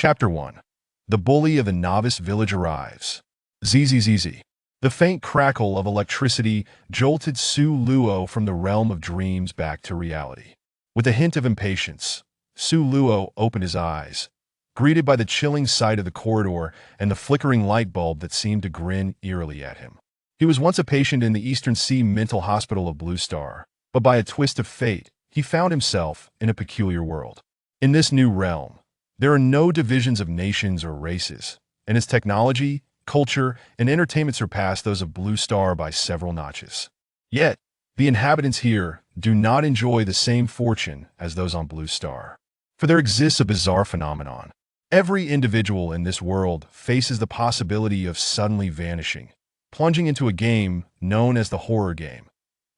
Chapter 1. The Bully of the Novice Village arrives. ZZZZ. The faint crackle of electricity jolted Su Luo from the realm of dreams back to reality. With a hint of impatience, Su Luo opened his eyes, greeted by the chilling sight of the corridor and the flickering light bulb that seemed to grin eerily at him. He was once a patient in the Eastern Sea Mental Hospital of Blue Star, but by a twist of fate, he found himself in a peculiar world. In this new realm, there are no divisions of nations or races, and its technology, culture, and entertainment surpass those of Blue Star by several notches. Yet, the inhabitants here do not enjoy the same fortune as those on Blue Star. For there exists a bizarre phenomenon. Every individual in this world faces the possibility of suddenly vanishing, plunging into a game known as the horror game,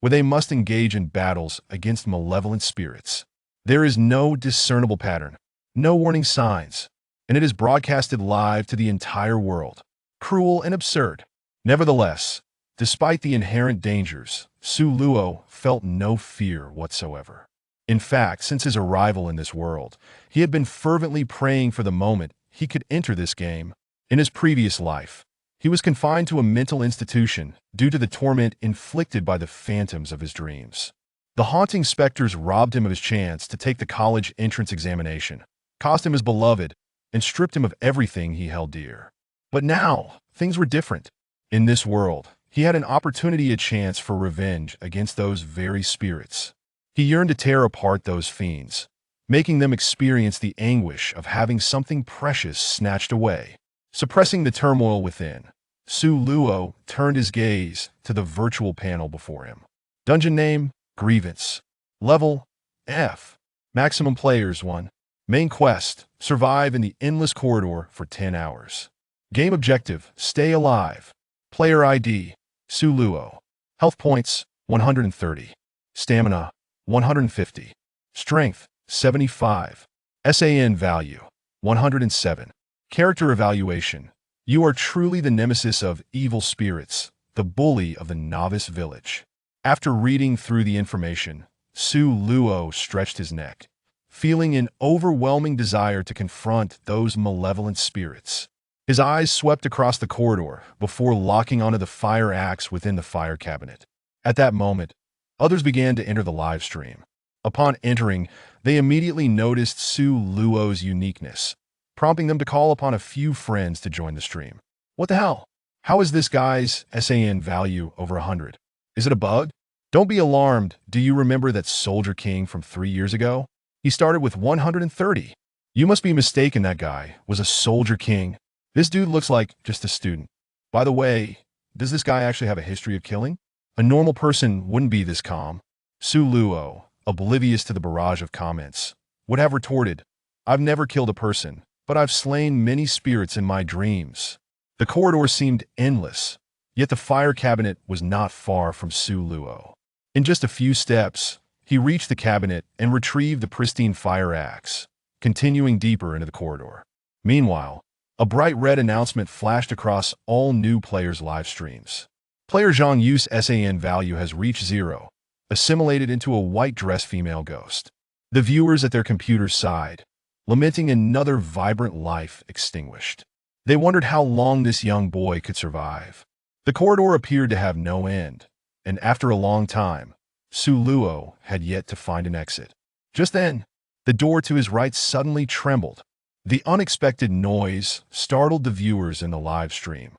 where they must engage in battles against malevolent spirits. There is no discernible pattern, no warning signs, and it is broadcasted live to the entire world. Cruel and absurd. Nevertheless, despite the inherent dangers, Su Luo felt no fear whatsoever. In fact, since his arrival in this world, he had been fervently praying for the moment he could enter this game. In his previous life, he was confined to a mental institution due to the torment inflicted by the phantoms of his dreams. The haunting specters robbed him of his chance to take the college entrance examination, cost him his beloved, and stripped him of everything he held dear. But now, things were different. In this world, he had an opportunity, a chance for revenge against those very spirits. He yearned to tear apart those fiends, making them experience the anguish of having something precious snatched away. Suppressing the turmoil within, Su Luo turned his gaze to the virtual panel before him. Dungeon name, Grievance. Level, F. Maximum players 1. Main quest, survive in the endless corridor for 10 hours. Game objective, stay alive. Player ID, Su Luo. Health points, 130. Stamina, 150. Strength, 75. SAN value, 107. Character evaluation. You are truly the nemesis of evil spirits, the bully of the novice village. After reading through the information, Su Luo stretched his neck, feeling an overwhelming desire to confront those malevolent spirits. His eyes swept across the corridor before locking onto the fire axe within the fire cabinet. At that moment, others began to enter the live stream. Upon entering, they immediately noticed Su Luo's uniqueness, prompting them to call upon a few friends to join the stream. What the hell? How is this guy's SAN value over 100? Is it a bug? Don't be alarmed. Do you remember that Soldier King from 3 years ago? He started with 130. You must be mistaken. That guy was a Soldier King. This dude looks like just a student. By the way, does this guy actually have a history of killing? A normal person wouldn't be this calm. Su Luo, oblivious to the barrage of comments, would have retorted, I've never killed a person, but I've slain many spirits in my dreams. The corridor seemed endless, yet the fire cabinet was not far from Su Luo. In just a few steps, he reached the cabinet and retrieved the pristine fire axe, continuing deeper into the corridor. Meanwhile, a bright red announcement flashed across all new players' live streams. Player Zhang Yu's SAN value has reached 0, assimilated into a white-dressed female ghost. The viewers at their computers sighed, lamenting another vibrant life extinguished. They wondered how long this young boy could survive. The corridor appeared to have no end, and after a long time, Su Luo had yet to find an exit. Just then, the door to his right suddenly trembled. The unexpected noise startled the viewers in the live stream,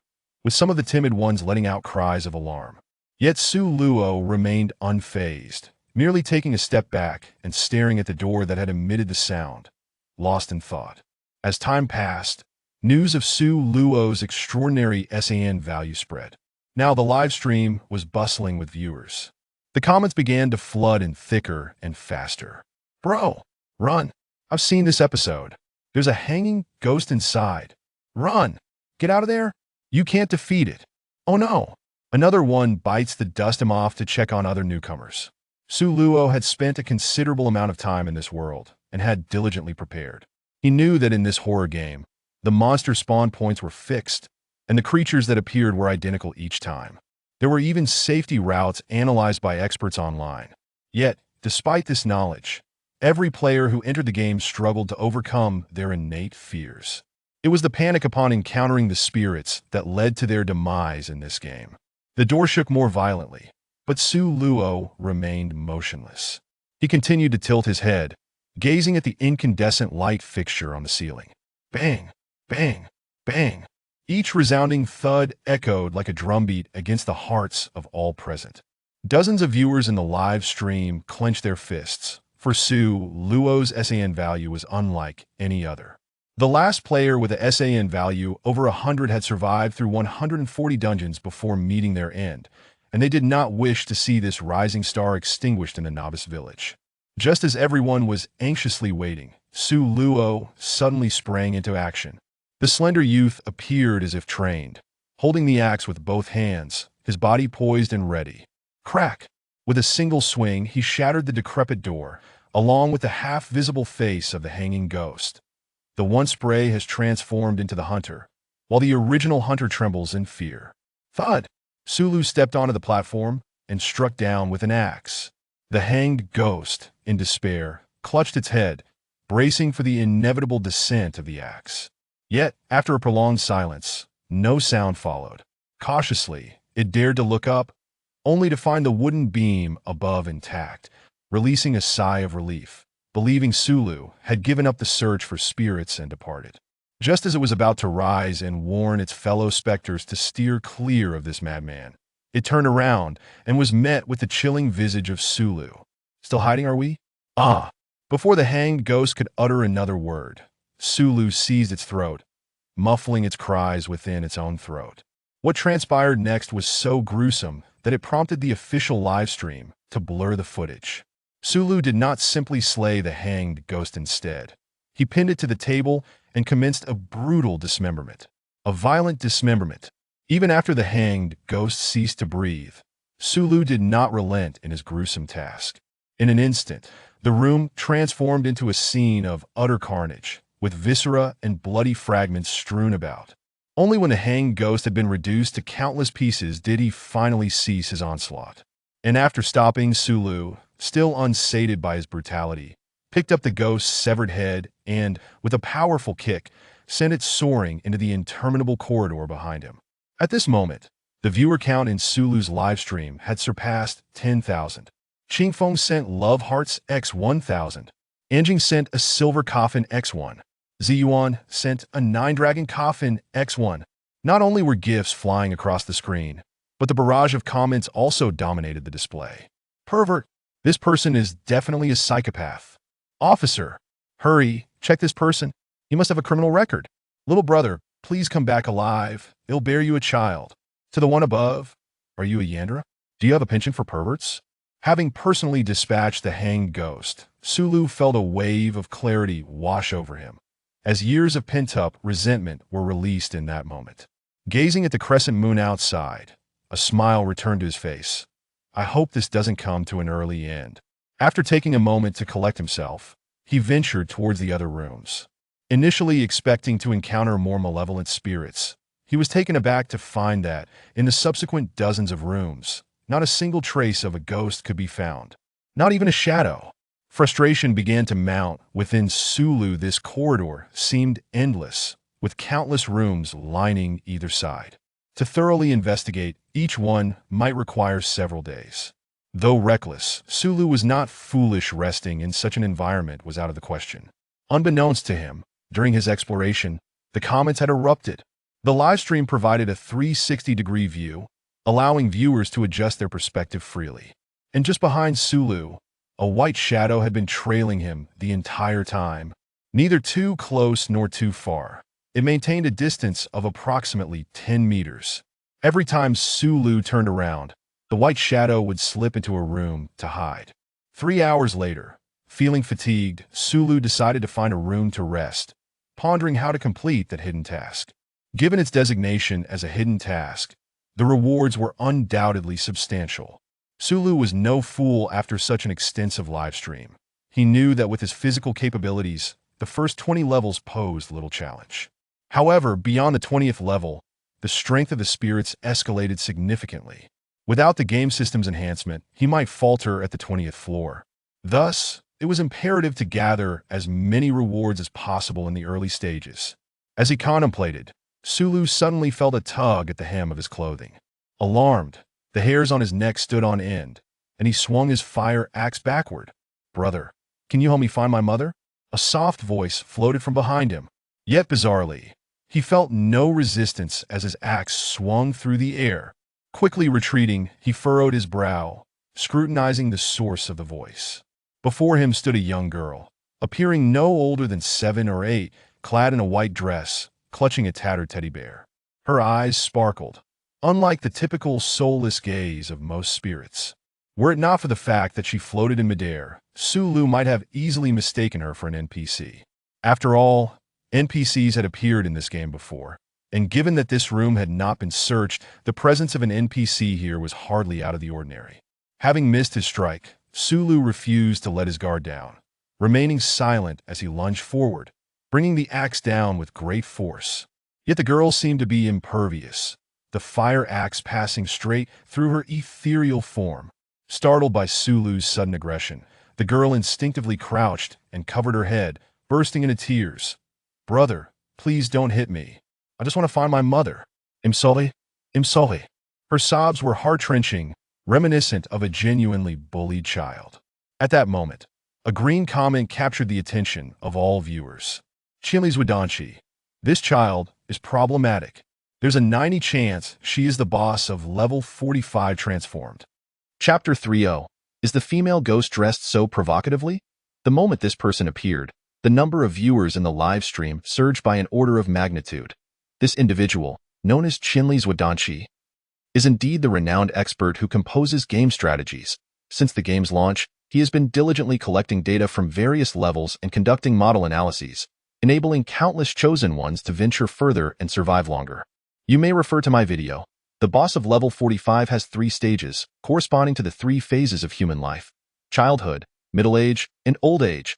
with some of the timid ones letting out cries of alarm. Yet Su Luo remained unfazed, merely taking a step back and staring at the door that had emitted the sound, lost in thought. As time passed, news of Su Luo's extraordinary SAN value spread. Now the live stream was bustling with viewers. The comments began to flood in thicker and faster. Bro, run. I've seen this episode. There's a hanging ghost inside. Run. Get out of there. You can't defeat it. Oh no. Another one bites the dust him off to check on other newcomers. Su Luo had spent a considerable amount of time in this world and had diligently prepared. He knew that in this horror game, the monster spawn points were fixed, and the creatures that appeared were identical each time. There were even safety routes analyzed by experts online. Yet, despite this knowledge, Every player who entered the game struggled to overcome their innate fears. It was the panic upon encountering the spirits that led to their demise in this game. The door shook more violently, but Su Luo remained motionless. He continued to tilt his head, gazing at the incandescent light fixture on the ceiling. Bang! Bang! Bang! Each resounding thud echoed like a drumbeat against the hearts of all present. Dozens of viewers in the live stream clenched their fists, for Su Luo's SAN value was unlike any other. The last player with a SAN value over 100 had survived through 140 dungeons before meeting their end, and they did not wish to see this rising star extinguished in the novice village. Just as everyone was anxiously waiting, Su Luo suddenly sprang into action. The slender youth appeared as if trained, holding the axe with both hands, his body poised and ready. Crack! With a single swing, he shattered the decrepit door, along with the half-visible face of the hanging ghost. The once prey has transformed into the hunter, while the original hunter trembles in fear. Thud! Sulu stepped onto the platform and struck down with an axe. The hanged ghost, in despair, clutched its head, bracing for the inevitable descent of the axe. Yet, after a prolonged silence, no sound followed. Cautiously, it dared to look up, only to find the wooden beam above intact, releasing a sigh of relief, believing Sulu had given up the search for spirits and departed. Just as it was about to rise and warn its fellow specters to steer clear of this madman, it turned around and was met with the chilling visage of Sulu. Still hiding, are we? Ah! Before the hanged ghost could utter another word, Sulu seized its throat, muffling its cries within its own throat. What transpired next was so gruesome that it prompted the official livestream to blur the footage. Sulu did not simply slay the hanged ghost instead. He pinned it to the table and commenced a brutal dismemberment. A violent dismemberment. Even after the hanged ghost ceased to breathe, Sulu did not relent in his gruesome task. In an instant, the room transformed into a scene of utter carnage, with viscera and bloody fragments strewn about. Only when the hanged ghost had been reduced to countless pieces did he finally cease his onslaught. And after stopping, Sulu, still unsated by his brutality, picked up the ghost's severed head and, with a powerful kick, sent it soaring into the interminable corridor behind him. At this moment, the viewer count in Sulu's livestream had surpassed 10,000. Qingfeng sent Love Hearts X1000. Anjing sent a Silver Coffin X1. Ziyuan sent a 9-Dragon Coffin X1. Not only were gifts flying across the screen, but the barrage of comments also dominated the display. Pervert! This person is definitely a psychopath. Officer! Hurry, check this person. He must have a criminal record. Little brother, please come back alive. It'll bear you a child. To the one above, are you a Yandra? Do you have a penchant for perverts? Having personally dispatched the hanged ghost, Sulu felt a wave of clarity wash over him, as years of pent-up resentment were released in that moment. Gazing at the crescent moon outside, a smile returned to his face. I hope this doesn't come to an early end. After taking a moment to collect himself, he ventured towards the other rooms. Initially expecting to encounter more malevolent spirits, he was taken aback to find that, in the subsequent dozens of rooms, not a single trace of a ghost could be found. Not even a shadow. Frustration began to mount within Sulu. This corridor seemed endless, with countless rooms lining either side. To thoroughly investigate each one might require several days. Though reckless, Sulu was not foolish. Resting in such an environment was out of the question. Unbeknownst to him, during his exploration, the comments had erupted. The livestream provided a 360-degree view, allowing viewers to adjust their perspective freely. And just behind Sulu, a white shadow had been trailing him the entire time. Neither too close nor too far. It maintained a distance of approximately 10 meters. Every time Sulu turned around, the white shadow would slip into a room to hide. 3 hours later, feeling fatigued, Sulu decided to find a room to rest, pondering how to complete that hidden task. Given its designation as a hidden task, the rewards were undoubtedly substantial. Sulu was no fool after such an extensive livestream. He knew that with his physical capabilities, the first 20 levels posed little challenge. However, beyond the 20th level, the strength of the spirits escalated significantly. Without the game system's enhancement, he might falter at the 20th floor. Thus, It was imperative to gather as many rewards as possible in the early stages. As he contemplated, Sulu suddenly felt a tug at the hem of his clothing. Alarmed, the hairs on his neck stood on end, and he swung his fire axe backward. "Brother, can you help me find my mother?" A soft voice floated from behind him. Yet bizarrely, he felt no resistance as his axe swung through the air. Quickly retreating, he furrowed his brow, scrutinizing the source of the voice. Before him stood a young girl, appearing no older than 7 or 8, clad in a white dress, clutching a tattered teddy bear. Her eyes sparkled, unlike the typical soulless gaze of most spirits. Were it not for the fact that she floated in midair, Sulu might have easily mistaken her for an NPC. After all, NPCs had appeared in this game before, and given that this room had not been searched, the presence of an NPC here was hardly out of the ordinary. Having missed his strike, Sulu refused to let his guard down, remaining silent as he lunged forward, bringing the axe down with great force. Yet the girl seemed to be impervious, the fire axe passing straight through her ethereal form. Startled by Sulu's sudden aggression, the girl instinctively crouched and covered her head, bursting into tears. "Brother, please don't hit me. I just want to find my mother. I'm sorry. I'm sorry." Her sobs were heart-wrenching, reminiscent of a genuinely bullied child. At that moment, a green comment captured the attention of all viewers. "Chinley's Wadanshi. This child is problematic. There's a 90 chance she is the boss of level 45 transformed." Chapter 30. Is the female ghost dressed so provocatively? The moment this person appeared, the number of viewers in the live stream surged by an order of magnitude. This individual, known as Chinley's Wadanshi, is indeed the renowned expert who composes game strategies. Since the game's launch, he has been diligently collecting data from various levels and conducting model analyses, enabling countless chosen ones to venture further and survive longer. You may refer to my video. The boss of level 45 has 3 stages, corresponding to the 3 phases of human life: childhood, middle age, and old age.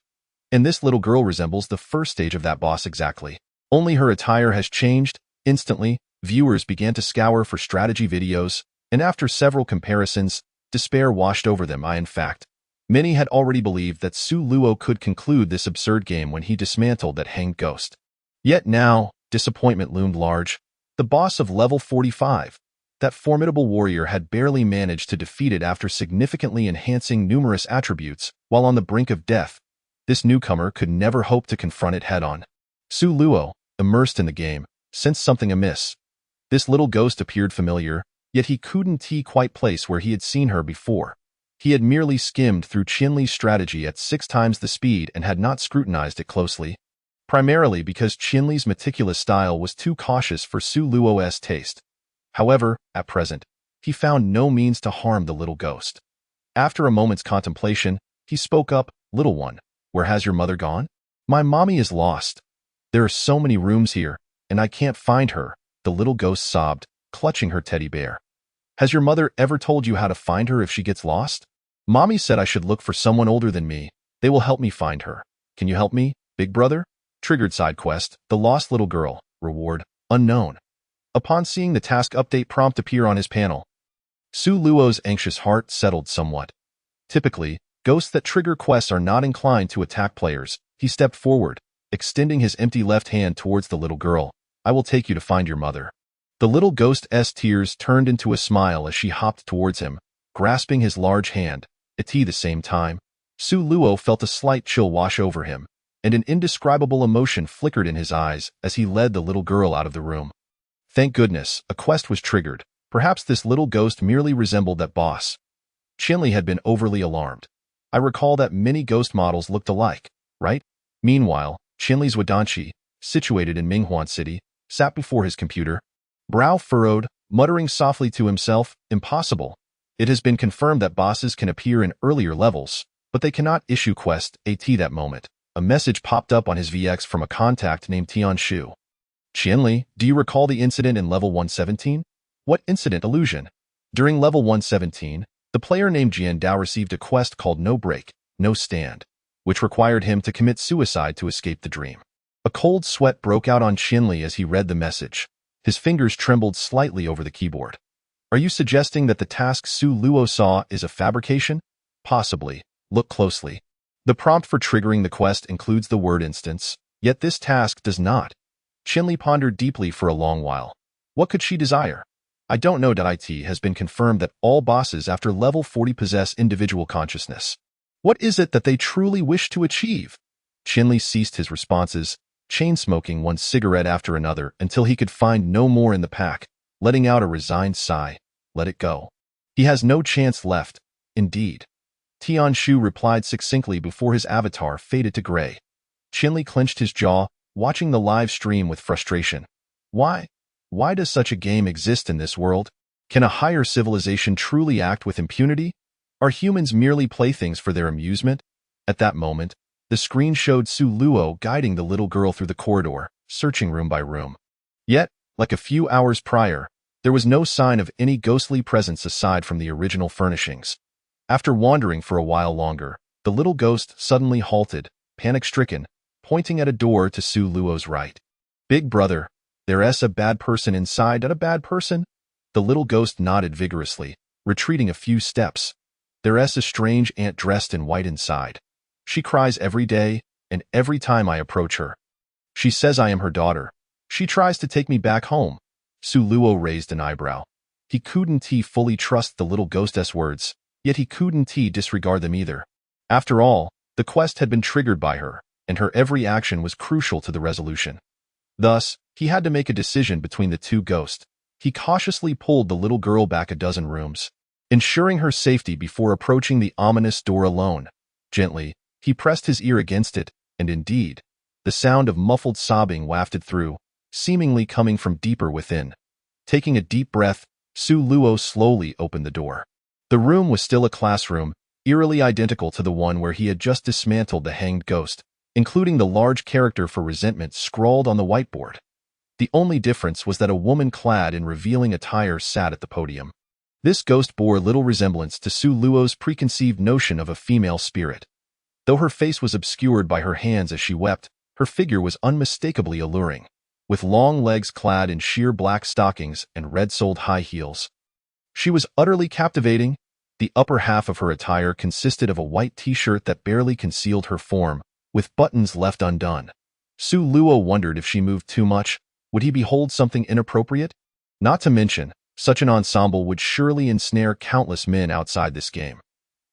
And this little girl resembles the first stage of that boss exactly. Only her attire has changed. Instantly, viewers began to scour for strategy videos, and after several comparisons, despair washed over them. In fact, many had already believed that Su Luo could conclude this absurd game when he dismantled that hanged ghost. Yet now, disappointment loomed large. The boss of level 45, that formidable warrior, had barely managed to defeat it after significantly enhancing numerous attributes while on the brink of death. This newcomer could never hope to confront it head-on. Su Luo, immersed in the game, sensed something amiss. This little ghost appeared familiar, yet he couldn't quite place where he had seen her before. He had merely skimmed through Chinley's strategy at 6 times the speed and had not scrutinized it closely, primarily because Chinley's meticulous style was too cautious for Su Luo's taste. However, at present, he found no means to harm the little ghost. After a moment's contemplation, he spoke up. "Little one, where has your mother gone?" "My mommy is lost. There are so many rooms here, and I can't find her," the little ghost sobbed, clutching her teddy bear. "Has your mother ever told you how to find her if she gets lost?" "Mommy said I should look for someone older than me. They will help me find her. Can you help me, big brother?" Triggered side quest, The Lost Little Girl, reward, unknown. Upon seeing the task update prompt appear on his panel, Su Luo's anxious heart settled somewhat. Typically, ghosts that trigger quests are not inclined to attack players. He stepped forward, extending his empty left hand towards the little girl. "I will take you to find your mother." The little ghost's tears turned into a smile as she hopped towards him, grasping his large hand. At the same time, Su Luo felt a slight chill wash over him, and an indescribable emotion flickered in his eyes as he led the little girl out of the room. Thank goodness, a quest was triggered. Perhaps this little ghost merely resembled that boss. Chinley had been overly alarmed. "I recall that many ghost models looked alike, right?" Meanwhile, Chinley's Wadanshi, situated in Minghuan City, sat before his computer, brow furrowed, muttering softly to himself. "Impossible. It has been confirmed that bosses can appear in earlier levels, but they cannot issue quests." At that moment, a message popped up on his VX from a contact named Tian Shu. "Chinley, do you recall the incident in level 117? "What incident, illusion?" During level 117, the player named Jian Dao received a quest called No Break, No Stand, which required him to commit suicide to escape the dream. A cold sweat broke out on Chinley as he read the message. His fingers trembled slightly over the keyboard. "Are you suggesting that the task Su Luo saw is a fabrication?" "Possibly. Look closely." The prompt for triggering the quest includes the word instance, yet this task does not. Qinli pondered deeply for a long while. What could she desire? I don't know. It has been confirmed that all bosses after level 40 possess individual consciousness. What is it that they truly wish to achieve? Qinli ceased his responses, chain-smoking one cigarette after another until he could find no more in the pack, letting out a resigned sigh. Let it go. He has no chance left, indeed. Tian Shu replied succinctly before his avatar faded to gray. Qinli clenched his jaw, watching the live stream with frustration. Why? Why does such a game exist in this world? Can a higher civilization truly act with impunity? Are humans merely playthings for their amusement? At that moment, the screen showed Su Luo guiding the little girl through the corridor, searching room by room. Yet, like a few hours prior, there was no sign of any ghostly presence aside from the original furnishings. After wandering for a while longer, the little ghost suddenly halted, panic-stricken, pointing at a door to Su Luo's right. Big brother, there's a bad person inside. A bad person? The little ghost nodded vigorously, retreating a few steps. There's a strange aunt dressed in white inside. She cries every day, and every time I approach her. She says I am her daughter. She tries to take me back home. Su Luo raised an eyebrow. He couldn't fully trust the little ghost's words, yet he couldn't disregard them either. After all, the quest had been triggered by her, and her every action was crucial to the resolution. Thus, he had to make a decision between the two ghosts. He cautiously pulled the little girl back a dozen rooms, ensuring her safety before approaching the ominous door alone. Gently, he pressed his ear against it, and indeed, the sound of muffled sobbing wafted through, seemingly coming from deeper within. Taking a deep breath, Su Luo slowly opened the door. The room was still a classroom, eerily identical to the one where he had just dismantled the hanged ghost, including the large character for resentment scrawled on the whiteboard. The only difference was that a woman clad in revealing attire sat at the podium. This ghost bore little resemblance to Su Luo's preconceived notion of a female spirit. Though her face was obscured by her hands as she wept, her figure was unmistakably alluring, with long legs clad in sheer black stockings and red-soled high heels. She was utterly captivating. The upper half of her attire consisted of a white t-shirt that barely concealed her form, with buttons left undone. Su Luo wondered if she moved too much, would he behold something inappropriate? Not to mention, such an ensemble would surely ensnare countless men outside this game.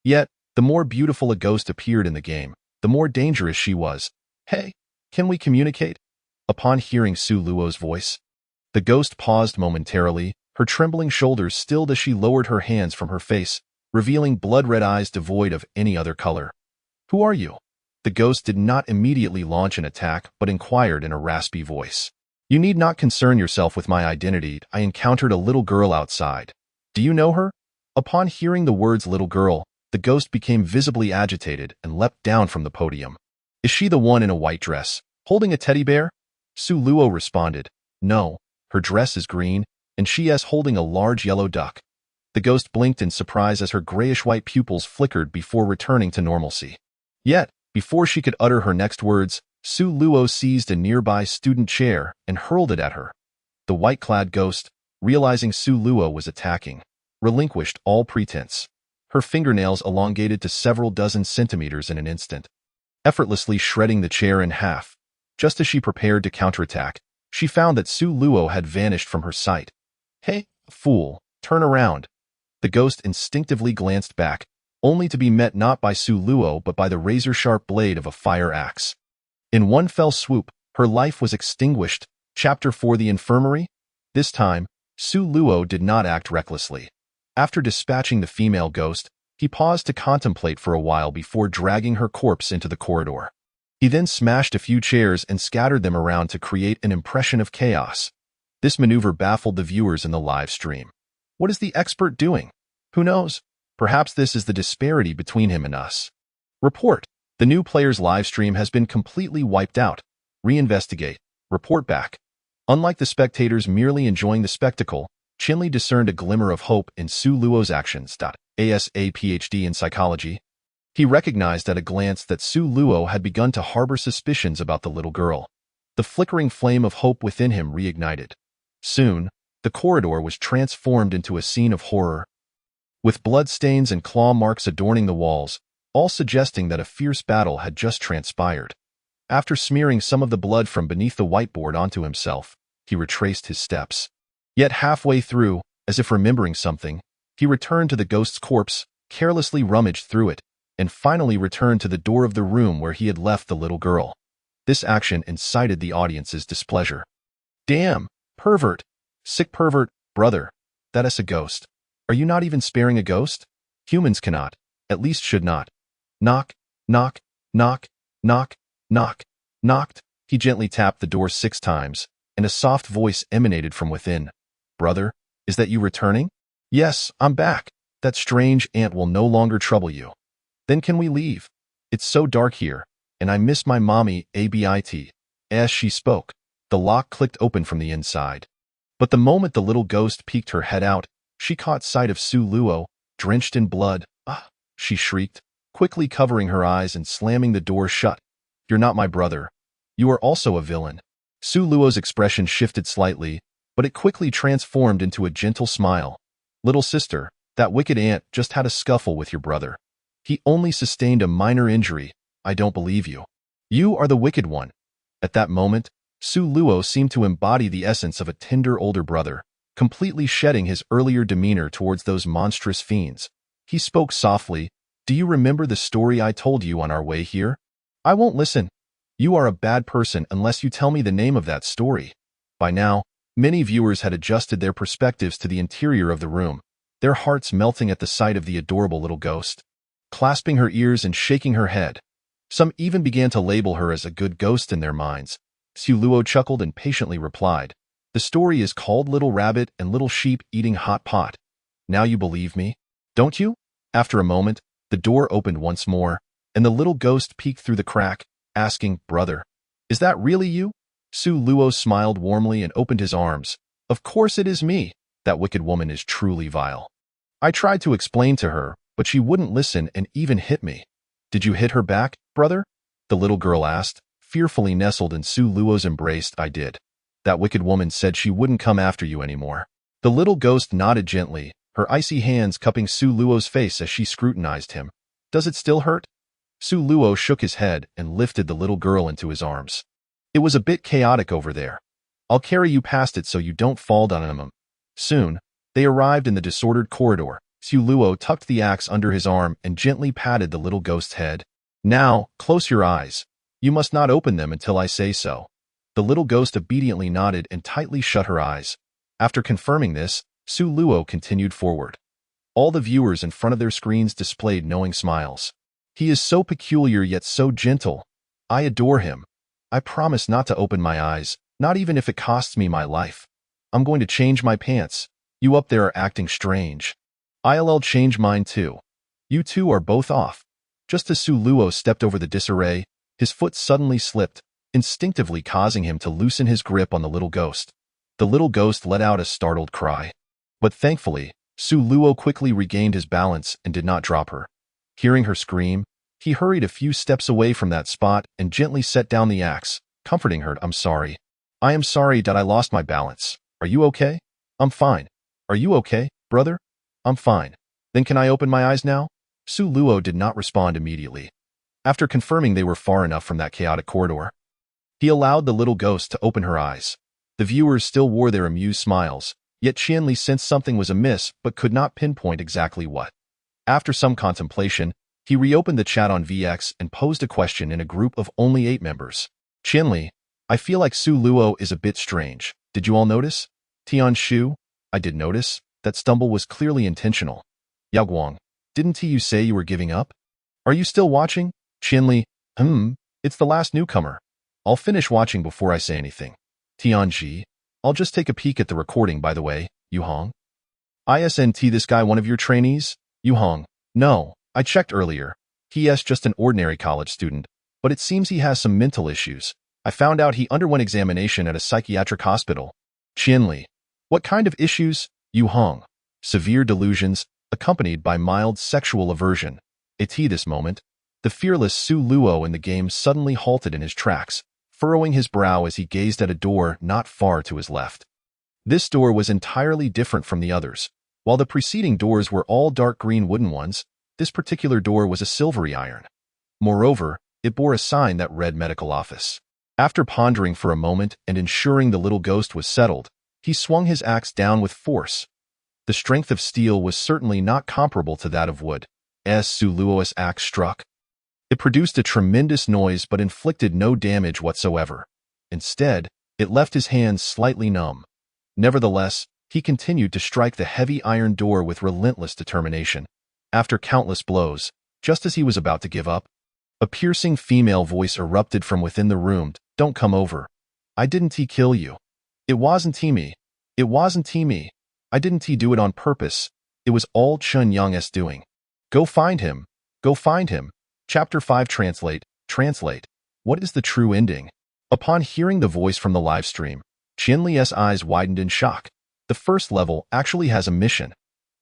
Yet, the more beautiful a ghost appeared in the game, the more dangerous she was. Hey, can we communicate? Upon hearing Su Luo's voice, the ghost paused momentarily, her trembling shoulders stilled as she lowered her hands from her face, revealing blood-red eyes devoid of any other color. Who are you? The ghost did not immediately launch an attack, but inquired in a raspy voice. You need not concern yourself with my identity. I encountered a little girl outside. Do you know her? Upon hearing the words little girl, the ghost became visibly agitated and leapt down from the podium. Is she the one in a white dress, holding a teddy bear? Su Luo responded. No, her dress is green, and she is holding a large yellow duck. The ghost blinked in surprise as her grayish-white pupils flickered before returning to normalcy. Yet, before she could utter her next words, Su Luo seized a nearby student chair and hurled it at her. The white-clad ghost, realizing Su Luo was attacking, relinquished all pretense. Her fingernails elongated to several dozen centimeters in an instant, effortlessly shredding the chair in half. Just as she prepared to counterattack, she found that Su Luo had vanished from her sight. Hey, fool, turn around. The ghost instinctively glanced back, only to be met not by Su Luo but by the razor-sharp blade of a fire axe. In one fell swoop, her life was extinguished. Chapter 4: The Infirmary? This time, Su Luo did not act recklessly. After dispatching the female ghost, he paused to contemplate for a while before dragging her corpse into the corridor. He then smashed a few chairs and scattered them around to create an impression of chaos. This maneuver baffled the viewers in the live stream. What is the expert doing? Who knows? Perhaps this is the disparity between him and us. Report. The new player's live stream has been completely wiped out. Reinvestigate. Report back. Unlike the spectators merely enjoying the spectacle, Qinli discerned a glimmer of hope in Su Luo's actions. As a PhD in psychology, he recognized at a glance that Su Luo had begun to harbor suspicions about the little girl. The flickering flame of hope within him reignited. Soon, the corridor was transformed into a scene of horror. With bloodstains and claw marks adorning the walls, all suggesting that a fierce battle had just transpired. After smearing some of the blood from beneath the whiteboard onto himself, he retraced his steps. Yet halfway through, as if remembering something, he returned to the ghost's corpse, carelessly rummaged through it, and finally returned to the door of the room where he had left the little girl. This action incited the audience's displeasure. Damn, pervert, sick pervert, brother, that is a ghost. Are you not even sparing a ghost? Humans cannot, at least should not. Knock, knock, knock, knock, knock, knocked. He gently tapped the door 6 times, and a soft voice emanated from within. Brother, is that you returning? Yes, I'm back. That strange ant will no longer trouble you. Then can we leave? It's so dark here, and I miss my mommy, a-bit. As she spoke, the lock clicked open from the inside. But the moment the little ghost peeked her head out, she caught sight of Su Luo, drenched in blood. Ah, she shrieked, quickly covering her eyes and slamming the door shut. You're not my brother. You are also a villain. Su Luo's expression shifted slightly, but it quickly transformed into a gentle smile. Little sister, that wicked ant just had a scuffle with your brother. He only sustained a minor injury. I don't believe you. You are the wicked one. At that moment, Su Luo seemed to embody the essence of a tender older brother, completely shedding his earlier demeanor towards those monstrous fiends. He spoke softly. Do you remember the story I told you on our way here? I won't listen. You are a bad person unless you tell me the name of that story. By now, many viewers had adjusted their perspectives to the interior of the room, their hearts melting at the sight of the adorable little ghost, clasping her ears and shaking her head. Some even began to label her as a good ghost in their minds. Su Luo chuckled and patiently replied, the story is called Little Rabbit and Little Sheep Eating Hot Pot. Now you believe me, don't you? After a moment, the door opened once more, and the little ghost peeked through the crack, asking, Brother, is that really you? Su Luo smiled warmly and opened his arms. Of course it is me. That wicked woman is truly vile. I tried to explain to her, but she wouldn't listen and even hit me. Did you hit her back, brother? The little girl asked, fearfully nestled in Su Luo's embrace. I did. That wicked woman said she wouldn't come after you anymore. The little ghost nodded gently, her icy hands cupping Su Luo's face as she scrutinized him. Does it still hurt? Su Luo shook his head and lifted the little girl into his arms. It was a bit chaotic over there. I'll carry you past it so you don't fall down on them. Soon, they arrived in the disordered corridor. Su Luo tucked the axe under his arm and gently patted the little ghost's head. Now, close your eyes. You must not open them until I say so. The little ghost obediently nodded and tightly shut her eyes. After confirming this, Su Luo continued forward. All the viewers in front of their screens displayed knowing smiles. He is so peculiar yet so gentle. I adore him. I promise not to open my eyes, not even if it costs me my life. I'm going to change my pants. You up there are acting strange. I'll change mine too. You two are both off. Just as Su Luo stepped over the disarray, his foot suddenly slipped, instinctively causing him to loosen his grip on the little ghost. The little ghost let out a startled cry. But thankfully, Su Luo quickly regained his balance and did not drop her. Hearing her scream, he hurried a few steps away from that spot and gently set down the axe, comforting her. I'm sorry. I am sorry that I lost my balance. Are you okay? I'm fine. Are you okay, brother? I'm fine. Then can I open my eyes now? Su Luo did not respond immediately. After confirming they were far enough from that chaotic corridor, he allowed the little ghost to open her eyes. The viewers still wore their amused smiles, yet Qianli sensed something was amiss but could not pinpoint exactly what. After some contemplation, he reopened the chat on VX and posed a question in a group of only 8 members. Qianli, I feel like Su Luo is a bit strange. Did you all notice? Tian Shu, I did notice. That stumble was clearly intentional. Yao Guang, didn't you say you were giving up? Are you still watching? Qianli, it's the last newcomer. I'll finish watching before I say anything. Tianji, I'll just take a peek at the recording by the way, Yu Hong. Isn't this guy one of your trainees? Yu Hong, no, I checked earlier. He is just an ordinary college student, but it seems he has some mental issues. I found out he underwent examination at a psychiatric hospital. Qianli, what kind of issues? Yu Hong, severe delusions, accompanied by mild sexual aversion. At this moment, the fearless Su Luo in the game suddenly halted in his tracks, furrowing his brow as he gazed at a door not far to his left. This door was entirely different from the others. While the preceding doors were all dark green wooden ones, This particular door was a silvery iron. Moreover, it bore a sign that read medical office. After pondering for a moment and ensuring the little ghost was settled, he swung his axe down with force. The strength of steel was certainly not comparable to that of wood. As Su Luo's axe struck, it produced a tremendous noise but inflicted no damage whatsoever. Instead, it left his hands slightly numb. Nevertheless, he continued to strike the heavy iron door with relentless determination. After countless blows, just as he was about to give up, a piercing female voice erupted from within the room. "Don't come over. I didn't kill you. It wasn't me. It wasn't me. I didn't do it on purpose. It was all Chun Yang's doing. Go find him. Go find him." Chapter 5 Translate. What is the true ending? Upon hearing the voice from the live stream, Qianli's eyes widened in shock. The first level actually has a mission.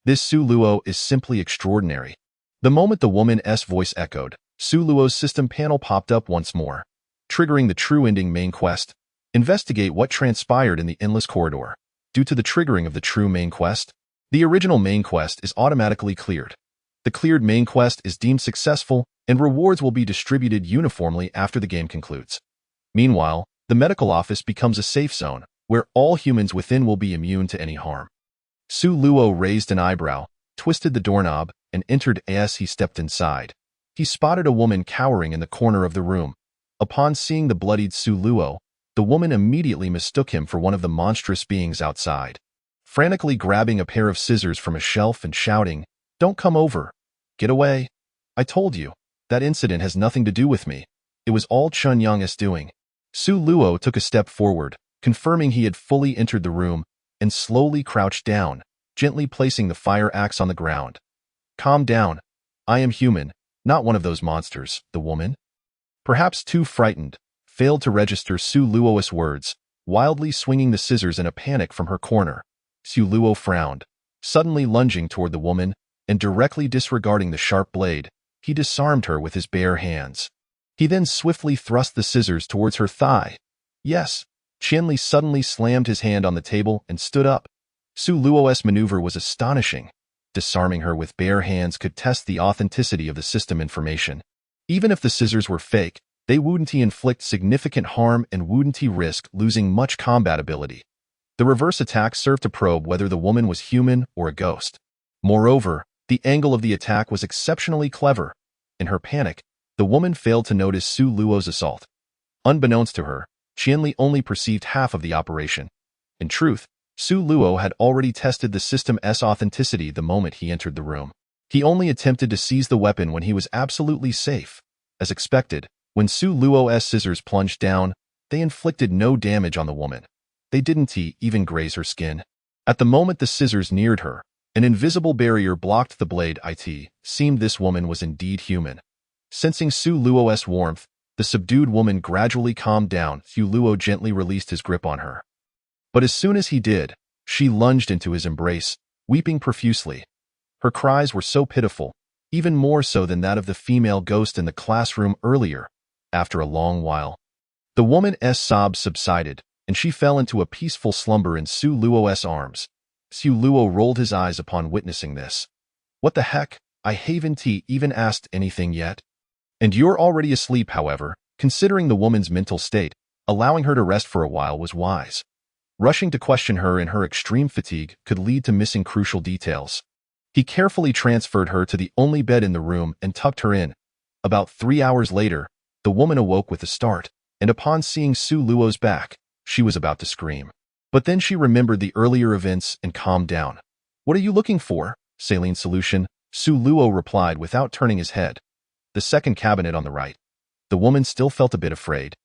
This Su Luo is simply extraordinary. The moment the woman's voice echoed, Su Luo's system panel popped up once more, triggering the true ending main quest. Investigate what transpired in the endless corridor. Due to the triggering of the true main quest, the original main quest is automatically cleared. The cleared main quest is deemed successful, and rewards will be distributed uniformly after the game concludes. Meanwhile, the medical office becomes a safe zone, where all humans within will be immune to any harm. Su Luo raised an eyebrow, twisted the doorknob, and entered. As he stepped inside, he spotted a woman cowering in the corner of the room. Upon seeing the bloodied Su Luo, the woman immediately mistook him for one of the monstrous beings outside. Frantically grabbing a pair of scissors from a shelf and shouting, "Don't come over! Get away! I told you, that incident has nothing to do with me. It was all Chun Yang's doing." Su Luo took a step forward, confirming he had fully entered the room, and slowly crouched down, gently placing the fire axe on the ground. "Calm down. I am human, not one of those monsters," the woman, perhaps too frightened, failed to register Su Luo's words, wildly swinging the scissors in a panic from her corner. Su Luo frowned, suddenly lunging toward the woman, and directly disregarding the sharp blade, he disarmed her with his bare hands. He then swiftly thrust the scissors towards her thigh. Yes, Qianli suddenly slammed his hand on the table and stood up. Su Luo's maneuver was astonishing. Disarming her with bare hands could test the authenticity of the system information. Even if the scissors were fake, they wouldn't inflict significant harm and wouldn't risk losing much combat ability. The reverse attack served to probe whether the woman was human or a ghost. Moreover, the angle of the attack was exceptionally clever. In her panic, the woman failed to notice Su Luo's assault. Unbeknownst to her, Qianli only perceived half of the operation. In truth, Su Luo had already tested the system's authenticity the moment he entered the room. He only attempted to seize the weapon when he was absolutely safe. As expected, when Su Luo's scissors plunged down, they inflicted no damage on the woman. They didn't even graze her skin. At the moment the scissors neared her, an invisible barrier blocked the blade. It seemed this woman was indeed human. Sensing Su Luo's warmth, the subdued woman gradually calmed down. Su Luo gently released his grip on her. But as soon as he did, she lunged into his embrace, weeping profusely. Her cries were so pitiful, even more so than that of the female ghost in the classroom earlier. After a long while, the woman's sobs subsided, and she fell into a peaceful slumber in Su Luo's arms. Su Luo rolled his eyes upon witnessing this. "What the heck? I haven't even asked anything yet." "And you're already asleep." However, considering the woman's mental state, allowing her to rest for a while was wise. Rushing to question her in her extreme fatigue could lead to missing crucial details. He carefully transferred her to the only bed in the room and tucked her in. About 3 hours later, the woman awoke with a start, and upon seeing Su Luo's back, she was about to scream. But then she remembered the earlier events and calmed down. "What are you looking for?" "Saline solution," Su Luo replied without turning his head. "The second cabinet on the right." The woman still felt a bit afraid.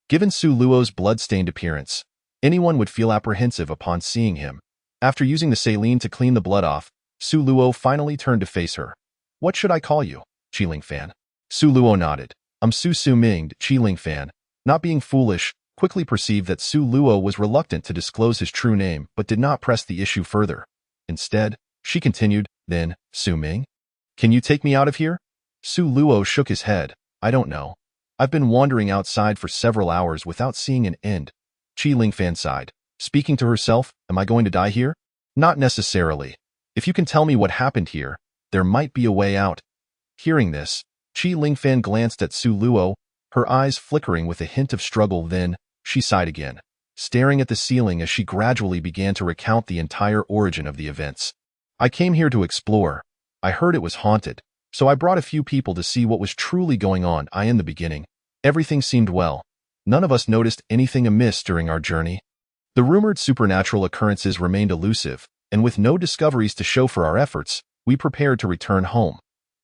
Given Su Luo's blood-stained appearance, anyone would feel apprehensive upon seeing him. After using the saline to clean the blood off, Su Luo finally turned to face her. "What should I call you, Qiling Fan?" Su Luo nodded. "I'm Su Ming." Qiling Fan, not being foolish, quickly perceived that Su Luo was reluctant to disclose his true name but did not press the issue further. Instead, she continued, "Then, Su Ming? Can you take me out of here?" Su Luo shook his head. "I don't know. I've been wandering outside for several hours without seeing an end." Qiling Fan sighed, speaking to herself, "Am I going to die here?" "Not necessarily. If you can tell me what happened here, there might be a way out." Hearing this, Qi Lingfan glanced at Su Luo, her eyes flickering with a hint of struggle. Then, she sighed again, staring at the ceiling as she gradually began to recount the entire origin of the events. I came here to explore. I heard it was haunted, so I brought a few people to see what was truly going on. In the beginning, everything seemed well. None of us noticed anything amiss during our journey. The rumored supernatural occurrences remained elusive, and with no discoveries to show for our efforts, we prepared to return home.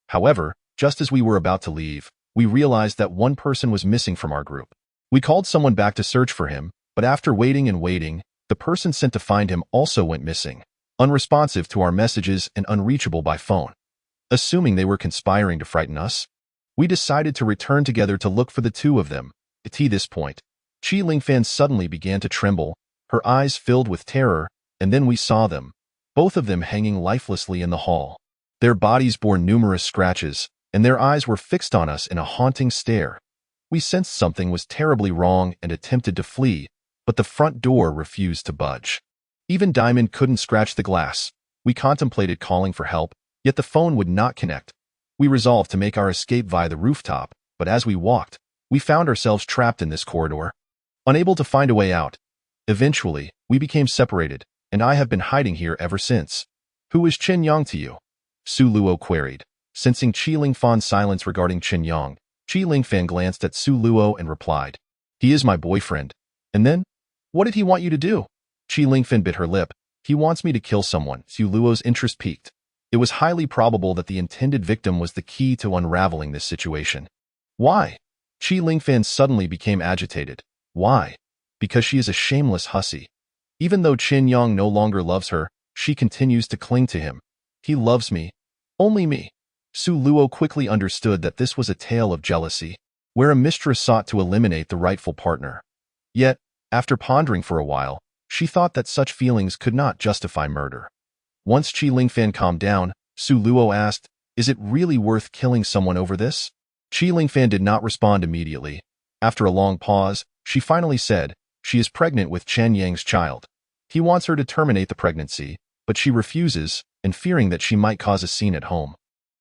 However, just as we were about to leave, we realized that one person was missing from our group. We called someone back to search for him, but after waiting and waiting, the person sent to find him also went missing, unresponsive to our messages and unreachable by phone. Assuming they were conspiring to frighten us, we decided to return together to look for the two of them. At this point, Qi Lingfan suddenly began to tremble, her eyes filled with terror, and then we saw them, both of them hanging lifelessly in the hall. Their bodies bore numerous scratches, and their eyes were fixed on us in a haunting stare. We sensed something was terribly wrong and attempted to flee, but the front door refused to budge. Even Diamond couldn't scratch the glass. We contemplated calling for help, yet the phone would not connect. We resolved to make our escape via the rooftop, but as we walked, we found ourselves trapped in this corridor, unable to find a way out. Eventually, we became separated, and I have been hiding here ever since. Who is Chen Yang to you? Su Luo queried. Sensing Qi Lingfan's silence regarding Chen Yang, Qi Lingfan glanced at Su Luo and replied, "He is my boyfriend." And then? What did he want you to do? Qi Lingfan bit her lip. He wants me to kill someone. Su Luo's interest peaked. It was highly probable that the intended victim was the key to unraveling this situation. Why? Qi Lingfan suddenly became agitated. Why? Because she is a shameless hussy. Even though Chen Yang no longer loves her, she continues to cling to him. He loves me. Only me. Su Luo quickly understood that this was a tale of jealousy, where a mistress sought to eliminate the rightful partner. Yet, after pondering for a while, she thought that such feelings could not justify murder. Once Qi Lingfan calmed down, Su Luo asked, "Is it really worth killing someone over this?" Qi Lingfan did not respond immediately. After a long pause, she finally said, "She is pregnant with Chen Yang's child. He wants her to terminate the pregnancy, but she refuses, and fearing that she might cause a scene at home.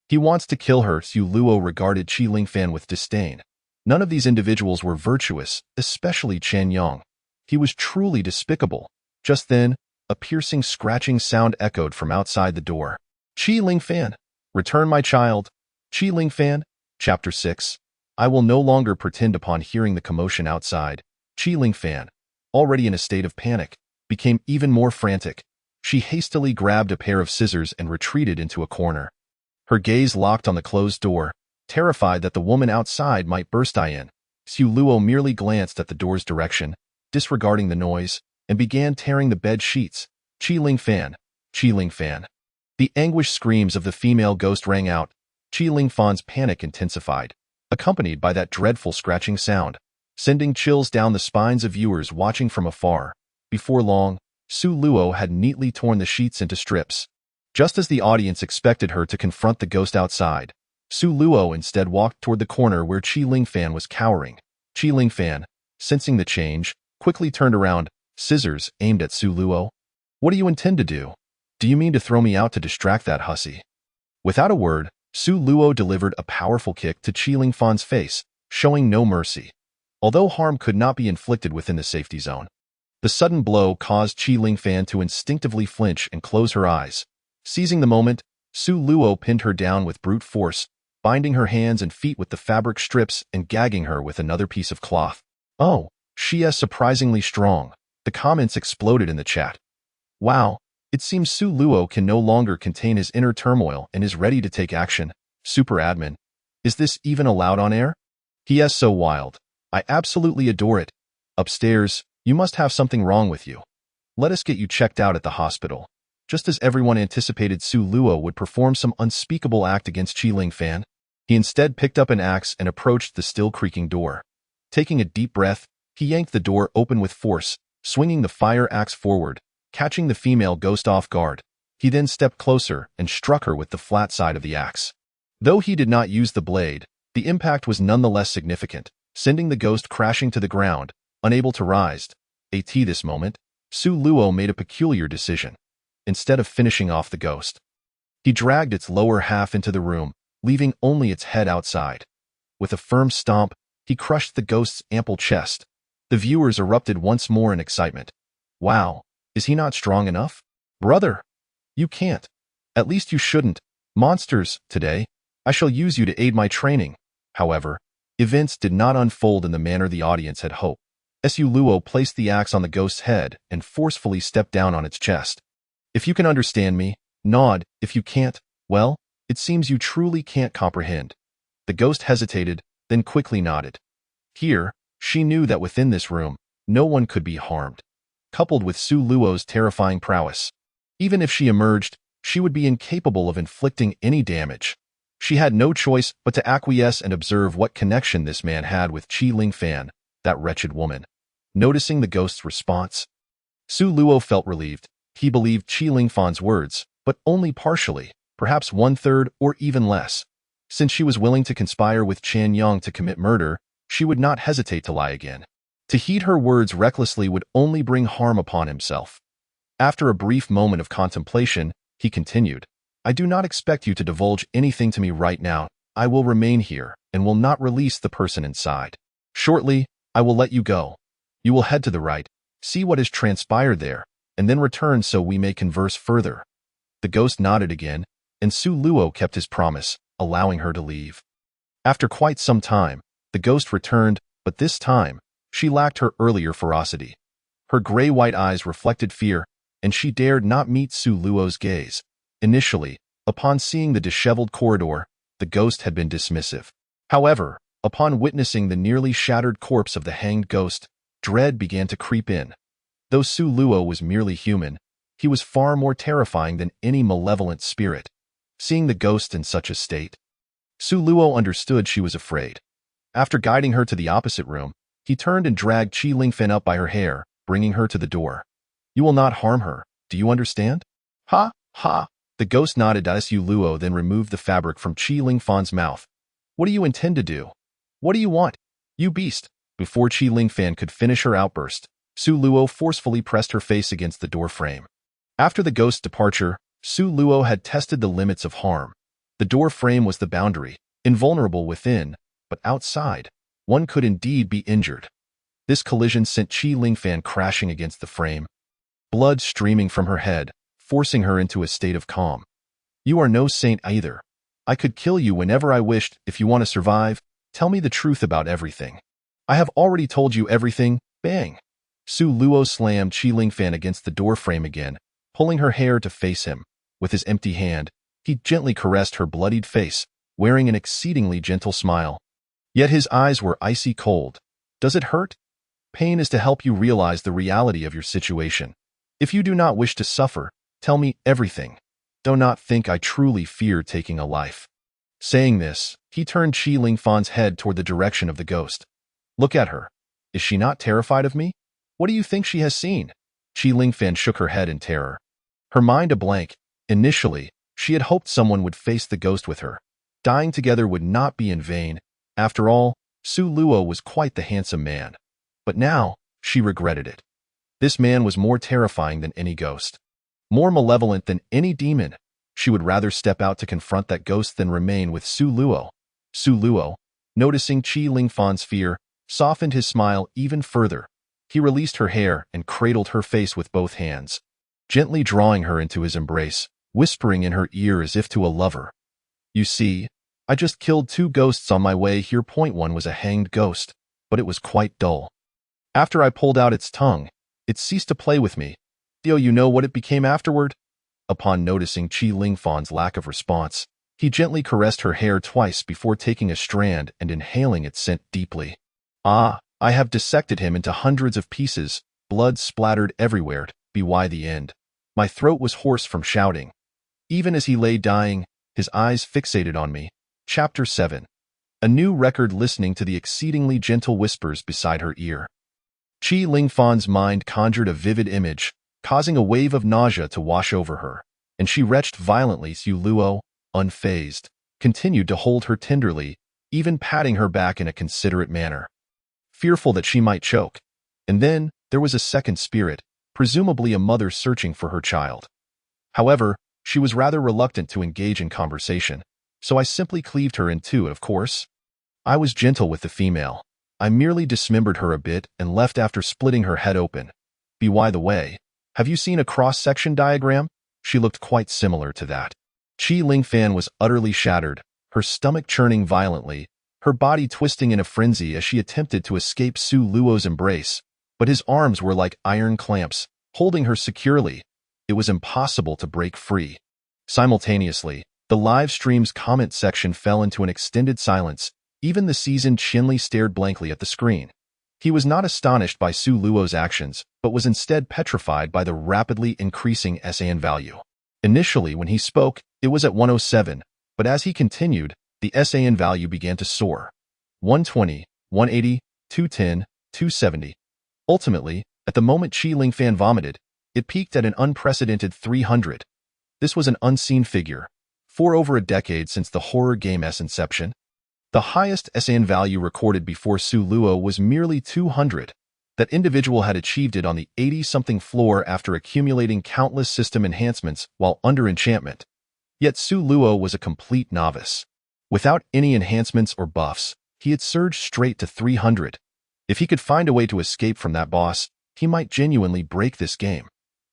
He wants to kill her." Su Luo regarded Qi Lingfan with disdain. None of these individuals were virtuous, especially Chen Yang. He was truly despicable. Just then, a piercing scratching sound echoed from outside the door. "Qi Lingfan, return my child." Qi Lingfan, Chapter 6. I will no longer pretend. Upon hearing the commotion outside, Qi Lingfan, already in a state of panic, became even more frantic. She hastily grabbed a pair of scissors and retreated into a corner. Her gaze locked on the closed door, terrified that the woman outside might burst in. Su Luo merely glanced at the door's direction, disregarding the noise, and began tearing the bed sheets. "Qi Lingfan, Qi Lingfan." The anguished screams of the female ghost rang out. Qi Lingfan's panic intensified, accompanied by that dreadful scratching sound, sending chills down the spines of viewers watching from afar. Before long, Su Luo had neatly torn the sheets into strips. Just as the audience expected her to confront the ghost outside, Su Luo instead walked toward the corner where Qi Lingfan was cowering. Qi Lingfan, sensing the change, quickly turned around, scissors aimed at Su Luo. "What do you intend to do? Do you mean to throw me out to distract that hussy?" Without a word, Su Luo delivered a powerful kick to Qi Lingfan's face, showing no mercy. Although harm could not be inflicted within the safety zone, the sudden blow caused Qi Lingfan to instinctively flinch and close her eyes. Seizing the moment, Su Luo pinned her down with brute force, binding her hands and feet with the fabric strips and gagging her with another piece of cloth. "Oh, she is surprisingly strong." The comments exploded in the chat. "Wow, it seems Su Luo can no longer contain his inner turmoil and is ready to take action. Super admin. Is this even allowed on air? He is so wild. I absolutely adore it. Upstairs, you must have something wrong with you. Let us get you checked out at the hospital." Just as everyone anticipated Su Luo would perform some unspeakable act against Qi Lingfan, he instead picked up an axe and approached the still creaking door. Taking a deep breath, he yanked the door open with force, swinging the fire axe forward, catching the female ghost off guard. He then stepped closer and struck her with the flat side of the axe. Though he did not use the blade, the impact was nonetheless significant, sending the ghost crashing to the ground, unable to rise. At this moment, Su Luo made a peculiar decision. Instead of finishing off the ghost, he dragged its lower half into the room, leaving only its head outside. With a firm stomp, he crushed the ghost's ample chest. The viewers erupted once more in excitement. Wow, is he not strong enough? Brother, you can't. At least you shouldn't. Monsters, today, I shall use you to aid my training. However, events did not unfold in the manner the audience had hoped. Su Luo placed the axe on the ghost's head and forcefully stepped down on its chest. If you can understand me, nod. If you can't, well, it seems you truly can't comprehend. The ghost hesitated, then quickly nodded. Here, she knew that within this room, no one could be harmed. Coupled with Su Luo's terrifying prowess, even if she emerged, she would be incapable of inflicting any damage. She had no choice but to acquiesce and observe what connection this man had with Qi Lingfan, that wretched woman. Noticing the ghost's response, Su Luo felt relieved. He believed Qi Lingfan's words, but only partially, perhaps one-third or even less. Since she was willing to conspire with Qian Yang to commit murder, she would not hesitate to lie again. To heed her words recklessly would only bring harm upon himself. After a brief moment of contemplation, he continued, I do not expect you to divulge anything to me right now. I will remain here and will not release the person inside. Shortly, I will let you go. You will head to the right, see what has transpired there, and then return so we may converse further. The ghost nodded again, and Su Luo kept his promise, allowing her to leave. After quite some time, the ghost returned, but this time, she lacked her earlier ferocity. Her gray-white eyes reflected fear, and she dared not meet Su Luo's gaze. Initially, upon seeing the disheveled corridor, the ghost had been dismissive. However, upon witnessing the nearly shattered corpse of the hanged ghost, dread began to creep in. Though Su Luo was merely human, he was far more terrifying than any malevolent spirit. Seeing the ghost in such a state, Su Luo understood she was afraid. After guiding her to the opposite room, he turned and dragged Qi Lingfan up by her hair, bringing her to the door. You will not harm her, do you understand? Ha, ha. The ghost nodded at Su Luo, then removed the fabric from Qi Lingfan's mouth. What do you intend to do? What do you want? You beast. Before Qi Lingfan could finish her outburst, Su Luo forcefully pressed her face against the door frame. After the ghost's departure, Su Luo had tested the limits of harm. The door frame was the boundary, invulnerable within, but outside, one could indeed be injured. This collision sent Qi Lingfan crashing against the frame, blood streaming from her head, forcing her into a state of calm. You are no saint either. I could kill you whenever I wished. If you want to survive, tell me the truth about everything. I have already told you everything. Bang! Su Luo slammed Qi Lingfan against the door frame again, pulling her hair to face him. With his empty hand, he gently caressed her bloodied face, wearing an exceedingly gentle smile. Yet his eyes were icy cold. Does it hurt? Pain is to help you realize the reality of your situation. If you do not wish to suffer, tell me everything. Do not think I truly fear taking a life. Saying this, he turned Qi Lingfan's head toward the direction of the ghost. Look at her. Is she not terrified of me? What do you think she has seen? Qi Lingfan shook her head in terror. Her mind a blank. Initially, she had hoped someone would face the ghost with her. Dying together would not be in vain. After all, Su Luo was quite the handsome man. But now, she regretted it. This man was more terrifying than any ghost. More malevolent than any demon. She would rather step out to confront that ghost than remain with Su Luo. Su Luo, noticing Qi Lingfan's fear, softened his smile even further. He released her hair and cradled her face with both hands, gently drawing her into his embrace, whispering in her ear as if to a lover. You see, I just killed 2 ghosts on my way here. Point 1 was a hanged ghost, but it was quite dull. After I pulled out its tongue, it ceased to play with me. Do you know what it became afterward? Upon noticing Qi Lingfan's lack of response, he gently caressed her hair twice before taking a strand and inhaling its scent deeply. Ah, I have dissected him into hundreds of pieces, blood splattered everywhere. By the end, my throat was hoarse from shouting. Even as he lay dying, his eyes fixated on me. Chapter 7. A new record, listening to the exceedingly gentle whispers beside her ear. Qi Lingfan's mind conjured a vivid image, causing a wave of nausea to wash over her, and she retched violently. Su Luo, unfazed, continued to hold her tenderly, even patting her back in a considerate manner, fearful that she might choke. And then, there was a second spirit, presumably a mother searching for her child. However, she was rather reluctant to engage in conversation. So I simply cleaved her in two, of course. I was gentle with the female. I merely dismembered her a bit and left after splitting her head open. By the way, have you seen a cross-section diagram? She looked quite similar to that. Qi Lingfan was utterly shattered, her stomach churning violently, her body twisting in a frenzy as she attempted to escape Su Luo's embrace, but his arms were like iron clamps, holding her securely. It was impossible to break free. Simultaneously, the live stream's comment section fell into an extended silence. Even the seasoned Qinli stared blankly at the screen. He was not astonished by Su Luo's actions, but was instead petrified by the rapidly increasing SAN value. Initially, when he spoke, it was at 107, but as he continued, the SAN value began to soar. 120, 180, 210, 270. Ultimately, at the moment Qi Lingfan vomited, it peaked at an unprecedented 300. This was an unseen figure, for over a decade since the horror game's inception. The highest SAN value recorded before Su Luo was merely 200. That individual had achieved it on the 80-something floor after accumulating countless system enhancements while under enchantment. Yet Su Luo was a complete novice. Without any enhancements or buffs, he had surged straight to 300. If he could find a way to escape from that boss, he might genuinely break this game.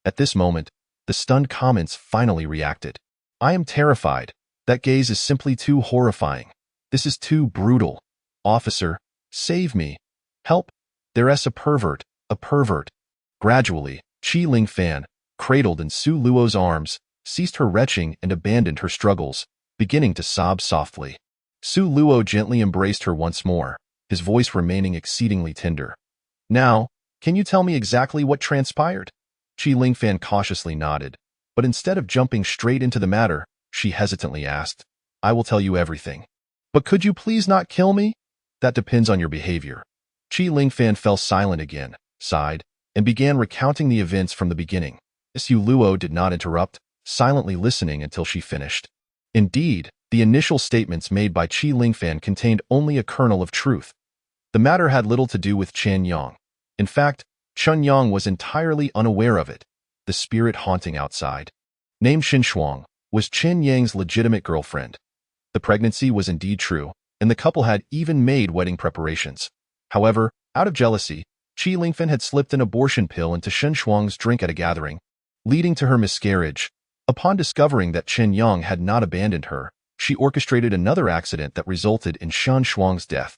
At this moment, the stunned comments finally reacted. I am terrified. That gaze is simply too horrifying. This is too brutal. Officer, save me. Help. There's a pervert, a pervert. Gradually, Qi Lingfan, cradled in Su Luo's arms, ceased her retching and abandoned her struggles, beginning to sob softly. Su Luo gently embraced her once more, his voice remaining exceedingly tender. Now, can you tell me exactly what transpired? Qi Lingfan cautiously nodded, but instead of jumping straight into the matter, she hesitantly asked, I will tell you everything. But could you please not kill me? That depends on your behavior. Qi Lingfan fell silent again, sighed, and began recounting the events from the beginning. Su Luo did not interrupt, silently listening until she finished. Indeed, the initial statements made by Qi Lingfan contained only a kernel of truth. The matter had little to do with Chen Yang. In fact, Chen Yang was entirely unaware of it, the spirit haunting outside. Named Xin Shuang, was Chen Yang's legitimate girlfriend. The pregnancy was indeed true, and the couple had even made wedding preparations. However, out of jealousy, Qi Lingfan had slipped an abortion pill into Shen Shuang's drink at a gathering, leading to her miscarriage. Upon discovering that Chen Yang had not abandoned her, she orchestrated another accident that resulted in Shen Shuang's death.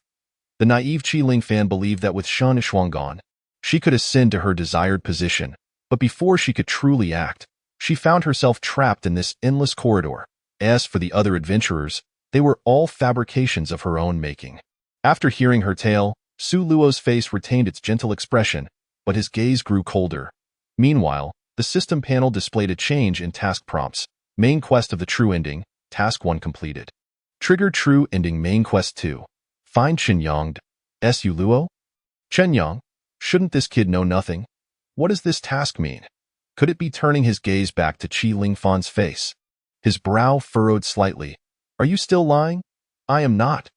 The naive Qi Lingfan believed that with Shen Shuang gone, she could ascend to her desired position, but before she could truly act, she found herself trapped in this endless corridor. As for the other adventurers, they were all fabrications of her own making. After hearing her tale, Su Luo's face retained its gentle expression, but his gaze grew colder. Meanwhile, the system panel displayed a change in task prompts. Main quest of the true ending, task 1 completed. Trigger true ending main quest 2. Find Chen Yang. Su Luo? Chen Yang? Shouldn't this kid know nothing? What does this task mean? Could it be turning his gaze back to Qi Lingfan's face? His brow furrowed slightly. Are you still lying? I am not.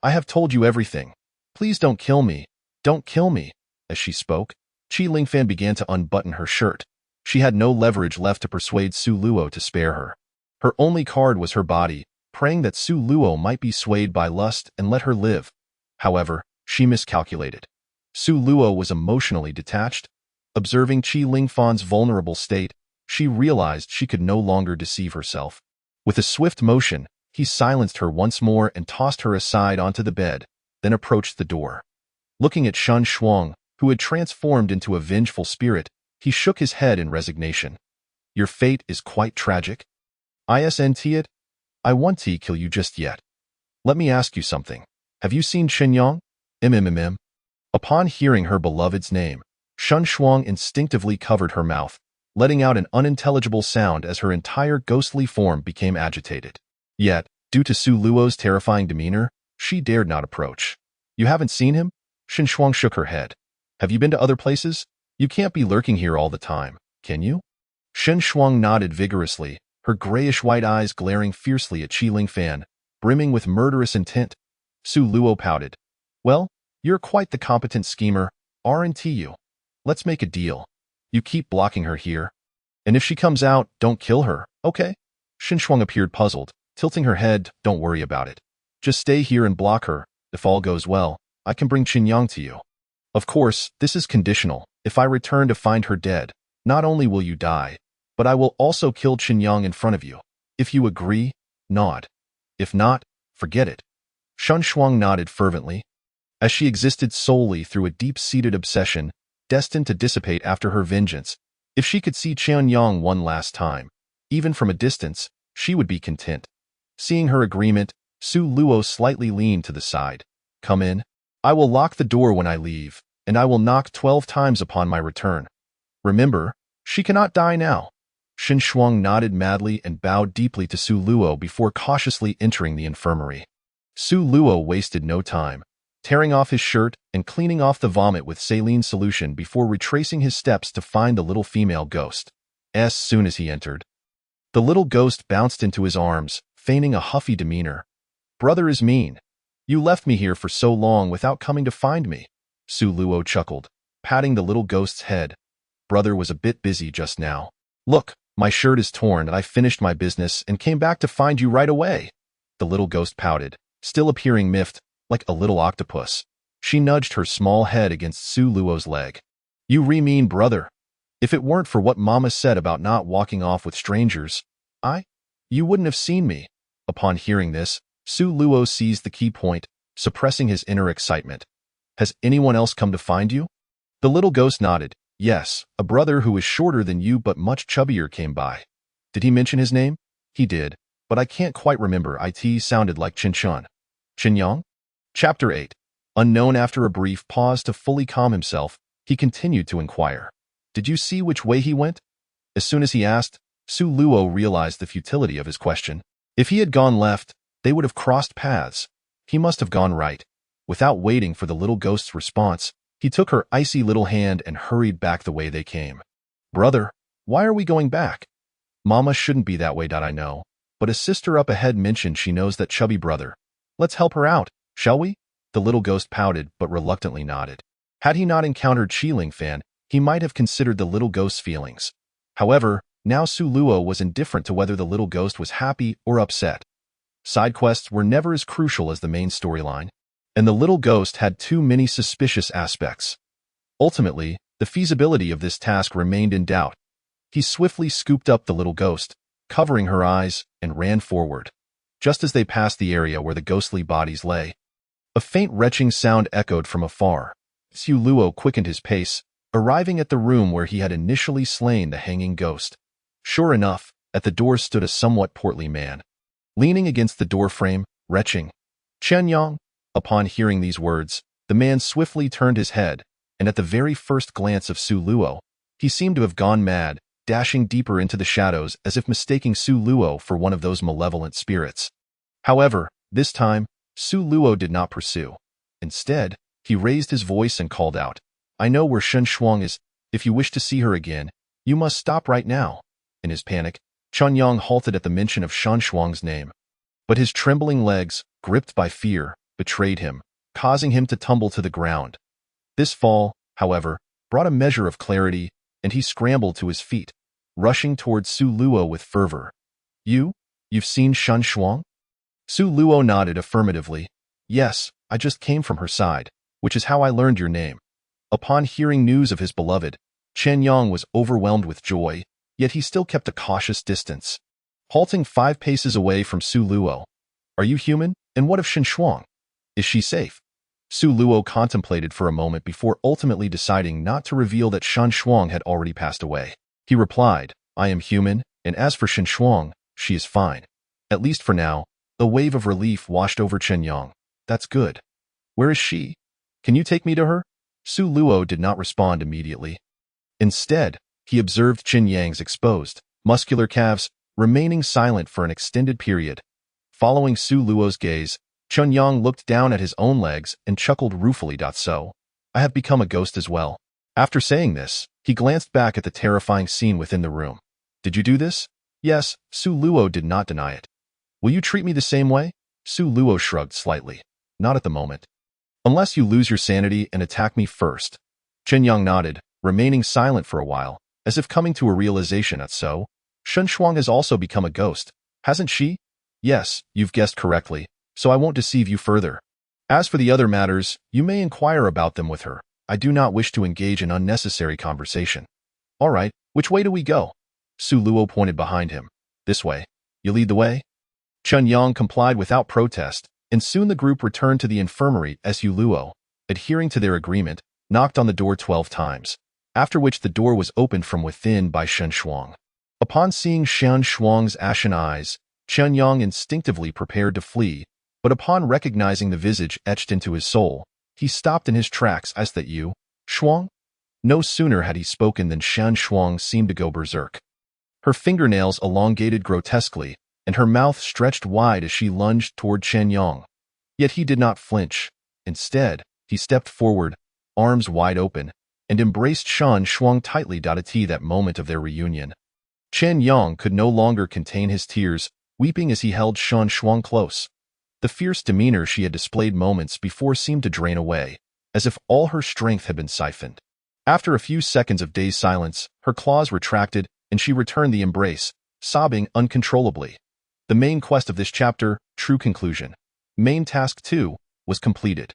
I have told you everything. Please don't kill me. Don't kill me. As she spoke, Qi Lingfan began to unbutton her shirt. She had no leverage left to persuade Su Luo to spare her. Her only card was her body, praying that Su Luo might be swayed by lust and let her live. However, she miscalculated. Su Luo was emotionally detached. Observing Qi Lingfan's vulnerable state, she realized she could no longer deceive herself. With a swift motion, he silenced her once more and tossed her aside onto the bed, then approached the door. Looking at Shen Shuang, who had transformed into a vengeful spirit, he shook his head in resignation. Your fate is quite tragic. Isn't it? I won't kill you just yet. Let me ask you something. Have you seen Chen Yang? Upon hearing her beloved's name, Shen Shuang instinctively covered her mouth, letting out an unintelligible sound as her entire ghostly form became agitated. Yet, due to Su Luo's terrifying demeanor, she dared not approach. You haven't seen him? Shen Shuang shook her head. Have you been to other places? You can't be lurking here all the time, can you? Shen Shuang nodded vigorously, her grayish-white eyes glaring fiercely at Qi Lingfan, brimming with murderous intent. Su Luo pouted. Well, you're quite the competent schemer, aren't you? Let's make a deal. You keep blocking her here. And if she comes out, don't kill her, okay? Shen Shuang appeared puzzled, tilting her head. Don't worry about it. Just stay here and block her. If all goes well, I can bring Qinyang to you. Of course, this is conditional. If I return to find her dead, not only will you die, but I will also kill Qinyang in front of you. If you agree, nod. If not, forget it. Shen Shuang nodded fervently, as she existed solely through a deep-seated obsession, destined to dissipate after her vengeance. If she could see Qianyang one last time, even from a distance, she would be content. Seeing her agreement, Su Luo slightly leaned to the side. Come in. I will lock the door when I leave, and I will knock 12 times upon my return. Remember, she cannot die now. Shen Shuang nodded madly and bowed deeply to Su Luo before cautiously entering the infirmary. Su Luo wasted no time, tearing off his shirt and cleaning off the vomit with saline solution before retracing his steps to find the little female ghost. As soon as he entered, the little ghost bounced into his arms, feigning a huffy demeanor. Brother is mean. You left me here for so long without coming to find me. Su Luo chuckled, patting the little ghost's head. Brother was a bit busy just now. Look, my shirt is torn and I finished my business and came back to find you right away. The little ghost pouted, still appearing miffed, like a little octopus. She nudged her small head against Su Luo's leg. You mean brother. If it weren't for what Mama said about not walking off with strangers, you wouldn't have seen me. Upon hearing this, Su Luo seized the key point, suppressing his inner excitement. Has anyone else come to find you? The little ghost nodded. Yes, a brother who is shorter than you but much chubbier came by. Did he mention his name? He did, but I can't quite remember. It sounded like Qinyang. Qinyang? Chapter 8. Unknown. After a brief pause to fully calm himself, he continued to inquire. Did you see which way he went? As soon as he asked, Su Luo realized the futility of his question. If he had gone left, they would have crossed paths. He must have gone right. Without waiting for the little ghost's response, he took her icy little hand and hurried back the way they came. Brother, why are we going back? Mama shouldn't be that way. I know, but a sister up ahead mentioned she knows that chubby brother. Let's help her out, shall we? The little ghost pouted but reluctantly nodded. Had he not encountered Qiling Fan, he might have considered the little ghost's feelings. However, now Su Luo was indifferent to whether the little ghost was happy or upset. Side quests were never as crucial as the main storyline, and the little ghost had too many suspicious aspects. Ultimately, the feasibility of this task remained in doubt. He swiftly scooped up the little ghost, covering her eyes, and ran forward. Just as they passed the area where the ghostly bodies lay, a faint retching sound echoed from afar. Su Luo quickened his pace, arriving at the room where he had initially slain the hanging ghost. Sure enough, at the door stood a somewhat portly man. Leaning against the doorframe, retching. Qianyang. Upon hearing these words, the man swiftly turned his head, and at the very first glance of Su Luo, he seemed to have gone mad, dashing deeper into the shadows as if mistaking Su Luo for one of those malevolent spirits. However, this time, Su Luo did not pursue. Instead, he raised his voice and called out, I know where Shen Shuang is. If you wish to see her again, you must stop right now. In his panic, Qianyang halted at the mention of Shen Shuang's name. But his trembling legs, gripped by fear, betrayed him, causing him to tumble to the ground. This fall, however, brought a measure of clarity, and he scrambled to his feet, rushing towards Su Luo with fervor. You've seen Shen Shuang? Su Luo nodded affirmatively. Yes, I just came from her side, which is how I learned your name. Upon hearing news of his beloved, Qianyang was overwhelmed with joy, yet he still kept a cautious distance. Halting 5 paces away from Su Luo. Are you human? And what of Shen Shuang? Is she safe? Su Luo contemplated for a moment before ultimately deciding not to reveal that Shen Shuang had already passed away. He replied, I am human, and as for Shen Shuang, she is fine. At least for now. A wave of relief washed over Qianyang. That's good. Where is she? Can you take me to her? Su Luo did not respond immediately. Instead, he observed Qianyang's exposed, muscular calves, remaining silent for an extended period. Following Su Luo's gaze, Qianyang looked down at his own legs and chuckled ruefully. So, I have become a ghost as well. After saying this, he glanced back at the terrifying scene within the room. Did you do this? Yes, Su Luo did not deny it. Will you treat me the same way? Su Luo shrugged slightly. Not at the moment. Unless you lose your sanity and attack me first. Qianyang nodded, remaining silent for a while, as if coming to a realization. So, Shen Shuang has also become a ghost, hasn't she? Yes, you've guessed correctly, so I won't deceive you further. As for the other matters, you may inquire about them with her. I do not wish to engage in unnecessary conversation. All right, which way do we go? Su Luo pointed behind him. This way. You lead the way? Chen Yang complied without protest, and soon the group returned to the infirmary as Su Luo, adhering to their agreement, knocked on the door 12 times, after which the door was opened from within by Shen Shuang. Upon seeing Shen Shuang's ashen eyes, Chen Yang instinctively prepared to flee, but upon recognizing the visage etched into his soul, he stopped in his tracks. As that you, Shuang? No sooner had he spoken than Shen Shuang seemed to go berserk. Her fingernails elongated grotesquely, and her mouth stretched wide as she lunged toward Chen Yang. Yet he did not flinch. Instead, he stepped forward, arms wide open, and embraced Shen Shuang tightly. At that moment of their reunion, Chen Yang could no longer contain his tears, weeping as he held Shen Shuang close. The fierce demeanor she had displayed moments before seemed to drain away, as if all her strength had been siphoned. After a few seconds of dazed silence, her claws retracted, and she returned the embrace, sobbing uncontrollably. The main quest of this chapter, True Conclusion. Main Task 2, was completed.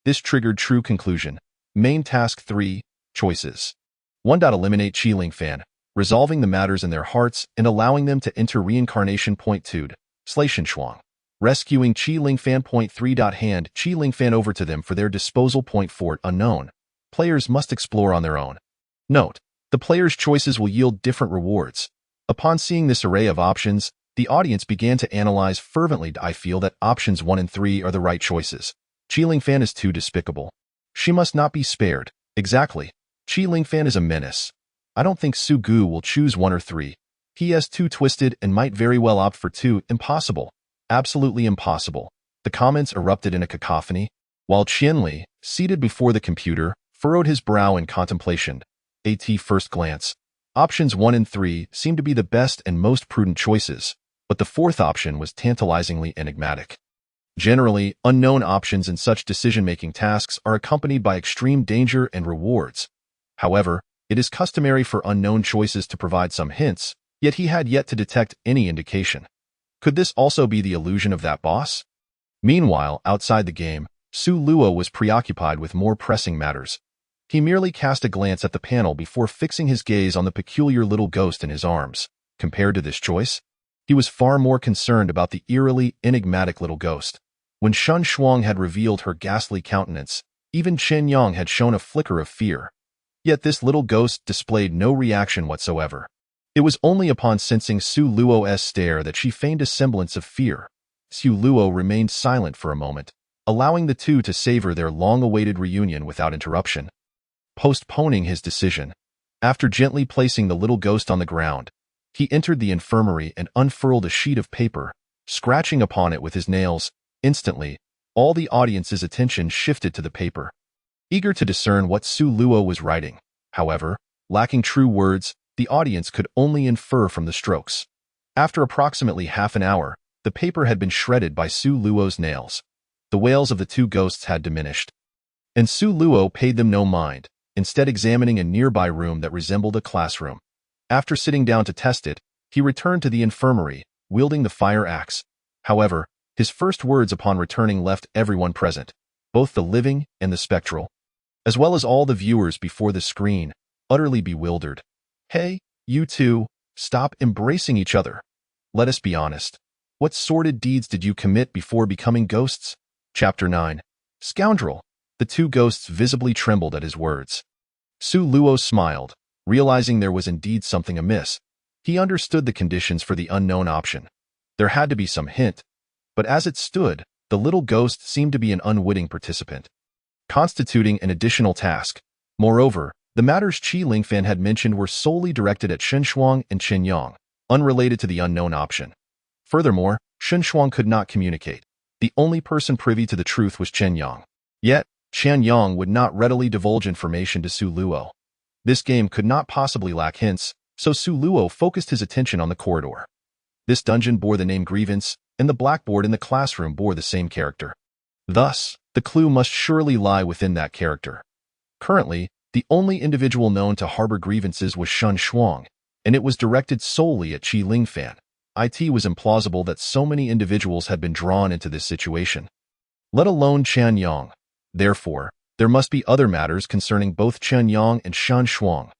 This triggered True Conclusion. Main Task 3, Choices. 1. Eliminate Qi Lingfan, resolving the matters in their hearts and allowing them to enter reincarnation. Point 2. Slay Shen Shuang. Rescuing Qi Lingfan. Point 3. Hand Qi Lingfan over to them for their disposal. Point 4. Unknown. Players must explore on their own. Note: the player's choices will yield different rewards. Upon seeing this array of options, the audience began to analyze fervently. I feel that options 1 and 3 are the right choices. Qi Lingfan is too despicable. She must not be spared. Exactly. Qi Lingfan is a menace. I don't think Su Gu will choose 1 or 3. He is too twisted and might very well opt for 2. Impossible. Absolutely impossible. The comments erupted in a cacophony, while Qianli, seated before the computer, furrowed his brow in contemplation. At first glance, options 1 and 3 seemed to be the best and most prudent choices, but the fourth option was tantalizingly enigmatic. Generally, unknown options in such decision-making tasks are accompanied by extreme danger and rewards. However, it is customary for unknown choices to provide some hints, yet he had yet to detect any indication. Could this also be the illusion of that boss? Meanwhile, outside the game, Su Luo was preoccupied with more pressing matters. He merely cast a glance at the panel before fixing his gaze on the peculiar little ghost in his arms. Compared to this choice, he was far more concerned about the eerily enigmatic little ghost. When Shen Shuang had revealed her ghastly countenance, even Chen Yang had shown a flicker of fear. Yet this little ghost displayed no reaction whatsoever. It was only upon sensing Su Luo's stare that she feigned a semblance of fear. Su Luo remained silent for a moment, allowing the two to savor their long-awaited reunion without interruption. Postponing his decision, after gently placing the little ghost on the ground, he entered the infirmary and unfurled a sheet of paper, scratching upon it with his nails. Instantly, all the audience's attention shifted to the paper. Eager to discern what Su Luo was writing, however, lacking true words, the audience could only infer from the strokes. After approximately half an hour, the paper had been shredded by Su Luo's nails. The wails of the two ghosts had diminished, and Su Luo paid them no mind, instead examining a nearby room that resembled a classroom. After sitting down to test it, he returned to the infirmary, wielding the fire axe. However, his first words upon returning left everyone present, both the living and the spectral, as well as all the viewers before the screen, utterly bewildered. Hey, you two, stop embracing each other. Let us be honest. What sordid deeds did you commit before becoming ghosts? Chapter 9. Scoundrel. The two ghosts visibly trembled at his words. Su Luo smiled, realizing there was indeed something amiss. He understood the conditions for the unknown option. There had to be some hint, but as it stood, the little ghost seemed to be an unwitting participant, constituting an additional task. Moreover, the matters Qi Lingfan had mentioned were solely directed at Shen Shuang and Chen Yang, unrelated to the unknown option. Furthermore, Shen Shuang could not communicate. The only person privy to the truth was Chen Yang. Yet, Chen Yang would not readily divulge information to Su Luo. This game could not possibly lack hints, so Su Luo focused his attention on the corridor. This dungeon bore the name Grievance, and the blackboard in the classroom bore the same character. Thus, the clue must surely lie within that character. Currently, the only individual known to harbor grievances was Shen Shuang, and it was directed solely at Qi Lingfan. It was implausible that so many individuals had been drawn into this situation, let alone Chen Yang. Therefore, there must be other matters concerning both Chen Yang and Shan Shuang.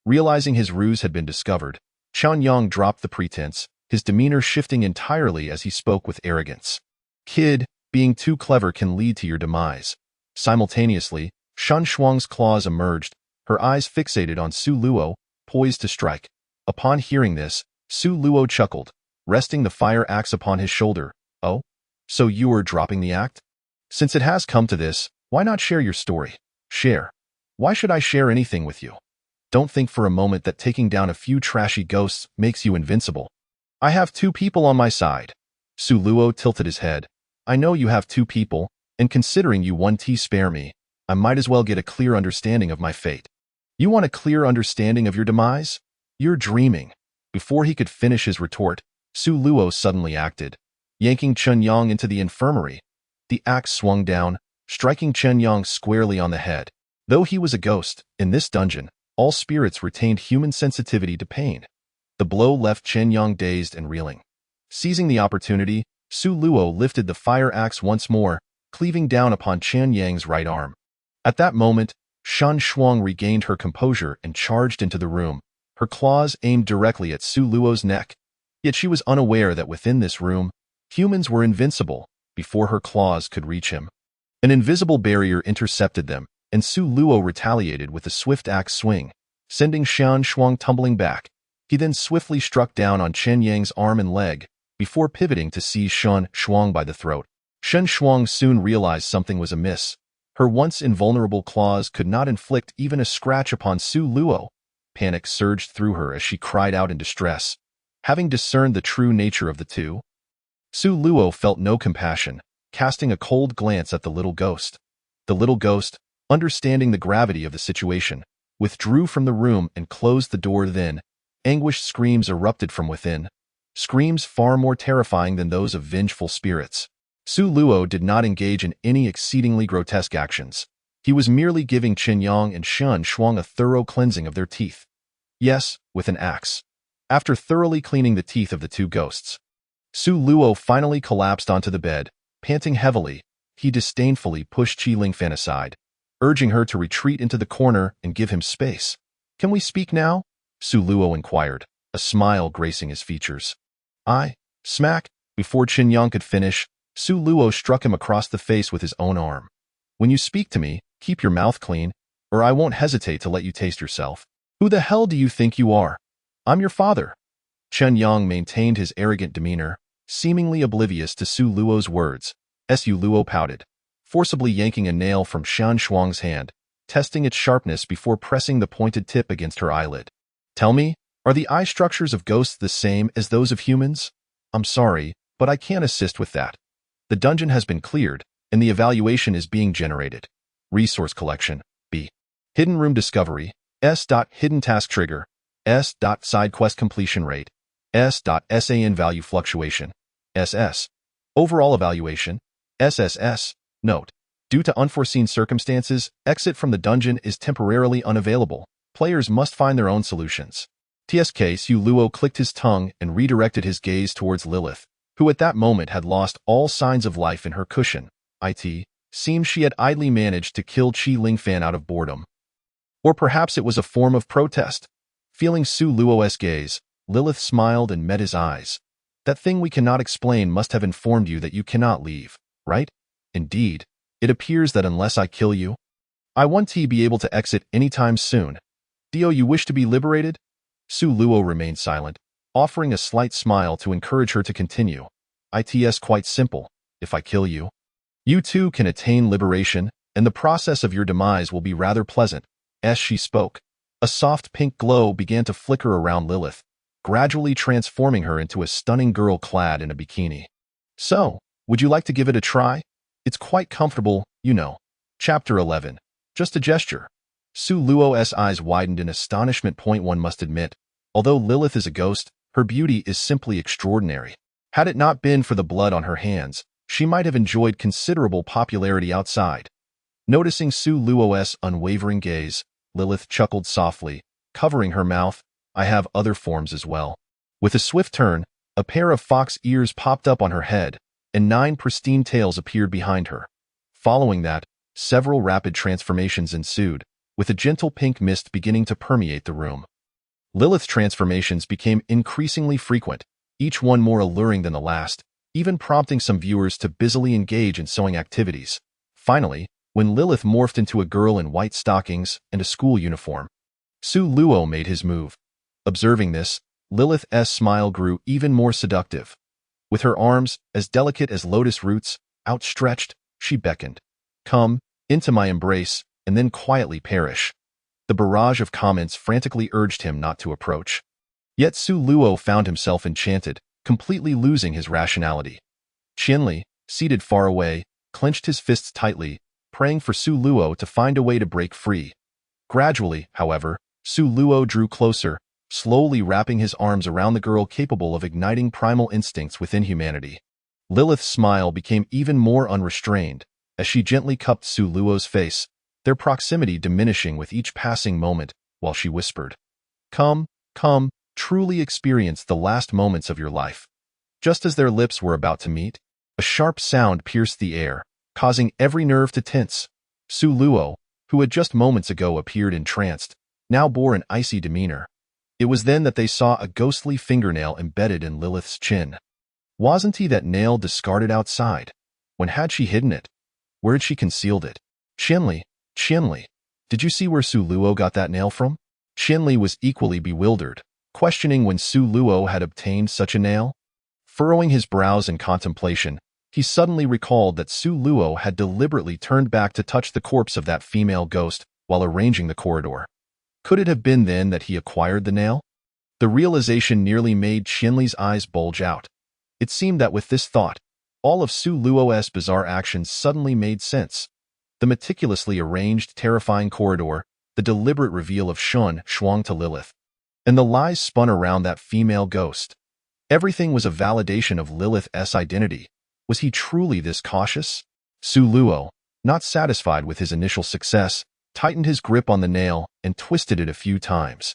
Realizing his ruse had been discovered, Chen Yang dropped the pretense, his demeanor shifting entirely as he spoke with arrogance. Kid, being too clever can lead to your demise. Simultaneously, Shan Shuang's claws emerged, her eyes fixated on Su Luo, poised to strike. Upon hearing this, Su Luo chuckled, resting the fire axe upon his shoulder. Oh? So you are dropping the act? Since it has come to this, why not share your story? Share. Why should I share anything with you? Don't think for a moment that taking down a few trashy ghosts makes you invincible. I have 2 people on my side. Su Luo tilted his head. I know you have 2 people, and considering you 1T spare me, I might as well get a clear understanding of my fate. You want a clear understanding of your demise? You're dreaming. Before he could finish his retort, Su Luo suddenly acted, yanking Chen Yang into the infirmary. The axe swung down, striking Chen Yang squarely on the head. Though he was a ghost, in this dungeon, all spirits retained human sensitivity to pain. The blow left Chen Yang dazed and reeling. Seizing the opportunity, Su Luo lifted the fire axe once more, cleaving down upon Chen Yang's right arm. At that moment, Shan Shuang regained her composure and charged into the room, her claws aimed directly at Su Luo's neck. Yet she was unaware that within this room, humans were invincible before her claws could reach him. An invisible barrier intercepted them, and Su Luo retaliated with a swift axe swing, sending Shan Shuang tumbling back. He then swiftly struck down on Chen Yang's arm and leg, before pivoting to seize Shan Shuang by the throat. Shan Shuang soon realized something was amiss. Her once invulnerable claws could not inflict even a scratch upon Su Luo. Panic surged through her as she cried out in distress. Having discerned the true nature of the two, Su Luo felt no compassion, casting a cold glance at the little ghost. The little ghost, understanding the gravity of the situation, withdrew from the room and closed the door. Then, anguished screams erupted from within, screams far more terrifying than those of vengeful spirits. Su Luo did not engage in any exceedingly grotesque actions. He was merely giving Chen Yang and Shan Shuang a thorough cleansing of their teeth. Yes, with an axe. After thoroughly cleaning the teeth of the 2 ghosts, Su Luo finally collapsed onto the bed. Panting heavily, he disdainfully pushed Qi Lingfan aside, urging her to retreat into the corner and give him space. Can we speak now? Su Luo inquired, a smile gracing his features. Smack. Before Chen Yang could finish, Su Luo struck him across the face with his own arm. When you speak to me, keep your mouth clean, or I won't hesitate to let you taste yourself. Who the hell do you think you are? I'm your father. Chen Yang maintained his arrogant demeanor, seemingly oblivious to Su Luo's words. Su Luo pouted, forcibly yanking a nail from Shan Shuang's hand, testing its sharpness before pressing the pointed tip against her eyelid. Tell me, are the eye structures of ghosts the same as those of humans? I'm sorry, but I can't assist with that. The dungeon has been cleared, and the evaluation is being generated. Resource collection, B. Hidden room discovery, S. Hidden task trigger, S. Side quest completion rate, S. SAN value fluctuation, SS. Overall evaluation, SSS. Note: due to unforeseen circumstances, exit from the dungeon is temporarily unavailable. Players must find their own solutions. TSK Su Luo clicked his tongue and redirected his gaze towards Lilith, who at that moment had lost all signs of life in her cushion. It seemed she had idly managed to kill Qi Lingfan out of boredom. Or perhaps it was a form of protest. Feeling Su Luo's gaze, Lilith smiled and met his eyes. That thing we cannot explain must have informed you that you cannot leave, right? Indeed, it appears that unless I kill you, I won't be able to exit anytime soon. Do you wish to be liberated? Su Luo remained silent, offering a slight smile to encourage her to continue. It's quite simple. If I kill you, you too can attain liberation, and the process of your demise will be rather pleasant. As she spoke, a soft pink glow began to flicker around Lilith, gradually transforming her into a stunning girl clad in a bikini. So, would you like to give it a try? It's quite comfortable, you know. Chapter 11. Just a gesture. Su Luo's eyes widened in astonishment. One must admit, although Lilith is a ghost, her beauty is simply extraordinary. Had it not been for the blood on her hands, she might have enjoyed considerable popularity outside. Noticing Su Luo's unwavering gaze, Lilith chuckled softly, covering her mouth. I have other forms as well. With a swift turn, A pair of fox ears popped up on her head, and 9 pristine tails appeared behind her. Following that, several rapid transformations ensued, with a gentle pink mist beginning to permeate the room. Lilith's transformations became increasingly frequent, each one more alluring than the last, even prompting some viewers to busily engage in sewing activities. Finally, when Lilith morphed into a girl in white stockings and a school uniform, Su Luo made his move. Observing this, Lilith's smile grew even more seductive. With her arms, as delicate as lotus roots, outstretched, she beckoned. "Come into my embrace, and then quietly perish." The barrage of comments frantically urged him not to approach. Yet Su Luo found himself enchanted, completely losing his rationality. Qianli, seated far away, clenched his fists tightly, praying for Su Luo to find a way to break free. Gradually, however, Su Luo drew closer, slowly wrapping his arms around the girl capable of igniting primal instincts within humanity. Lilith's smile became even more unrestrained, as she gently cupped Su Luo's face, their proximity diminishing with each passing moment, while she whispered, "Come, come, truly experience the last moments of your life." Just as their lips were about to meet, a sharp sound pierced the air, causing every nerve to tense. Su Luo, who had just moments ago appeared entranced, now bore an icy demeanor. It was then that they saw a ghostly fingernail embedded in Lilith's chin. Wasn't he that nail discarded outside? When had she hidden it? Where had she concealed it? Qianli, did you see where Su Luo got that nail from? Qianli was equally bewildered, questioning when Su Luo had obtained such a nail. Furrowing his brows in contemplation, he suddenly recalled that Su Luo had deliberately turned back to touch the corpse of that female ghost while arranging the corridor. Could it have been then that he acquired the nail? The realization nearly made Qianli's eyes bulge out. It seemed that with this thought, all of Su Luo's bizarre actions suddenly made sense. The meticulously arranged, terrifying corridor, the deliberate reveal of Shun Shuang to Lilith, and the lies spun around that female ghost. Everything was a validation of Lilith's identity. Was he truly this cautious? Su Luo, not satisfied with his initial success, tightened his grip on the nail and twisted it a few times.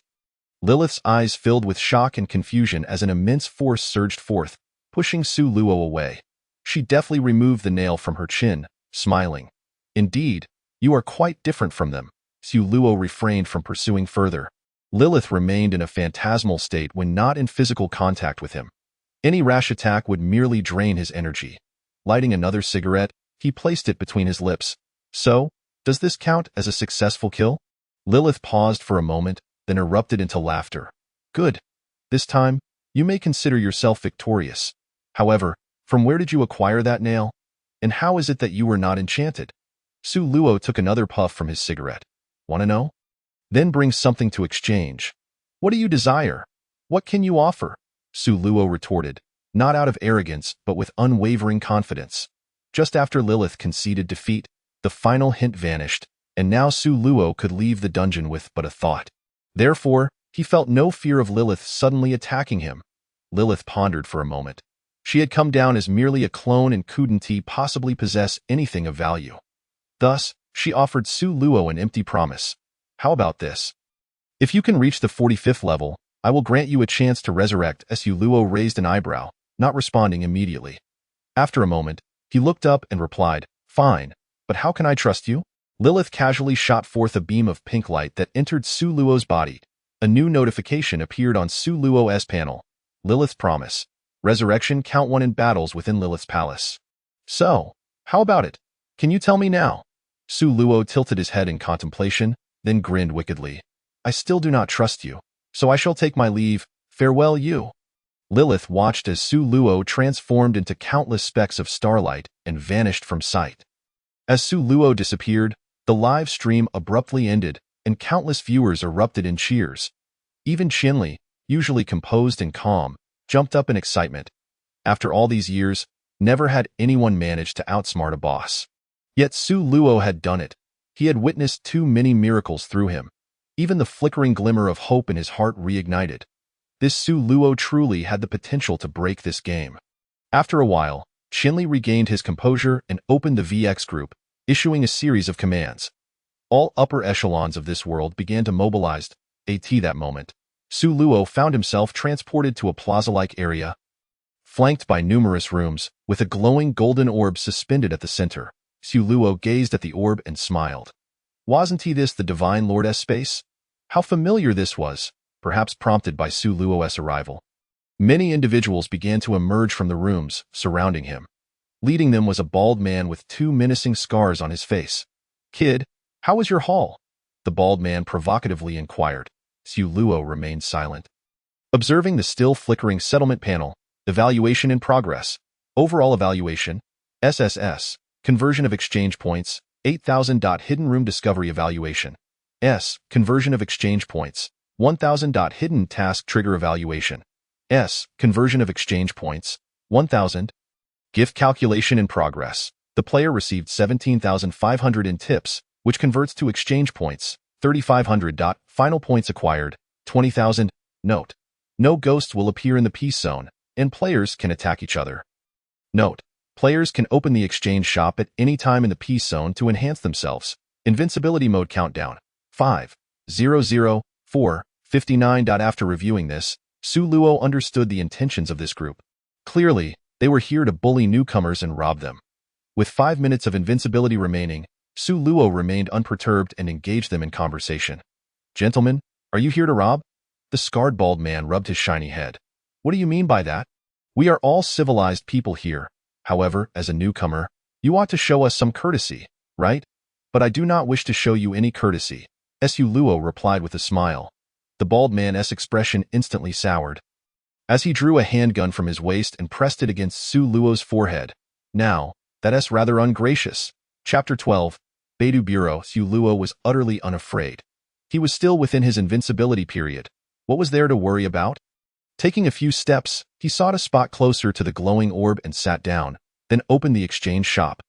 Lilith's eyes filled with shock and confusion as an immense force surged forth, pushing Su Luo away. She deftly removed the nail from her chin, smiling. "Indeed, you are quite different from them." Su Luo refrained from pursuing further. Lilith remained in a phantasmal state when not in physical contact with him. Any rash attack would merely drain his energy. Lighting another cigarette, he placed it between his lips. "So, does this count as a successful kill?" Lilith paused for a moment, then erupted into laughter. "Good. This time, you may consider yourself victorious. However, from where did you acquire that nail? And how is it that you were not enchanted?" Su Luo took another puff from his cigarette. "Want to know? Then bring something to exchange. What do you desire? What can you offer?" Su Luo retorted, not out of arrogance but with unwavering confidence. Just after Lilith conceded defeat, the final hint vanished, and now Su Luo could leave the dungeon with but a thought. Therefore, he felt no fear of Lilith suddenly attacking him. Lilith pondered for a moment. She had come down as merely a clone and couldn't possibly possess anything of value. Thus, she offered Su Luo an empty promise. "How about this? If you can reach the 45th level, I will grant you a chance to resurrect." Su Luo raised an eyebrow, not responding immediately. After a moment, he looked up and replied, "Fine, but how can I trust you?" Lilith casually shot forth a beam of pink light that entered Su Luo's body. A new notification appeared on Su Luo's panel. Lilith's promise. Resurrection count 1 in battles within Lilith's palace. "So, how about it? Can you tell me now?" Su Luo tilted his head in contemplation, then grinned wickedly. "I still do not trust you, so I shall take my leave. Farewell, you." Lilith watched as Su Luo transformed into countless specks of starlight and vanished from sight. As Su Luo disappeared, the live stream abruptly ended, and countless viewers erupted in cheers. Even Qianli, usually composed and calm, jumped up in excitement. After all these years, never had anyone managed to outsmart a boss. Yet Su Luo had done it. He had witnessed too many miracles through him. Even the flickering glimmer of hope in his heart reignited. This Su Luo truly had the potential to break this game. After a while, Qianli regained his composure and opened the VX group, issuing a series of commands. All upper echelons of this world began to mobilize. At that moment, Su Luo found himself transported to a plaza-like area. flanked by numerous rooms, with a glowing golden orb suspended at the center. Su Luo gazed at the orb and smiled. Wasn't he this the Divine Lord's space? How familiar this was, perhaps prompted by Su Luo's arrival. Many individuals began to emerge from the rooms surrounding him. Leading them was a bald man with 2 menacing scars on his face. "Kid, how was your haul?" the bald man provocatively inquired. Su Luo remained silent. Observing the still flickering settlement panel, evaluation in progress, overall evaluation, SSS, conversion of exchange points, 8,000. Hidden room discovery evaluation, S, conversion of exchange points, 1,000. Hidden task trigger evaluation, S, conversion of exchange points, 1,000. Gift calculation in progress. The player received 17,500 in tips, which converts to exchange points, 3,500. Final points acquired, 20,000. Note: no ghosts will appear in the peace zone, and players can attack each other. Note: players can open the exchange shop at any time in the peace zone to enhance themselves. Invincibility mode countdown, 5, 0, 0, 4, 59. After reviewing this, Su Luo understood the intentions of this group. Clearly, they were here to bully newcomers and rob them. With 5 minutes of invincibility remaining, Su Luo remained unperturbed and engaged them in conversation. "Gentlemen, are you here to rob?" The scarred bald man rubbed his shiny head. "What do you mean by that? We are all civilized people here. However, as a newcomer, you ought to show us some courtesy, right? But I do not wish to show you any courtesy," Su Luo replied with a smile. The bald man's expression instantly soured. As he drew a handgun from his waist and pressed it against Su Luo's forehead. "Now, that's rather ungracious." Chapter 12, Beidou Bureau. Su Luo was utterly unafraid. He was still within his invincibility period. What was there to worry about? Taking a few steps, he sought a spot closer to the glowing orb and sat down, then opened the exchange shop.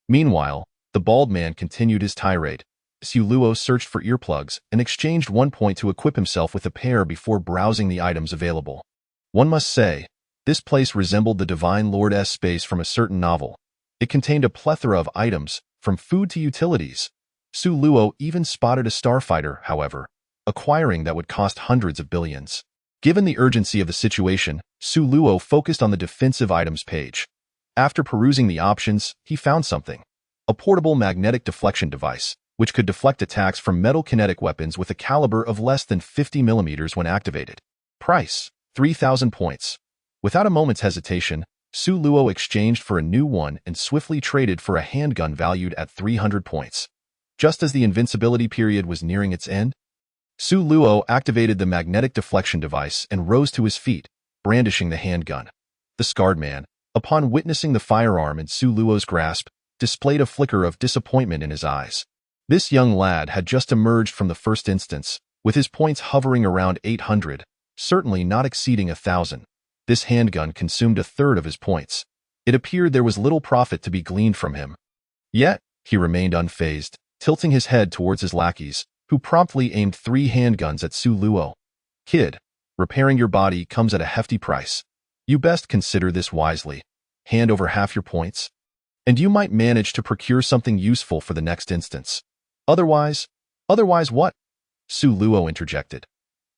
Meanwhile, the bald man continued his tirade. Su Luo searched for earplugs and exchanged 1 point to equip himself with a pair before browsing the items available. One must say, this place resembled the Divine Lord's space from a certain novel. It contained a plethora of items, from food to utilities. Su Luo even spotted a starfighter, however, acquiring that would cost hundreds of billions. Given the urgency of the situation, Su Luo focused on the defensive items page. After perusing the options, he found something. A portable magnetic deflection device, which could deflect attacks from metal kinetic weapons with a caliber of less than 50 millimeters when activated. Price: 3,000 points. Without a moment's hesitation, Su Luo exchanged for a new one and swiftly traded for a handgun valued at 300 points. Just as the invincibility period was nearing its end, Su Luo activated the magnetic deflection device and rose to his feet, brandishing the handgun. The scarred man, upon witnessing the firearm in Su Luo's grasp, displayed a flicker of disappointment in his eyes. This young lad had just emerged from the first instance, with his points hovering around 800, certainly not exceeding 1,000. This handgun consumed a third of his points. It appeared there was little profit to be gleaned from him. Yet, he remained unfazed, tilting his head towards his lackeys, who promptly aimed 3 handguns at Su Luo. "Kid, repairing your body comes at a hefty price. You best consider this wisely. Hand over half your points, and you might manage to procure something useful for the next instance. Otherwise what?" Su Luo interjected.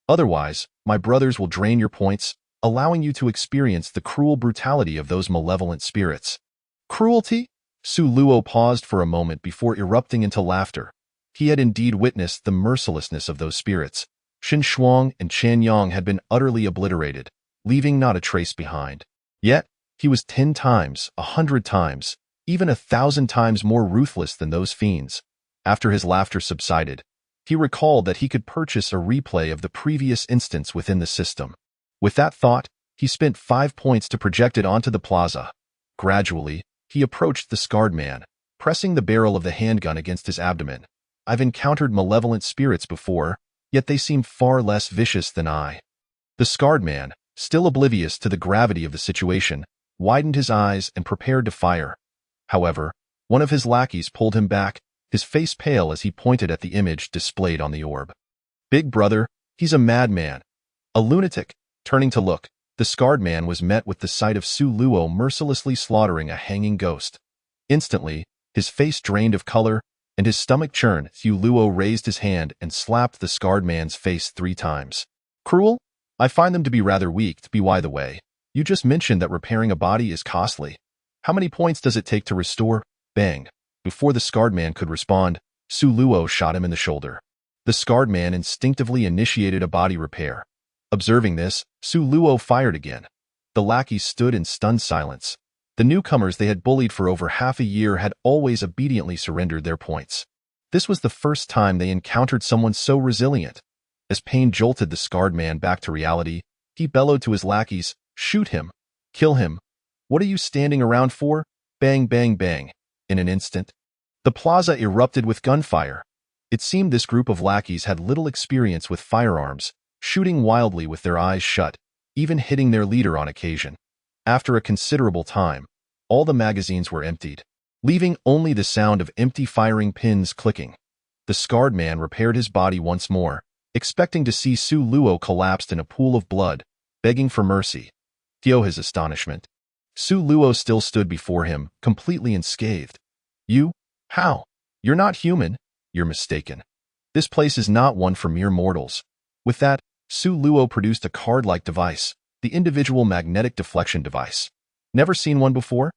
"Otherwise, my brothers will drain your points, allowing you to experience the cruel brutality of those malevolent spirits." "Cruelty?" Su Luo paused for a moment before erupting into laughter. He had indeed witnessed the mercilessness of those spirits. Shen Shuang and Chen Yang had been utterly obliterated, leaving not a trace behind. Yet, he was 10 times, 100 times, even 1,000 times more ruthless than those fiends. After his laughter subsided, he recalled that he could purchase a replay of the previous instance within the system. With that thought, he spent 5 points to project it onto the plaza. Gradually, he approached the scarred man, pressing the barrel of the handgun against his abdomen. "I've encountered malevolent spirits before, yet they seem far less vicious than I." The scarred man, still oblivious to the gravity of the situation, widened his eyes and prepared to fire. However, one of his lackeys pulled him back, his face pale as he pointed at the image displayed on the orb. "Big brother, he's a madman. A lunatic." Turning to look, the scarred man was met with the sight of Su Luo mercilessly slaughtering a hanging ghost. Instantly, his face drained of color, and his stomach churned. Su Luo raised his hand and slapped the scarred man's face 3 times. "Cruel? I find them to be rather weak, to be by the way. You just mentioned that repairing a body is costly. How many points does it take to restore? Bang. Before the scarred man could respond, Su Luo shot him in the shoulder. The scarred man instinctively initiated a body repair. Observing this, Su Luo fired again. The lackeys stood in stunned silence. The newcomers they had bullied for over half a year had always obediently surrendered their points. This was the first time they encountered someone so resilient. As pain jolted the scarred man back to reality, he bellowed to his lackeys, "Shoot him! Kill him! What are you standing around for?" Bang, bang, bang. In an instant, the plaza erupted with gunfire. It seemed this group of lackeys had little experience with firearms, shooting wildly with their eyes shut, even hitting their leader on occasion. After a considerable time, all the magazines were emptied, leaving only the sound of empty firing pins clicking. The scarred man repaired his body once more, expecting to see Su Luo collapsed in a pool of blood, begging for mercy. To his astonishment, Su Luo still stood before him, completely unscathed. "You? How? You're not human. You're mistaken. This place is not one for mere mortals." With that, Su Luo produced a card-like device, the individual magnetic deflection device. Never seen one before?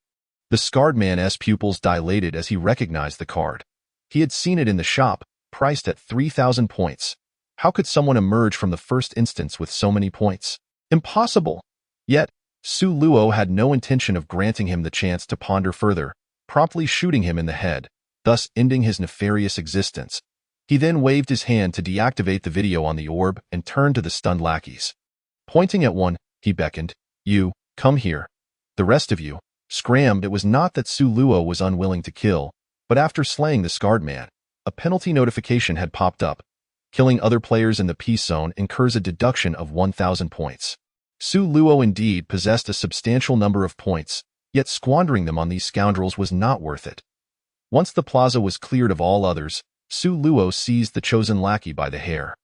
The scarred man's pupils dilated as he recognized the card. He had seen it in the shop, priced at 3,000 points. How could someone emerge from the first instance with so many points? Impossible! Yet, Su Luo had no intention of granting him the chance to ponder further, promptly shooting him in the head, thus ending his nefarious existence. He then waved his hand to deactivate the video on the orb and turned to the stunned lackeys. Pointing at one, he beckoned, "You, come here. The rest of you, scram." It was not that Su Luo was unwilling to kill, but after slaying the scarred man, a penalty notification had popped up. Killing other players in the peace zone incurs a deduction of 1,000 points. Su Luo indeed possessed a substantial number of points, yet squandering them on these scoundrels was not worth it. Once the plaza was cleared of all others, Su Luo seized the chosen lackey by the hair,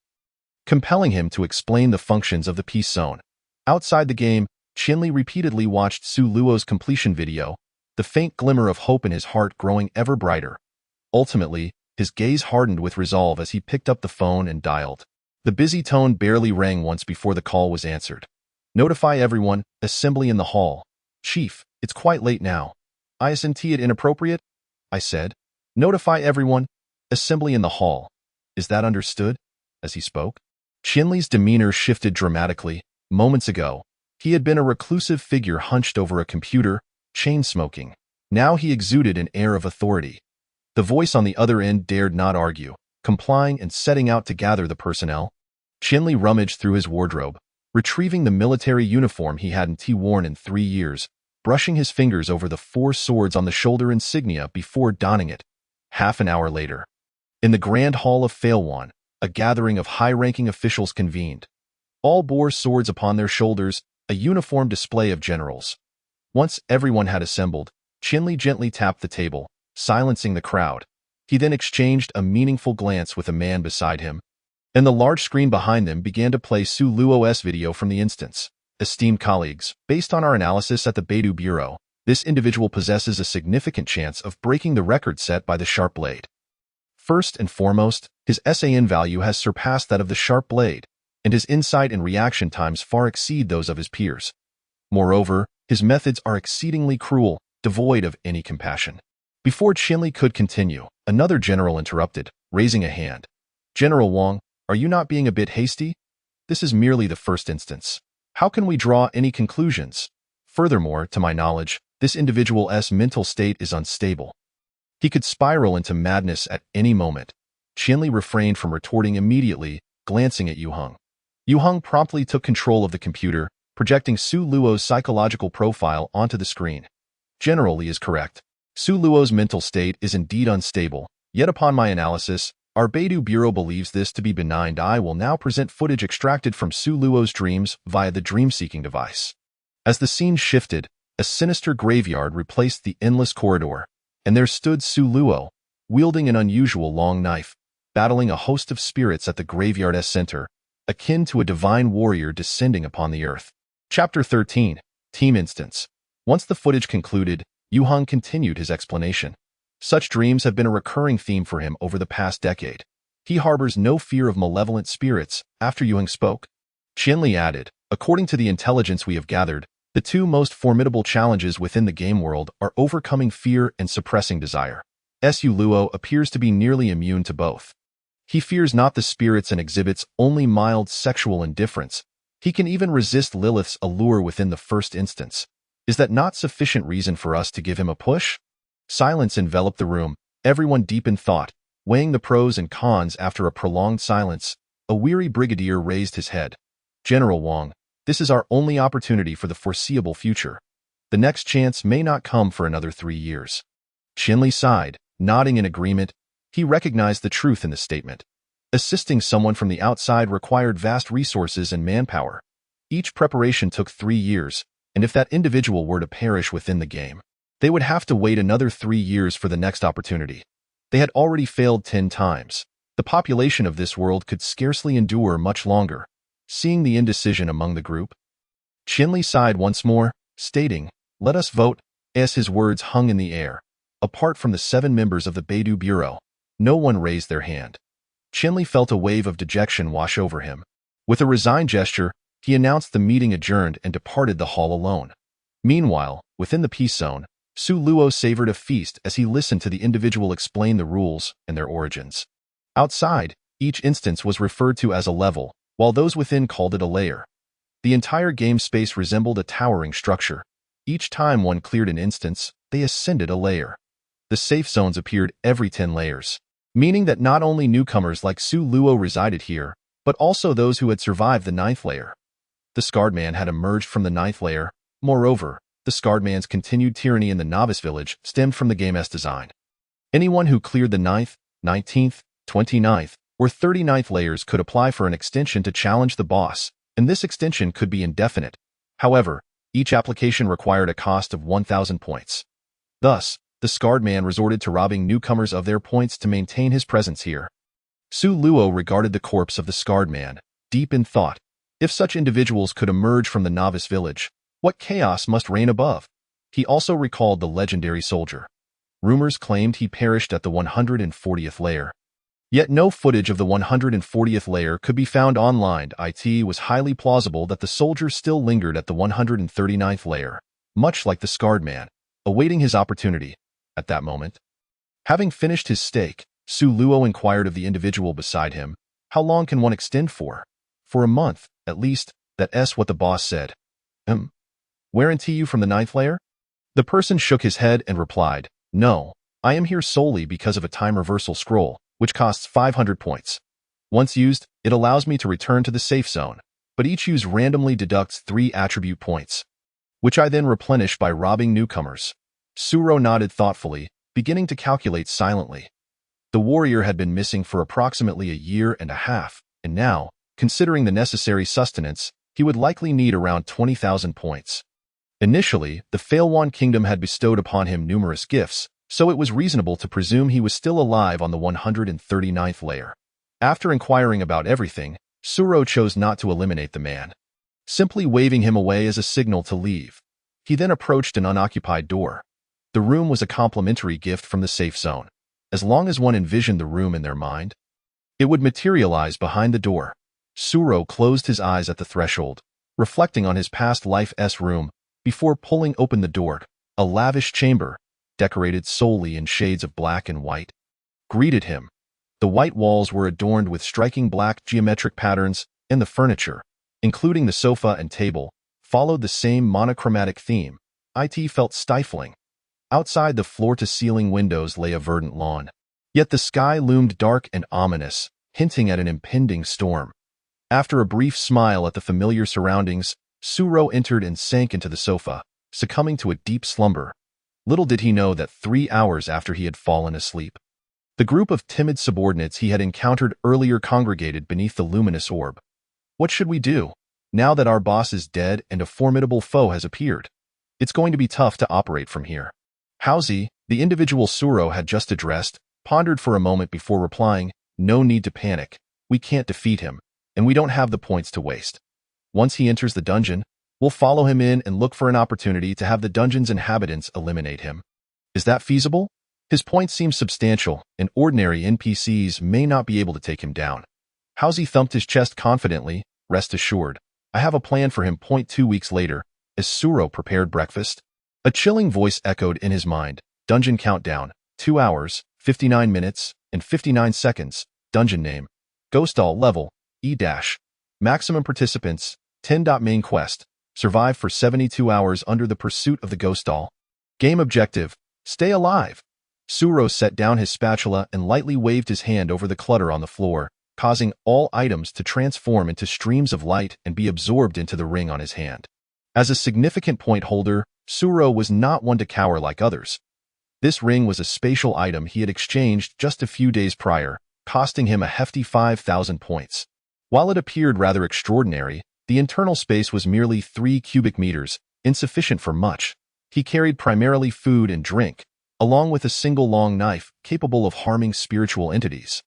compelling him to explain the functions of the peace zone. Outside the game, Qianli repeatedly watched Su Luo's completion video, the faint glimmer of hope in his heart growing ever brighter. Ultimately, his gaze hardened with resolve as he picked up the phone and dialed. The busy tone barely rang once before the call was answered. "Notify everyone, assembly in the hall. Chief, it's quite late now. Isn't it inappropriate?" I said. "Notify everyone, assembly in the hall. Is that understood?" As he spoke, Qianli's demeanor shifted dramatically. Moments ago, he had been a reclusive figure hunched over a computer, chain-smoking. Now he exuded an air of authority. The voice on the other end dared not argue, complying and setting out to gather the personnel. Qianli rummaged through his wardrobe, retrieving the military uniform he hadn't worn in 3 years, brushing his fingers over the 4 swords on the shoulder insignia before donning it. Half an hour later, in the Grand Hall of Failwan, a gathering of high-ranking officials convened. All bore swords upon their shoulders, a uniform display of generals. Once everyone had assembled, Qianli gently tapped the table, silencing the crowd. He then exchanged a meaningful glance with a man beside him, and the large screen behind them began to play Su Luo's video from the instance. "Esteemed colleagues, based on our analysis at the Beidou Bureau, this individual possesses a significant chance of breaking the record set by the Sharp Blade. First and foremost, his SAN value has surpassed that of the Sharp Blade, and his insight and reaction times far exceed those of his peers. Moreover, his methods are exceedingly cruel, devoid of any compassion." Before Qianli could continue, another general interrupted, raising a hand. "General Wang, are you not being a bit hasty? This is merely the first instance. How can we draw any conclusions? Furthermore, to my knowledge, this individual's mental state is unstable. He could spiral into madness at any moment." Qianli refrained from retorting immediately, glancing at Yu Heng. Yu Heng promptly took control of the computer, projecting Su Luo's psychological profile onto the screen. "General Li is correct. Su Luo's mental state is indeed unstable, yet upon my analysis, our Beidou Bureau believes this to be benign. I will now present footage extracted from Su Luo's dreams via the dream-seeking device." As the scene shifted, a sinister graveyard replaced the endless corridor, and there stood Su Luo, wielding an unusual long knife, battling a host of spirits at the graveyard's center, akin to a divine warrior descending upon the earth. Chapter 13, Team Instance. Once the footage concluded, Yu Heng continued his explanation. Such dreams have been a recurring theme for him over the past decade. He harbors no fear of malevolent spirits. After Yu Heng spoke, Qianli added, "According to the intelligence we have gathered, The two most formidable challenges within the game world are overcoming fear and suppressing desire. Su Luo appears to be nearly immune to both. He fears not the spirits and exhibits only mild sexual indifference. He can even resist Lilith's allure within the first instance. Is that not sufficient reason for us to give him a push? Silence enveloped the room, everyone deep in thought, weighing the pros and cons. After a prolonged silence, a weary brigadier raised his head. General Wang, this is our only opportunity for the foreseeable future. The next chance may not come for another 3 years. Qinli sighed, nodding in agreement. He recognized the truth in the statement. Assisting someone from the outside required vast resources and manpower. Each preparation took 3 years, and if that individual were to perish within the game, they would have to wait another 3 years for the next opportunity. They had already failed 10 times. The population of this world could scarcely endure much longer. Seeing the indecision among the group, Qinli sighed once more, stating, "Let us vote," as his words hung in the air. Apart from the 7 members of the Beidou Bureau, no one raised their hand. Qinli felt a wave of dejection wash over him. With a resigned gesture, he announced the meeting adjourned and departed the hall alone. Meanwhile, within the peace zone, Su Luo savored a feast as he listened to the individual explain the rules and their origins. Outside, each instance was referred to as a level, while those within called it a layer. The entire game space resembled a towering structure. Each time one cleared an instance, they ascended a layer. The safe zones appeared every 10 layers, meaning that not only newcomers like Su Luo resided here, but also those who had survived the 9th layer. The Scarred Man had emerged from the 9th layer. Moreover, the Scarred Man's continued tyranny in the Novice Village stemmed from the game's design. Anyone who cleared the 9th, 19th, 29th, or 39th layers could apply for an extension to challenge the boss, and this extension could be indefinite. However, each application required a cost of 1,000 points. Thus, the Scarred Man resorted to robbing newcomers of their points to maintain his presence here. Su Luo regarded the corpse of the Scarred Man, deep in thought. If such individuals could emerge from the Novice Village, what chaos must reign above? He also recalled the legendary soldier. Rumors claimed he perished at the 140th layer. Yet no footage of the 140th layer could be found online. It was highly plausible that the soldier still lingered at the 139th layer, much like the Scarred Man, awaiting his opportunity. At that moment, having finished his steak, Su Luo inquired of the individual beside him, "How long can one extend for?" "For a month, at least, that's what the boss said." Warranty you from the 9th layer?" The person shook his head and replied, "No, I am here solely because of a time reversal scroll, which costs 500 points. Once used, it allows me to return to the safe zone, but each use randomly deducts 3 attribute points, which I then replenish by robbing newcomers." Suro nodded thoughtfully, beginning to calculate silently. The warrior had been missing for approximately a year and a half, and now, considering the necessary sustenance, he would likely need around 20,000 points. Initially, the Failwan Kingdom had bestowed upon him numerous gifts, so it was reasonable to presume he was still alive on the 139th layer. After inquiring about everything, Suro chose not to eliminate the man, simply waving him away as a signal to leave. He then approached an unoccupied door. The room was a complimentary gift from the safe zone. As long as one envisioned the room in their mind, it would materialize behind the door. Suro closed his eyes at the threshold, reflecting on his past life's room, before pulling open the door. A lavish chamber, decorated solely in shades of black and white, greeted him. The white walls were adorned with striking black geometric patterns, and the furniture, including the sofa and table, followed the same monochromatic theme. It felt stifling. Outside the floor-to-ceiling windows lay a verdant lawn. Yet the sky loomed dark and ominous, hinting at an impending storm. After a brief smile at the familiar surroundings, Suro entered and sank into the sofa, succumbing to a deep slumber. Little did he know that 3 hours after he had fallen asleep, the group of timid subordinates he had encountered earlier congregated beneath the luminous orb. "What should we do, now that our boss is dead and a formidable foe has appeared? It's going to be tough to operate from here." Haozi, the individual Suro had just addressed, pondered for a moment before replying, "No need to panic. We can't defeat him, and we don't have the points to waste. Once he enters the dungeon, we'll follow him in and look for an opportunity to have the dungeon's inhabitants eliminate him." "Is that feasible?" His point seems substantial, and ordinary NPCs may not be able to take him down. Haozi thumped his chest confidently. "Rest assured, I have a plan for him. 2 weeks later, as Suro prepared breakfast. A chilling voice echoed in his mind. Dungeon countdown, 2 hours, 59 minutes, and 59 seconds. Dungeon name, Ghost Doll level, E-. Maximum participants, 10. Main quest, survive for 72 hours under the pursuit of the Ghost Doll. Game objective, stay alive. Suro set down his spatula and lightly waved his hand over the clutter on the floor, causing all items to transform into streams of light and be absorbed into the ring on his hand. As a significant point holder, Suro was not one to cower like others. This ring was a spatial item he had exchanged just a few days prior, costing him a hefty 5,000 points. While it appeared rather extraordinary, the internal space was merely 3 cubic meters, insufficient for much. He carried primarily food and drink, along with a single long knife capable of harming spiritual entities.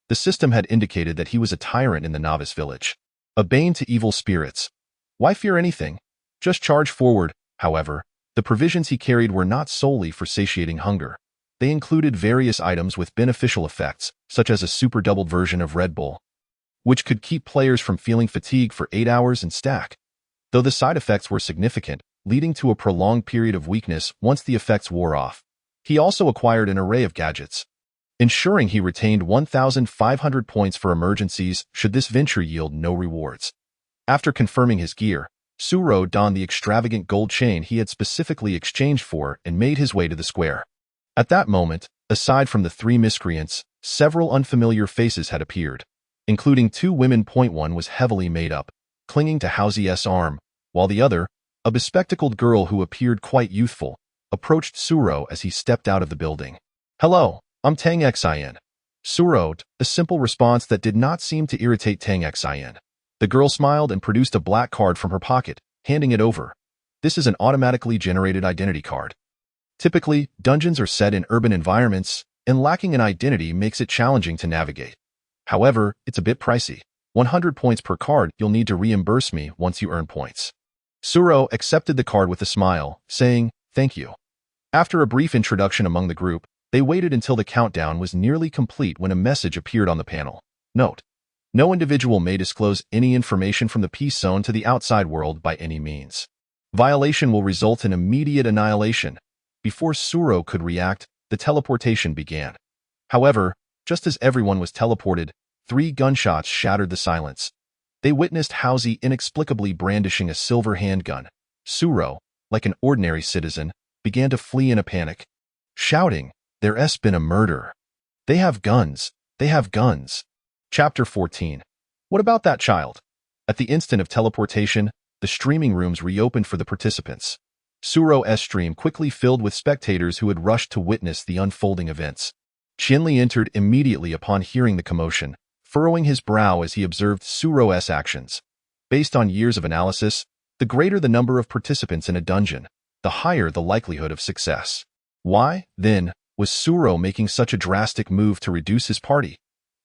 The system had indicated that he was a tyrant in the novice village, a bane to evil spirits. Why fear anything? Just charge forward. However, the provisions he carried were not solely for satiating hunger. They included various items with beneficial effects, such as a super-doubled version of Red Bull, which could keep players from feeling fatigue for 8 hours and stack. Though the side effects were significant, leading to a prolonged period of weakness once the effects wore off. He also acquired an array of gadgets, ensuring he retained 1,500 points for emergencies should this venture yield no rewards. After confirming his gear, Suro donned the extravagant gold chain he had specifically exchanged for and made his way to the square. At that moment, aside from the 3 miscreants, several unfamiliar faces had appeared, including 2 women. One was heavily made up, clinging to Housy's arm, while the other, a bespectacled girl who appeared quite youthful, approached Suro as he stepped out of the building. "Hello, I'm Tang Xin." Suro, a simple response that did not seem to irritate Tang Xin. The girl smiled and produced a black card from her pocket, handing it over. This is an automatically generated identity card. Typically, dungeons are set in urban environments, and lacking an identity makes it challenging to navigate. However, it's a bit pricey. 100 points per card. You'll need to reimburse me once you earn points. Suro accepted the card with a smile, saying, "Thank you." After a brief introduction among the group, they waited until the countdown was nearly complete when a message appeared on the panel. Note: no individual may disclose any information from the peace zone to the outside world by any means. Violation will result in immediate annihilation. Before Suro could react, the teleportation began. However, just as everyone was teleported, 3 gunshots shattered the silence. They witnessed Housy inexplicably brandishing a silver handgun. Suro, like an ordinary citizen, began to flee in a panic, shouting, "There's been a murder. They have guns. They have guns." Chapter 14. What about that child? At the instant of teleportation, the streaming rooms reopened for the participants. Suro's stream quickly filled with spectators who had rushed to witness the unfolding events. Qianli entered immediately upon hearing the commotion, furrowing his brow as he observed Suro's actions. Based on years of analysis, the greater the number of participants in a dungeon, the higher the likelihood of success. Why, then, was Suro making such a drastic move to reduce his party?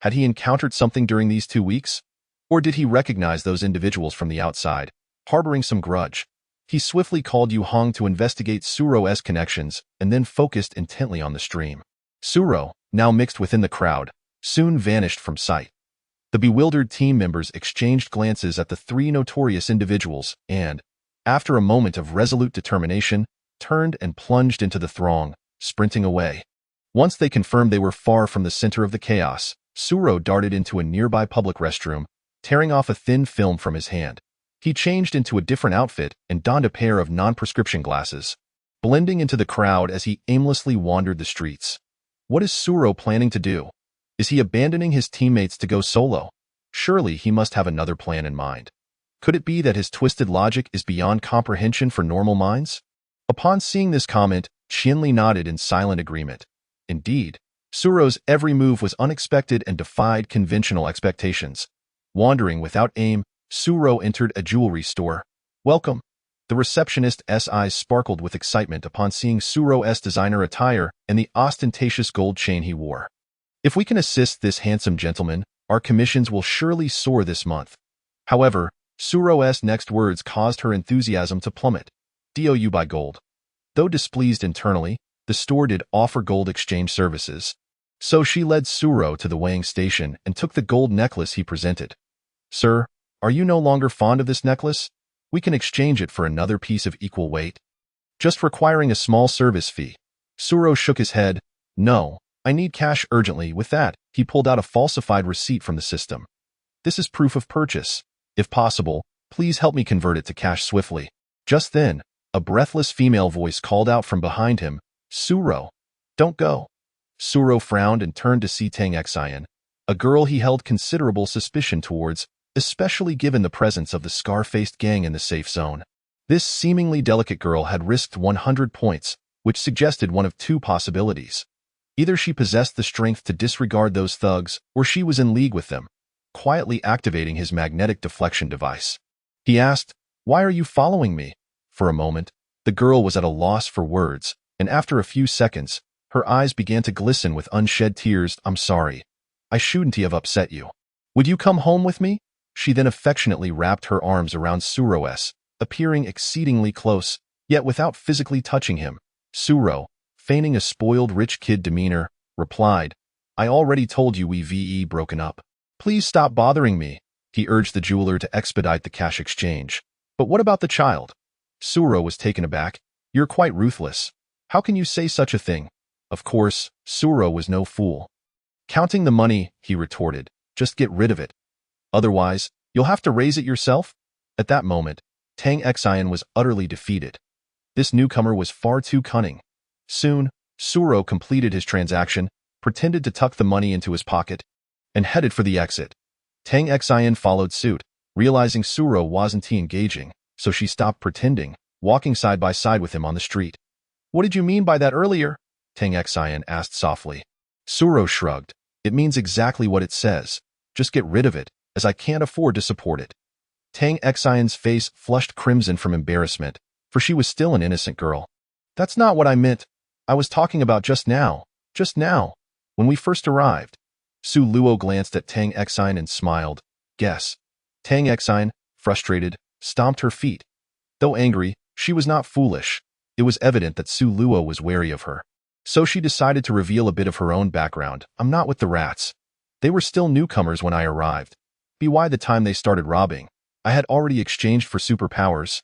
Had he encountered something during these 2 weeks? Or did he recognize those individuals from the outside, harboring some grudge? He swiftly called Yu Hong to investigate Suro's connections and then focused intently on the stream. Suro, now mixed within the crowd, soon vanished from sight. The bewildered team members exchanged glances at the 3 notorious individuals and, after a moment of resolute determination, turned and plunged into the throng, sprinting away. Once they confirmed they were far from the center of the chaos, Suro darted into a nearby public restroom, tearing off a thin film from his hand. He changed into a different outfit and donned a pair of non-prescription glasses, blending into the crowd as he aimlessly wandered the streets. What is Suro planning to do? Is he abandoning his teammates to go solo? Surely he must have another plan in mind. Could it be that his twisted logic is beyond comprehension for normal minds? Upon seeing this comment, Qianli nodded in silent agreement. Indeed, Suro's every move was unexpected and defied conventional expectations. Wandering without aim, Suro entered a jewelry store. "Welcome." The receptionist's eyes sparkled with excitement upon seeing Suro's designer attire and the ostentatious gold chain he wore. "If we can assist this handsome gentleman, our commissions will surely soar this month." However, Suro's next words caused her enthusiasm to plummet. "Do you buy gold?" Though displeased internally, the store did offer gold exchange services. So she led Suro to the weighing station and took the gold necklace he presented. "Sir, are you no longer fond of this necklace?" We can exchange it for another piece of equal weight, just requiring a small service fee. Suro shook his head. No, I need cash urgently. With that, he pulled out a falsified receipt from the system. This is proof of purchase. If possible, please help me convert it to cash swiftly. Just then, a breathless female voice called out from behind him, Suro, don't go. Suro frowned and turned to see Tang Xian, a girl he held considerable suspicion towards, especially given the presence of the scar-faced gang in the safe zone. This seemingly delicate girl had risked 100 points, which suggested one of two possibilities. Either she possessed the strength to disregard those thugs, or she was in league with them, quietly activating his magnetic deflection device. He asked, "Why are you following me?" For a moment, the girl was at a loss for words, and after a few seconds, her eyes began to glisten with unshed tears. "I'm sorry. I shouldn't have upset you. Would you come home with me?" She then affectionately wrapped her arms around Suro's, appearing exceedingly close, yet without physically touching him. Suro, feigning a spoiled rich kid demeanor, replied, "I already told you we've broken up. Please stop bothering me." He urged the jeweler to expedite the cash exchange. "But what about the child?" Suro was taken aback. "You're quite ruthless. How can you say such a thing?" Of course, Suro was no fool. "Counting the money," he retorted. "Just get rid of it. Otherwise, you'll have to raise it yourself." At that moment, Tang Xian was utterly defeated. This newcomer was far too cunning. Soon, Suro completed his transaction, pretended to tuck the money into his pocket, and headed for the exit. Tang Xian followed suit, realizing Suro wasn't engaging, so she stopped pretending, walking side by side with him on the street. "What did you mean by that earlier?" Tang Xian asked softly. Suro shrugged. "It means exactly what it says. Just get rid of it, as I can't afford to support it." Tang Xian's face flushed crimson from embarrassment, for she was still an innocent girl. "That's not what I meant. I was talking about just now, when we first arrived." Su Luo glanced at Tang Xian and smiled. "Guess." Tang Xian, frustrated, stomped her feet. Though angry, she was not foolish. It was evident that Su Luo was wary of her. So she decided to reveal a bit of her own background. "I'm not with the rats. They were still newcomers when I arrived. By the time they started robbing, I had already exchanged for superpowers,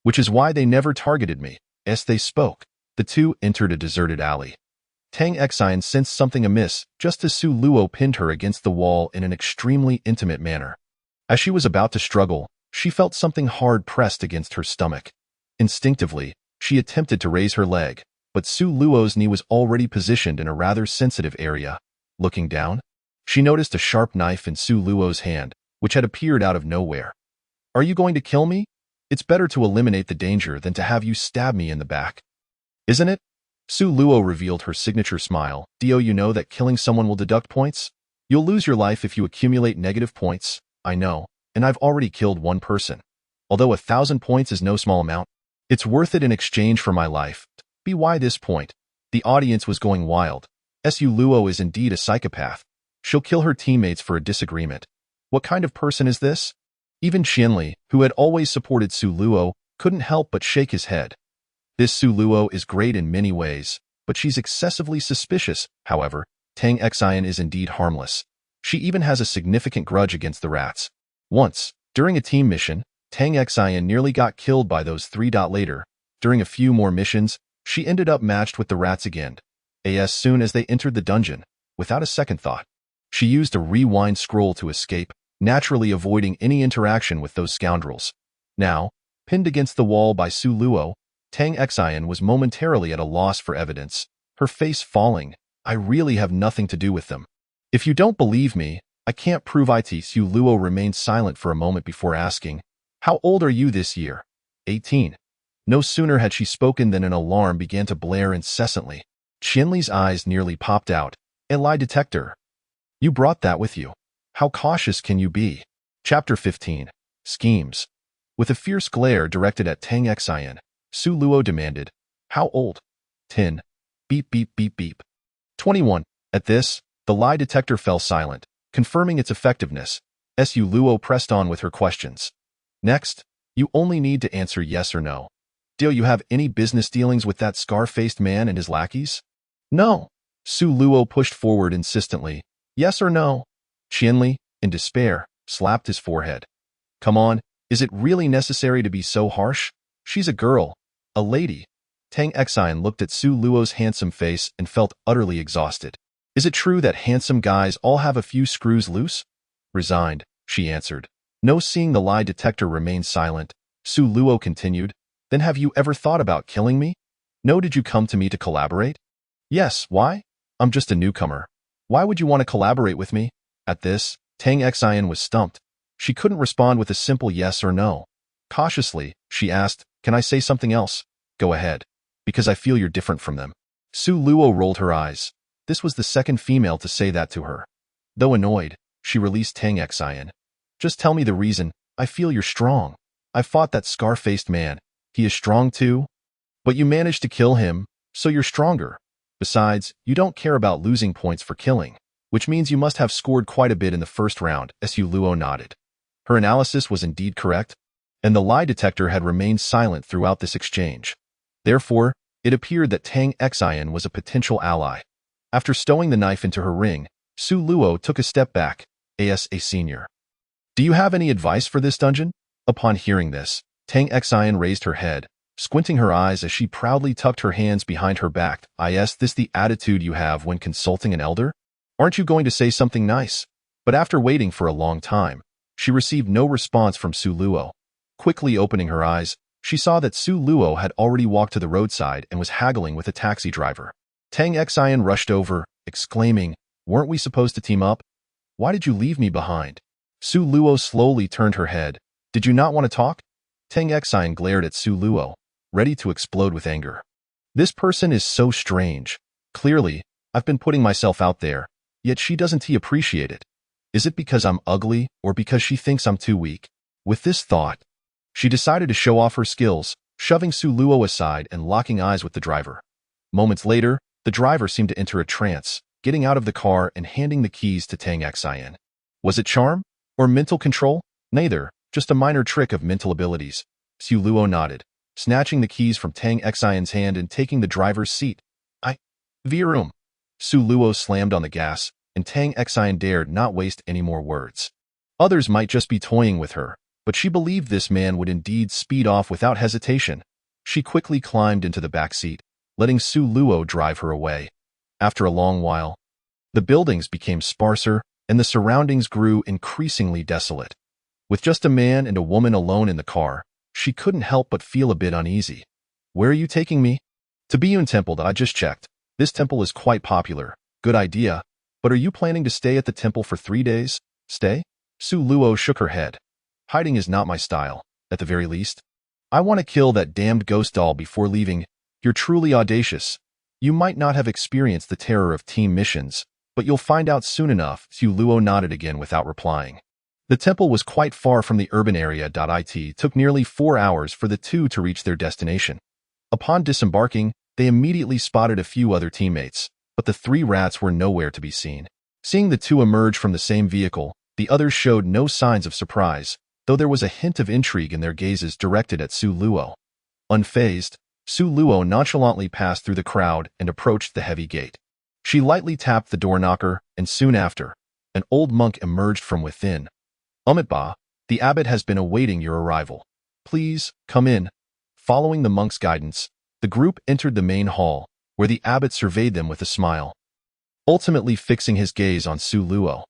which is why they never targeted me." As they spoke, the two entered a deserted alley. Tang Xian sensed something amiss just as Su Luo pinned her against the wall in an extremely intimate manner. As she was about to struggle, she felt something hard pressed against her stomach. Instinctively, she attempted to raise her leg, but Su Luo's knee was already positioned in a rather sensitive area. Looking down, she noticed a sharp knife in Su Luo's hand, which had appeared out of nowhere. "Are you going to kill me? It's better to eliminate the danger than to have you stab me in the back, isn't it?" Su Luo revealed her signature smile. "Do you know that killing someone will deduct points? You'll lose your life if you accumulate negative points." "I know, and I've already killed one person. Although 1,000 points is no small amount, it's worth it in exchange for my life." By this point, the audience was going wild. Su Luo is indeed a psychopath. She'll kill her teammates for a disagreement. What kind of person is this? Even Qianli, who had always supported Su Luo, couldn't help but shake his head. This Su Luo is great in many ways, but she's excessively suspicious. However, Tang Xian is indeed harmless. She even has a significant grudge against the rats. Once, during a team mission, Tang Xian nearly got killed by those three. Later, during a few more missions, she ended up matched with the rats again. As soon as they entered the dungeon, without a second thought, she used a rewind scroll to escape, naturally avoiding any interaction with those scoundrels. Now, pinned against the wall by Su Luo, Tang Xian was momentarily at a loss for evidence, her face falling. "I really have nothing to do with them. If you don't believe me, I can't prove it." Su Luo remained silent for a moment before asking, "How old are you this year?" 18. No sooner had she spoken than an alarm began to blare incessantly. Qianli's eyes nearly popped out. "A lie detector. You brought that with you. How cautious can you be?" Chapter 15. Schemes. With a fierce glare directed at Tang Xian, Su Luo demanded, "How old?" 10. Beep beep beep beep. 21. At this, the lie detector fell silent, confirming its effectiveness. Su Luo pressed on with her questions. "Next, you only need to answer yes or no. Do you have any business dealings with that scar-faced man and his lackeys?" "No." Su Luo pushed forward insistently. "Yes or no?" Qianli, in despair, slapped his forehead. "Come on, Is it really necessary to be so harsh? She's a girl, a lady. Tang Xian looked at Su Luo's handsome face and felt utterly exhausted. Is it true that handsome guys all have a few screws loose? Resigned, she answered. No, seeing the lie detector remain silent, Su Luo continued. Then have you ever thought about killing me? No, did you come to me to collaborate? Yes, why? I'm just a newcomer. Why would you want to collaborate with me? At this, Tang Xian was stumped. She couldn't respond with a simple yes or no. Cautiously, she asked, can I say something else? Go ahead. Because I feel you're different from them. Su Luo rolled her eyes. This was the second female to say that to her. Though annoyed, she released Tang Xian. Just tell me the reason. I feel you're strong. I fought that scar-faced man. He is strong too? But you managed to kill him, so you're stronger. Besides, you don't care about losing points for killing, which means you must have scored quite a bit in the first round, Su Luo nodded. Her analysis was indeed correct, and the lie detector had remained silent throughout this exchange. Therefore, it appeared that Tang Xian was a potential ally. After stowing the knife into her ring, Su Luo took a step back, as a senior. Do you have any advice for this dungeon? Upon hearing this, Tang Xian raised her head, squinting her eyes as she proudly tucked her hands behind her back. Is this the attitude you have when consulting an elder? Aren't you going to say something nice? But after waiting for a long time, she received no response from Su Luo. Quickly opening her eyes, she saw that Su Luo had already walked to the roadside and was haggling with a taxi driver. Tang Xian rushed over, exclaiming, weren't we supposed to team up? Why did you leave me behind? Su Luo slowly turned her head. Did you not want to talk? Tang Xian glared at Su Luo, ready to explode with anger. This person is so strange. Clearly, I've been putting myself out there, yet she doesn't appreciate it. Is it because I'm ugly or because she thinks I'm too weak? With this thought, she decided to show off her skills, shoving Su Luo aside and locking eyes with the driver. Moments later, the driver seemed to enter a trance, getting out of the car and handing the keys to Tang Xian. Was it charm? Or mental control? Neither, just a minor trick of mental abilities. Su Luo nodded, snatching the keys from Tang Xian's hand and taking the driver's seat. Vroom. Su Luo slammed on the gas, and Tang Xian dared not waste any more words. Others might just be toying with her, but she believed this man would indeed speed off without hesitation. She quickly climbed into the back seat, letting Su Luo drive her away. After a long while, the buildings became sparser, and the surroundings grew increasingly desolate. With just a man and a woman alone in the car, she couldn't help but feel a bit uneasy. Where are you taking me? To Biyun Temple. I just checked. This temple is quite popular. Good idea. But are you planning to stay at the temple for 3 days? Stay? Su Luo shook her head. Hiding is not my style, at the very least. I want to kill that damned ghost doll before leaving. You're truly audacious. You might not have experienced the terror of team missions, but you'll find out soon enough. Su Luo nodded again without replying. The temple was quite far from the urban area. It took nearly 4 hours for the two to reach their destination. Upon disembarking, they immediately spotted a few other teammates, but the 3 rats were nowhere to be seen. Seeing the two emerge from the same vehicle, the others showed no signs of surprise, though there was a hint of intrigue in their gazes directed at Su Luo. Unfazed, Su Luo nonchalantly passed through the crowd and approached the heavy gate. She lightly tapped the door knocker, and soon after, an old monk emerged from within. Umitba, the abbot has been awaiting your arrival. Please, come in. Following the monk's guidance, the group entered the main hall, where the abbot surveyed them with a smile, ultimately fixing his gaze on Su Luo.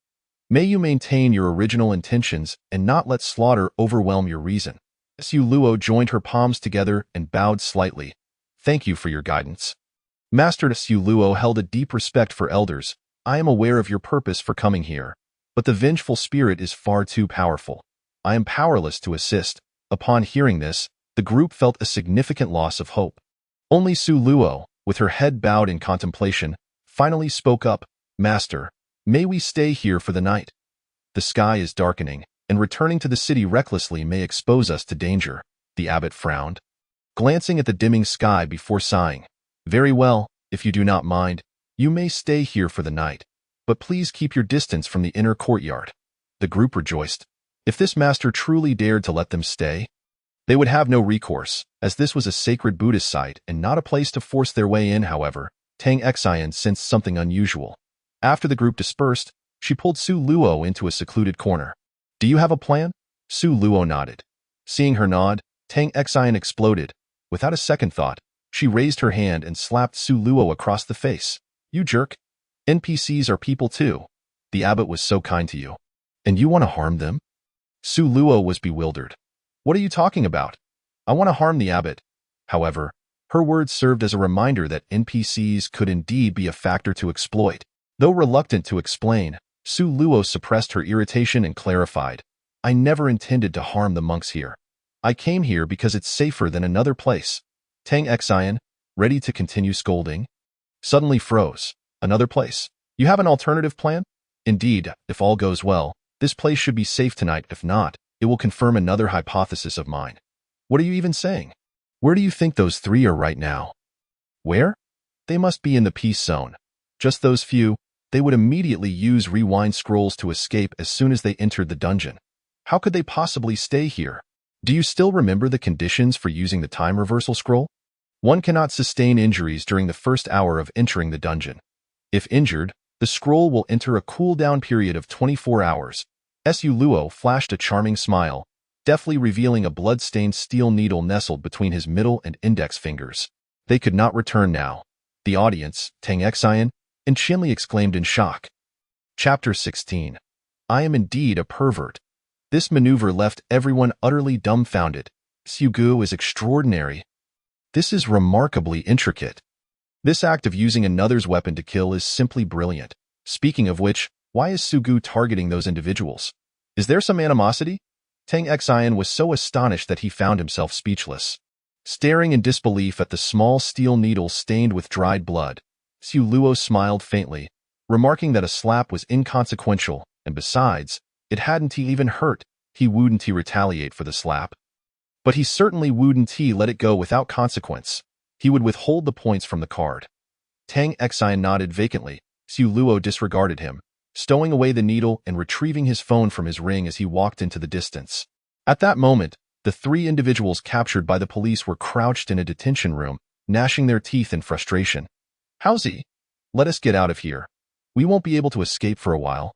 May you maintain your original intentions and not let slaughter overwhelm your reason. Su Luo joined her palms together and bowed slightly. Thank you for your guidance. Master Su Luo held a deep respect for elders. I am aware of your purpose for coming here, but the vengeful spirit is far too powerful. I am powerless to assist. Upon hearing this, the group felt a significant loss of hope. Only Su Luo, with her head bowed in contemplation, finally spoke up, Master, may we stay here for the night? The sky is darkening, and returning to the city recklessly may expose us to danger. The abbot frowned, glancing at the dimming sky before sighing. Very well, if you do not mind, you may stay here for the night, but please keep your distance from the inner courtyard. The group rejoiced. If this master truly dared to let them stay, they would have no recourse, as this was a sacred Buddhist site and not a place to force their way in. However, Tang Xian sensed something unusual. After the group dispersed, she pulled Su Luo into a secluded corner. Do you have a plan? Su Luo nodded. Seeing her nod, Tang Xian exploded. Without a second thought, she raised her hand and slapped Su Luo across the face. You jerk. NPCs are people too. The abbot was so kind to you. And you want to harm them? Su Luo was bewildered. What are you talking about? I want to harm the abbot. However, her words served as a reminder that NPCs could indeed be a factor to exploit. Though reluctant to explain, Su Luo suppressed her irritation and clarified. I never intended to harm the monks here. I came here because it's safer than another place. Tang Xian, ready to continue scolding, suddenly froze. Another place? You have an alternative plan? Indeed, if all goes well, this place should be safe tonight. If not, it will confirm another hypothesis of mine. What are you even saying? Where do you think those three are right now? Where? They must be in the peace zone. Just those few, they would immediately use rewind scrolls to escape as soon as they entered the dungeon. How could they possibly stay here? Do you still remember the conditions for using the time reversal scroll? One cannot sustain injuries during the first hour of entering the dungeon. If injured, the scroll will enter a cooldown period of 24 hours. Su Luo flashed a charming smile, deftly revealing a blood-stained steel needle nestled between his middle and index fingers. They could not return now. The audience, Tang Xian, and Qinli exclaimed in shock. Chapter 16. I am indeed a pervert. This maneuver left everyone utterly dumbfounded. Su Gu is extraordinary. This is remarkably intricate. This act of using another's weapon to kill is simply brilliant. Speaking of which, why is Su Gu targeting those individuals? Is there some animosity? Tang Xian was so astonished that he found himself speechless. Staring in disbelief at the small steel needle stained with dried blood, Su Luo smiled faintly, remarking that a slap was inconsequential, and besides, it hadn't even hurt. He wouldn't retaliate for the slap. But he certainly wouldn't let it go without consequence. He would withhold the points from the card. Tang Xian nodded vacantly. Su Luo disregarded him, stowing away the needle and retrieving his phone from his ring as he walked into the distance. At that moment, the three individuals captured by the police were crouched in a detention room, gnashing their teeth in frustration. Howsy, let us get out of here. We won't be able to escape for a while,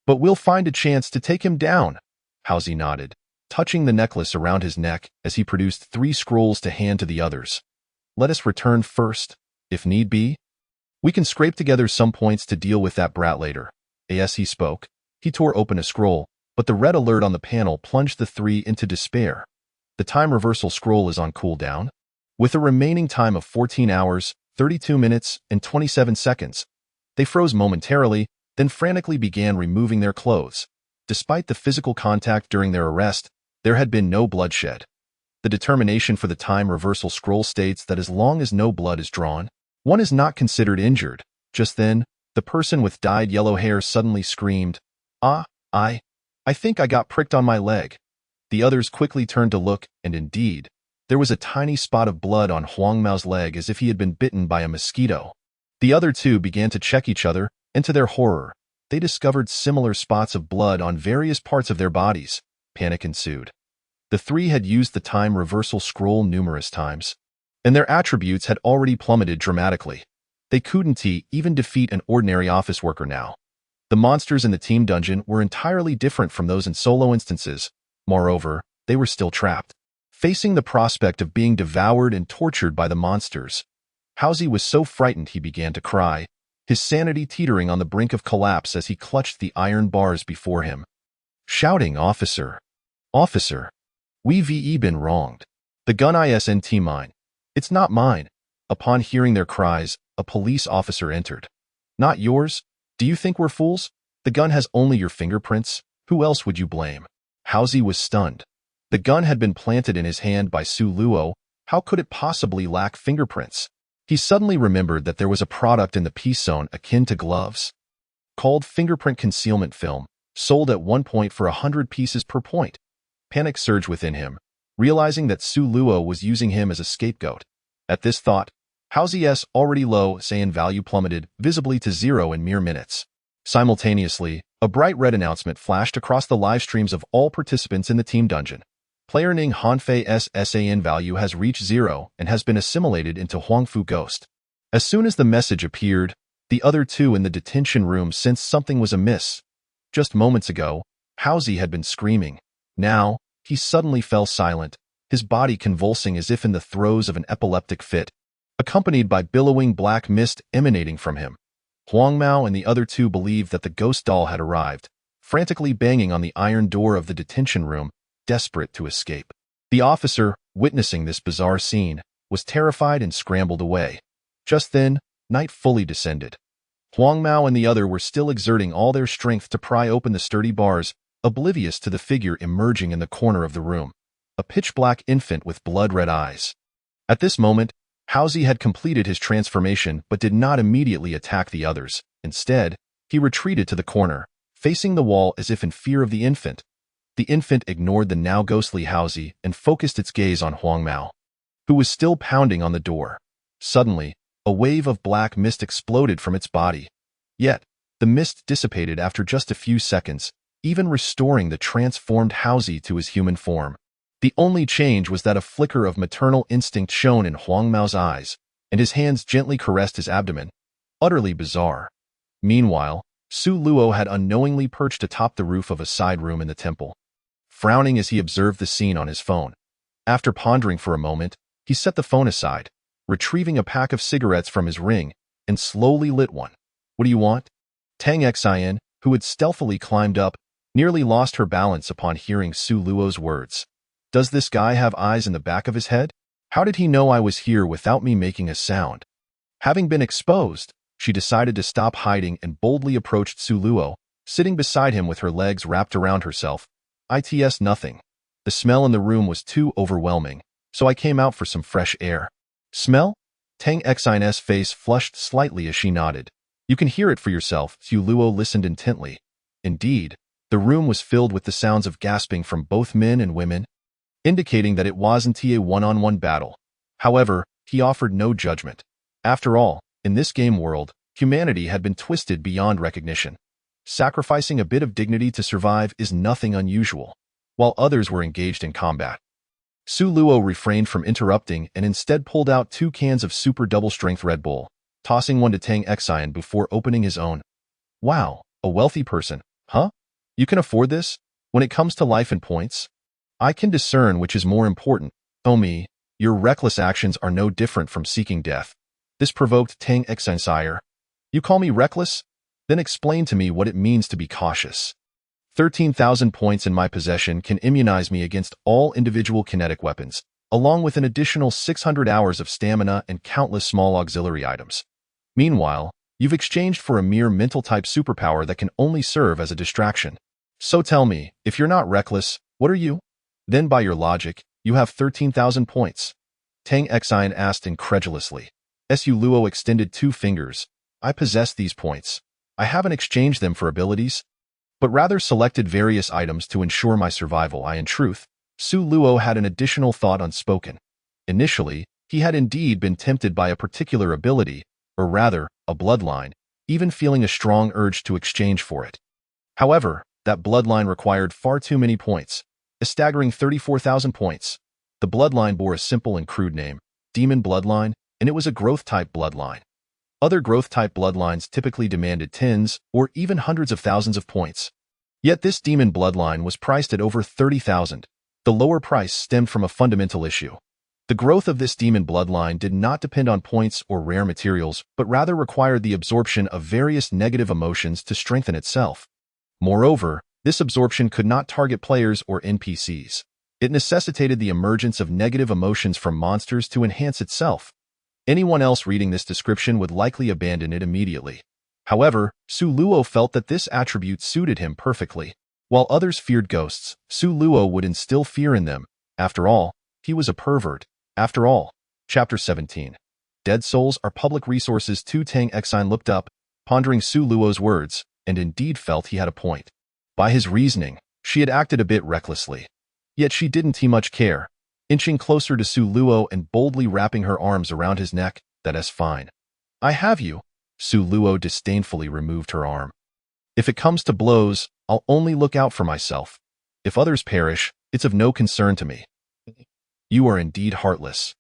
but we'll find a chance to take him down. Howsy nodded, touching the necklace around his neck as he produced 3 scrolls to hand to the others. Let us return first, if need be. We can scrape together some points to deal with that brat later. As he spoke, he tore open a scroll, but the red alert on the panel plunged the 3 into despair. The time reversal scroll is on cooldown. With a remaining time of 14 hours, 32 minutes, and 27 seconds, they froze momentarily, then frantically began removing their clothes. Despite the physical contact during their arrest, there had been no bloodshed. The determination for the time reversal scroll states that as long as no blood is drawn, one is not considered injured. Just then, the person with dyed yellow hair suddenly screamed, I think I got pricked on my leg. The others quickly turned to look, and indeed, there was a tiny spot of blood on Huang Mao's leg as if he had been bitten by a mosquito. The other two began to check each other, and to their horror, they discovered similar spots of blood on various parts of their bodies. Panic ensued. The 3 had used the time reversal scroll numerous times, and their attributes had already plummeted dramatically. They couldn't even defeat an ordinary office worker now. The monsters in the team dungeon were entirely different from those in solo instances. Moreover, they were still trapped, facing the prospect of being devoured and tortured by the monsters. Howsy was so frightened he began to cry, his sanity teetering on the brink of collapse as he clutched the iron bars before him, shouting, Officer! Officer! We've been wronged. The gun isn't mine. It's not mine. Upon hearing their cries, a police officer entered. Not yours? Do you think we're fools? The gun has only your fingerprints. Who else would you blame? Howsy was stunned. The gun had been planted in his hand by Su Luo. How could it possibly lack fingerprints? He suddenly remembered that there was a product in the peace zone akin to gloves, called fingerprint concealment film, sold at one point for 100 pieces per point. Panic surged within him, realizing that Su Luo was using him as a scapegoat. At this thought, Howsy's already low Saiyan value plummeted visibly to 0 in mere minutes. Simultaneously, a bright red announcement flashed across the live streams of all participants in the team dungeon. Player Ning Hanfei's Saiyan value has reached 0 and has been assimilated into Huangfu Ghost. As soon as the message appeared, the other 2 in the detention room sensed something was amiss. Just moments ago, Howsy had been screaming. Now, he suddenly fell silent, his body convulsing as if in the throes of an epileptic fit, accompanied by billowing black mist emanating from him. Huang Mao and the other two believed that the ghost doll had arrived, frantically banging on the iron door of the detention room, desperate to escape. The officer, witnessing this bizarre scene, was terrified and scrambled away. Just then, night fully descended. Huang Mao and the other were still exerting all their strength to pry open the sturdy bars, oblivious to the figure emerging in the corner of the room, a pitch-black infant with blood-red eyes. At this moment, Haozi had completed his transformation but did not immediately attack the others. Instead, he retreated to the corner, facing the wall as if in fear of the infant. The infant ignored the now ghostly Haozi and focused its gaze on Huang Mao, who was still pounding on the door. Suddenly, a wave of black mist exploded from its body. Yet, the mist dissipated after just a few seconds, even restoring the transformed Haozi to his human form. The only change was that a flicker of maternal instinct shone in Huang Mao's eyes, and his hands gently caressed his abdomen. Utterly bizarre. Meanwhile, Su Luo had unknowingly perched atop the roof of a side room in the temple, frowning as he observed the scene on his phone. After pondering for a moment, he set the phone aside, retrieving a pack of cigarettes from his ring, and slowly lit one. "What do you want?" Tang Xian, who had stealthily climbed up, nearly lost her balance upon hearing Su Luo's words. Does this guy have eyes in the back of his head? How did he know I was here without me making a sound? Having been exposed, she decided to stop hiding and boldly approached Su Luo, sitting beside him with her legs wrapped around herself. "It's nothing. The smell in the room was too overwhelming, so I came out for some fresh air." "Smell?" Tang Xian's face flushed slightly as she nodded. "You can hear it for yourself." Su Luo listened intently. Indeed, the room was filled with the sounds of gasping from both men and women, indicating that it wasn't a one-on-one battle. However, he offered no judgment. After all, in this game world, humanity had been twisted beyond recognition. Sacrificing a bit of dignity to survive is nothing unusual, while others were engaged in combat. Su Luo refrained from interrupting and instead pulled out 2 cans of super double-strength Red Bull, tossing one to Tang Xian before opening his own. "Wow, a wealthy person, huh? You can afford this? When it comes to life and points? I can discern which is more important. Oh me, your reckless actions are no different from seeking death." This provoked Tang Xian's ire. "You call me reckless? Then explain to me what it means to be cautious. 13,000 points in my possession can immunize me against all individual kinetic weapons, along with an additional 600 hours of stamina and countless small auxiliary items. Meanwhile, you've exchanged for a mere mental-type superpower that can only serve as a distraction. So tell me, if you're not reckless, what are you? Then by your logic, you have 13,000 points." Tang Xian asked incredulously. Su Luo extended 2 fingers. "I possess these points. I haven't exchanged them for abilities, but rather selected various items to ensure my survival." In truth, Su Luo had an additional thought unspoken. Initially, he had indeed been tempted by a particular ability, or rather, a bloodline, even feeling a strong urge to exchange for it. However, that bloodline required far too many points, a staggering 34,000 points. The bloodline bore a simple and crude name, Demon Bloodline, and it was a growth-type bloodline. Other growth-type bloodlines typically demanded tens or even hundreds of thousands of points. Yet this demon bloodline was priced at over 30,000. The lower price stemmed from a fundamental issue. The growth of this demon bloodline did not depend on points or rare materials, but rather required the absorption of various negative emotions to strengthen itself. Moreover, this absorption could not target players or NPCs. It necessitated the emergence of negative emotions from monsters to enhance itself. Anyone else reading this description would likely abandon it immediately. However, Su Luo felt that this attribute suited him perfectly. While others feared ghosts, Su Luo would instill fear in them. After all, he was a pervert. After all. Chapter 17. Dead souls are public resources too. Tang Xian looked up, pondering Su Luo's words, and indeed felt he had a point. By his reasoning, she had acted a bit recklessly. Yet she didn't much care. Inching closer to Su Luo and boldly wrapping her arms around his neck, "That's fine. I have you." Su Luo disdainfully removed her arm. "If it comes to blows, I'll only look out for myself. If others perish, it's of no concern to me." "You are indeed heartless."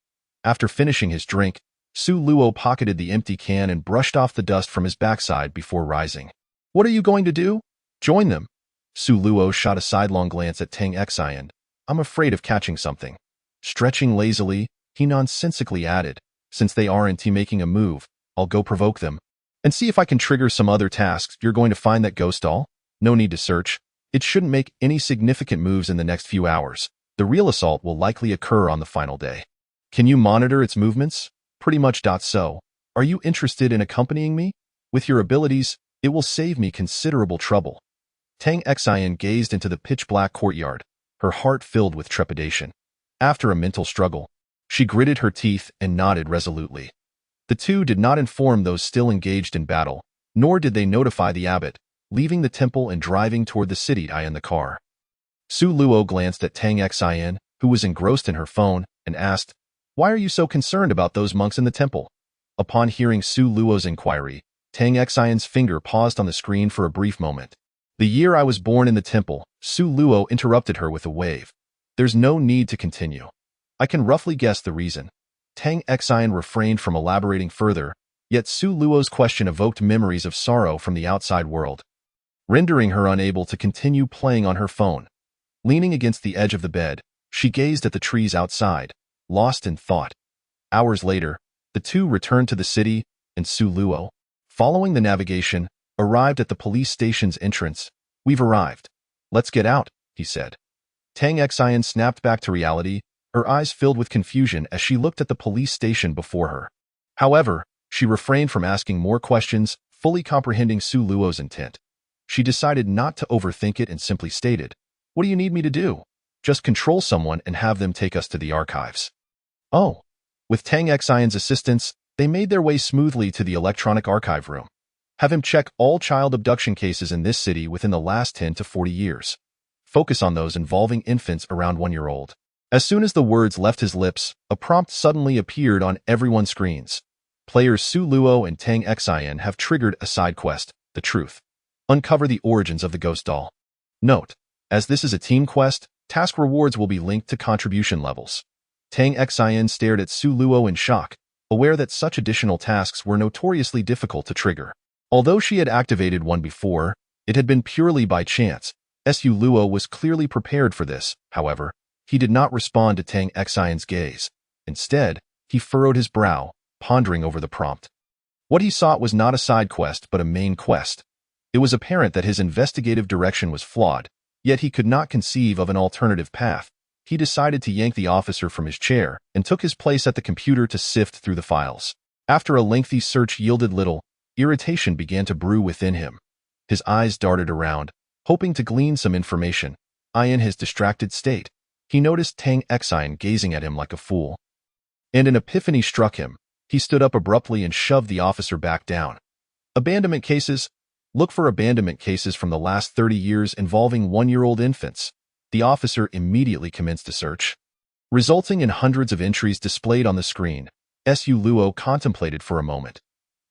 After finishing his drink, Su Luo pocketed the empty can and brushed off the dust from his backside before rising. "What are you going to do?" "Join them." Su Luo shot a sidelong glance at Tang Xian. I'm afraid of catching something. Stretching lazily, he nonsensically added, since they aren't making a move, I'll go provoke them. And see if I can trigger some other tasks. You're going to find that ghost doll? No need to search. It shouldn't make any significant moves in the next few hours. The real assault will likely occur on the final day. Can you monitor its movements? Pretty much. So, are you interested in accompanying me? With your abilities, it will save me considerable trouble. Tang Xian gazed into the pitch-black courtyard, her heart filled with trepidation. After a mental struggle, she gritted her teeth and nodded resolutely. The two did not inform those still engaged in battle, nor did they notify the abbot, leaving the temple and driving toward the city in the car. Su Luo glanced at Tang Xian, who was engrossed in her phone, and asked, "Why are you so concerned about those monks in the temple?" Upon hearing Su Luo's inquiry, Tang Xian's finger paused on the screen for a brief moment. "The year I was born in the temple," Su Luo interrupted her with a wave. "There's no need to continue. I can roughly guess the reason." Tang Xian refrained from elaborating further, yet Su Luo's question evoked memories of sorrow from the outside world, rendering her unable to continue playing on her phone. Leaning against the edge of the bed, she gazed at the trees outside, lost in thought. Hours later, the two returned to the city, and Su Luo, following the navigation, arrived at the police station's entrance. "We've arrived. Let's get out," he said. Tang Xian snapped back to reality, her eyes filled with confusion as she looked at the police station before her. However, she refrained from asking more questions, fully comprehending Su Luo's intent. She decided not to overthink it and simply stated, "What do you need me to do?" "Just control someone and have them take us to the archives." Oh. With Tang Xian's assistance, they made their way smoothly to the electronic archive room. Have him check all child abduction cases in this city within the last 10 to 40 years. Focus on those involving infants around 1 year old. As soon as the words left his lips, a prompt suddenly appeared on everyone's screens. Players Su Luo and Tang Xian have triggered a side quest, The Truth. Uncover the origins of the ghost doll. Note: as this is a team quest, task rewards will be linked to contribution levels. Tang Xian stared at Su Luo in shock, aware that such additional tasks were notoriously difficult to trigger. Although she had activated one before, it had been purely by chance. Su Luo was clearly prepared for this, however. He did not respond to Tang Xian's gaze. Instead, he furrowed his brow, pondering over the prompt. What he sought was not a side quest but a main quest. It was apparent that his investigative direction was flawed, yet he could not conceive of an alternative path. He decided to yank the officer from his chair and took his place at the computer to sift through the files. After a lengthy search yielded little, irritation began to brew within him. His eyes darted around, hoping to glean some information. In his distracted state, he noticed Tang Xian gazing at him like a fool. And an epiphany struck him. He stood up abruptly and shoved the officer back down. Abandonment cases? Look for abandonment cases from the last 30 years involving 1-year-old infants. The officer immediately commenced a search, resulting in hundreds of entries displayed on the screen. Su Luo contemplated for a moment.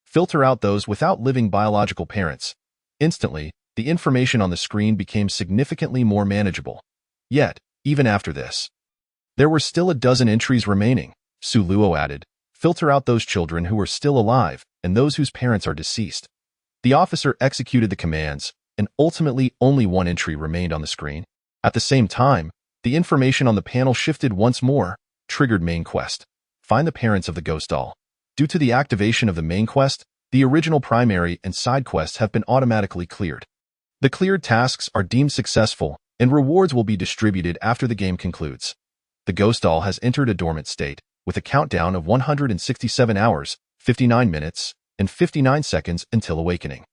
Filter out those without living biological parents. Instantly, the information on the screen became significantly more manageable. Yet, even after this, there were still a dozen entries remaining. Su Luo added, "Filter out those children who are still alive and those whose parents are deceased." The officer executed the commands, and ultimately only one entry remained on the screen. At the same time, the information on the panel shifted once more. Triggered main quest. Find the parents of the ghost doll. Due to the activation of the main quest, the original primary and side quests have been automatically cleared. The cleared tasks are deemed successful, and rewards will be distributed after the game concludes. The ghost doll has entered a dormant state, with a countdown of 167 hours, 59 minutes, and 59 seconds until awakening.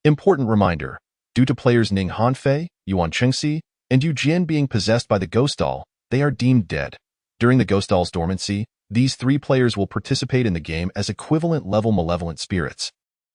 Important reminder: due to players Ning Hanfei, Yuan Chengxi, and Yu Jin being possessed by the ghost doll, they are deemed dead. During the ghost doll's dormancy, these 3 players will participate in the game as equivalent-level malevolent spirits.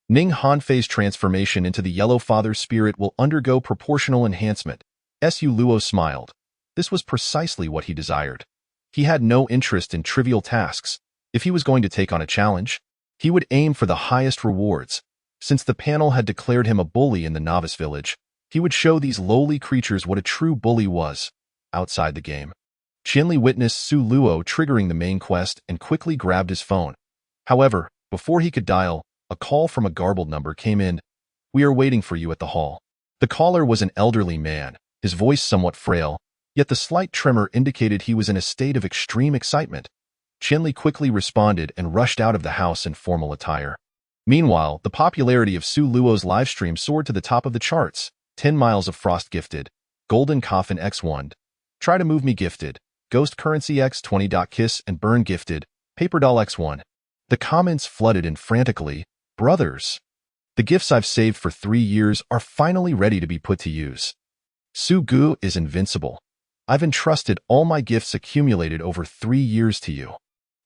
Ning Hanfei's transformation into the Yellow Father spirit will undergo proportional enhancement. Su Luo smiled. This was precisely what he desired. He had no interest in trivial tasks. If he was going to take on a challenge, he would aim for the highest rewards. Since the panel had declared him a bully in the novice village, he would show these lowly creatures what a true bully was. Outside the game, Qianli witnessed Su Luo triggering the main quest and quickly grabbed his phone. However, before he could dial, a call from a garbled number came in. "We are waiting for you at the hall." The caller was an elderly man, his voice somewhat frail, Yet the slight tremor indicated he was in a state of extreme excitement. Qianli quickly responded and rushed out of the house in formal attire. Meanwhile, the popularity of Su Luo's livestream soared to the top of the charts. 10 miles of Frost gifted, Golden Coffin X1, Try to Move Me gifted, Ghost Currency X20. Kiss and Burn gifted, Paper Doll X1. The comments flooded in frantically, "Brothers, the gifts I've saved for 3 years are finally ready to be put to use. Su Gu is invincible. I've entrusted all my gifts accumulated over 3 years to you.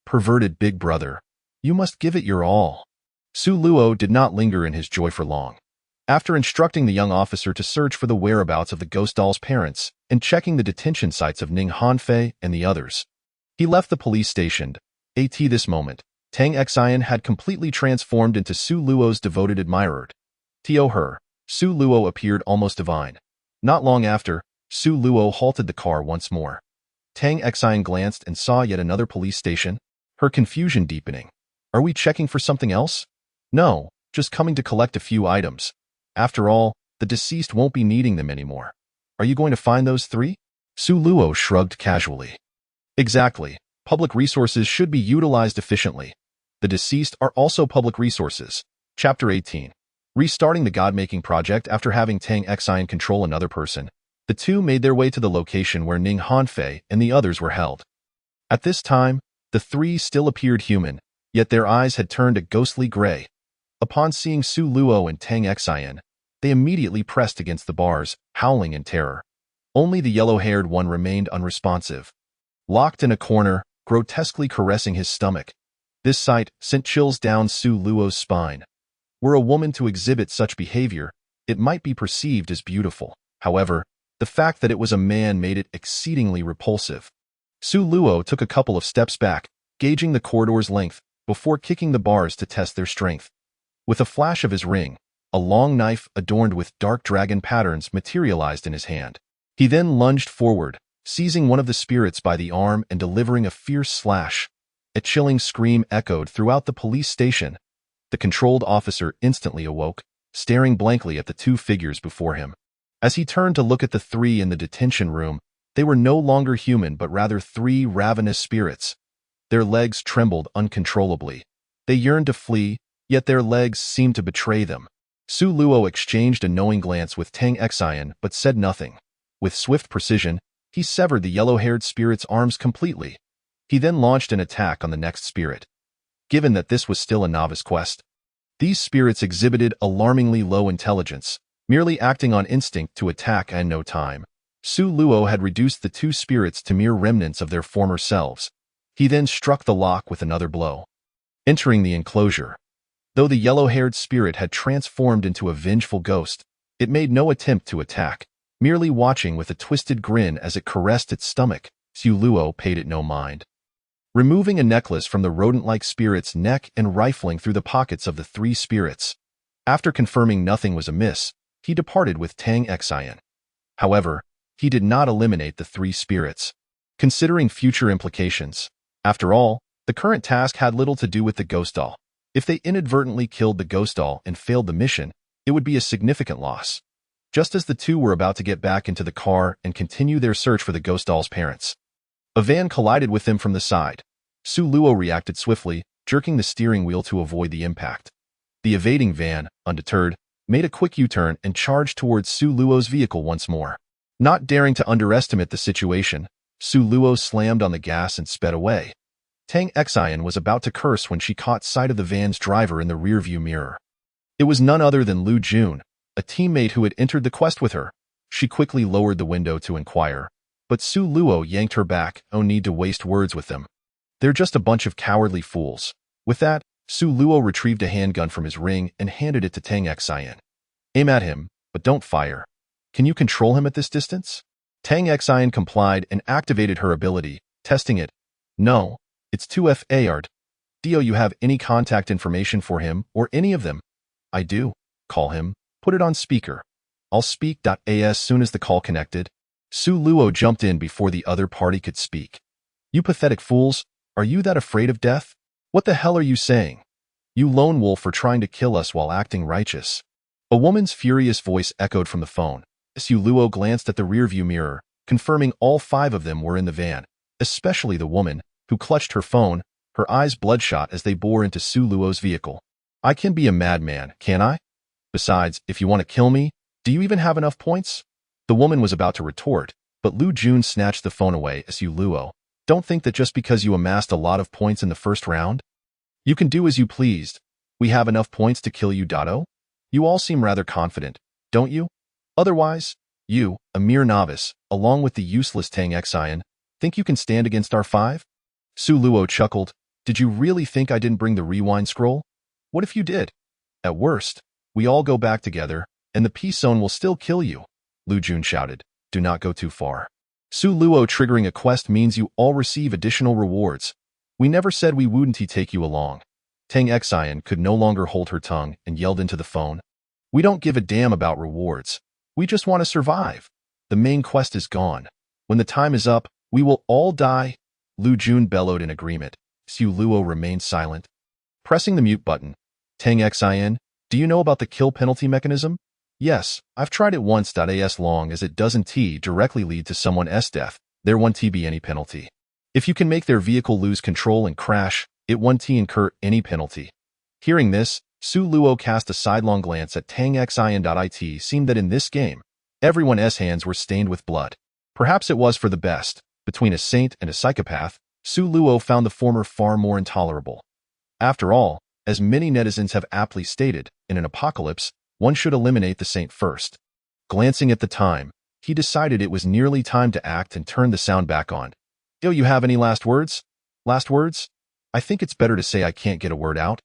Perverted big brother, you must give it your all." Su Luo did not linger in his joy for long. After instructing the young officer to search for the whereabouts of the ghost doll's parents and checking the detention sites of Ning Hanfei and the others, he left the police station. At this moment, Tang Xian had completely transformed into Su Luo's devoted admirer. To her, Su Luo appeared almost divine. Not long after, Su Luo halted the car once more. Tang Xian glanced and saw yet another police station, her confusion deepening. "Are we checking for something else?" "No, just coming to collect a few items. After all, the deceased won't be needing them anymore. Are you going to find those 3? Su Luo shrugged casually. "Exactly. Public resources should be utilized efficiently. The deceased are also public resources." Chapter 18. Restarting the God-making project after having Tang Xian control another person, the two made their way to the location where Ning Hanfei and the others were held. At this time, the 3 still appeared human, yet their eyes had turned a ghostly gray. Upon seeing Su Luo and Tang Xian, they immediately pressed against the bars, howling in terror. Only the yellow-haired one remained unresponsive, locked in a corner, grotesquely caressing his stomach. This sight sent chills down Su Luo's spine. Were a woman to exhibit such behavior, it might be perceived as beautiful. However, the fact that it was a man made it exceedingly repulsive. Su Luo took a couple of steps back, gauging the corridor's length, before kicking the bars to test their strength. With a flash of his ring, a long knife adorned with dark dragon patterns materialized in his hand. He then lunged forward, seizing one of the spirits by the arm and delivering a fierce slash. A chilling scream echoed throughout the police station. The controlled officer instantly awoke, staring blankly at the 2 figures before him. As he turned to look at the 3 in the detention room, they were no longer human but rather 3 ravenous spirits. Their legs trembled uncontrollably. They yearned to flee, yet their legs seemed to betray them. Su Luo exchanged a knowing glance with Tang Xian but said nothing. With swift precision, he severed the yellow-haired spirit's arms completely. He then launched an attack on the next spirit. Given that this was still a novice quest, these spirits exhibited alarmingly low intelligence, merely acting on instinct to attack in no time. Su Luo had reduced the 2 spirits to mere remnants of their former selves. He then struck the lock with another blow. Entering the enclosure, though the yellow-haired spirit had transformed into a vengeful ghost, it made no attempt to attack, merely watching with a twisted grin as it caressed its stomach. Su Luo paid it no mind. Removing a necklace from the rodent-like spirit's neck and rifling through the pockets of the 3 spirits. After confirming nothing was amiss, he departed with Tang Xian. However, he did not eliminate the 3 spirits. Considering future implications, after all, the current task had little to do with the ghost doll. If they inadvertently killed the ghost doll and failed the mission, it would be a significant loss. Just as the 2 were about to get back into the car and continue their search for the ghost doll's parents, a van collided with them from the side. Su Luo reacted swiftly, jerking the steering wheel to avoid the impact. The evading van, undeterred, made a quick U-turn and charged towards Su Luo's vehicle once more. Not daring to underestimate the situation, Su Luo slammed on the gas and sped away. Tang Xian was about to curse when she caught sight of the van's driver in the rearview mirror. It was none other than Lu Jun, a teammate who had entered the quest with her. She quickly lowered the window to inquire, but Su Luo yanked her back. "No need to waste words with them. They're just a bunch of cowardly fools." With that, Su Luo retrieved a handgun from his ring and handed it to Tang Xian. "Aim at him, but don't fire. Can you control him at this distance?" Tang Xian complied and activated her ability, testing it. "No. It's too hard. Do you have any contact information for him or any of them?" "I do. Call him. Put it on speaker. I'll speak. As soon as the call connected, Su Luo jumped in before the other party could speak. "You pathetic fools, are you that afraid of death? What the hell are you saying? You lone wolf are trying to kill us while acting righteous." A woman's furious voice echoed from the phone. Su Luo glanced at the rearview mirror, confirming all 5 of them were in the van, especially the woman, who clutched her phone, her eyes bloodshot as they bore into Su Luo's vehicle. I can be a madman, can't I? Besides, if you want to kill me, do you even have enough points? The woman was about to retort, but Lu Jun snatched the phone away as Su Luo. Don't think that just because you amassed a lot of points in the first round, you can do as you pleased. We have enough points to kill you, Dotto? You all seem rather confident, don't you? Otherwise, you, a mere novice, along with the useless Tang Xian, think you can stand against our 5? Su Luo chuckled. Did you really think I didn't bring the rewind scroll? What if you did? At worst, we all go back together, and the peace zone will still kill you. Lu Jun shouted. Do not go too far. Su Luo triggering a quest means you all receive additional rewards. We never said we wouldn't take you along. Tang Xian could no longer hold her tongue and yelled into the phone. We don't give a damn about rewards. We just want to survive. The main quest is gone. When the time is up, we will all die. Lu Jun bellowed in agreement. Su Luo remained silent. Pressing the mute button. Tang Xian, do you know about the kill penalty mechanism? Yes, I've tried it once. As long as it doesn't directly lead to someone's death, there won't be any penalty. If you can make their vehicle lose control and crash, it won't incur any penalty. Hearing this, Su Luo cast a sidelong glance at Tang Xian. It seemed that in this game, everyone's hands were stained with blood. Perhaps it was for the best. Between a saint and a psychopath, Su Luo found the former far more intolerable. After all, as many netizens have aptly stated, in an apocalypse, one should eliminate the saint first. Glancing at the time, he decided it was nearly time to act and turned the sound back on. Do you have any last words? Last words? I think it's better to say I can't get a word out.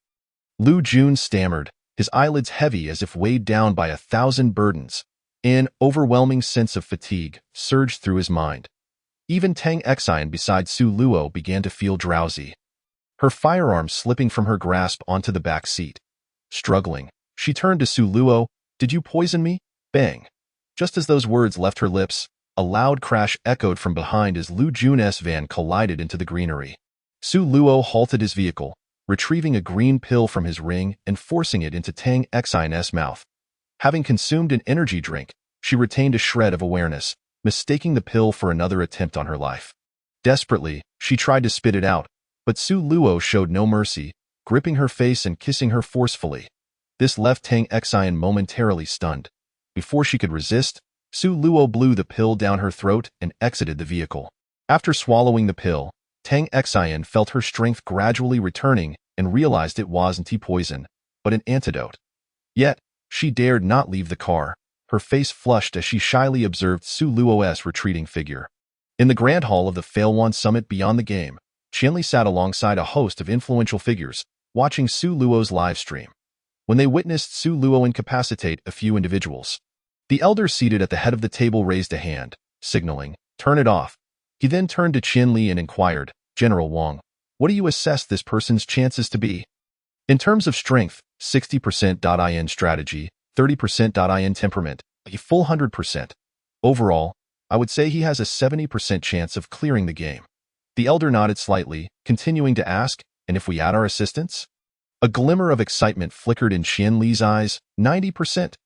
Lu Jun stammered, his eyelids heavy as if weighed down by 1,000 burdens. An overwhelming sense of fatigue surged through his mind. Even Tang Xian beside Su Luo began to feel drowsy. Her firearm slipping from her grasp onto the back seat. Struggling, she turned to Su Luo. Did you poison me? Bang. Just as those words left her lips, a loud crash echoed from behind as Lu Jun's van collided into the greenery. Su Luo halted his vehicle, retrieving a green pill from his ring and forcing it into Tang Xian's mouth. Having consumed an energy drink, she retained a shred of awareness, mistaking the pill for another attempt on her life. Desperately, she tried to spit it out, but Su Luo showed no mercy, gripping her face and kissing her forcefully. This left Tang Xian momentarily stunned. Before she could resist, Su Luo blew the pill down her throat and exited the vehicle. After swallowing the pill, Tang Xian felt her strength gradually returning and realized it wasn't poison, but an antidote. Yet, she dared not leave the car, her face flushed as she shyly observed Su Luo's retreating figure. In the grand hall of the Failwan Summit beyond the game, Qianli sat alongside a host of influential figures, watching Su Luo's live stream. When they witnessed Su Luo incapacitate a few individuals, the elder seated at the head of the table raised a hand, signaling, "Turn it off." He then turned to Qianli and inquired, "General Wang, what do you assess this person's chances to be?" In terms of strength, 60% in strategy, 30% in temperament, a full 100%. Overall, I would say he has a 70% chance of clearing the game. The elder nodded slightly, continuing to ask, "And if we add our assistants?" A glimmer of excitement flickered in Qianli's eyes, 90%.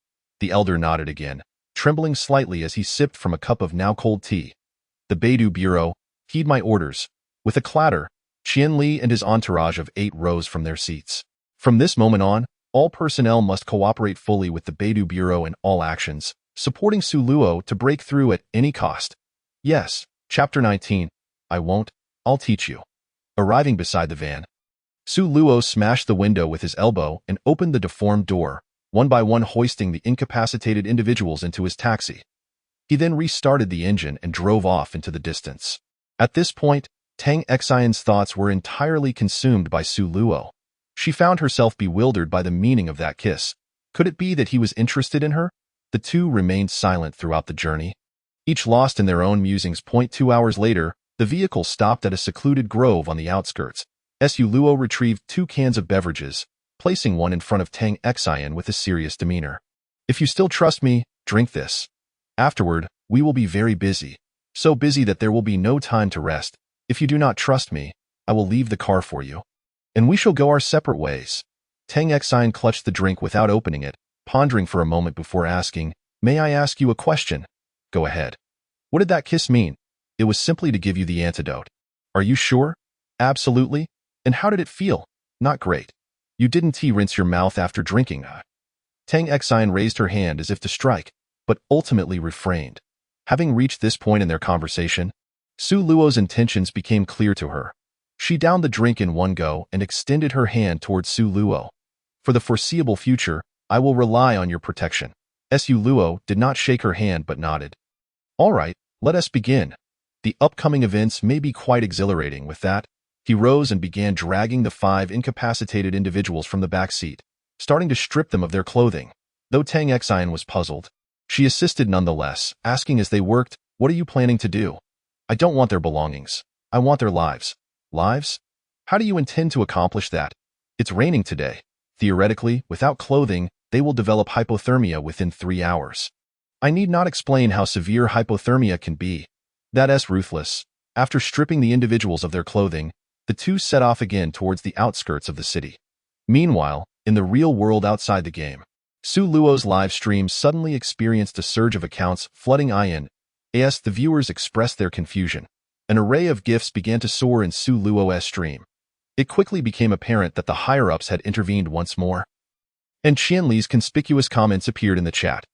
The elder nodded again, trembling slightly as he sipped from a cup of now-cold tea. The Beidou Bureau, heed my orders. With a clatter, Qianli and his entourage of 8 rose from their seats. From this moment on, all personnel must cooperate fully with the Beidou Bureau in all actions, supporting Su Luo to break through at any cost. Yes, Chapter 19. I'll teach you. Arriving beside the van, Su Luo smashed the window with his elbow and opened the deformed door, one by one hoisting the incapacitated individuals into his taxi. He then restarted the engine and drove off into the distance. At this point, Tang Xian's thoughts were entirely consumed by Su Luo. She found herself bewildered by the meaning of that kiss. Could it be that he was interested in her? The two remained silent throughout the journey, each lost in their own musings. 2 hours later, the vehicle stopped at a secluded grove on the outskirts. Su Luo retrieved 2 cans of beverages, placing one in front of Tang Xian with a serious demeanor. "If you still trust me, drink this. Afterward, we will be very busy. So busy that there will be no time to rest. If you do not trust me, I will leave the car for you, and we shall go our separate ways." Tang Xian clutched the drink without opening it, pondering for a moment before asking, "May I ask you a question?" "Go ahead." What did that kiss mean? It was simply to give you the antidote. Are you sure? Absolutely. And how did it feel? Not great. You didn't rinse your mouth after drinking. Tang Exine raised her hand as if to strike, but ultimately refrained. Having reached this point in their conversation, Su Luo's intentions became clear to her. She downed the drink in one go and extended her hand towards Su Luo. For the foreseeable future, I will rely on your protection. Su Luo did not shake her hand but nodded. All right, let us begin. The upcoming events may be quite exhilarating. With that, he rose and began dragging the 5 incapacitated individuals from the back seat, starting to strip them of their clothing. Though Tang Exine was puzzled, she assisted nonetheless, asking as they worked, "What are you planning to do?" "I don't want their belongings. I want their lives." "Lives? How do you intend to accomplish that?" "It's raining today. Theoretically, without clothing, they will develop hypothermia within 3 hours. I need not explain how severe hypothermia can be. That's ruthless." After stripping the individuals of their clothing, the two set off again towards the outskirts of the city. Meanwhile, in the real world outside the game, Su Luo's live stream suddenly experienced a surge of accounts flooding in. As the viewers expressed their confusion, an array of gifts began to soar in Su Luo's stream. It quickly became apparent that the higher-ups had intervened once more. And Qianli's conspicuous comments appeared in the chat.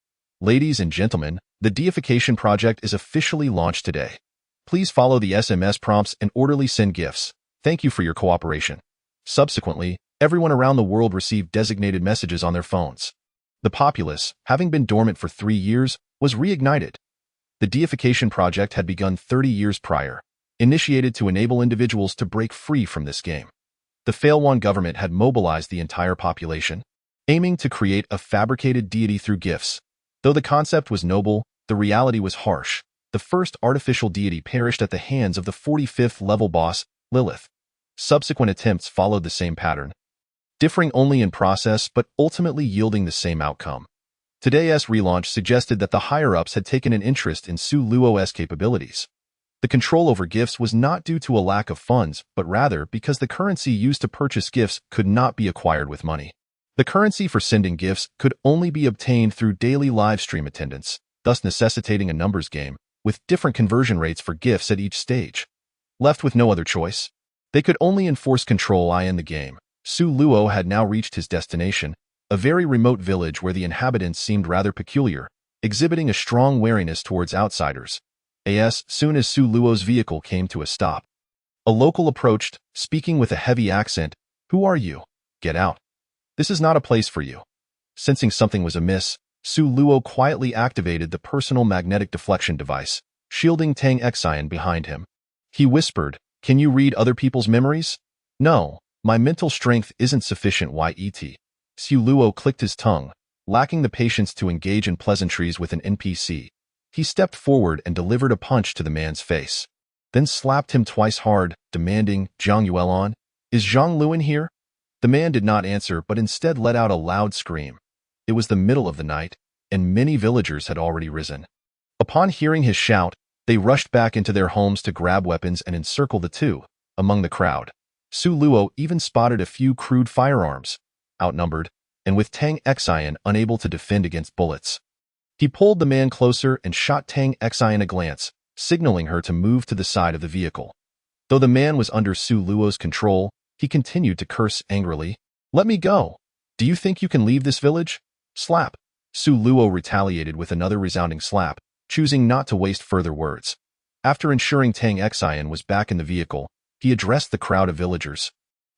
"Ladies and gentlemen, the deification project is officially launched today. Please follow the SMS prompts and orderly send gifts. Thank you for your cooperation." Subsequently, everyone around the world received designated messages on their phones. The populace, having been dormant for 3 years, was reignited. The deification project had begun 30 years prior, initiated to enable individuals to break free from this game. The Failwan government had mobilized the entire population, aiming to create a fabricated deity through gifts. Though the concept was noble, the reality was harsh. The first artificial deity perished at the hands of the 45th level boss, Lilith. Subsequent attempts followed the same pattern, differing only in process but ultimately yielding the same outcome. Today's relaunch suggested that the higher-ups had taken an interest in Su Luo's capabilities. The control over gifts was not due to a lack of funds, but rather because the currency used to purchase gifts could not be acquired with money. The currency for sending gifts could only be obtained through daily live stream attendance, thus necessitating a numbers game, with different conversion rates for gifts at each stage. Left with no other choice, they could only enforce control in the game. Su Luo had now reached his destination, a very remote village where the inhabitants seemed rather peculiar, exhibiting a strong wariness towards outsiders. As soon as Su Luo's vehicle came to a stop, a local approached, speaking with a heavy accent. "Who are you? Get out. This is not a place for you." Sensing something was amiss, Su Luo quietly activated the personal magnetic deflection device, shielding Tang Exine behind him. He whispered, "Can you read other people's memories?" "No, my mental strength isn't sufficient yet." Su Luo clicked his tongue, lacking the patience to engage in pleasantries with an NPC. He stepped forward and delivered a punch to the man's face, then slapped him twice hard, demanding, "Zhang Yuelon? Is Zhang Luan here?" The man did not answer but instead let out a loud scream. It was the middle of the night, and many villagers had already risen. Upon hearing his shout, they rushed back into their homes to grab weapons and encircle the two. Among the crowd, Su Luo even spotted a few crude firearms. Outnumbered, and with Tang Exine unable to defend against bullets, he pulled the man closer and shot Tang Exine a glance, signaling her to move to the side of the vehicle. Though the man was under Su Luo's control, he continued to curse angrily. "Let me go! Do you think you can leave this village?" Slap! Su Luo retaliated with another resounding slap, choosing not to waste further words. After ensuring Tang Exine was back in the vehicle, he addressed the crowd of villagers.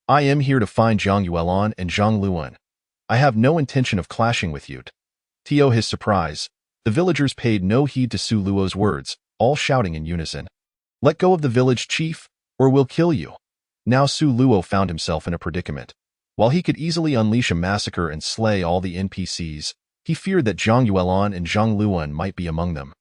"I am here to find Zhang Yuelon and Zhang Luan. I have no intention of clashing with you." To his surprise, the villagers paid no heed to Su Luo's words, all shouting in unison, "Let go of the village chief, or we'll kill you." Now Su Luo found himself in a predicament. While he could easily unleash a massacre and slay all the NPCs, he feared that Zhang Yuelon and Zhang Luan might be among them.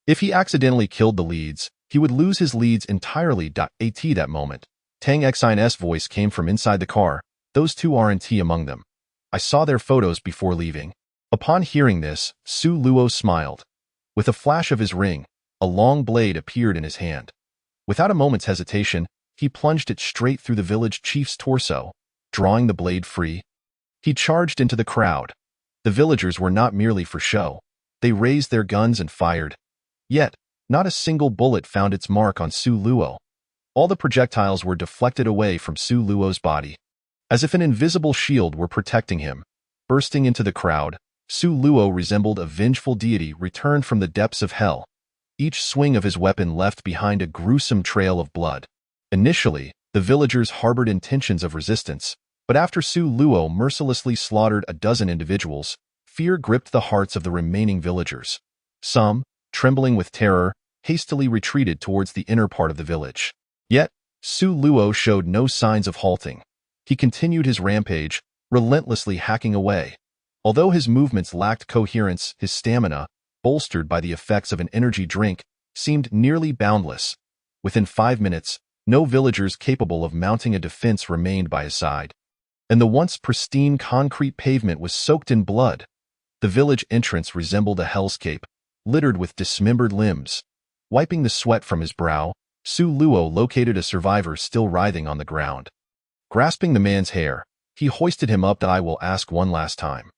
If he accidentally killed the leads, he would lose his leads entirely. At that moment, Tang Exine's voice came from inside the car, "Those two aren't among them. I saw their photos before leaving." Upon hearing this, Su Luo smiled. With a flash of his ring, a long blade appeared in his hand. Without a moment's hesitation, he plunged it straight through the village chief's torso, drawing the blade free. He charged into the crowd. The villagers were not merely for show. They raised their guns and fired. Yet, Not a single bullet found its mark on Su Luo. All the projectiles were deflected away from Su Luo's body, as if an invisible shield were protecting him. Bursting into the crowd, Su Luo resembled a vengeful deity returned from the depths of hell. Each swing of his weapon left behind a gruesome trail of blood. Initially, the villagers harbored intentions of resistance, but after Su Luo mercilessly slaughtered a dozen individuals, fear gripped the hearts of the remaining villagers. Some, trembling with terror, hastily retreated towards the inner part of the village. Yet, Su Luo showed no signs of halting. He continued his rampage, relentlessly hacking away. Although his movements lacked coherence, his stamina, bolstered by the effects of an energy drink, seemed nearly boundless. Within 5 minutes, no villagers capable of mounting a defense remained by his side, and the once pristine concrete pavement was soaked in blood. The village entrance resembled a hellscape, littered with dismembered limbs. Wiping the sweat from his brow, Su Luo located a survivor still writhing on the ground. Grasping the man's hair, he hoisted him up. "I will ask one last time.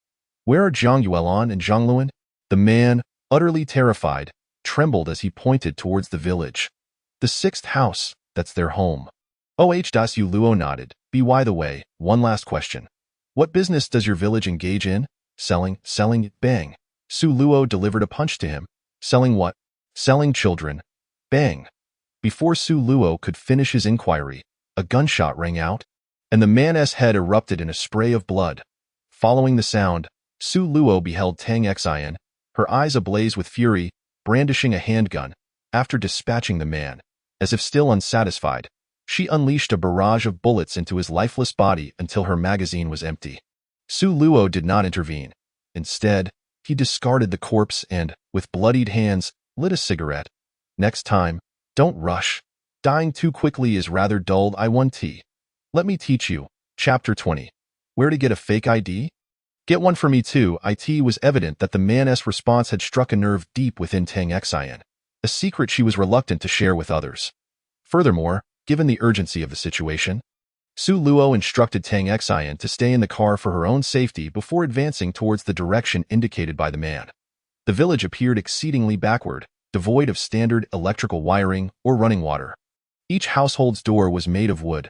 Where are Zhang Yuelan and Zhang Luan?" The man, utterly terrified, trembled as he pointed towards the village. "The 6th house, that's their home." Su Luo nodded. "By the way, one last question. What business does your village engage in?" Selling, bang. Su Luo delivered a punch to him. "Selling what?" "Selling children." Bang. Before Su Luo could finish his inquiry, a gunshot rang out, and the man's head erupted in a spray of blood. Following the sound, Su Luo beheld Tang Xian, her eyes ablaze with fury, brandishing a handgun. After dispatching the man, as if still unsatisfied, she unleashed a barrage of bullets into his lifeless body until her magazine was empty. Su Luo did not intervene. Instead, he discarded the corpse and, with bloodied hands, lit a cigarette. "Next time, don't rush. Dying too quickly is rather dull. I want tea. Let me teach you." Chapter 20. Where to get a fake ID? "Get one for me too." It was evident that the man's response had struck a nerve deep within Tang Xian, a secret she was reluctant to share with others. Furthermore, given the urgency of the situation, Su Luo instructed Tang Xian to stay in the car for her own safety before advancing towards the direction indicated by the man. The village appeared exceedingly backward, devoid of standard electrical wiring or running water. Each household's door was made of wood.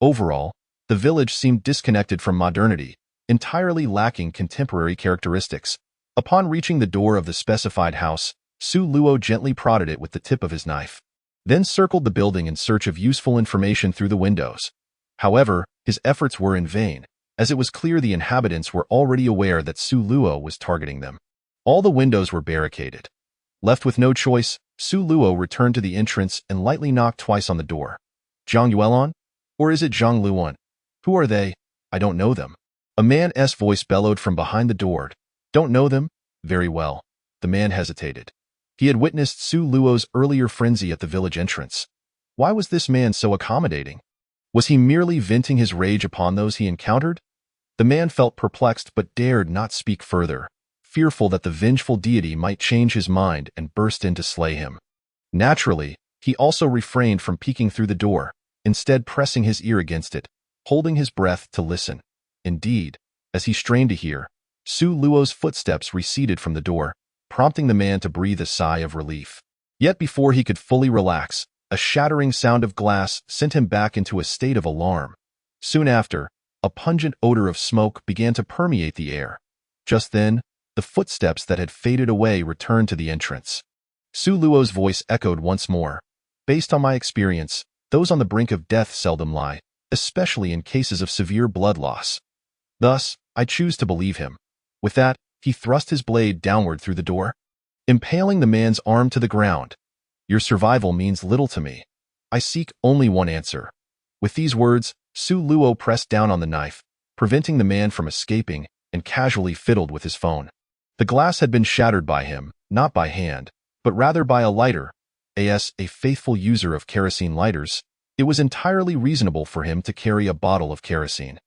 Overall, the village seemed disconnected from modernity, entirely lacking contemporary characteristics. Upon reaching the door of the specified house, Su Luo gently prodded it with the tip of his knife, then circled the building in search of useful information through the windows. However, his efforts were in vain, as it was clear the inhabitants were already aware that Su Luo was targeting them. All the windows were barricaded. Left with no choice, Su Luo returned to the entrance and lightly knocked twice on the door. "Zhang Yuelan? Or is it Zhang Luan? Who are they? I don't know them." A man's voice bellowed from behind the door. "Don't know them? Very well." The man hesitated. He had witnessed Su Luo's earlier frenzy at the village entrance. Why was this man so accommodating? Was he merely venting his rage upon those he encountered? The man felt perplexed but dared not speak further, fearful that the vengeful deity might change his mind and burst in to slay him. Naturally, he also refrained from peeking through the door, instead pressing his ear against it, holding his breath to listen. Indeed, as he strained to hear, Su Luo's footsteps receded from the door, prompting the man to breathe a sigh of relief. Yet before he could fully relax, a shattering sound of glass sent him back into a state of alarm. Soon after, a pungent odor of smoke began to permeate the air. Just then, the footsteps that had faded away returned to the entrance. Su Luo's voice echoed once more. "Based on my experience, those on the brink of death seldom lie, especially in cases of severe blood loss. Thus, I choose to believe him." With that, he thrust his blade downward through the door, impaling the man's arm to the ground. "Your survival means little to me. I seek only one answer." With these words, Su Luo pressed down on the knife, preventing the man from escaping, and casually fiddled with his phone. The glass had been shattered by him, not by hand, but rather by a lighter. As a faithful user of kerosene lighters, it was entirely reasonable for him to carry a bottle of kerosene.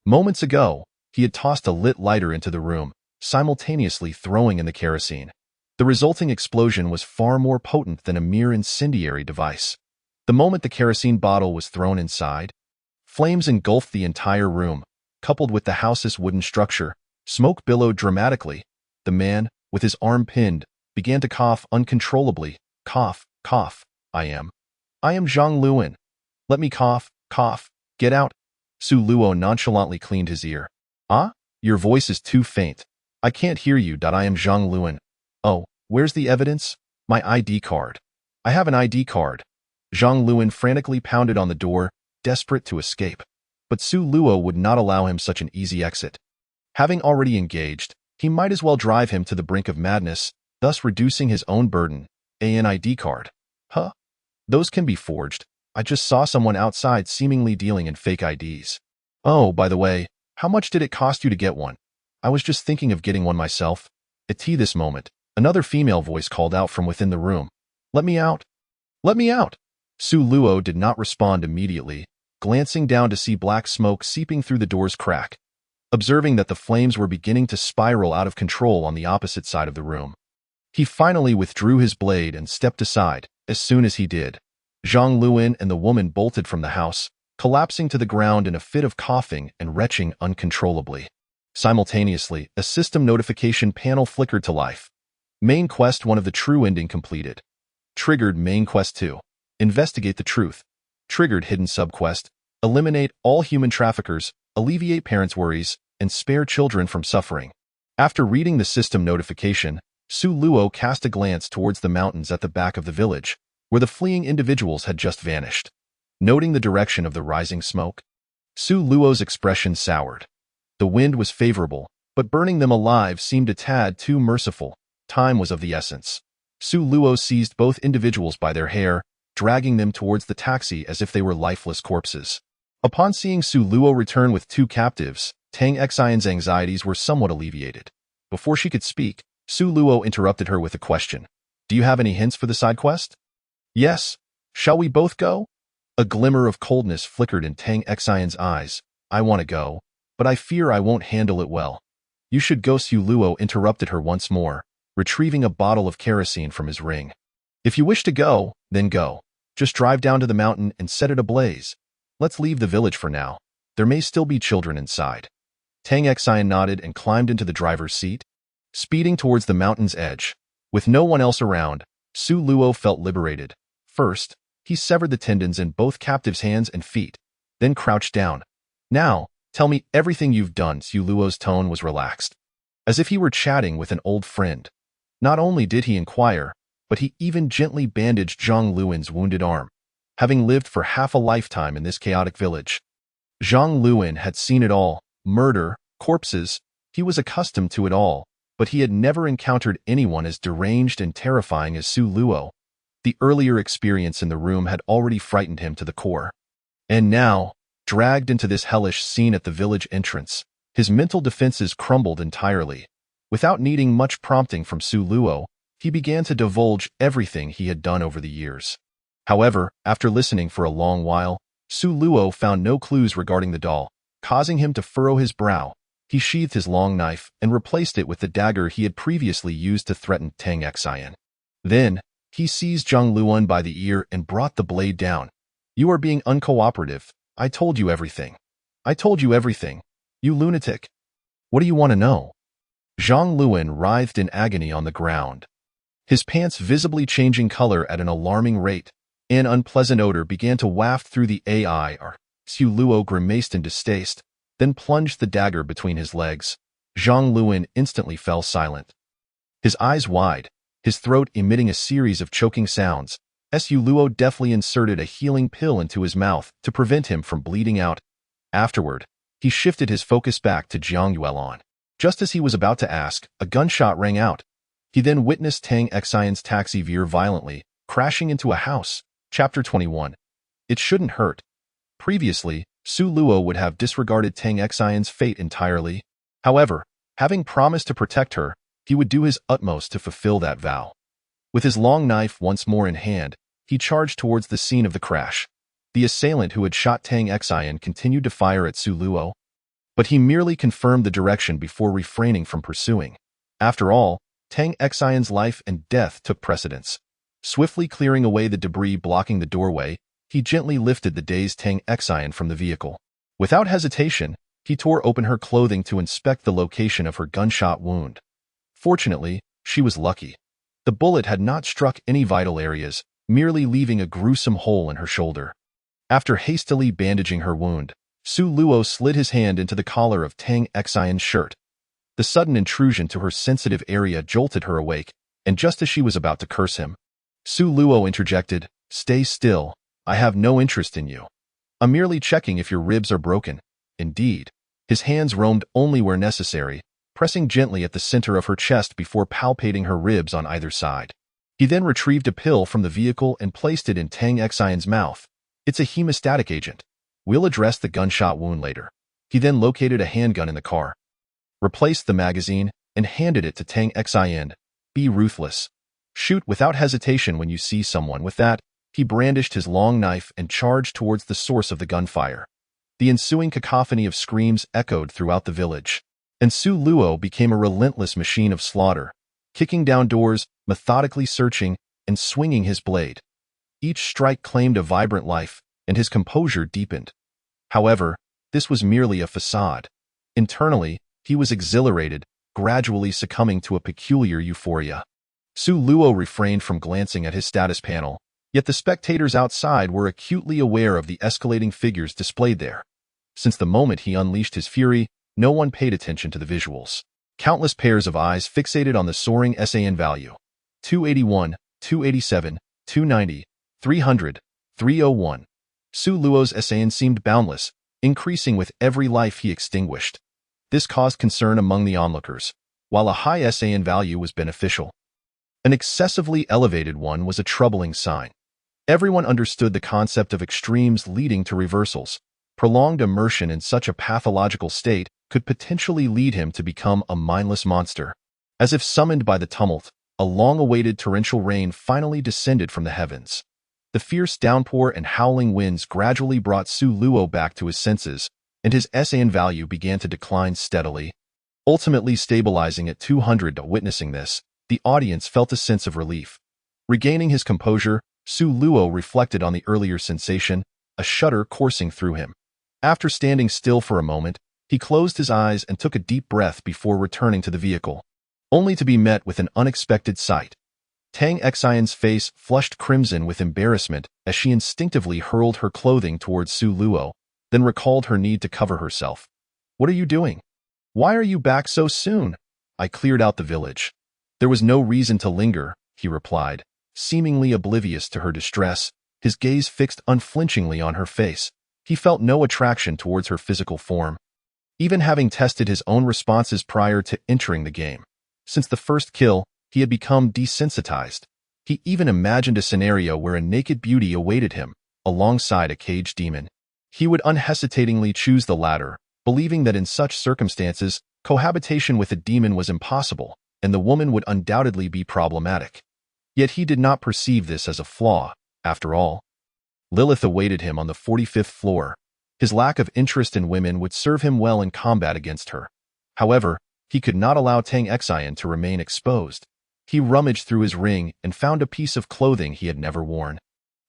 Moments ago, he had tossed a lit lighter into the room, simultaneously throwing in the kerosene. The resulting explosion was far more potent than a mere incendiary device. The moment the kerosene bottle was thrown inside, flames engulfed the entire room. Coupled with the house's wooden structure, smoke billowed dramatically. The man, with his arm pinned, began to cough uncontrollably, Cough, cough. I am Zhang Luan. Let me cough, cough. Get out. Su Luo nonchalantly cleaned his ear. Ah? Your voice is too faint. I can't hear you. I am Zhang Luan. Oh, where's the evidence? My ID card. I have an ID card. Zhang Luan frantically pounded on the door, desperate to escape. But Su Luo would not allow him such an easy exit. Having already engaged, he might as well drive him to the brink of madness, thus reducing his own burden. An ID card. Huh? Those can be forged. I just saw someone outside seemingly dealing in fake IDs. Oh, by the way, how much did it cost you to get one? I was just thinking of getting one myself. At this moment, another female voice called out from within the room. Let me out. Let me out. Su Luo did not respond immediately, glancing down to see black smoke seeping through the door's crack. Observing that the flames were beginning to spiral out of control on the opposite side of the room. He finally withdrew his blade and stepped aside. As soon as he did, Zhang Luan and the woman bolted from the house, collapsing to the ground in a fit of coughing and retching uncontrollably. Simultaneously, a system notification panel flickered to life. Main Quest 1 of the True Ending completed. Triggered Main Quest 2. Investigate the truth. Triggered Hidden Subquest. Eliminate all human traffickers, alleviate parents' worries, and spare children from suffering. After reading the system notification, Su Luo cast a glance towards the mountains at the back of the village, where the fleeing individuals had just vanished. Noting the direction of the rising smoke, Su Luo's expression soured. The wind was favorable, but burning them alive seemed a tad too merciful. Time was of the essence. Su Luo seized both individuals by their hair, dragging them towards the taxi as if they were lifeless corpses. Upon seeing Su Luo return with 2 captives, Tang Xian's anxieties were somewhat alleviated. Before she could speak, Su Luo interrupted her with a question. Do you have any hints for the side quest? Yes. Shall we both go? A glimmer of coldness flickered in Tang Xian's eyes. I want to go, but I fear I won't handle it well. You should go. Su Luo interrupted her once more, retrieving a bottle of kerosene from his ring. If you wish to go, then go. Just drive down to the mountain and set it ablaze. Let's leave the village for now. There may still be children inside. Tang Xian nodded and climbed into the driver's seat. Speeding towards the mountain's edge. With no one else around, Su Luo felt liberated. First, he severed the tendons in both captives' hands and feet, then crouched down. Now, tell me everything you've done. Su Luo's tone was relaxed, as if he were chatting with an old friend. Not only did he inquire, but he even gently bandaged Zhang Luan's wounded arm. Having lived for half a lifetime in this chaotic village, Zhang Luan had seen it all, murder, corpses. He was accustomed to it all, but he had never encountered anyone as deranged and terrifying as Su Luo. The earlier experience in the room had already frightened him to the core. And now, dragged into this hellish scene at the village entrance, his mental defenses crumbled entirely. Without needing much prompting from Su Luo, he began to divulge everything he had done over the years. However, after listening for a long while, Su Luo found no clues regarding the doll, causing him to furrow his brow. He sheathed his long knife and replaced it with the dagger he had previously used to threaten Tang Xian. Then, he seized Zhang Luan by the ear and brought the blade down. You are being uncooperative. I told you everything. I told you everything. You lunatic. What do you want to know? Zhang Luan writhed in agony on the ground. His pants visibly changing color at an alarming rate. An unpleasant odor began to waft through the air. Su Luo grimaced in distaste, then plunged the dagger between his legs. Zhang Luan instantly fell silent. His eyes wide, his throat emitting a series of choking sounds. Su Luo deftly inserted a healing pill into his mouth to prevent him from bleeding out. Afterward, he shifted his focus back to Jiang Yuelon. Just as he was about to ask, a gunshot rang out. He then witnessed Tang Xian's taxi veer violently, crashing into a house. Chapter 21. It shouldn't hurt. Previously, Su Luo would have disregarded Tang Xian's fate entirely. However, having promised to protect her, he would do his utmost to fulfill that vow. With his long knife once more in hand, he charged towards the scene of the crash. The assailant who had shot Tang Xian continued to fire at Su Luo, but he merely confirmed the direction before refraining from pursuing. After all, Tang Xian's life and death took precedence. Swiftly clearing away the debris blocking the doorway, he gently lifted the dazed Tang Xian from the vehicle. Without hesitation, he tore open her clothing to inspect the location of her gunshot wound. Fortunately, she was lucky. The bullet had not struck any vital areas, merely leaving a gruesome hole in her shoulder. After hastily bandaging her wound, Su Luo slid his hand into the collar of Tang Xian's shirt. The sudden intrusion to her sensitive area jolted her awake, and just as she was about to curse him, Su Luo interjected, "Stay still, I have no interest in you. I'm merely checking if your ribs are broken." Indeed, his hands roamed only where necessary, pressing gently at the center of her chest before palpating her ribs on either side. He then retrieved a pill from the vehicle and placed it in Tang Xian's mouth. "It's a hemostatic agent. We'll address the gunshot wound later." He then located a handgun in the car, replaced the magazine, and handed it to Tang Xian. "Be ruthless. Shoot without hesitation when you see someone with that." He brandished his long knife and charged towards the source of the gunfire. The ensuing cacophony of screams echoed throughout the village, and Su Luo became a relentless machine of slaughter, kicking down doors, methodically searching, and swinging his blade. Each strike claimed a vibrant life, and his composure deepened. However, this was merely a facade. Internally, he was exhilarated, gradually succumbing to a peculiar euphoria. Su Luo refrained from glancing at his status panel, yet the spectators outside were acutely aware of the escalating figures displayed there. Since the moment he unleashed his fury, no one paid attention to the visuals. Countless pairs of eyes fixated on the soaring SAN value. 281, 287, 290, 300, 301. Su Luo's SAN seemed boundless, increasing with every life he extinguished. This caused concern among the onlookers, while a high SAN value was beneficial. An excessively elevated one was a troubling sign. Everyone understood the concept of extremes leading to reversals. Prolonged immersion in such a pathological state could potentially lead him to become a mindless monster. As if summoned by the tumult, a long-awaited torrential rain finally descended from the heavens. The fierce downpour and howling winds gradually brought Su Luo back to his senses, and his SAN value began to decline steadily, ultimately stabilizing at 200. Witnessing this, the audience felt a sense of relief. Regaining his composure, Su Luo reflected on the earlier sensation, a shudder coursing through him. After standing still for a moment, he closed his eyes and took a deep breath before returning to the vehicle, only to be met with an unexpected sight. Tang Xian's face flushed crimson with embarrassment as she instinctively hurled her clothing towards Su Luo, then recalled her need to cover herself. "What are you doing? Why are you back so soon?" "I cleared out the village. There was no reason to linger," he replied, seemingly oblivious to her distress, his gaze fixed unflinchingly on her face. He felt no attraction towards her physical form, even having tested his own responses prior to entering the game. Since the first kill, he had become desensitized. He even imagined a scenario where a naked beauty awaited him, alongside a caged demon. He would unhesitatingly choose the latter, believing that in such circumstances, cohabitation with a demon was impossible, and the woman would undoubtedly be problematic. Yet he did not perceive this as a flaw. After all, Lilith awaited him on the 45th floor. His lack of interest in women would serve him well in combat against her. However, he could not allow Tang Xian to remain exposed. He rummaged through his ring and found a piece of clothing he had never worn.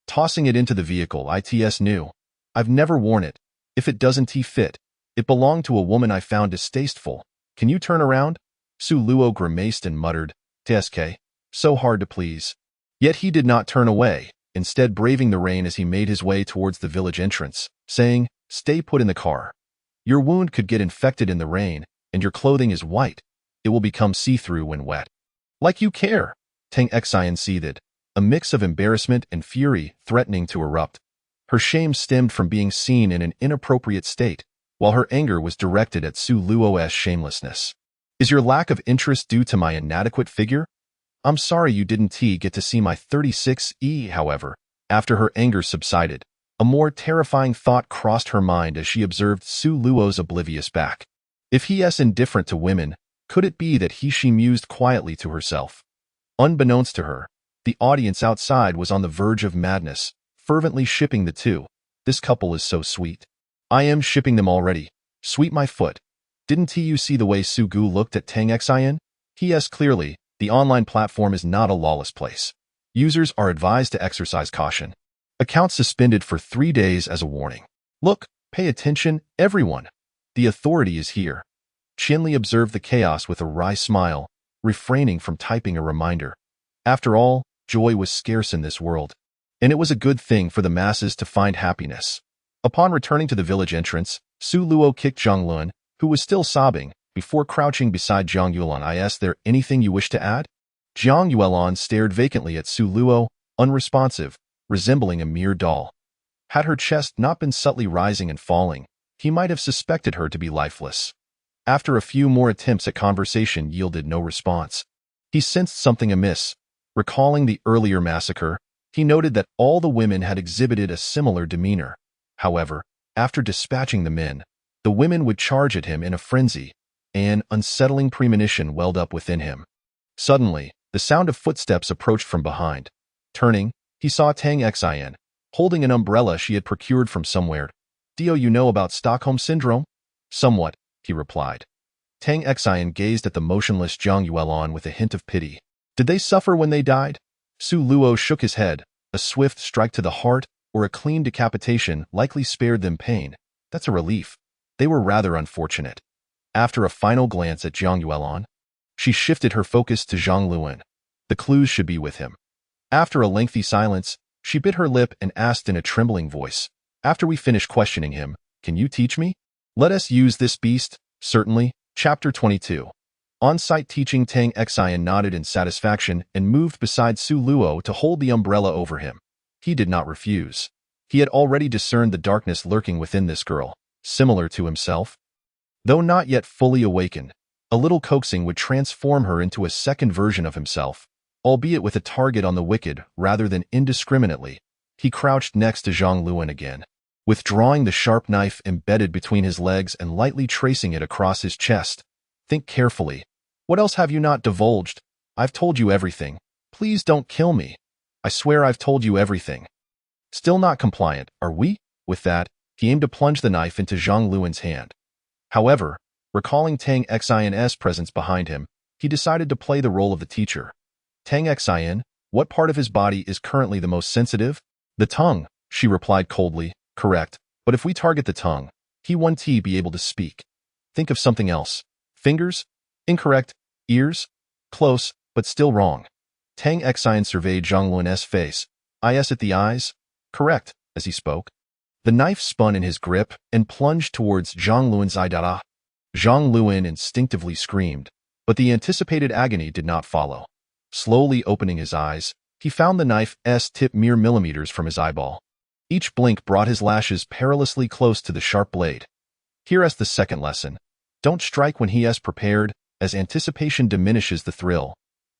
Tossing it into the vehicle, "It's new. I've never worn it. If it doesn't fit, it belonged to a woman I found distasteful. Can you turn around?" Su Luo grimaced and muttered, "Tsk, so hard to please." Yet he did not turn away, instead braving the rain as he made his way towards the village entrance, saying, "Stay put in the car. Your wound could get infected in the rain, and your clothing is white. It will become see-through when wet." "Like you care," Tang Xian seethed, a mix of embarrassment and fury threatening to erupt. Her shame stemmed from being seen in an inappropriate state, while her anger was directed at Su Luo's shamelessness. "Is your lack of interest due to my inadequate figure? I'm sorry you didn't get to see my 36E." However, after her anger subsided, a more terrifying thought crossed her mind as she observed Su Luo's oblivious back. If he is indifferent to women, could it be that she mused quietly to herself? Unbeknownst to her, the audience outside was on the verge of madness, fervently shipping the two. "This couple is so sweet. I am shipping them already. Sweet my foot." Didn't you see the way Su Gu looked at Tang Xian? Yes, clearly, the online platform is not a lawless place. Users are advised to exercise caution. Accounts suspended for 3 days as a warning. "Look, pay attention, everyone. The authority is here." Qianli observed the chaos with a wry smile, refraining from typing a reminder. After all, joy was scarce in this world, and it was a good thing for the masses to find happiness. Upon returning to the village entrance, Su Luo kicked Zhang Luan, who was still sobbing, before crouching beside Zhang Yuelon. Is there anything you wish to add? Zhang Yuelon stared vacantly at Su Luo, unresponsive, resembling a mere doll. Had her chest not been subtly rising and falling, he might have suspected her to be lifeless. After a few more attempts at conversation yielded no response. He sensed something amiss. Recalling the earlier massacre, he noted that all the women had exhibited a similar demeanor. However, after dispatching the men, the women would charge at him in a frenzy. An unsettling premonition welled up within him. Suddenly, the sound of footsteps approached from behind. Turning, he saw Tang Xian, holding an umbrella she had procured from somewhere. "Do you know about Stockholm Syndrome?" "Somewhat," he replied. Tang Xian gazed at the motionless Zhang Yuelon with a hint of pity. "Did they suffer when they died?" Su Luo shook his head. A swift strike to the heart or a clean decapitation likely spared them pain. That's a relief. They were rather unfortunate. After a final glance at Zhang Yuelon, she shifted her focus to Zhang Luan. The clues should be with him. After a lengthy silence, she bit her lip and asked in a trembling voice, "After we finish questioning him, can you teach me?" "Let us use this beast." "Certainly." Chapter 22. On-site teaching. Tang Xian nodded in satisfaction and moved beside Su Luo to hold the umbrella over him. He did not refuse. He had already discerned the darkness lurking within this girl, similar to himself. Though not yet fully awakened, a little coaxing would transform her into a second version of himself, albeit with a target on the wicked rather than indiscriminately. He crouched next to Zhang Luan again, withdrawing the sharp knife embedded between his legs and lightly tracing it across his chest. "Think carefully. What else have you not divulged? I've told you everything. Please don't kill me. I swear I've told you everything." Still not compliant, are we? With that, he aimed to plunge the knife into Zhang Luan's hand. However, recalling Tang Xian's presence behind him, he decided to play the role of the teacher. "Tang Xian, what part of his body is currently the most sensitive?" "The tongue," she replied coldly. "Correct, but if we target the tongue, he won't be able to speak. Think of something else." "Fingers?" "Incorrect." "Ears?" "Close, but still wrong." Tang Xian surveyed Zhang Luan's face. "Is it the eyes?" "Correct." As he spoke, the knife spun in his grip and plunged towards Zhang Luan's eye. Zhang Luan instinctively screamed, but the anticipated agony did not follow. Slowly opening his eyes, he found the knife's tip mere millimeters from his eyeball. Each blink brought his lashes perilously close to the sharp blade. Here's the second lesson. Don't strike when he is prepared, as anticipation diminishes the thrill.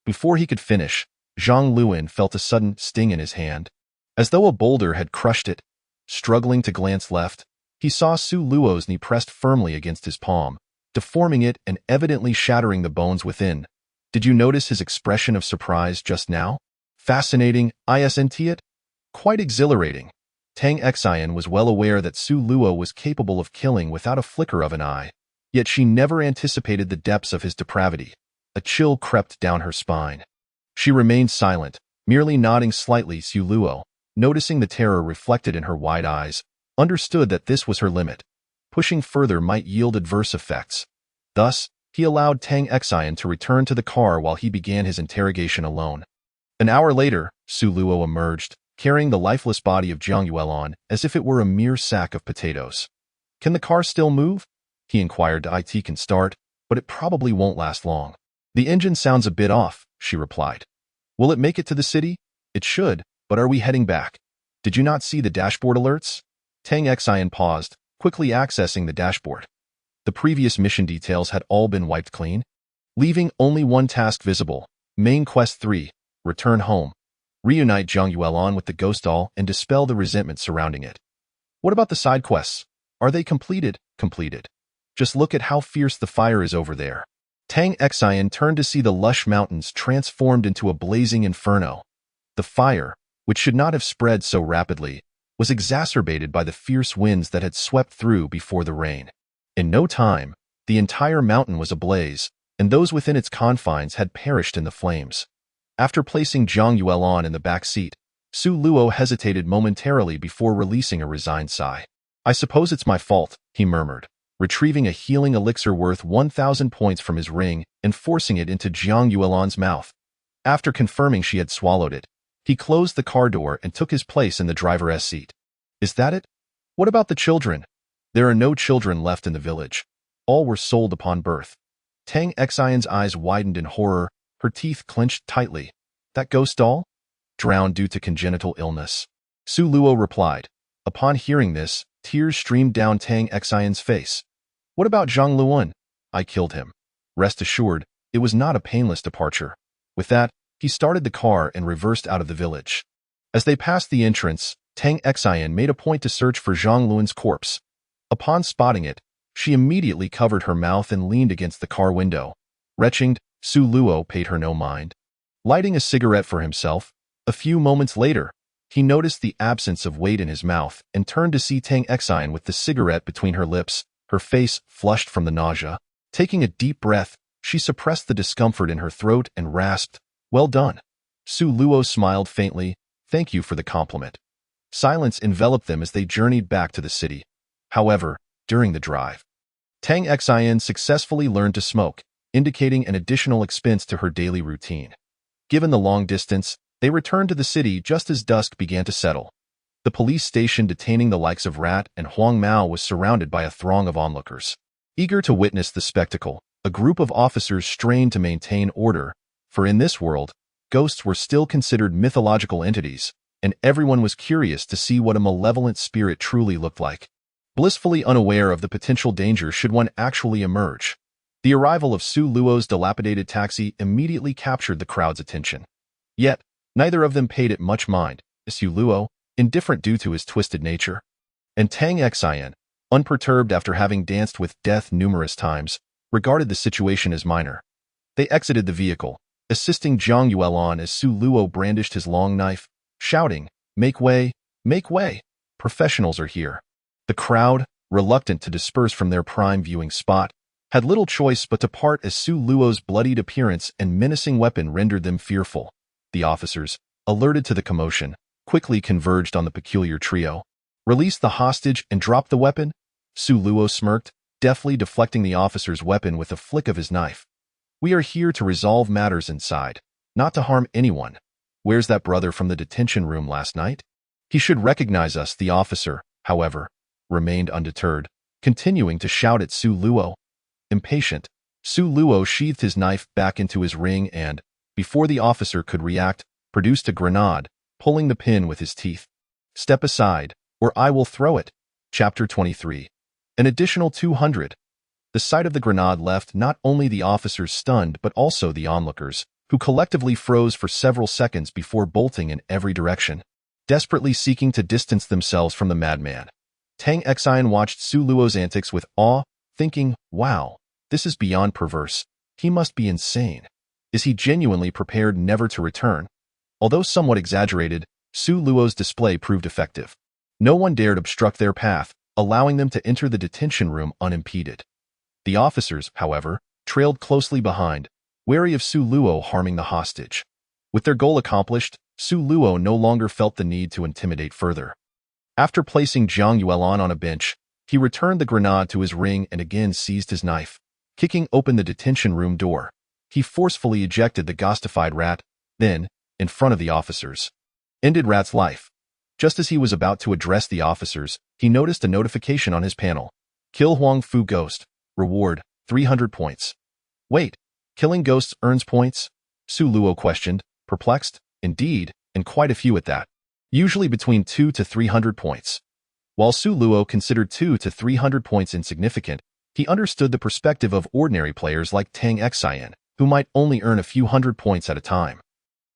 Before he could finish, Zhang Luan felt a sudden sting in his hand, as though a boulder had crushed it. Struggling to glance left, he saw Su Luo's knee pressed firmly against his palm, deforming it and evidently shattering the bones within. Did you notice his expression of surprise just now? Fascinating, isn't it? Quite exhilarating. Tang Xian was well aware that Su Luo was capable of killing without a flicker of an eye, yet she never anticipated the depths of his depravity. A chill crept down her spine. She remained silent, merely nodding slightly. Su Luo, noticing the terror reflected in her wide eyes, understood that this was her limit. Pushing further might yield adverse effects. Thus, he allowed Tang Xian to return to the car while he began his interrogation alone. An hour later, Su Luo emerged, carrying the lifeless body of Zhang Yuelon as if it were a mere sack of potatoes. "Can the car still move?" he inquired. "It can start, but it probably won't last long." "The engine sounds a bit off," she replied. "Will it make it to the city?" "It should, but are we heading back?" "Did you not see the dashboard alerts?" Tang Xian paused, quickly accessing the dashboard. The previous mission details had all been wiped clean, leaving only one task visible. Main Quest 3, Return Home. Reunite Zhang Yuelon with the ghost doll and dispel the resentment surrounding it. What about the side quests? Are they completed? Completed. Just look at how fierce the fire is over there. Tang Xian turned to see the lush mountains transformed into a blazing inferno. The fire, which should not have spread so rapidly, was exacerbated by the fierce winds that had swept through before the rain. In no time, the entire mountain was ablaze, and those within its confines had perished in the flames. After placing Zhang Yuelon in the back seat, Su Luo hesitated momentarily before releasing a resigned sigh. "I suppose it's my fault," he murmured, retrieving a healing elixir worth 1,000 points from his ring and forcing it into Zhang Yuelon's mouth. After confirming she had swallowed it, he closed the car door and took his place in the driver's seat. Is that it? What about the children? There are no children left in the village. All were sold upon birth. Tang Xian's eyes widened in horror, her teeth clenched tightly. That ghost doll? Drowned due to congenital illness. Su Luo replied. Upon hearing this, tears streamed down Tang Xian's face. What about Zhang Luan? I killed him. Rest assured, it was not a painless departure. With that, he started the car and reversed out of the village. As they passed the entrance, Tang Xian made a point to search for Zhang Luan's corpse. Upon spotting it, she immediately covered her mouth and leaned against the car window. Retching, Su Luo paid her no mind. Lighting a cigarette for himself, a few moments later, he noticed the absence of weight in his mouth and turned to see Tang Xian with the cigarette between her lips, her face flushed from the nausea. Taking a deep breath, she suppressed the discomfort in her throat and rasped, Well done. Su Luo smiled faintly, Thank you for the compliment. Silence enveloped them as they journeyed back to the city. However, during the drive, Tang Xian successfully learned to smoke, indicating an additional expense to her daily routine. Given the long distance, they returned to the city just as dusk began to settle. The police station detaining the likes of Rat and Huang Mao was surrounded by a throng of onlookers. Eager to witness the spectacle, a group of officers strained to maintain order, for in this world, ghosts were still considered mythological entities, and everyone was curious to see what a malevolent spirit truly looked like. Blissfully unaware of the potential danger should one actually emerge, the arrival of Su Luo's dilapidated taxi immediately captured the crowd's attention. Yet, neither of them paid it much mind, Su Luo, indifferent due to his twisted nature, and Tang Xian, unperturbed after having danced with death numerous times, regarded the situation as minor. They exited the vehicle, assisting Zhang Yuelan as Su Luo brandished his long knife, shouting, Make way, professionals are here. The crowd, reluctant to disperse from their prime viewing spot, had little choice but to part as Su Luo's bloodied appearance and menacing weapon rendered them fearful. The officers, alerted to the commotion, quickly converged on the peculiar trio. Release the hostage and drop the weapon? Su Luo smirked, deftly deflecting the officer's weapon with a flick of his knife. We are here to resolve matters inside, not to harm anyone. Where's that brother from the detention room last night? He should recognize us. The officer, however, remained undeterred, continuing to shout at Su Luo. Impatient, Su Luo sheathed his knife back into his ring and, before the officer could react, produced a grenade, pulling the pin with his teeth. Step aside, or I will throw it. Chapter 23. An additional 200. The sight of the grenade left not only the officers stunned but also the onlookers, who collectively froze for several seconds before bolting in every direction, desperately seeking to distance themselves from the madman. Tang Xian watched Su Luo's antics with awe, thinking, wow, this is beyond perverse. He must be insane. Is he genuinely prepared never to return? Although somewhat exaggerated, Su Luo's display proved effective. No one dared obstruct their path, allowing them to enter the detention room unimpeded. The officers, however, trailed closely behind, wary of Su Luo harming the hostage. With their goal accomplished, Su Luo no longer felt the need to intimidate further. After placing Zhang Yuelan on a bench, he returned the grenade to his ring and again seized his knife. Kicking open the detention room door, he forcefully ejected the ghostified Rat, then, in front of the officers, ended Rat's life. Just as he was about to address the officers, he noticed a notification on his panel. Kill Huang Fu Ghost. Reward, 300 points. Wait, killing ghosts earns points? Su Luo questioned, perplexed. Indeed, and quite a few at that. Usually between 2 to 300 points. While Su Luo considered 2 to 300 points insignificant, he understood the perspective of ordinary players like Tang Xian, who might only earn a few hundred points at a time.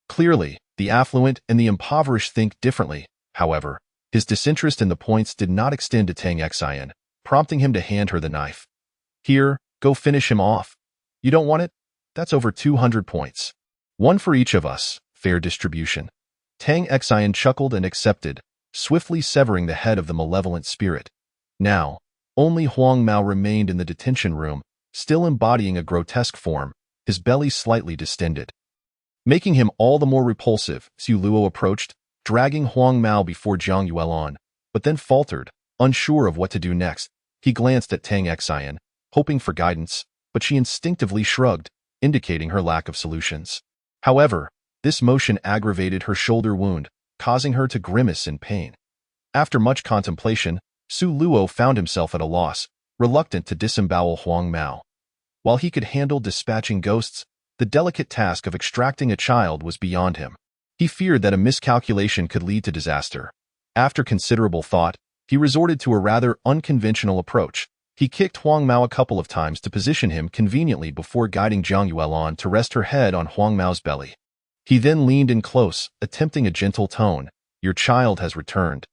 Clearly, the affluent and the impoverished think differently. However, his disinterest in the points did not extend to Tang Xian, prompting him to hand her the knife. Here, go finish him off. You don't want it? That's over 200 points. One for each of us, fair distribution. Tang Xian chuckled and accepted, swiftly severing the head of the malevolent spirit. Now, only Huang Mao remained in the detention room, still embodying a grotesque form, his belly slightly distended. Making him all the more repulsive, Su Luo approached, dragging Huang Mao before Zhang Yuelan, but then faltered, unsure of what to do next. He glanced at Tang Xian, hoping for guidance, but she instinctively shrugged, indicating her lack of solutions. However, This motion aggravated her shoulder wound, causing her to grimace in pain. After much contemplation, Su Luo found himself at a loss, reluctant to disembowel Huang Mao. While he could handle dispatching ghosts, the delicate task of extracting a child was beyond him. He feared that a miscalculation could lead to disaster. After considerable thought, he resorted to a rather unconventional approach. He kicked Huang Mao a couple of times to position him conveniently before guiding Jiang Yuelon to rest her head on Huang Mao's belly. He then leaned in close, attempting a gentle tone. "Your child has returned.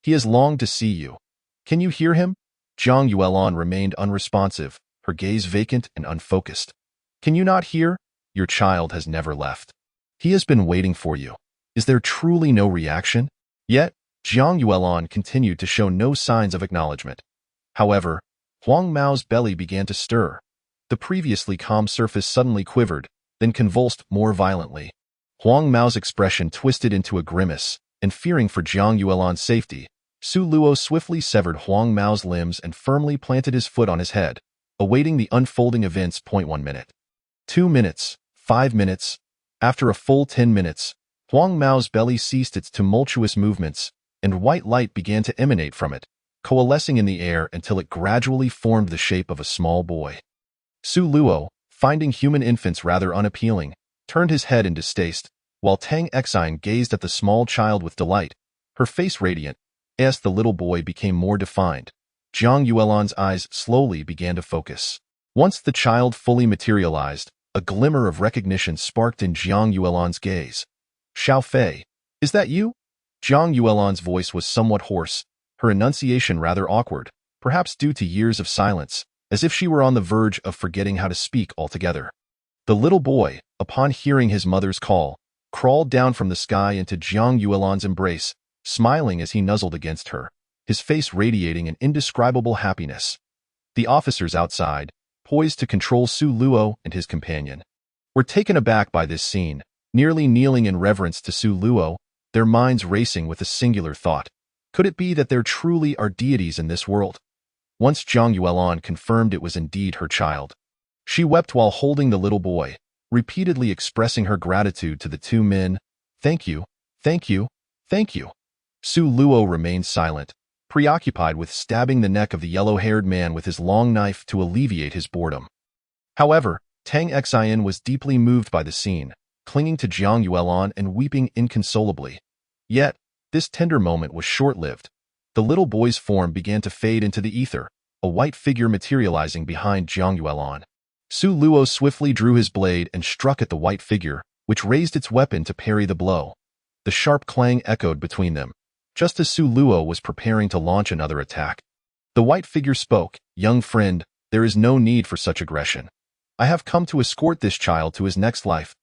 He has longed to see you. Can you hear him?" Jiang Yuelon remained unresponsive, her gaze vacant and unfocused. "Can you not hear? Your child has never left. He has been waiting for you. Is there truly no reaction?" Yet, Jiang Yuelon continued to show no signs of acknowledgement. However, Huang Mao's belly began to stir. The previously calm surface suddenly quivered, then convulsed more violently. Huang Mao's expression twisted into a grimace, and fearing for Jiang Yuelon's safety, Su Luo swiftly severed Huang Mao's limbs and firmly planted his foot on his head, awaiting the unfolding events. 1 minute. 2 minutes. 5 minutes. After a full 10 minutes, Huang Mao's belly ceased its tumultuous movements, and white light began to emanate from it, coalescing in the air until it gradually formed the shape of a small boy. Su Luo, finding human infants rather unappealing, turned his head in distaste, while Tang Exine gazed at the small child with delight, her face radiant. As the little boy became more defined, Jiang Yuelon's eyes slowly began to focus. Once the child fully materialized, a glimmer of recognition sparked in Jiang Yuelon's gaze. "Xiao Fei, is that you?" Jiang Yuelon's voice was somewhat hoarse, her enunciation rather awkward, perhaps due to years of silence, as if she were on the verge of forgetting how to speak altogether. The little boy, upon hearing his mother's call, crawled down from the sky into Jiang Yuelon's embrace, smiling as he nuzzled against her, his face radiating an indescribable happiness. The officers outside, poised to control Su Luo and his companion, were taken aback by this scene, nearly kneeling in reverence to Su Luo, their minds racing with a singular thought. Could it be that there truly are deities in this world? Once Jiang Yuelon confirmed it was indeed her child, she wept while holding the little boy, repeatedly expressing her gratitude to the two men. "Thank you, thank you, thank you." Su Luo remained silent, preoccupied with stabbing the neck of the yellow-haired man with his long knife to alleviate his boredom. However, Tang Exine was deeply moved by the scene, clinging to Jiang Yuelon and weeping inconsolably. Yet, this tender moment was short-lived. The little boy's form began to fade into the ether, a white figure materializing behind Jiang Yuelon. Su Luo swiftly drew his blade and struck at the white figure, which raised its weapon to parry the blow. The sharp clang echoed between them, just as Su Luo was preparing to launch another attack. The white figure spoke. "Young friend, there is no need for such aggression. I have come to escort this child to his next life."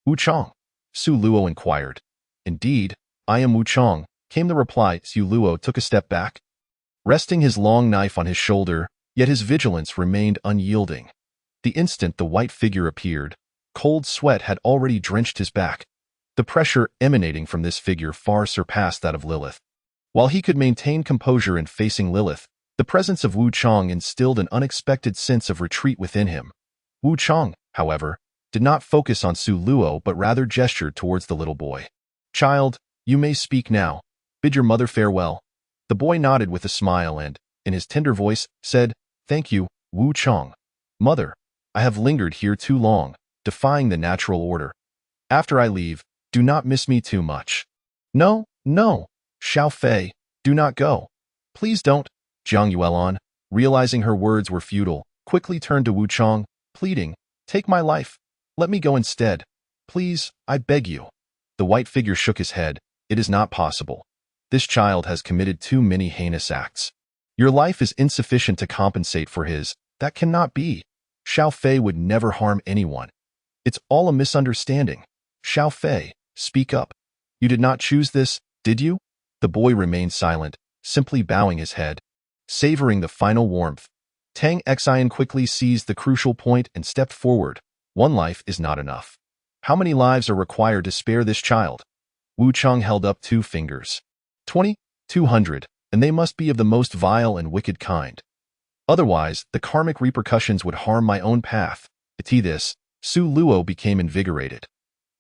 "Wu Chong?" Su Luo inquired. "Indeed, I am Wu Chong," came the reply. Su Luo took a step back, resting his long knife on his shoulder, yet his vigilance remained unyielding. The instant the white figure appeared, cold sweat had already drenched his back. The pressure emanating from this figure far surpassed that of Lilith. While he could maintain composure in facing Lilith, the presence of Wu Chong instilled an unexpected sense of retreat within him. Wu Chong, however, did not focus on Su Luo but rather gestured towards the little boy. "Child, you may speak now. Bid your mother farewell." The boy nodded with a smile and, in his tender voice, said, "Thank you, Wu Chong. Mother, I have lingered here too long, defying the natural order. After I leave, do not miss me too much." "No, no, Xiao Fei, do not go. Please don't." Jiang Yuelon, realizing her words were futile, quickly turned to Wu Chong, pleading, "Take my life. Let me go instead. Please, I beg you." The white figure shook his head. "It is not possible. This child has committed too many heinous acts. Your life is insufficient to compensate for his. That cannot be. Xiao Fei would never harm anyone. It's all a misunderstanding. Xiao Fei, speak up. You did not choose this, did you?" The boy remained silent, simply bowing his head. Savoring the final warmth, Tang Exine quickly seized the crucial point and stepped forward. "One life is not enough. How many lives are required to spare this child?" Wu Chong held up 2 fingers. 20, 200, and they must be of the most vile and wicked kind. Otherwise, the karmic repercussions would harm my own path. To this, Su Luo became invigorated.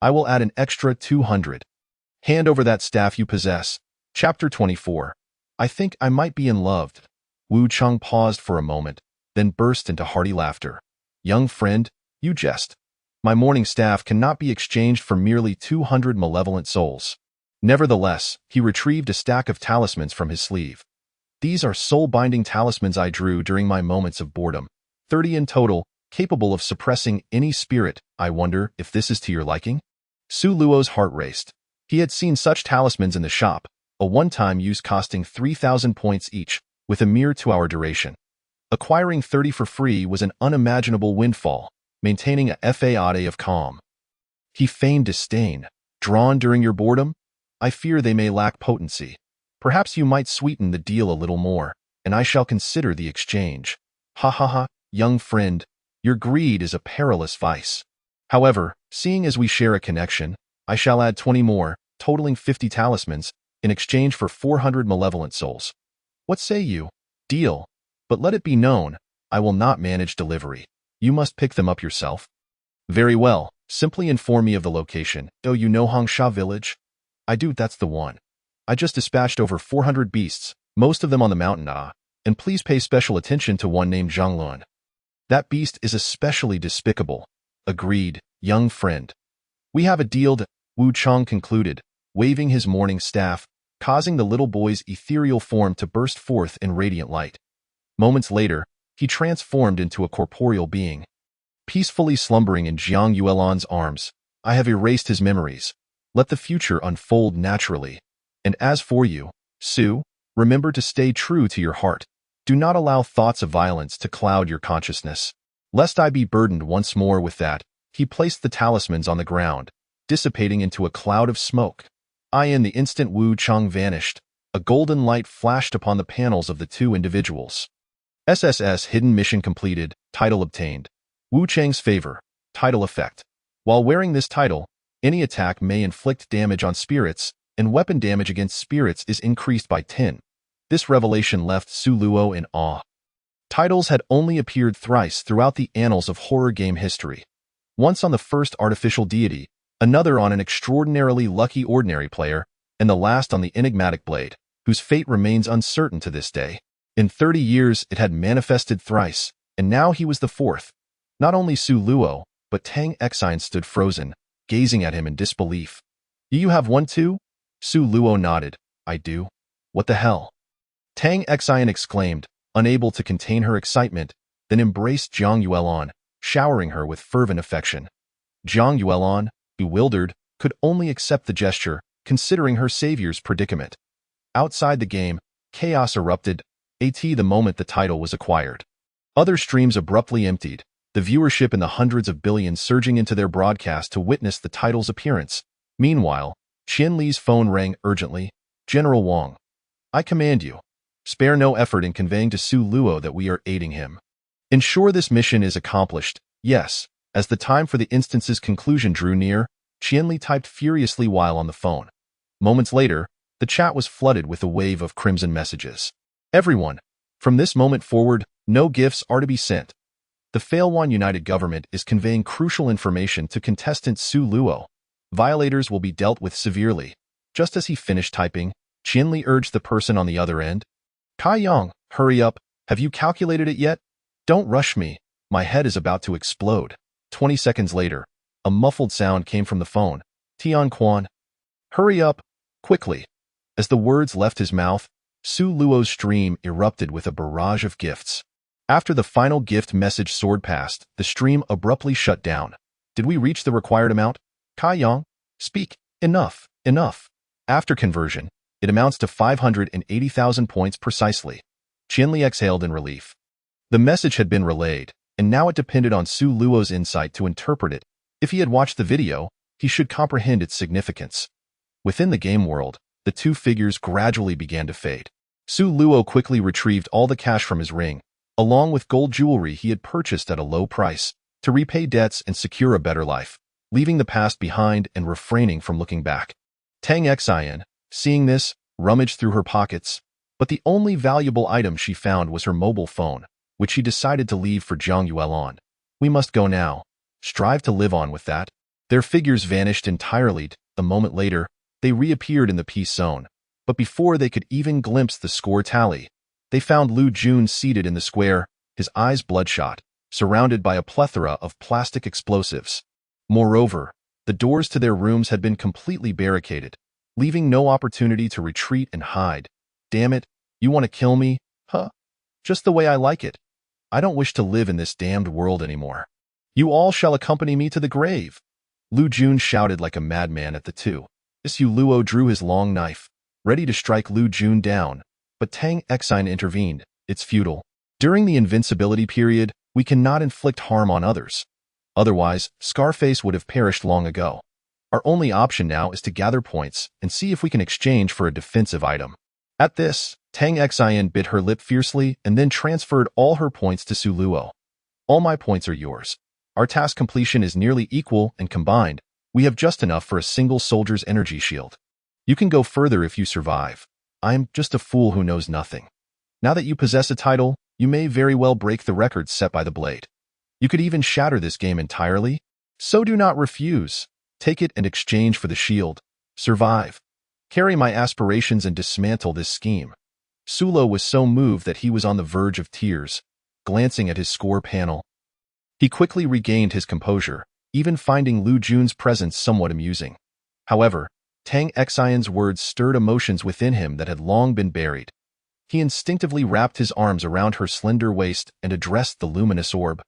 I will add an extra 200. Hand over that staff you possess. Chapter 24. I think I might be in love. Wu Cheng paused for a moment, then burst into hearty laughter. Young friend, you jest. My morning staff cannot be exchanged for merely 200 malevolent souls. Nevertheless, he retrieved a stack of talismans from his sleeve. These are soul-binding talismans I drew during my moments of boredom. 30 in total, capable of suppressing any spirit. I wonder if this is to your liking? Su Luo's heart raced. He had seen such talismans in the shop, a one-time use costing 3,000 points each, with a mere 2-hour duration. Acquiring 30 for free was an unimaginable windfall, maintaining a fade of calm. He feigned disdain. Drawn during your boredom? I fear they may lack potency. Perhaps you might sweeten the deal a little more, and I shall consider the exchange. Ha ha ha, young friend, your greed is a perilous vice. However, seeing as we share a connection, I shall add 20 more, totaling 50 talismans, in exchange for 400 malevolent souls. What say you? Deal. But let it be known, I will not manage delivery. You must pick them up yourself. Very well, simply inform me of the location. Oh, you know Hongsha village? I do, that's the one. I just dispatched over 400 beasts, most of them on the mountain, and please pay special attention to one named Zhang Luan. That beast is especially despicable. Agreed, young friend. We have a deal, Wu Cheng concluded, waving his morning staff, causing the little boy's ethereal form to burst forth in radiant light. Moments later, he transformed into a corporeal being. Peacefully slumbering in Jiang Yuelan's arms, I have erased his memories. Let the future unfold naturally. And as for you, Su, remember to stay true to your heart. Do not allow thoughts of violence to cloud your consciousness. Lest I be burdened once more with that, he placed the talismans on the ground, dissipating into a cloud of smoke. In the instant Wu Cheng vanished, a golden light flashed upon the panels of the two individuals. SSS Hidden Mission completed, title obtained. Wu Cheng's favor, title effect. While wearing this title, any attack may inflict damage on spirits, and weapon damage against spirits is increased by 10. This revelation left Su Luo in awe. Titles had only appeared thrice throughout the annals of horror game history. Once on the first artificial deity, another on an extraordinarily lucky ordinary player, and the last on the enigmatic blade, whose fate remains uncertain to this day. In 30 years it had manifested thrice, and now he was the fourth. Not only Su Luo, but Tang Exine stood frozen, gazing at him in disbelief. Do you have one too? Su Luo nodded. I do. What the hell? Tang Exine exclaimed, unable to contain her excitement, then embraced Jiang Yuelan, showering her with fervent affection. Jiang Yuelan, bewildered, could only accept the gesture, considering her savior's predicament. Outside the game, chaos erupted, the moment the title was acquired. Other streams abruptly emptied, the viewership in the hundreds of billions surging into their broadcast to witness the title's appearance. Meanwhile, Qian Li's phone rang urgently. General Wang. I command you. Spare no effort in conveying to Su Luo that we are aiding him. Ensure this mission is accomplished. Yes. As the time for the instance's conclusion drew near, Qian Li typed furiously while on the phone. Moments later, the chat was flooded with a wave of crimson messages. Everyone, from this moment forward, no gifts are to be sent. The Failwan United Government is conveying crucial information to contestant Su Luo. Violators will be dealt with severely. Just as he finished typing, Qian Li urged the person on the other end. Kai Yang, hurry up. Have you calculated it yet? Don't rush me. My head is about to explode. 20 seconds later, a muffled sound came from the phone. Tian Quan. Hurry up. Quickly. As the words left his mouth, Su Luo's stream erupted with a barrage of gifts. After the final gift message soared past, the stream abruptly shut down. Did we reach the required amount? Kai Yang, speak. Enough, enough. After conversion, it amounts to 580,000 points precisely. Qian Li exhaled in relief. The message had been relayed, and now it depended on Su Luo's insight to interpret it. If he had watched the video, he should comprehend its significance. Within the game world, the two figures gradually began to fade. Su Luo quickly retrieved all the cash from his ring, along with gold jewelry he had purchased at a low price, to repay debts and secure a better life, leaving the past behind and refraining from looking back. Tang Exine, seeing this, rummaged through her pockets, but the only valuable item she found was her mobile phone, which she decided to leave for Jiang Yuelan. We must go now. Strive to live on with that. Their figures vanished entirely. A moment later, they reappeared in the peace zone. But before they could even glimpse the score tally, they found Lu Jun seated in the square, his eyes bloodshot, surrounded by a plethora of plastic explosives. Moreover, the doors to their rooms had been completely barricaded, leaving no opportunity to retreat and hide. Damn it, you want to kill me? Huh? Just the way I like it. I don't wish to live in this damned world anymore. You all shall accompany me to the grave. Lu Jun shouted like a madman at the two. Xu Luo drew his long knife, ready to strike Lu Jun down, but Tang Xine intervened. It's futile. During the invincibility period, we cannot inflict harm on others. Otherwise, Scarface would have perished long ago. Our only option now is to gather points and see if we can exchange for a defensive item. At this, Tang Xine bit her lip fiercely and then transferred all her points to Xu Luo. All my points are yours. Our task completion is nearly equal, and combined, we have just enough for a single soldier's energy shield. You can go further if you survive. I'm just a fool who knows nothing. Now that you possess a title, you may very well break the records set by the blade. You could even shatter this game entirely. So do not refuse. Take it in exchange for the shield. Survive. Carry my aspirations and dismantle this scheme. Sulo was so moved that he was on the verge of tears, glancing at his score panel. He quickly regained his composure, even finding Lu Jun's presence somewhat amusing. However, Tang Xine's words stirred emotions within him that had long been buried. He instinctively wrapped his arms around her slender waist and addressed the luminous orb,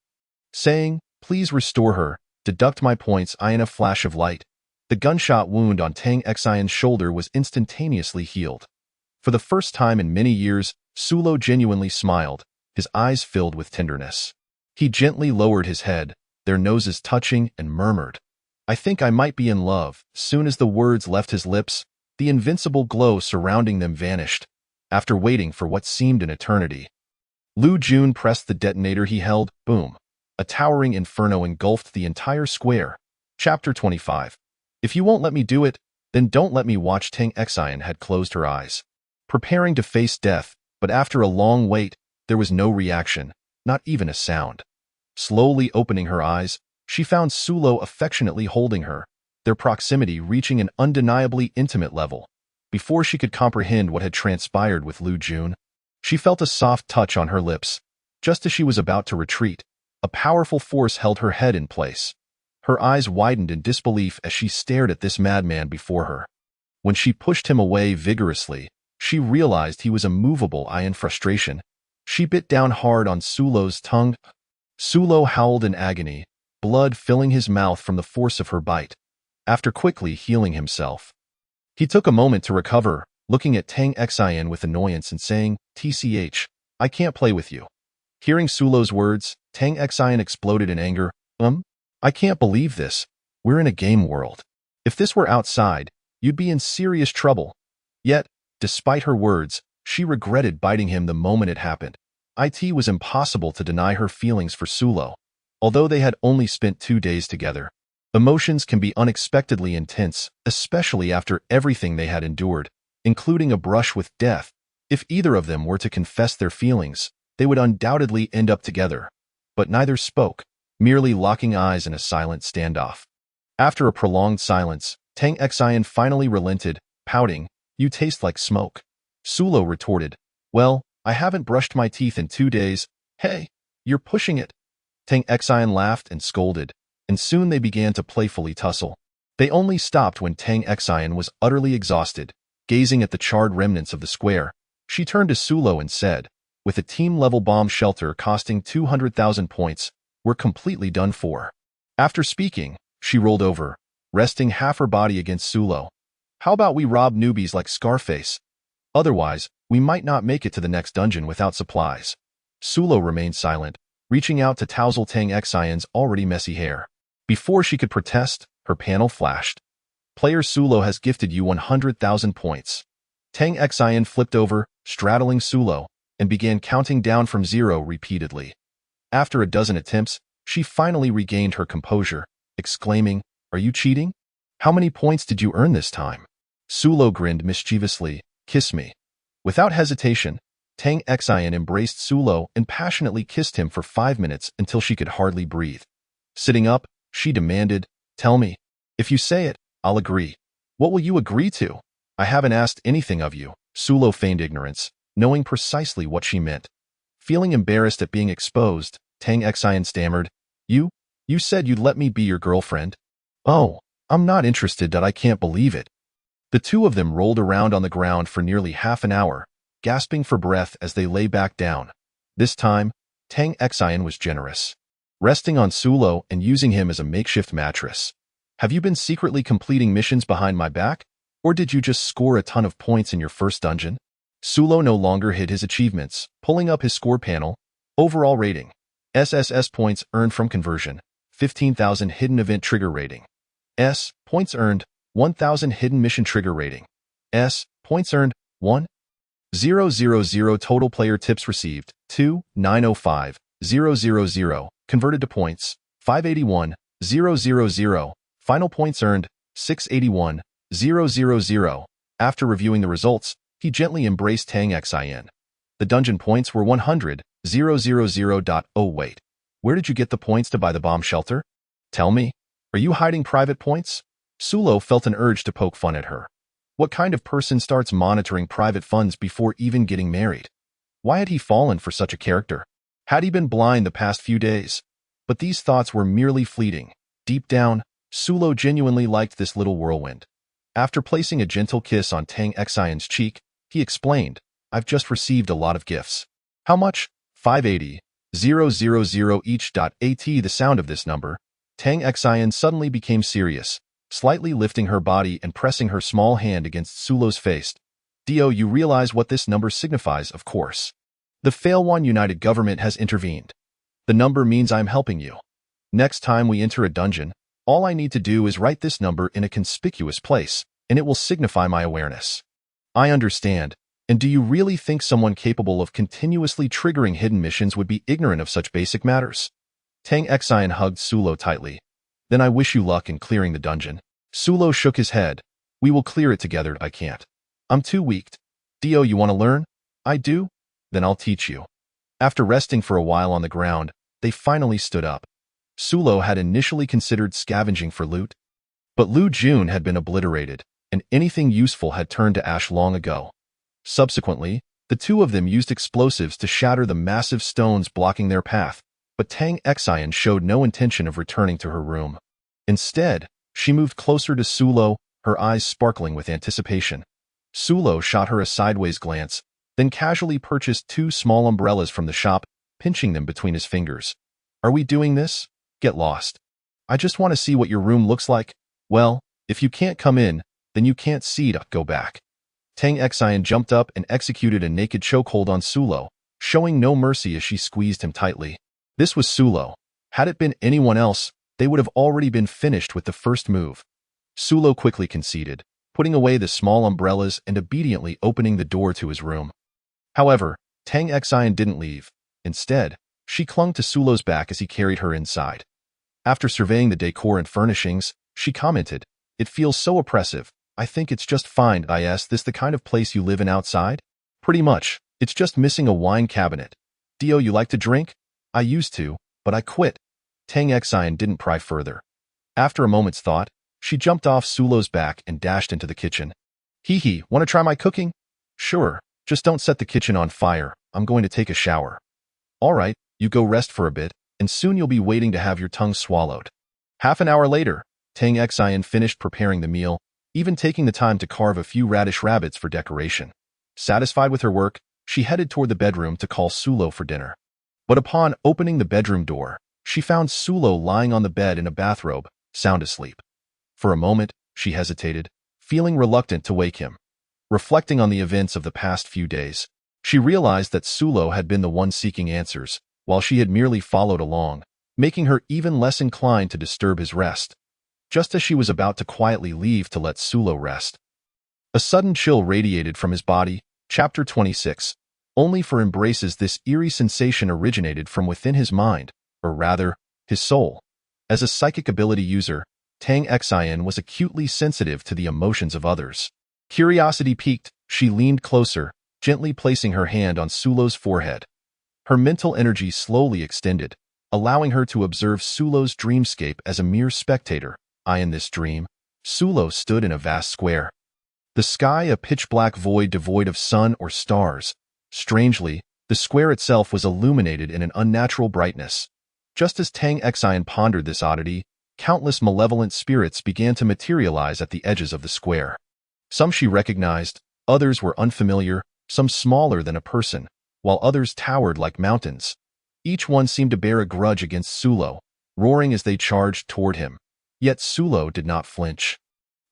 saying, "Please restore her, deduct my points." In a flash of light, the gunshot wound on Tang Xine's shoulder was instantaneously healed. For the first time in many years, Sulo genuinely smiled, his eyes filled with tenderness. He gently lowered his head, their noses touching, and murmured, "I think I might be in love." Soon as the words left his lips, the invincible glow surrounding them vanished. After waiting for what seemed an eternity, Lu Jun pressed the detonator he held. Boom. A towering inferno engulfed the entire square. Chapter 25. If you won't let me do it, then don't let me watch. Tang Xine had closed her eyes, preparing to face death, but after a long wait, there was no reaction, not even a sound. Slowly opening her eyes, she found Sulo affectionately holding her, their proximity reaching an undeniably intimate level. Before she could comprehend what had transpired with Lu Jun, she felt a soft touch on her lips. Just as she was about to retreat, a powerful force held her head in place. Her eyes widened in disbelief as she stared at this madman before her. When she pushed him away vigorously, she realized he was immovable. In frustration, she bit down hard on Sulo's tongue. Sulo howled in agony, blood filling his mouth from the force of her bite. After quickly healing himself, he took a moment to recover, looking at Tang Xine with annoyance and saying, "TCH, I can't play with you." Hearing Sulo's words, Tang Xine exploded in anger. I can't believe this. We're in a game world. If this were outside, you'd be in serious trouble." Yet, despite her words, she regretted biting him the moment it happened. It was impossible to deny her feelings for Sulo. Although they had only spent 2 days together, emotions can be unexpectedly intense, especially after everything they had endured, including a brush with death. If either of them were to confess their feelings, they would undoubtedly end up together. But neither spoke, merely locking eyes in a silent standoff. After a prolonged silence, Tang Xine finally relented, pouting, "You taste like smoke." Sulo retorted, "Well, I haven't brushed my teeth in 2 days. Hey, you're pushing it." Tang Xine laughed and scolded, and soon they began to playfully tussle. They only stopped when Tang Xine was utterly exhausted, gazing at the charred remnants of the square. She turned to Sulo and said, "With a team-level bomb shelter costing 200,000 points, we're completely done for." After speaking, she rolled over, resting half her body against Sulo. "How about we rob newbies like Scarface? Otherwise, we might not make it to the next dungeon without supplies." Sulo remained silent, reaching out to tousle Tang Xine's already messy hair. Before she could protest, her panel flashed. "Player Sulo has gifted you 100,000 points." Tang Xine flipped over, straddling Sulo, and began counting down from 0 repeatedly. After a dozen attempts, she finally regained her composure, exclaiming, "Are you cheating? How many points did you earn this time?" Sulo grinned mischievously, "Kiss me." Without hesitation, Tang Xine embraced Sulo and passionately kissed him for 5 minutes until she could hardly breathe. Sitting up, she demanded, "Tell me, If you say it, I'll agree. What will you agree to? I haven't asked anything of you. Sulo feigned ignorance, knowing precisely what she meant. Feeling embarrassed at being exposed, Tang Xian stammered, You said you'd let me be your girlfriend? Oh, I'm not interested that I can't believe it. The two of them rolled around on the ground for nearly half an hour, gasping for breath as they lay back down. This time, Tang Xian was generous, resting on Sulo and using him as a makeshift mattress. Have you been secretly completing missions behind my back? Or did you just score a ton of points in your first dungeon? Sulo no longer hid his achievements, pulling up his score panel. Overall rating. SSS points earned from conversion. 15,000 hidden event trigger rating. S. Points earned. 1,000 hidden mission trigger rating. S. Points earned. 1,000 total player tips received. 2,905,000 converted to points. 581,000 final points earned. 681,000. After reviewing the results, he gently embraced Tang Xian. The dungeon points were 100,000. Oh wait, where did you get the points to buy the bomb shelter? Tell me, are you hiding private points? Sulo felt an urge to poke fun at her. What kind of person starts monitoring private funds before even getting married? Why had he fallen for such a character? Had he been blind the past few days? But these thoughts were merely fleeting. Deep down, Sulo genuinely liked this little whirlwind. After placing a gentle kiss on Tang Xian's cheek, he explained, I've just received a lot of gifts. How much? 580,000 each. At the sound of this number, Tang Xian suddenly became serious, slightly lifting her body and pressing her small hand against Sulo's face. Dio, you realize what this number signifies, of course. The Failwan United Government has intervened. The number means I'm helping you. Next time we enter a dungeon, all I need to do is write this number in a conspicuous place, and it will signify my awareness. I understand. And do you really think someone capable of continuously triggering hidden missions would be ignorant of such basic matters? Tang Xian hugged Sulo tightly. Then I wish you luck in clearing the dungeon. Sulo shook his head. We will clear it together. I can't. I'm too weak. Dio, you want to learn? I do? Then I'll teach you. After resting for a while on the ground, they finally stood up. Sulo had initially considered scavenging for loot, but Lu Jun had been obliterated, and anything useful had turned to ash long ago. Subsequently, the two of them used explosives to shatter the massive stones blocking their path, but Tang Xian showed no intention of returning to her room. Instead, she moved closer to Sulo, her eyes sparkling with anticipation. Sulo shot her a sideways glance, then casually purchased 2 small umbrellas from the shop, pinching them between his fingers. Are we doing this? Get lost. I just want to see what your room looks like. Well, if you can't come in, then you can't see to go back. Tang Xian jumped up and executed a naked chokehold on Sulo, showing no mercy as she squeezed him tightly. This was Sulo. Had it been anyone else, they would have already been finished with the first move. Sulo quickly conceded, putting away the small umbrellas and obediently opening the door to his room. However, Tang Xian didn't leave. Instead, she clung to Sulo's back as he carried her inside. After surveying the decor and furnishings, she commented, It feels so oppressive. I think it's just fine. Is this the kind of place you live in outside? Pretty much. It's just missing a wine cabinet. Dio, you like to drink? I used to, but I quit. Tang Xian didn't pry further. After a moment's thought, she jumped off Sulo's back and dashed into the kitchen. Hee, want to try my cooking? Sure, just don't set the kitchen on fire. I'm going to take a shower. All right, you go rest for a bit, and soon you'll be waiting to have your tongue swallowed. Half an hour later, Tang Xian finished preparing the meal, even taking the time to carve a few radish rabbits for decoration. Satisfied with her work, she headed toward the bedroom to call Sulo for dinner. But upon opening the bedroom door, she found Sulo lying on the bed in a bathrobe, sound asleep. For a moment, she hesitated, feeling reluctant to wake him. Reflecting on the events of the past few days, she realized that Sulo had been the one seeking answers, while she had merely followed along, making her even less inclined to disturb his rest. Just as she was about to quietly leave to let Sulo rest, a sudden chill radiated from his body. Chapter 26. Only for embraces. This eerie sensation originated from within his mind, or rather, his soul. As a psychic ability user, Tang Xian was acutely sensitive to the emotions of others. Curiosity piqued, she leaned closer, gently placing her hand on Sulo's forehead. Her mental energy slowly extended, allowing her to observe Sulo's dreamscape as a mere spectator, In this dream, Sulo stood in a vast square. The sky a pitch-black void devoid of sun or stars. Strangely, the square itself was illuminated in an unnatural brightness. Just as Tang Xian pondered this oddity, countless malevolent spirits began to materialize at the edges of the square. Some she recognized, others were unfamiliar, some smaller than a person, while others towered like mountains. Each one seemed to bear a grudge against Sulo, roaring as they charged toward him. Yet Sulo did not flinch.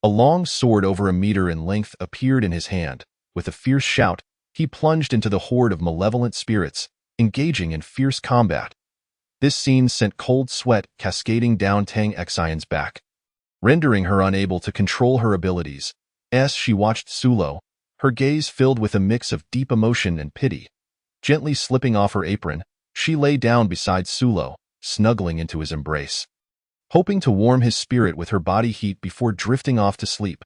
A long sword over a meter in length appeared in his hand. With a fierce shout, he plunged into the horde of malevolent spirits, engaging in fierce combat. This scene sent cold sweat cascading down Tang Xian's back, rendering her unable to control her abilities. As she watched Sulo, her gaze filled with a mix of deep emotion and pity. Gently slipping off her apron, she lay down beside Sulo, snuggling into his embrace, hoping to warm his spirit with her body heat before drifting off to sleep.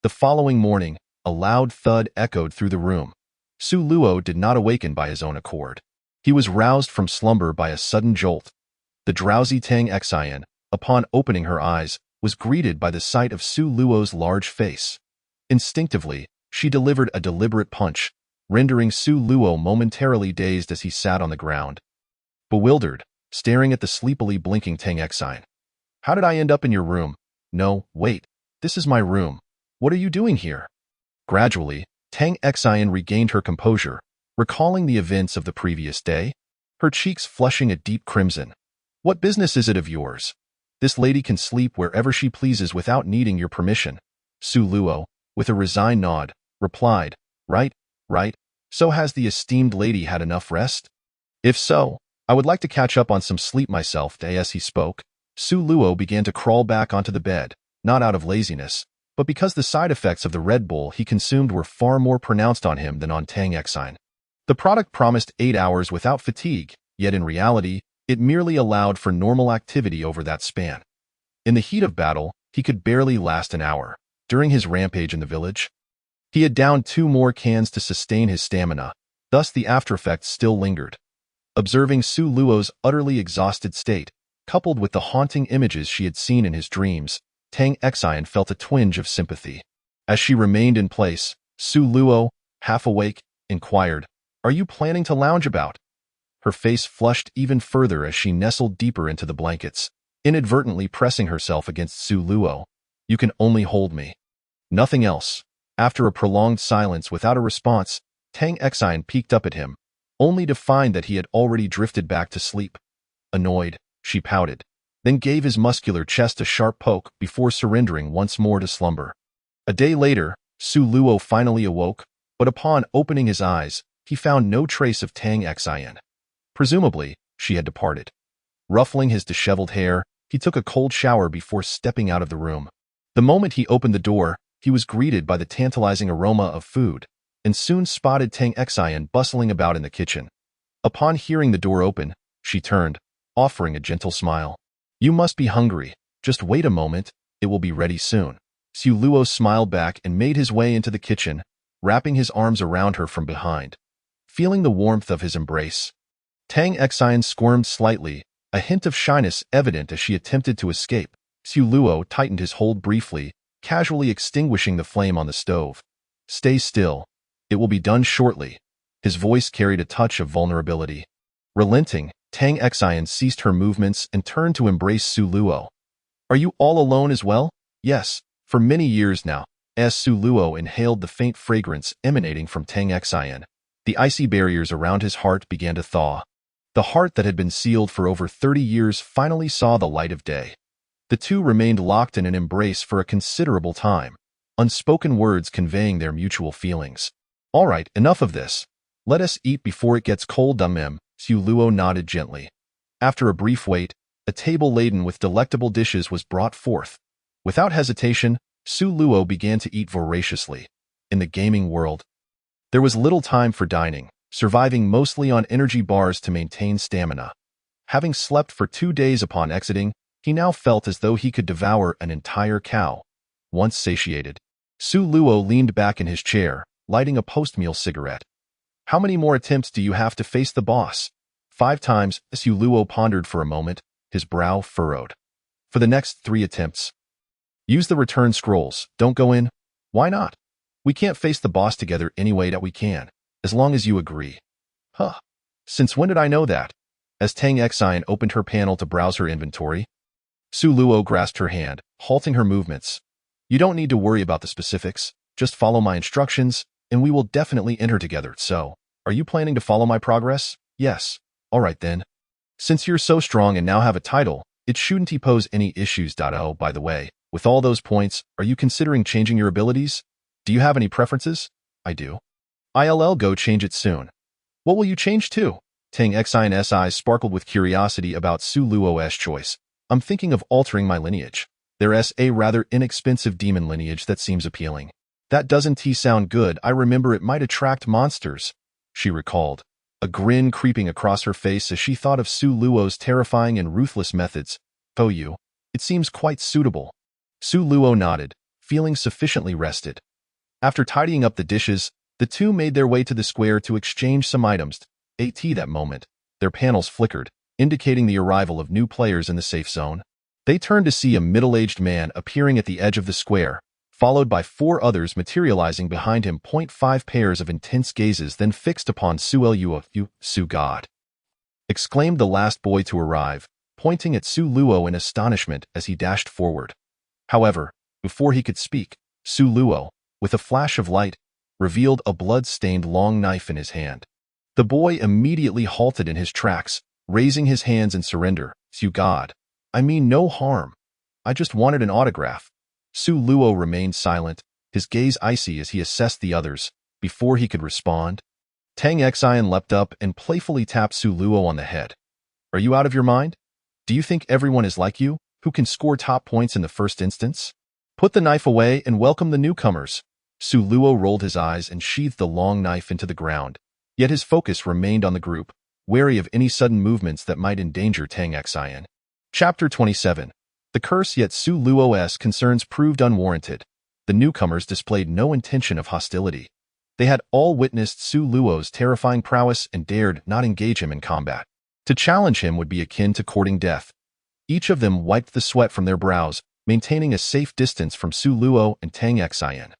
The following morning, a loud thud echoed through the room. Su Luo did not awaken by his own accord. He was roused from slumber by a sudden jolt. The drowsy Tang Xian, upon opening her eyes, was greeted by the sight of Su Luo's large face. Instinctively, she delivered a deliberate punch, rendering Su Luo momentarily dazed as he sat on the ground. Bewildered, staring at the sleepily blinking Tang Xian. How did I end up in your room? No, wait. This is my room. What are you doing here? Gradually, Tang Xian regained her composure, recalling the events of the previous day, her cheeks flushing a deep crimson. What business is it of yours? This lady can sleep wherever she pleases without needing your permission. Su Luo, with a resigned nod, replied, Right. So has the esteemed lady had enough rest? If so, I would like to catch up on some sleep myself. As he spoke, Su Luo began to crawl back onto the bed, not out of laziness, but because the side effects of the Red Bull he consumed were far more pronounced on him than on Tang Xian. The product promised 8 hours without fatigue, yet in reality, it merely allowed for normal activity over that span. In the heat of battle, he could barely last an hour. During his rampage in the village, he had downed 2 more cans to sustain his stamina, thus the aftereffects still lingered. Observing Su Luo's utterly exhausted state, coupled with the haunting images she had seen in his dreams, Tang Xian felt a twinge of sympathy. As she remained in place, Su Luo, half awake, inquired, Are you planning to lounge about? Her face flushed even further as she nestled deeper into the blankets, inadvertently pressing herself against Su Luo. You can only hold me. Nothing else. After a prolonged silence without a response, Tang Xian peeked up at him, only to find that he had already drifted back to sleep. Annoyed, she pouted, then gave his muscular chest a sharp poke before surrendering once more to slumber. A day later, Su Luo finally awoke, but upon opening his eyes, he found no trace of Tang Xian. Presumably, she had departed. Ruffling his disheveled hair, he took a cold shower before stepping out of the room. The moment he opened the door, he was greeted by the tantalizing aroma of food, and soon spotted Tang Xian bustling about in the kitchen. Upon hearing the door open, she turned, offering a gentle smile. You must be hungry. Just wait a moment, it will be ready soon. Su Luo smiled back and made his way into the kitchen, wrapping his arms around her from behind. Feeling the warmth of his embrace, Tang Xian squirmed slightly, a hint of shyness evident as she attempted to escape. Su Luo tightened his hold briefly, casually extinguishing the flame on the stove. Stay still. It will be done shortly. His voice carried a touch of vulnerability. Relenting, Tang Xian ceased her movements and turned to embrace Su Luo. Are you all alone as well? Yes, for many years now. As Su Luo inhaled the faint fragrance emanating from Tang Xian, the icy barriers around his heart began to thaw. The heart that had been sealed for over 30 years finally saw the light of day. The two remained locked in an embrace for a considerable time, unspoken words conveying their mutual feelings. All right, enough of this. Let us eat before it gets cold. Su Luo nodded gently. After a brief wait, a table laden with delectable dishes was brought forth. Without hesitation, Su Luo began to eat voraciously. In the gaming world, there was little time for dining, surviving mostly on energy bars to maintain stamina. Having slept for 2 days upon exiting, he now felt as though he could devour an entire cow. Once satiated, Su Luo leaned back in his chair, lighting a post-meal cigarette. How many more attempts do you have to face the boss? 5 times. Su Luo pondered for a moment, his brow furrowed. For the next 3 attempts. Use the return scrolls. Don't go in. Why not? We can't face the boss together any way that we can, as long as you agree. Huh. Since when did I know that? As Tang Xian opened her panel to browse her inventory, Su Luo grasped her hand, halting her movements. You don't need to worry about the specifics. Just follow my instructions, and we will definitely enter together. So, are you planning to follow my progress? Yes. All right then. Since you're so strong and now have a title, it shouldn't pose any issues. Oh, by the way, with all those points, are you considering changing your abilities? Do you have any preferences? I do. I'll go change it soon. What will you change to? Tang Xian's eyes sparkled with curiosity about Su Luo's choice. I'm thinking of altering my lineage. There's a rather inexpensive demon lineage that seems appealing. That doesn't sound good. I remember it might attract monsters, she recalled, a grin creeping across her face as she thought of Su Luo's terrifying and ruthless methods. Oh, it seems quite suitable. Su Luo nodded, feeling sufficiently rested. After tidying up the dishes, the two made their way to the square to exchange some items. At that moment, their panels flickered, indicating the arrival of new players in the safe zone. They turned to see a middle-aged man appearing at the edge of the square, followed by 4 others materializing behind him. 5 pairs of intense gazes then fixed upon Su Luo. Su God! Exclaimed the last boy to arrive, pointing at Su Luo in astonishment as he dashed forward. However, before he could speak, Su Luo, with a flash of light, revealed a blood-stained long knife in his hand. The boy immediately halted in his tracks, raising his hands in surrender. Su God! I mean no harm. I just wanted an autograph. Su Luo remained silent, his gaze icy as he assessed the others. Before he could respond, Tang Xian leapt up and playfully tapped Su Luo on the head. Are you out of your mind? Do you think everyone is like you, who can score top points in the first instance? Put the knife away and welcome the newcomers. Su Luo rolled his eyes and sheathed the long knife into the ground. Yet his focus remained on the group, wary of any sudden movements that might endanger Tang Xian. Chapter 27. The curse. Yet Su Luo's concerns proved unwarranted. The newcomers displayed no intention of hostility. They had all witnessed Su Luo's terrifying prowess and dared not engage him in combat. To challenge him would be akin to courting death. Each of them wiped the sweat from their brows, maintaining a safe distance from Su Luo and Tang Xian.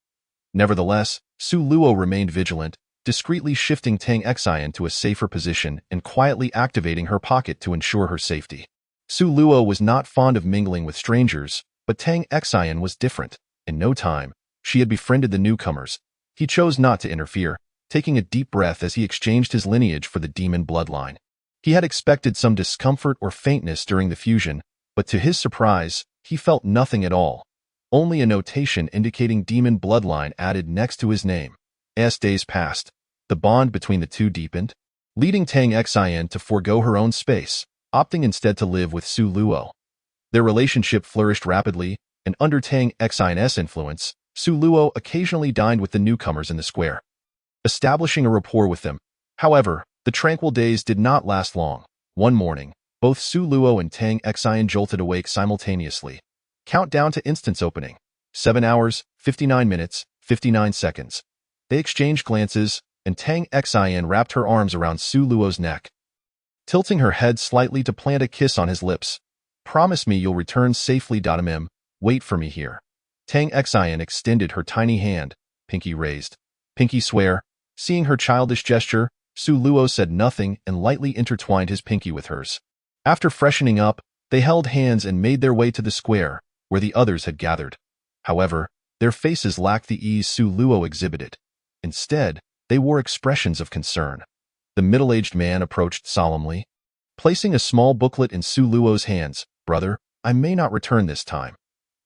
Nevertheless, Su Luo remained vigilant, discreetly shifting Tang Xian to a safer position and quietly activating her pocket to ensure her safety. Su Luo was not fond of mingling with strangers, but Tang Xian was different. In no time, she had befriended the newcomers. He chose not to interfere, taking a deep breath as he exchanged his lineage for the demon bloodline. He had expected some discomfort or faintness during the fusion, but to his surprise, he felt nothing at all. Only a notation indicating demon bloodline added next to his name. As days passed, the bond between the two deepened, leading Tang Xian to forego her own space, opting instead to live with Su Luo. Their relationship flourished rapidly, and under Tang Xian's influence, Su Luo occasionally dined with the newcomers in the square, establishing a rapport with them. However, the tranquil days did not last long. One morning, both Su Luo and Tang Xian jolted awake simultaneously. Countdown to instance opening. 7 hours, 59 minutes, 59 seconds. They exchanged glances, and Tang Xian wrapped her arms around Su Luo's neck, tilting her head slightly to plant a kiss on his lips. Promise me you'll return safely. Wait for me here. Tang Xian extended her tiny hand, pinky raised. Pinky swear. Seeing her childish gesture, Su Luo said nothing and lightly intertwined his pinky with hers. After freshening up, they held hands and made their way to the square, where the others had gathered. However, their faces lacked the ease Su Luo exhibited. Instead, they wore expressions of concern. The middle-aged man approached solemnly, placing a small booklet in Su Luo's hands. Brother, I may not return this time.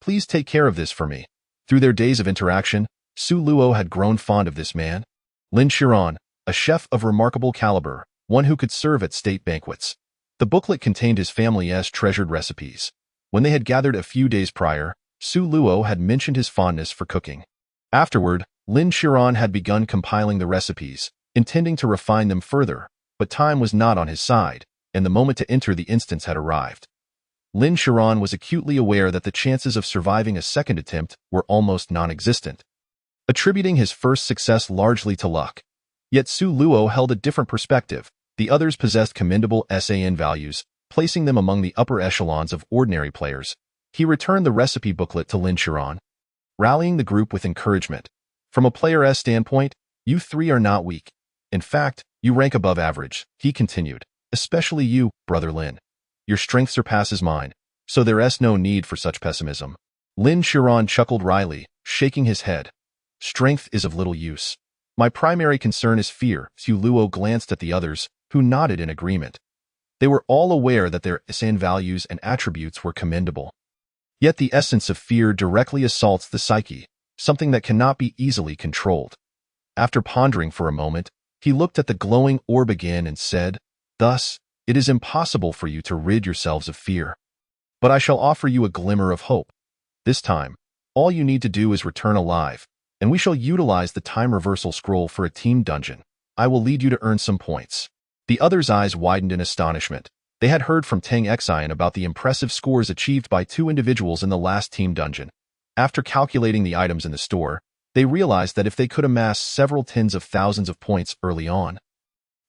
Please take care of this for me. Through their days of interaction, Su Luo had grown fond of this man. Lin Xiran, a chef of remarkable caliber, one who could serve at state banquets. The booklet contained his family's treasured recipes. When they had gathered a few days prior, Su Luo had mentioned his fondness for cooking. Afterward, Lin Xiran had begun compiling the recipes, intending to refine them further, but time was not on his side, and the moment to enter the instance had arrived. Lin Xiran was acutely aware that the chances of surviving a second attempt were almost non-existent, attributing his first success largely to luck. Yet Su Luo held a different perspective. The others possessed commendable SAN values, placing them among the upper echelons of ordinary players. He returned the recipe booklet to Lin Chiron, rallying the group with encouragement. From a player's standpoint, you three are not weak. In fact, you rank above average, he continued. Especially you, Brother Lin. Your strength surpasses mine, so there's no need for such pessimism. Lin Chiron chuckled wryly, shaking his head. Strength is of little use. My primary concern is fear. Su Luo glanced at the others, who nodded in agreement. They were all aware that their San values and attributes were commendable. Yet the essence of fear directly assaults the psyche, something that cannot be easily controlled. After pondering for a moment, he looked at the glowing orb again and said, Thus, it is impossible for you to rid yourselves of fear. But I shall offer you a glimmer of hope. This time, all you need to do is return alive, and we shall utilize the time reversal scroll for a team dungeon. I will lead you to earn some points. The others' eyes widened in astonishment. They had heard from Tang Xian about the impressive scores achieved by two individuals in the last team dungeon. After calculating the items in the store, they realized that if they could amass several tens of thousands of points early on,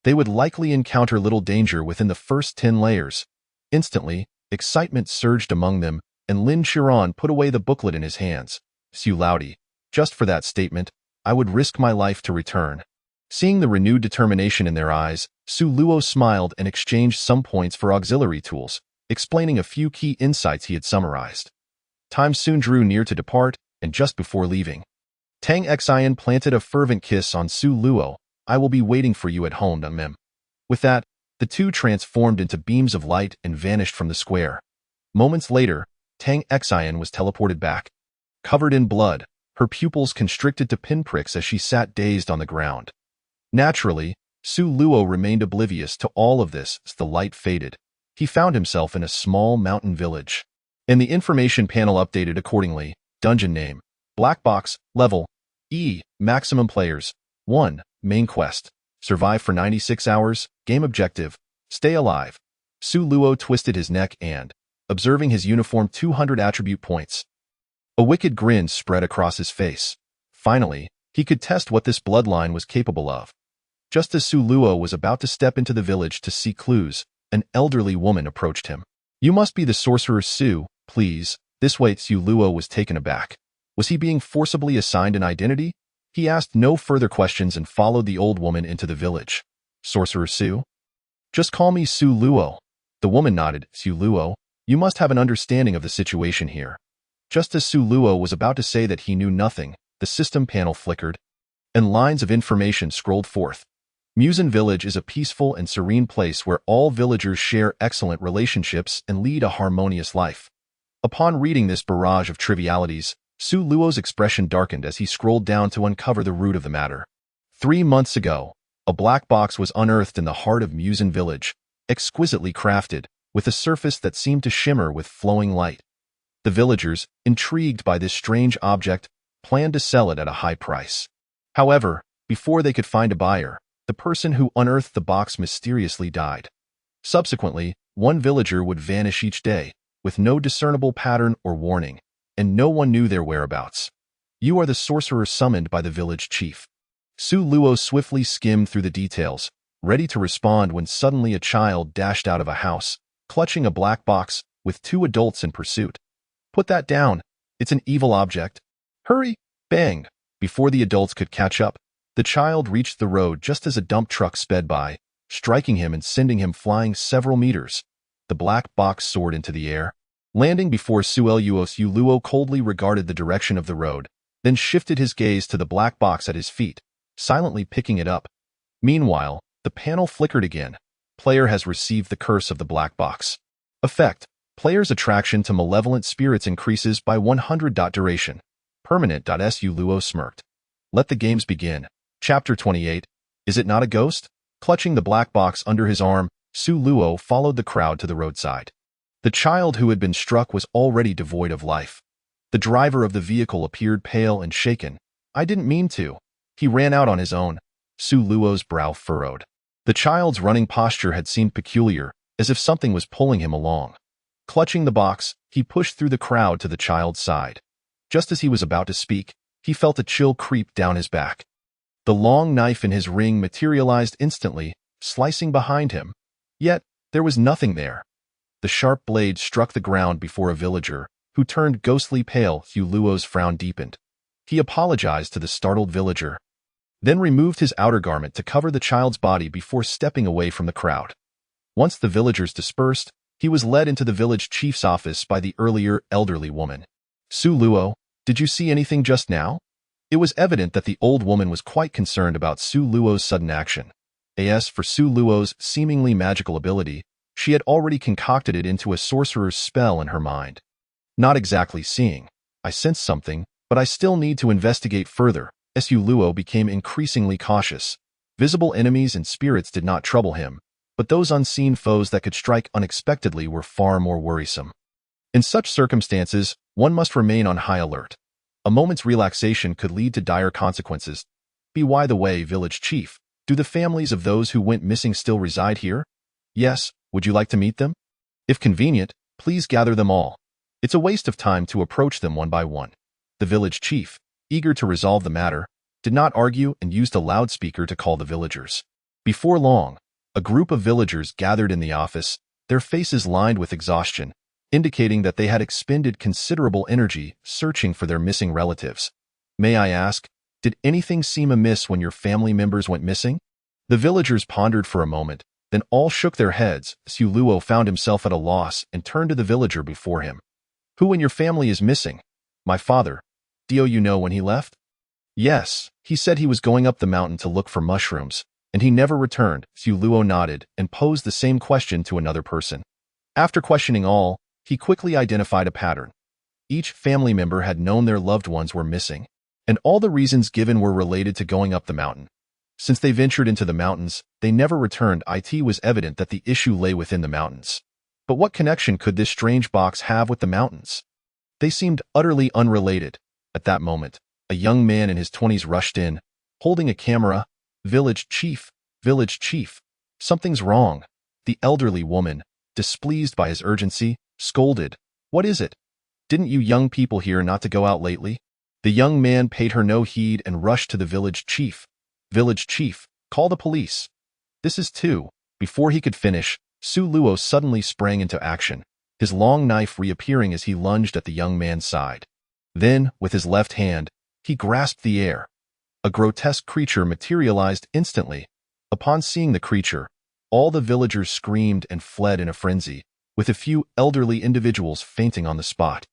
they would likely encounter little danger within the first 10 layers. Instantly, excitement surged among them, and Lin Chiron put away the booklet in his hands. Su Laudi, just for that statement, I would risk my life to return. Seeing the renewed determination in their eyes, Su Luo smiled and exchanged some points for auxiliary tools, explaining a few key insights he had summarized. Time soon drew near to depart, and just before leaving, Tang Xian planted a fervent kiss on Su Luo. I will be waiting for you at home, Mim. With that, the two transformed into beams of light and vanished from the square. Moments later, Tang Xian was teleported back. Covered in blood, her pupils constricted to pinpricks as she sat dazed on the ground. Naturally, Su Luo remained oblivious to all of this as the light faded. He found himself in a small mountain village. And the information panel updated accordingly. Dungeon name, Black Box, level, E, maximum players, 1, main quest, survive for 96 hours, game objective, stay alive. Su Luo twisted his neck and, observing his uniform 200 attribute points, a wicked grin spread across his face. Finally, he could test what this bloodline was capable of. Just as Su Luo was about to step into the village to seek clues, an elderly woman approached him. You must be the sorcerer Su, please. This way Su Luo was taken aback. Was he being forcibly assigned an identity? He asked no further questions and followed the old woman into the village. Sorcerer Su? Just call me Su Luo. The woman nodded. Su Luo, you must have an understanding of the situation here. Just as Su Luo was about to say that he knew nothing, the system panel flickered, and lines of information scrolled forth. Musen Village is a peaceful and serene place where all villagers share excellent relationships and lead a harmonious life. Upon reading this barrage of trivialities, Su Luo's expression darkened as he scrolled down to uncover the root of the matter. 3 months ago, a black box was unearthed in the heart of Musen Village, exquisitely crafted, with a surface that seemed to shimmer with flowing light. The villagers, intrigued by this strange object, planned to sell it at a high price. However, before they could find a buyer, the person who unearthed the box mysteriously died. Subsequently, one villager would vanish each day, with no discernible pattern or warning, and no one knew their whereabouts. You are the sorcerer summoned by the village chief. Su Luo swiftly skimmed through the details, ready to respond when suddenly a child dashed out of a house, clutching a black box, with 2 adults in pursuit. Put that down. It's an evil object. Hurry! Bang! Before the adults could catch up, the child reached the road just as a dump truck sped by, striking him and sending him flying several meters. The black box soared into the air, landing before Su Luo coldly regarded the direction of the road, then shifted his gaze to the black box at his feet, silently picking it up. Meanwhile, the panel flickered again. Player has received the curse of the black box. Effect: player's attraction to malevolent spirits increases by 100. Duration: permanent. Su Luo smirked. Let the games begin. Chapter 28. Is it not a ghost? Clutching the black box under his arm, Su Luo followed the crowd to the roadside. The child who had been struck was already devoid of life. The driver of the vehicle appeared pale and shaken. I didn't mean to. He ran out on his own. Su Luo's brow furrowed. The child's running posture had seemed peculiar, as if something was pulling him along. Clutching the box, he pushed through the crowd to the child's side. Just as he was about to speak, he felt a chill creep down his back. The long knife in his ring materialized instantly, slicing behind him. Yet, there was nothing there. The sharp blade struck the ground before a villager, who turned ghostly pale. Hu Luo's frown deepened. He apologized to the startled villager, then removed his outer garment to cover the child's body before stepping away from the crowd. Once the villagers dispersed, he was led into the village chief's office by the earlier elderly woman. Su Luo, did you see anything just now? It was evident that the old woman was quite concerned about Su Luo's sudden action. As for Su Luo's seemingly magical ability, she had already concocted it into a sorcerer's spell in her mind. Not exactly seeing. I sensed something, but I still need to investigate further. Su Luo became increasingly cautious. Visible enemies and spirits did not trouble him, but those unseen foes that could strike unexpectedly were far more worrisome. In such circumstances, one must remain on high alert. A moment's relaxation could lead to dire consequences. By the way, village chief, do the families of those who went missing still reside here? Yes, would you like to meet them? If convenient, please gather them all. It's a waste of time to approach them one by one. The village chief, eager to resolve the matter, did not argue and used a loudspeaker to call the villagers. Before long, a group of villagers gathered in the office, their faces lined with exhaustion, indicating that they had expended considerable energy searching for their missing relatives. May I ask, did anything seem amiss when your family members went missing? The villagers pondered for a moment, then all shook their heads. Su Luo found himself at a loss and turned to the villager before him. Who in your family is missing? My father. Do you know when he left? Yes, he said he was going up the mountain to look for mushrooms, and he never returned. Su Luo nodded and posed the same question to another person. After questioning all, he quickly identified a pattern. Each family member had known their loved ones were missing, and all the reasons given were related to going up the mountain. Since they ventured into the mountains, they never returned. It was evident that the issue lay within the mountains. But what connection could this strange box have with the mountains? They seemed utterly unrelated. At that moment, a young man in his 20s rushed in, holding a camera. Village chief, something's wrong. The elderly woman, displeased by his urgency, scolded. What is it? Didn't you young people hear not to go out lately? The young man paid her no heed and rushed to the village chief. Village chief, call the police. This is two. Before he could finish, Su Luo suddenly sprang into action, his long knife reappearing as he lunged at the young man's side. Then, with his left hand, he grasped the air. A grotesque creature materialized instantly. Upon seeing the creature, all the villagers screamed and fled in a frenzy, with a few elderly individuals fainting on the spot.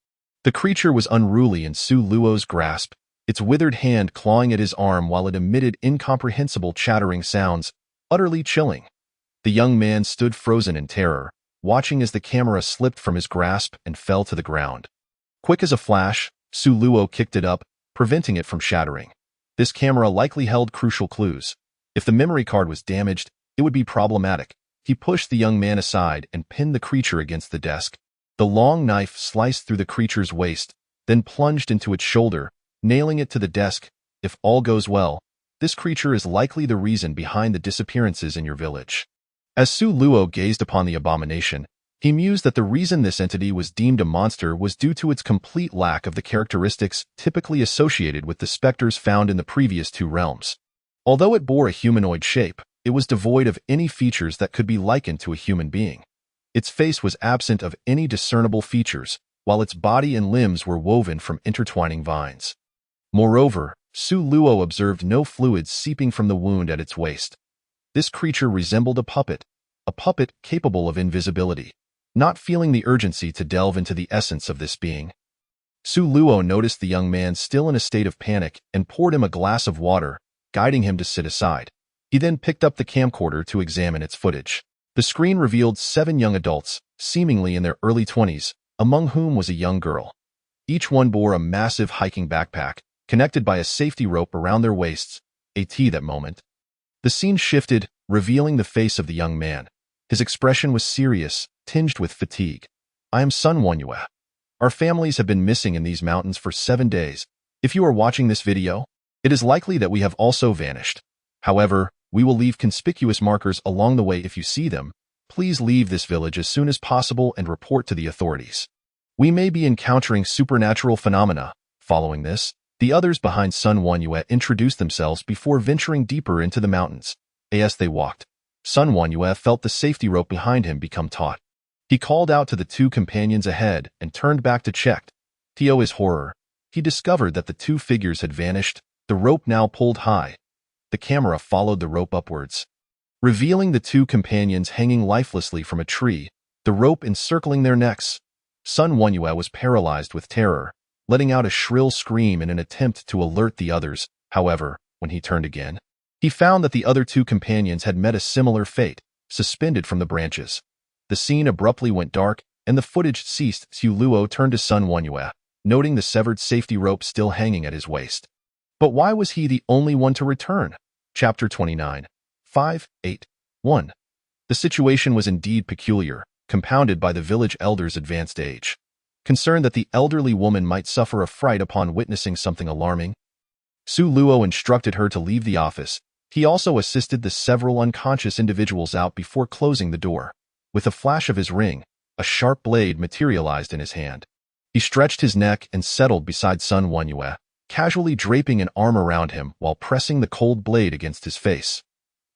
The creature was unruly in Su Luo's grasp, its withered hand clawing at his arm while it emitted incomprehensible chattering sounds, utterly chilling. The young man stood frozen in terror, watching as the camera slipped from his grasp and fell to the ground. Quick as a flash, Su Luo kicked it up, preventing it from shattering. This camera likely held crucial clues. If the memory card was damaged, it would be problematic. He pushed the young man aside and pinned the creature against the desk. The long knife sliced through the creature's waist, then plunged into its shoulder, nailing it to the desk. If all goes well, this creature is likely the reason behind the disappearances in your village. As Su Luo gazed upon the abomination, he mused that the reason this entity was deemed a monster was due to its complete lack of the characteristics typically associated with the specters found in the previous two realms. Although it bore a humanoid shape, it was devoid of any features that could be likened to a human being. Its face was absent of any discernible features, while its body and limbs were woven from intertwining vines. Moreover, Su Luo observed no fluids seeping from the wound at its waist. This creature resembled a puppet capable of invisibility. Not feeling the urgency to delve into the essence of this being, Su Luo noticed the young man still in a state of panic and poured him a glass of water, guiding him to sit aside. He then picked up the camcorder to examine its footage. The screen revealed 7 young adults, seemingly in their early 20s, among whom was a young girl. Each one bore a massive hiking backpack, connected by a safety rope around their waists. That moment. The scene shifted, revealing the face of the young man. His expression was serious, tinged with fatigue. I am Sun Wanyue. Our families have been missing in these mountains for 7 days. If you are watching this video, it is likely that we have also vanished. However, we will leave conspicuous markers along the way. If you see them, please leave this village as soon as possible and report to the authorities. We may be encountering supernatural phenomena. Following this, the others behind Sun Wanyue introduced themselves before venturing deeper into the mountains. As they walked, Sun Wanyue felt the safety rope behind him become taut. He called out to the 2 companions ahead and turned back to check. To his horror, he discovered that the two figures had vanished, the rope now pulled high. The camera followed the rope upwards, revealing the two companions hanging lifelessly from a tree, the rope encircling their necks. Sun Wonyue was paralyzed with terror, letting out a shrill scream in an attempt to alert the others. However, when he turned again, he found that the other two companions had met a similar fate, suspended from the branches. The scene abruptly went dark, and the footage ceased. Su Luo turned to Sun Wonyue, noting the severed safety rope still hanging at his waist. But why was he the only one to return? Chapter 29. 581. The situation was indeed peculiar, compounded by the village elder's advanced age. Concerned that the elderly woman might suffer a fright upon witnessing something alarming, Su Luo instructed her to leave the office. He also assisted the several unconscious individuals out before closing the door. With a flash of his ring, a sharp blade materialized in his hand. He stretched his neck and settled beside Sun Wonyue, casually draping an arm around him while pressing the cold blade against his face.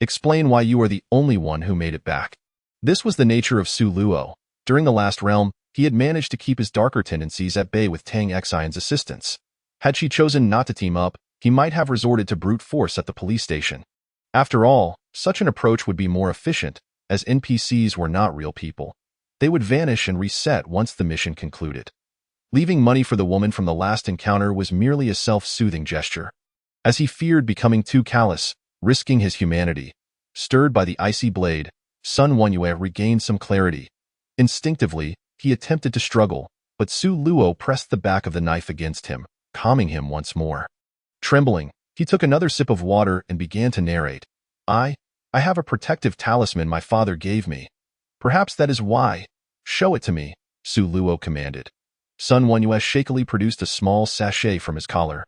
Explain why you are the only one who made it back. This was the nature of Su Luo. During the last realm, he had managed to keep his darker tendencies at bay with Tang Xion's assistance. Had she chosen not to team up, he might have resorted to brute force at the police station. After all, such an approach would be more efficient, as NPCs were not real people. They would vanish and reset once the mission concluded. Leaving money for the woman from the last encounter was merely a self-soothing gesture. As he feared becoming too callous, risking his humanity, stirred by the icy blade, Sun Wonyue regained some clarity. Instinctively, he attempted to struggle, but Su Luo pressed the back of the knife against him, calming him once more. Trembling, he took another sip of water and began to narrate. I have a protective talisman my father gave me. Perhaps that is why. Show it to me, Su Luo commanded. Sun Wonyue shakily produced a small sachet from his collar.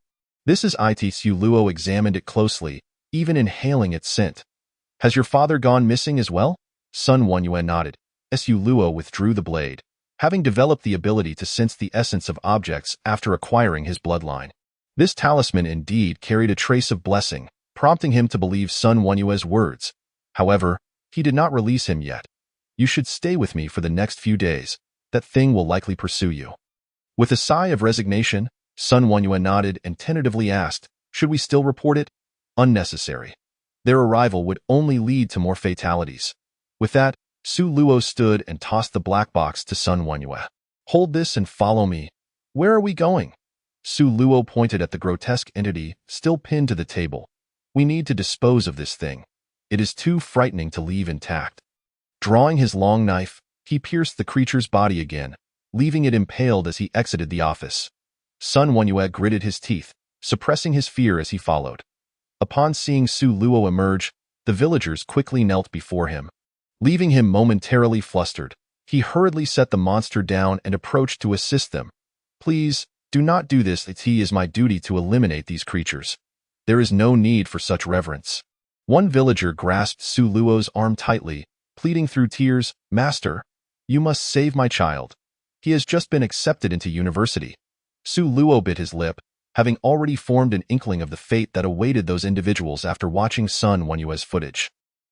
This is it. Su Luo examined it closely, even inhaling its scent. Has your father gone missing as well? Sun Wonyue nodded. Su Luo withdrew the blade, having developed the ability to sense the essence of objects after acquiring his bloodline. This talisman indeed carried a trace of blessing, prompting him to believe Sun Wonyue's words. However, he did not release him yet. You should stay with me for the next few days. That thing will likely pursue you. With a sigh of resignation, Sun Wonyue nodded and tentatively asked, should we still report it? Unnecessary. Their arrival would only lead to more fatalities. With that, Su Luo stood and tossed the black box to Sun Wonyue. Hold this and follow me. Where are we going? Su Luo pointed at the grotesque entity still pinned to the table. We need to dispose of this thing. It is too frightening to leave intact. Drawing his long knife, he pierced the creature's body again, leaving it impaled as he exited the office. Sun Wonyue gritted his teeth, suppressing his fear as he followed. Upon seeing Su Luo emerge, the villagers quickly knelt before him. Leaving him momentarily flustered, he hurriedly set the monster down and approached to assist them. Please, do not do this. It is my duty to eliminate these creatures. There is no need for such reverence. One villager grasped Su Luo's arm tightly, pleading through tears, Master, you must save my child. He has just been accepted into university. Su Luo bit his lip, having already formed an inkling of the fate that awaited those individuals after watching Sun Wonyue's footage.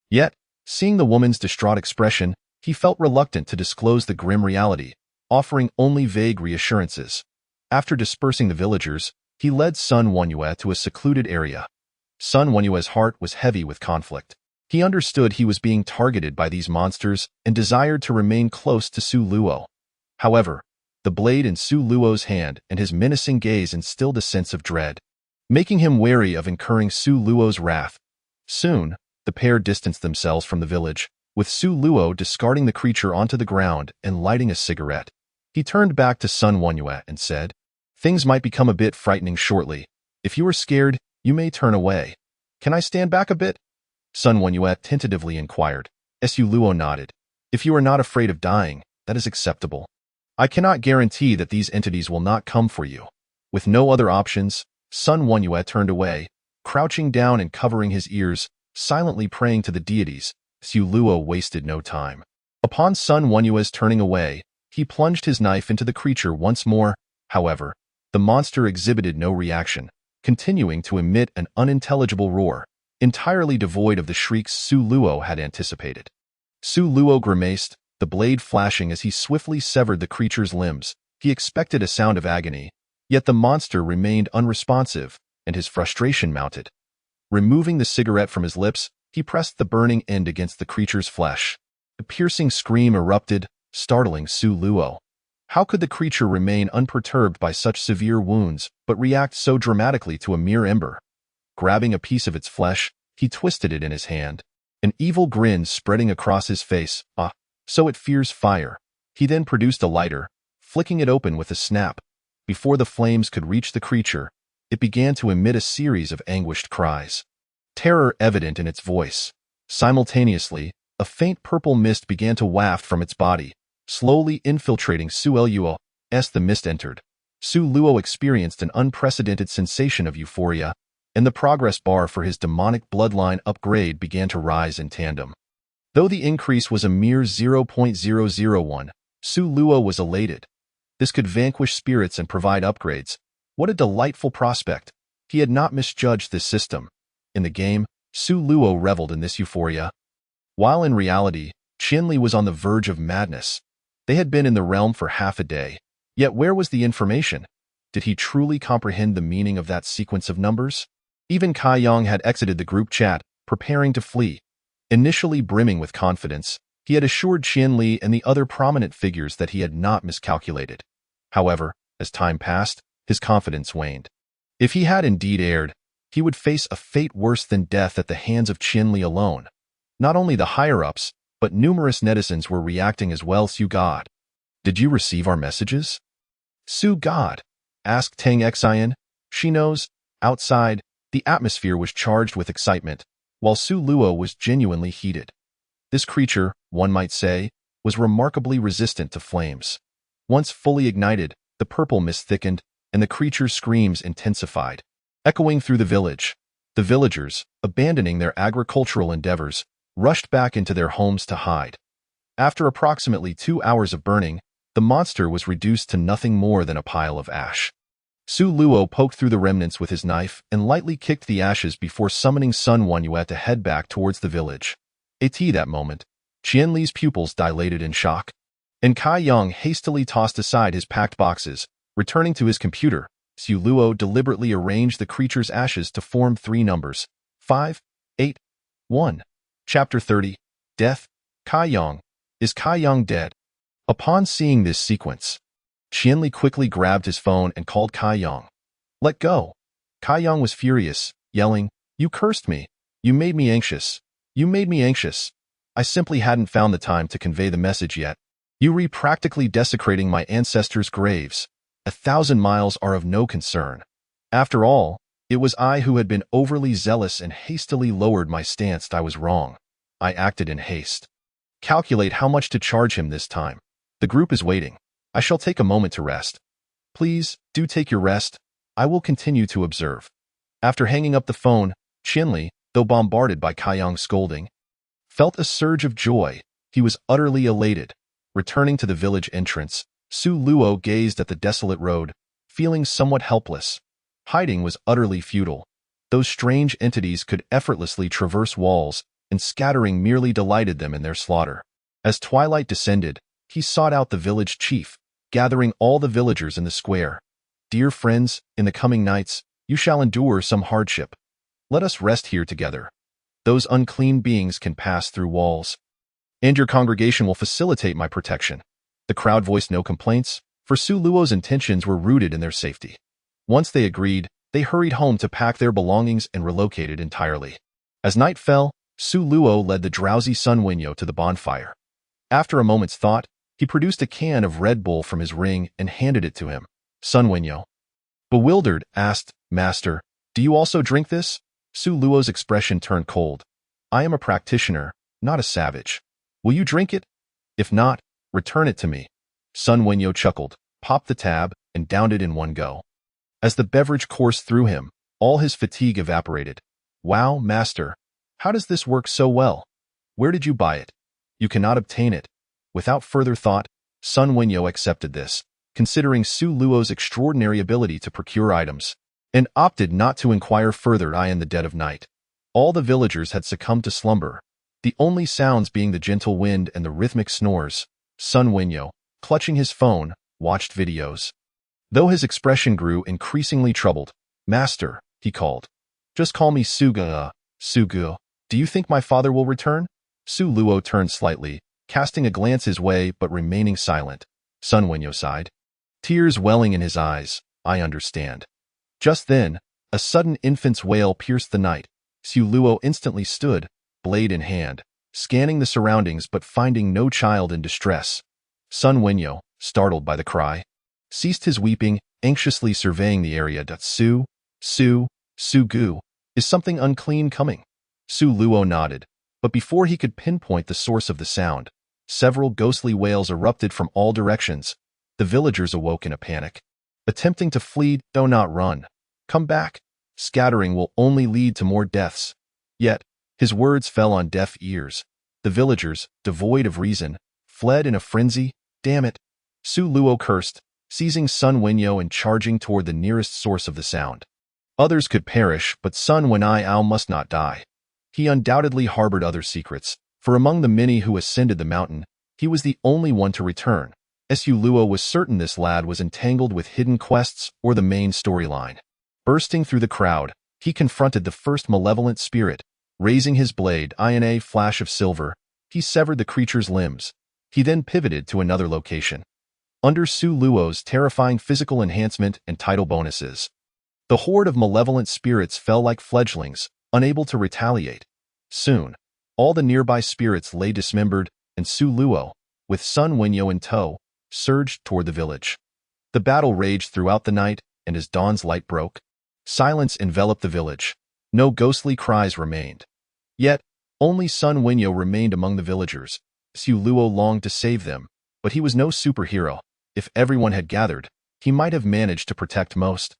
Yet, seeing the woman's distraught expression, he felt reluctant to disclose the grim reality, offering only vague reassurances. After dispersing the villagers, he led Sun Wonyue to a secluded area. Sun Wonyue's heart was heavy with conflict. He understood he was being targeted by these monsters and desired to remain close to Su Luo. However, the blade in Su Luo's hand and his menacing gaze instilled a sense of dread, making him wary of incurring Su Luo's wrath. Soon, the pair distanced themselves from the village, with Su Luo discarding the creature onto the ground and lighting a cigarette. He turned back to Sun Wonyue and said, Things might become a bit frightening shortly. If you are scared, you may turn away. Can I stand back a bit? Sun Wonyue tentatively inquired. Su Luo nodded. If you are not afraid of dying, that is acceptable. I cannot guarantee that these entities will not come for you. With no other options, Sun Wonyue turned away, crouching down and covering his ears, silently praying to the deities. Su Luo wasted no time. Upon Sun Wonyue's turning away, he plunged his knife into the creature once more. However, the monster exhibited no reaction, continuing to emit an unintelligible roar, entirely devoid of the shrieks Su Luo had anticipated. Su Luo grimaced, the blade flashing as he swiftly severed the creature's limbs, He expected a sound of agony, yet the monster remained unresponsive, and his frustration mounted. Removing the cigarette from his lips, he pressed the burning end against the creature's flesh. A piercing scream erupted, startling Su Luo. How could the creature remain unperturbed by such severe wounds, but react so dramatically to a mere ember? Grabbing a piece of its flesh, he twisted it in his hand. An evil grin spreading across his face. Ah, so it fears fire. He then produced a lighter, flicking it open with a snap. Before the flames could reach the creature, it began to emit a series of anguished cries. Terror evident in its voice. Simultaneously, a faint purple mist began to waft from its body, slowly infiltrating Su Luo. As the mist entered, Su Luo experienced an unprecedented sensation of euphoria, and the progress bar for his demonic bloodline upgrade began to rise in tandem. Though the increase was a mere 0.001, Su Luo was elated. This could vanquish spirits and provide upgrades. What a delightful prospect. He had not misjudged this system. In the game, Su Luo reveled in this euphoria, while in reality, Qianli was on the verge of madness. They had been in the realm for half a day. Yet where was the information? Did he truly comprehend the meaning of that sequence of numbers? Even Kai Yang had exited the group chat, preparing to flee. Initially brimming with confidence, he had assured Qianli and the other prominent figures that he had not miscalculated. However, as time passed, his confidence waned. If he had indeed erred, he would face a fate worse than death at the hands of Qianli alone. Not only the higher-ups, but numerous netizens were reacting as well. Su God, did you receive our messages? Su God, asked Tang Xian. She knows. Outside, the atmosphere was charged with excitement, while Su Luo was genuinely heated. This creature, one might say, was remarkably resistant to flames. Once fully ignited, the purple mist thickened, and the creature's screams intensified. Echoing through the village, the villagers, abandoning their agricultural endeavors, rushed back into their homes to hide. After approximately 2 hours of burning, the monster was reduced to nothing more than a pile of ash. Su Luo poked through the remnants with his knife and lightly kicked the ashes before summoning Sun Wenyue to head back towards the village. At that moment, Qianli's pupils dilated in shock, and Kai Yang hastily tossed aside his packed boxes. Returning to his computer, Su Luo deliberately arranged the creature's ashes to form 3 numbers: 5, 8, 1. Chapter 30. Death. Kai Yang. Is Kai Yang dead? Upon seeing this sequence, Qianli quickly grabbed his phone and called Kai Yang. Let go. Kai Yang was furious, yelling, You cursed me. You made me anxious. You made me anxious. I simply hadn't found the time to convey the message yet. You were practically desecrating my ancestors' graves. 1,000 miles are of no concern. After all, it was I who had been overly zealous and hastily lowered my stance. I was wrong. I acted in haste. Calculate how much to charge him this time. The group is waiting. I shall take a moment to rest. Please, do take your rest. I will continue to observe. After hanging up the phone, Qianli, though bombarded by Kai Yang's scolding, felt a surge of joy. He was utterly elated. Returning to the village entrance, Su Luo gazed at the desolate road, feeling somewhat helpless. Hiding was utterly futile. Those strange entities could effortlessly traverse walls, and scattering merely delighted them in their slaughter. As twilight descended, he sought out the village chief, gathering all the villagers in the square. Dear friends, in the coming nights, you shall endure some hardship. Let us rest here together. Those unclean beings can pass through walls, and your congregation will facilitate my protection. The crowd voiced no complaints, for Su Luo's intentions were rooted in their safety. Once they agreed, they hurried home to pack their belongings and relocated entirely. As night fell, Su Luo led the drowsy Sun Wenyue to the bonfire. After a moment's thought, he produced a can of Red Bull from his ring and handed it to him. Sun Wenyue, bewildered, asked, Master, do you also drink this? Su Luo's expression turned cold. I am a practitioner, not a savage. Will you drink it? If not, return it to me. Sun Wenyue chuckled, popped the tab, and downed it in one go. As the beverage coursed through him, all his fatigue evaporated. Wow, Master, how does this work so well? Where did you buy it? You cannot obtain it. Without further thought, Sun Wenyue accepted this, considering Su Luo's extraordinary ability to procure items, and opted not to inquire further. In the dead of night, all the villagers had succumbed to slumber, the only sounds being the gentle wind and the rhythmic snores. Sun Wenyue, clutching his phone, watched videos. Though his expression grew increasingly troubled, "Master," he called. "Just call me Suga, Sugu. Do you think my father will return?" Su Luo turned slightly, casting a glance his way but remaining silent. Sun Wenyo sighed, tears welling in his eyes. "I understand." Just then, a sudden infant's wail pierced the night. Su Luo instantly stood, blade in hand, scanning the surroundings but finding no child in distress. Sun Wenyo, startled by the cry, ceased his weeping, anxiously surveying the area. Su Gu, is something unclean coming? Su Luo nodded, but before he could pinpoint the source of the sound, several ghostly wails erupted from all directions. The villagers awoke in a panic, attempting to flee. "Do not run. Come back. Scattering will only lead to more deaths." Yet, his words fell on deaf ears. The villagers, devoid of reason, fled in a frenzy. "Damn it!" Su Luo cursed, seizing Sun Wenyo and charging toward the nearest source of the sound. Others could perish, but Sun Wenyo must not die. He undoubtedly harbored other secrets, for among the many who ascended the mountain, he was the only one to return. Su Luo was certain this lad was entangled with hidden quests or the main storyline. Bursting through the crowd, he confronted the first malevolent spirit. Raising his blade, in a flash of silver, he severed the creature's limbs. He then pivoted to another location. Under Su Luo's terrifying physical enhancement and title bonuses, the horde of malevolent spirits fell like fledglings, unable to retaliate. Soon, all the nearby spirits lay dismembered, and Su Luo, with Sun Wenyo in tow, surged toward the village. The battle raged throughout the night, and as dawn's light broke, silence enveloped the village. No ghostly cries remained. Yet, only Sun Wenyo remained among the villagers. Su Luo longed to save them, but he was no superhero. If everyone had gathered, he might have managed to protect most.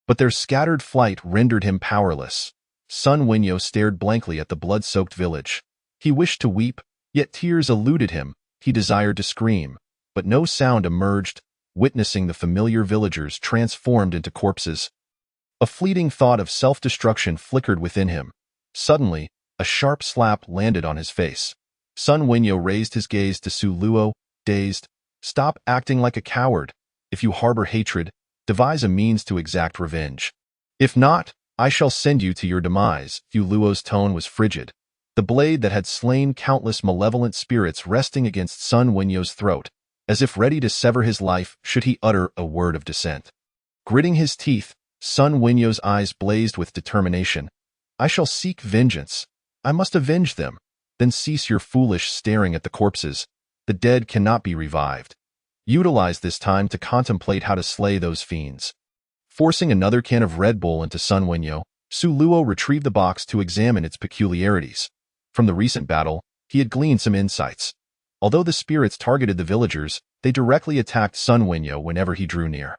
But their scattered flight rendered him powerless. Sun Wenyo stared blankly at the blood-soaked village. He wished to weep, yet tears eluded him. He desired to scream, but no sound emerged, witnessing the familiar villagers transformed into corpses. A fleeting thought of self-destruction flickered within him. Suddenly, a sharp slap landed on his face. Sun Wenyo raised his gaze to Su Luo, dazed. "Stop acting like a coward. If you harbor hatred, devise a means to exact revenge. If not, I shall send you to your demise." Su Luo's tone was frigid, the blade that had slain countless malevolent spirits resting against Sun Wenyo's throat, as if ready to sever his life should he utter a word of dissent. Gritting his teeth, Sun Wenyo's eyes blazed with determination. "I shall seek vengeance. I must avenge them." "Then cease your foolish staring at the corpses. The dead cannot be revived. Utilize this time to contemplate how to slay those fiends." Forcing another can of Red Bull into Sun Wenyo, Su Luo retrieved the box to examine its peculiarities. From the recent battle, he had gleaned some insights. Although the spirits targeted the villagers, they directly attacked Sun Wenyo whenever he drew near,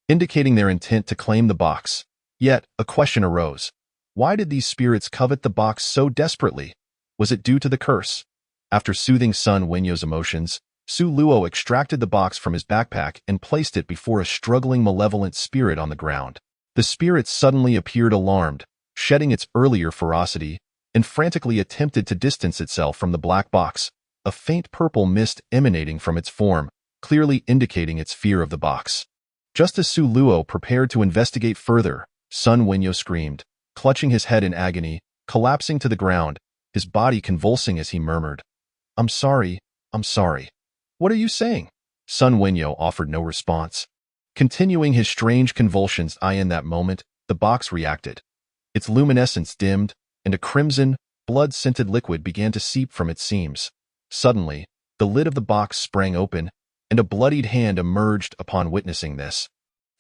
indicating their intent to claim the box. Yet, a question arose. Why did these spirits covet the box so desperately? Was it due to the curse? After soothing Sun Wenyo's emotions, Su Luo extracted the box from his backpack and placed it before a struggling malevolent spirit on the ground. The spirit suddenly appeared alarmed, shedding its earlier ferocity, and frantically attempted to distance itself from the black box, a faint purple mist emanating from its form, clearly indicating its fear of the box. Just as Su Luo prepared to investigate further, Sun Wenyo screamed, clutching his head in agony, collapsing to the ground, his body convulsing as he murmured, I'm sorry. What are you saying?" Sun Wenyo offered no response. Continuing his strange convulsions, in that moment, the box reacted. Its luminescence dimmed, and a crimson, blood-scented liquid began to seep from its seams. Suddenly, the lid of the box sprang open, and a bloodied hand emerged upon witnessing this.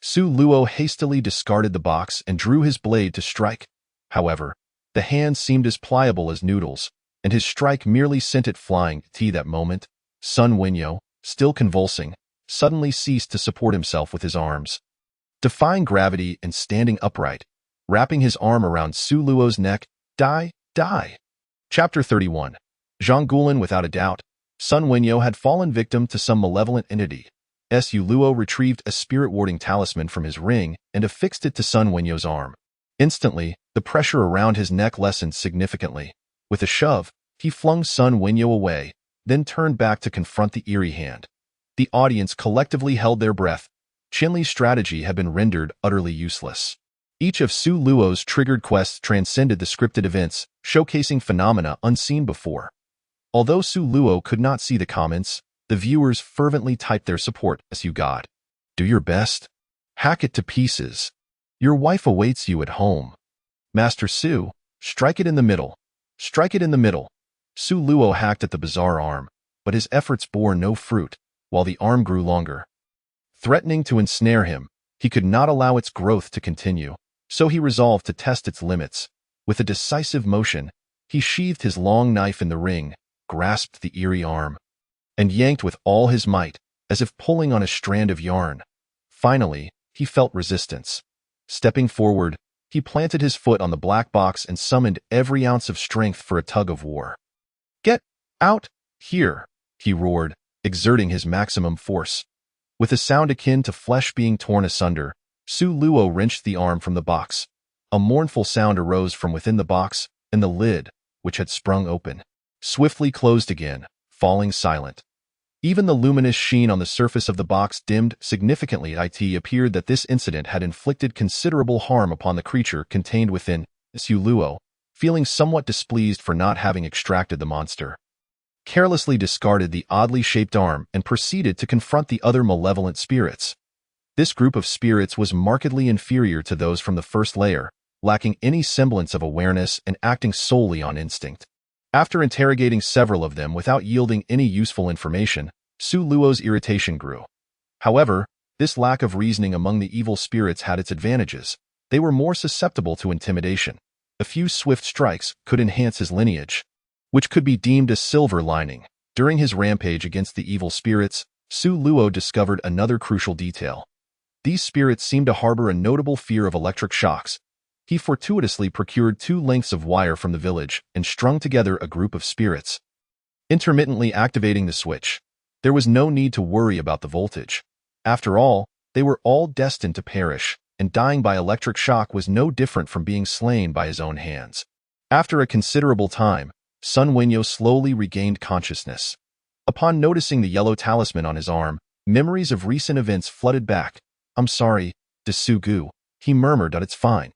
Su Luo hastily discarded the box and drew his blade to strike. However, the hand seemed as pliable as noodles, and his strike merely sent it flying. That moment, Sun Wenyo, still convulsing, suddenly ceased to support himself with his arms. Defying gravity and standing upright, wrapping his arm around Su Luo's neck, Die! Chapter 31. Zhang Guilin. Without a doubt, Sun Wenyo had fallen victim to some malevolent entity. Su Luo retrieved a spirit-warding talisman from his ring and affixed it to Sun Wenyo's arm. Instantly, the pressure around his neck lessened significantly. With a shove, he flung Sun Wenyo away, then turned back to confront the eerie hand. The audience collectively held their breath. Qinli's strategy had been rendered utterly useless. Each of Su Luo's triggered quests transcended the scripted events, showcasing phenomena unseen before. Although Su Luo could not see the comments, the viewers fervently typed their support as you God. Do your best. Hack it to pieces. Your wife awaits you at home. Master Su, strike it in the middle. Strike it in the middle. Su Luo hacked at the bizarre arm, but his efforts bore no fruit, while the arm grew longer. Threatening to ensnare him, he could not allow its growth to continue, so he resolved to test its limits. With a decisive motion, he sheathed his long knife in the ring, grasped the eerie arm, and yanked with all his might, as if pulling on a strand of yarn. Finally, he felt resistance. Stepping forward, he planted his foot on the black box and summoned every ounce of strength for a tug of war. Get out here, he roared, exerting his maximum force. With a sound akin to flesh being torn asunder, Su Luo wrenched the arm from the box. A mournful sound arose from within the box, and the lid, which had sprung open, swiftly closed again, falling silent. Even the luminous sheen on the surface of the box dimmed significantly. It appeared that this incident had inflicted considerable harm upon the creature contained within. Su Luo, feeling somewhat displeased for not having extracted the monster, carelessly discarded the oddly shaped arm and proceeded to confront the other malevolent spirits. This group of spirits was markedly inferior to those from the first layer, lacking any semblance of awareness and acting solely on instinct. After interrogating several of them without yielding any useful information, Su Luo's irritation grew. However, this lack of reasoning among the evil spirits had its advantages. They were more susceptible to intimidation. A few swift strikes could enhance his lineage, which could be deemed a silver lining. During his rampage against the evil spirits, Su Luo discovered another crucial detail. These spirits seemed to harbor a notable fear of electric shocks. He fortuitously procured 2 lengths of wire from the village and strung together a group of spirits, intermittently activating the switch. There was no need to worry about the voltage. After all, they were all destined to perish, and dying by electric shock was no different from being slain by his own hands. After a considerable time, Sun Wenyo slowly regained consciousness. Upon noticing the yellow talisman on his arm, memories of recent events flooded back. I'm sorry, Su Gu, he murmured. It's fine.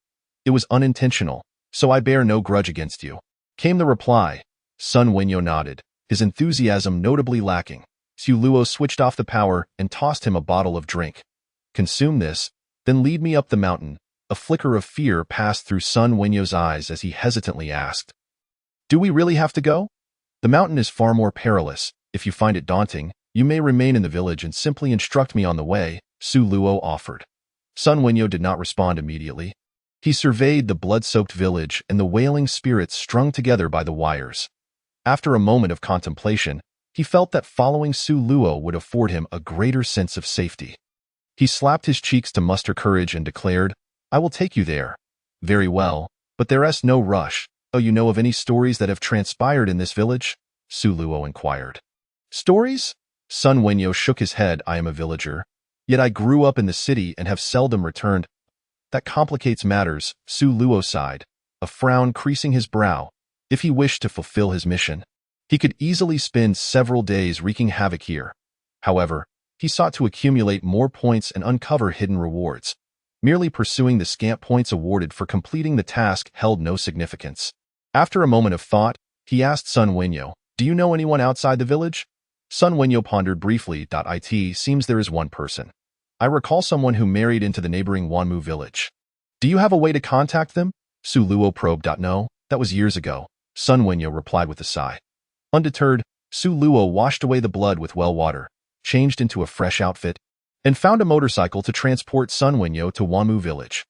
It was unintentional, so I bear no grudge against you, came the reply. Sun Wenyo nodded, his enthusiasm notably lacking. Su Luo switched off the power and tossed him a bottle of drink. Consume this, then lead me up the mountain. A flicker of fear passed through Sun Wenyo's eyes as he hesitantly asked, Do we really have to go? The mountain is far more perilous. If you find it daunting, you may remain in the village and simply instruct me on the way, Su Luo offered. Sun Wenyo did not respond immediately. He surveyed the blood-soaked village and the wailing spirits strung together by the wires. After a moment of contemplation, he felt that following Su Luo would afford him a greater sense of safety. He slapped his cheeks to muster courage and declared, I will take you there. Very well, but there's no rush. Oh, you know of any stories that have transpired in this village? Su Luo inquired. Stories? Sun Wenyo shook his head. I am a villager. Yet I grew up in the city and have seldom returned. That complicates matters, Su Luo sighed, a frown creasing his brow. If he wished to fulfill his mission, he could easily spend several days wreaking havoc here. However, he sought to accumulate more points and uncover hidden rewards. Merely pursuing the scant points awarded for completing the task held no significance. After a moment of thought, he asked Sun Wenyo, Do you know anyone outside the village? Sun Wenyo pondered briefly. It seems there is one person. I recall someone who married into the neighboring Wanmu village. Do you have a way to contact them? Su Luo probed. No, that was years ago, Sun Wenyo replied with a sigh. Undeterred, Su Luo washed away the blood with well water, changed into a fresh outfit, and found a motorcycle to transport Sun Wenyo to Wanmu village.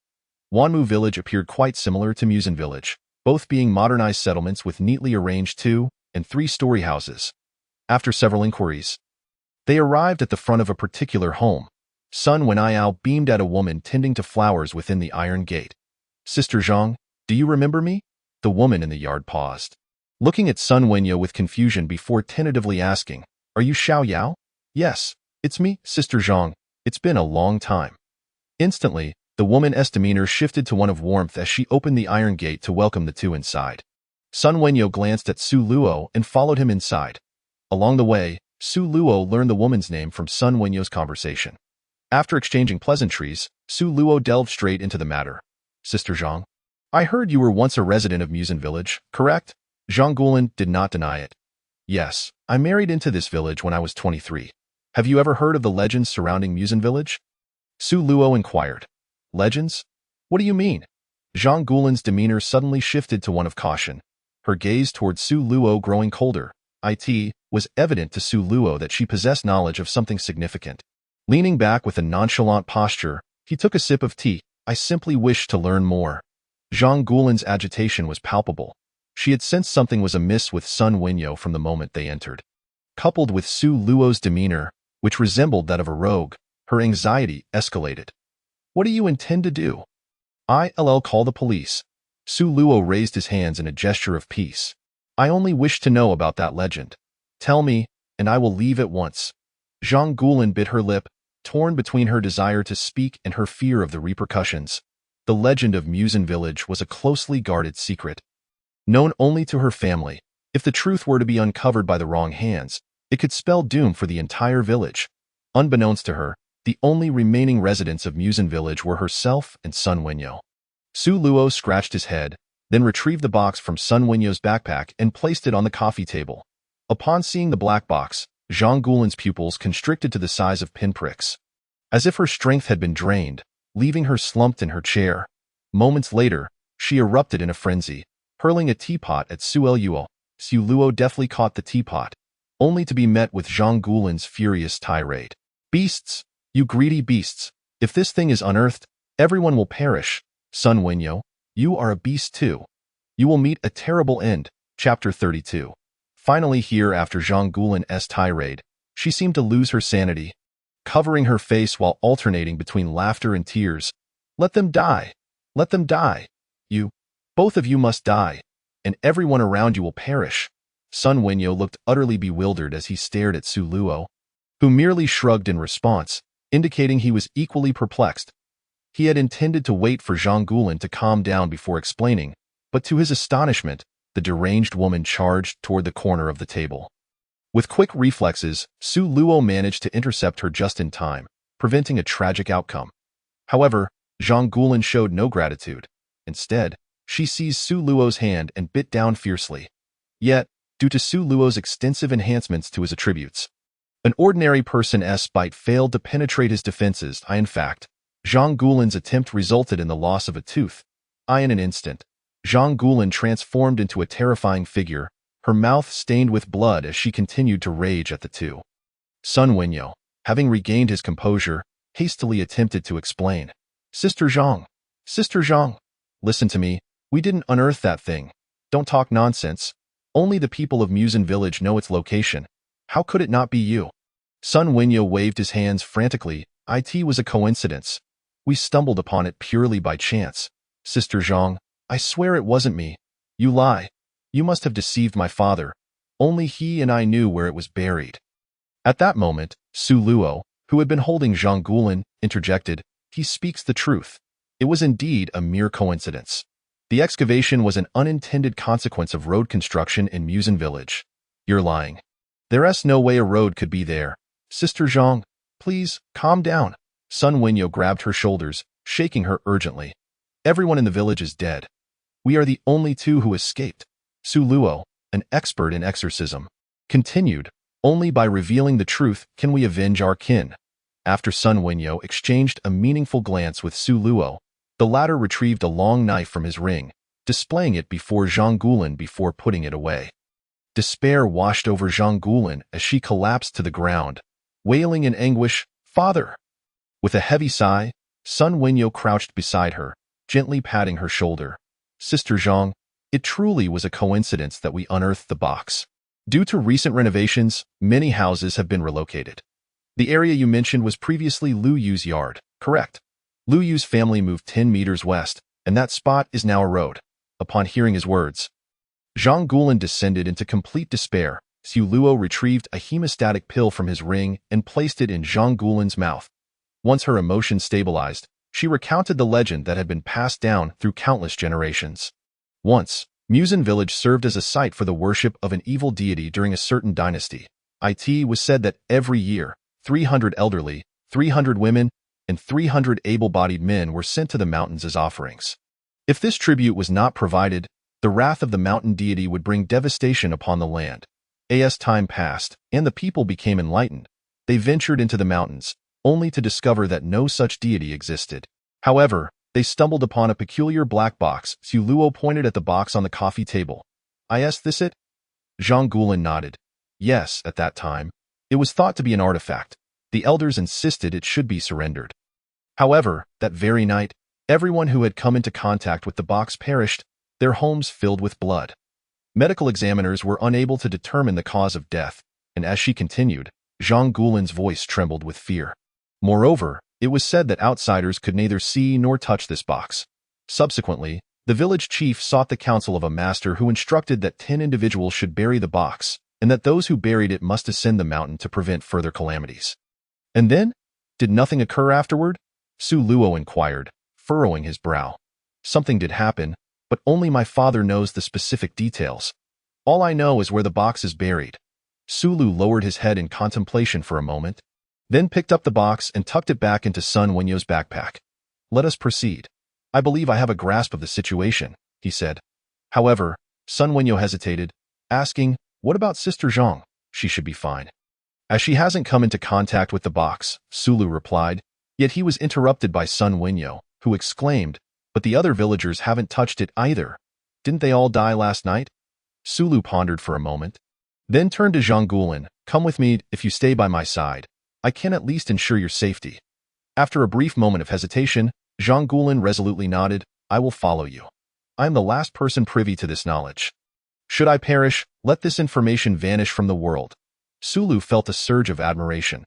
Wanmu village appeared quite similar to Musen village, both being modernized settlements with neatly arranged 2- and 3-story houses. After several inquiries, they arrived at the front of a particular home. Sun Wenyo beamed at a woman tending to flowers within the iron gate. Sister Zhang, do you remember me? The woman in the yard paused, looking at Sun Wenyo with confusion before tentatively asking, Are you Xiao Yao? Yes, it's me, Sister Zhang. It's been a long time. Instantly, the woman's demeanor shifted to one of warmth as she opened the iron gate to welcome the two inside. Sun Wenyo glanced at Su Luo and followed him inside. Along the way, Su Luo learned the woman's name from Sun Wenyo's conversation. After exchanging pleasantries, Su Luo delved straight into the matter. Sister Zhang, I heard you were once a resident of Musen Village, correct? Zhang Guilin did not deny it. Yes, I married into this village when I was 23. Have you ever heard of the legends surrounding Musen Village? Su Luo inquired. Legends? What do you mean? Zhang Guilin's demeanor suddenly shifted to one of caution. Her gaze toward Su Luo growing colder. It was evident to Su Luo that she possessed knowledge of something significant. Leaning back with a nonchalant posture, he took a sip of tea. I simply wish to learn more. Zhang Guilin's agitation was palpable. She had sensed something was amiss with Sun Wenyo from the moment they entered. Coupled with Su Luo's demeanor, which resembled that of a rogue, her anxiety escalated. What do you intend to do? I'll call the police. Su Luo raised his hands in a gesture of peace. I only wish to know about that legend. Tell me, and I will leave at once. Zhang Guilin bit her lip, torn between her desire to speak and her fear of the repercussions. The legend of Musen Village was a closely guarded secret. Known only to her family, if the truth were to be uncovered by the wrong hands, it could spell doom for the entire village. Unbeknownst to her, the only remaining residents of Musen Village were herself and Sun Wenyo. Su Luo scratched his head, then retrieved the box from Sun Wenyo's backpack and placed it on the coffee table. Upon seeing the black box, Zhang Guilin's pupils constricted to the size of pinpricks. As if her strength had been drained, leaving her slumped in her chair. Moments later, she erupted in a frenzy, hurling a teapot at Su Luo. Su Luo deftly caught the teapot, only to be met with Zhang Guilin's furious tirade. Beasts! You greedy beasts! If this thing is unearthed, everyone will perish. Sun Wenyo, you are a beast too. You will meet a terrible end. Chapter 32. Finally here after Zhang Guilin's tirade, she seemed to lose her sanity, covering her face while alternating between laughter and tears. Let them die. Let them die. Both of you must die, and everyone around you will perish. Sun Wenyo looked utterly bewildered as he stared at Su Luo, who merely shrugged in response, indicating he was equally perplexed. He had intended to wait for Zhang Guilin to calm down before explaining, but to his astonishment, the deranged woman charged toward the corner of the table. With quick reflexes, Su Luo managed to intercept her just in time, preventing a tragic outcome. However, Zhang Guilin showed no gratitude. Instead, she seized Su Luo's hand and bit down fiercely. Yet, due to Su Luo's extensive enhancements to his attributes, an ordinary person's bite failed to penetrate his defenses. In fact, Zhang Guilin's attempt resulted in the loss of a tooth. In an instant, Zhang Guilin transformed into a terrifying figure, her mouth stained with blood as she continued to rage at the two. Sun Wenyo, having regained his composure, hastily attempted to explain. Sister Zhang, listen to me. We didn't unearth that thing. Don't talk nonsense. Only the people of Musen Village know its location. How could it not be you? Sun Wenyo waved his hands frantically. It was a coincidence. We stumbled upon it purely by chance. Sister Zhang, I swear it wasn't me. You lie. You must have deceived my father. Only he and I knew where it was buried. At that moment, Su Luo, who had been holding Zhang Guilin, interjected. He speaks the truth. It was indeed a mere coincidence. The excavation was an unintended consequence of road construction in Musen Village. You're lying. There's no way a road could be there. Sister Zhang, please, calm down. Sun Wenyo grabbed her shoulders, shaking her urgently. Everyone in the village is dead. We are the only two who escaped. Su Luo, an expert in exorcism, continued, only by revealing the truth can we avenge our kin. After Sun Wenyo exchanged a meaningful glance with Su Luo, the latter retrieved a long knife from his ring, displaying it before Zhang Guilin before putting it away. Despair washed over Zhang Guilin as she collapsed to the ground, wailing in anguish, Father! With a heavy sigh, Sun Wenyo crouched beside her, gently patting her shoulder. Sister Zhang, it truly was a coincidence that we unearthed the box. Due to recent renovations, many houses have been relocated. The area you mentioned was previously Lu Yu's yard, correct? Lu Yu's family moved 10 meters west, and that spot is now a road. Upon hearing his words, Zhang Guilin descended into complete despair. Su Luo retrieved a hemostatic pill from his ring and placed it in Zhang Guilin's mouth. Once her emotions stabilized, she recounted the legend that had been passed down through countless generations. Once, Musen Village served as a site for the worship of an evil deity during a certain dynasty. It was said that every year, 300 elderly, 300 women, and 300 able-bodied men were sent to the mountains as offerings. If this tribute was not provided, the wrath of the mountain deity would bring devastation upon the land. As time passed, and the people became enlightened, they ventured into the mountains, only to discover that no such deity existed. However, they stumbled upon a peculiar black box. Su Luo pointed at the box on the coffee table. Is this it? Zhang Guilin nodded. Yes, at that time. It was thought to be an artifact. The elders insisted it should be surrendered. However, that very night, everyone who had come into contact with the box perished, their homes filled with blood. Medical examiners were unable to determine the cause of death, and as she continued, Zhang Guilin's voice trembled with fear. Moreover, it was said that outsiders could neither see nor touch this box. Subsequently, the village chief sought the counsel of a master who instructed that 10 individuals should bury the box, and that those who buried it must ascend the mountain to prevent further calamities. And then? Did nothing occur afterward? Su Luo inquired, furrowing his brow. Something did happen, but only my father knows the specific details. All I know is where the box is buried. Sulu lowered his head in contemplation for a moment, then picked up the box and tucked it back into Sun Wenyo's backpack. Let us proceed. I believe I have a grasp of the situation, he said. However, Sun Wenyo hesitated, asking, what about Sister Zhang? She should be fine. As she hasn't come into contact with the box, Sulu replied, yet he was interrupted by Sun Wenyo, who exclaimed, but the other villagers haven't touched it either. Didn't they all die last night? Sulu pondered for a moment, then turned to Zhang Guilin. Come with me if you stay by my side. I can at least ensure your safety. After a brief moment of hesitation, Zhang Guilin resolutely nodded, I will follow you. I am the last person privy to this knowledge. Should I perish, let this information vanish from the world. Sulu felt a surge of admiration.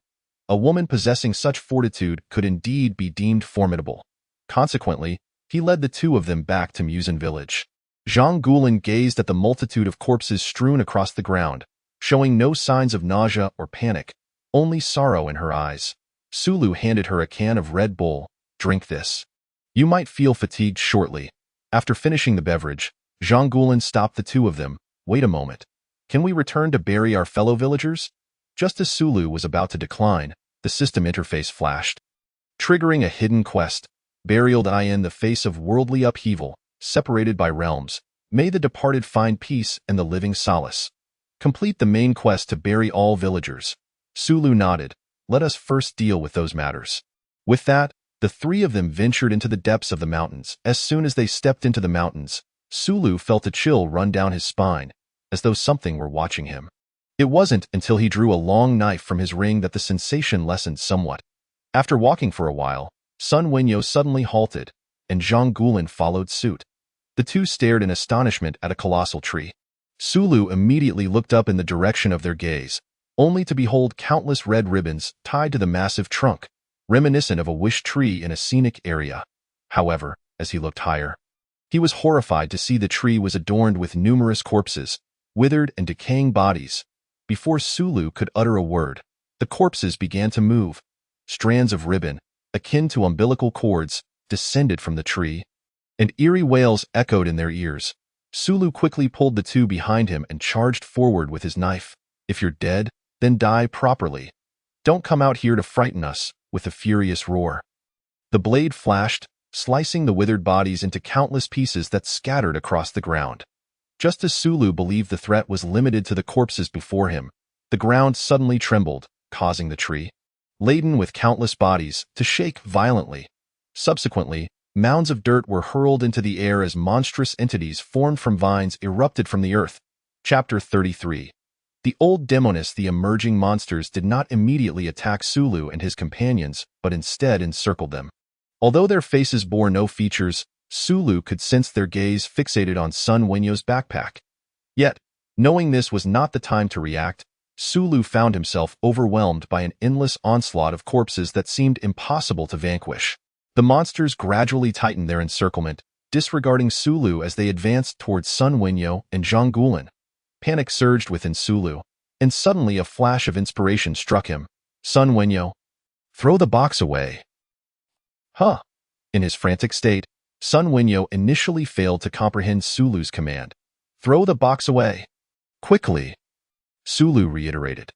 A woman possessing such fortitude could indeed be deemed formidable. Consequently, he led the two of them back to Muzan village. Zhang Guilin gazed at the multitude of corpses strewn across the ground, showing no signs of nausea or panic, only sorrow in her eyes. Sulu handed her a can of Red Bull. Drink this. You might feel fatigued shortly. After finishing the beverage, Zhang Guilin stopped the two of them. Wait a moment. Can we return to bury our fellow villagers? Just as Sulu was about to decline, the system interface flashed, triggering a hidden quest. Burial in the face of worldly upheaval, separated by realms. May the departed find peace and the living solace. Complete the main quest to bury all villagers. Sulu nodded. Let us first deal with those matters. With that, the three of them ventured into the depths of the mountains. As soon as they stepped into the mountains, Sulu felt a chill run down his spine, as though something were watching him. It wasn't until he drew a long knife from his ring that the sensation lessened somewhat. After walking for a while, Sun Wenyo suddenly halted, and Zhang Guilin followed suit. The two stared in astonishment at a colossal tree. Sulu immediately looked up in the direction of their gaze, only to behold countless red ribbons tied to the massive trunk, reminiscent of a wish tree in a scenic area. However, as he looked higher, he was horrified to see the tree was adorned with numerous corpses, withered and decaying bodies. Before Sulu could utter a word, the corpses began to move. Strands of ribbon, akin to umbilical cords, descended from the tree, and eerie wails echoed in their ears. Sulu quickly pulled the two behind him and charged forward with his knife. If you're dead, then die properly. Don't come out here to frighten us, with a furious roar. The blade flashed, slicing the withered bodies into countless pieces that scattered across the ground. Just as Sulu believed the threat was limited to the corpses before him, the ground suddenly trembled, causing the tree, laden with countless bodies, to shake violently. Subsequently, mounds of dirt were hurled into the air as monstrous entities formed from vines erupted from the earth. Chapter 33. The old Demonis. The emerging monsters did not immediately attack Sulu and his companions, but instead encircled them. Although their faces bore no features, Sulu could sense their gaze fixated on Sun Wenyo's backpack. Yet, knowing this was not the time to react, Sulu found himself overwhelmed by an endless onslaught of corpses that seemed impossible to vanquish. The monsters gradually tightened their encirclement, disregarding Sulu as they advanced towards Sun Wenyo and Zhang Guilin. Panic surged within Sulu, and suddenly a flash of inspiration struck him. Sun Wenyo, throw the box away. Huh. In his frantic state, Sun Wenyo initially failed to comprehend Sulu's command. Throw the box away. Quickly. Sulu reiterated.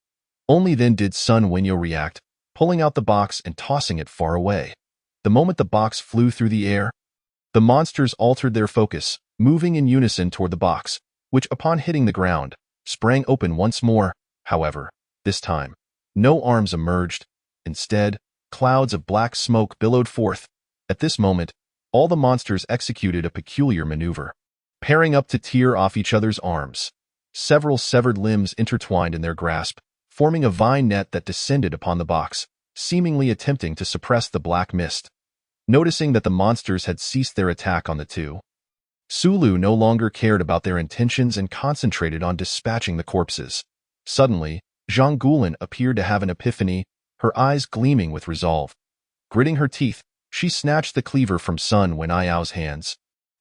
Only then did Sun Wenyo react, pulling out the box and tossing it far away. The moment the box flew through the air, the monsters altered their focus, moving in unison toward the box, which, upon hitting the ground, sprang open once more. However, this time, no arms emerged. Instead, clouds of black smoke billowed forth. At this moment, all the monsters executed a peculiar maneuver, pairing up to tear off each other's arms. Several severed limbs intertwined in their grasp, forming a vine net that descended upon the box, seemingly attempting to suppress the black mist. Noticing that the monsters had ceased their attack on the two, Sulu no longer cared about their intentions and concentrated on dispatching the corpses. Suddenly, Zhang Gulan appeared to have an epiphany, her eyes gleaming with resolve. Gritting her teeth, she snatched the cleaver from Sun Wenyao's hands,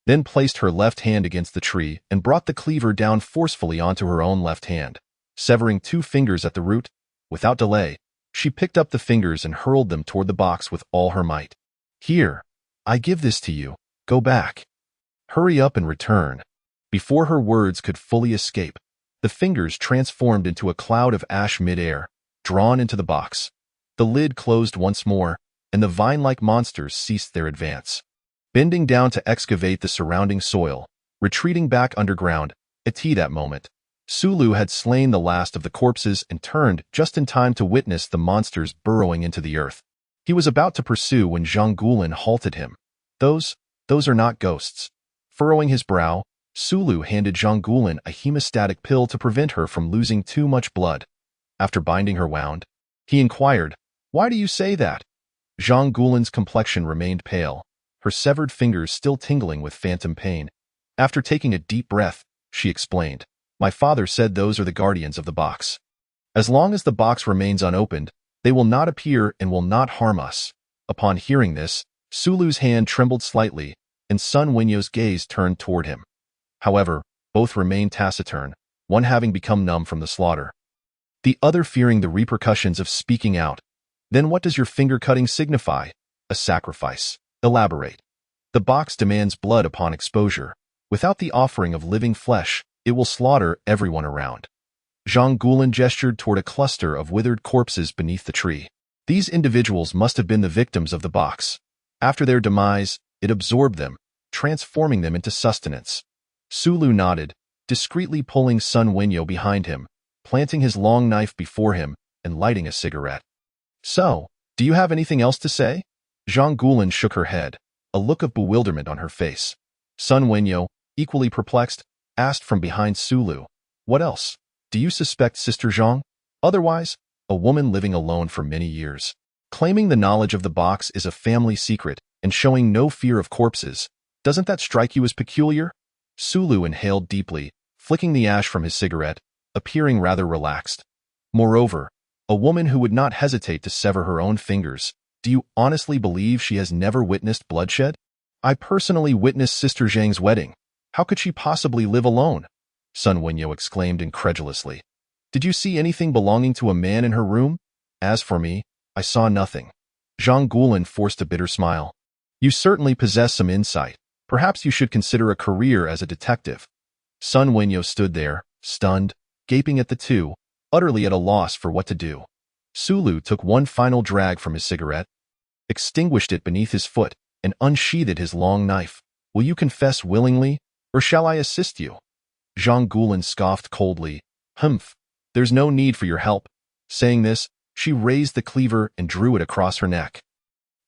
then placed her left hand against the tree and brought the cleaver down forcefully onto her own left hand, severing 2 fingers at the root. Without delay, she picked up the fingers and hurled them toward the box with all her might. "Here, I give this to you. Go back. Hurry up and return." Before her words could fully escape, the fingers transformed into a cloud of ash mid-air, drawn into the box. The lid closed once more, and the vine-like monsters ceased their advance. Bending down to excavate the surrounding soil, retreating back underground, at that moment, Sulu had slain the last of the corpses and turned just in time to witness the monsters burrowing into the earth. He was about to pursue when Zhang Gulan halted him. Those are not ghosts." Furrowing his brow, Sulu handed Zhang Gulan a hemostatic pill to prevent her from losing too much blood. After binding her wound, he inquired, "Why do you say that?" Zhang Gulan's complexion remained pale, her severed fingers still tingling with phantom pain. After taking a deep breath, she explained, "My father said those are the guardians of the box. As long as the box remains unopened, they will not appear and will not harm us." Upon hearing this, Sulu's hand trembled slightly, and Sun Wenyo's gaze turned toward him. However, both remained taciturn, one having become numb from the slaughter, the other fearing the repercussions of speaking out. "Then what does your finger-cutting signify?" "A sacrifice." "Elaborate." "The box demands blood upon exposure. Without the offering of living flesh, it will slaughter everyone around." Zhang Gulan gestured toward a cluster of withered corpses beneath the tree. These individuals must have been the victims of the box. After their demise, it absorbed them, transforming them into sustenance. Sulu nodded, discreetly pulling Sun Wenyo behind him, planting his long knife before him, and lighting a cigarette. "So, do you have anything else to say?" Zhang Gulan shook her head, a look of bewilderment on her face. Sun Wenyo, equally perplexed, asked from behind Sulu, "What else? Do you suspect Sister Zhang? Otherwise, a woman living alone for many years, claiming the knowledge of the box is a family secret, and showing no fear of corpses. Doesn't that strike you as peculiar?" Sulu inhaled deeply, flicking the ash from his cigarette, appearing rather relaxed. "Moreover, a woman who would not hesitate to sever her own fingers. Do you honestly believe she has never witnessed bloodshed?" "I personally witnessed Sister Zhang's wedding. How could she possibly live alone?" Sun Wenyo exclaimed incredulously. "Did you see anything belonging to a man in her room?" "As for me, I saw nothing." Zhang Gulan forced a bitter smile. "You certainly possess some insight. Perhaps you should consider a career as a detective." Sun Wenyo stood there, stunned, gaping at the two, utterly at a loss for what to do. Sulu took one final drag from his cigarette, extinguished it beneath his foot, and unsheathed his long knife. "Will you confess willingly, or shall I assist you?" Zhang Gulan scoffed coldly. "Humph, there's no need for your help." Saying this, she raised the cleaver and drew it across her neck.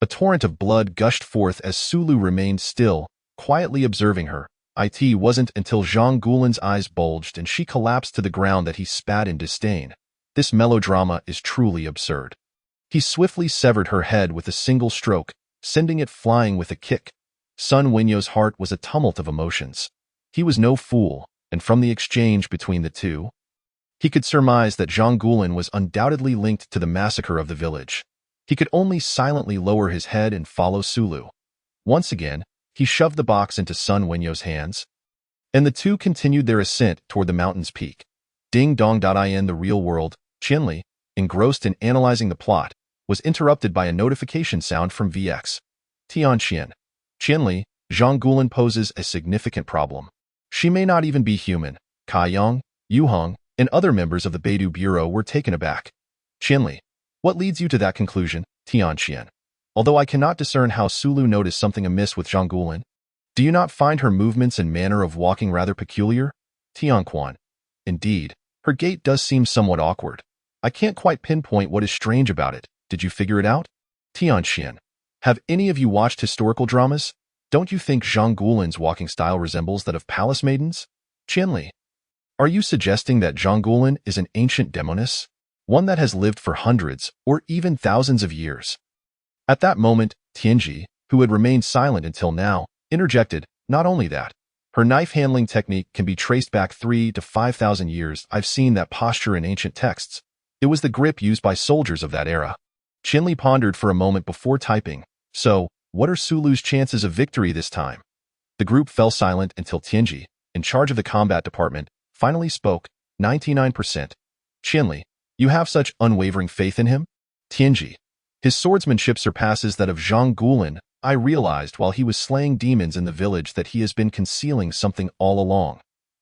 A torrent of blood gushed forth as Sulu remained still, quietly observing her. It wasn't until Zhang Gulan's eyes bulged and she collapsed to the ground that he spat in disdain. This melodrama is truly absurd. He swiftly severed her head with a single stroke, sending it flying with a kick. Sun Wenyo's heart was a tumult of emotions. He was no fool, and from the exchange between the two, he could surmise that Zhang Gulan was undoubtedly linked to the massacre of the village. He could only silently lower his head and follow Sulu. Once again, he shoved the box into Sun Wenyo's hands, and the two continued their ascent toward the mountain's peak. Ding dong. In the real world, Qianli, engrossed in analyzing the plot, was interrupted by a notification sound from VX. Tianqian. Qianli, Zhang Gulan poses a significant problem. She may not even be human. Kai Yang, Yu Hong, and other members of the Beidou Bureau were taken aback. Qianli, what leads you to that conclusion, Tianqian? Although I cannot discern how Sulu noticed something amiss with Zhang Guilin, do you not find her movements and manner of walking rather peculiar? Tianquan, indeed, her gait does seem somewhat awkward. I can't quite pinpoint what is strange about it. Did you figure it out? Tianqian, have any of you watched historical dramas? Don't you think Zhang Guilin's walking style resembles that of palace maidens? Qianli, are you suggesting that Zhang Guilin is an ancient demoness? One that has lived for hundreds or even thousands of years? At that moment, Tianji, who had remained silent until now, interjected, not only that, her knife-handling technique can be traced back 3,000 to 5,000 years. I've seen that posture in ancient texts. It was the grip used by soldiers of that era. Qianli pondered for a moment before typing. So, what are Sulu's chances of victory this time? The group fell silent until Tianji, in charge of the combat department, finally spoke. 99%. Qianli, you have such unwavering faith in him? Tianji, his swordsmanship surpasses that of Zhang Guilin. I realized while he was slaying demons in the village that he has been concealing something all along.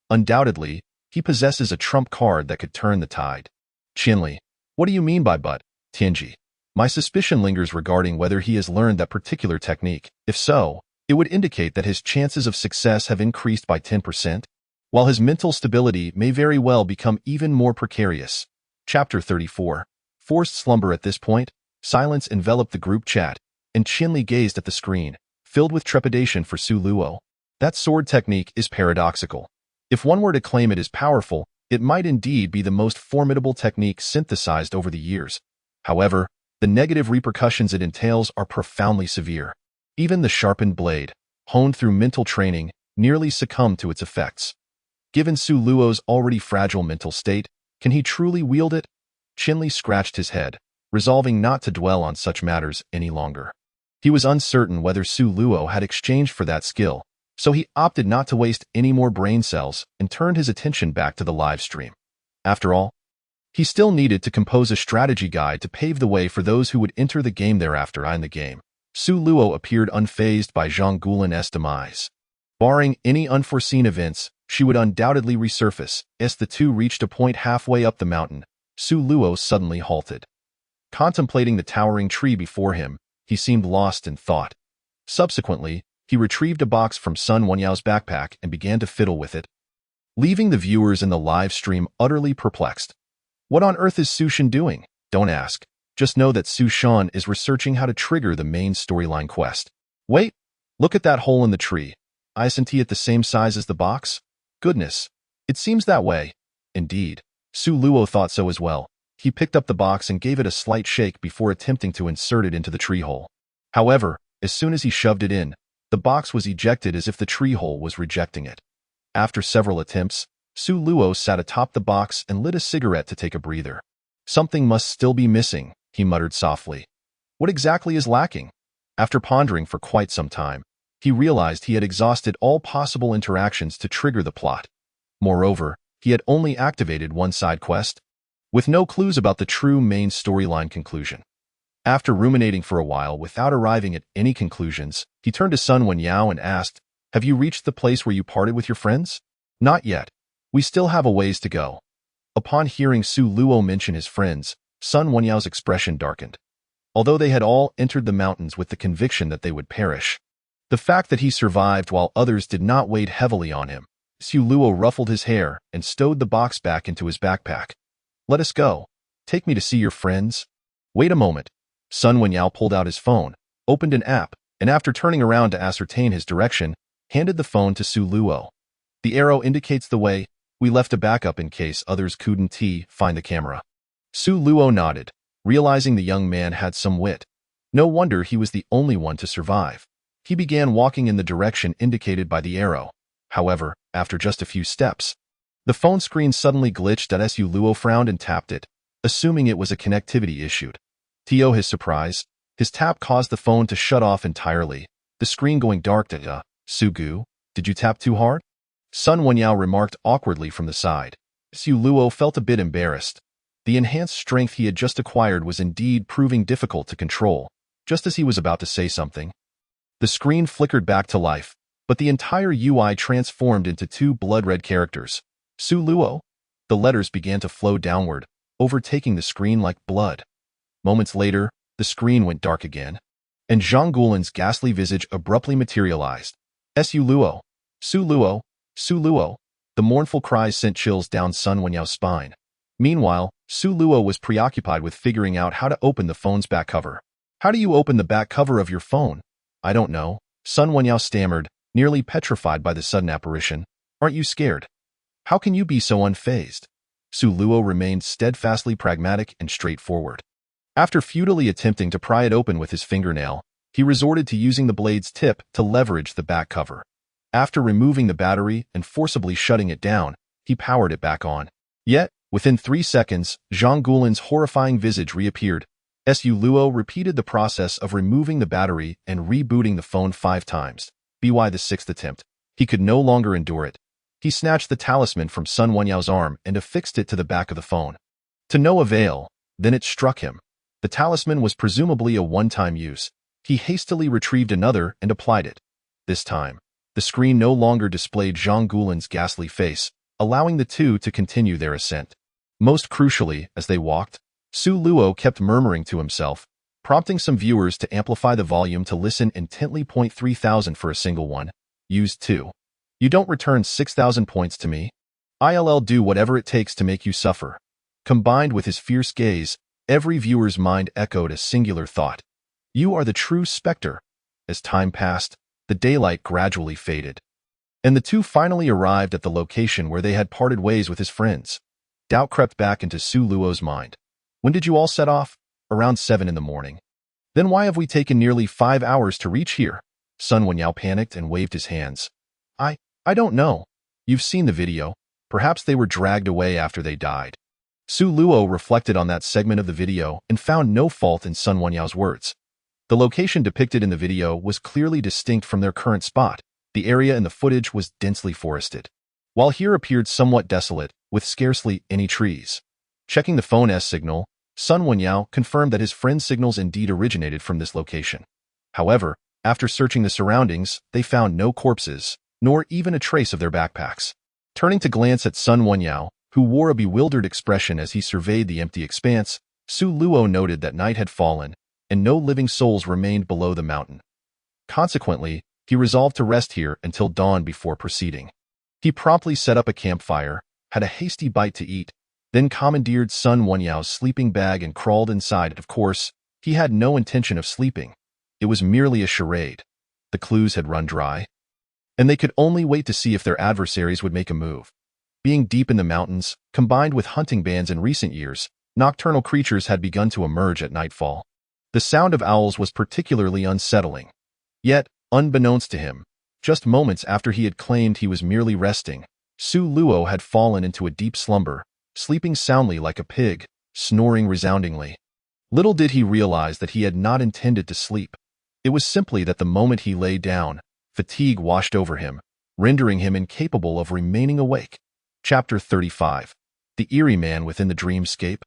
Undoubtedly, he possesses a trump card that could turn the tide. Qianli, what do you mean by but? Tianji, my suspicion lingers regarding whether he has learned that particular technique. If so, it would indicate that his chances of success have increased by 10%, while his mental stability may very well become even more precarious. Chapter 34. Forced slumber. At this point, silence enveloped the group chat, and Qianli gazed at the screen, filled with trepidation for Su Luo. That sword technique is paradoxical. If one were to claim it as powerful, it might indeed be the most formidable technique synthesized over the years. However, the negative repercussions it entails are profoundly severe. Even the sharpened blade, honed through mental training, nearly succumbed to its effects. Given Su Luo's already fragile mental state, can he truly wield it? Qianli scratched his head, resolving not to dwell on such matters any longer. He was uncertain whether Su Luo had exchanged for that skill, so he opted not to waste any more brain cells and turned his attention back to the live stream. After all, he still needed to compose a strategy guide to pave the way for those who would enter the game thereafter. In the game, Su Luo appeared unfazed by Zhang Guilin's demise. Barring any unforeseen events, she would undoubtedly resurface. As the two reached a point halfway up the mountain, Su Luo suddenly halted. Contemplating the towering tree before him, he seemed lost in thought. Subsequently, he retrieved a box from Sun Wenyao's backpack and began to fiddle with it, leaving the viewers in the live stream utterly perplexed. What on earth is Su Shan doing? Don't ask. Just know that Su Shan is researching how to trigger the main storyline quest. Wait, look at that hole in the tree. Isn't it the same size as the box? Goodness, it seems that way. Indeed, Su Luo thought so as well. He picked up the box and gave it a slight shake before attempting to insert it into the tree hole. However, as soon as he shoved it in, the box was ejected as if the tree hole was rejecting it. After several attempts, Su Luo sat atop the box and lit a cigarette to take a breather. Something must still be missing, he muttered softly. What exactly is lacking? After pondering for quite some time, he realized he had exhausted all possible interactions to trigger the plot. Moreover, he had only activated one side quest, with no clues about the true main storyline conclusion. After ruminating for a while without arriving at any conclusions, he turned to Sun Wenyao and asked, "Have you reached the place where you parted with your friends?" "Not yet. We still have a ways to go." Upon hearing Su Luo mention his friends, Sun Wenyao's expression darkened. Although they had all entered the mountains with the conviction that they would perish, the fact that he survived while others did not weigh heavily on him. Su Luo ruffled his hair and stowed the box back into his backpack. "Let us go. Take me to see your friends." "Wait a moment." Sun Wenyao pulled out his phone, opened an app, and after turning around to ascertain his direction, handed the phone to Su Luo. "The arrow indicates the way. We left a backup in case others couldn't find the camera." Su Luo nodded, realizing the young man had some wit. No wonder he was the only one to survive. He began walking in the direction indicated by the arrow. However, after just a few steps, the phone screen suddenly glitched as Su Luo frowned and tapped it, assuming it was a connectivity issue. To his surprise, his tap caused the phone to shut off entirely, the screen going dark. Sugu, did you tap too hard?" Sun Wenyao remarked awkwardly from the side. Su Luo felt a bit embarrassed. The enhanced strength he had just acquired was indeed proving difficult to control. Just as he was about to say something, the screen flickered back to life, but the entire UI transformed into two blood-red characters. Su Luo. The letters began to flow downward, overtaking the screen like blood. Moments later, the screen went dark again, and Zhang Guolin's ghastly visage abruptly materialized. Su Luo! Su Luo! Su Luo! The mournful cries sent chills down Sun Wenyao's spine. Meanwhile, Su Luo was preoccupied with figuring out how to open the phone's back cover. How do you open the back cover of your phone? I don't know, Sun Wenyao stammered, nearly petrified by the sudden apparition. Aren't you scared? How can you be so unfazed? Su Luo remained steadfastly pragmatic and straightforward. After futilely attempting to pry it open with his fingernail, he resorted to using the blade's tip to leverage the back cover. After removing the battery and forcibly shutting it down, he powered it back on. Yet, within 3 seconds, Zhang Guolin's horrifying visage reappeared. Su Luo repeated the process of removing the battery and rebooting the phone 5 times. By the 6th attempt, he could no longer endure it. He snatched the talisman from Sun Wenyao's arm and affixed it to the back of the phone. To no avail, then it struck him. The talisman was presumably a one-time use. He hastily retrieved another and applied it. This time, the screen no longer displayed Zhang Guolin's ghastly face, allowing the two to continue their ascent. Most crucially, as they walked, Su Luo kept murmuring to himself, prompting some viewers to amplify the volume to listen intently. 3,000 for a single one. Used 2. You don't return 6,000 points to me. I'll do whatever it takes to make you suffer. Combined with his fierce gaze, every viewer's mind echoed a singular thought. You are the true Spectre. As time passed, the daylight gradually faded, and the two finally arrived at the location where they had parted ways with his friends. Doubt crept back into Su Luo's mind. When did you all set off? Around 7 in the morning. Then why have we taken nearly 5 hours to reach here? Sun Wenyao panicked and waved his hands. I don't know. You've seen the video. Perhaps they were dragged away after they died. Su Luo reflected on that segment of the video and found no fault in Sun Wenyao's words. The location depicted in the video was clearly distinct from their current spot. The area in the footage was densely forested, while here appeared somewhat desolate, with scarcely any trees. Checking the phone's signal, Sun Wenyao confirmed that his friend's signals indeed originated from this location. However, after searching the surroundings, they found no corpses, nor even a trace of their backpacks. Turning to glance at Sun Wenyao, who wore a bewildered expression as he surveyed the empty expanse, Su Luo noted that night had fallen, and no living souls remained below the mountain. Consequently, he resolved to rest here until dawn before proceeding. He promptly set up a campfire, had a hasty bite to eat, then commandeered Sun Wenyao's sleeping bag and crawled inside. Of course, he had no intention of sleeping. It was merely a charade. The clues had run dry, and they could only wait to see if their adversaries would make a move. Being deep in the mountains, combined with hunting bans in recent years, nocturnal creatures had begun to emerge at nightfall. The sound of owls was particularly unsettling. Yet, unbeknownst to him, just moments after he had claimed he was merely resting, Su Luo had fallen into a deep slumber, sleeping soundly like a pig, snoring resoundingly. Little did he realize that he had not intended to sleep. It was simply that the moment he lay down, fatigue washed over him, rendering him incapable of remaining awake. Chapter 35. The Eerie Man Within the Dreamscape.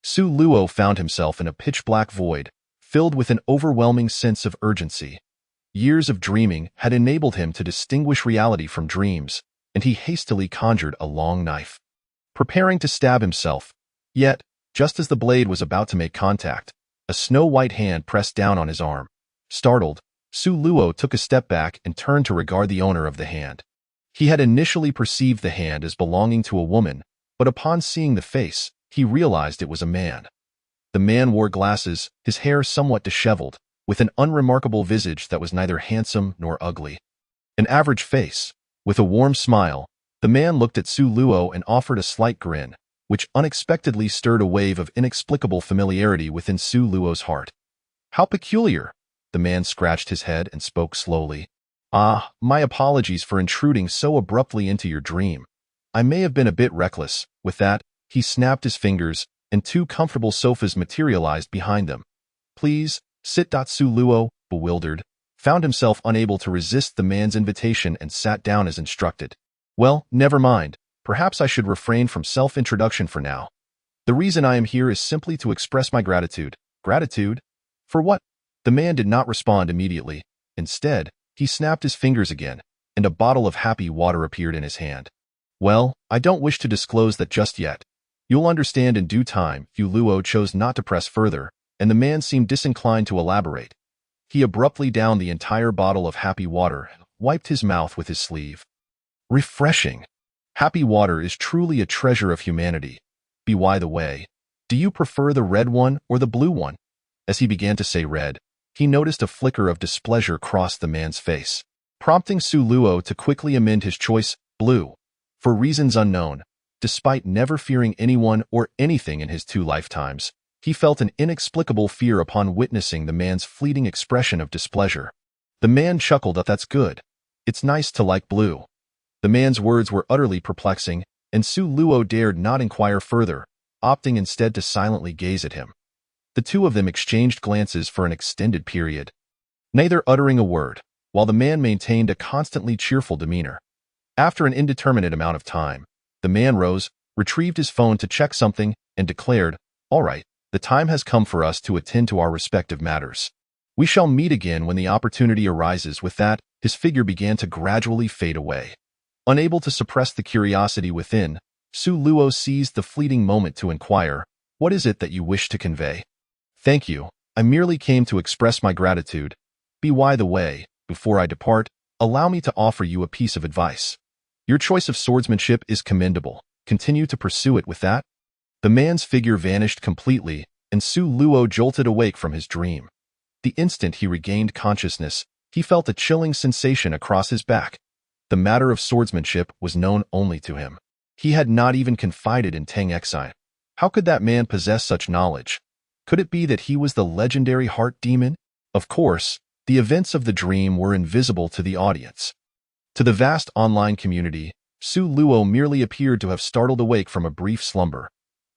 Su Luo found himself in a pitch-black void, filled with an overwhelming sense of urgency. Years of dreaming had enabled him to distinguish reality from dreams, and he hastily conjured a long knife, preparing to stab himself. Yet, just as the blade was about to make contact, a snow-white hand pressed down on his arm. Startled, Su Luo took a step back and turned to regard the owner of the hand. He had initially perceived the hand as belonging to a woman, but upon seeing the face, he realized it was a man. The man wore glasses, his hair somewhat disheveled, with an unremarkable visage that was neither handsome nor ugly. An average face. With a warm smile, the man looked at Su Luo and offered a slight grin, which unexpectedly stirred a wave of inexplicable familiarity within Su Luo's heart. How peculiar! The man scratched his head and spoke slowly. My apologies for intruding so abruptly into your dream. I may have been a bit reckless. With that, he snapped his fingers, and 2 comfortable sofas materialized behind them. Please, sit. Su Luo, bewildered, found himself unable to resist the man's invitation and sat down as instructed. Well, never mind. Perhaps I should refrain from self-introduction for now. The reason I am here is simply to express my gratitude. Gratitude? For what? The man did not respond immediately. Instead, he snapped his fingers again, and a bottle of happy water appeared in his hand. Well, I don't wish to disclose that just yet. You'll understand in due time. Yu Luo chose not to press further, and the man seemed disinclined to elaborate. He abruptly downed the entire bottle of happy water and wiped his mouth with his sleeve. Refreshing. Happy water is truly a treasure of humanity. By the way, do you prefer the red one or the blue one? As he began to say red, he noticed a flicker of displeasure cross the man's face, prompting Su Luo to quickly amend his choice, blue. For reasons unknown, despite never fearing anyone or anything in his 2 lifetimes, he felt an inexplicable fear upon witnessing the man's fleeting expression of displeasure. The man chuckled. That's good. It's nice to like blue. The man's words were utterly perplexing, and Su Luo dared not inquire further, opting instead to silently gaze at him. The two of them exchanged glances for an extended period, neither uttering a word, while the man maintained a constantly cheerful demeanor. After an indeterminate amount of time, the man rose, retrieved his phone to check something, and declared, "All right, the time has come for us to attend to our respective matters. We shall meet again when the opportunity arises." With that, his figure began to gradually fade away. Unable to suppress the curiosity within, Su Luo seized the fleeting moment to inquire, "What is it that you wish to convey?" "Thank you. I merely came to express my gratitude. By the way, before I depart, allow me to offer you a piece of advice. Your choice of swordsmanship is commendable. Continue to pursue it." With that, the man's figure vanished completely, and Su Luo jolted awake from his dream. The instant he regained consciousness, he felt a chilling sensation across his back. The matter of swordsmanship was known only to him. He had not even confided in Tang Exai. How could that man possess such knowledge? Could it be that he was the legendary heart demon? Of course, the events of the dream were invisible to the audience. To the vast online community, Su Luo merely appeared to have startled awake from a brief slumber.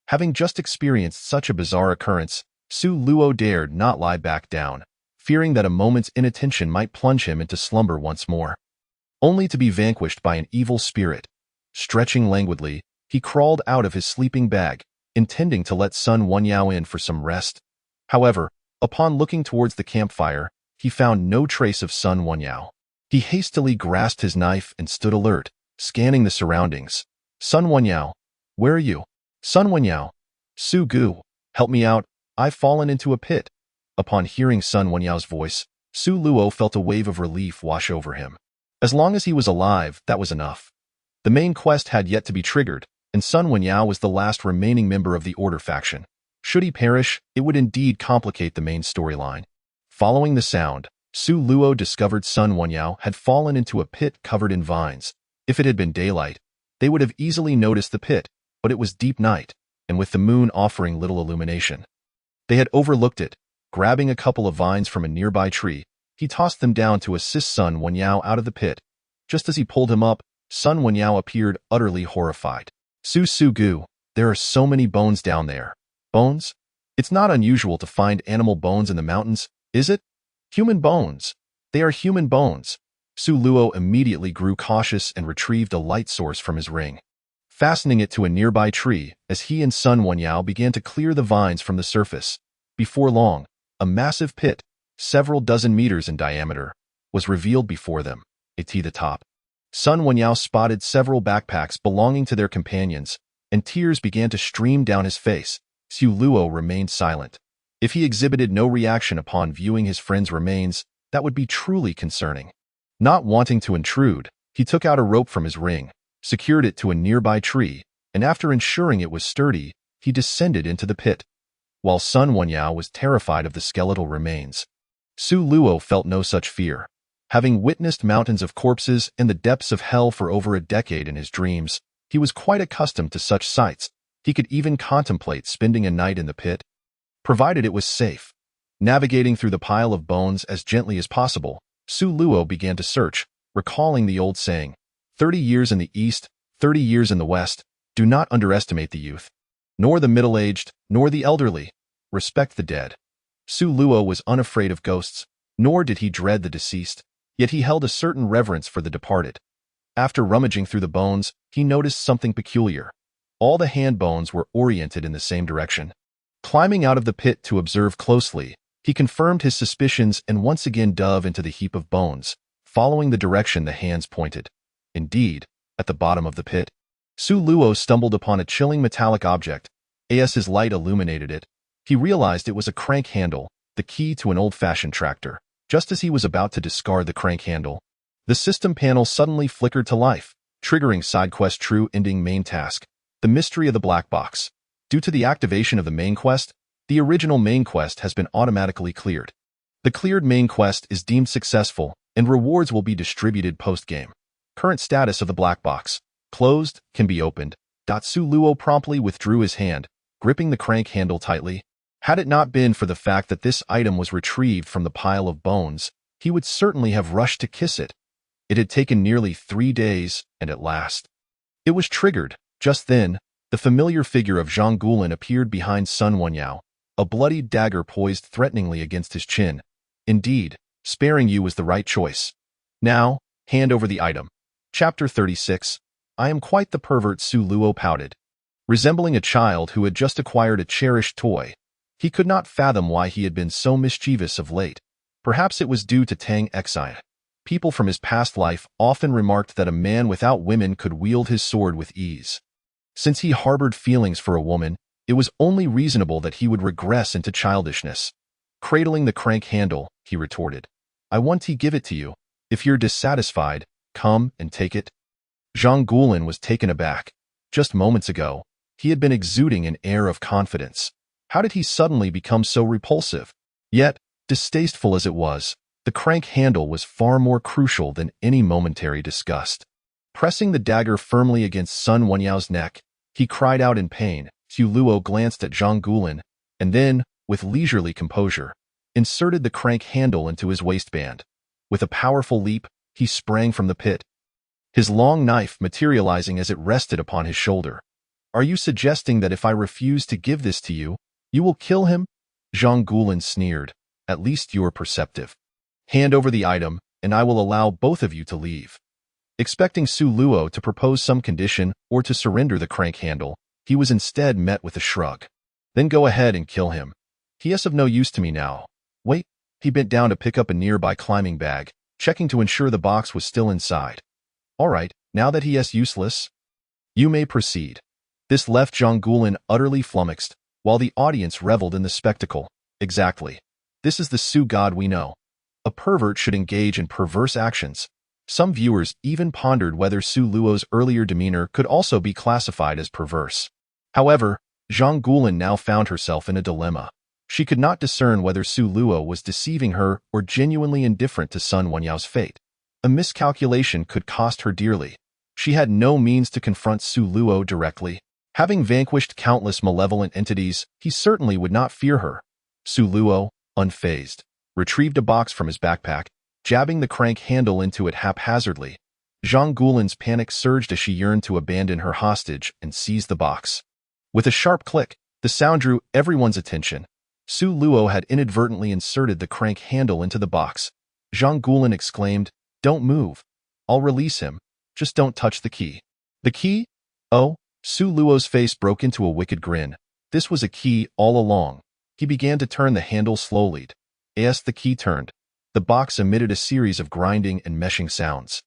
Having just experienced such a bizarre occurrence, Su Luo dared not lie back down, fearing that a moment's inattention might plunge him into slumber once more, only to be vanquished by an evil spirit. Stretching languidly, he crawled out of his sleeping bag, intending to let Sun Wenyao in for some rest. However, upon looking towards the campfire, he found no trace of Sun Wenyao. He hastily grasped his knife and stood alert, scanning the surroundings. "Sun Wenyao, where are you? Sun Wenyao, Su Gu, help me out, I've fallen into a pit." Upon hearing Sun Wenyao's voice, Su Luo felt a wave of relief wash over him. As long as he was alive, that was enough. The main quest had yet to be triggered, and Sun Wenyao was the last remaining member of the Order faction. Should he perish, it would indeed complicate the main storyline. Following the sound, Su Luo discovered Sun Wenyao had fallen into a pit covered in vines. If it had been daylight, they would have easily noticed the pit, but it was deep night, and with the moon offering little illumination. They had overlooked it. Grabbing a couple of vines from a nearby tree, he tossed them down to assist Sun Wenyao out of the pit. Just as he pulled him up, Sun Wenyao appeared utterly horrified. Su Gu, there are so many bones down there." "Bones? It's not unusual to find animal bones in the mountains, is it?" "Human bones. They are human bones." Su Luo immediately grew cautious and retrieved a light source from his ring, fastening it to a nearby tree as he and Sun Wenyao began to clear the vines from the surface. Before long, a massive pit, several dozen meters in diameter, was revealed before them, at the top. Sun Wenyao spotted several backpacks belonging to their companions, and tears began to stream down his face. Su Luo remained silent. If he exhibited no reaction upon viewing his friend's remains, that would be truly concerning. Not wanting to intrude, he took out a rope from his ring, secured it to a nearby tree, and after ensuring it was sturdy, he descended into the pit. While Sun Wenyao was terrified of the skeletal remains, Su Luo felt no such fear. Having witnessed mountains of corpses in the depths of hell for over a decade in his dreams, he was quite accustomed to such sights. He could even contemplate spending a night in the pit, provided it was safe. Navigating through the pile of bones as gently as possible, Su Luo began to search, recalling the old saying, 30 years in the east, 30 years in the west. Do not underestimate the youth, nor the middle-aged, nor the elderly. Respect the dead. Su Luo was unafraid of ghosts, nor did he dread the deceased, yet he held a certain reverence for the departed. After rummaging through the bones, he noticed something peculiar. All the hand bones were oriented in the same direction. Climbing out of the pit to observe closely, he confirmed his suspicions and once again dove into the heap of bones, following the direction the hands pointed. Indeed, at the bottom of the pit, Su Luo stumbled upon a chilling metallic object. As his light illuminated it, he realized it was a crank handle, the key to an old-fashioned tractor. Just as he was about to discard the crank handle, the system panel suddenly flickered to life, triggering SideQuest True Ending Main Task, The Mystery of the Black Box. Due to the activation of the main quest, the original main quest has been automatically cleared. The cleared main quest is deemed successful, and rewards will be distributed post-game. Current status of the black box. Closed, can be opened. Su Luo promptly withdrew his hand, gripping the crank handle tightly. Had it not been for the fact that this item was retrieved from the pile of bones, he would certainly have rushed to kiss it. It had taken nearly 3 days, and at last, it was triggered. Just then, the familiar figure of Zhang Guilin appeared behind Sun Wenyao, a bloodied dagger poised threateningly against his chin. Indeed, sparing you was the right choice. Now, hand over the item. Chapter 36. I am quite the pervert, Su Luo pouted. Resembling a child who had just acquired a cherished toy, he could not fathom why he had been so mischievous of late. Perhaps it was due to Tang Exine. People from his past life often remarked that a man without women could wield his sword with ease. Since he harbored feelings for a woman, it was only reasonable that he would regress into childishness. Cradling the crank handle, he retorted. I want to give it to you. If you're dissatisfied, come and take it. Zhang Guilin was taken aback. Just moments ago, he had been exuding an air of confidence. How did he suddenly become so repulsive? Yet, distasteful as it was, the crank handle was far more crucial than any momentary disgust. Pressing the dagger firmly against Sun Wenyao's neck, he cried out in pain. Su Luo glanced at Zhang Guilin, and then, with leisurely composure, inserted the crank handle into his waistband. With a powerful leap, he sprang from the pit, his long knife materializing as it rested upon his shoulder. Are you suggesting that if I refuse to give this to you, you will kill him? Zhang Guilin sneered. At least you are perceptive. Hand over the item, and I will allow both of you to leave. Expecting Su Luo to propose some condition or to surrender the crank handle, he was instead met with a shrug. Then go ahead and kill him. He is of no use to me now. Wait. He bent down to pick up a nearby climbing bag, checking to ensure the box was still inside. All right, now that he is useless, you may proceed. This left Zhang Guilin utterly flummoxed, while the audience reveled in the spectacle. Exactly. This is the Su God we know. A pervert should engage in perverse actions. Some viewers even pondered whether Su Luo's earlier demeanor could also be classified as perverse. However, Zhang Guilin now found herself in a dilemma. She could not discern whether Su Luo was deceiving her or genuinely indifferent to Sun Wenyao's fate. A miscalculation could cost her dearly. She had no means to confront Su Luo directly. Having vanquished countless malevolent entities, he certainly would not fear her. Su Luo, unfazed, retrieved a box from his backpack, jabbing the crank handle into it haphazardly. Zhang Guilin's panic surged as she yearned to abandon her hostage and seize the box. With a sharp click, the sound drew everyone's attention. Su Luo had inadvertently inserted the crank handle into the box. Zhang Guilin exclaimed, Don't move. I'll release him. Just don't touch the key. The key? Oh, Su Luo's face broke into a wicked grin. This was a key all along. He began to turn the handle slowly. As the key turned, the box emitted a series of grinding and meshing sounds.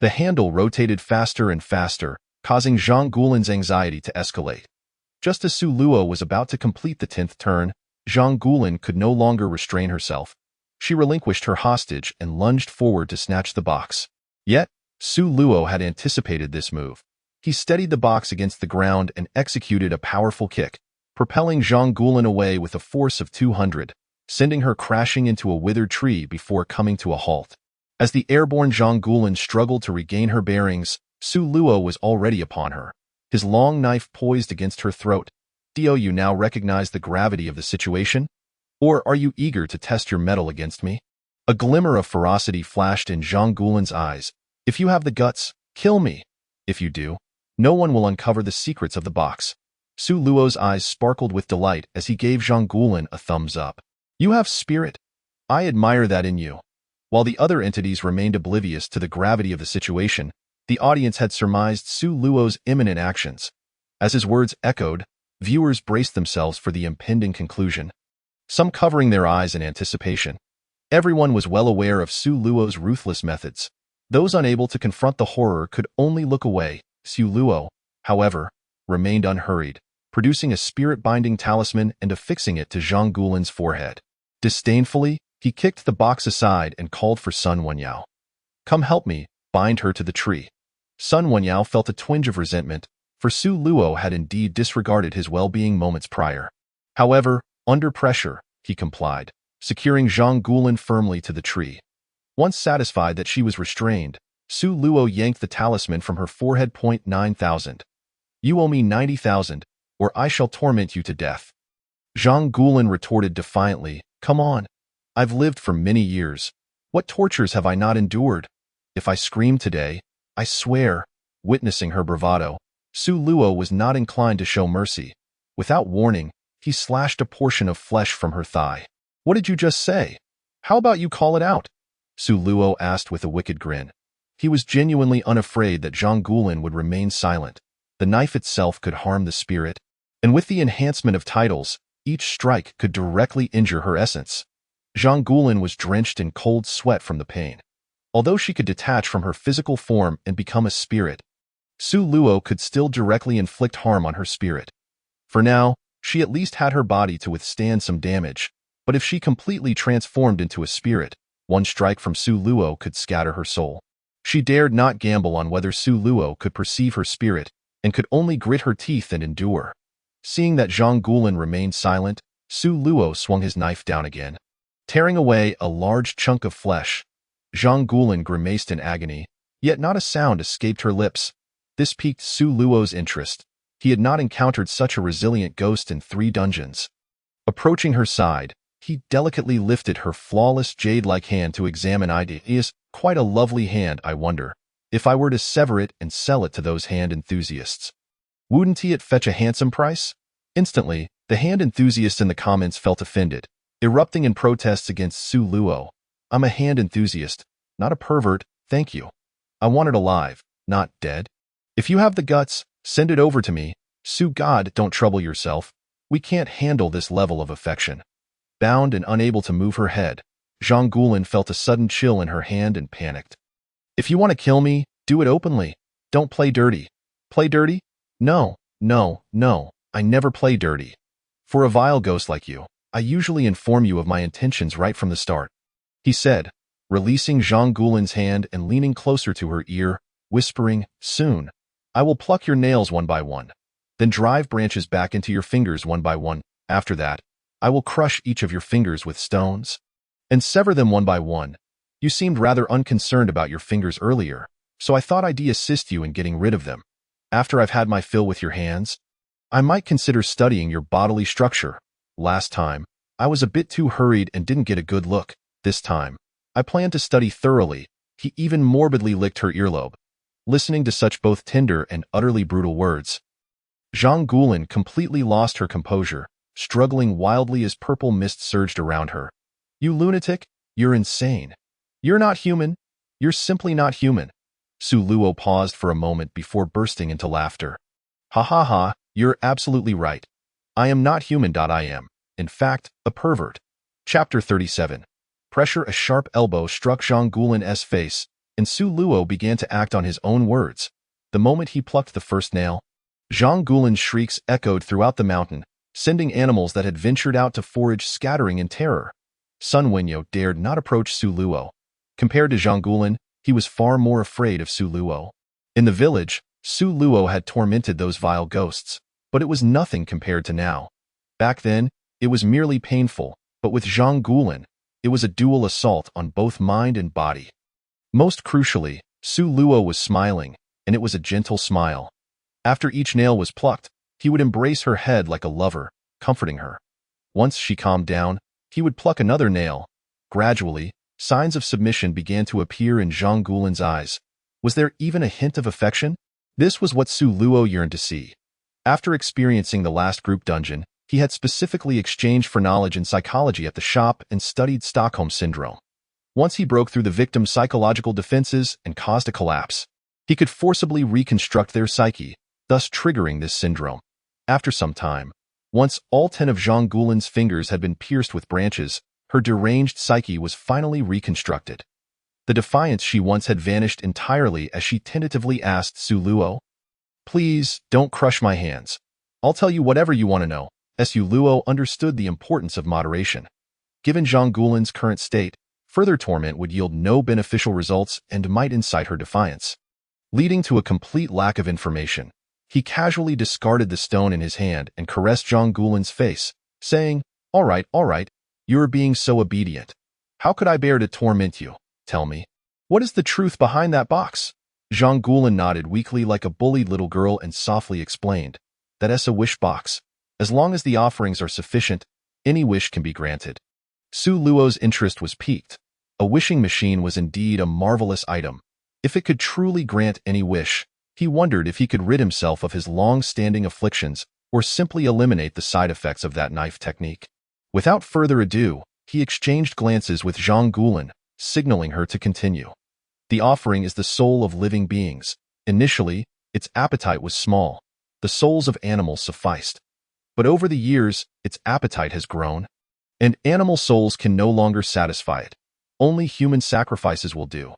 The handle rotated faster and faster, causing Zhang Guilin's anxiety to escalate. Just as Su Luo was about to complete the 10th turn, Zhang Guilin could no longer restrain herself. She relinquished her hostage and lunged forward to snatch the box. Yet, Su Luo had anticipated this move. He steadied the box against the ground and executed a powerful kick, propelling Zhang Guilin away with a force of 200, sending her crashing into a withered tree before coming to a halt. As the airborne Zhang Guilin struggled to regain her bearings, Su Luo was already upon her, his long knife poised against her throat. Do you now recognize the gravity of the situation? Or are you eager to test your mettle against me? A glimmer of ferocity flashed in Zhang Guilin's eyes. If you have the guts, kill me. If you do, no one will uncover the secrets of the box. Su Luo's eyes sparkled with delight as he gave Zhang Guilin a thumbs up. You have spirit. I admire that in you. While the other entities remained oblivious to the gravity of the situation, the audience had surmised Su Luo's imminent actions. As his words echoed, viewers braced themselves for the impending conclusion, some covering their eyes in anticipation. Everyone was well aware of Su Luo's ruthless methods. Those unable to confront the horror could only look away. Su Luo, however, remained unhurried, producing a spirit-binding talisman and affixing it to Zhang Guolin's forehead. Disdainfully, he kicked the box aside and called for Sun Wenyao. "Come help me, bind her to the tree." Sun Wenyao felt a twinge of resentment, for Su Luo had indeed disregarded his well-being moments prior. However, under pressure, he complied, securing Zhang Guolin firmly to the tree. Once satisfied that she was restrained, Su Luo yanked the talisman from her forehead. 9,000. "You owe me 90,000, or I shall torment you to death." Zhang Guolin retorted defiantly, "Come on. I've lived for many years. What tortures have I not endured? If I scream today, I swear." Witnessing her bravado, Su Luo was not inclined to show mercy. Without warning, he slashed a portion of flesh from her thigh. "What did you just say? How about you call it out?" Su Luo asked with a wicked grin. He was genuinely unafraid that Zhang Guolin would remain silent. The knife itself could harm the spirit, and with the enhancement of titles, each strike could directly injure her essence. Zhang Guolin was drenched in cold sweat from the pain. Although she could detach from her physical form and become a spirit, Su Luo could still directly inflict harm on her spirit. For now, she at least had her body to withstand some damage, but if she completely transformed into a spirit, one strike from Su Luo could scatter her soul. She dared not gamble on whether Su Luo could perceive her spirit and could only grit her teeth and endure. Seeing that Zhang Guolin remained silent, Su Luo swung his knife down again, tearing away a large chunk of flesh. Zhang Guolin grimaced in agony, yet not a sound escaped her lips. This piqued Su Luo's interest. He had not encountered such a resilient ghost in 3 dungeons. Approaching her side, he delicately lifted her flawless jade-like hand to examine it. "It is quite a lovely hand, I wonder. If I were to sever it and sell it to those hand enthusiasts, wouldn't it fetch a handsome price?" Instantly, the hand enthusiasts in the comments felt offended, erupting in protests against Su Luo. "I'm a hand enthusiast, not a pervert, thank you. I want it alive, not dead. If you have the guts, send it over to me. Su God, don't trouble yourself. We can't handle this level of affection." Bound and unable to move her head, Zhang Guolin felt a sudden chill in her hand and panicked. "If you want to kill me, do it openly. Don't play dirty." "Play dirty? No, no, no, I never play dirty. For a vile ghost like you, I usually inform you of my intentions right from the start," he said, releasing Zhang Guolin's hand and leaning closer to her ear, whispering, "Soon, I will pluck your nails one by one, then drive branches back into your fingers one by one. After that, I will crush each of your fingers with stones and sever them one by one. You seemed rather unconcerned about your fingers earlier, so I thought I'd assist you in getting rid of them. After I've had my fill with your hands, I might consider studying your bodily structure. Last time, I was a bit too hurried and didn't get a good look. This time, I plan to study thoroughly." He even morbidly licked her earlobe. Listening to such both tender and utterly brutal words, Zhang Guolin completely lost her composure, struggling wildly as purple mist surged around her. "You lunatic, you're insane. You're not human. You're simply not human." Su Luo paused for a moment before bursting into laughter. "Ha ha ha, you're absolutely right. I am not human. I am, in fact, a pervert." Chapter 37. Pressure. A sharp elbow struck Zhang Guolin's face, and Su Luo began to act on his own words. The moment he plucked the first nail, Zhang Guolin's shrieks echoed throughout the mountain, sending animals that had ventured out to forage scattering in terror. Sun Wenyao dared not approach Su Luo. Compared to Zhang Guolin, he was far more afraid of Su Luo. In the village, Su Luo had tormented those vile ghosts, but it was nothing compared to now. Back then, it was merely painful, but with Zhang Guolin, it was a dual assault on both mind and body. Most crucially, Su Luo was smiling, and it was a gentle smile. After each nail was plucked, he would embrace her head like a lover, comforting her. Once she calmed down, he would pluck another nail. Gradually, signs of submission began to appear in Zhang Guolin's eyes. Was there even a hint of affection? This was what Su Luo yearned to see. After experiencing the last group dungeon, he had specifically exchanged for knowledge in psychology at the shop and studied Stockholm Syndrome. Once he broke through the victim's psychological defenses and caused a collapse, he could forcibly reconstruct their psyche, thus triggering this syndrome. After some time, once all 10 of Zhang Guolin's fingers had been pierced with branches, her deranged psyche was finally reconstructed. The defiance she once had vanished entirely as she tentatively asked Su Luo, Please, don't crush my hands. I'll tell you whatever you want to know. Su Luo understood the importance of moderation. Given Zhang Guolin's current state, further torment would yield no beneficial results and might incite her defiance. Leading to a complete lack of information, he casually discarded the stone in his hand and caressed Zhang Guolin's face, saying, all right, you are being so obedient. How could I bear to torment you? Tell me. What is the truth behind that box? Zhang Guolin nodded weakly like a bullied little girl and softly explained, that's a wish box. As long as the offerings are sufficient, any wish can be granted. Su Luo's interest was piqued. A wishing machine was indeed a marvelous item. If it could truly grant any wish, he wondered if he could rid himself of his long-standing afflictions or simply eliminate the side effects of that knife technique. Without further ado, he exchanged glances with Zhang Guolin, signaling her to continue. The offering is the soul of living beings. Initially, its appetite was small. The souls of animals sufficed. But over the years, its appetite has grown, and animal souls can no longer satisfy it. Only human sacrifices will do.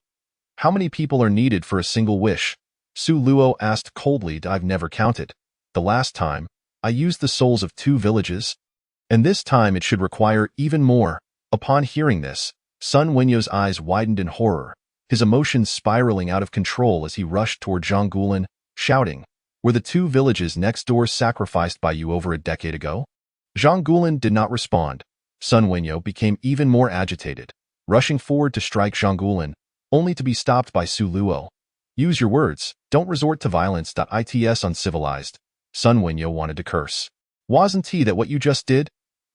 How many people are needed for a single wish? Su Luo asked coldly. I've never counted. The last time, I used the souls of 2 villages, and this time it should require even more. Upon hearing this, Sun Wenyo's eyes widened in horror, his emotions spiraling out of control as he rushed toward Zhang Guolin, shouting, were the 2 villages next door sacrificed by you over a decade ago? Zhang Guolin did not respond. Sun Wenyo became even more agitated, rushing forward to strike Zhang Guolin, only to be stopped by Su Luo. Use your words, don't resort to violence. It's uncivilized. Sun Wenyo wanted to curse. Wasn't he that what you just did?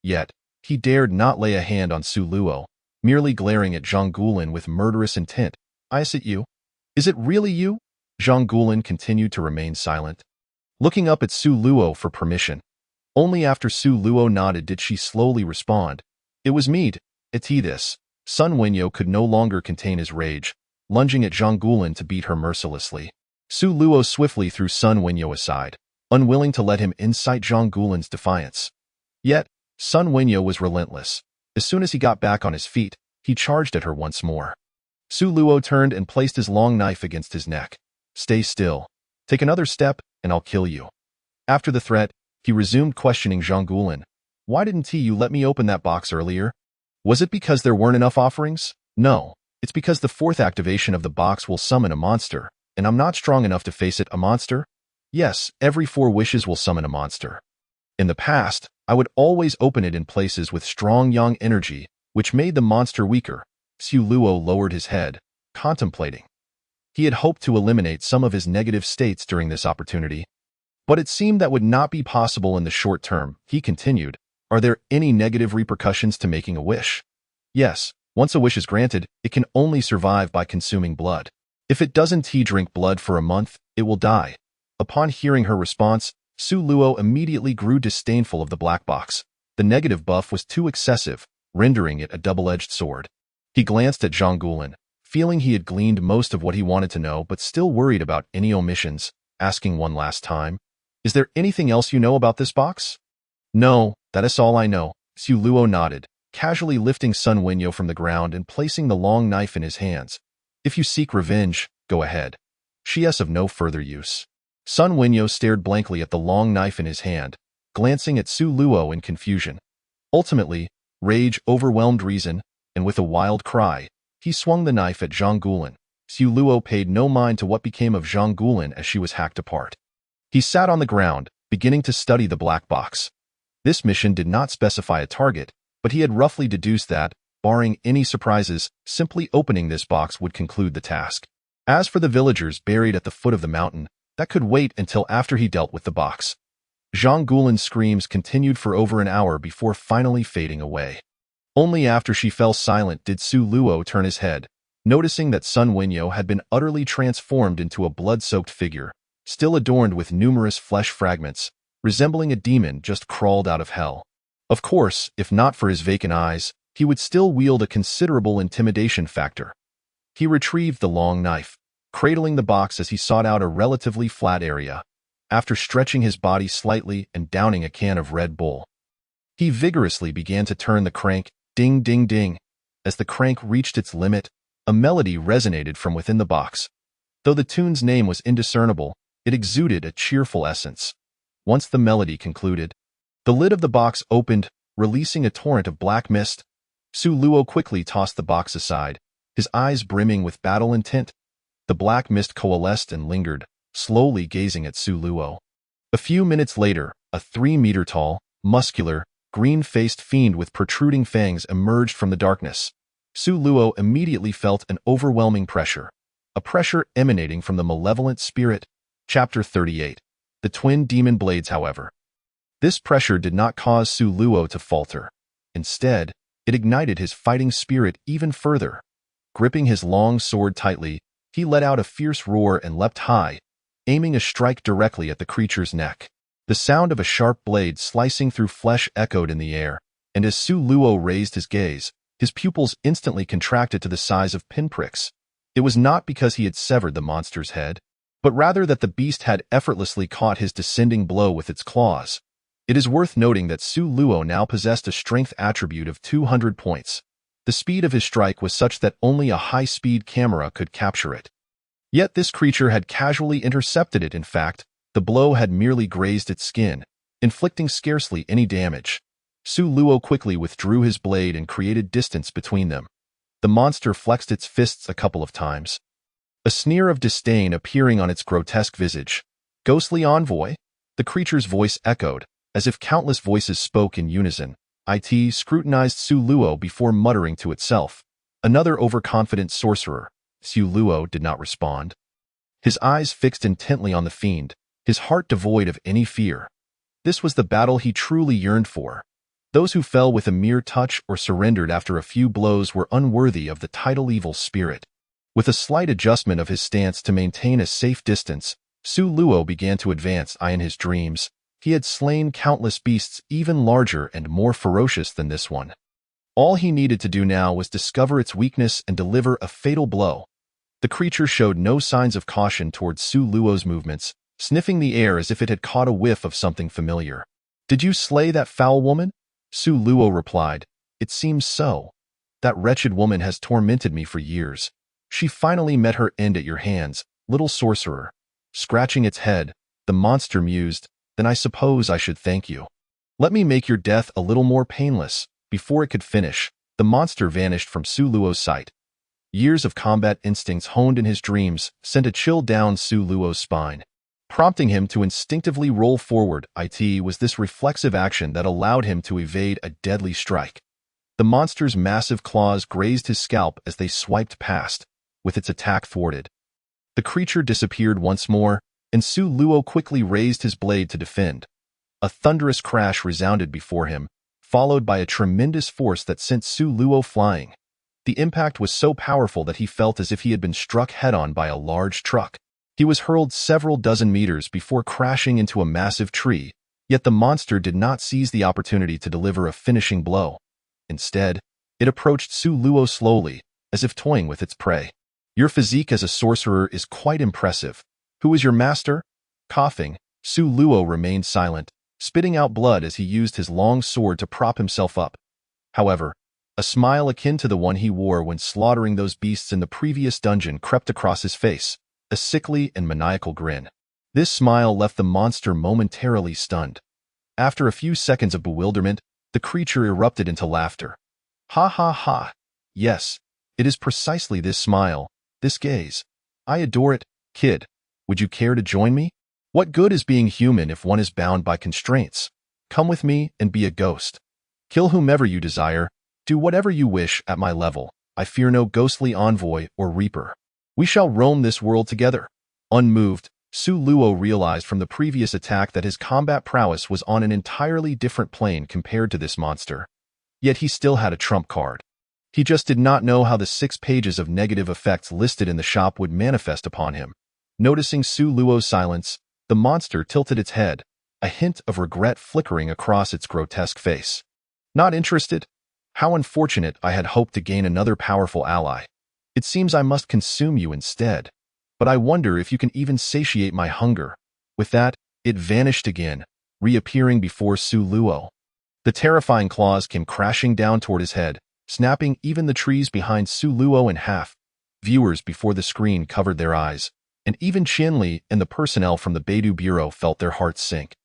Yet, he dared not lay a hand on Su Luo, merely glaring at Zhang Guolin with murderous intent. Is it you? Is it really you? Zhang Guolin continued to remain silent, looking up at Su Luo for permission. Only after Su Luo nodded did she slowly respond. It was me. It's he this. Sun Wenyo could no longer contain his rage, lunging at Zhang Guolin to beat her mercilessly. Su Luo swiftly threw Sun Wenyo aside, unwilling to let him incite Zhang Guolin's defiance. Yet, Sun Wenyo was relentless. As soon as he got back on his feet, he charged at her once more. Su Luo turned and placed his long knife against his neck. Stay still. Take another step, and I'll kill you. After the threat, he resumed questioning Zhang Guolin. Why didn't you let me open that box earlier? Was it because there weren't enough offerings? No, it's because the 4th activation of the box will summon a monster, and I'm not strong enough to face it. A monster? Yes, every 4 wishes will summon a monster. In the past, I would always open it in places with strong yang energy, which made the monster weaker. Su Luo lowered his head, contemplating. He had hoped to eliminate some of his negative states during this opportunity, but it seemed that would not be possible in the short term. He continued, are there any negative repercussions to making a wish? Yes, once a wish is granted, it can only survive by consuming blood. If it doesn't drink blood for a month, it will die. Upon hearing her response, Su Luo immediately grew disdainful of the black box. The negative buff was too excessive, rendering it a double-edged sword. He glanced at Zhang Guolin, feeling he had gleaned most of what he wanted to know but still worried about any omissions, asking one last time, is there anything else you know about this box? No, that is all I know. Su Luo nodded, casually lifting Sun Wenyo from the ground and placing the long knife in his hands. If you seek revenge, go ahead. She is of no further use. Sun Wenyo stared blankly at the long knife in his hand, glancing at Su Luo in confusion. Ultimately, rage overwhelmed reason, and with a wild cry, he swung the knife at Zhang Guolin. Su Luo paid no mind to what became of Zhang Guolin as she was hacked apart. He sat on the ground, beginning to study the black box. This mission did not specify a target, but he had roughly deduced that, barring any surprises, simply opening this box would conclude the task. As for the villagers buried at the foot of the mountain, that could wait until after he dealt with the box. Zhang Guolin's screams continued for over an hour before finally fading away. Only after she fell silent did Su Luo turn his head, noticing that Sun Wenyo had been utterly transformed into a blood-soaked figure, still adorned with numerous flesh fragments, resembling a demon just crawled out of hell. Of course, if not for his vacant eyes, he would still wield a considerable intimidation factor. He retrieved the long knife, cradling the box as he sought out a relatively flat area. After stretching his body slightly and downing a can of Red Bull, he vigorously began to turn the crank, ding ding ding. As the crank reached its limit, a melody resonated from within the box. Though the tune's name was indiscernible, It exuded a cheerful essence. Once the melody concluded, the lid of the box opened, releasing a torrent of black mist. Su Luo quickly tossed the box aside, his eyes brimming with battle intent. The black mist coalesced and lingered, slowly gazing at Su Luo. A few minutes later, a 3-meter-tall, muscular, green-faced fiend with protruding fangs emerged from the darkness. Su Luo immediately felt an overwhelming pressure, a pressure emanating from the malevolent spirit. Chapter 38. The Twin Demon Blades, however. This pressure did not cause Su Luo to falter. Instead, it ignited his fighting spirit even further. Gripping his long sword tightly, he let out a fierce roar and leapt high, aiming a strike directly at the creature's neck. The sound of a sharp blade slicing through flesh echoed in the air, and as Su Luo raised his gaze, his pupils instantly contracted to the size of pinpricks. It was not because he had severed the monster's head, but rather that the beast had effortlessly caught his descending blow with its claws. It is worth noting that Su Luo now possessed a strength attribute of 200 points. The speed of his strike was such that only a high-speed camera could capture it. Yet this creature had casually intercepted it. In fact, the blow had merely grazed its skin, inflicting scarcely any damage. Su Luo quickly withdrew his blade and created distance between them. The monster flexed its fists a couple of times, a sneer of disdain appearing on its grotesque visage. Ghostly envoy? The creature's voice echoed, as if countless voices spoke in unison. It scrutinized Su Luo before muttering to itself. Another overconfident sorcerer. Su Luo did not respond. His eyes fixed intently on the fiend, his heart devoid of any fear. This was the battle he truly yearned for. Those who fell with a mere touch or surrendered after a few blows were unworthy of the title evil spirit. With a slight adjustment of his stance to maintain a safe distance, Su Luo began to advance. In his dreams, he had slain countless beasts even larger and more ferocious than this one. All he needed to do now was discover its weakness and deliver a fatal blow. The creature showed no signs of caution towards Su Luo's movements, sniffing the air as if it had caught a whiff of something familiar. "Did you slay that foul woman?" Su Luo replied. "It seems so. That wretched woman has tormented me for years. She finally met her end at your hands, little sorcerer." Scratching its head, the monster mused, "Then I suppose I should thank you. Let me make your death a little more painless." Before it could finish, the monster vanished from Su Luo's sight. Years of combat instincts honed in his dreams sent a chill down Su Luo's spine, prompting him to instinctively roll forward. It was this reflexive action that allowed him to evade a deadly strike. The monster's massive claws grazed his scalp as they swiped past, with its attack thwarted. The creature disappeared once more, and Su Luo quickly raised his blade to defend. A thunderous crash resounded before him, followed by a tremendous force that sent Su Luo flying. The impact was so powerful that he felt as if he had been struck head-on by a large truck. He was hurled several dozen meters before crashing into a massive tree, yet the monster did not seize the opportunity to deliver a finishing blow. Instead, it approached Su Luo slowly, as if toying with its prey. "Your physique as a sorcerer is quite impressive. Who is your master?" Coughing, Su Luo remained silent, spitting out blood as he used his long sword to prop himself up. However, a smile akin to the one he wore when slaughtering those beasts in the previous dungeon crept across his face, a sickly and maniacal grin. This smile left the monster momentarily stunned. After a few seconds of bewilderment, the creature erupted into laughter. "Ha ha ha! Yes, it is precisely this smile, this gaze. I adore it, kid. Would you care to join me? What good is being human if one is bound by constraints? Come with me and be a ghost. Kill whomever you desire, do whatever you wish at my level. I fear no ghostly envoy or reaper. We shall roam this world together." Unmoved, Su Luo realized from the previous attack that his combat prowess was on an entirely different plane compared to this monster. Yet he still had a trump card. He just did not know how the 6 pages of negative effects listed in the shop would manifest upon him. Noticing Su Luo's silence, the monster tilted its head, a hint of regret flickering across its grotesque face. "Not interested? How unfortunate. I had hoped to gain another powerful ally. It seems I must consume you instead. But I wonder if you can even satiate my hunger." With that, it vanished again, reappearing before Su Luo. The terrifying claws came crashing down toward his head, snapping even the trees behind Su Luo in half. Viewers before the screen covered their eyes, and even Qianli and the personnel from the Beidou Bureau felt their hearts sink.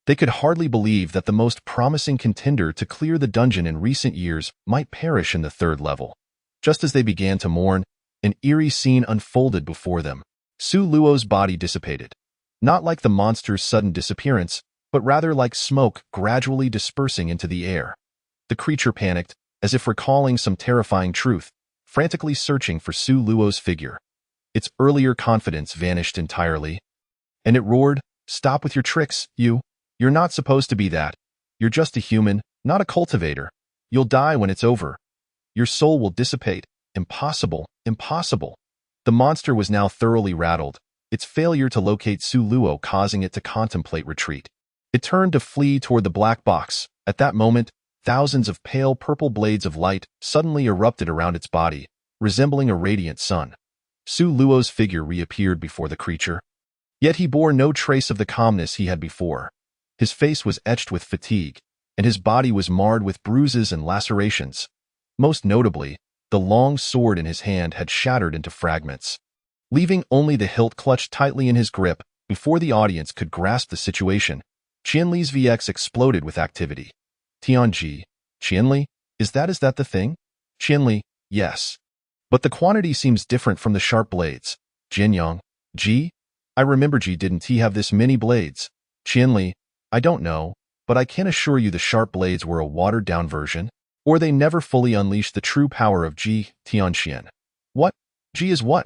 They could hardly believe that the most promising contender to clear the dungeon in recent years might perish in the third level. Just as they began to mourn, an eerie scene unfolded before them. Su Luo's body dissipated. Not like the monster's sudden disappearance, but rather like smoke gradually dispersing into the air. The creature panicked, as if recalling some terrifying truth, frantically searching for Su Luo's figure. Its earlier confidence vanished entirely. And it roared, "Stop with your tricks, you. You're not supposed to be that. You're just a human, not a cultivator. You'll die when it's over. Your soul will dissipate. Impossible, impossible." The monster was now thoroughly rattled, its failure to locate Su Luo causing it to contemplate retreat. It turned to flee toward the black box. At that moment, thousands of pale purple blades of light suddenly erupted around its body, resembling a radiant sun. Su Luo's figure reappeared before the creature. Yet he bore no trace of the calmness he had before. His face was etched with fatigue, and his body was marred with bruises and lacerations. Most notably, the long sword in his hand had shattered into fragments, leaving only the hilt clutched tightly in his grip. Before the audience could grasp the situation, Qianli's VX exploded with activity. Tianji, Qianli, is that the thing? Qianli, yes. But the quantity seems different from the sharp blades. Jinyang, Ji? I remember Ji, didn't he have this many blades? Qianli, I don't know, but I can assure you the sharp blades were a watered-down version, or they never fully unleashed the true power of Ji. Tianxian. What? Ji is what?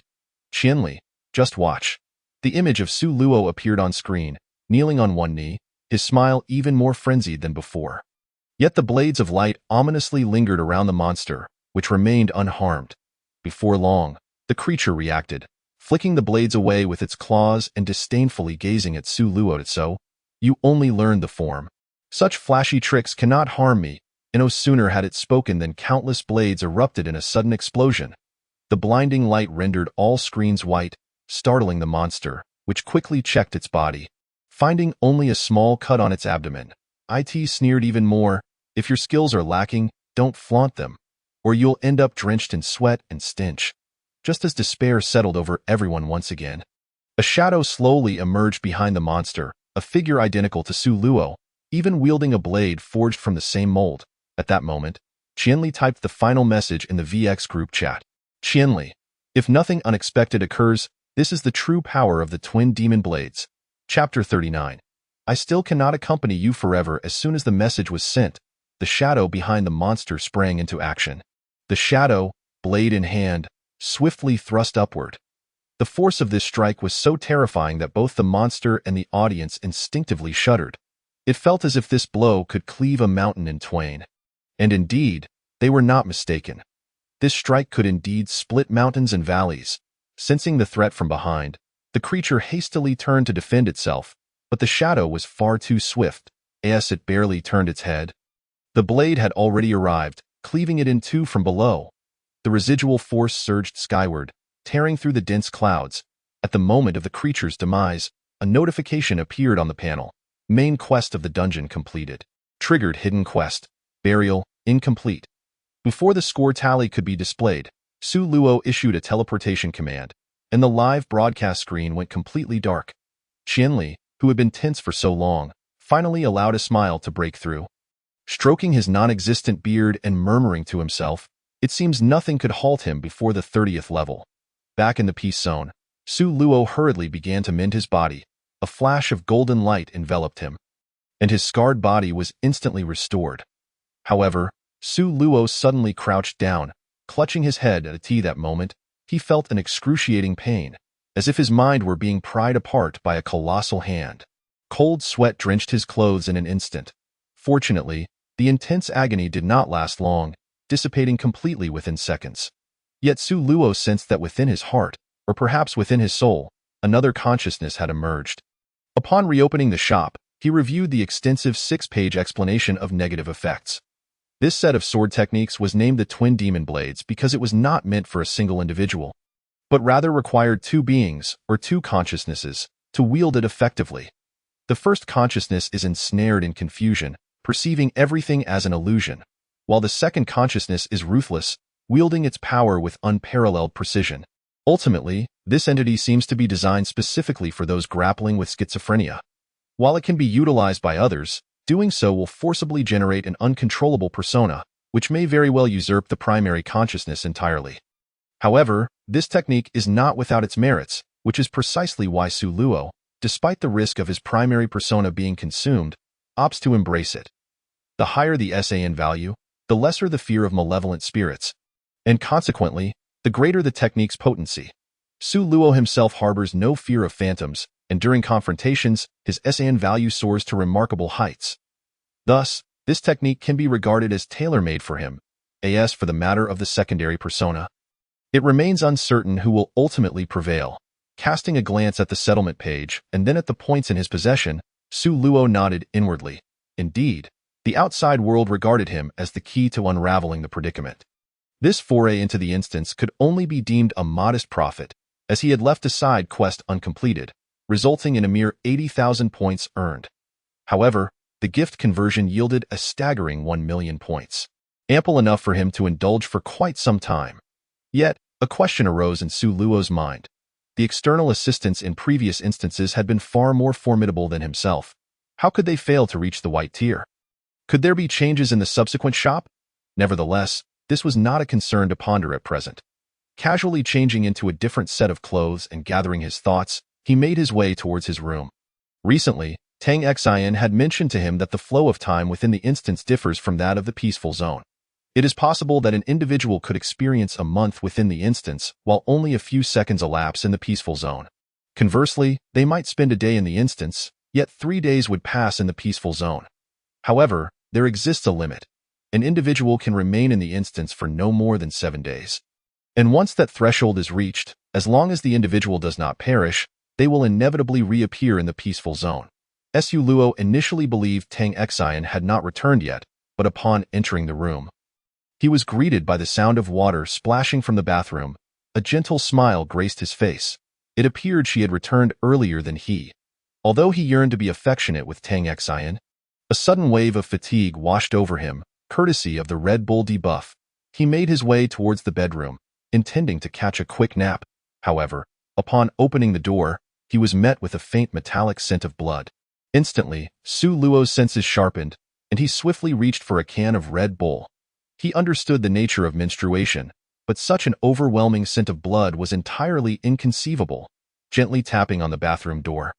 Qianli, just watch. The image of Su Luo appeared on screen, kneeling on one knee, his smile even more frenzied than before. Yet the blades of light ominously lingered around the monster, which remained unharmed. Before long, the creature reacted, flicking the blades away with its claws and disdainfully gazing at Su Luo. "So, you only learned the form. Such flashy tricks cannot harm me." And no sooner had it spoken than countless blades erupted in a sudden explosion. The blinding light rendered all screens white, startling the monster, which quickly checked its body, finding only a small cut on its abdomen. It sneered even more, "If your skills are lacking, don't flaunt them, or you'll end up drenched in sweat and stench." Just as despair settled over everyone once again, a shadow slowly emerged behind the monster, a figure identical to Su Luo, even wielding a blade forged from the same mold. At that moment, Qianli typed the final message in the VX group chat. "Qianli, if nothing unexpected occurs, this is the true power of the twin demon blades." Chapter 39. I still cannot accompany you forever. As soon as the message was sent, the shadow behind the monster sprang into action. The shadow, blade in hand, swiftly thrust upward. The force of this strike was so terrifying that both the monster and the audience instinctively shuddered. It felt as if this blow could cleave a mountain in twain. And indeed, they were not mistaken. This strike could indeed split mountains and valleys. Sensing the threat from behind, the creature hastily turned to defend itself, but the shadow was far too swift, as it barely turned its head. The blade had already arrived, cleaving it in two from below. The residual force surged skyward, tearing through the dense clouds. At the moment of the creature's demise, a notification appeared on the panel. Main quest of the dungeon completed. Triggered hidden quest. Burial, incomplete. Before the score tally could be displayed, Su Luo issued a teleportation command, and the live broadcast screen went completely dark. Qianli, who had been tense for so long, finally allowed a smile to break through. Stroking his non-existent beard and murmuring to himself, it seems nothing could halt him before the 30th level. Back in the peace zone, Su Luo hurriedly began to mend his body. A flash of golden light enveloped him, and his scarred body was instantly restored. However, Su Luo suddenly crouched down, clutching his head at that moment. He felt an excruciating pain, as if his mind were being pried apart by a colossal hand. Cold sweat drenched his clothes in an instant. Fortunately, the intense agony did not last long, dissipating completely within seconds. Yet Su Luo sensed that within his heart, or perhaps within his soul, another consciousness had emerged. Upon reopening the shop, he reviewed the extensive 6-page explanation of negative effects. This set of sword techniques was named the Twin Demon Blades because it was not meant for a single individual, but rather required two beings, or two consciousnesses, to wield it effectively. The first consciousness is ensnared in confusion, perceiving everything as an illusion, while the second consciousness is ruthless, wielding its power with unparalleled precision. Ultimately, This entity seems to be designed specifically for those grappling with schizophrenia. While it can be utilized by others, doing so will forcibly generate an uncontrollable persona, which may very well usurp the primary consciousness entirely. However, this technique is not without its merits, which is precisely why Su Luo, despite the risk of his primary persona being consumed, opts to embrace it. The higher the SAN value, the lesser the fear of malevolent spirits, and consequently, the greater the technique's potency. Su Luo himself harbors no fear of phantoms, and during confrontations, his SAN value soars to remarkable heights. Thus, this technique can be regarded as tailor-made for him, as for the matter of the secondary persona. It remains uncertain who will ultimately prevail. Casting a glance at the settlement page and then at the points in his possession, Su Luo nodded inwardly. Indeed, the outside world regarded him as the key to unraveling the predicament. This foray into the instance could only be deemed a modest profit, as he had left a side quest uncompleted, resulting in a mere 80,000 points earned. However, the gift conversion yielded a staggering 1 million points, ample enough for him to indulge for quite some time. Yet, a question arose in Su Luo's mind. The external assistants in previous instances had been far more formidable than himself. How could they fail to reach the white tier? Could there be changes in the subsequent shop? Nevertheless, this was not a concern to ponder at present. Casually changing into a different set of clothes and gathering his thoughts, he made his way towards his room. Recently, Tang Xian had mentioned to him that the flow of time within the instance differs from that of the peaceful zone. It is possible that an individual could experience a month within the instance, while only a few seconds elapse in the peaceful zone. Conversely, they might spend a day in the instance, yet 3 days would pass in the peaceful zone. However, there exists a limit. An individual can remain in the instance for no more than 7 days. And once that threshold is reached, as long as the individual does not perish, they will inevitably reappear in the peaceful zone. Su Luo initially believed Tang Xian had not returned yet, but upon entering the room, he was greeted by the sound of water splashing from the bathroom. A gentle smile graced his face. It appeared she had returned earlier than he. Although he yearned to be affectionate with Tang Xian, a sudden wave of fatigue washed over him, courtesy of the Red Bull debuff. He made his way towards the bedroom, intending to catch a quick nap. However, upon opening the door, he was met with a faint metallic scent of blood. Instantly, Su Luo's senses sharpened, and he swiftly reached for a can of Red Bull. He understood the nature of menstruation, but such an overwhelming scent of blood was entirely inconceivable. Gently tapping on the bathroom door,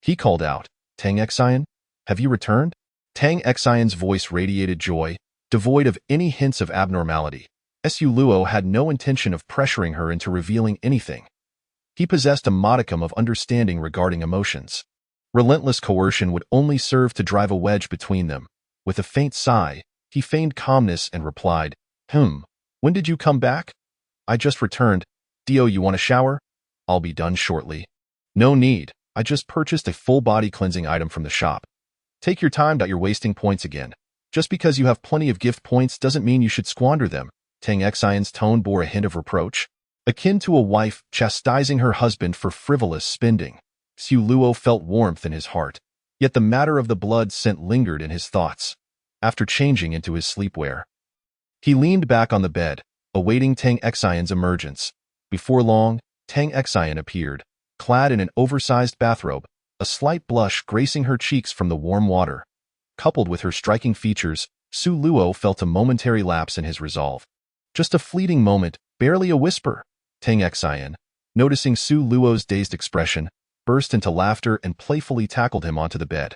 he called out, "Tang Xian, have you returned?" Tang Xian's voice radiated joy, devoid of any hints of abnormality. Su Luo had no intention of pressuring her into revealing anything. He possessed a modicum of understanding regarding emotions. Relentless coercion would only serve to drive a wedge between them. With a faint sigh, he feigned calmness and replied, "When did you come back?" "I just returned. Dio, you want a shower?" "I'll be done shortly." "No need. I just purchased a full body cleansing item from the shop." "Take your time. You're wasting points again. Just because you have plenty of gift points doesn't mean you should squander them." Tang Xian's tone bore a hint of reproach, akin to a wife chastising her husband for frivolous spending. Su Luo felt warmth in his heart, yet the matter of the blood scent lingered in his thoughts. After changing into his sleepwear, he leaned back on the bed, awaiting Tang Xian's emergence. Before long, Tang Xian appeared, clad in an oversized bathrobe, a slight blush gracing her cheeks from the warm water. Coupled with her striking features, Su Luo felt a momentary lapse in his resolve. Just a fleeting moment, barely a whisper. Tang Xian, noticing Su Luo's dazed expression, burst into laughter and playfully tackled him onto the bed.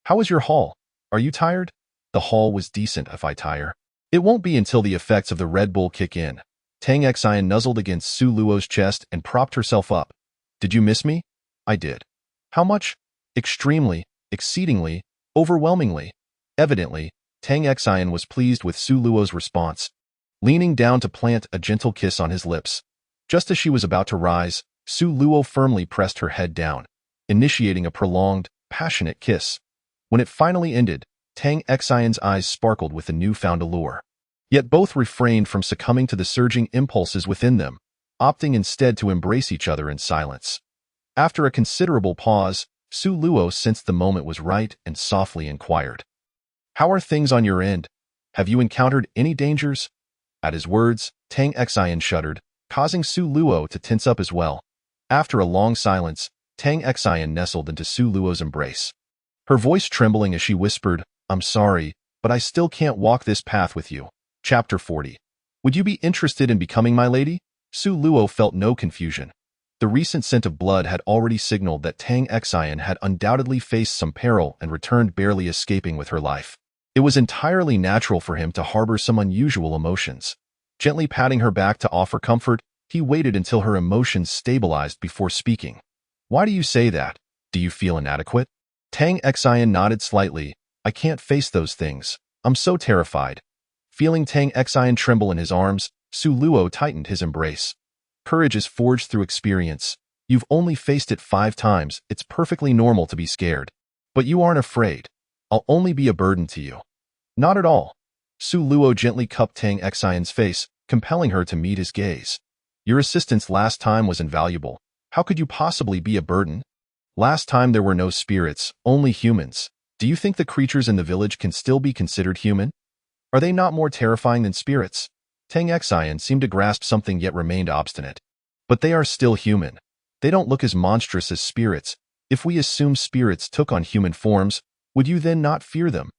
"How was your haul? Are you tired?" "The haul was decent if I tire. It won't be until the effects of the Red Bull kick in." Tang Xian nuzzled against Su Luo's chest and propped herself up. "Did you miss me?" "I did." "How much?" "Extremely, exceedingly, overwhelmingly." Evidently, Tang Xian was pleased with Su Luo's response. Leaning down to plant a gentle kiss on his lips, just as she was about to rise, Su Luo firmly pressed her head down, initiating a prolonged, passionate kiss. When it finally ended, Tang Xian's eyes sparkled with a newfound allure. Yet both refrained from succumbing to the surging impulses within them, opting instead to embrace each other in silence. After a considerable pause, Su Luo sensed the moment was right and softly inquired, "How are things on your end? Have you encountered any dangers?" At his words, Tang Xian shuddered, causing Su Luo to tense up as well. After a long silence, Tang Xian nestled into Su Luo's embrace. Her voice trembling as she whispered, "I'm sorry, but I still can't walk this path with you." Chapter 40. Would you be interested in becoming my lady? Su Luo felt no confusion. The recent scent of blood had already signaled that Tang Xian had undoubtedly faced some peril and returned barely escaping with her life. It was entirely natural for him to harbor some unusual emotions. Gently patting her back to offer comfort, he waited until her emotions stabilized before speaking. "Why do you say that? Do you feel inadequate?" Tang Xian nodded slightly. "I can't face those things. I'm so terrified." Feeling Tang Xian tremble in his arms, Su Luo tightened his embrace. "Courage is forged through experience. You've only faced it 5 times. It's perfectly normal to be scared. But you aren't afraid. I'll only be a burden to you." "Not at all." Su Luo gently cupped Tang Xian's face, compelling her to meet his gaze. "Your assistance last time was invaluable. How could you possibly be a burden? Last time there were no spirits, only humans. Do you think the creatures in the village can still be considered human? Are they not more terrifying than spirits?" Tang Xian seemed to grasp something yet remained obstinate. "But they are still human. They don't look as monstrous as spirits. If we assume spirits took on human forms, would you then not fear them?"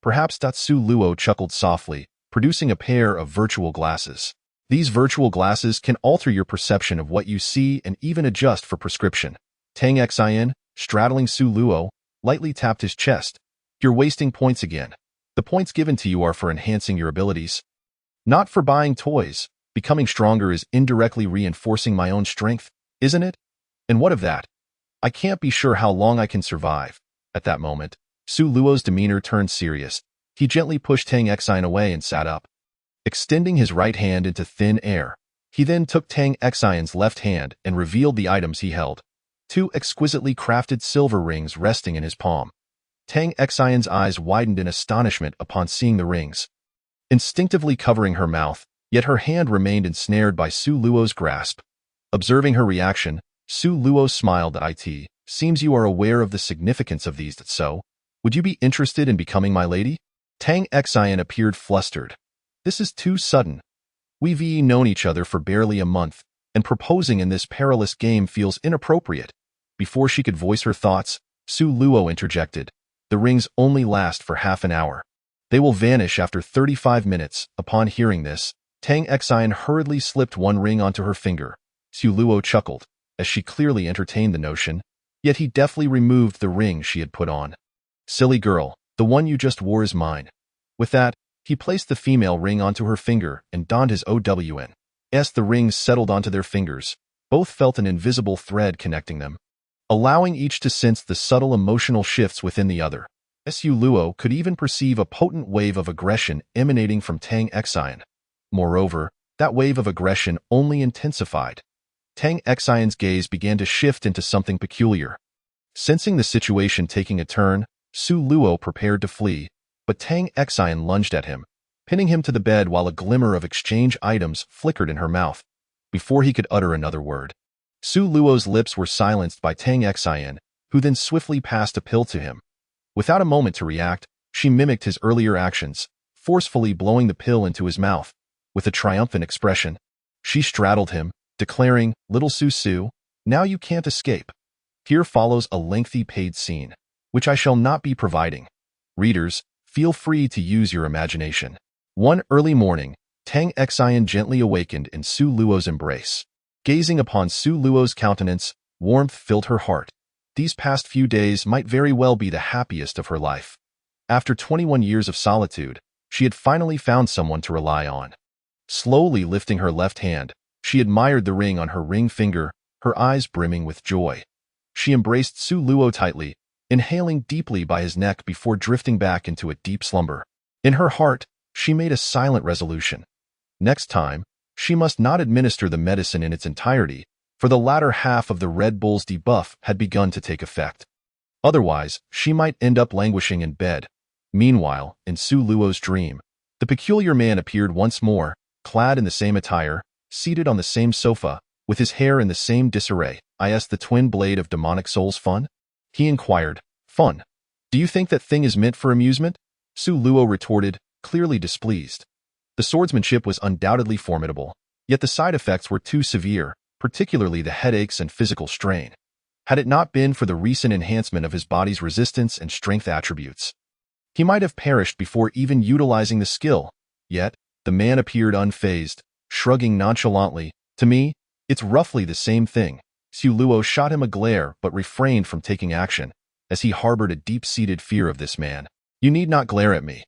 Perhaps. Su Luo chuckled softly, producing a pair of virtual glasses. "These virtual glasses can alter your perception of what you see and even adjust for prescription." Tang Xian, straddling Su Luo, lightly tapped his chest. "You're wasting points again. The points given to you are for enhancing your abilities, not for buying toys. Becoming stronger is indirectly reinforcing my own strength, isn't it? And what of that? I can't be sure how long I can survive." At that moment, Su Luo's demeanor turned serious. He gently pushed Tang Xian away and sat up, extending his right hand into thin air. He then took Tang Xian's left hand and revealed the items he held. 2 exquisitely crafted silver rings resting in his palm. Tang Xian's eyes widened in astonishment upon seeing the rings, instinctively covering her mouth, yet her hand remained ensnared by Su Luo's grasp. Observing her reaction, Su Luo smiled. "It seems you are aware of the significance of these, so would you be interested in becoming my lady?" Tang Xian appeared flustered. "This is too sudden. We've known each other for barely a month, and proposing in this perilous game feels inappropriate." Before she could voice her thoughts, Su Luo interjected, "The rings only last for half an hour. They will vanish after 35 minutes. Upon hearing this, Tang Xian hurriedly slipped one ring onto her finger. Su Luo chuckled, as she clearly entertained the notion, yet he deftly removed the ring she had put on. "Silly girl, the one you just wore is mine." With that, he placed the female ring onto her finger and donned his OWN. As the rings settled onto their fingers, both felt an invisible thread connecting them, allowing each to sense the subtle emotional shifts within the other. Su Luo could even perceive a potent wave of aggression emanating from Tang Xian. Moreover, that wave of aggression only intensified. Tang Xian's gaze began to shift into something peculiar. Sensing the situation taking a turn, Su Luo prepared to flee, but Tang Xian lunged at him, pinning him to the bed while a glimmer of exchange items flickered in her mouth. Before he could utter another word, Su Luo's lips were silenced by Tang Xian, who then swiftly passed a pill to him. Without a moment to react, she mimicked his earlier actions, forcefully blowing the pill into his mouth. With a triumphant expression, she straddled him, declaring, "Little Su, now you can't escape." Here follows a lengthy paid scene, which I shall not be providing. Readers, feel free to use your imagination. One early morning, Tang Xian gently awakened in Su Luo's embrace. Gazing upon Su Luo's countenance, warmth filled her heart. These past few days might very well be the happiest of her life. After 21 years of solitude, she had finally found someone to rely on. Slowly lifting her left hand, she admired the ring on her ring finger, her eyes brimming with joy. She embraced Su Luo tightly, inhaling deeply by his neck before drifting back into a deep slumber. In her heart, she made a silent resolution. Next time, she must not administer the medicine in its entirety, for the latter half of the Red Bull's debuff had begun to take effect. Otherwise, she might end up languishing in bed. Meanwhile, in Su Luo's dream, the peculiar man appeared once more, clad in the same attire, seated on the same sofa, with his hair in the same disarray. "Is the twin blade of demonic souls fun?" he inquired. "Fun? Do you think that thing is meant for amusement?" Su Luo retorted, clearly displeased. The swordsmanship was undoubtedly formidable, yet the side effects were too severe. particularly the headaches and physical strain. Had it not been for the recent enhancement of his body's resistance and strength attributes, he might have perished before even utilizing the skill. Yet, the man appeared unfazed, shrugging nonchalantly. To me, it's roughly the same thing. Su Luo shot him a glare but refrained from taking action, as he harbored a deep-seated fear of this man. You need not glare at me.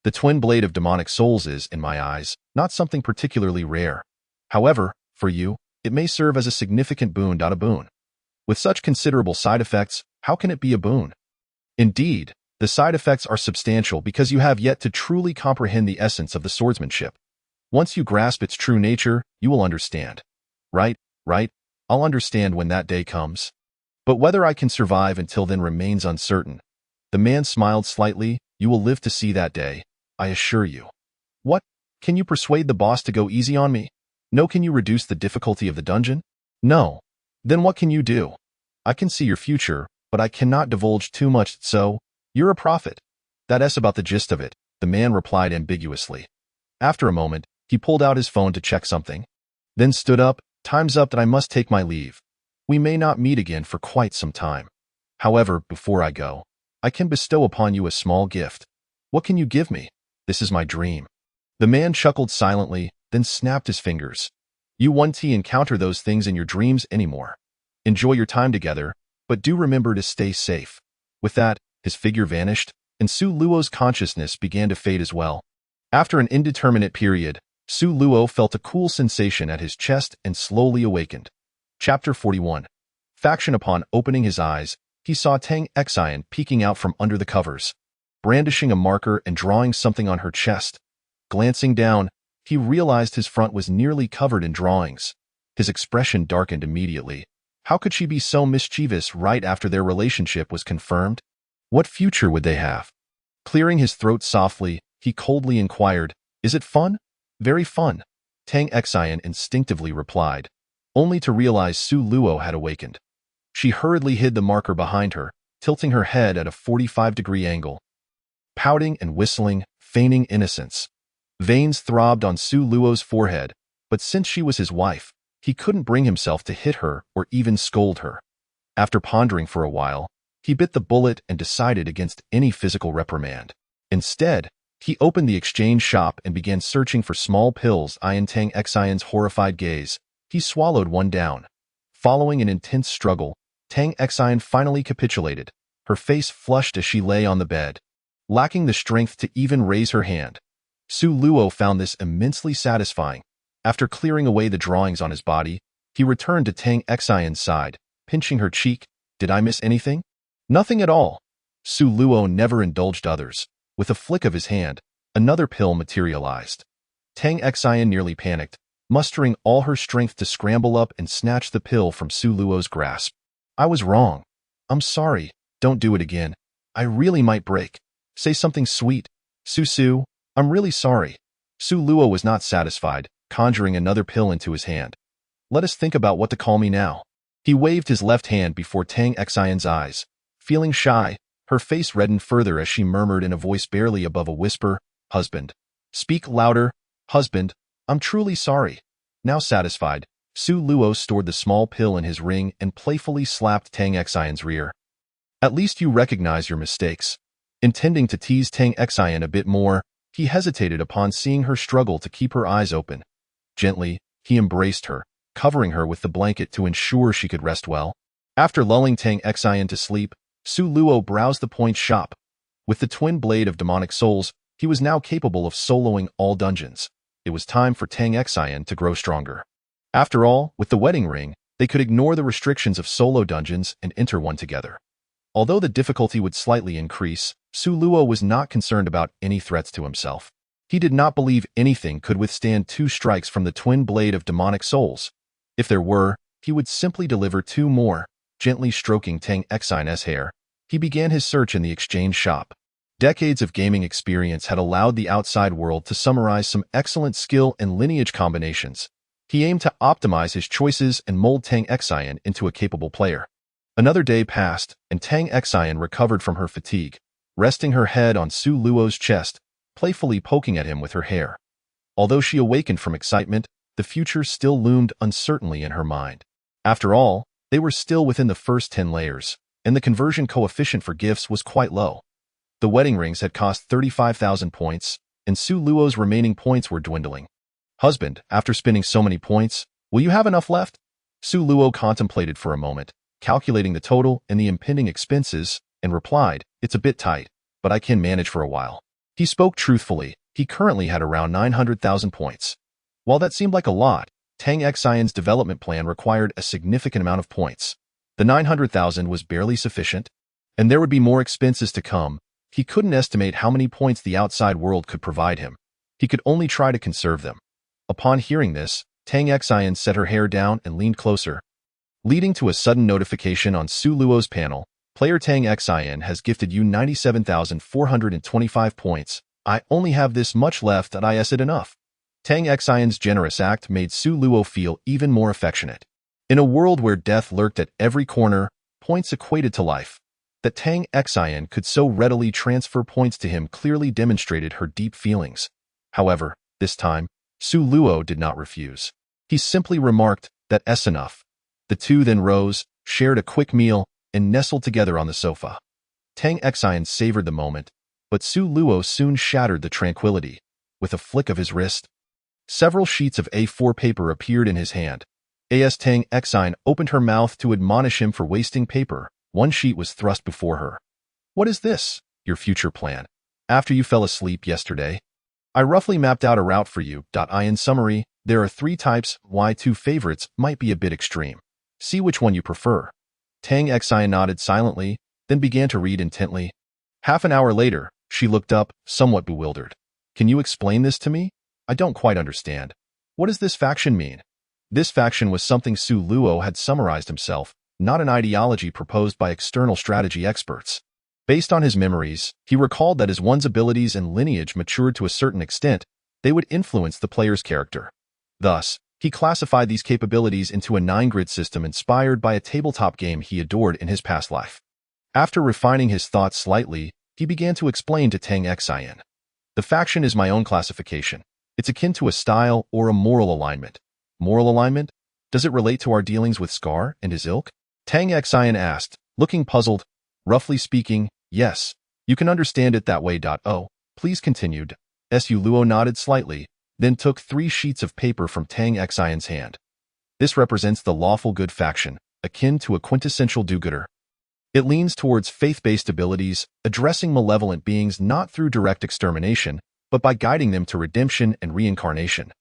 The twin blade of demonic souls is, in my eyes, not something particularly rare. However, for you, it may serve as a significant boon. A boon. With such considerable side effects, how can it be a boon? Indeed, the side effects are substantial because you have yet to truly comprehend the essence of the swordsmanship. Once you grasp its true nature, you will understand. Right? I'll understand when that day comes. But whether I can survive until then remains uncertain. The man smiled slightly. You will live to see that day, I assure you. What? Can you persuade the boss to go easy on me? No. Can you reduce the difficulty of the dungeon? No. Then what can you do? I can see your future, but I cannot divulge too much, so you're a prophet. That's about the gist of it, the man replied ambiguously. After a moment, he pulled out his phone to check something, then stood up. Time's up. That I must take my leave. We may not meet again for quite some time. However, before I go, I can bestow upon you a small gift. What can you give me? This is my dream. The man chuckled silently, then snapped his fingers. You won't encounter those things in your dreams anymore. Enjoy your time together, but do remember to stay safe. With that, his figure vanished, and Su Luo's consciousness began to fade as well. After an indeterminate period, Su Luo felt a cool sensation at his chest and slowly awakened. Chapter 41. Faction. Upon opening his eyes, he saw Tang Xian peeking out from under the covers, brandishing a marker and drawing something on her chest. Glancing down, he realized his front was nearly covered in drawings. His expression darkened immediately. How could she be so mischievous right after their relationship was confirmed? What future would they have? Clearing his throat softly, he coldly inquired, Is it fun? Very fun, Tang Xian instinctively replied, only to realize Su Luo had awakened. She hurriedly hid the marker behind her, tilting her head at a 45-degree angle. Pouting and whistling, feigning innocence. Veins throbbed on Su Luo's forehead, but since she was his wife, he couldn't bring himself to hit her or even scold her. After pondering for a while, he bit the bullet and decided against any physical reprimand. Instead, he opened the exchange shop and began searching for small pills. In Tang Xian's horrified gaze, he swallowed one down. Following an intense struggle, Tang Xian finally capitulated, her face flushed as she lay on the bed, lacking the strength to even raise her hand. Su Luo found this immensely satisfying. After clearing away the drawings on his body, he returned to Tang Xian's side, pinching her cheek. Did I miss anything? Nothing at all. Su Luo never indulged others. With a flick of his hand, another pill materialized. Tang Xian nearly panicked, mustering all her strength to scramble up and snatch the pill from Su Luo's grasp. I was wrong. I'm sorry. Don't do it again. I really might break. Say something sweet. Su, I'm really sorry. Su Luo was not satisfied, conjuring another pill into his hand. Let us think about what to call me now. He waved his left hand before Tang Xian's eyes. Feeling shy, her face reddened further as she murmured in a voice barely above a whisper, Husband. Speak louder. Husband, I'm truly sorry. Now satisfied, Su Luo stored the small pill in his ring and playfully slapped Tang Xian's rear. At least you recognize your mistakes. Intending to tease Tang Xian a bit more, he hesitated upon seeing her struggle to keep her eyes open. Gently, he embraced her, covering her with the blanket to ensure she could rest well. After lulling Tang Xian to sleep, Su Luo browsed the point shop. With the twin blade of demonic souls, he was now capable of soloing all dungeons. It was time for Tang Xian to grow stronger. After all, with the wedding ring, they could ignore the restrictions of solo dungeons and enter one together. Although the difficulty would slightly increase, Su Luo was not concerned about any threats to himself. He did not believe anything could withstand 2 strikes from the twin blade of demonic souls. If there were, he would simply deliver 2 more. Gently stroking Tang Xian's hair, he began his search in the exchange shop. Decades of gaming experience had allowed the outside world to summarize some excellent skill and lineage combinations. He aimed to optimize his choices and mold Tang Xian into a capable player. Another day passed, and Tang Xian recovered from her fatigue, resting her head on Su Luo's chest, playfully poking at him with her hair. Although she awakened from excitement, the future still loomed uncertainly in her mind. After all, they were still within the first 10 layers, and the conversion coefficient for gifts was quite low. The wedding rings had cost 35,000 points, and Su Luo's remaining points were dwindling. Husband, after spending so many points, will you have enough left? Su Luo contemplated for a moment, calculating the total and the impending expenses, and replied, it's a bit tight, but I can manage for a while. He spoke truthfully. He currently had around 900,000 points. While that seemed like a lot, Tang Xian's development plan required a significant amount of points. The 900,000 was barely sufficient, and there would be more expenses to come. He couldn't estimate how many points the outside world could provide him. He could only try to conserve them. Upon hearing this, Tang Xian set her hair down and leaned closer. Leading to a sudden notification on Su Luo's panel, player Tang Xian has gifted you 97,425 points. I only have this much left and is it enough? Tang Xian's generous act made Su Luo feel even more affectionate. In a world where death lurked at every corner, points equated to life. That Tang Xian could so readily transfer points to him clearly demonstrated her deep feelings. However, this time, Su Luo did not refuse. He simply remarked, that's enough. The two then rose, shared a quick meal, and nestled together on the sofa. Tang Xian savored the moment, but Su Luo soon shattered the tranquility. With a flick of his wrist, several sheets of A4 paper appeared in his hand. As Tang Xian opened her mouth to admonish him for wasting paper, one sheet was thrust before her. What is this? Your future plan. After you fell asleep yesterday, I roughly mapped out a route for you. In summary, there are 3 types. Why 2 favorites might be a bit extreme. See which one you prefer. Tang Xian nodded silently, then began to read intently. Half an hour later, she looked up, somewhat bewildered. Can you explain this to me? I don't quite understand. What does this faction mean? This faction was something Su Luo had summarized himself, not an ideology proposed by external strategy experts. Based on his memories, he recalled that as one's abilities and lineage matured to a certain extent, they would influence the player's character. Thus, he classified these capabilities into a 9-grid system inspired by a tabletop game he adored in his past life. After refining his thoughts slightly, he began to explain to Tang Xian. The faction is my own classification. It's akin to a style or a moral alignment. Moral alignment? Does it relate to our dealings with Scar and his ilk? Tang Xian asked, looking puzzled. Roughly speaking, yes. You can understand it that way. Oh, please continued. Su Luo nodded slightly, then took 3 sheets of paper from Tang Xian's hand. This represents the lawful good faction, akin to a quintessential do-gooder. It leans towards faith-based abilities, addressing malevolent beings not through direct extermination, but by guiding them to redemption and reincarnation.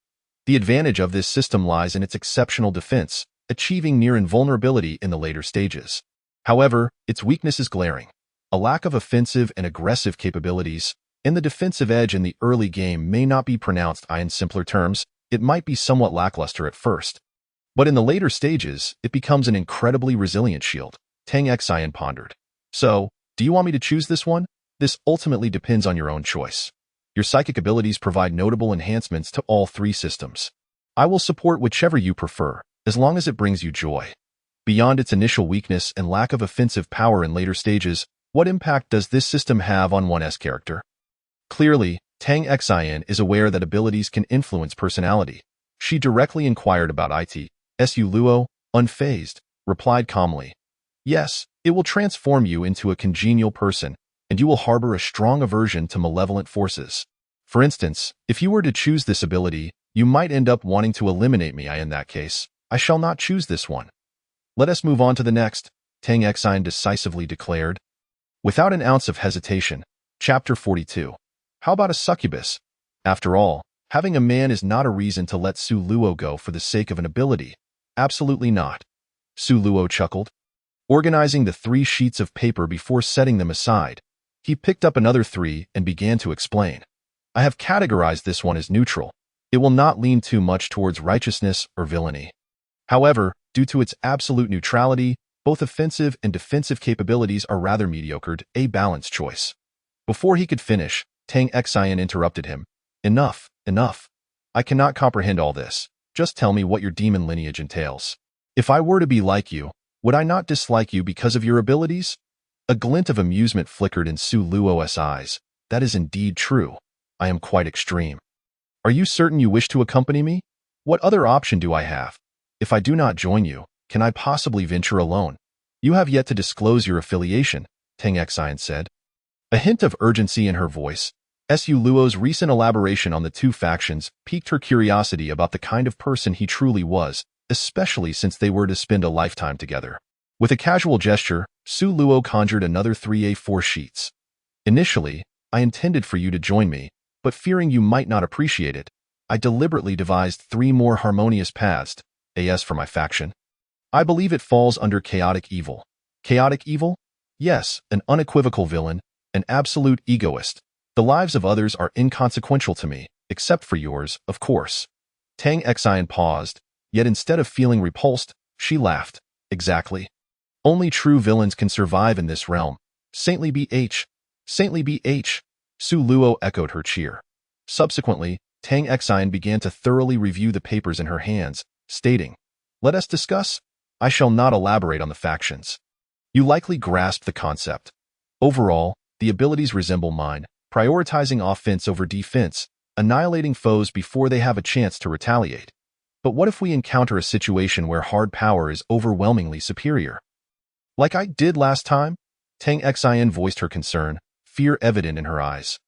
The advantage of this system lies in its exceptional defense, achieving near invulnerability in the later stages. However, its weakness is glaring. A lack of offensive and aggressive capabilities, and the defensive edge in the early game may not be pronounced. In simpler terms, it might be somewhat lackluster at first. But in the later stages, it becomes an incredibly resilient shield. Tang Xian pondered. So, do you want me to choose this one? This ultimately depends on your own choice. Your psychic abilities provide notable enhancements to all 3 systems. I will support whichever you prefer, as long as it brings you joy. Beyond its initial weakness and lack of offensive power in later stages, what impact does this system have on one's character? Clearly, Tang Xian is aware that abilities can influence personality. She directly inquired about it. Su Luo, unfazed, replied calmly. Yes, it will transform you into a congenial person, and you will harbor a strong aversion to malevolent forces. For instance, if you were to choose this ability, you might end up wanting to eliminate me. In that case, I shall not choose this one. Let us move on to the next, Tang Xian decisively declared. Without an ounce of hesitation, Chapter 42. How about a succubus? After all, having a man is not a reason to let Su Luo go for the sake of an ability. Absolutely not. Su Luo chuckled. Organizing the 3 sheets of paper before setting them aside, he picked up another 3 and began to explain. I have categorized this one as neutral. It will not lean too much towards righteousness or villainy. However, due to its absolute neutrality, both offensive and defensive capabilities are rather mediocre, a balanced choice. Before he could finish, Tang Xian interrupted him. Enough, enough. I cannot comprehend all this. Just tell me what your demon lineage entails. If I were to be like you, would I not dislike you because of your abilities? A glint of amusement flickered in Su Luo's eyes. That is indeed true. I am quite extreme. Are you certain you wish to accompany me? What other option do I have? If I do not join you, can I possibly venture alone? You have yet to disclose your affiliation, Tang Xian said. A hint of urgency in her voice. Su Luo's recent elaboration on the two factions piqued her curiosity about the kind of person he truly was, especially since they were to spend a lifetime together. With a casual gesture, Su Luo conjured another 3A4 sheets. Initially, I intended for you to join me, but fearing you might not appreciate it, I deliberately devised 3 more harmonious paths, as for my faction. I believe it falls under chaotic evil. Chaotic evil? Yes, an unequivocal villain, an absolute egoist. The lives of others are inconsequential to me, except for yours, of course. Tang Xian paused, yet instead of feeling repulsed, she laughed. Exactly. Only true villains can survive in this realm. Saintly BH. Saintly BH. Su Luo echoed her cheer. Subsequently, Tang Xian began to thoroughly review the papers in her hands, stating, "Let us discuss. I shall not elaborate on the factions. You likely grasp the concept. Overall, the abilities resemble mine, prioritizing offense over defense, annihilating foes before they have a chance to retaliate. But what if we encounter a situation where hard power is overwhelmingly superior? Like I did last time?" Tang Xian voiced her concern, fear evident in her eyes.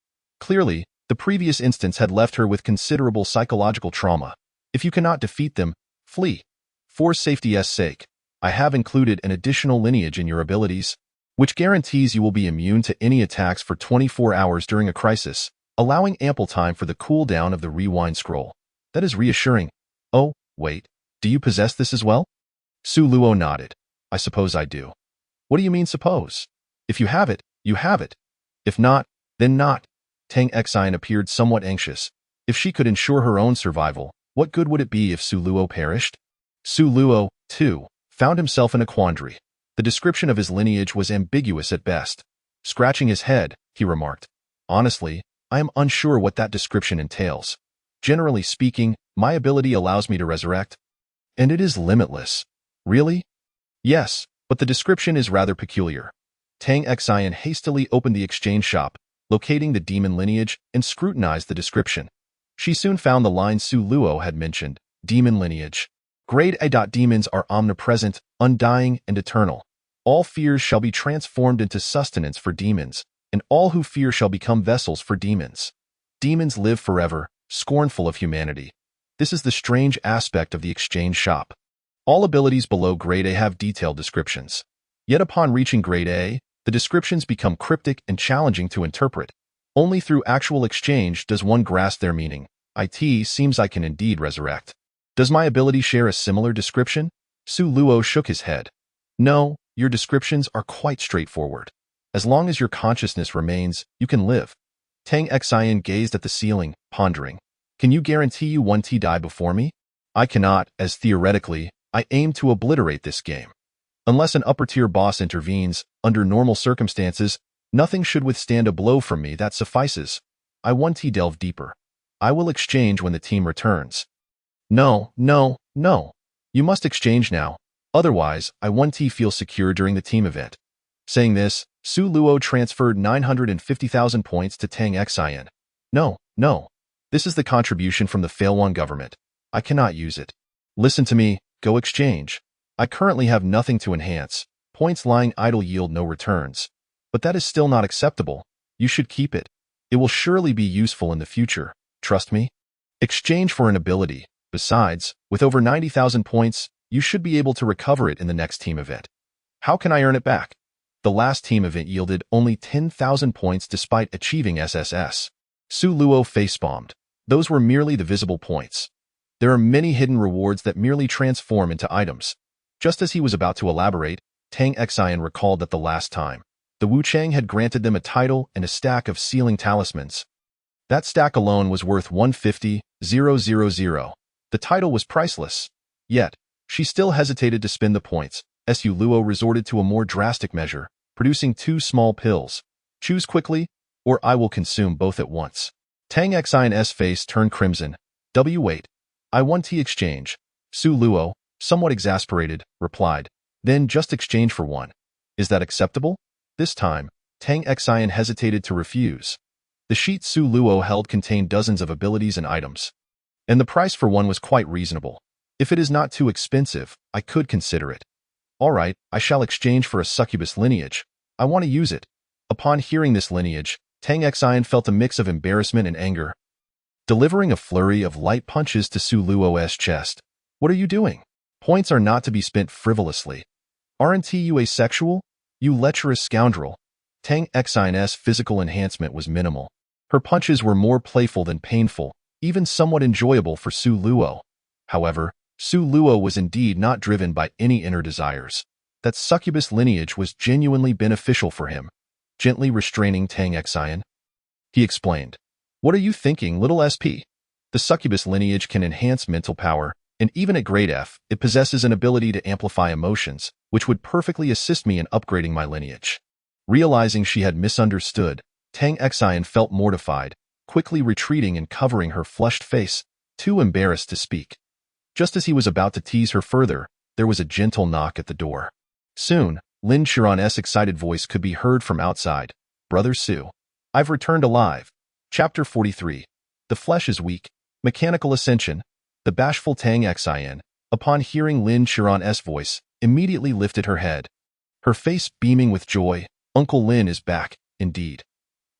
Clearly, the previous instance had left her with considerable psychological trauma. If you cannot defeat them, flee. For safety's sake, I have included an additional lineage in your abilities, which guarantees you will be immune to any attacks for 24 hours during a crisis, allowing ample time for the cooldown of the rewind scroll. That is reassuring. Oh, wait, do you possess this as well? Su Luo nodded. I suppose I do. What do you mean suppose? If you have it, you have it. If not, then not. Tang Xian appeared somewhat anxious. If she could ensure her own survival, what good would it be if Su Luo perished? Su Luo, too, found himself in a quandary. The description of his lineage was ambiguous at best. Scratching his head, he remarked, "Honestly, I am unsure what that description entails. Generally speaking, my ability allows me to resurrect. And it is limitless. Really? Yes, but the description is rather peculiar." Tang Xian hastily opened the exchange shop, locating the demon lineage, and scrutinized the description. She soon found the line Su Luo had mentioned, demon lineage. Grade A. Demons are omnipresent, undying, and eternal. All fears shall be transformed into sustenance for demons, and all who fear shall become vessels for demons. Demons live forever, scornful of humanity. This is the strange aspect of the exchange shop. All abilities below Grade A have detailed descriptions. Yet upon reaching Grade A, the descriptions become cryptic and challenging to interpret. Only through actual exchange does one grasp their meaning. It seems I can indeed resurrect. Does my ability share a similar description? Su Luo shook his head. No, your descriptions are quite straightforward. As long as your consciousness remains, you can live. Tang Xian gazed at the ceiling, pondering. Can you guarantee you won't die before me? I cannot, as theoretically, I aim to obliterate this game. Unless an upper-tier boss intervenes, under normal circumstances, nothing should withstand a blow from me that suffices. I want to delve deeper. I will exchange when the team returns. No, no, no. You must exchange now. Otherwise, I want to feel secure during the team event. Saying this, Su Luo transferred 950,000 points to Tang Xian. No, no. This is the contribution from the Failwan government. I cannot use it. Listen to me, go exchange. I currently have nothing to enhance. Points lying idle yield no returns. But that is still not acceptable. You should keep it. It will surely be useful in the future. Trust me. Exchange for an ability. Besides, with over 90,000 points, you should be able to recover it in the next team event. How can I earn it back? The last team event yielded only 10,000 points despite achieving SSS. Su Luo facepalmed. Those were merely the visible points. There are many hidden rewards that merely transform into items. Just as he was about to elaborate, Tang Xian recalled that the last time, the Wu Chang had granted them a title and a stack of sealing talismans. That stack alone was worth 150,000. The title was priceless. Yet, she still hesitated to spend the points. Su Luo resorted to a more drastic measure, producing 2 small pills. Choose quickly, or I will consume both at once. Tang Xian's face turned crimson. Wait. I want to exchange. Su Luo, somewhat exasperated, replied. Then just exchange for one. Is that acceptable? This time, Tang Xian hesitated to refuse. The sheet Su Luo held contained dozens of abilities and items. and the price for one was quite reasonable. If it is not too expensive, I could consider it. All right, I shall exchange for a succubus lineage. I want to use it. Upon hearing this lineage, Tang Xian felt a mix of embarrassment and anger. Delivering a flurry of light punches to Su Luo's chest. What are you doing? Points are not to be spent frivolously. Aren't you asexual? You lecherous scoundrel. Tang Xian's physical enhancement was minimal. Her punches were more playful than painful, even somewhat enjoyable for Su Luo. However, Su Luo was indeed not driven by any inner desires. That succubus lineage was genuinely beneficial for him. Gently restraining Tang Xian, he explained, "What are you thinking, little SP? The succubus lineage can enhance mental power, and even at grade F, it possesses an ability to amplify emotions, which would perfectly assist me in upgrading my lineage." Realizing she had misunderstood, Tang Xian felt mortified, quickly retreating and covering her flushed face, too embarrassed to speak. Just as he was about to tease her further, there was a gentle knock at the door. Soon, Lin Qiran's excited voice could be heard from outside. "Brother Su, I've returned alive." Chapter 43. The Flesh is Weak. Mechanical Ascension. The bashful Tang Xian, upon hearing Lin Qiran's voice, immediately lifted her head. Her face beaming with joy. Uncle Lin is back, indeed.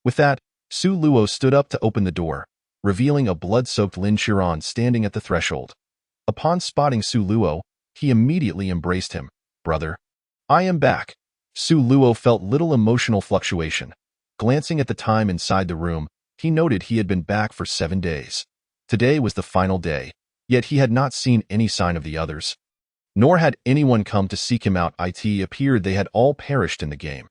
With that, Su Luo stood up to open the door, revealing a blood-soaked Lin Qiran standing at the threshold. Upon spotting Su Luo, he immediately embraced him. "Brother, I am back." Su Luo felt little emotional fluctuation. Glancing at the time inside the room, he noted he had been back for 7 days. Today was the final day, yet he had not seen any sign of the others. Nor had anyone come to seek him out. It appeared they had all perished in the game.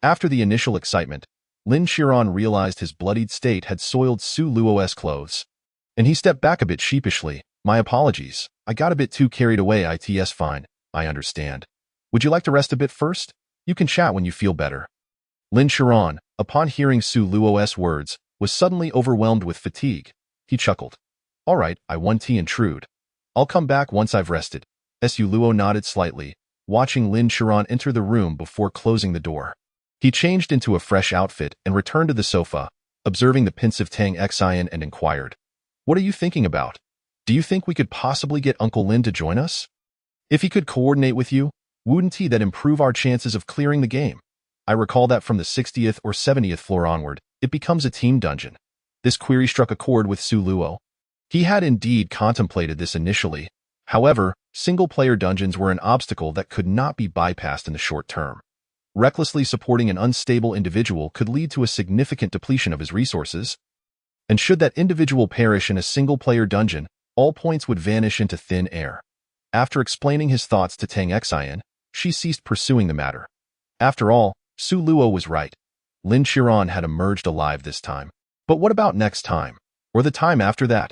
After the initial excitement, Lin Qiran realized his bloodied state had soiled Su Luo's clothes, and he stepped back a bit sheepishly. "My apologies, I got a bit too carried away." "It's fine, I understand. Would you like to rest a bit first? You can chat when you feel better." Lin Qiran, upon hearing Su Luo's words, was suddenly overwhelmed with fatigue. He chuckled. "All right, I won't intrude. I'll come back once I've rested." Su Luo nodded slightly, watching Lin Qiran enter the room before closing the door. He changed into a fresh outfit and returned to the sofa, observing the pensive Tang Xian, and inquired, "What are you thinking about? Do you think we could possibly get Uncle Lin to join us? If he could coordinate with you, wouldn't that improve our chances of clearing the game? I recall that from the 60th or 70th floor onward, it becomes a team dungeon." This query struck a chord with Su Luo. He had indeed contemplated this initially. However, single-player dungeons were an obstacle that could not be bypassed in the short term. Recklessly supporting an unstable individual could lead to a significant depletion of his resources. And should that individual perish in a single-player dungeon, all points would vanish into thin air. After explaining his thoughts to Tang Xian, she ceased pursuing the matter. After all, Su Luo was right. Lin Qiran had emerged alive this time. But what about next time? Or the time after that?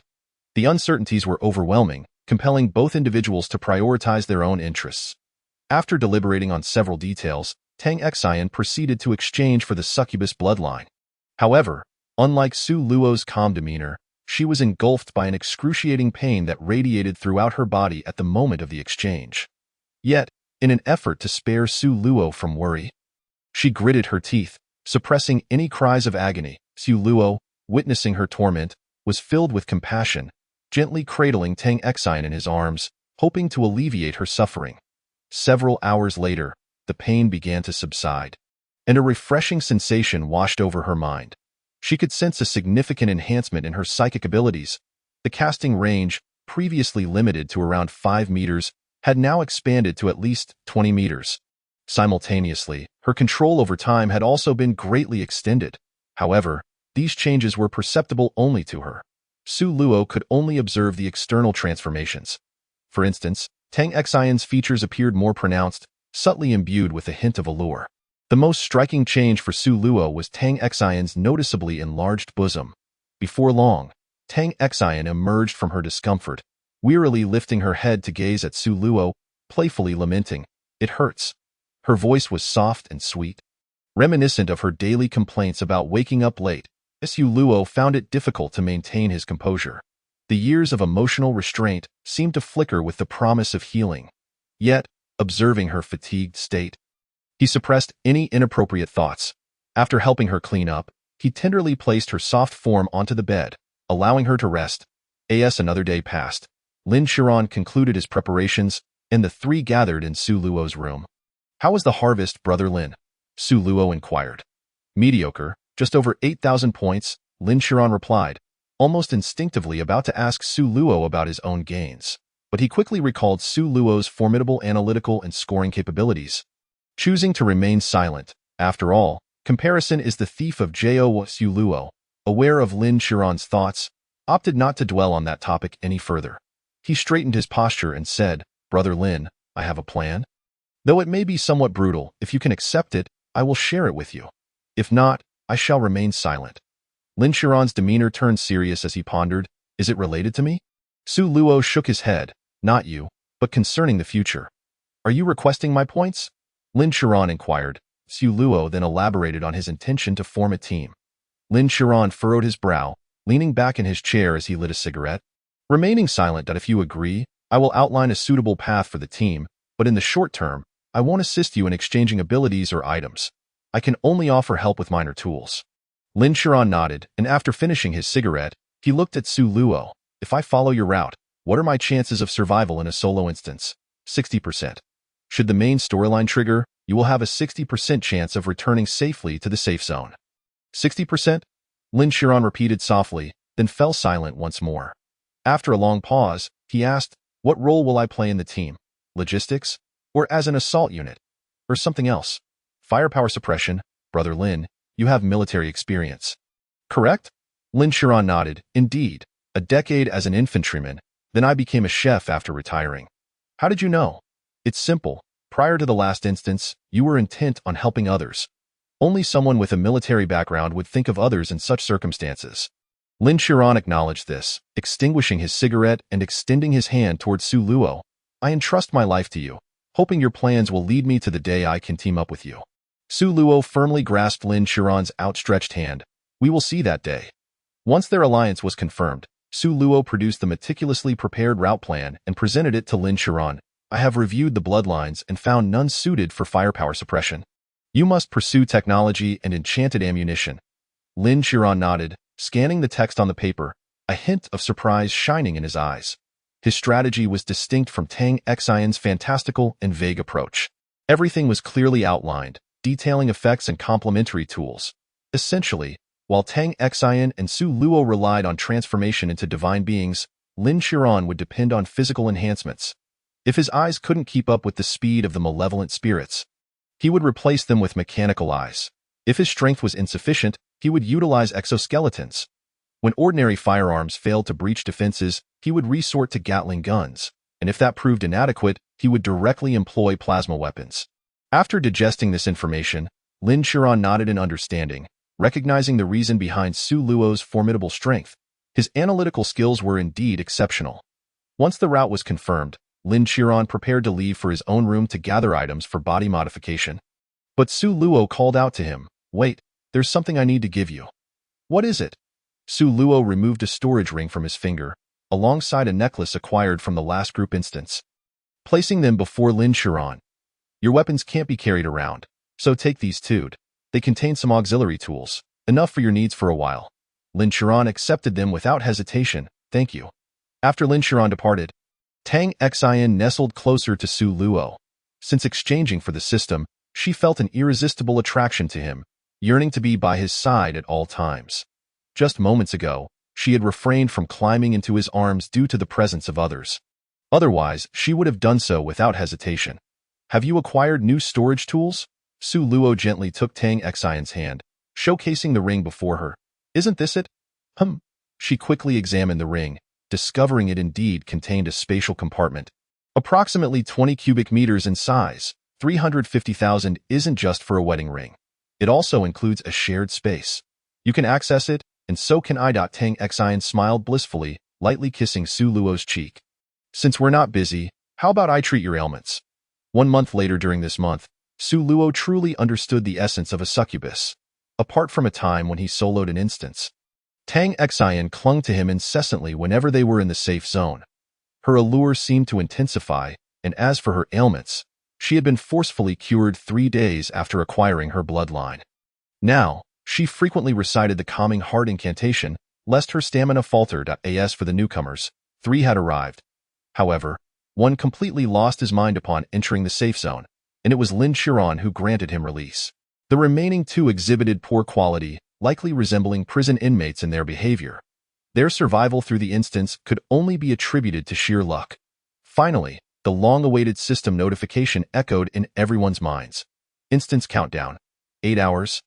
The uncertainties were overwhelming, compelling both individuals to prioritize their own interests. After deliberating on several details, Tang Xian proceeded to exchange for the succubus bloodline. However, unlike Su Luo's calm demeanor, she was engulfed by an excruciating pain that radiated throughout her body at the moment of the exchange. Yet, in an effort to spare Su Luo from worry, she gritted her teeth, suppressing any cries of agony. Su Luo, witnessing her torment, was filled with compassion, gently cradling Tang Xian in his arms, hoping to alleviate her suffering. Several hours later, the pain began to subside, and a refreshing sensation washed over her mind. She could sense a significant enhancement in her psychic abilities. The casting range, previously limited to around 5 meters, had now expanded to at least 20 meters. Simultaneously, her control over time had also been greatly extended. However, these changes were perceptible only to her. Su Luo could only observe the external transformations. For instance, Tang Xian's features appeared more pronounced, subtly imbued with a hint of allure. The most striking change for Su Luo was Tang Xian's noticeably enlarged bosom. Before long, Tang Xian emerged from her discomfort, wearily lifting her head to gaze at Su Luo, playfully lamenting, "It hurts." Her voice was soft and sweet. Reminiscent of her daily complaints about waking up late, Su Luo found it difficult to maintain his composure. The years of emotional restraint seemed to flicker with the promise of healing. Yet, observing her fatigued state, he suppressed any inappropriate thoughts. After helping her clean up, he tenderly placed her soft form onto the bed, allowing her to rest. Another day passed. Lin Shiran concluded his preparations, and the three gathered in Su Luo's room. "How was the harvest, Brother Lin?" Su Luo inquired. "Mediocre, just over 8,000 points," Lin Shiran replied, almost instinctively about to ask Su Luo about his own gains. But he quickly recalled Su Luo's formidable analytical and scoring capabilities. Choosing to remain silent, after all, comparison is the thief of Jo. Su Luo, aware of Lin Shiran's thoughts, opted not to dwell on that topic any further. He straightened his posture and said, "Brother Lin, I have a plan. Though it may be somewhat brutal, if you can accept it, I will share it with you. If not, I shall remain silent." Lin Shiran's demeanor turned serious as he pondered, "Is it related to me?" Su Luo shook his head, "Not you, but concerning the future." "Are you requesting my points?" Lin Shiran inquired. Su Luo then elaborated on his intention to form a team. Lin Shiran furrowed his brow, leaning back in his chair as he lit a cigarette. "Remaining silent. If you agree, I will outline a suitable path for the team, but in the short term, I won't assist you in exchanging abilities or items. I can only offer help with minor tools." Lin Shiran nodded, and after finishing his cigarette, he looked at Su Luo. "If I follow your route, what are my chances of survival in a solo instance?" 60%. "Should the main storyline trigger, you will have a 60% chance of returning safely to the safe zone." 60%? Lin Shiran repeated softly, then fell silent once more. After a long pause, he asked, "What role will I play in the team? Logistics? Or as an assault unit? Or something else?" "Firepower suppression, Brother Lin. You have military experience." "Correct?" Lin Shiran nodded. "Indeed. A decade as an infantryman, then I became a chef after retiring." "How did you know?" "It's simple. Prior to the last instance, you were intent on helping others. Only someone with a military background would think of others in such circumstances." Lin Shiran acknowledged this, extinguishing his cigarette and extending his hand towards Su Luo. "I entrust my life to you, hoping your plans will lead me to the day I can team up with you." Su Luo firmly grasped Lin Shiran's outstretched hand. "We will see that day." Once their alliance was confirmed, Su Luo produced the meticulously prepared route plan and presented it to Lin Shiran. "I have reviewed the bloodlines and found none suited for firepower suppression. You must pursue technology and enchanted ammunition." Lin Shiran nodded, scanning the text on the paper, a hint of surprise shining in his eyes. His strategy was distinct from Tang Xian's fantastical and vague approach. Everything was clearly outlined, detailing effects and complementary tools. Essentially, while Tang Xian and Su Luo relied on transformation into divine beings, Lin Shiran would depend on physical enhancements. If his eyes couldn't keep up with the speed of the malevolent spirits, he would replace them with mechanical eyes. If his strength was insufficient, he would utilize exoskeletons. When ordinary firearms failed to breach defenses, he would resort to Gatling guns, and if that proved inadequate, he would directly employ plasma weapons. After digesting this information, Lin Shiran nodded in understanding, recognizing the reason behind Su Luo's formidable strength. His analytical skills were indeed exceptional. Once the route was confirmed, Lin Shiran prepared to leave for his own room to gather items for body modification. But Su Luo called out to him, "Wait, there's something I need to give you." "What is it?" Su Luo removed a storage ring from his finger, alongside a necklace acquired from the last group instance. Placing them before Lin Shiran, "Your weapons can't be carried around, so take these too. They contain some auxiliary tools, enough for your needs for a while." Lin Shiran accepted them without hesitation. "Thank you." After Lin Shiran departed, Tang Xian nestled closer to Su Luo. Since exchanging for the system, she felt an irresistible attraction to him, yearning to be by his side at all times. Just moments ago, she had refrained from climbing into his arms due to the presence of others. Otherwise, she would have done so without hesitation. "Have you acquired new storage tools?" Su Luo gently took Tang Xian's hand, showcasing the ring before her. "Isn't this it?" She quickly examined the ring, discovering it indeed contained a spatial compartment. Approximately 20 cubic meters in size, 350,000 isn't just for a wedding ring. It also includes a shared space. You can access it, and so can I. Tang Xian smiled blissfully, lightly kissing Su Luo's cheek. "Since we're not busy, how about I treat your ailments?" 1 month later during this month, Su Luo truly understood the essence of a succubus. Apart from a time when he soloed an instance, Tang Xian clung to him incessantly whenever they were in the safe zone. Her allure seemed to intensify, and as for her ailments, she had been forcefully cured 3 days after acquiring her bloodline. Now, she frequently recited the calming heart incantation, lest her stamina falter. As for the newcomers, 3 had arrived. However, one completely lost his mind upon entering the safe zone, and it was Lin Qiran who granted him release. The remaining 2 exhibited poor quality, likely resembling prison inmates in their behavior. Their survival through the instance could only be attributed to sheer luck. Finally, the long-awaited system notification echoed in everyone's minds. Instance countdown. 8 hours.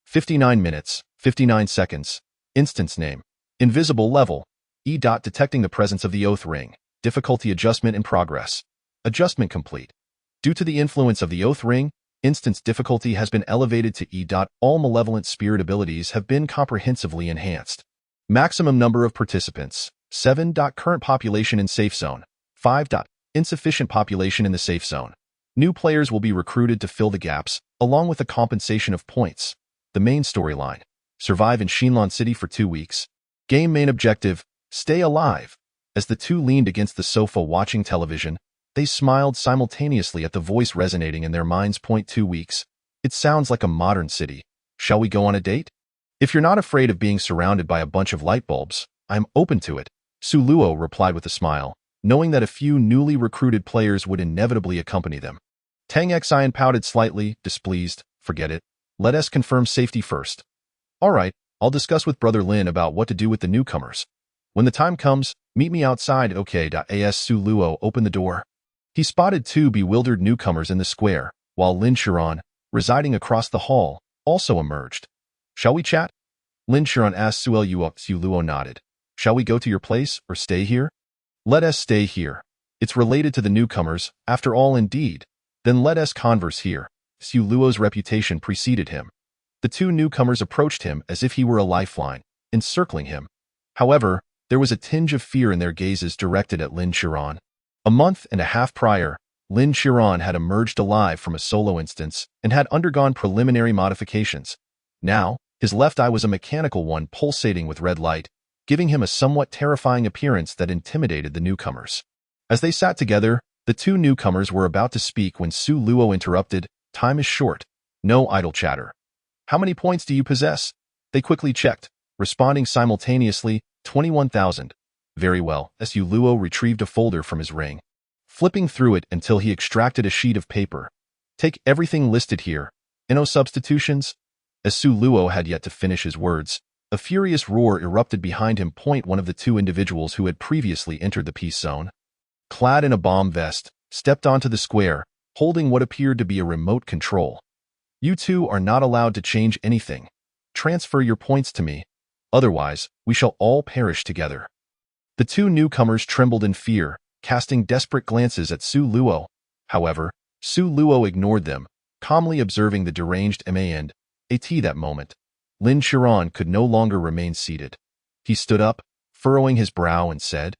59 minutes. 59 seconds. Instance name. Invisible level. E. Detecting the presence of the oath ring. Difficulty adjustment in progress. Adjustment complete. Due to the influence of the oath ring, instance difficulty has been elevated to E. All malevolent spirit abilities have been comprehensively enhanced. Maximum number of participants. 7. Current population in safe zone. 5. Insufficient population in the safe zone. New players will be recruited to fill the gaps, along with a compensation of points. The main storyline. Survive in Shinlan City for 2 weeks. Game main objective. Stay alive. As the 2 leaned against the sofa watching television, they smiled simultaneously at the voice resonating in their minds. 2 weeks. It sounds like a modern city. Shall we go on a date? If you're not afraid of being surrounded by a bunch of light bulbs, I'm open to it, Su Luo replied with a smile, knowing that a few newly recruited players would inevitably accompany them. Tang Xian pouted slightly, displeased. Forget it. Let us confirm safety first. All right, I'll discuss with Brother Lin about what to do with the newcomers. When the time comes, meet me outside. Okay. As Su Luo opened the door, he spotted 2 bewildered newcomers in the square, while Lin Qiran, residing across the hall, also emerged. Shall we chat? Lin Qiran asked Su Luo. Su Luo nodded. Shall we go to your place or stay here? Let us stay here. It's related to the newcomers, after all. Indeed. Then let us converse here. Su Luo's reputation preceded him. The 2 newcomers approached him as if he were a lifeline, encircling him. However, there was a tinge of fear in their gazes directed at Lin Qiran. A month and a half prior, Lin Qiran had emerged alive from a solo instance and had undergone preliminary modifications. Now, his left eye was a mechanical one pulsating with red light, giving him a somewhat terrifying appearance that intimidated the newcomers. As they sat together, the 2 newcomers were about to speak when Su Luo interrupted. Time is short. No idle chatter. How many points do you possess? They quickly checked, responding simultaneously, 21,000. Very well. Su Luo retrieved a folder from his ring, flipping through it until he extracted a sheet of paper. Take everything listed here. No substitutions? As Su Luo had yet to finish his words, a furious roar erupted behind him. One of the 2 individuals who had previously entered the peace zone, clad in a bomb vest, stepped onto the square, holding what appeared to be a remote control. You 2 are not allowed to change anything. Transfer your points to me. Otherwise, we shall all perish together. The 2 newcomers trembled in fear, casting desperate glances at Su Luo. However, Su Luo ignored them, calmly observing the deranged man. That moment, Lin Qiran could no longer remain seated. He stood up, furrowing his brow, and said,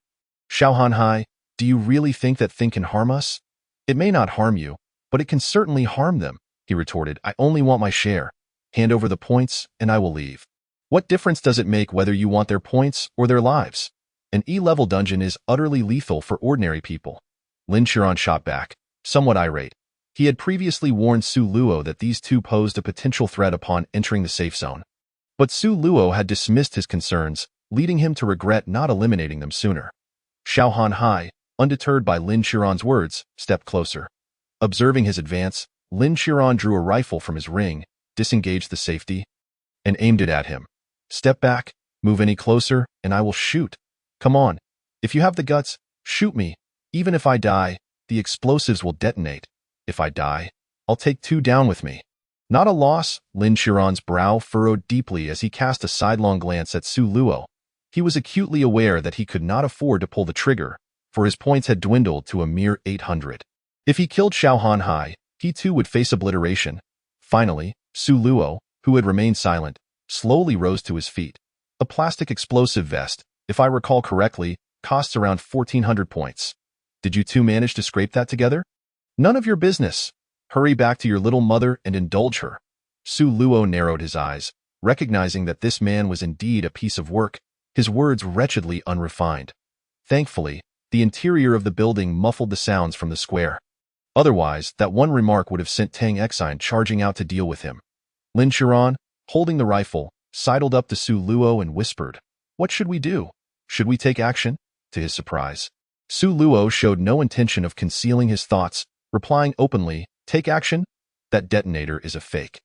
Xiaohanhai, do you really think that thing can harm us? It may not harm you, but it can certainly harm them, he retorted. I only want my share. Hand over the points, and I will leave. What difference does it make whether you want their points or their lives? An E-level dungeon is utterly lethal for ordinary people. Lin Qiran shot back, somewhat irate. He had previously warned Su Luo that these 2 posed a potential threat upon entering the safe zone. But Su Luo had dismissed his concerns, leading him to regret not eliminating them sooner. Xiaohanhai, undeterred by Lin Qiran's words, stepped closer. Observing his advance, Lin Qiran drew a rifle from his ring, disengaged the safety, and aimed it at him. Step back, move any closer, and I will shoot. Come on. If you have the guts, shoot me. Even if I die, the explosives will detonate. If I die, I'll take 2 down with me. Not a loss. Lin Qiran's brow furrowed deeply as he cast a sidelong glance at Su Luo. He was acutely aware that he could not afford to pull the trigger, for his points had dwindled to a mere 800. If he killed Xiaohanhai, he too would face obliteration. Finally, Su Luo, who had remained silent, slowly rose to his feet. A plastic explosive vest, if I recall correctly, costs around 1,400 points. Did you 2 manage to scrape that together? None of your business. Hurry back to your little mother and indulge her. Su Luo narrowed his eyes, recognizing that this man was indeed a piece of work, his words wretchedly unrefined. Thankfully, the interior of the building muffled the sounds from the square. Otherwise, that one remark would have sent Tang Xian charging out to deal with him. Lin Qiran, holding the rifle, sidled up to Su Luo and whispered, What should we do? Should we take action? To his surprise, Su Luo showed no intention of concealing his thoughts, replying openly, take action? That detonator is a fake.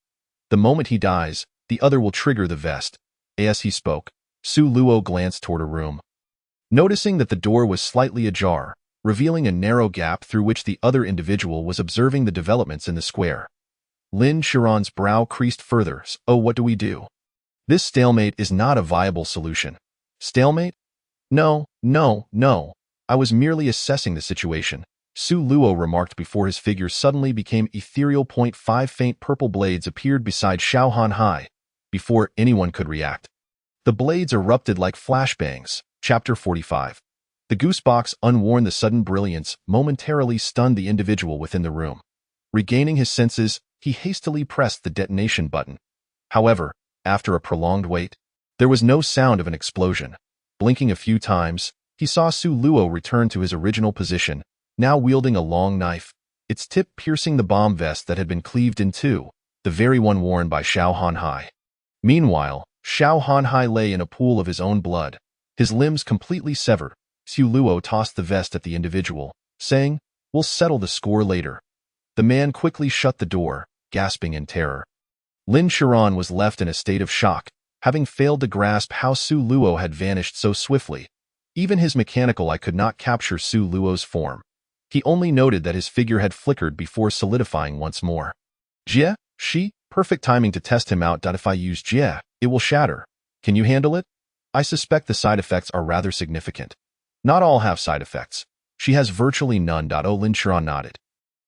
The moment he dies, the other will trigger the vest. As he spoke, Su Luo glanced toward a room. Noticing that the door was slightly ajar, revealing a narrow gap through which the other individual was observing the developments in the square. Lin Qiran's brow creased further. Oh, what do we do? This stalemate is not a viable solution. Stalemate? No. I was merely assessing the situation, Su Luo remarked before his figure suddenly became ethereal. 5 faint purple blades appeared beside Xiao Hanhai, before anyone could react. The blades erupted like flashbangs. Chapter 45. The goosebox unworn the sudden brilliance momentarily stunned the individual within the room. Regaining his senses, he hastily pressed the detonation button. However, after a prolonged wait, there was no sound of an explosion. Blinking a few times, he saw Su Luo return to his original position, now wielding a long knife, its tip piercing the bomb vest that had been cleaved in two, the very one worn by Xiao Hanhai. Meanwhile, Xiao Hanhai lay in a pool of his own blood, his limbs completely severed. Su Luo tossed the vest at the individual, saying, "We'll settle the score later." The man quickly shut the door, gasping in terror. Lin Qiran was left in a state of shock, having failed to grasp how Su Luo had vanished so swiftly. Even his mechanical eye could not capture Su Luo's form. He only noted that his figure had flickered before solidifying once more. Jie, she, perfect timing to test him out. If I use Jie, it will shatter. Can you handle it? I suspect the side effects are rather significant. Not all have side effects. She has virtually none. Lin Qiran nodded.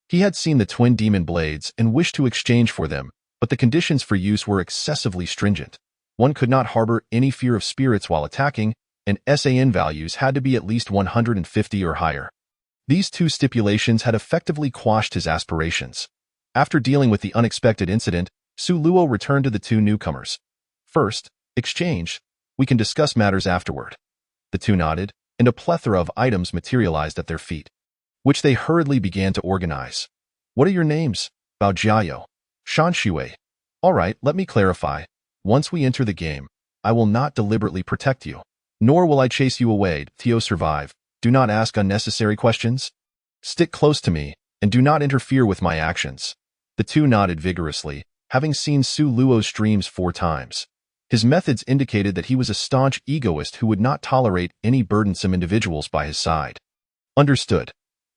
He had seen the twin demon blades and wished to exchange for them, but the conditions for use were excessively stringent. One could not harbor any fear of spirits while attacking, and SAN values had to be at least 150 or higher. These two stipulations had effectively quashed his aspirations. After dealing with the unexpected incident, Su Luo returned to the two newcomers. First, exchange. We can discuss matters afterward. The two nodded, and a plethora of items materialized at their feet, which they hurriedly began to organize. What are your names? Bao Jiao. Shan Shui. All right, let me clarify. Once we enter the game, I will not deliberately protect you, nor will I chase you away. Theo, survive. Do not ask unnecessary questions. Stick close to me, and do not interfere with my actions. The two nodded vigorously, having seen Su Luo's streams 4 times. His methods indicated that he was a staunch egoist who would not tolerate any burdensome individuals by his side. Understood.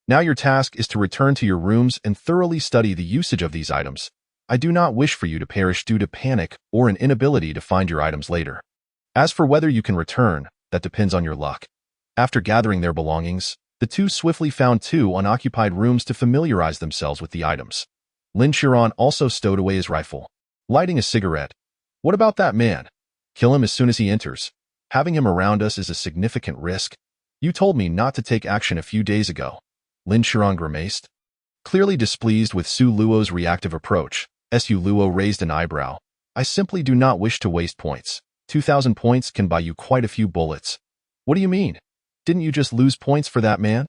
Now your task is to return to your rooms and thoroughly study the usage of these items. I do not wish for you to perish due to panic or an inability to find your items later. As for whether you can return, that depends on your luck. After gathering their belongings, the two swiftly found 2 unoccupied rooms to familiarize themselves with the items. Lin Qiran also stowed away his rifle, lighting a cigarette. What about that man? Kill him as soon as he enters. Having him around us is a significant risk. You told me not to take action a few days ago. Lin Qiran grimaced. Clearly displeased with Su Luo's reactive approach, Su Luo raised an eyebrow. I simply do not wish to waste points. 2,000 points can buy you quite a few bullets. What do you mean? Didn't you just lose points for that man?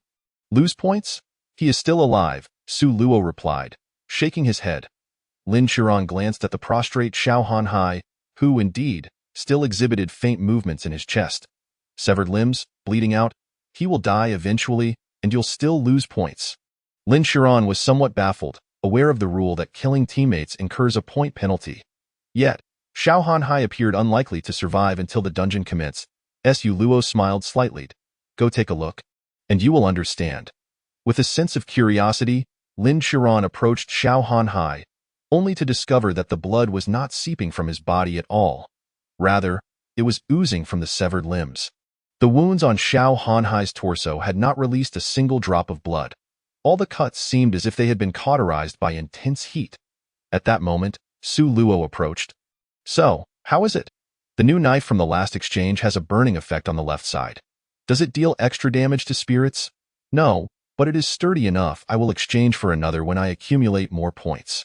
Lose points? He is still alive, Su Luo replied, shaking his head. Lin Qiran glanced at the prostrate Xiao Hanhai, who, indeed, still exhibited faint movements in his chest. Severed limbs, bleeding out. He will die eventually, and you'll still lose points. Lin Qiran was somewhat baffled, aware of the rule that killing teammates incurs a point penalty. Yet, Xiao Hanhai appeared unlikely to survive until the dungeon commenced. Su Luo smiled slightly. Go take a look, and you will understand. With a sense of curiosity, Lin Qiran approached Xiao Hanhai, only to discover that the blood was not seeping from his body at all. Rather, it was oozing from the severed limbs. The wounds on Xiao Hanhai's torso had not released a single drop of blood. All the cuts seemed as if they had been cauterized by intense heat. At that moment, Su Luo approached. So, how is it? The new knife from the last exchange has a burning effect on the left side. Does it deal extra damage to spirits? No, but it is sturdy enough. I will exchange for another when I accumulate more points.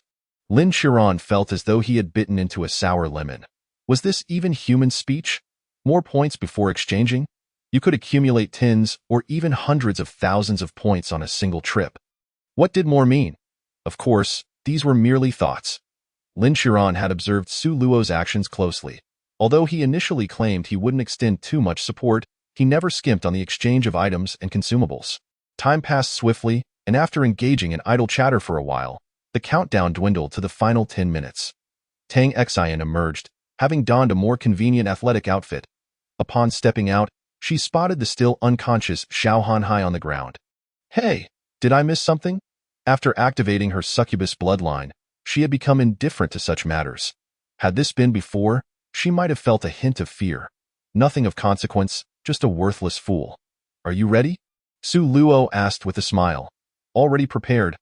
Lin Qiran felt as though he had bitten into a sour lemon. Was this even human speech? More points before exchanging? You could accumulate tens or even hundreds of thousands of points on a single trip. What did more mean? Of course, these were merely thoughts. Lin Qiran had observed Su Luo's actions closely. Although he initially claimed he wouldn't extend too much support, he never skimped on the exchange of items and consumables. Time passed swiftly, and after engaging in idle chatter for a while, the countdown dwindled to the final 10 minutes. Tang Xian emerged, having donned a more convenient athletic outfit. Upon stepping out, she spotted the still unconscious Xiao Hanhai on the ground. Hey, did I miss something? After activating her succubus bloodline, she had become indifferent to such matters. Had this been before, she might have felt a hint of fear. Nothing of consequence, just a worthless fool. Are you ready? Su Luo asked with a smile. Already prepared.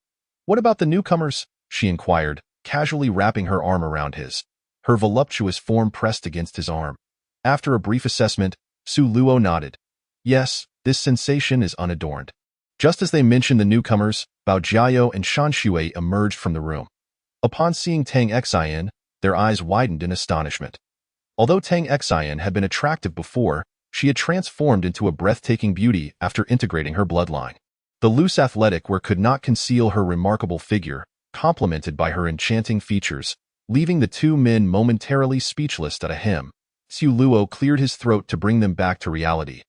What about the newcomers? She inquired, casually wrapping her arm around his. Her voluptuous form pressed against his arm. After a brief assessment, Su Luo nodded. Yes, this sensation is unadorned. Just as they mentioned the newcomers, Bao Jiao and Shan Shui emerged from the room. Upon seeing Tang Xian, their eyes widened in astonishment. Although Tang Xian had been attractive before, she had transformed into a breathtaking beauty after integrating her bloodline. The loose athletic wear could not conceal her remarkable figure, complemented by her enchanting features, leaving the two men momentarily speechless at a hem. Su Luo cleared his throat to bring them back to reality.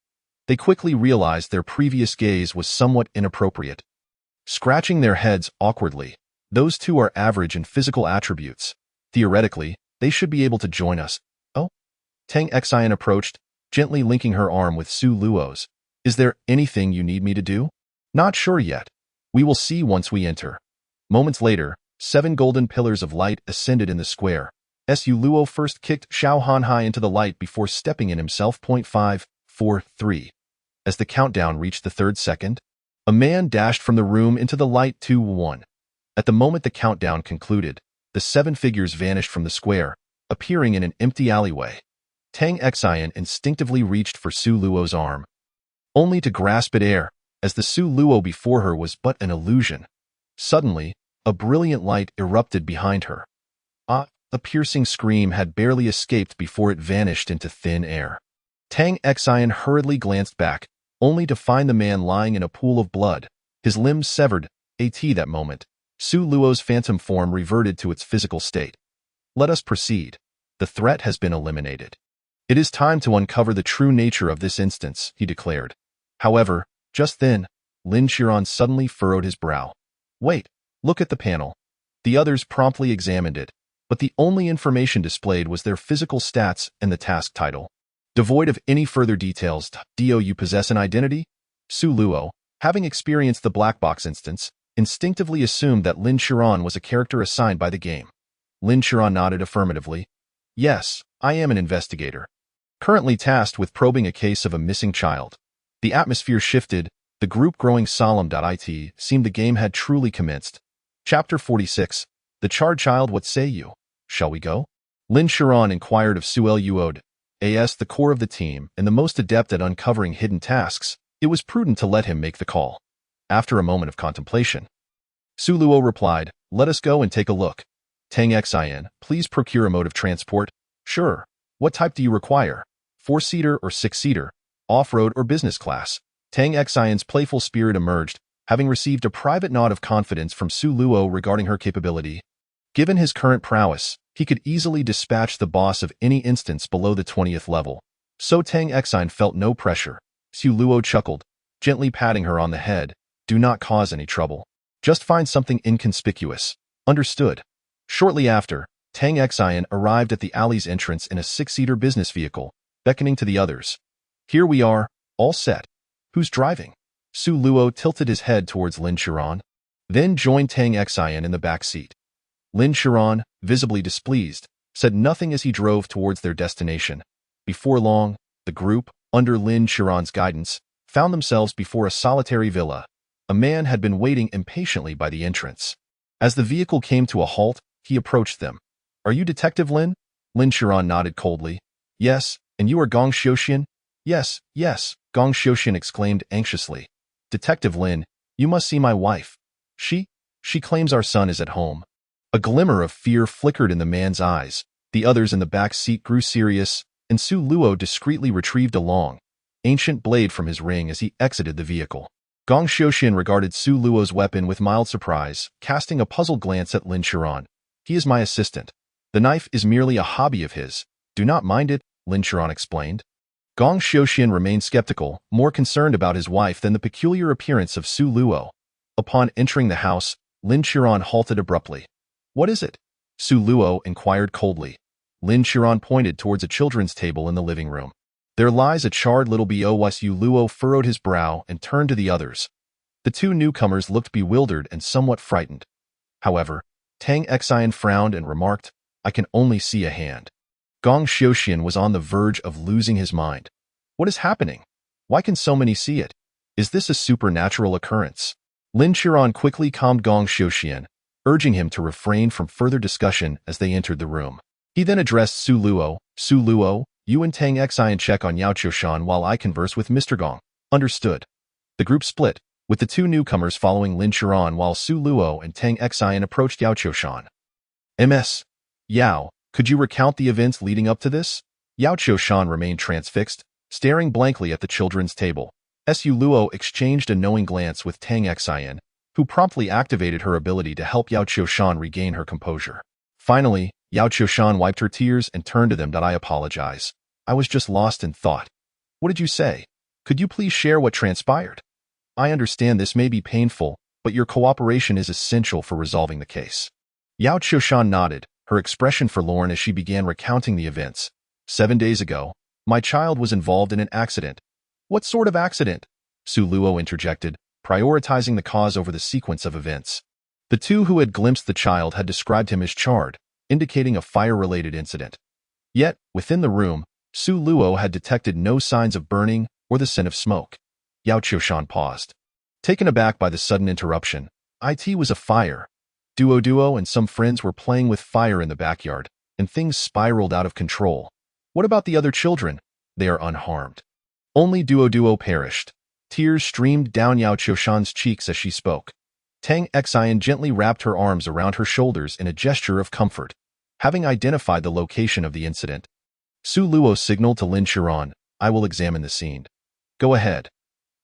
They quickly realized their previous gaze was somewhat inappropriate. Scratching their heads awkwardly, those two are average in physical attributes. Theoretically, they should be able to join us. Oh? Tang Xian approached, gently linking her arm with Su Luo's. Is there anything you need me to do? Not sure yet. We will see once we enter. Moments later, 7 golden pillars of light ascended in the square. Su Luo first kicked Xiao Hanhai into the light before stepping in himself. 5, 4, 3. As the countdown reached the 3rd second, a man dashed from the room into the light. 2, 1. At the moment the countdown concluded, the 7 figures vanished from the square, appearing in an empty alleyway. Tang Xian instinctively reached for Su Luo's arm, only to grasp it ere, as the Su Luo before her was but an illusion. Suddenly, a brilliant light erupted behind her. A piercing scream had barely escaped before it vanished into thin air. Tang Xian hurriedly glanced back, only to find the man lying in a pool of blood, his limbs severed. At that moment, Su Luo's phantom form reverted to its physical state. Let us proceed. The threat has been eliminated. It is time to uncover the true nature of this instance, he declared. However, just then, Lin Qiran suddenly furrowed his brow. Wait, look at the panel. The others promptly examined it, but the only information displayed was their physical stats and the task title. Devoid of any further details, do you possess an identity? Su Luo, having experienced the black box instance, instinctively assumed that Lin Qiran was a character assigned by the game. Lin Qiran nodded affirmatively. Yes, I am an investigator. Currently tasked with probing a case of a missing child. The atmosphere shifted, the group growing solemn. It seemed the game had truly commenced. Chapter 46. The charred child. What say you? Shall we go? Lin Qiran inquired of Su Luo. As the core of the team and the most adept at uncovering hidden tasks, it was prudent to let him make the call. After a moment of contemplation, Su Luo replied, let us go and take a look. Tang Xian, please procure a mode of transport. Sure. What type do you require? 4-seater or 6-seater? Off-road or business class? Tang Xian's playful spirit emerged, having received a private nod of confidence from Su Luo regarding her capability. Given his current prowess, he could easily dispatch the boss of any instance below the 20th level. So Tang Xian felt no pressure. Su Luo chuckled, gently patting her on the head. Do not cause any trouble. Just find something inconspicuous. Understood. Shortly after, Tang Xian arrived at the alley's entrance in a 6-seater business vehicle, beckoning to the others. Here we are, all set. Who's driving? Su Luo tilted his head towards Lin Qiran, then joined Tang Xian in the back seat. Lin Qiran, visibly displeased, said nothing as he drove towards their destination. Before long, the group, under Lin Qiran's guidance, found themselves before a solitary villa. A man had been waiting impatiently by the entrance. As the vehicle came to a halt, he approached them. Are you Detective Lin? Lin Qiran nodded coldly. Yes, and you are Gong Xiuxian? Yes, Gong Xiuxian exclaimed anxiously. Detective Lin, you must see my wife. She claims our son is at home. A glimmer of fear flickered in the man's eyes. The others in the back seat grew serious, and Su Luo discreetly retrieved a long, ancient blade from his ring as he exited the vehicle. Gong Xiuxian regarded Su Luo's weapon with mild surprise, casting a puzzled glance at Lin Qiran. He is my assistant. The knife is merely a hobby of his. Do not mind it, Lin Qiran explained. Gong Xiuxian remained skeptical, more concerned about his wife than the peculiar appearance of Su Luo. Upon entering the house, Lin Qiran halted abruptly. What is it? Su Luo inquired coldly. Lin Qiran pointed towards a children's table in the living room. There lies a charred little boy. Su Luo furrowed his brow and turned to the others. The two newcomers looked bewildered and somewhat frightened. However, Tang Xian frowned and remarked, I can only see a hand. Gong Xiuxian was on the verge of losing his mind. What is happening? Why can so many see it? Is this a supernatural occurrence? Lin Qiran quickly calmed Gong Xiuxian, urging him to refrain from further discussion as they entered the room. He then addressed Su Luo. Su Luo, you and Tang Xian check on Yao Qiushan while I converse with Mr. Gong. Understood. The group split, with the two newcomers following Lin Qiran while Su Luo and Tang Xian approached Yao Qiushan. Ms. Yao, could you recount the events leading up to this? Yao Qiushan remained transfixed, staring blankly at the children's table. Su Luo exchanged a knowing glance with Tang Xian, who promptly activated her ability to help Yao Qiushan regain her composure. Finally, Yao Qiushan wiped her tears and turned to them. I apologize. I was just lost in thought. What did you say? Could you please share what transpired? I understand this may be painful, but your cooperation is essential for resolving the case. Yao Qiushan nodded, her expression forlorn as she began recounting the events. 7 days ago, my child was involved in an accident. What sort of accident? Su Luo interjected, prioritizing the cause over the sequence of events. The two who had glimpsed the child had described him as charred, indicating a fire-related incident. Yet, within the room, Su Luo had detected no signs of burning or the scent of smoke. Yao Qiushan paused. Taken aback by the sudden interruption, it was a fire. Duo and some friends were playing with fire in the backyard, and things spiraled out of control. What about the other children? They are unharmed. Only Duo perished. Tears streamed down Yao Qiushan's cheeks as she spoke. Tang Xian gently wrapped her arms around her shoulders in a gesture of comfort. Having identified the location of the incident, Su Luo signaled to Lin Qiran, I will examine the scene. Go ahead.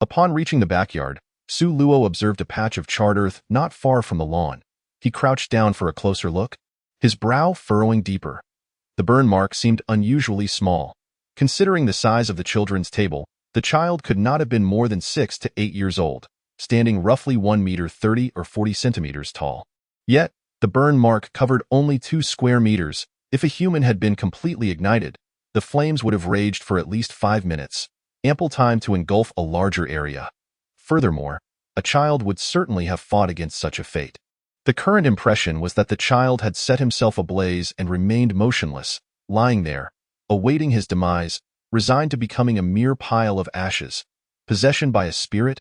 Upon reaching the backyard, Su Luo observed a patch of charred earth not far from the lawn. He crouched down for a closer look, his brow furrowing deeper. The burn mark seemed unusually small. Considering the size of the children's table, the child could not have been more than 6 to 8 years old, standing roughly 1 meter 30 or 40 centimeters tall. Yet, the burn mark covered only 2 square meters. If a human had been completely ignited, the flames would have raged for at least 5 minutes, ample time to engulf a larger area. Furthermore, a child would certainly have fought against such a fate. The current impression was that the child had set himself ablaze and remained motionless, lying there, awaiting his demise, resigned to becoming a mere pile of ashes, possession by a spirit,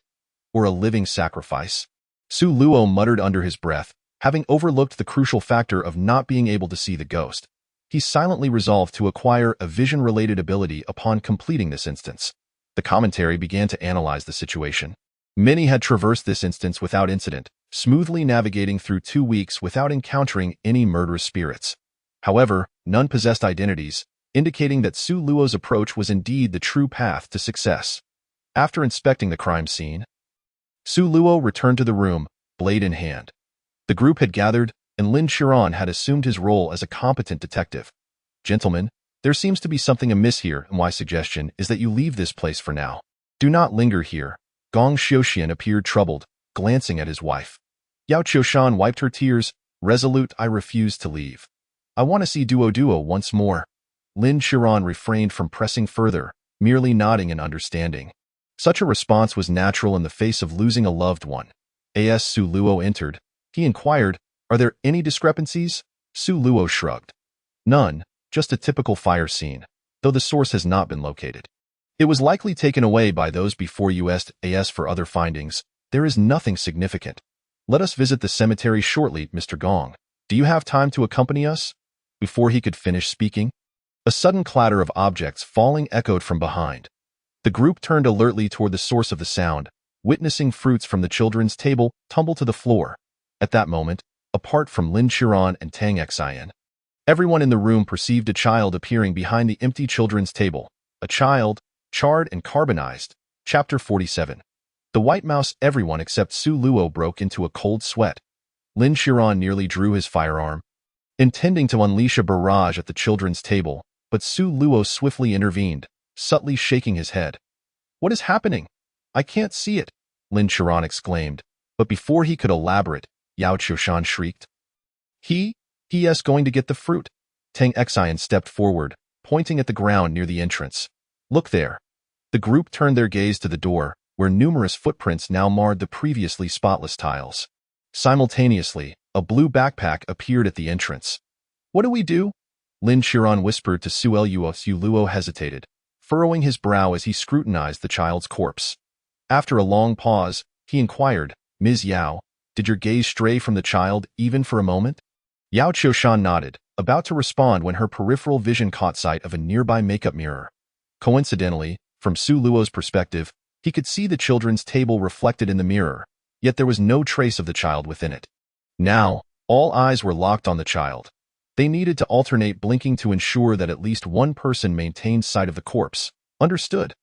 or a living sacrifice. Su Luo muttered under his breath, having overlooked the crucial factor of not being able to see the ghost. He silently resolved to acquire a vision-related ability upon completing this instance. The commentary began to analyze the situation. Many had traversed this instance without incident, smoothly navigating through 2 weeks without encountering any murderous spirits. However, none possessed identities, indicating that Su Luo's approach was indeed the true path to success. After inspecting the crime scene, Su Luo returned to the room, blade in hand. The group had gathered, and Lin Qiran had assumed his role as a competent detective. Gentlemen, there seems to be something amiss here, and my suggestion is that you leave this place for now. Do not linger here. Gong Xiuxian appeared troubled, glancing at his wife. Yao Qiushan wiped her tears, resolute. I refuse to leave. I want to see Duo once more. Lin Qiran refrained from pressing further, merely nodding in understanding. Such a response was natural in the face of losing a loved one. As Su Luo entered, he inquired, are there any discrepancies? Su Luo shrugged. None, just a typical fire scene, though the source has not been located. It was likely taken away by those before us. As for other findings, there is nothing significant. Let us visit the cemetery shortly, Mr. Gong. Do you have time to accompany us? Before he could finish speaking, a sudden clatter of objects falling echoed from behind. The group turned alertly toward the source of the sound, witnessing fruits from the children's table tumble to the floor. At that moment, apart from Lin Qiran and Tang Xian, everyone in the room perceived a child appearing behind the empty children's table. A child, charred and carbonized. Chapter 47. The white mouse. Everyone except Su Luo broke into a cold sweat. Lin Qiran nearly drew his firearm, intending to unleash a barrage at the children's table, but Su Luo swiftly intervened, subtly shaking his head. "What is happening? I can't see it," Lin Chiron exclaimed, but before he could elaborate, Yao Qiushan shrieked. He is going to get the fruit." Tang Xian stepped forward, pointing at the ground near the entrance. "Look there." The group turned their gaze to the door, where numerous footprints now marred the previously spotless tiles. Simultaneously, a blue backpack appeared at the entrance. "What do we do?" Lin Chiron whispered to Su Luo. Su Luo hesitated, furrowing his brow as he scrutinized the child's corpse. After a long pause, he inquired, "Ms. Yao, did your gaze stray from the child even for a moment?" Yao Qiushan nodded, about to respond when her peripheral vision caught sight of a nearby makeup mirror. Coincidentally, from Su Luo's perspective, he could see the children's table reflected in the mirror, yet there was no trace of the child within it. Now, all eyes were locked on the child. They needed to alternate blinking to ensure that at least one person maintained sight of the corpse. Understood.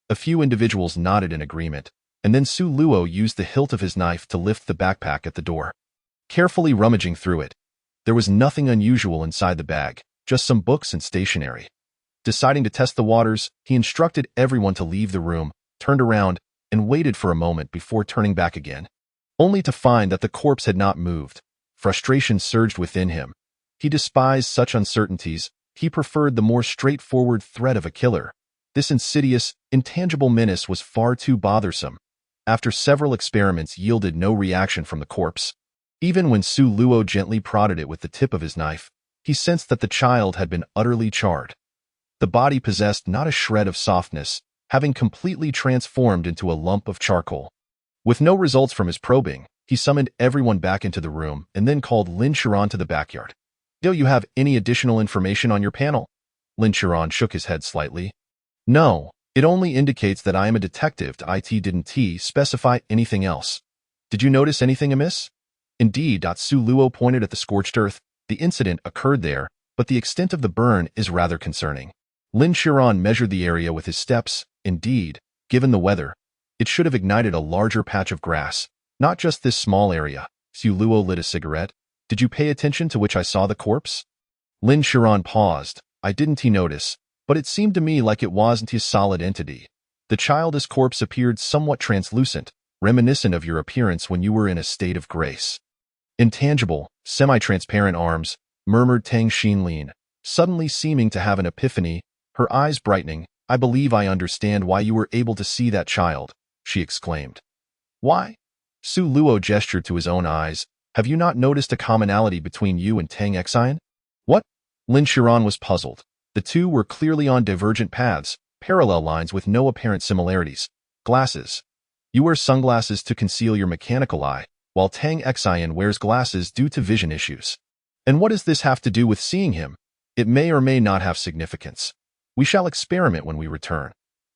A few individuals nodded in agreement, and then Su Luo used the hilt of his knife to lift the backpack at the door. Carefully rummaging through it, there was nothing unusual inside the bag, just some books and stationery. Deciding to test the waters, he instructed everyone to leave the room, turned around, and waited for a moment before turning back again, only to find that the corpse had not moved. Frustration surged within him. He despised such uncertainties. He preferred the more straightforward threat of a killer. This insidious, intangible menace was far too bothersome. After several experiments yielded no reaction from the corpse, even when Su Luo gently prodded it with the tip of his knife, he sensed that the child had been utterly charred. The body possessed not a shred of softness, having completely transformed into a lump of charcoal. With no results from his probing, he summoned everyone back into the room and then called Lin Chiron to the backyard. "Do you have any additional information on your panel?" Lin Chiron shook his head slightly. "No, it only indicates that I am a detective. It didn't specify anything else. Did you notice anything amiss?" "Indeed." Su Luo pointed at the scorched earth. "The incident occurred there, but the extent of the burn is rather concerning." Lin Chiron measured the area with his steps. Indeed, given the weather, it should have ignited a larger patch of grass, not just this small area. Su Luo lit a cigarette. "Did you pay attention to which I saw the corpse?" Lin Chiron paused. "I didn't notice, but it seemed to me like it wasn't a solid entity. The child's corpse appeared somewhat translucent, reminiscent of your appearance when you were in a state of grace." "Intangible, semi-transparent arms," murmured Tang Xinlin, suddenly seeming to have an epiphany, her eyes brightening. "I believe I understand why you were able to see that child," she exclaimed. "Why?" Su Luo gestured to his own eyes. "Have you not noticed a commonality between you and Tang Xian?" "What?" Lin Chiron was puzzled. The two were clearly on divergent paths, parallel lines with no apparent similarities. "Glasses. You wear sunglasses to conceal your mechanical eye, while Tang Xian wears glasses due to vision issues. And what does this have to do with seeing him? It may or may not have significance. We shall experiment when we return."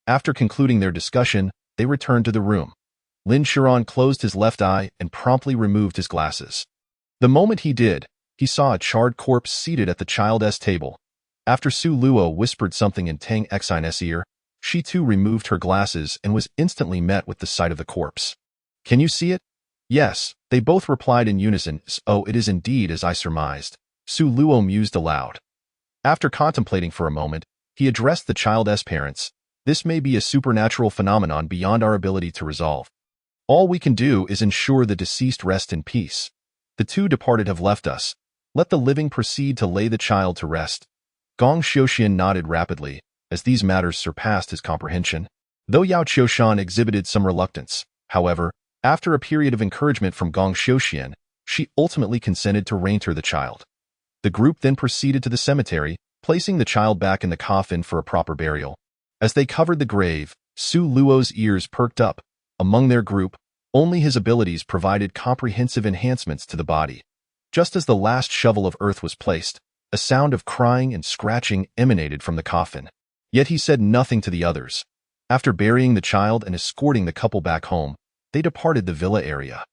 After concluding their discussion, they returned to the room. Lin Chiron closed his left eye and promptly removed his glasses. The moment he did, he saw a charred corpse seated at the child's table. After Su Luo whispered something in Tang Xian's ear, she too removed her glasses and was instantly met with the sight of the corpse. "Can you see it?" "Yes," they both replied in unison. "Oh, it is indeed as I surmised." Su Luo mused aloud. After contemplating for a moment, he addressed the child's parents. "This may be a supernatural phenomenon beyond our ability to resolve. All we can do is ensure the deceased rest in peace. The two departed have left us. Let the living proceed to lay the child to rest." Gong Xiuxian nodded rapidly, as these matters surpassed his comprehension. Though Yao Qiushan exhibited some reluctance, however, after a period of encouragement from Gong Xiuxian, she ultimately consented to reinter the child. The group then proceeded to the cemetery, placing the child back in the coffin for a proper burial. As they covered the grave, Su Luo's ears perked up. Among their group, only his abilities provided comprehensive enhancements to the body. Just as the last shovel of earth was placed, a sound of crying and scratching emanated from the coffin. Yet he said nothing to the others. After burying the child and escorting the couple back home, they departed the villa area.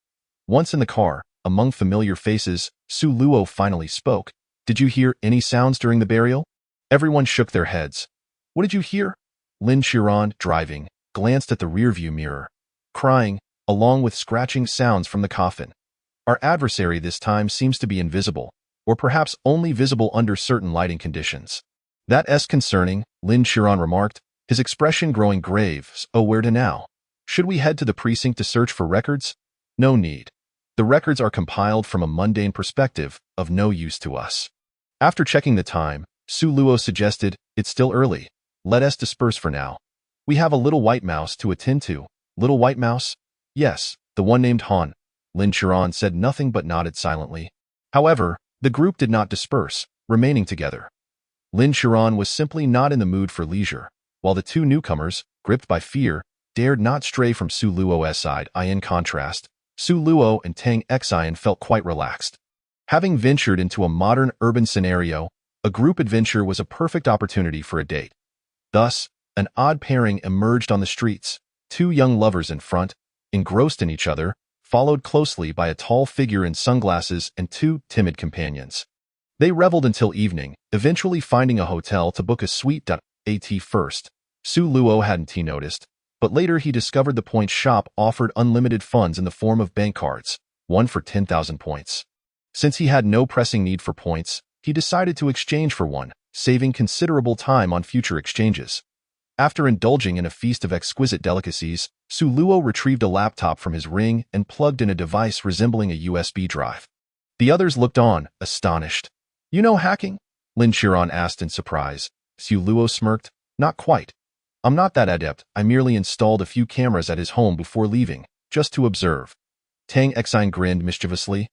Once in the car, among familiar faces, Su Luo finally spoke. "Did you hear any sounds during the burial?" Everyone shook their heads. "What did you hear?" Lin Chiron, driving, glanced at the rearview mirror. "Crying, along with scratching sounds from the coffin. Our adversary this time seems to be invisible, or perhaps only visible under certain lighting conditions." That's concerning, Lin Chiron remarked, his expression growing grave. Oh, where to now? Should we head to the precinct to search for records? No need. The records are compiled from a mundane perspective, of no use to us. After checking the time, Su Luo suggested, it's still early. Let us disperse for now. We have a little white mouse to attend to. Little white mouse? Yes, the one named Han. Lin Chiron said nothing but nodded silently. However, the group did not disperse, remaining together. Lin Chiron was simply not in the mood for leisure, while the two newcomers, gripped by fear, dared not stray from Su Luo's side. In contrast, Su Luo and Tang Xian felt quite relaxed. Having ventured into a modern urban scenario, a group adventure was a perfect opportunity for a date. Thus, an odd pairing emerged on the streets, two young lovers in front, engrossed in each other, followed closely by a tall figure in sunglasses and two timid companions. They reveled until evening, eventually finding a hotel to book a suite. At first, Su Luo hadn't noticed, but later he discovered the point shop offered unlimited funds in the form of bank cards, one for 10,000 points. Since he had no pressing need for points, he decided to exchange for one, saving considerable time on future exchanges. After indulging in a feast of exquisite delicacies, Su Luo retrieved a laptop from his ring and plugged in a device resembling a USB drive. The others looked on, astonished. You know hacking? Lin Chiron asked in surprise. Su Luo smirked. Not quite. I'm not that adept. I merely installed a few cameras at his home before leaving, just to observe. Tang Xian grinned mischievously.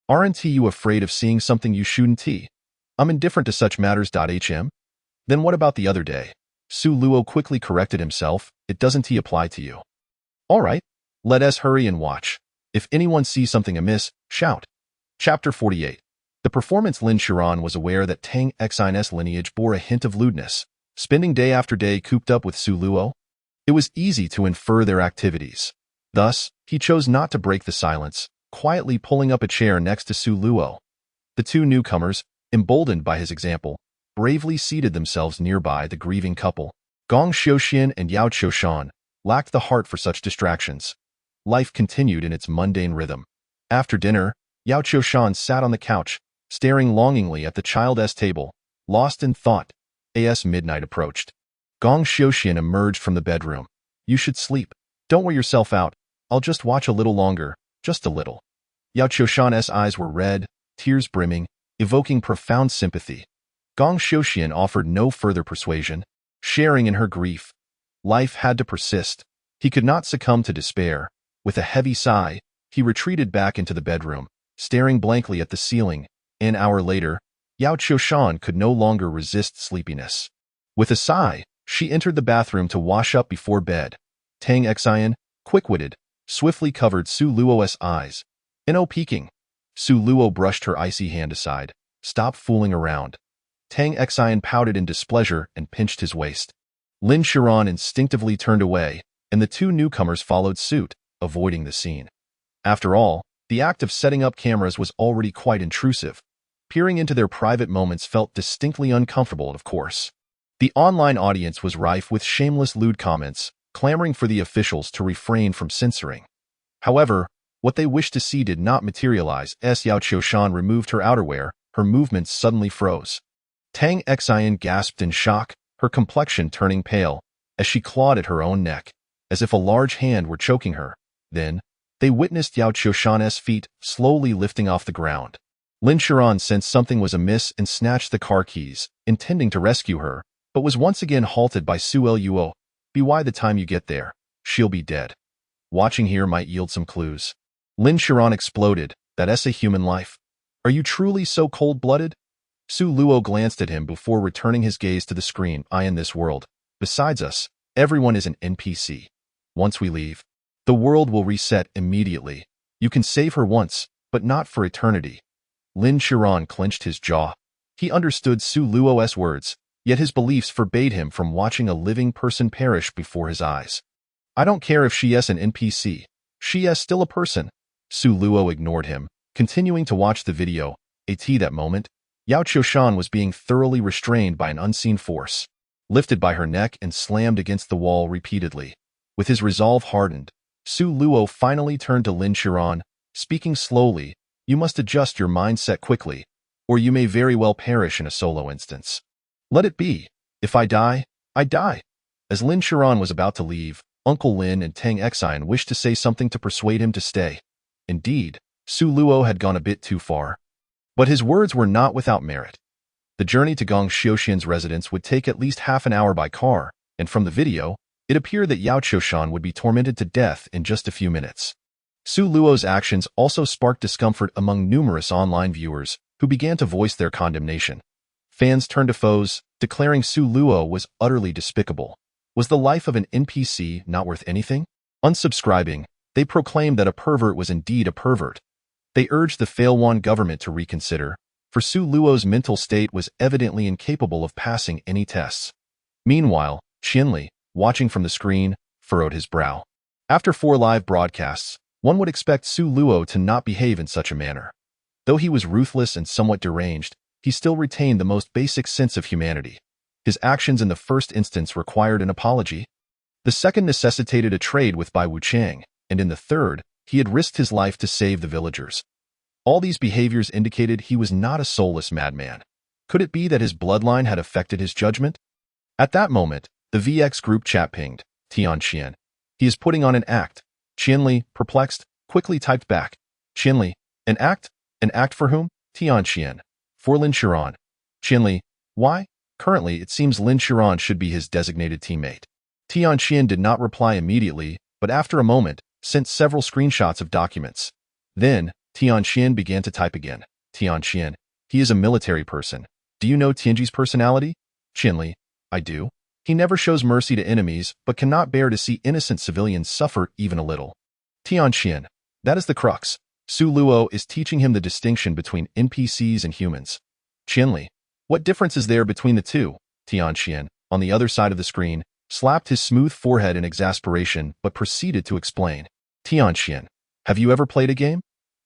Aren't you afraid of seeing something you shouldn't? I'm indifferent to such matters. Then what about the other day? Su Luo quickly corrected himself. It doesn't apply to you. All right, let us hurry and watch. If anyone sees something amiss, shout. Chapter 48. The performance. Lin Chiron was aware that Tang Xian's lineage bore a hint of lewdness, spending day after day cooped up with Su Luo. It was easy to infer their activities. Thus, he chose not to break the silence, quietly pulling up a chair next to Su Luo. The two newcomers, emboldened by his example, bravely seated themselves nearby. The grieving couple, Gong Xiuxian and Yao Qiushan, lacked the heart for such distractions. Life continued in its mundane rhythm. After dinner, Yao Qiushan sat on the couch, staring longingly at the child's table, lost in thought. As midnight approached, Gong Xiuxian emerged from the bedroom. You should sleep. Don't wear yourself out. I'll just watch a little longer, just a little. Yao Qiushan's eyes were red, tears brimming, evoking profound sympathy. Gong Xiuxian offered no further persuasion, sharing in her grief. Life had to persist. He could not succumb to despair. With a heavy sigh, he retreated back into the bedroom, staring blankly at the ceiling. An hour later, Yao Qiushan could no longer resist sleepiness. With a sigh, she entered the bathroom to wash up before bed. Tang Xian, quick-witted, swiftly covered Su Luo's eyes. No peeking. Su Luo brushed her icy hand aside. Stop fooling around. Tang Xian pouted in displeasure and pinched his waist. Lin Chiron instinctively turned away, and the two newcomers followed suit, avoiding the scene. After all, the act of setting up cameras was already quite intrusive. Peering into their private moments felt distinctly uncomfortable, of course. The online audience was rife with shameless lewd comments, clamoring for the officials to refrain from censoring. However, what they wished to see did not materialize. As Yao Qiushan removed her outerwear, her movements suddenly froze. Tang Xian gasped in shock, her complexion turning pale, as she clawed at her own neck, as if a large hand were choking her. Then, they witnessed Yao Qiushan's feet slowly lifting off the ground. Lin Chiron sensed something was amiss and snatched the car keys, intending to rescue her, but was once again halted by Su Luo. By the time you get there, she'll be dead. Watching here might yield some clues. Lin Chiron exploded. That's a human life. Are you truly so cold-blooded? Su Luo glanced at him before returning his gaze to the screen. In this world, besides us, everyone is an NPC. Once we leave, the world will reset immediately. You can save her once, but not for eternity. Lin Chiron clenched his jaw. He understood Su Luo's words, yet his beliefs forbade him from watching a living person perish before his eyes. I don't care if she is an NPC. She is still a person. Su Luo ignored him, continuing to watch the video. At that moment, Yao Qiushan was being thoroughly restrained by an unseen force, lifted by her neck and slammed against the wall repeatedly. With his resolve hardened, Su Luo finally turned to Lin Chiron, speaking slowly. You must adjust your mindset quickly, or you may very well perish in a solo instance. Let it be. If I die, I die. As Lin Shiran was about to leave, Uncle Lin and Tang Xian wished to say something to persuade him to stay. Indeed, Su Luo had gone a bit too far. But his words were not without merit. The journey to Gong Xiuxian's residence would take at least half an hour by car, and from the video, it appeared that Yao Qiushan would be tormented to death in just a few minutes. Su Luo's actions also sparked discomfort among numerous online viewers, who began to voice their condemnation. Fans turned to foes, declaring Su Luo was utterly despicable. Was the life of an NPC not worth anything? Unsubscribing, they proclaimed that a pervert was indeed a pervert. They urged the Failwan government to reconsider, for Su Luo's mental state was evidently incapable of passing any tests. Meanwhile, Qianli, watching from the screen, furrowed his brow. After 4 live broadcasts, one would expect Su Luo to not behave in such a manner. Though he was ruthless and somewhat deranged, he still retained the most basic sense of humanity. His actions in the first instance required an apology. The second necessitated a trade with Bai Wuchang, and in the third, he had risked his life to save the villagers. All these behaviors indicated he was not a soulless madman. Could it be that his bloodline had affected his judgment? At that moment, the VX group chat pinged. Tianqian. He is putting on an act. Qianli, perplexed, quickly typed back. Qianli, an act? An act for whom? Tianqian. For Lin Shiran. Qianli, why? Currently, it seems Lin Shiran should be his designated teammate. Tianqian did not reply immediately, but after a moment, sent several screenshots of documents. Then, Tianqian began to type again. Tianqian, he is a military person. Do you know Tianji's personality? Qianli, I do. He never shows mercy to enemies, but cannot bear to see innocent civilians suffer even a little. Tianqian, that is the crux. Su Luo is teaching him the distinction between NPCs and humans. Qianli, what difference is there between the two? Tianqian, on the other side of the screen, slapped his smooth forehead in exasperation but proceeded to explain. Tianqian, have you ever played a game?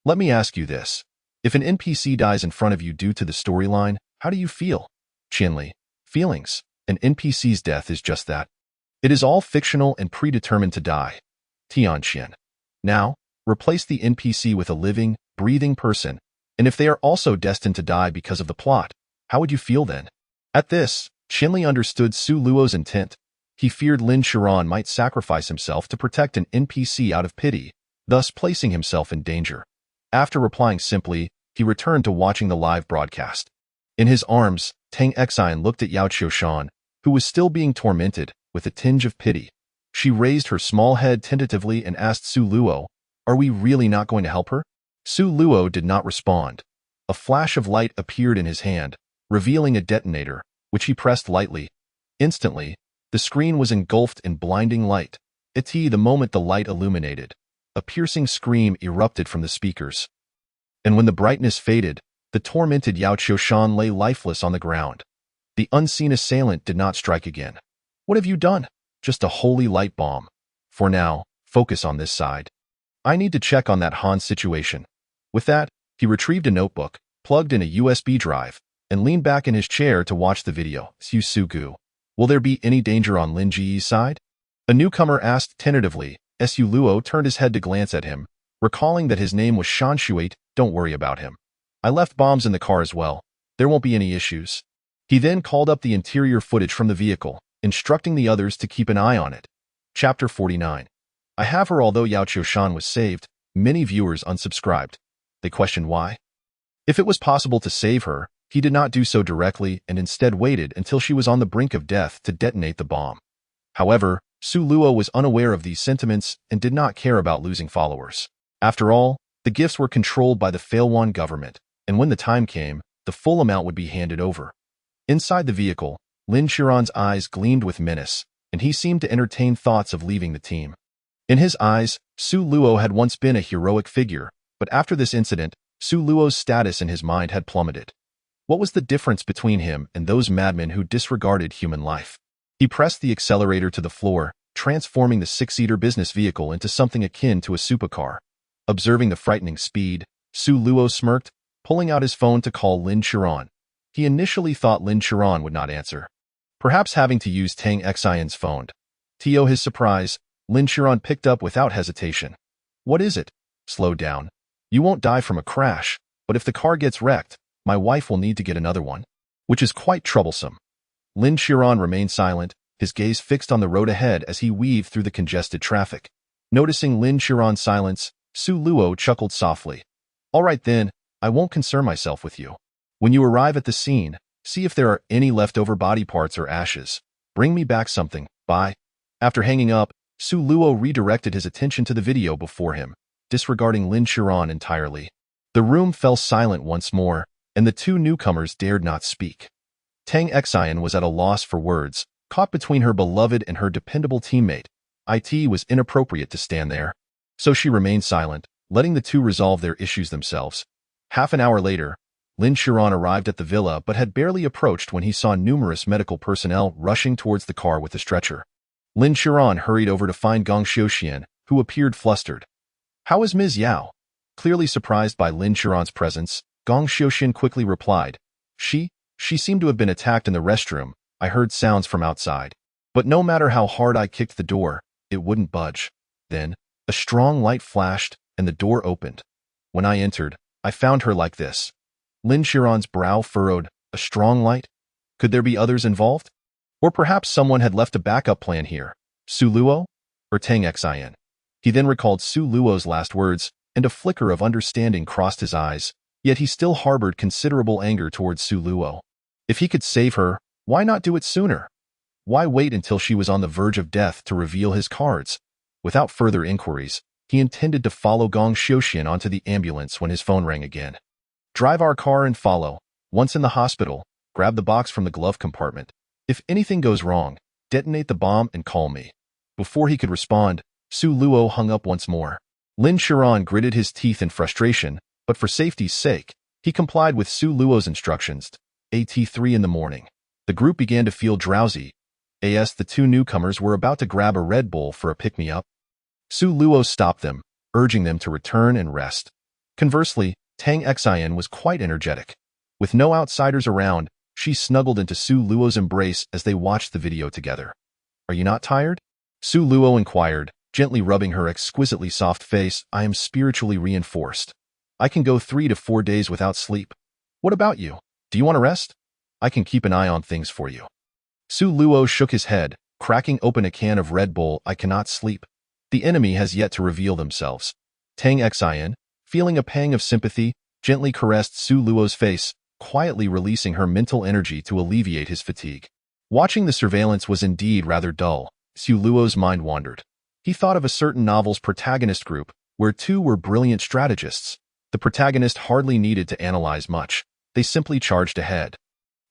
Let me ask you this. If an NPC dies in front of you due to the storyline, how do you feel? Qianli, feelings. An NPC's death is just that. It is all fictional and predetermined to die. Tianqian, now, replace the NPC with a living, breathing person, and if they are also destined to die because of the plot, how would you feel then? At this, Qianli understood Su Luo's intent. He feared Lin Shiran might sacrifice himself to protect an NPC out of pity, thus placing himself in danger. After replying simply, he returned to watching the live broadcast. In his arms, Tang Xian looked at Yao Qiushan, who was still being tormented, with a tinge of pity. She raised her small head tentatively and asked Su Luo, are we really not going to help her? Su Luo did not respond. A flash of light appeared in his hand, revealing a detonator, which he pressed lightly. Instantly, the screen was engulfed in blinding light. The moment the light illuminated, a piercing scream erupted from the speakers. And when the brightness faded, the tormented Yao Qiushan lay lifeless on the ground. The unseen assailant did not strike again. What have you done? Just a holy light bomb. For now, focus on this side. I need to check on that Han situation. With that, he retrieved a notebook, plugged in a USB drive, and leaned back in his chair to watch the video. Su Sugu. Will there be any danger on Lin Ji's side? A newcomer asked tentatively. Su Luo turned his head to glance at him, recalling that his name was Shan Shuate. Don't worry about him. I left bombs in the car as well. There won't be any issues. He then called up the interior footage from the vehicle, instructing the others to keep an eye on it. Chapter 49. I have her. Although Yao Qiushan was saved, many viewers unsubscribed. They questioned why. If it was possible to save her, he did not do so directly and instead waited until she was on the brink of death to detonate the bomb. However, Su Luo was unaware of these sentiments and did not care about losing followers. After all, the gifts were controlled by the Failwan government, and when the time came, the full amount would be handed over. Inside the vehicle, Lin Shiran's eyes gleamed with menace, and he seemed to entertain thoughts of leaving the team. In his eyes, Su Luo had once been a heroic figure, but after this incident, Su Luo's status in his mind had plummeted. What was the difference between him and those madmen who disregarded human life? He pressed the accelerator to the floor, transforming the six-seater business vehicle into something akin to a supercar. Observing the frightening speed, Su Luo smirked, pulling out his phone to call Lin Shiran. He initially thought Lin Shiran would not answer, perhaps having to use Tang Xian's phone. To his surprise, Lin Shiran picked up without hesitation. What is it? Slow down. You won't die from a crash, but if the car gets wrecked, my wife will need to get another one, which is quite troublesome. Lin Qiran remained silent, his gaze fixed on the road ahead as he weaved through the congested traffic. Noticing Lin Qiran's silence, Su Luo chuckled softly. All right then, I won't concern myself with you. When you arrive at the scene, see if there are any leftover body parts or ashes. Bring me back something. Bye. After hanging up, Su Luo redirected his attention to the video before him, disregarding Lin Qiran entirely. The room fell silent once more, and the two newcomers dared not speak. Tang Xian was at a loss for words, caught between her beloved and her dependable teammate. It was inappropriate to stand there. So she remained silent, letting the two resolve their issues themselves. Half an hour later, Lin Qiran arrived at the villa but had barely approached when he saw numerous medical personnel rushing towards the car with a stretcher. Lin Qiran hurried over to find Gong Xiuxian, who appeared flustered. How is Ms. Yao? Clearly surprised by Lin Qiran's presence, Gong Xiuxian quickly replied. She seemed to have been attacked in the restroom. I heard sounds from outside. But no matter how hard I kicked the door, it wouldn't budge. Then, a strong light flashed, and the door opened. When I entered, I found her like this. Lin Qiran's brow furrowed. A strong light? Could there be others involved? Or perhaps someone had left a backup plan here. Su Luo? Or Tang Xian? He then recalled Su Luo's last words, and a flicker of understanding crossed his eyes, yet he still harbored considerable anger towards Su Luo. If he could save her, why not do it sooner? Why wait until she was on the verge of death to reveal his cards? Without further inquiries, he intended to follow Gong Xiuxian onto the ambulance when his phone rang again. Drive our car and follow. Once in the hospital, grab the box from the glove compartment. If anything goes wrong, detonate the bomb and call me. Before he could respond, Su Luo hung up once more. Lin Qiran gritted his teeth in frustration, but for safety's sake, he complied with Su Luo's instructions. At 3 in the morning. The group began to feel drowsy. The two newcomers were about to grab a Red Bull for a pick-me-up. Su Luo stopped them, urging them to return and rest. Conversely, Tang Xian was quite energetic. With no outsiders around, she snuggled into Su Luo's embrace as they watched the video together. Are you not tired? Su Luo inquired, gently rubbing her exquisitely soft face. I am spiritually reinforced. I can go 3 to 4 days without sleep. What about you? Do you want to rest? I can keep an eye on things for you. Su Luo shook his head, cracking open a can of Red Bull. I cannot sleep. The enemy has yet to reveal themselves. Tang Xian, feeling a pang of sympathy, gently caressed Su Luo's face, quietly releasing her mental energy to alleviate his fatigue. Watching the surveillance was indeed rather dull. Su Luo's mind wandered. He thought of a certain novel's protagonist group, where two were brilliant strategists. The protagonist hardly needed to analyze much. They simply charged ahead.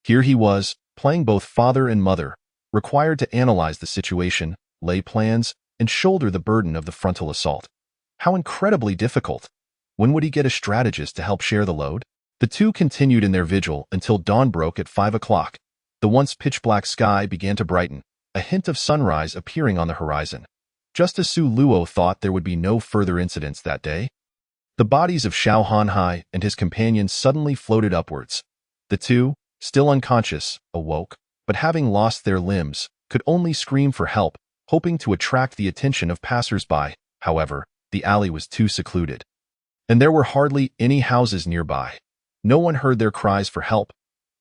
Here he was, playing both father and mother, required to analyze the situation, lay plans, and shoulder the burden of the frontal assault. How incredibly difficult! When would he get a strategist to help share the load? The two continued in their vigil until dawn broke at 5 o'clock. The once pitch-black sky began to brighten, a hint of sunrise appearing on the horizon. Just as Su Luo thought there would be no further incidents that day, the bodies of Xiao Hanhai and his companions suddenly floated upwards. The two, still unconscious, awoke, but having lost their limbs, could only scream for help, hoping to attract the attention of passers-by. However, the alley was too secluded, and there were hardly any houses nearby. No one heard their cries for help.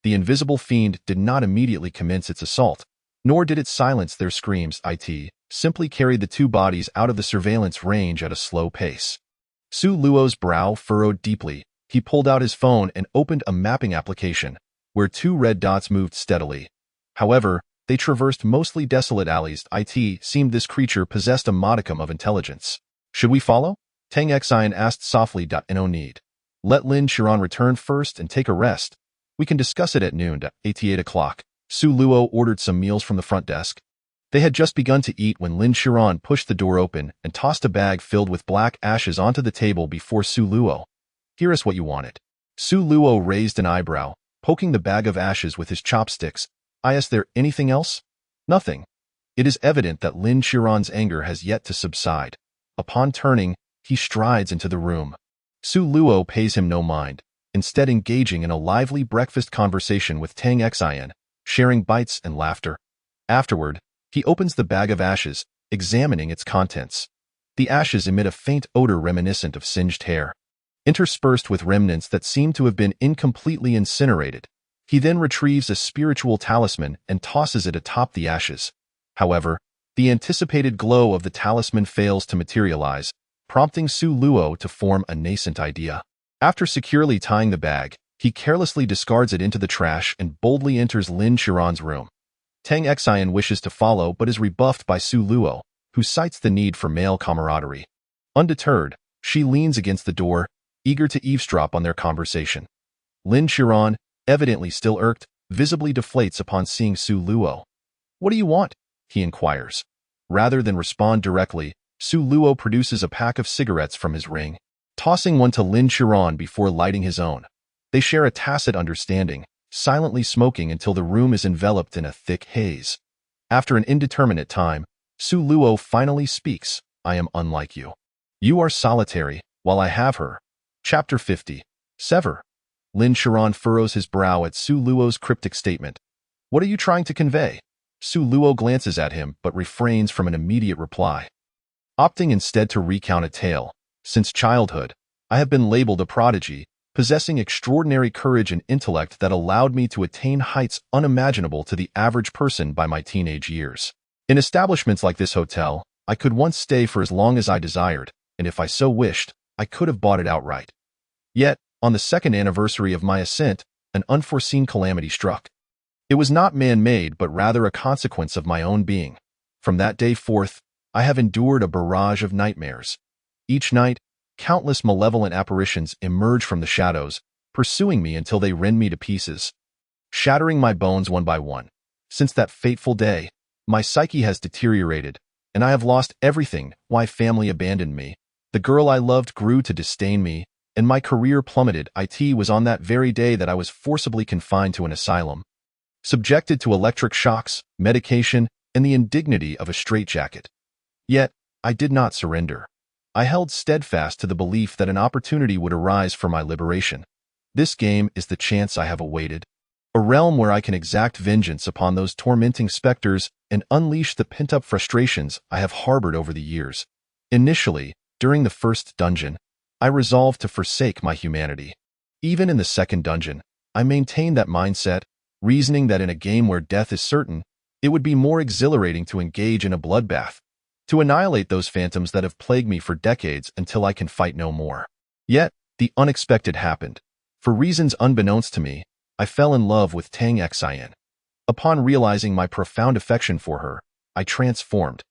The invisible fiend did not immediately commence its assault, nor did it silence their screams. It simply carried the two bodies out of the surveillance range at a slow pace. Su Luo's brow furrowed deeply. He pulled out his phone and opened a mapping application, where 2 red dots moved steadily. However, they traversed mostly desolate alleys. It seemed this creature possessed a modicum of intelligence. Should we follow? Tang Xian asked softly. No need. Let Lin Qiran return first and take a rest. We can discuss it at noon. At 8 o'clock, Su Luo ordered some meals from the front desk. They had just begun to eat when Lin Qiran pushed the door open and tossed a bag filled with black ashes onto the table before Su Luo. Here is what you wanted. Su Luo raised an eyebrow, poking the bag of ashes with his chopsticks. Is there anything else? Nothing. It is evident that Lin Qiran's anger has yet to subside. Upon turning, he strides into the room. Su Luo pays him no mind, instead engaging in a lively breakfast conversation with Tang Xian, sharing bites and laughter. Afterward, he opens the bag of ashes, examining its contents. The ashes emit a faint odor reminiscent of singed hair, interspersed with remnants that seem to have been incompletely incinerated. He then retrieves a spiritual talisman and tosses it atop the ashes. However, the anticipated glow of the talisman fails to materialize, prompting Su Luo to form a nascent idea. After securely tying the bag, he carelessly discards it into the trash and boldly enters Lin Qiran's room. Tang Xian wishes to follow but is rebuffed by Su Luo, who cites the need for male camaraderie. Undeterred, she leans against the door, eager to eavesdrop on their conversation. Lin Qiran, evidently still irked, visibly deflates upon seeing Su Luo. "What do you want?" he inquires. Rather than respond directly, Su Luo produces a pack of cigarettes from his ring, tossing one to Lin Qiran before lighting his own. They share a tacit understanding, silently smoking until the room is enveloped in a thick haze. After an indeterminate time, Su Luo finally speaks. "I am unlike you. You are solitary, while I have her." Chapter 50. Sever. Lin Qiran furrows his brow at Su Luo's cryptic statement. "What are you trying to convey?" Su Luo glances at him but refrains from an immediate reply. Opting instead to recount a tale. "Since childhood, I have been labeled a prodigy, possessing extraordinary courage and intellect that allowed me to attain heights unimaginable to the average person by my teenage years. In establishments like this hotel, I could once stay for as long as I desired, and if I so wished, I could have bought it outright. Yet, on the second anniversary of my ascent, an unforeseen calamity struck. It was not man-made but rather a consequence of my own being. From that day forth, I have endured a barrage of nightmares. Each night, countless malevolent apparitions emerge from the shadows, pursuing me until they rend me to pieces, shattering my bones one by one. Since that fateful day, my psyche has deteriorated, and I have lost everything. My family abandoned me. The girl I loved grew to disdain me, and my career plummeted. It was on that very day that I was forcibly confined to an asylum, subjected to electric shocks, medication, and the indignity of a straitjacket. Yet, I did not surrender. I held steadfast to the belief that an opportunity would arise for my liberation. This game is the chance I have awaited, a realm where I can exact vengeance upon those tormenting specters and unleash the pent-up frustrations I have harbored over the years. Initially, during the first dungeon, I resolved to forsake my humanity. Even in the second dungeon, I maintained that mindset, reasoning that in a game where death is certain, it would be more exhilarating to engage in a bloodbath, to annihilate those phantoms that have plagued me for decades until I can fight no more. Yet, the unexpected happened. For reasons unbeknownst to me, I fell in love with Tang Xian. Upon realizing my profound affection for her, I transformed.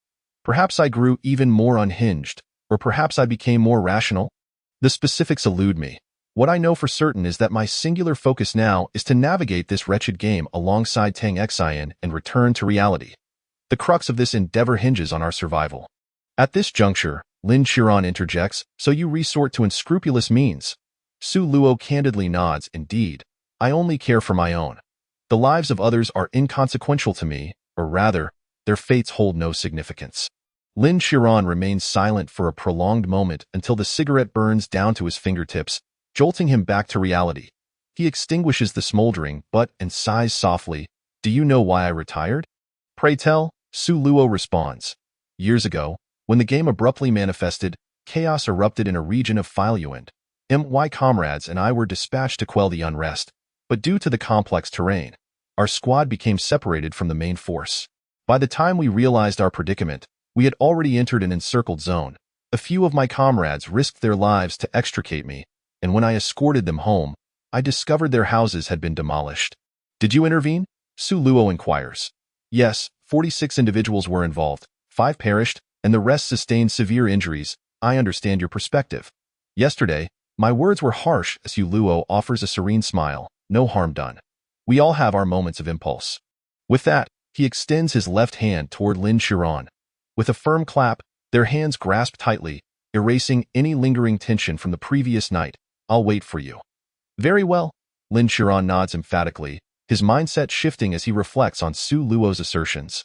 Perhaps I grew even more unhinged, or perhaps I became more rational. The specifics elude me. What I know for certain is that my singular focus now is to navigate this wretched game alongside Tang Xian and return to reality. The crux of this endeavor hinges on our survival. At this juncture, Lin Qiran interjects, "So you resort to unscrupulous means?" Su Luo candidly nods. "Indeed, I only care for my own. The lives of others are inconsequential to me, or rather, their fates hold no significance." Lin Qiran remains silent for a prolonged moment until the cigarette burns down to his fingertips, jolting him back to reality. He extinguishes the smoldering butt and sighs softly. "Do you know why I retired?" "Pray tell," Su Luo responds. "Years ago, when the game abruptly manifested, chaos erupted in a region of Filuand. My comrades and I were dispatched to quell the unrest, but due to the complex terrain, our squad became separated from the main force. By the time we realized our predicament, we had already entered an encircled zone. A few of my comrades risked their lives to extricate me, and when I escorted them home, I discovered their houses had been demolished." "Did you intervene?" Su Luo inquires. "Yes, 46 individuals were involved, 5 perished, and the rest sustained severe injuries. I understand your perspective. Yesterday, my words were harsh." Su Luo offers a serene smile. "No harm done. We all have our moments of impulse." With that, he extends his left hand toward Lin Qiran. With a firm clap, their hands grasp tightly, erasing any lingering tension from the previous night. "I'll wait for you." "Very well." Lin Qiran nods emphatically, his mindset shifting as he reflects on Su Luo's assertions.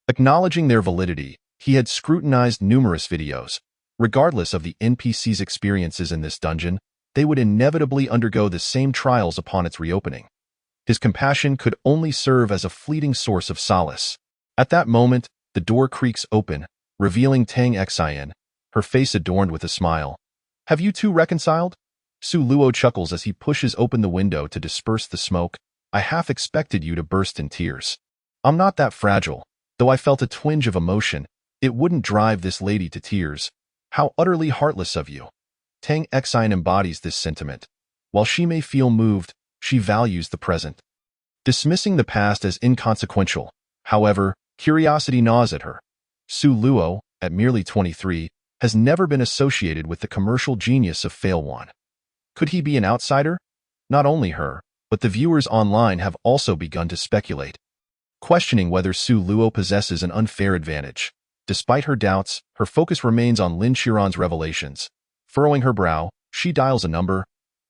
Acknowledging their validity, he had scrutinized numerous videos. Regardless of the NPC's experiences in this dungeon, they would inevitably undergo the same trials upon its reopening. His compassion could only serve as a fleeting source of solace. At that moment, the door creaks open, revealing Tang Xian, her face adorned with a smile. "Have you two reconciled?" Su Luo chuckles as he pushes open the window to disperse the smoke. I half expected you to burst in tears. I'm not that fragile, though I felt a twinge of emotion. It wouldn't drive this lady to tears. How utterly heartless of you. Tang Xian embodies this sentiment. While she may feel moved, she values the present. Dismissing the past as inconsequential, however, curiosity gnaws at her. Su Luo, at merely 23, has never been associated with the commercial genius of Failwan. Could he be an outsider? Not only her, but the viewers online have also begun to speculate, questioning whether Su Luo possesses an unfair advantage. Despite her doubts, her focus remains on Lin Qiran's revelations. Furrowing her brow, she dials a number.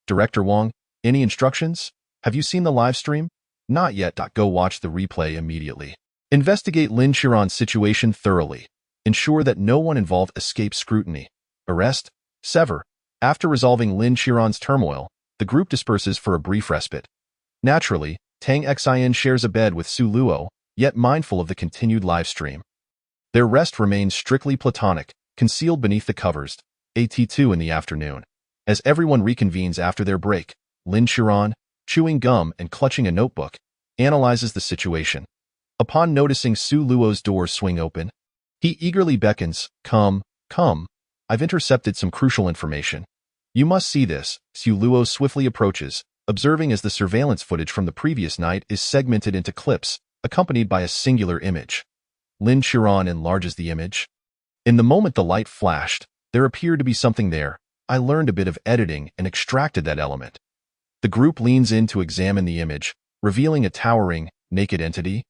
Director Wang, any instructions? Have you seen the live stream? Not yet. Go watch the replay immediately. Investigate Lin Qiran's situation thoroughly. Ensure that no one involved escapes scrutiny. Arrest? Sever. After resolving Lin Qiran's turmoil, the group disperses for a brief respite. Naturally, Tang Xian shares a bed with Su Luo, yet mindful of the continued live stream. Their rest remains strictly platonic, concealed beneath the covers. AT2 in the afternoon. As everyone reconvenes after their break, Lin Qiran, chewing gum and clutching a notebook, analyzes the situation. Upon noticing Su Luo's door swing open, he eagerly beckons, "Come, come. I've intercepted some crucial information. You must see this." Su Luo swiftly approaches, observing as the surveillance footage from the previous night is segmented into clips, accompanied by a singular image. Lin Qiran enlarges the image. In the moment the light flashed, there appeared to be something there. I learned a bit of editing and extracted that element. The group leans in to examine the image, revealing a towering, naked entity,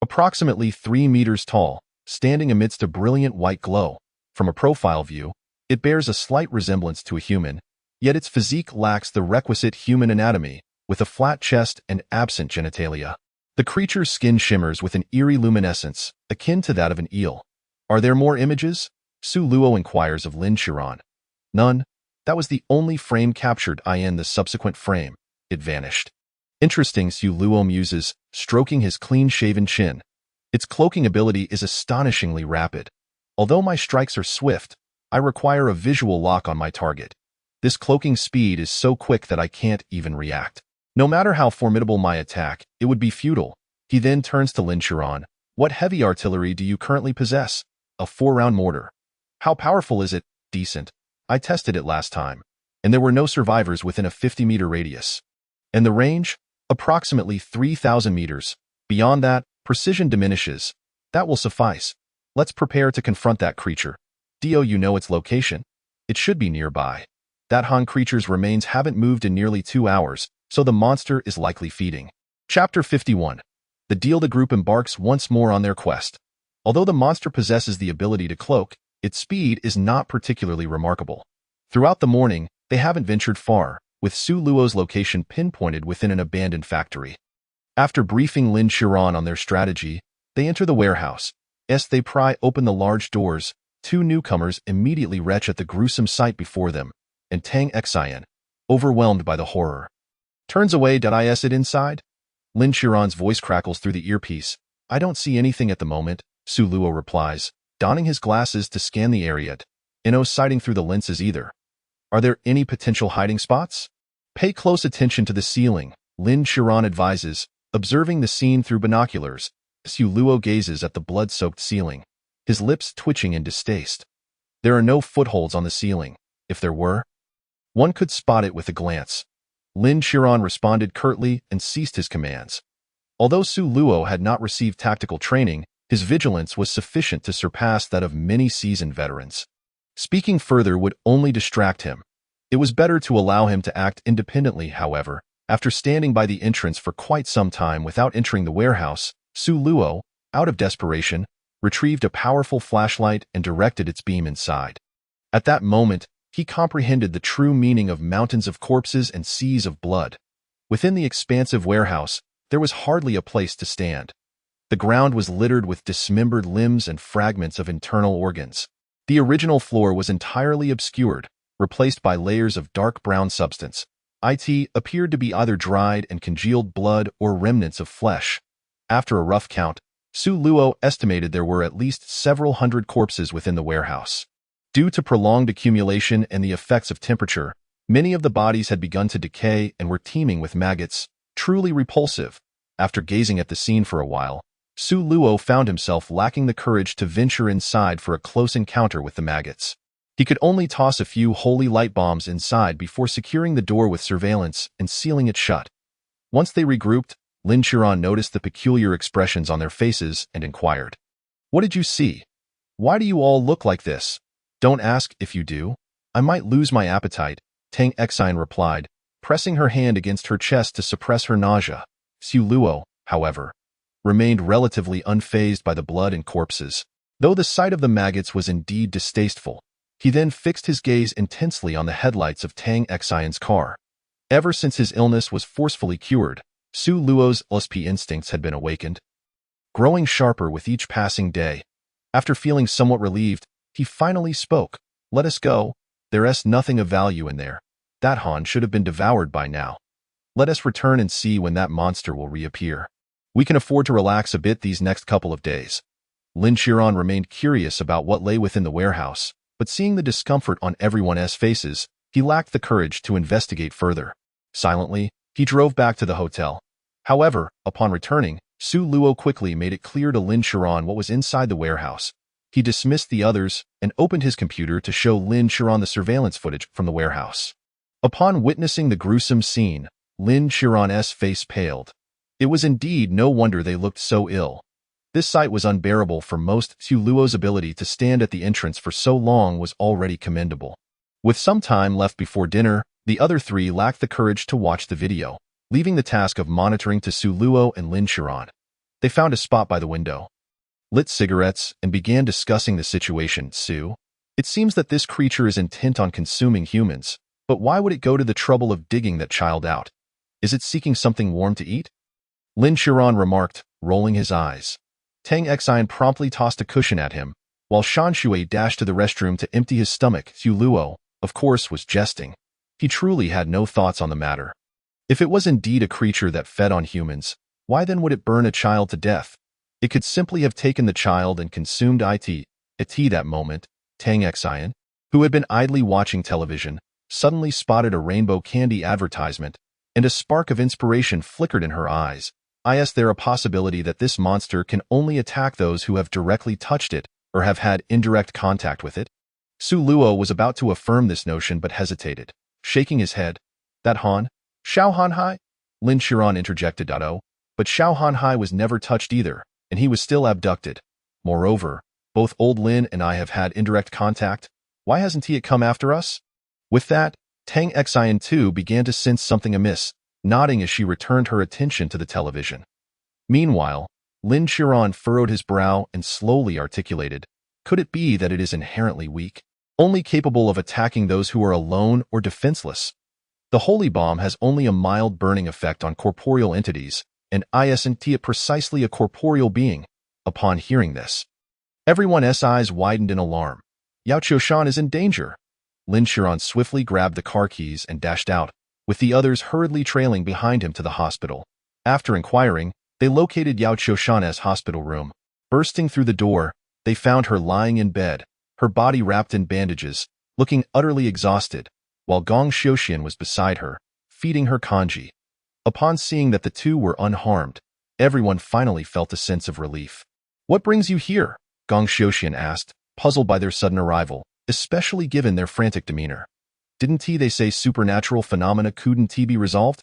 approximately 3 meters tall, standing amidst a brilliant white glow. From a profile view, it bears a slight resemblance to a human, yet its physique lacks the requisite human anatomy, with a flat chest and absent genitalia. The creature's skin shimmers with an eerie luminescence, akin to that of an eel. Are there more images? Su Luo inquires of Lin Qiran. None. That was the only frame captured. In the subsequent frame, it vanished. Interesting, Su Luo muses, stroking his clean-shaven chin. Its cloaking ability is astonishingly rapid. Although my strikes are swift, I require a visual lock on my target. This cloaking speed is so quick that I can't even react. No matter how formidable my attack, it would be futile. He then turns to Lin Qiran. What heavy artillery do you currently possess? A 4-round mortar. How powerful is it? Decent. I tested it last time, and there were no survivors within a 50-meter radius. And the range? Approximately 3,000 meters. Beyond that, precision diminishes. That will suffice. Let's prepare to confront that creature. Dio, you know its location? It should be nearby. That Han creature's remains haven't moved in nearly 2 hours, so the monster is likely feeding. Chapter 51. The deal. The group embarks once more on their quest. Although the monster possesses the ability to cloak, its speed is not particularly remarkable. Throughout the morning, they haven't ventured far, with Su Luo's location pinpointed within an abandoned factory. After briefing Lin Qiran on their strategy, they enter the warehouse. As they pry open the large doors, 2 newcomers immediately retch at the gruesome sight before them, and Tang Xian, overwhelmed by the horror, turns away. Is it inside? Lin Qiran's voice crackles through the earpiece. I don't see anything at the moment, Su Luo replies, donning his glasses to scan the area. No sighting through the lenses either. Are there any potential hiding spots? Pay close attention to the ceiling, Lin Qiran advises, observing the scene through binoculars. Su Luo gazes at the blood-soaked ceiling, his lips twitching in distaste. There are no footholds on the ceiling. If there were, one could spot it with a glance. Lin Qiran responded curtly and ceased his commands. Although Su Luo had not received tactical training, his vigilance was sufficient to surpass that of many seasoned veterans. Speaking further would only distract him. It was better to allow him to act independently. However, after standing by the entrance for quite some time without entering the warehouse, Su Luo, out of desperation, retrieved a powerful flashlight and directed its beam inside. At that moment, he comprehended the true meaning of mountains of corpses and seas of blood. Within the expansive warehouse, there was hardly a place to stand. The ground was littered with dismembered limbs and fragments of internal organs. The original floor was entirely obscured, replaced by layers of dark brown substance. It appeared to be either dried and congealed blood or remnants of flesh. After a rough count, Su Luo estimated there were at least several hundred corpses within the warehouse. Due to prolonged accumulation and the effects of temperature, many of the bodies had begun to decay and were teeming with maggots. Truly repulsive. After gazing at the scene for a while, Su Luo found himself lacking the courage to venture inside for a close encounter with the maggots. He could only toss a few holy light bombs inside before securing the door with surveillance and sealing it shut. Once they regrouped, Lin Qiran noticed the peculiar expressions on their faces and inquired, "What did you see? Why do you all look like this?" "Don't ask if you do. I might lose my appetite," Tang Exine replied, pressing her hand against her chest to suppress her nausea. Su Luo, however, remained relatively unfazed by the blood and corpses. Though the sight of the maggots was indeed distasteful, he then fixed his gaze intensely on the headlights of Tang Xian's car. Ever since his illness was forcefully cured, Su Luo's LSP instincts had been awakened, growing sharper with each passing day. After feeling somewhat relieved, he finally spoke. "Let us go. There's nothing of value in there. That Han should have been devoured by now. Let us return and see when that monster will reappear. We can afford to relax a bit these next couple of days." Lin Qiran remained curious about what lay within the warehouse, but seeing the discomfort on everyone's faces, he lacked the courage to investigate further. Silently, he drove back to the hotel. However, upon returning, Su Luo quickly made it clear to Lin Qiran what was inside the warehouse. He dismissed the others and opened his computer to show Lin Qiran the surveillance footage from the warehouse. Upon witnessing the gruesome scene, Lin Qiran's face paled. It was indeed no wonder they looked so ill. This sight was unbearable for most. Su Luo's ability to stand at the entrance for so long was already commendable. With some time left before dinner, the other three lacked the courage to watch the video, leaving the task of monitoring to Su Luo and Lin Qiran. They found a spot by the window, lit cigarettes, and began discussing the situation. "Su, it seems that this creature is intent on consuming humans, but why would it go to the trouble of digging that child out? Is it seeking something warm to eat?" Lin Qiran remarked, rolling his eyes. Tang Exine promptly tossed a cushion at him, while Shan Shui dashed to the restroom to empty his stomach. Su Luo, of course, was jesting. He truly had no thoughts on the matter. If it was indeed a creature that fed on humans, why then would it burn a child to death? It could simply have taken the child and consumed it. At that moment, Tang Exine, who had been idly watching television, suddenly spotted a rainbow candy advertisement, and a spark of inspiration flickered in her eyes. Is there a possibility that this monster can only attack those who have directly touched it or have had indirect contact with it? Su Luo was about to affirm this notion but hesitated, shaking his head. "That Han? Xiao Hanhai?" Lin Qiran interjected. "Oh, but Xiao Hanhai was never touched either, and he was still abducted. Moreover, both old Lin and I have had indirect contact. Why hasn't he come after us?" With that, Tang Exine too began to sense something amiss, nodding as she returned her attention to the television. Meanwhile, Lin Qiran furrowed his brow and slowly articulated, "Could it be that it is inherently weak, only capable of attacking those who are alone or defenseless? The holy bomb has only a mild burning effect on corporeal entities, and isn't it precisely a corporeal being?" Upon hearing this, everyone's eyes widened in alarm. Yao Qiushan is in danger. Lin Qiran swiftly grabbed the car keys and dashed out, with the others hurriedly trailing behind him to the hospital. After inquiring, they located Yao Qiushan's hospital room. Bursting through the door, they found her lying in bed, her body wrapped in bandages, looking utterly exhausted, while Gong Xiuxian was beside her, feeding her kanji. Upon seeing that the two were unharmed, everyone finally felt a sense of relief. "What brings you here?" Gong Xiuxian asked, puzzled by their sudden arrival, especially given their frantic demeanor. "Didn't they say supernatural phenomena couldn't be resolved?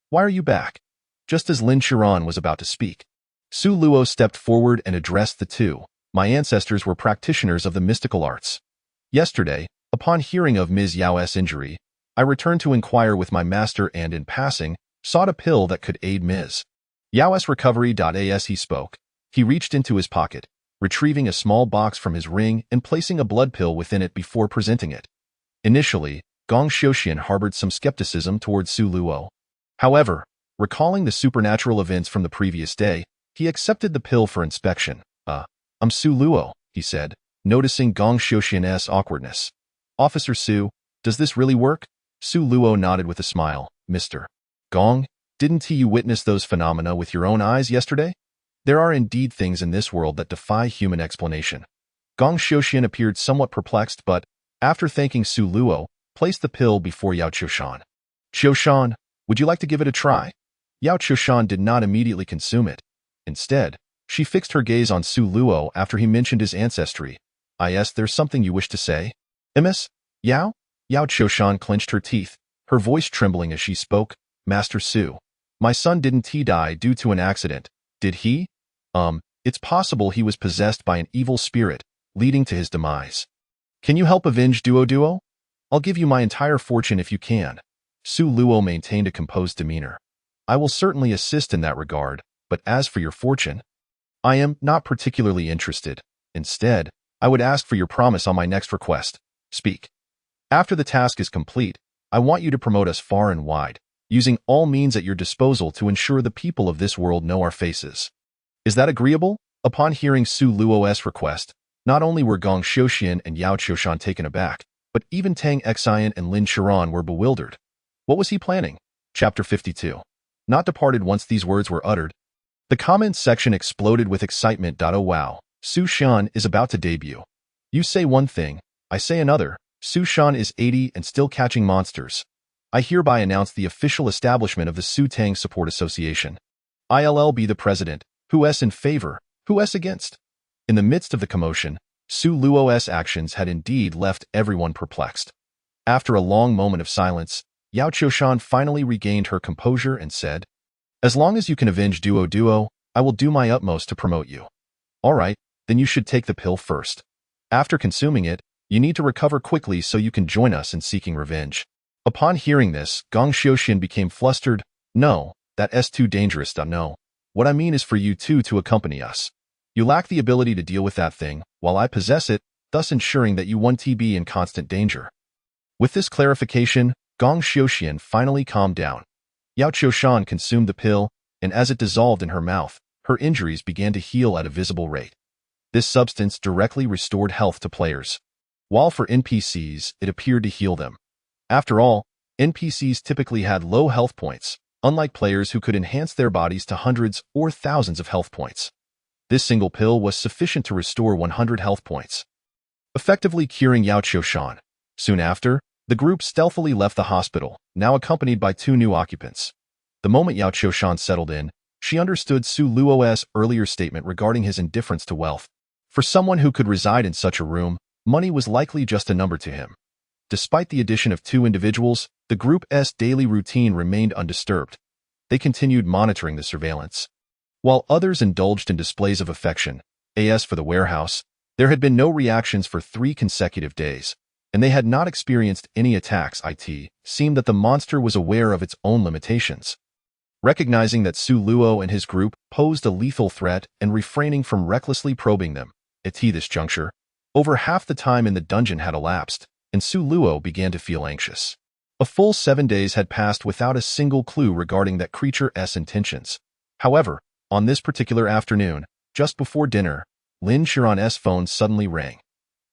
Why are you back?" Just as Lin Qiran was about to speak, Su Luo stepped forward and addressed the two. "My ancestors were practitioners of the mystical arts. Yesterday, upon hearing of Ms. Yao's injury, I returned to inquire with my master and, in passing, sought a pill that could aid Ms. Yao's recovery. As he spoke, he reached into his pocket, retrieving a small box from his ring and placing a blood pill within it before presenting it. Initially, Gong Xiuxian harbored some skepticism towards Su Luo. However, recalling the supernatural events from the previous day, he accepted the pill for inspection. I'm Su Luo," he said, noticing Gong Xiuxian's awkwardness. "Officer Su, does this really work?" Su Luo nodded with a smile. "Mr. Gong, didn't you witness those phenomena with your own eyes yesterday? There are indeed things in this world that defy human explanation." Gong Xiuxian appeared somewhat perplexed but, after thanking Su Luo, placed the pill before Yao Qiushan. "Qiushan, would you like to give it a try?" Yao Qiushan did not immediately consume it. Instead, she fixed her gaze on Su Luo after he mentioned his ancestry. There's something you wish to say? Ms. Yao? Yao Qiushan clenched her teeth, her voice trembling as she spoke. Master Su, my son didn't he die due to an accident, did he? It's possible he was possessed by an evil spirit, leading to his demise. Can you help avenge Duo? I'll give you my entire fortune if you can. Su Luo maintained a composed demeanor. I will certainly assist in that regard, but as for your fortune, I am not particularly interested. Instead, I would ask for your promise on my next request. Speak. After the task is complete, I want you to promote us far and wide, using all means at your disposal to ensure the people of this world know our faces. Is that agreeable? Upon hearing Su Luo's request, not only were Gong Xiuxian and Yao Qiushan taken aback, but even Tang Xian and Lin Qiran were bewildered. What was he planning? Chapter 52. Not departed once these words were uttered. The comments section exploded with excitement. Oh wow, Su Shan is about to debut. You say one thing, I say another. Su Shan is 80 and still catching monsters. I hereby announce the official establishment of the Su Tang Support Association. I'll be the president. Who's in favor? Who's against? In the midst of the commotion, Su Luo's actions had indeed left everyone perplexed. After a long moment of silence, Yao Qiushan finally regained her composure and said, as long as you can avenge Duo, I will do my utmost to promote you. All right, then you should take the pill first. After consuming it, you need to recover quickly so you can join us in seeking revenge. Upon hearing this, Gong Xiuxian became flustered. No, that's too dangerous. No. What I mean is for you two to accompany us. You lack the ability to deal with that thing, while I possess it, thus ensuring that you won't be in constant danger. With this clarification, Gong Xiuxian finally calmed down. Yao Qiushan consumed the pill, and as it dissolved in her mouth, her injuries began to heal at a visible rate. This substance directly restored health to players, while for NPCs, it appeared to heal them. After all, NPCs typically had low health points, unlike players who could enhance their bodies to hundreds or thousands of health points. This single pill was sufficient to restore 100 health points, effectively curing Yao Qiushan. Soon after, the group stealthily left the hospital, now accompanied by two new occupants. The moment Yao Qiushan settled in, she understood Su Luo's earlier statement regarding his indifference to wealth. For someone who could reside in such a room, money was likely just a number to him. Despite the addition of two individuals, the group's daily routine remained undisturbed. They continued monitoring the surveillance. While others indulged in displays of affection, as for the warehouse, there had been no reactions for 3 consecutive days, and they had not experienced any attacks. It seemed that the monster was aware of its own limitations. Recognizing that Su Luo and his group posed a lethal threat and refraining from recklessly probing them, at this juncture, over half the time in the dungeon had elapsed, and Su Luo began to feel anxious. A full 7 days had passed without a single clue regarding that creature's intentions. However, on this particular afternoon, just before dinner, Lin Qiran's phone suddenly rang.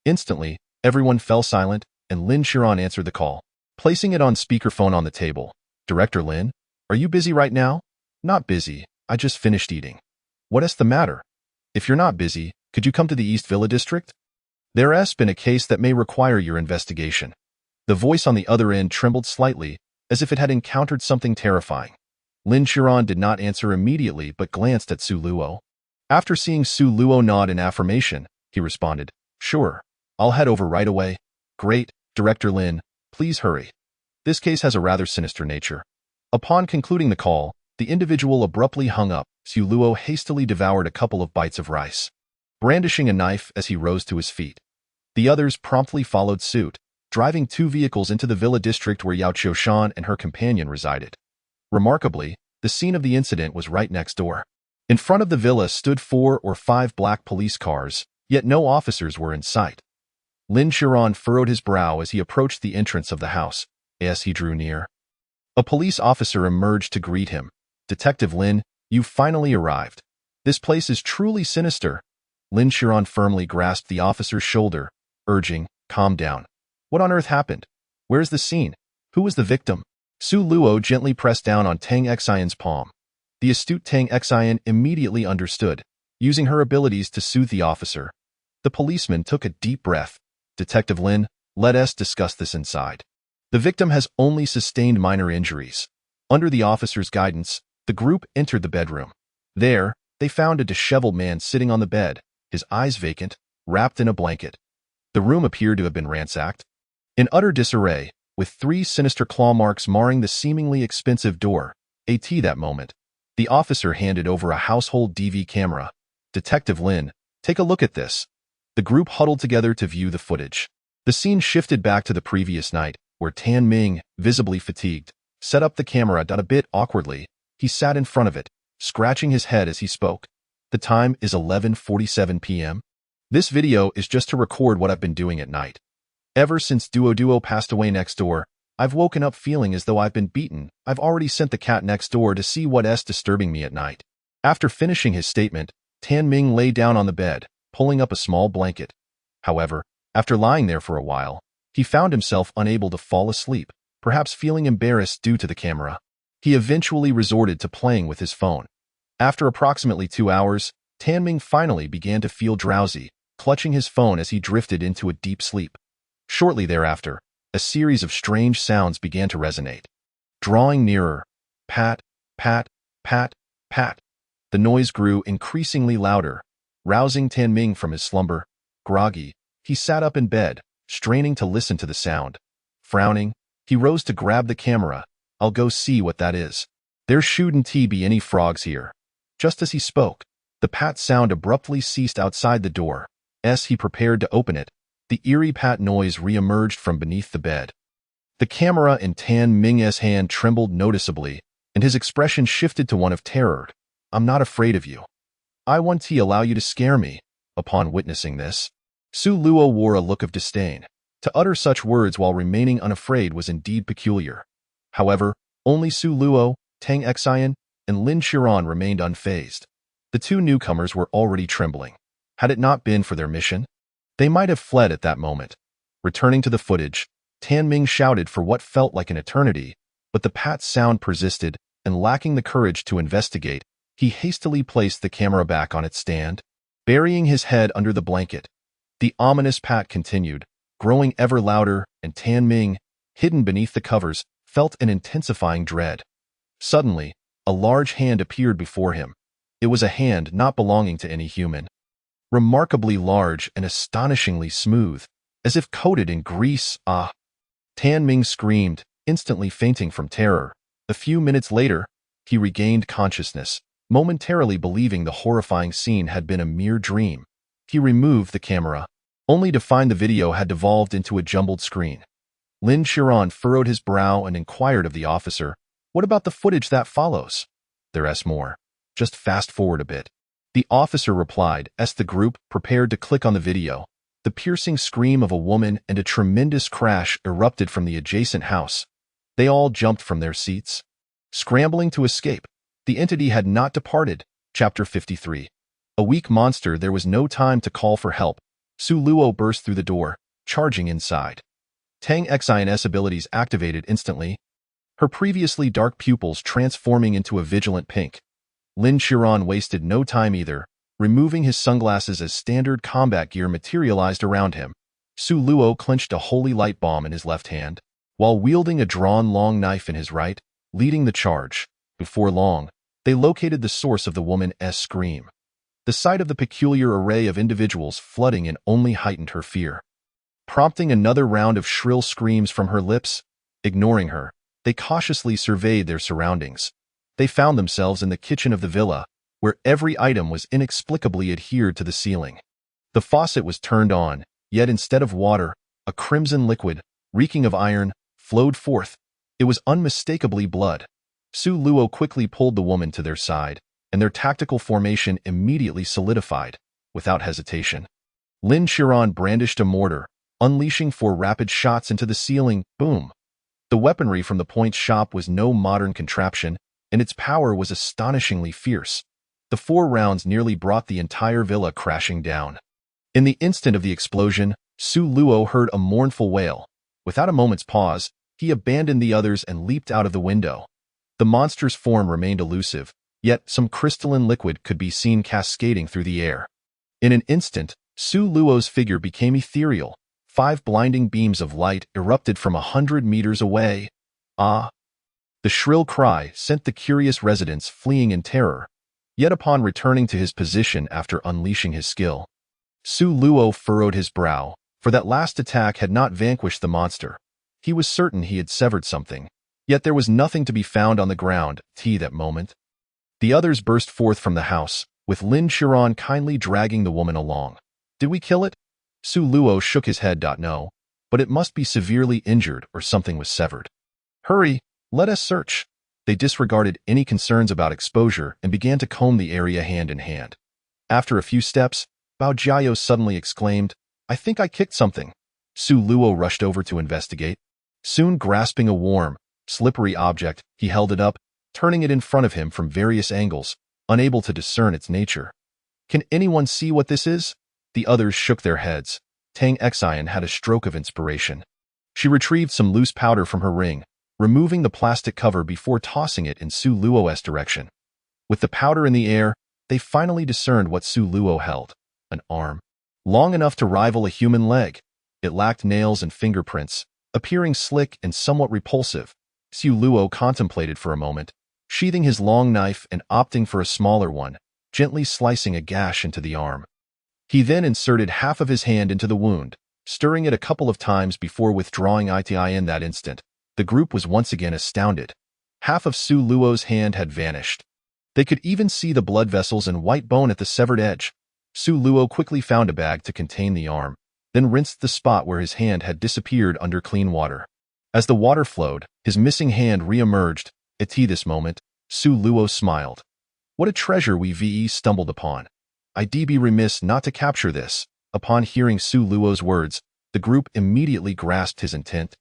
Instantly, everyone fell silent, and Lin Qiran answered the call. Placing it on speakerphone on the table, Director Lin, are you busy right now? Not busy, I just finished eating. What's the matter? If you're not busy, could you come to the East Villa district? There's been a case that may require your investigation. The voice on the other end trembled slightly, as if it had encountered something terrifying. Lin Qiran did not answer immediately but glanced at Su Luo. After seeing Su Luo nod in affirmation, he responded, Sure, I'll head over right away. Great, Director Lin, please hurry. This case has a rather sinister nature. Upon concluding the call, the individual abruptly hung up. Su Luo hastily devoured a couple of bites of rice, brandishing a knife as he rose to his feet. The others promptly followed suit, driving 2 vehicles into the villa district where Yao Qiushan and her companion resided. Remarkably, the scene of the incident was right next door. In front of the villa stood 4 or 5 black police cars, yet no officers were in sight. Lin Qiran furrowed his brow as he approached the entrance of the house. As he drew near, a police officer emerged to greet him. Detective Lin, you've finally arrived. This place is truly sinister. Lin Qiran firmly grasped the officer's shoulder, urging, calm down. What on earth happened? Where's the scene? Who was the victim? Su Luo gently pressed down on Tang Xian's palm. The astute Tang Xian immediately understood, using her abilities to soothe the officer. The policeman took a deep breath. Detective Lin, let us discuss this inside. The victim has only sustained minor injuries. Under the officer's guidance, The group entered the bedroom. There, they found a disheveled man sitting on the bed, his eyes vacant, wrapped in a blanket. The room appeared to have been ransacked. In utter disarray, with 3 sinister claw marks marring the seemingly expensive door, that moment, the officer handed over a household DV camera. "Detective Lin, take a look at this." The group huddled together to view the footage. The scene shifted back to the previous night, where Tan Ming, visibly fatigued, set up the camera a bit awkwardly. He sat in front of it, scratching his head as he spoke. "The time is 11:47 p.m. This video is just to record what I've been doing at night. Ever since Duo passed away next door, I've woken up feeling as though I've been beaten. I've already sent the cat next door to see what's disturbing me at night." After finishing his statement, Tan Ming lay down on the bed, pulling up a small blanket. However, after lying there for a while, he found himself unable to fall asleep, perhaps feeling embarrassed due to the camera. He eventually resorted to playing with his phone. After approximately 2 hours, Tan Ming finally began to feel drowsy, clutching his phone as he drifted into a deep sleep. Shortly thereafter, a series of strange sounds began to resonate. Drawing nearer, pat, pat, pat, pat. The noise grew increasingly louder, rousing Tan Ming from his slumber. Groggy, he sat up in bed, straining to listen to the sound. Frowning, he rose to grab the camera. "I'll go see what that is. There shouldn't be any frogs here." Just as he spoke, the pat sound abruptly ceased outside the door. As he prepared to open it, the eerie pat noise re-emerged from beneath the bed. The camera in Tan Ming's hand trembled noticeably, and his expression shifted to one of terror. "I'm not afraid of you. I want to allow you to scare me." Upon witnessing this, Su Luo wore a look of disdain. To utter such words while remaining unafraid was indeed peculiar. However, only Su Luo, Tang Xian, and Lin Qiran remained unfazed. The 2 newcomers were already trembling. Had it not been for their mission, they might have fled at that moment. Returning to the footage, Tan Ming shouted for what felt like an eternity, but the pat sound persisted, and lacking the courage to investigate, he hastily placed the camera back on its stand, burying his head under the blanket. The ominous pat continued, growing ever louder, and Tan Ming, hidden beneath the covers, felt an intensifying dread. Suddenly, a large hand appeared before him. It was a hand not belonging to any human. Remarkably large and astonishingly smooth, as if coated in grease. "Ah!" Tan Ming screamed, instantly fainting from terror. A few minutes later, he regained consciousness, momentarily believing the horrifying scene had been a mere dream. He removed the camera, only to find the video had devolved into a jumbled screen. Lin Qiran furrowed his brow and inquired of the officer, "What about the footage that follows?" "There's more. Just fast forward a bit." The officer replied as the group prepared to click on the video. The piercing scream of a woman and a tremendous crash erupted from the adjacent house. They all jumped from their seats, scrambling to escape. The entity had not departed. Chapter 53. A weak monster. There was no time to call for help. Su Luo burst through the door, charging inside. Tang Xian's abilities activated instantly, her previously dark pupils transforming into a vigilant pink. Lin Qiran wasted no time either, removing his sunglasses as standard combat gear materialized around him. Su Luo clenched a holy light bomb in his left hand, while wielding a drawn long knife in his right, leading the charge. Before long, they located the source of the woman's scream. The sight of the peculiar array of individuals flooding in only heightened her fear. Prompting another round of shrill screams from her lips, ignoring her, they cautiously surveyed their surroundings. They found themselves in the kitchen of the villa, where every item was inexplicably adhered to the ceiling. The faucet was turned on, yet instead of water, a crimson liquid, reeking of iron, flowed forth. It was unmistakably blood. Su Luo quickly pulled the woman to their side, and their tactical formation immediately solidified, without hesitation. Lin Qiran brandished a mortar, unleashing 4 rapid shots into the ceiling. Boom! The weaponry from the point shop was no modern contraption, and its power was astonishingly fierce. The 4 rounds nearly brought the entire villa crashing down. In the instant of the explosion, Su Luo heard a mournful wail. Without a moment's pause, he abandoned the others and leaped out of the window. The monster's form remained elusive, yet some crystalline liquid could be seen cascading through the air. In an instant, Su Luo's figure became ethereal. 5 blinding beams of light erupted from 100 meters away. "Ah!" The shrill cry sent the curious residents fleeing in terror, yet upon returning to his position after unleashing his skill, Su Luo furrowed his brow, for that last attack had not vanquished the monster. He was certain he had severed something, yet there was nothing to be found on the ground that moment. The others burst forth from the house, with Lin Chiron kindly dragging the woman along. Did we kill it? Su Luo shook his head. No, but it must be severely injured or something was severed. Hurry, let us search. They disregarded any concerns about exposure and began to comb the area hand in hand. After a few steps, Bao Jiao suddenly exclaimed, I think I kicked something. Su Luo rushed over to investigate. Soon grasping a warm, slippery object, he held it up, turning it in front of him from various angles, unable to discern its nature. Can anyone see what this is? The others shook their heads. Tang Xian had a stroke of inspiration. She retrieved some loose powder from her ring, removing the plastic cover before tossing it in Su Luo's direction. With the powder in the air, they finally discerned what Su Luo held. An arm. Long enough to rival a human leg. It lacked nails and fingerprints, appearing slick and somewhat repulsive. Su Luo contemplated for a moment, sheathing his long knife and opting for a smaller one, gently slicing a gash into the arm. He then inserted half of his hand into the wound, stirring it a couple of times before withdrawing it. In that instant, the group was once again astounded. Half of Su Luo's hand had vanished. They could even see the blood vessels and white bone at the severed edge. Su Luo quickly found a bag to contain the arm, then rinsed the spot where his hand had disappeared under clean water. As the water flowed, his missing hand re-emerged. At this moment, Su Luo smiled. What a treasure we stumbled upon. I'd be remiss not to capture this. Upon hearing Su Luo's words, the group immediately grasped his intent.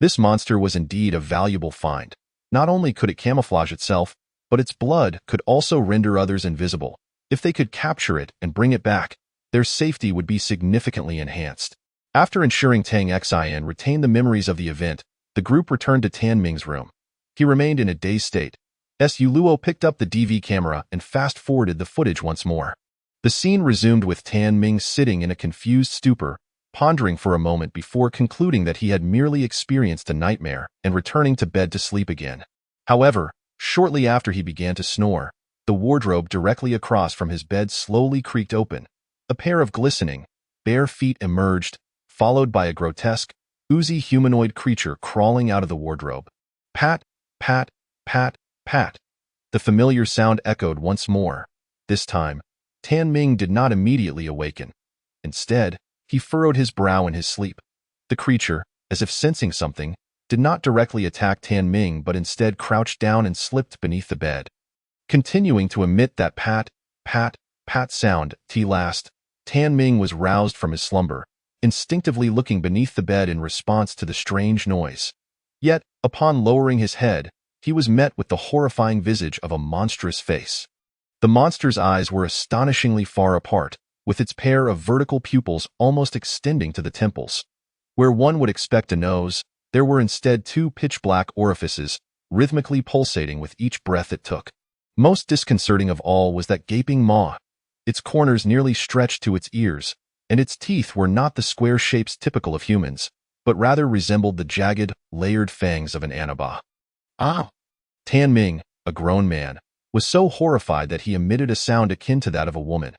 This monster was indeed a valuable find. Not only could it camouflage itself, but its blood could also render others invisible. If they could capture it and bring it back, their safety would be significantly enhanced. After ensuring Tang Xian retained the memories of the event, the group returned to Tan Ming's room. He remained in a dazed state. Su Luo picked up the DV camera and fast-forwarded the footage once more. The scene resumed with Tan Ming sitting in a confused stupor, pondering for a moment before concluding that he had merely experienced a nightmare and returning to bed to sleep again. However, shortly after he began to snore, the wardrobe directly across from his bed slowly creaked open. A pair of glistening, bare feet emerged, followed by a grotesque, oozy humanoid creature crawling out of the wardrobe. Pat, pat, pat, pat. The familiar sound echoed once more. This time, Tan Ming did not immediately awaken. Instead, he furrowed his brow in his sleep. The creature, as if sensing something, did not directly attack Tan Ming but instead crouched down and slipped beneath the bed. Continuing to emit that pat, pat, pat sound, last, Tan Ming was roused from his slumber, instinctively looking beneath the bed in response to the strange noise. Yet, upon lowering his head, he was met with the horrifying visage of a monstrous face. The monster's eyes were astonishingly far apart, with its pair of vertical pupils almost extending to the temples. Where one would expect a nose, there were instead two pitch-black orifices, rhythmically pulsating with each breath it took. Most disconcerting of all was that gaping maw. Its corners nearly stretched to its ears, and its teeth were not the square shapes typical of humans, but rather resembled the jagged, layered fangs of an anaba. Ah! Tan Ming, a grown man, was so horrified that he emitted a sound akin to that of a woman.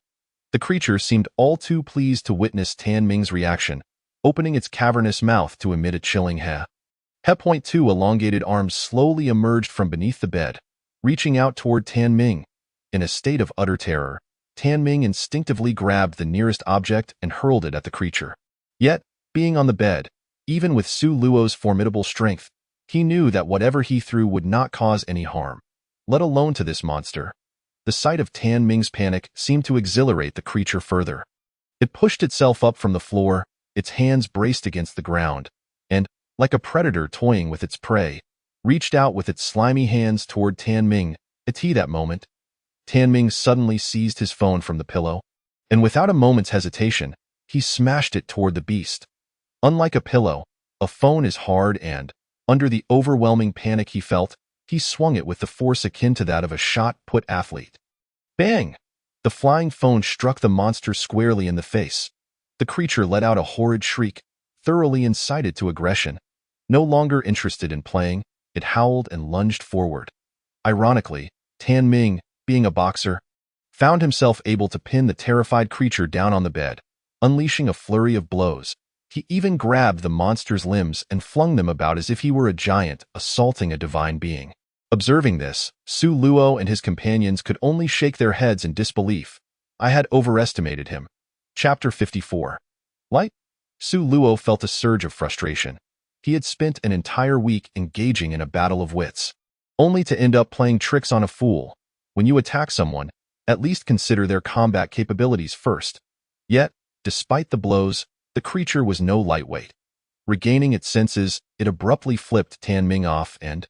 The creature seemed all too pleased to witness Tan Ming's reaction, opening its cavernous mouth to emit a chilling heh. Two elongated arms slowly emerged from beneath the bed, reaching out toward Tan Ming. In a state of utter terror, Tan Ming instinctively grabbed the nearest object and hurled it at the creature. Yet, being on the bed, even with Su Luo's formidable strength, he knew that whatever he threw would not cause any harm, let alone to this monster. The sight of Tan Ming's panic seemed to exhilarate the creature further. It pushed itself up from the floor, its hands braced against the ground, and, like a predator toying with its prey, reached out with its slimy hands toward Tan Ming. At that moment, Tan Ming suddenly seized his phone from the pillow, and without a moment's hesitation, he smashed it toward the beast. Unlike a pillow, a phone is hard and, under the overwhelming panic he felt, he swung it with the force akin to that of a shot-put athlete. Bang! The flying phone struck the monster squarely in the face. The creature let out a horrid shriek, thoroughly incited to aggression. No longer interested in playing, It howled and lunged forward. Ironically, Tan Ming, being a boxer, found himself able to pin the terrified creature down on the bed, unleashing a flurry of blows. He even grabbed the monster's limbs and flung them about as if he were a giant assaulting a divine being. Observing this, Su Luo and his companions could only shake their heads in disbelief. I had overestimated him. Chapter 54. Light? Su Luo felt a surge of frustration. He had spent an entire week engaging in a battle of wits, only to end up playing tricks on a fool. When you attack someone, at least consider their combat capabilities first. Yet, despite the blows, the creature was no lightweight. Regaining its senses, it abruptly flipped Tan Ming off and,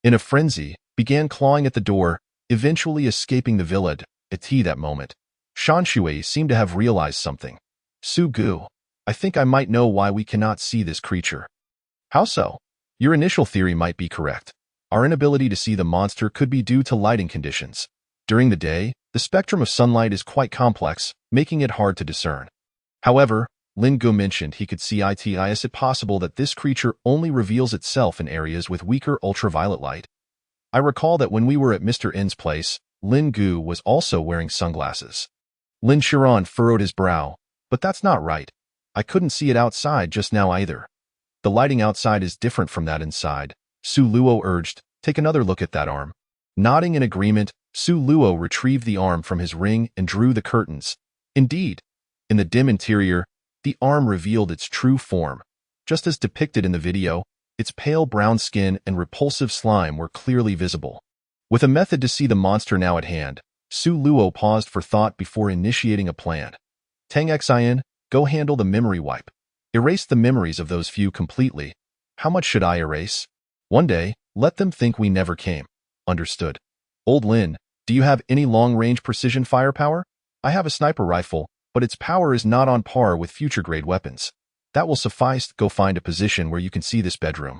in a frenzy, began clawing at the door, eventually escaping the villa. At that moment, Shan Shui seemed to have realized something. Su Gu, I think I might know why we cannot see this creature. How so? Your initial theory might be correct. Our inability to see the monster could be due to lighting conditions. During the day, the spectrum of sunlight is quite complex, making it hard to discern. However, Lin Gu mentioned he could see is it possible that this creature only reveals itself in areas with weaker ultraviolet light. I recall that when we were at Mr. N's place, Lin Gu was also wearing sunglasses. Lin Shiran furrowed his brow, but that's not right. I couldn't see it outside just now either. The lighting outside is different from that inside, Su Luo urged. Take another look at that arm. Nodding in agreement, Su Luo retrieved the arm from his ring and drew the curtains. Indeed, in the dim interior, the arm revealed its true form. Just as depicted in the video, its pale brown skin and repulsive slime were clearly visible. With a method to see the monster now at hand, Su Luo paused for thought before initiating a plan. Tang Xian, go handle the memory wipe. Erase the memories of those few completely. How much should I erase? One day, let them think we never came. Understood. Old Lin, do you have any long-range precision firepower? I have a sniper rifle, but its power is not on par with future-grade weapons. That will suffice. Go find a position where you can see this bedroom.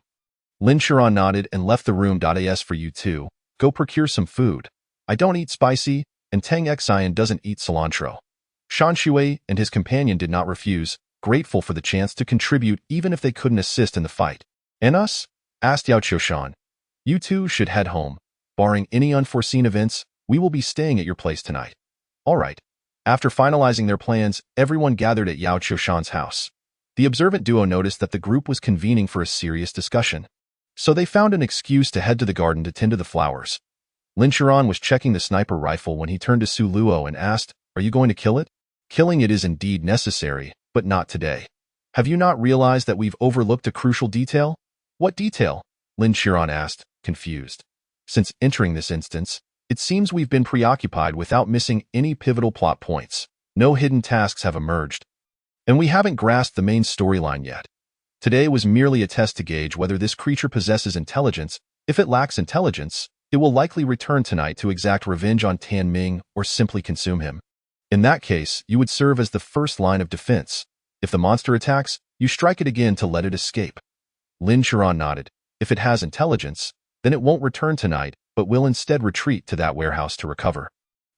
Lin Shiran nodded and left the room. As for you two, go procure some food. I don't eat spicy, and Tang Xian doesn't eat cilantro. Shan Shui and his companion did not refuse, grateful for the chance to contribute even if they couldn't assist in the fight. And us? Asked Yao Qiushan. You two should head home. Barring any unforeseen events, we will be staying at your place tonight. All right. After finalizing their plans, everyone gathered at Yao Qiushan's house. The observant duo noticed that the group was convening for a serious discussion. So they found an excuse to head to the garden to tend to the flowers. Lin Shiran was checking the sniper rifle when he turned to Su Luo and asked, Are you going to kill it? Killing it is indeed necessary, but not today. Have you not realized that we've overlooked a crucial detail? What detail? Lin Shiran asked, confused. Since entering this instance, it seems we've been preoccupied without missing any pivotal plot points. No hidden tasks have emerged. And we haven't grasped the main storyline yet. Today was merely a test to gauge whether this creature possesses intelligence. If it lacks intelligence, it will likely return tonight to exact revenge on Tan Ming or simply consume him. In that case, you would serve as the first line of defense. If the monster attacks, you strike it again to let it escape. Lin Shiran nodded. If it has intelligence, then it won't return tonight, but will instead retreat to that warehouse to recover.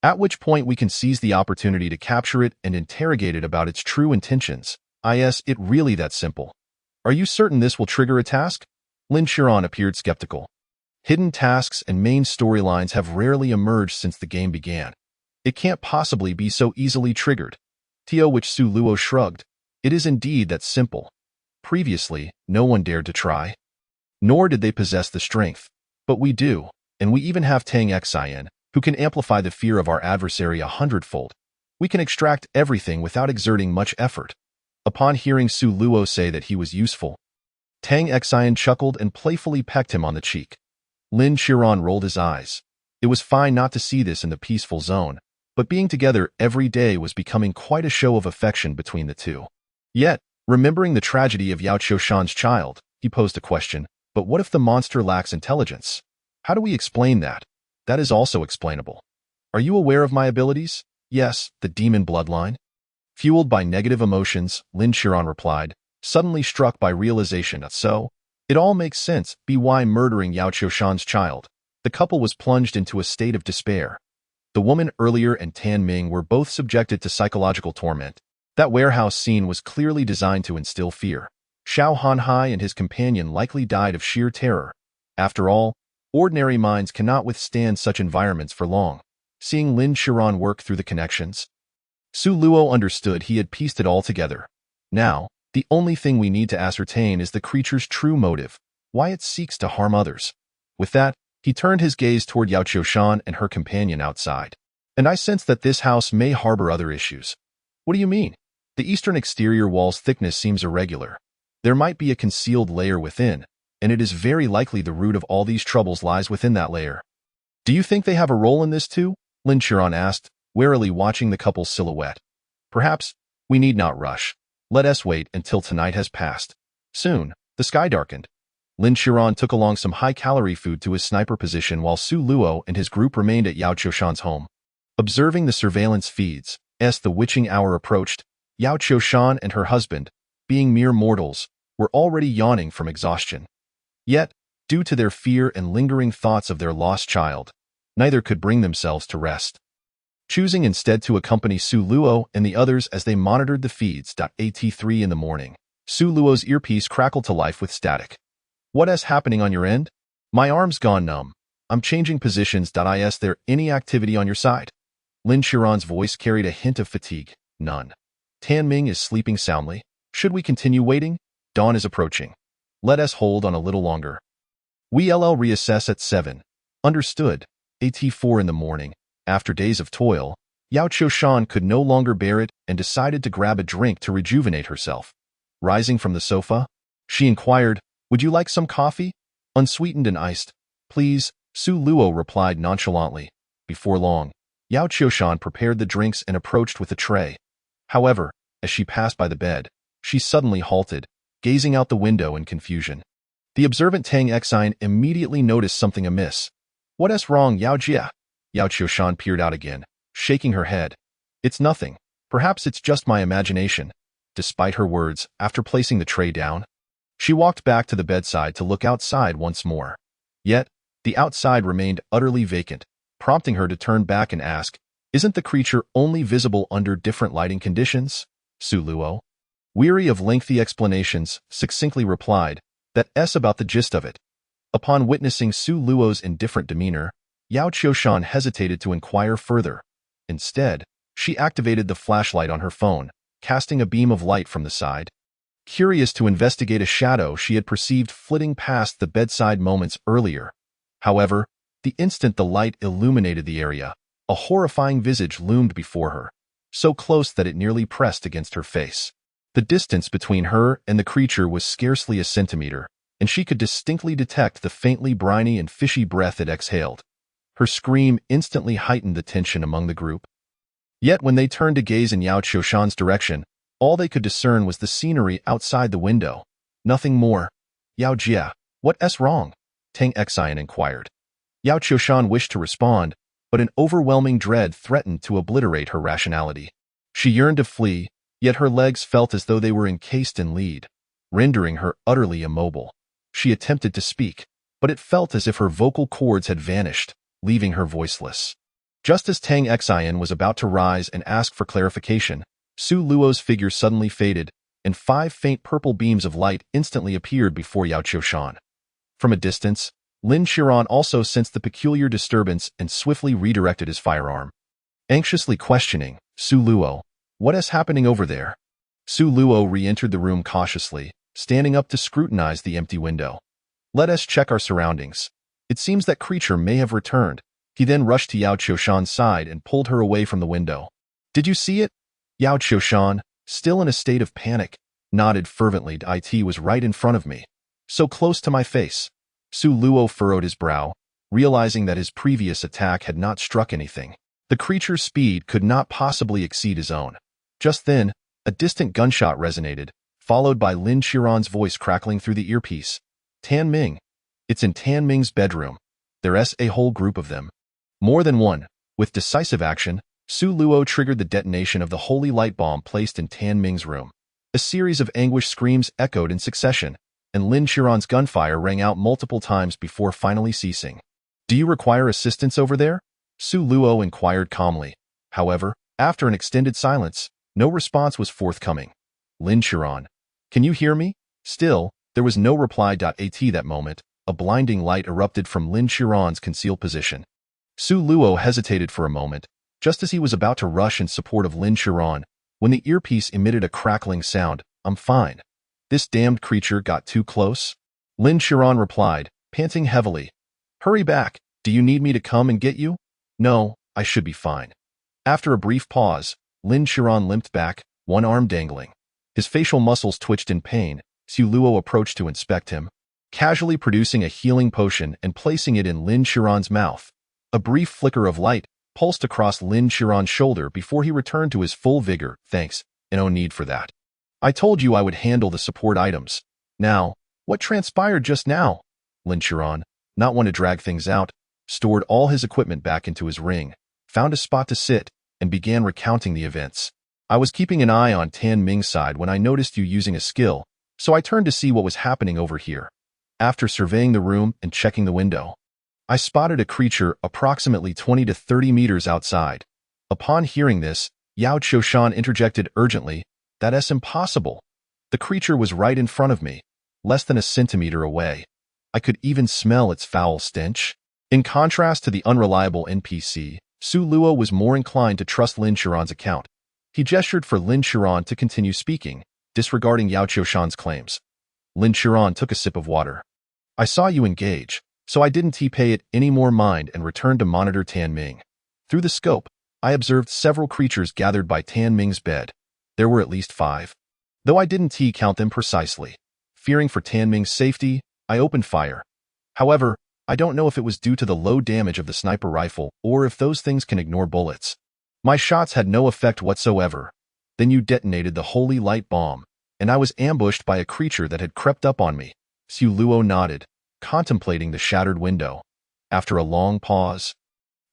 At which point we can seize the opportunity to capture it and interrogate it about its true intentions. It really that simple. Are you certain this will trigger a task? Lin Shiran appeared skeptical. Hidden tasks and main storylines have rarely emerged since the game began. It can't possibly be so easily triggered. Which Su Luo shrugged. It is indeed that simple. Previously, no one dared to try. Nor did they possess the strength. But we do, and we even have Tang Xian, who can amplify the fear of our adversary 100-fold. We can extract everything without exerting much effort. Upon hearing Su Luo say that he was useful, Tang Xian chuckled and playfully pecked him on the cheek. Lin Shiran rolled his eyes. It was fine not to see this in the peaceful zone, but being together every day was becoming quite a show of affection between the two. Yet, remembering the tragedy of Yao Qiushan's child, he posed a question, but what if the monster lacks intelligence? How do we explain that? That is also explainable. Are you aware of my abilities? Yes, the demon bloodline. Fueled by negative emotions, Lin Shiran replied, suddenly struck by realization that so, it all makes sense. By murdering Yao Qiushan's child, the couple was plunged into a state of despair. The woman earlier and Tan Ming were both subjected to psychological torment. That warehouse scene was clearly designed to instill fear. Xiao Hanhai and his companion likely died of sheer terror. After all, ordinary minds cannot withstand such environments for long. Seeing Lin Qiran work through the connections, Su Luo understood he had pieced it all together. Now, the only thing we need to ascertain is the creature's true motive, why it seeks to harm others. With that, he turned his gaze toward Yao Qiushan and her companion outside. And I sense that this house may harbor other issues. What do you mean? The eastern exterior wall's thickness seems irregular. There might be a concealed layer within, and it is very likely the root of all these troubles lies within that layer. Do you think they have a role in this too? Lin Qiran asked, warily watching the couple's silhouette. Perhaps we need not rush. Let us wait until tonight has passed. Soon, the sky darkened. Lin Qiran took along some high-calorie food to his sniper position while Su Luo and his group remained at Yao Qiushan's home. Observing the surveillance feeds, as the witching hour approached, Yao Qiushan and her husband, being mere mortals, were already yawning from exhaustion. Yet, due to their fear and lingering thoughts of their lost child, neither could bring themselves to rest. Choosing instead to accompany Su Luo and the others as they monitored the feeds. At 3 in the morning, Su Luo's earpiece crackled to life with static. What's happening on your end? My arm's gone numb. I'm changing positions. Is there any activity on your side? Lin Qiran's voice carried a hint of fatigue. None. Tan Ming is sleeping soundly. Should we continue waiting? Dawn is approaching. Let us hold on a little longer. We'll reassess at 7. Understood. 4 in the morning. After days of toil, Yao Qiushan could no longer bear it and decided to grab a drink to rejuvenate herself. Rising from the sofa, she inquired, "Would you like some coffee? Unsweetened and iced, please," Su Luo replied nonchalantly. Before long, Yao Qiushan prepared the drinks and approached with a tray. However, as she passed by the bed, she suddenly halted, gazing out the window in confusion. The observant Tang Xian immediately noticed something amiss. "What's wrong, Yao Jia?" Yao Qiushan peered out again, shaking her head. "It's nothing. Perhaps it's just my imagination." Despite her words, after placing the tray down, she walked back to the bedside to look outside once more. Yet, the outside remained utterly vacant, prompting her to turn back and ask, "Isn't the creature only visible under different lighting conditions?" Su Luo, weary of lengthy explanations, succinctly replied, "That's about the gist of it." Upon witnessing Su Luo's indifferent demeanor, Yao Qiushan hesitated to inquire further. Instead, she activated the flashlight on her phone, casting a beam of light from the side. Curious to investigate a shadow she had perceived flitting past the bedside moments earlier. However, the instant the light illuminated the area, a horrifying visage loomed before her, so close that it nearly pressed against her face. The distance between her and the creature was scarcely a centimeter, and she could distinctly detect the faintly briny and fishy breath it exhaled. Her scream instantly heightened the tension among the group. Yet when they turned to gaze in Yao Qiushan's direction, all they could discern was the scenery outside the window. Nothing more. "Yao Jia, what's wrong?" Tang Xian inquired. Yao Qiushan wished to respond, but an overwhelming dread threatened to obliterate her rationality. She yearned to flee, yet her legs felt as though they were encased in lead, rendering her utterly immobile. She attempted to speak, but it felt as if her vocal cords had vanished, leaving her voiceless. Just as Tang Xian was about to rise and ask for clarification, Su Luo's figure suddenly faded, and 5 faint purple beams of light instantly appeared before Yao Qiushan. From a distance, Lin Qiran also sensed the peculiar disturbance and swiftly redirected his firearm. Anxiously questioning, "Su Luo, what's happening over there?" Su Luo re-entered the room cautiously, standing up to scrutinize the empty window. "Let us check our surroundings. It seems that creature may have returned." He then rushed to Yao Qiushan's side and pulled her away from the window. "Did you see it?" Yao Qiushan, still in a state of panic, nodded fervently. "It was right in front of me. So close to my face." Su Luo furrowed his brow, realizing that his previous attack had not struck anything. The creature's speed could not possibly exceed his own. Just then, a distant gunshot resonated, followed by Lin Qiran's voice crackling through the earpiece. "Tan Ming. It's in Tan Ming's bedroom. There's a whole group of them." More than one. With decisive action, Su Luo triggered the detonation of the holy light bomb placed in Tan Ming's room. A series of anguished screams echoed in succession, and Lin Qiran's gunfire rang out multiple times before finally ceasing. "Do you require assistance over there?" Su Luo inquired calmly. However, after an extended silence, no response was forthcoming. "Lin Qiran, can you hear me?" Still, there was no reply. At that moment, a blinding light erupted from Lin Qiran's concealed position. Su Luo hesitated for a moment, just as he was about to rush in support of Lin Qiran, when the earpiece emitted a crackling sound. "I'm fine. This damned creature got too close?" Lin Qiran replied, panting heavily. "Hurry back. Do you need me to come and get you?" "No, I should be fine." After a brief pause, Lin Qiran limped back, one arm dangling. His facial muscles twitched in pain. Su Luo approached to inspect him, casually producing a healing potion and placing it in Lin Qiran's mouth. A brief flicker of light pulsed across Lin Qiran's shoulder before he returned to his full vigor. "Thanks, and no need for that. I told you I would handle the support items. Now, what transpired just now?" Lin Qiran, not one to drag things out, stored all his equipment back into his ring, found a spot to sit, and began recounting the events. "I was keeping an eye on Tan Ming's side when I noticed you using a skill, so I turned to see what was happening over here. After surveying the room and checking the window, I spotted a creature approximately 20 to 30 meters outside. Upon hearing this, Yao Qiushan interjected urgently, "That's impossible. The creature was right in front of me, less than a centimeter away. I could even smell its foul stench." In contrast to the unreliable NPC, Su Luo was more inclined to trust Lin Qiran's account. He gestured for Lin Qiran to continue speaking, disregarding Yao Qiushan's claims. Lin Qiran took a sip of water. "I saw you engage, so I didn't pay it any more mind and returned to monitor Tan Ming. Through the scope, I observed several creatures gathered by Tan Ming's bed. There were at least 5. Though I didn't count them precisely. Fearing for Tan Ming's safety, I opened fire. However, I don't know if it was due to the low damage of the sniper rifle or if those things can ignore bullets. My shots had no effect whatsoever. Then you detonated the holy light bomb, and I was ambushed by a creature that had crept up on me." Su Luo nodded, contemplating the shattered window. After a long pause,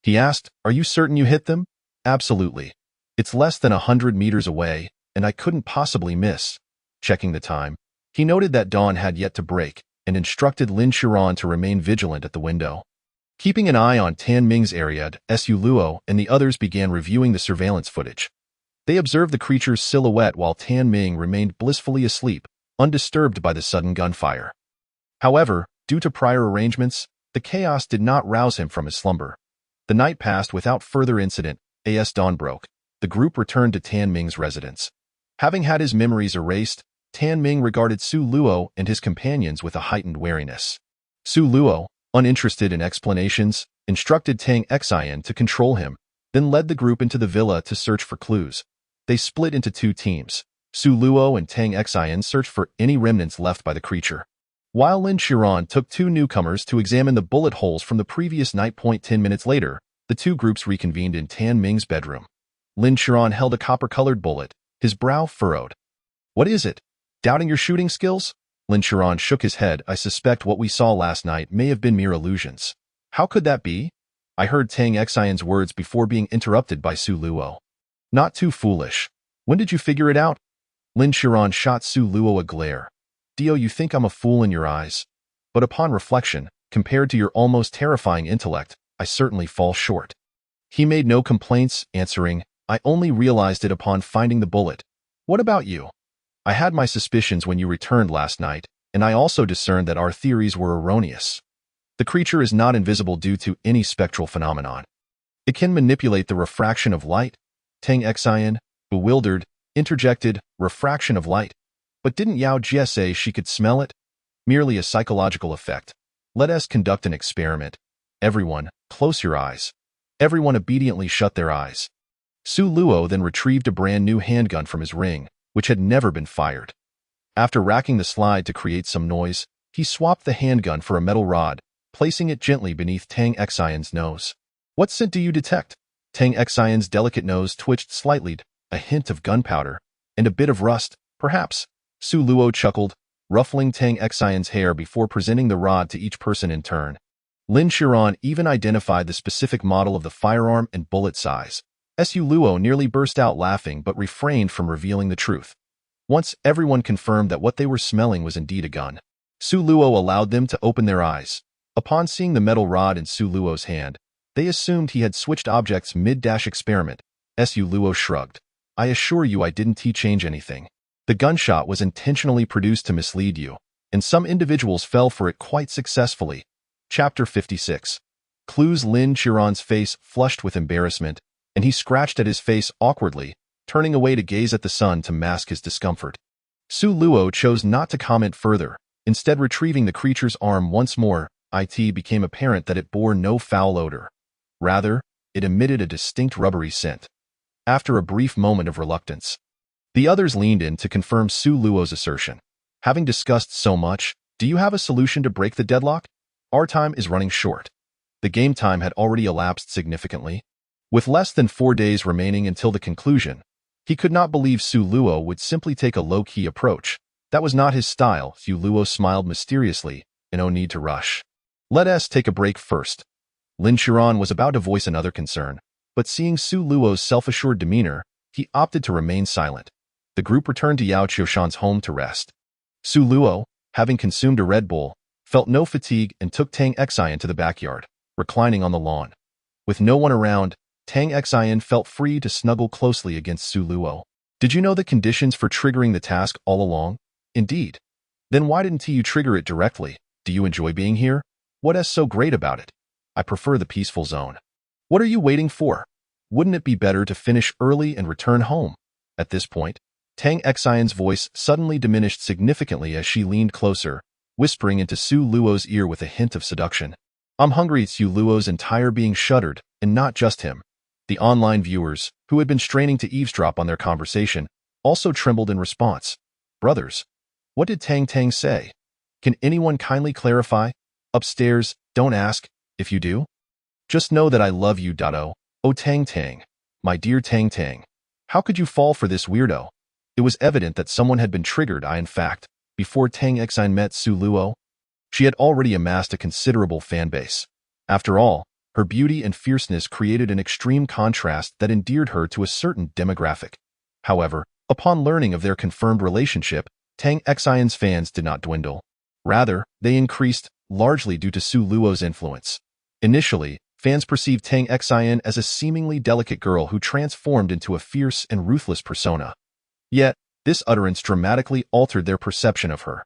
he asked, "Are you certain you hit them?" "Absolutely. It's less than 100 meters away, and I couldn't possibly miss." Checking the time, he noted that dawn had yet to break and instructed Lin Qiran to remain vigilant at the window. Keeping an eye on Tan Ming's area, Su Luo and the others began reviewing the surveillance footage. They observed the creature's silhouette while Tan Ming remained blissfully asleep, undisturbed by the sudden gunfire. However, due to prior arrangements, the chaos did not rouse him from his slumber. The night passed without further incident. As dawn broke, the group returned to Tan Ming's residence. Having had his memories erased, Tan Ming regarded Su Luo and his companions with a heightened wariness. Su Luo, uninterested in explanations, instructed Tang Xian to control him, then led the group into the villa to search for clues. They split into 2 teams. Su Luo and Tang Xian searched for any remnants left by the creature, while Lin Qiran took 2 newcomers to examine the bullet holes from the previous night. 10 minutes later, the 2 groups reconvened in Tan Ming's bedroom. Lin Qiran held a copper-colored bullet, his brow furrowed. "What is it? Doubting your shooting skills?" Lin Qiran shook his head. "I suspect what we saw last night may have been mere illusions." "How could that be?" I heard Tang Xian's words before being interrupted by Su Luo. "Not too foolish. When did you figure it out?" Lin Qiran shot Su Luo a glare. "Dio, you think I'm a fool in your eyes. But upon reflection, compared to your almost terrifying intellect, I certainly fall short." He made no complaints, answering, "I only realized it upon finding the bullet. What about you?" "I had my suspicions when you returned last night, and I also discerned that our theories were erroneous. The creature is not invisible due to any spectral phenomenon. It can manipulate the refraction of light." Tang Xian, bewildered, interjected, "Refraction of light? But didn't Yao Jie say she could smell it?" "Merely a psychological effect. Let us conduct an experiment. Everyone, close your eyes." Everyone obediently shut their eyes. Su Luo then retrieved a brand new handgun from his ring, which had never been fired. After racking the slide to create some noise, he swapped the handgun for a metal rod, placing it gently beneath Tang Xian's nose. "What scent do you detect?" Tang Xian's delicate nose twitched slightly, a hint of gunpowder, and a bit of rust, perhaps. Su Luo chuckled, ruffling Tang Xian's hair before presenting the rod to each person in turn. Lin Qiran even identified the specific model of the firearm and bullet size. Su Luo nearly burst out laughing but refrained from revealing the truth. Once everyone confirmed that what they were smelling was indeed a gun, Su Luo allowed them to open their eyes. Upon seeing the metal rod in Su Luo's hand, they assumed he had switched objects mid-experiment. Su Luo shrugged. "I assure you I didn't change anything. The gunshot was intentionally produced to mislead you. and some individuals fell for it quite successfully. Chapter 56. Clues. Lin Qiran's face flushed with embarrassment, and he scratched at his face awkwardly, turning away to gaze at the sun to mask his discomfort. Su Luo chose not to comment further, instead retrieving the creature's arm once more. It became apparent that it bore no foul odor. Rather, it emitted a distinct rubbery scent. After a brief moment of reluctance, the others leaned in to confirm Su Luo's assertion. Having discussed so much, do you have a solution to break the deadlock? Our time is running short. The game time had already elapsed significantly. With less than 4 days remaining until the conclusion, he could not believe Su Luo would simply take a low-key approach. That was not his style. Su Luo smiled mysteriously, no need to rush. Let us take a break first. Lin Qiran was about to voice another concern, but seeing Su Luo's self-assured demeanor, he opted to remain silent. The group returned to Yao Qiushan's home to rest. Su Luo, having consumed a Red Bull, felt no fatigue and took Tang Xian to the backyard, reclining on the lawn. With no one around, Tang Xian felt free to snuggle closely against Su Luo. Did you know the conditions for triggering the task all along? Indeed. Then why didn't you trigger it directly? Do you enjoy being here? What is so great about it? I prefer the peaceful zone. What are you waiting for? Wouldn't it be better to finish early and return home? At this point, Tang Xian's voice suddenly diminished significantly as she leaned closer, whispering into Su Luo's ear with a hint of seduction. I'm hungry. Su Luo's entire being shuddered, and not just him. The online viewers, who had been straining to eavesdrop on their conversation, also trembled in response. Brothers, what did Tang Tang say? Can anyone kindly clarify? Upstairs, don't ask. If you do, just know that I love you. Oh Tang Tang, my dear Tang Tang, how could you fall for this weirdo? It was evident that someone had been triggered. In fact, before Tang Xian met Su Luo, she had already amassed a considerable fan base. After all, her beauty and fierceness created an extreme contrast that endeared her to a certain demographic. However, upon learning of their confirmed relationship, Tang Xian's fans did not dwindle. Rather, they increased, largely due to Su Luo's influence. Initially, fans perceived Tang Xian as a seemingly delicate girl who transformed into a fierce and ruthless persona. Yet, this utterance dramatically altered their perception of her.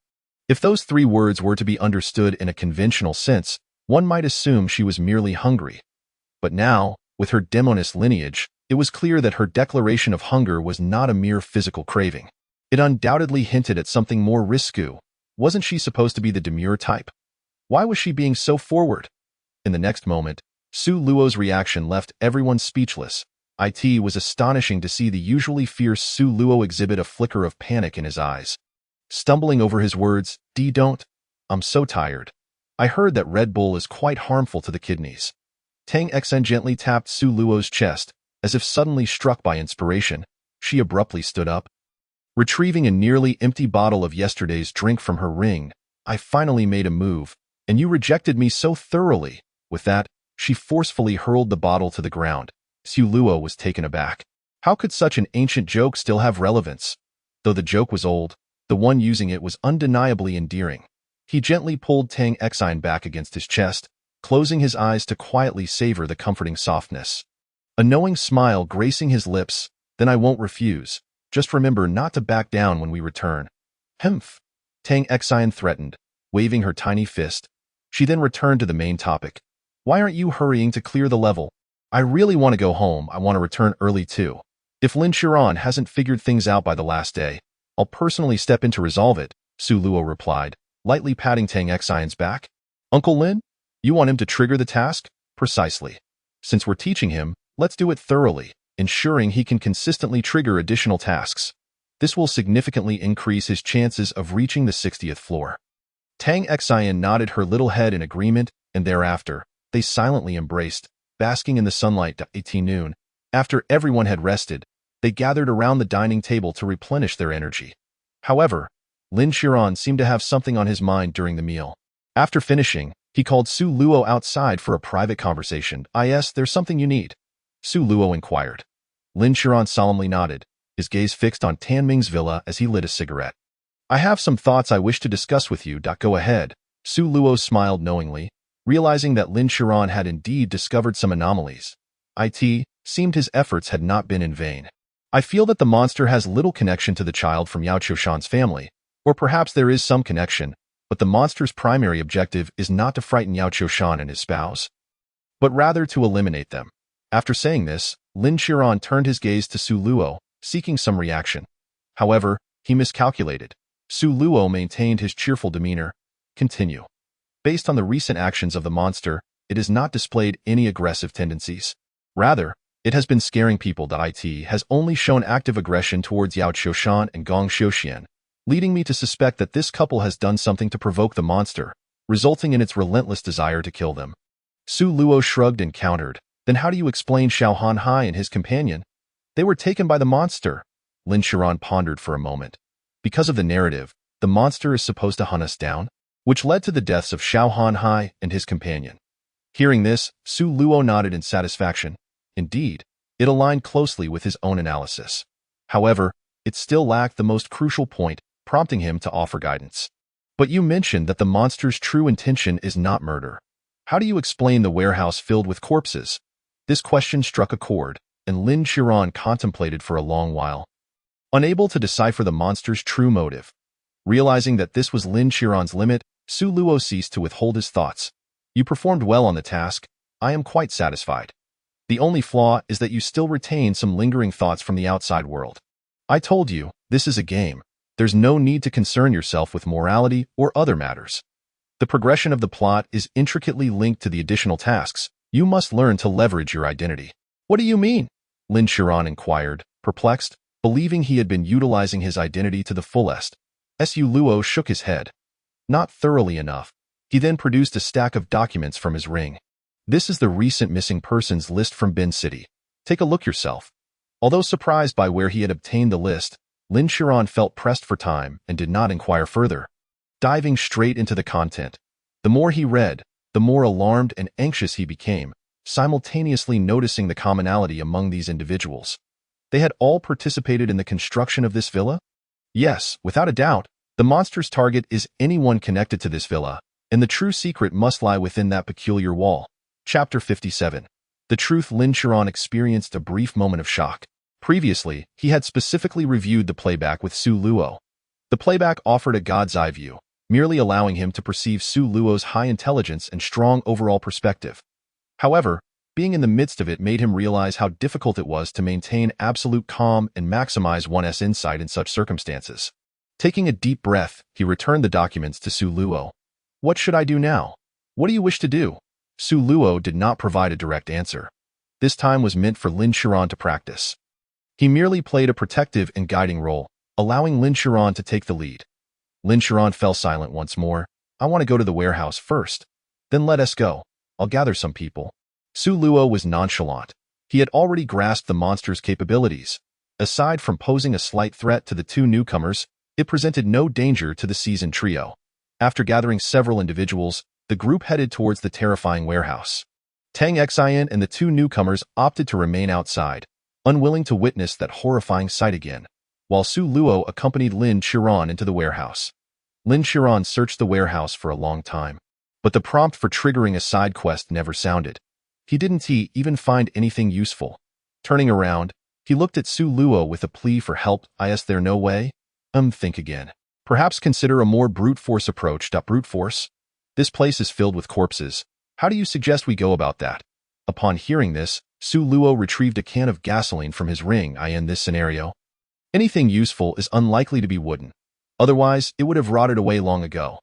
If those 3 words were to be understood in a conventional sense, one might assume she was merely hungry. But now, with her demoness lineage, it was clear that her declaration of hunger was not a mere physical craving. It undoubtedly hinted at something more risque. Wasn't she supposed to be the demure type? Why was she being so forward? In the next moment, Su Luo's reaction left everyone speechless. It was astonishing to see the usually fierce Su Luo exhibit a flicker of panic in his eyes. Stumbling over his words, don't. I'm so tired. I heard that Red Bull is quite harmful to the kidneys. Tang Xian gently tapped Su Luo's chest, as if suddenly struck by inspiration. She abruptly stood up. Retrieving a nearly empty bottle of yesterday's drink from her ring, I finally made a move, and you rejected me so thoroughly. With that, she forcefully hurled the bottle to the ground. Su Luo was taken aback. How could such an ancient joke still have relevance? Though the joke was old, the one using it was undeniably endearing. He gently pulled Tang Xian back against his chest, closing his eyes to quietly savor the comforting softness. A knowing smile gracing his lips. Then I won't refuse. Just remember not to back down when we return. Humph, Tang Xian threatened, waving her tiny fist. She then returned to the main topic. Why aren't you hurrying to clear the level? I really want to go home. I want to return early too. If Lin Qiran hasn't figured things out by the last day, I'll personally step in to resolve it, Su Luo replied, lightly patting Tang Xian's back. Uncle Lin? You want him to trigger the task? Precisely. Since we're teaching him, let's do it thoroughly, ensuring he can consistently trigger additional tasks. This will significantly increase his chances of reaching the 60th floor. Tang Xian nodded her little head in agreement, and thereafter, they silently embraced, basking in the sunlight. 18 noon. After everyone had rested, they gathered around the dining table to replenish their energy. However, Lin Qiran seemed to have something on his mind during the meal. After finishing, he called Su Luo outside for a private conversation. Yes, there's something you need. Su Luo inquired. Lin Qiran solemnly nodded, his gaze fixed on Tan Ming's villa as he lit a cigarette. I have some thoughts I wish to discuss with you. Go ahead. Su Luo smiled knowingly, realizing that Lin Qiran had indeed discovered some anomalies. It seemed his efforts had not been in vain. I feel that the monster has little connection to the child from Yao Qiushan's family, or perhaps there is some connection, but the monster's primary objective is not to frighten Yao Qiushan and his spouse, but rather to eliminate them. After saying this, Lin Qiran turned his gaze to Su Luo, seeking some reaction. However, he miscalculated. Su Luo maintained his cheerful demeanor. Continue. Based on the recent actions of the monster, it has not displayed any aggressive tendencies. Rather, it has been scaring people. It has only shown active aggression towards Yao Qiushan and Gong Xiuxian, leading me to suspect that this couple has done something to provoke the monster, resulting in its relentless desire to kill them. Su Luo shrugged and countered. Then how do you explain Xiao Hanhai and his companion? They were taken by the monster. Lin Qiran pondered for a moment. Because of the narrative, the monster is supposed to hunt us down, which led to the deaths of Xiao Hanhai and his companion. Hearing this, Su Luo nodded in satisfaction. Indeed, it aligned closely with his own analysis. However, it still lacked the most crucial point, prompting him to offer guidance. But you mentioned that the monster's true intention is not murder. How do you explain the warehouse filled with corpses? This question struck a chord, and Lin Qiran contemplated for a long while, unable to decipher the monster's true motive. Realizing that this was Lin Qiran's limit, Su Luo ceased to withhold his thoughts. You performed well on the task. I am quite satisfied. The only flaw is that you still retain some lingering thoughts from the outside world. I told you, this is a game. There's no need to concern yourself with morality or other matters. The progression of the plot is intricately linked to the additional tasks. You must learn to leverage your identity. What do you mean? Lin Qiran inquired, perplexed, believing he had been utilizing his identity to the fullest. Su Luo shook his head. Not thoroughly enough. He then produced a stack of documents from his ring. This is the recent missing persons list from Bin City. Take a look yourself. Although surprised by where he had obtained the list, Lin Qiran felt pressed for time and did not inquire further. Diving straight into the content, the more he read, the more alarmed and anxious he became, simultaneously noticing the commonality among these individuals. They had all participated in the construction of this villa? Yes, without a doubt, the monster's target is anyone connected to this villa, and the true secret must lie within that peculiar wall. Chapter 57. The truth. Lin Qiran experienced a brief moment of shock. Previously, he had specifically reviewed the playback with Su Luo. The playback offered a god's eye view, merely allowing him to perceive Su Luo's high intelligence and strong overall perspective. However, being in the midst of it made him realize how difficult it was to maintain absolute calm and maximize one's insight in such circumstances. Taking a deep breath, he returned the documents to Su Luo. What should I do now? What do you wish to do? Su Luo did not provide a direct answer. This time was meant for Lin Qiran to practice. He merely played a protective and guiding role, allowing Lin Qiran to take the lead. Lin Qiran fell silent once more. I want to go to the warehouse first. Then let us go. I'll gather some people. Su Luo was nonchalant. He had already grasped the monster's capabilities. Aside from posing a slight threat to the two newcomers, it presented no danger to the seasoned trio. After gathering several individuals, the group headed towards the terrifying warehouse. Tang Xian and the two newcomers opted to remain outside, unwilling to witness that horrifying sight again, while Su Luo accompanied Lin Qiran into the warehouse. Lin Qiran searched the warehouse for a long time, but the prompt for triggering a side quest never sounded. He didn't even find anything useful. Turning around, he looked at Su Luo with a plea for help. Is there no way? Think again. Perhaps consider a more brute force approach. Brute force? This place is filled with corpses. How do you suggest we go about that? Upon hearing this, Su Luo retrieved a can of gasoline from his ring. In this scenario, anything useful is unlikely to be wooden. Otherwise, it would have rotted away long ago.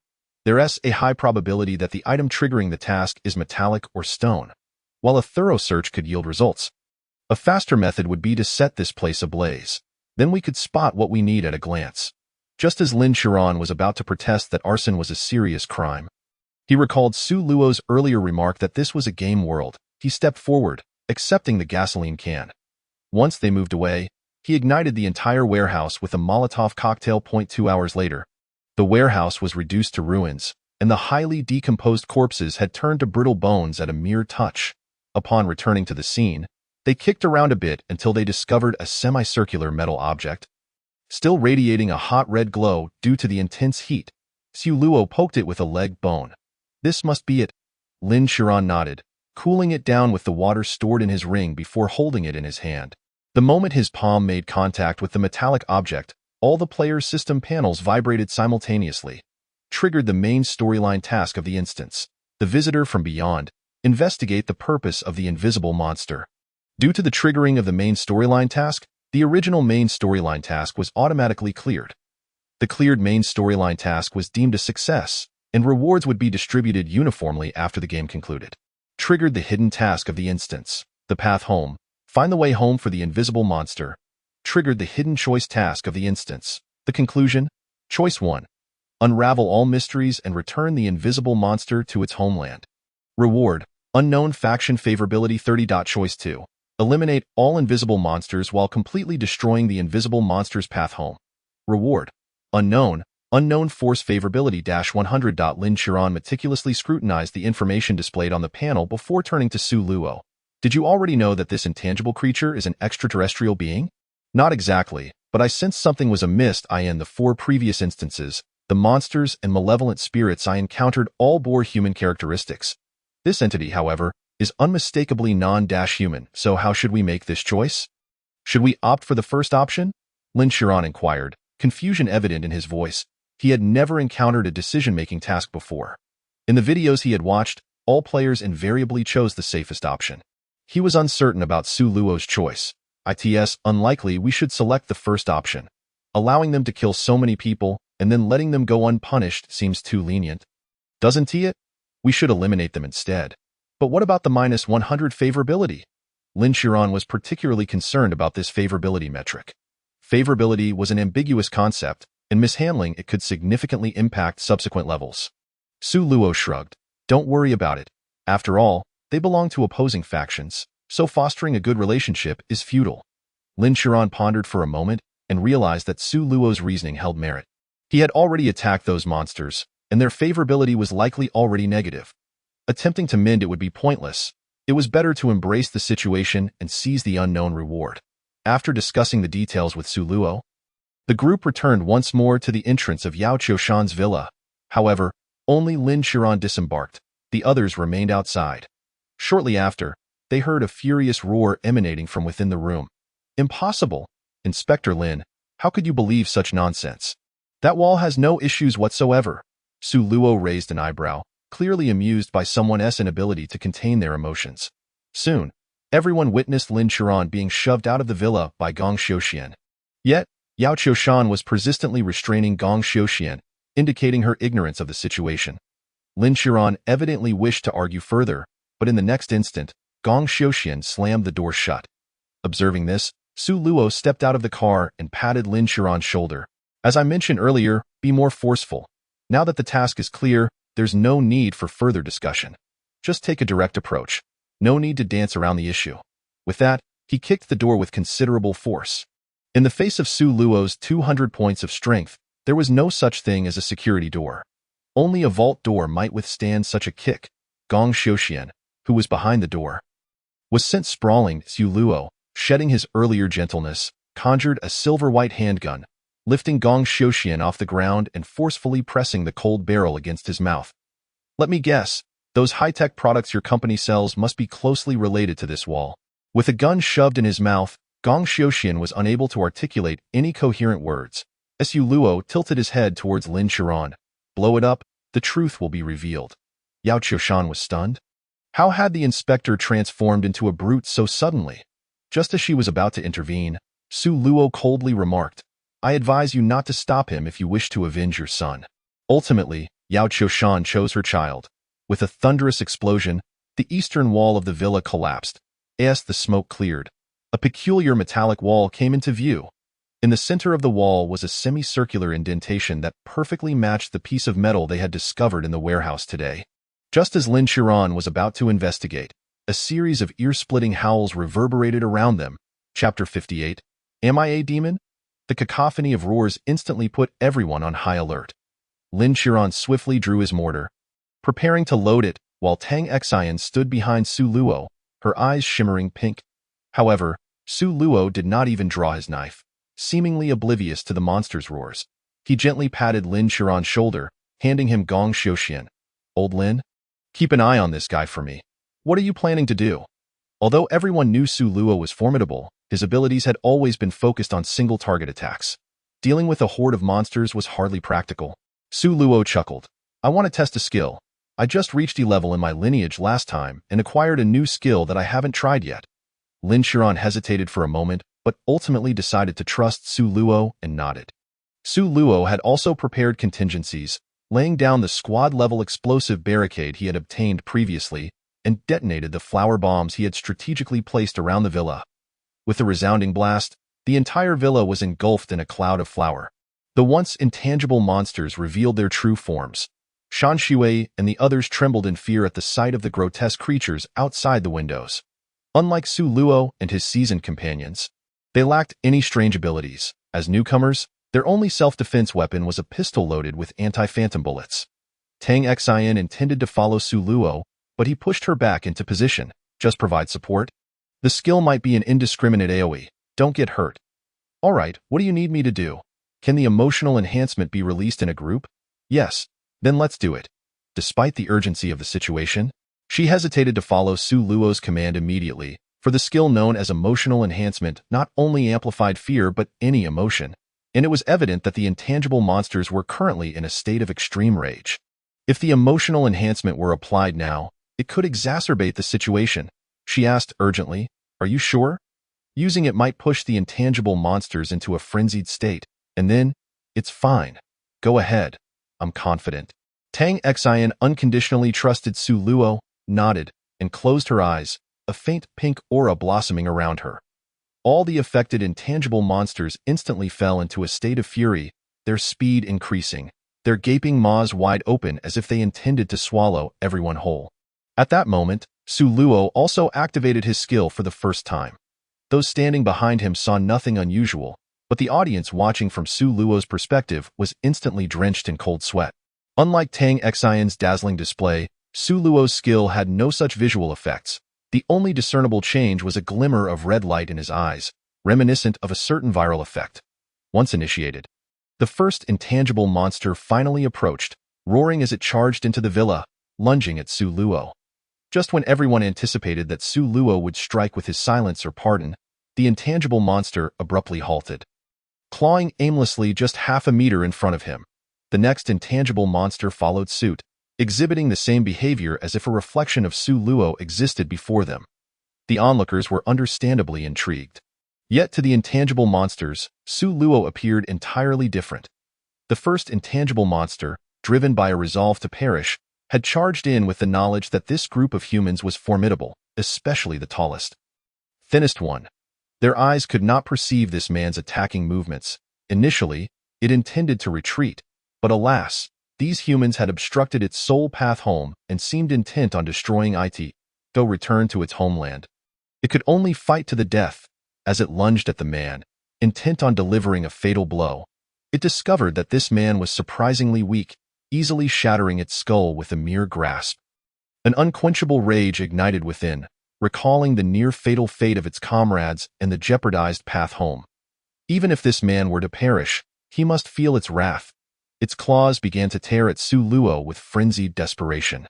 There's a high probability that the item triggering the task is metallic or stone, while a thorough search could yield results. A faster method would be to set this place ablaze. Then we could spot what we need at a glance. Just as Lin Qiran was about to protest that arson was a serious crime, he recalled Su Luo's earlier remark that this was a game world. He stepped forward, accepting the gasoline can. Once they moved away, he ignited the entire warehouse with a Molotov cocktail. 2 hours later, the warehouse was reduced to ruins, and the highly decomposed corpses had turned to brittle bones at a mere touch. Upon returning to the scene, they kicked around a bit until they discovered a semicircular metal object, still radiating a hot red glow due to the intense heat. Su Luo poked it with a leg bone. This must be it. Lin Qiran nodded, cooling it down with the water stored in his ring before holding it in his hand. The moment his palm made contact with the metallic object, all the player's system panels vibrated simultaneously. triggered the main storyline task of the instance. The visitor from beyond. Investigate the purpose of the invisible monster. Due to the triggering of the main storyline task, the original main storyline task was automatically cleared. The cleared main storyline task was deemed a success, and rewards would be distributed uniformly after the game concluded. Triggered the hidden task of the instance. The path home. Find the way home for the invisible monster. Triggered the hidden choice task of the instance. The conclusion. Choice 1. Unravel all mysteries and return the invisible monster to its homeland. Reward. Unknown faction favorability 30. Choice 2. Eliminate all invisible monsters while completely destroying the invisible monster's path home. Reward. Unknown force favorability -100. Lin Qiran meticulously scrutinized the information displayed on the panel before turning to Su Luo. Did you already know that this intangible creature is an extraterrestrial being? Not exactly, but I sensed something was amiss. In the 4 previous instances, the monsters and malevolent spirits I encountered all bore human characteristics. This entity, however, is unmistakably non-human, so how should we make this choice? Should we opt for the first option? Lin Qiran inquired, confusion evident in his voice. He had never encountered a decision-making task before. In the videos he had watched, all players invariably chose the safest option. He was uncertain about Su Luo's choice. It's unlikely we should select the first option. Allowing them to kill so many people and then letting them go unpunished seems too lenient. Doesn't it? We should eliminate them instead. But what about the -100 favorability? Lin Qiran was particularly concerned about this favorability metric. Favorability was an ambiguous concept, and mishandling it could significantly impact subsequent levels. Su Luo shrugged. Don't worry about it. After all, they belong to opposing factions, so fostering a good relationship is futile. Lin Qiran pondered for a moment and realized that Su Luo's reasoning held merit. He had already attacked those monsters, and their favorability was likely already negative. Attempting to mend it would be pointless. It was better to embrace the situation and seize the unknown reward. After discussing the details with Su Luo, the group returned once more to the entrance of Yao Qiushan's villa. However, only Lin Qiran disembarked. The others remained outside. Shortly after, they heard a furious roar emanating from within the room. Impossible! Inspector Lin, how could you believe such nonsense? That wall has no issues whatsoever. Su Luo raised an eyebrow, clearly amused by someone's inability to contain their emotions. Soon, everyone witnessed Lin Qiran being shoved out of the villa by Gong Xiuxian. Yet, Yao Qiushan was persistently restraining Gong Xiuxian, indicating her ignorance of the situation. Lin Qiran evidently wished to argue further, but in the next instant, Gong Xiuxian slammed the door shut. Observing this, Su Luo stepped out of the car and patted Lin Qiran's shoulder. As I mentioned earlier, be more forceful. Now that the task is clear, there's no need for further discussion. Just take a direct approach. No need to dance around the issue. With that, he kicked the door with considerable force. In the face of Su Luo's 200 points of strength, there was no such thing as a security door. Only a vault door might withstand such a kick. Gong Xiuxian, who was behind the door, was sent sprawling. Su Luo, shedding his earlier gentleness, conjured a silver-white handgun, lifting Gong Xiuxian off the ground and forcefully pressing the cold barrel against his mouth. Let me guess, those high-tech products your company sells must be closely related to this wall. With a gun shoved in his mouth, Gong Xiuxian was unable to articulate any coherent words. Su Luo tilted his head towards Lin Qiran. Blow it up, the truth will be revealed. Yao Qiushan was stunned. How had the inspector transformed into a brute so suddenly? Just as she was about to intervene, Su Luo coldly remarked, I advise you not to stop him if you wish to avenge your son. Ultimately, Yao Qiushan chose her child. With a thunderous explosion, the eastern wall of the villa collapsed. As the smoke cleared, a peculiar metallic wall came into view. In the center of the wall was a semicircular indentation that perfectly matched the piece of metal they had discovered in the warehouse today. Just as Lin Qiran was about to investigate, a series of ear-splitting howls reverberated around them. Chapter 58. Am I a demon? The cacophony of roars instantly put everyone on high alert. Lin Qiran swiftly drew his mortar, preparing to load it, while Tang Xian stood behind Su Luo, her eyes shimmering pink. However, Su Luo did not even draw his knife. Seemingly oblivious to the monster's roars, he gently patted Lin Qiran's shoulder, handing him Gong Xiuxian. Old Lin, keep an eye on this guy for me. What are you planning to do? Although everyone knew Su Luo was formidable, his abilities had always been focused on single-target attacks. Dealing with a horde of monsters was hardly practical. Su Luo chuckled. I want to test a skill. I just reached E-level in my lineage last time and acquired a new skill that I haven't tried yet. Lin Xiran hesitated for a moment, but ultimately decided to trust Su Luo and nodded. Su Luo had also prepared contingencies, laying down the squad-level explosive barricade he had obtained previously and detonated the flower bombs he had strategically placed around the villa. With a resounding blast, the entire villa was engulfed in a cloud of flour. The once intangible monsters revealed their true forms. Shan Shui and the others trembled in fear at the sight of the grotesque creatures outside the windows. Unlike Su Luo and his seasoned companions, they lacked any strange abilities. As newcomers, their only self-defense weapon was a pistol loaded with anti-phantom bullets. Tang Xian intended to follow Su Luo, but he pushed her back into position. Just provide support. The skill might be an indiscriminate AoE. Don't get hurt. All right, what do you need me to do? Can the emotional enhancement be released in a group? Yes. Then let's do it. Despite the urgency of the situation, she hesitated to follow Su Luo's command immediately, for the skill known as emotional enhancement not only amplified fear but any emotion, and it was evident that the intangible monsters were currently in a state of extreme rage. If the emotional enhancement were applied now, it could exacerbate the situation. She asked urgently, "Are you sure? Using it might push the intangible monsters into a frenzied state, and then, it's fine. Go ahead. I'm confident." Tang Xian unconditionally trusted Su Luo, nodded, and closed her eyes, a faint pink aura blossoming around her. All the affected intangible monsters instantly fell into a state of fury, their speed increasing, their gaping maws wide open as if they intended to swallow everyone whole. At that moment, Su Luo also activated his skill for the first time. Those standing behind him saw nothing unusual, but the audience watching from Su Luo's perspective was instantly drenched in cold sweat. Unlike Tang Xian's dazzling display, Su Luo's skill had no such visual effects. The only discernible change was a glimmer of red light in his eyes, reminiscent of a certain viral effect. Once initiated, the first intangible monster finally approached, roaring as it charged into the villa, lunging at Su Luo. Just when everyone anticipated that Su Luo would strike with his silence or pardon, the intangible monster abruptly halted, clawing aimlessly just half a meter in front of him. The next intangible monster followed suit, exhibiting the same behavior as if a reflection of Su Luo existed before them. The onlookers were understandably intrigued. Yet to the intangible monsters, Su Luo appeared entirely different. The first intangible monster, driven by a resolve to perish, had charged in with the knowledge that this group of humans was formidable, especially the tallest, thinnest one. Their eyes could not perceive this man's attacking movements. Initially, it intended to retreat, but alas, these humans had obstructed its sole path home and seemed intent on destroying it, though return to its homeland. It could only fight to the death. As it lunged at the man, intent on delivering a fatal blow, it discovered that this man was surprisingly weak, easily shattering its skull with a mere grasp. An unquenchable rage ignited within, recalling the near-fatal fate of its comrades and the jeopardized path home. Even if this man were to perish, he must feel its wrath. Its claws began to tear at Su Luo with frenzied desperation.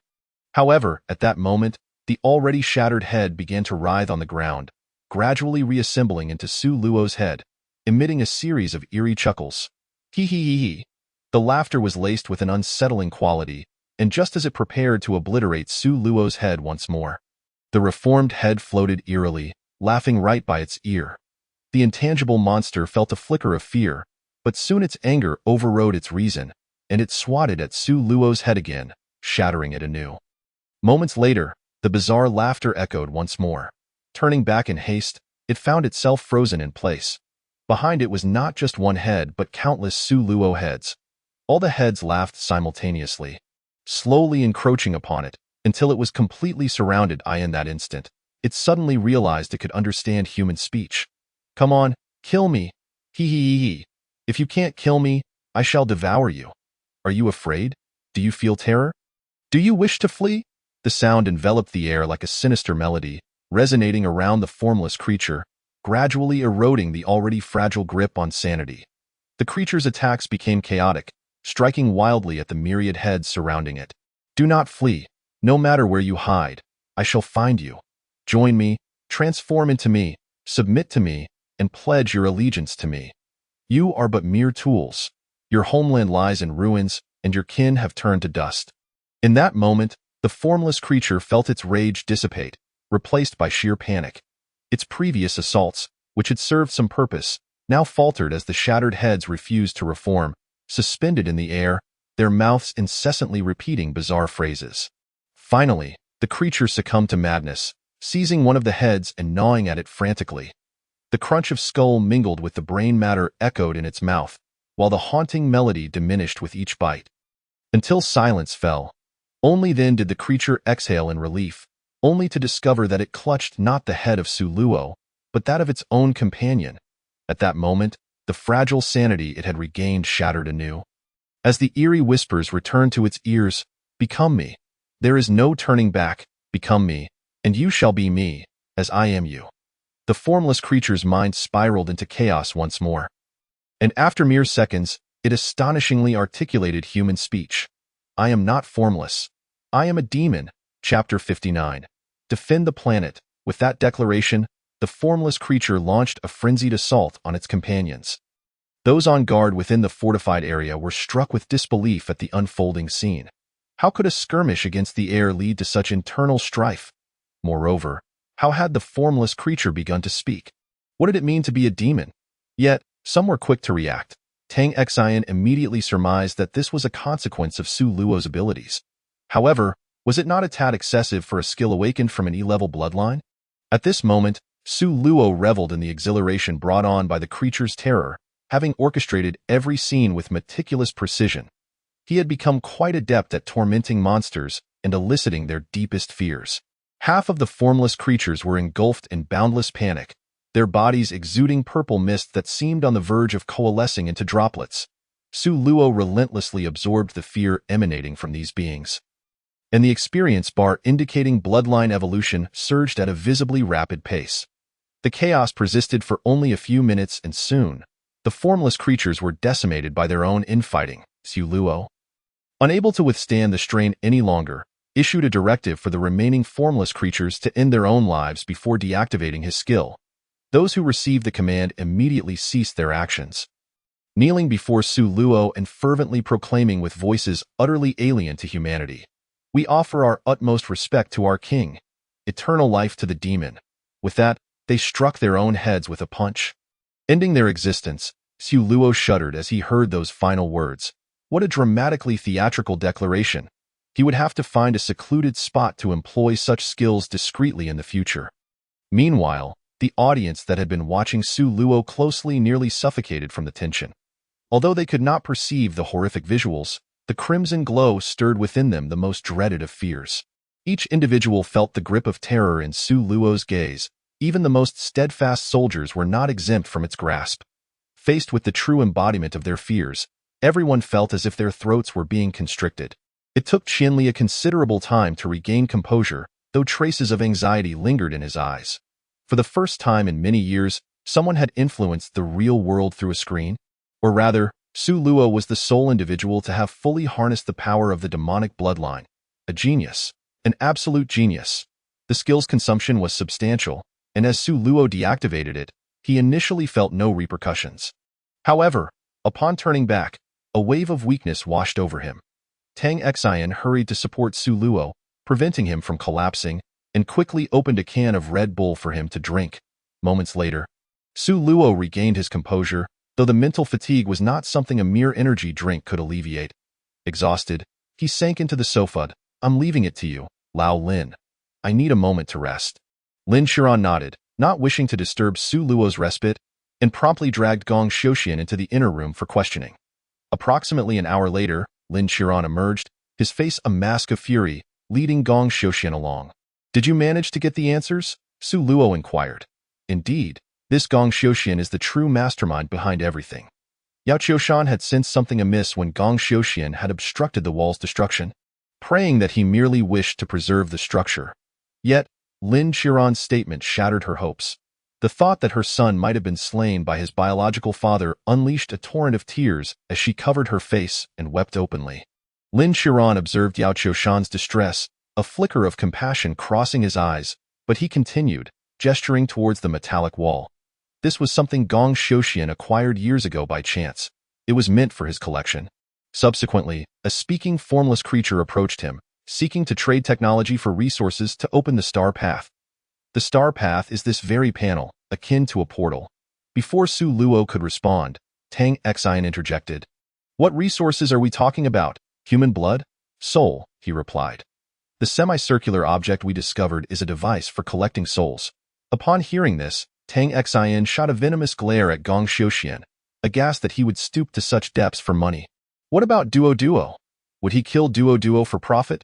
However, at that moment, the already shattered head began to writhe on the ground, gradually reassembling into Su Luo's head, emitting a series of eerie chuckles. Hee hee hee hee. The laughter was laced with an unsettling quality, and just as it prepared to obliterate Su Luo's head once more, the reformed head floated eerily, laughing right by its ear. The intangible monster felt a flicker of fear, but soon its anger overrode its reason, and it swatted at Su Luo's head again, shattering it anew. Moments later, the bizarre laughter echoed once more. Turning back in haste, it found itself frozen in place. Behind it was not just one head but countless Su Luo heads. All the heads laughed simultaneously, slowly encroaching upon it, until it was completely surrounded. In that instant, it suddenly realized it could understand human speech. "Come on, kill me. Hee hee hee hee. If you can't kill me, I shall devour you. Are you afraid? Do you feel terror? Do you wish to flee?" The sound enveloped the air like a sinister melody, resonating around the formless creature, gradually eroding the already fragile grip on sanity. The creature's attacks became chaotic, striking wildly at the myriad heads surrounding it. "Do not flee. No matter where you hide, I shall find you. Join me, transform into me, submit to me, and pledge your allegiance to me. You are but mere tools. Your homeland lies in ruins, and your kin have turned to dust. In that moment, the formless creature felt its rage dissipate, replaced by sheer panic. Its previous assaults, which had served some purpose, now faltered as the shattered heads refused to reform, suspended in the air, their mouths incessantly repeating bizarre phrases. Finally, the creature succumbed to madness, seizing one of the heads and gnawing at it frantically. The crunch of skull mingled with the brain matter echoed in its mouth, while the haunting melody diminished with each bite. Until silence fell. Only then did the creature exhale in relief, only to discover that it clutched not the head of Su Luo, but that of its own companion. At that moment, the fragile sanity it had regained shattered anew. As the eerie whispers returned to its ears, "Become me. There is no turning back. Become me, and you shall be me, as I am you." The formless creature's mind spiraled into chaos once more. And after mere seconds, it astonishingly articulated human speech. "I am not formless. I am a demon." Chapter 59. Defend the planet. With that declaration, the formless creature launched a frenzied assault on its companions. Those on guard within the fortified area were struck with disbelief at the unfolding scene. How could a skirmish against the air lead to such internal strife? Moreover, how had the formless creature begun to speak? What did it mean to be a demon? Yet, some were quick to react. Tang Xian immediately surmised that this was a consequence of Su Luo's abilities. However, was it not a tad excessive for a skill awakened from an E-level bloodline? At this moment, Su Luo reveled in the exhilaration brought on by the creature's terror, having orchestrated every scene with meticulous precision. He had become quite adept at tormenting monsters and eliciting their deepest fears. Half of the formless creatures were engulfed in boundless panic, their bodies exuding purple mist that seemed on the verge of coalescing into droplets. Su Luo relentlessly absorbed the fear emanating from these beings. And the experience bar indicating bloodline evolution surged at a visibly rapid pace. The chaos persisted for only a few minutes, and soon, the formless creatures were decimated by their own infighting. Su Luo, unable to withstand the strain any longer, issued a directive for the remaining formless creatures to end their own lives before deactivating his skill. Those who received the command immediately ceased their actions. Kneeling before Su Luo and fervently proclaiming with voices utterly alien to humanity, "We offer our utmost respect to our king. Eternal life to the demon." With that, they struck their own heads with a punch. Ending their existence, Su Luo shuddered as he heard those final words. What a dramatically theatrical declaration. He would have to find a secluded spot to employ such skills discreetly in the future. Meanwhile, the audience that had been watching Su Luo closely nearly suffocated from the tension. Although they could not perceive the horrific visuals, the crimson glow stirred within them the most dreaded of fears. Each individual felt the grip of terror in Su Luo's gaze. Even the most steadfast soldiers were not exempt from its grasp. Faced with the true embodiment of their fears, everyone felt as if their throats were being constricted. It took Qianli a considerable time to regain composure, though traces of anxiety lingered in his eyes. For the first time in many years, someone had influenced the real world through a screen. Or rather, Su Luo was the sole individual to have fully harnessed the power of the demonic bloodline. A genius. An absolute genius. The skill's consumption was substantial, and as Su Luo deactivated it, he initially felt no repercussions. However, upon turning back, a wave of weakness washed over him. Tang Xian hurried to support Su Luo, preventing him from collapsing, and quickly opened a can of Red Bull for him to drink. Moments later, Su Luo regained his composure, though the mental fatigue was not something a mere energy drink could alleviate. Exhausted, he sank into the sofa. "I'm leaving it to you, Lao Lin. I need a moment to rest." Lin Qiran nodded, not wishing to disturb Su Luo's respite, and promptly dragged Gong Xiuxian into the inner room for questioning. Approximately an hour later, Lin Qiran emerged, his face a mask of fury, leading Gong Xiuxian along. "Did you manage to get the answers?" Su Luo inquired. "Indeed, this Gong Xiuxian is the true mastermind behind everything." Yao Qiushan had sensed something amiss when Gong Xiuxian had obstructed the wall's destruction, praying that he merely wished to preserve the structure. Yet, Lin Qiran's statement shattered her hopes. The thought that her son might have been slain by his biological father unleashed a torrent of tears as she covered her face and wept openly. Lin Qiran observed Yao Qiushan's distress, a flicker of compassion crossing his eyes, but he continued, gesturing towards the metallic wall. This was something Gong Xiuxian acquired years ago by chance. It was meant for his collection. Subsequently, a speaking formless creature approached him, seeking to trade technology for resources to open the Star Path. The Star Path is this very panel, akin to a portal. Before Su Luo could respond, Tang Xian interjected. What resources are we talking about? Human blood? Soul, he replied. The semicircular object we discovered is a device for collecting souls. Upon hearing this, Tang Xian shot a venomous glare at Gong Xiuxian, aghast that he would stoop to such depths for money. What about Duo Duo? Would he kill Duo Duo for profit?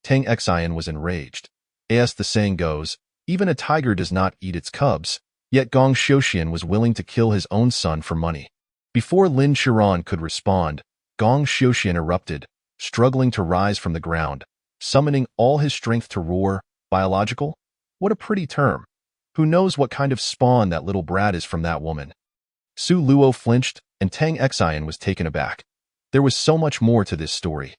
Tang Xian was enraged. As the saying goes, even a tiger does not eat its cubs, yet Gong Xiuxian was willing to kill his own son for money. Before Lin Qiran could respond, Gong Xiuxian erupted, struggling to rise from the ground, summoning all his strength to roar. Biological? What a pretty term. Who knows what kind of spawn that little brat is from that woman? Su Luo flinched, and Tang Xian was taken aback. There was so much more to this story.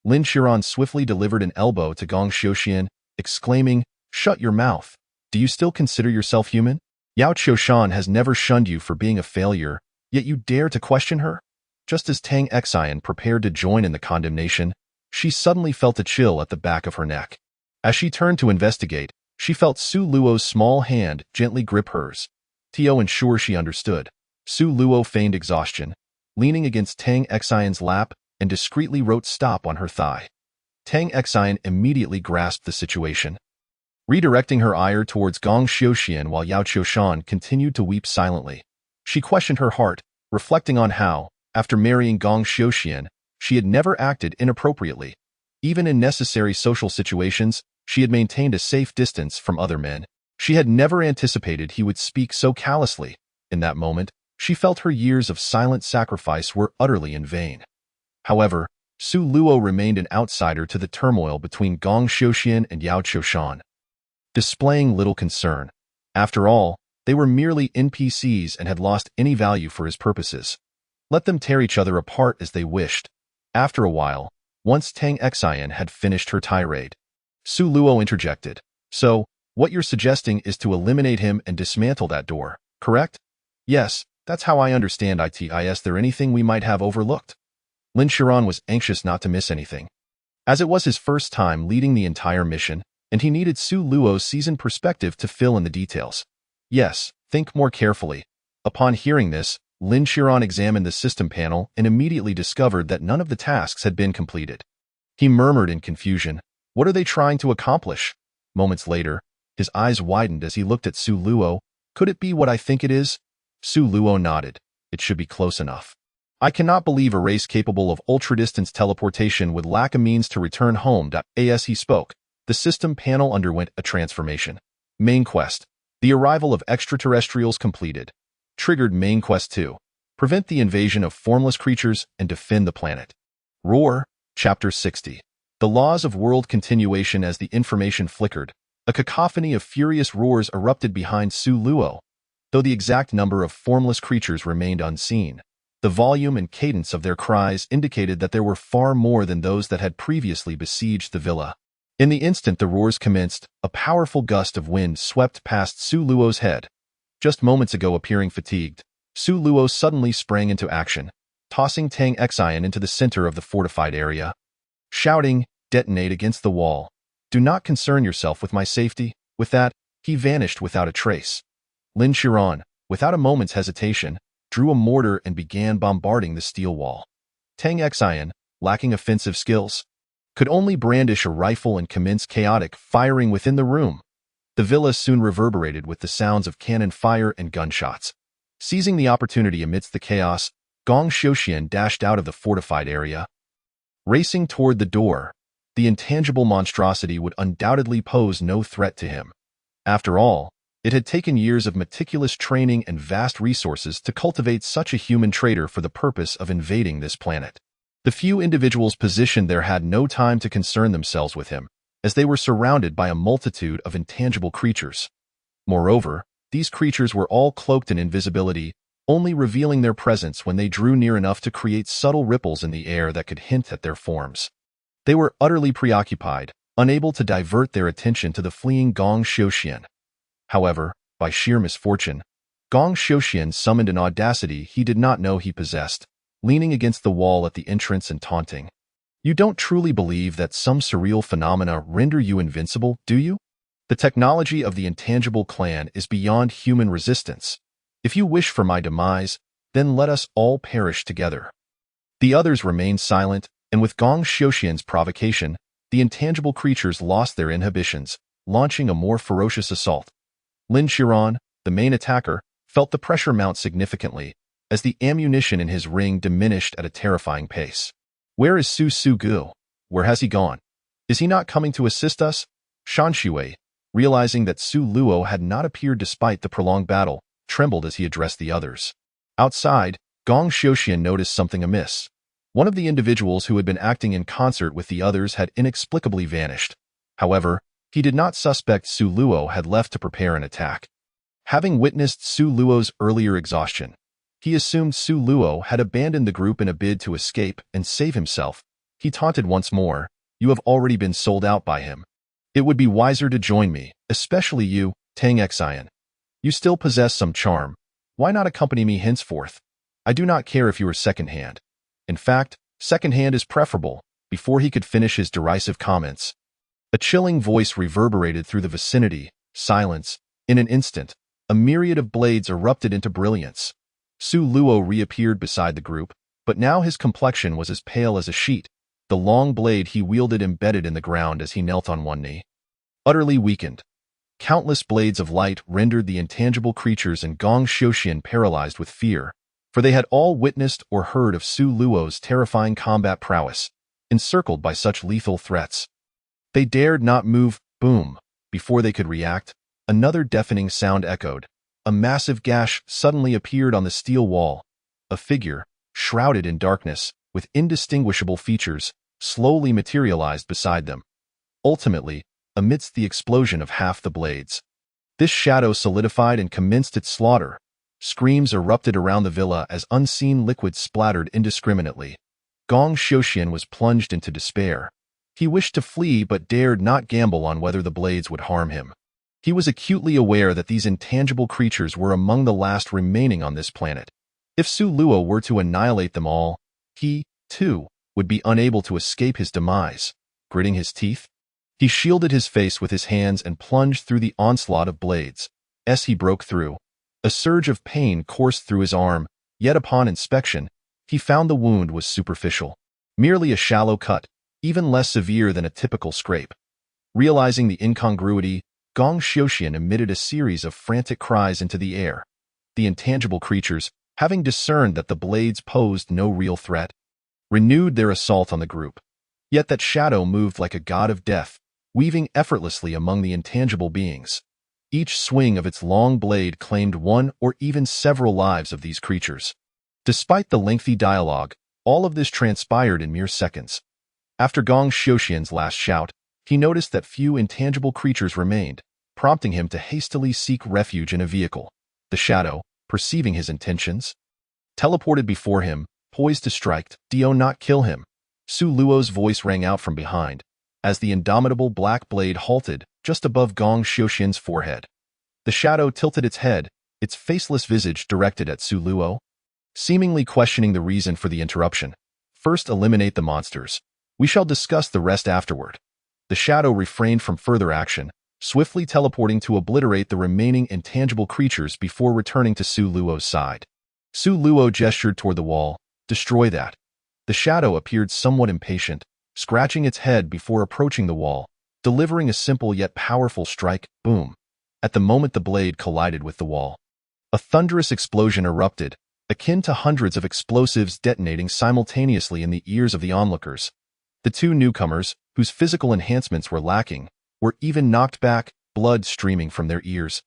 Lin Qiran swiftly delivered an elbow to Gong Xiuxian, exclaiming, "Shut your mouth. Do you still consider yourself human? Yao Qiushan has never shunned you for being a failure, yet you dare to question her?" Just as Tang Xian prepared to join in the condemnation, she suddenly felt a chill at the back of her neck. As she turned to investigate, she felt Su Luo's small hand gently grip hers. To ensure she understood, Su Luo feigned exhaustion, leaning against Tang Xian's lap, and discreetly wrote stop on her thigh. Tang Xian immediately grasped the situation. Redirecting her ire towards Gong Xiuxian while Yao Qiushan continued to weep silently, she questioned her heart, reflecting on how, after marrying Gong Xiuxian, she had never acted inappropriately. Even in necessary social situations, she had maintained a safe distance from other men. She had never anticipated he would speak so callously. In that moment, she felt her years of silent sacrifice were utterly in vain. However, Su Luo remained an outsider to the turmoil between Gong Xiuxian and Yao Qiushan, displaying little concern. After all, they were merely NPCs and had lost any value for his purposes. Let them tear each other apart as they wished. After a while, once Tang Xian had finished her tirade, Su Luo interjected. So, what you're suggesting is to eliminate him and dismantle that door, correct? Yes, that's how I understand it. Is there anything we might have overlooked? Lin Qiran was anxious not to miss anything, as it was his first time leading the entire mission, and he needed Su Luo's seasoned perspective to fill in the details. Yes, think more carefully. Upon hearing this, Lin Qiran examined the system panel and immediately discovered that none of the tasks had been completed. He murmured in confusion, "What are they trying to accomplish?" Moments later, his eyes widened as he looked at Su Luo. "Could it be what I think it is?" Su Luo nodded. "It should be close enough. I cannot believe a race capable of ultra-distance teleportation would lack a means to return home." As he spoke, the system panel underwent a transformation. Main Quest. The arrival of extraterrestrials completed. Triggered Main Quest 2. Prevent the invasion of formless creatures and defend the planet. Roar. Chapter 60. The laws of world continuation. As the information flickered, a cacophony of furious roars erupted behind Su Luo. Though the exact number of formless creatures remained unseen, the volume and cadence of their cries indicated that there were far more than those that had previously besieged the villa. In the instant the roars commenced, a powerful gust of wind swept past Su Luo's head. Just moments ago appearing fatigued, Su Luo suddenly sprang into action, tossing Tang Xian into the center of the fortified area. Shouting, "Detonate against the wall. Do not concern yourself with my safety." With that, he vanished without a trace. Lin Qiran, without a moment's hesitation, drew a mortar and began bombarding the steel wall. Tang Xian, lacking offensive skills, could only brandish a rifle and commence chaotic firing within the room. The villa soon reverberated with the sounds of cannon fire and gunshots. Seizing the opportunity amidst the chaos, Gong Xiuxian dashed out of the fortified area. Racing toward the door, the intangible monstrosity would undoubtedly pose no threat to him. After all, it had taken years of meticulous training and vast resources to cultivate such a human traitor for the purpose of invading this planet. The few individuals positioned there had no time to concern themselves with him, as they were surrounded by a multitude of intangible creatures. Moreover, these creatures were all cloaked in invisibility, only revealing their presence when they drew near enough to create subtle ripples in the air that could hint at their forms. They were utterly preoccupied, unable to divert their attention to the fleeing Gong Xiuxian. However, by sheer misfortune, Gong Xiuxian summoned an audacity he did not know he possessed. leaning against the wall at the entrance and taunting. You don't truly believe that some surreal phenomena render you invincible, do you? The technology of the intangible clan is beyond human resistance. If you wish for my demise, then let us all perish together. The others remained silent, and with Gong Xiuxian's provocation, the intangible creatures lost their inhibitions, launching a more ferocious assault. Lin Qiran, the main attacker, felt the pressure mount significantly, as the ammunition in his ring diminished at a terrifying pace. Where is Su Gu? Where has he gone? Is he not coming to assist us? Shan Shui, realizing that Su Luo had not appeared despite the prolonged battle, trembled as he addressed the others. Outside, Gong Xiuxian noticed something amiss. One of the individuals who had been acting in concert with the others had inexplicably vanished. However, he did not suspect Su Luo had left to prepare an attack. Having witnessed Su Luo's earlier exhaustion, he assumed Su Luo had abandoned the group in a bid to escape and save himself. He taunted once more, "You have already been sold out by him. It would be wiser to join me, especially you, Tang Xian. You still possess some charm. Why not accompany me henceforth? I do not care if you are second-hand. In fact, second-hand is preferable." Before he could finish his derisive comments, a chilling voice reverberated through the vicinity. Silence. In an instant, a myriad of blades erupted into brilliance. Su Luo reappeared beside the group, but now his complexion was as pale as a sheet, the long blade he wielded embedded in the ground as he knelt on one knee. Utterly weakened, countless blades of light rendered the intangible creatures and Gong Xiuxian paralyzed with fear, for they had all witnessed or heard of Su Luo's terrifying combat prowess, encircled by such lethal threats. They dared not move. Boom! Before they could react, another deafening sound echoed. A massive gash suddenly appeared on the steel wall. A figure, shrouded in darkness, with indistinguishable features, slowly materialized beside them. Ultimately, amidst the explosion of half the blades, this shadow solidified and commenced its slaughter. Screams erupted around the villa as unseen liquids splattered indiscriminately. Gong Xiuxian was plunged into despair. He wished to flee but dared not gamble on whether the blades would harm him. He was acutely aware that these intangible creatures were among the last remaining on this planet. If Su Luo were to annihilate them all, he, too, would be unable to escape his demise. Gritting his teeth, he shielded his face with his hands and plunged through the onslaught of blades. As he broke through, a surge of pain coursed through his arm, yet upon inspection, he found the wound was superficial. Merely a shallow cut, even less severe than a typical scrape. Realizing the incongruity, Gong Xiuxian emitted a series of frantic cries into the air. The intangible creatures, having discerned that the blades posed no real threat, renewed their assault on the group. Yet that shadow moved like a god of death, weaving effortlessly among the intangible beings. Each swing of its long blade claimed one or even several lives of these creatures. Despite the lengthy dialogue, all of this transpired in mere seconds. After Gong Xiuxian's last shout, he noticed that few intangible creatures remained, prompting him to hastily seek refuge in a vehicle. The shadow, perceiving his intentions, teleported before him, poised to strike. "Do not kill him." Su Luo's voice rang out from behind, as the indomitable black blade halted just above Gong Xiuxian's forehead. The shadow tilted its head, its faceless visage directed at Su Luo, seemingly questioning the reason for the interruption. "First eliminate the monsters. We shall discuss the rest afterward." The shadow refrained from further action, swiftly teleporting to obliterate the remaining intangible creatures before returning to Su Luo's side. Su Luo gestured toward the wall. "Destroy that." The shadow appeared somewhat impatient, scratching its head before approaching the wall, delivering a simple yet powerful strike. Boom! At the moment the blade collided with the wall, a thunderous explosion erupted, akin to hundreds of explosives detonating simultaneously in the ears of the onlookers. The two newcomers, whose physical enhancements were lacking, were even knocked back, blood streaming from their ears.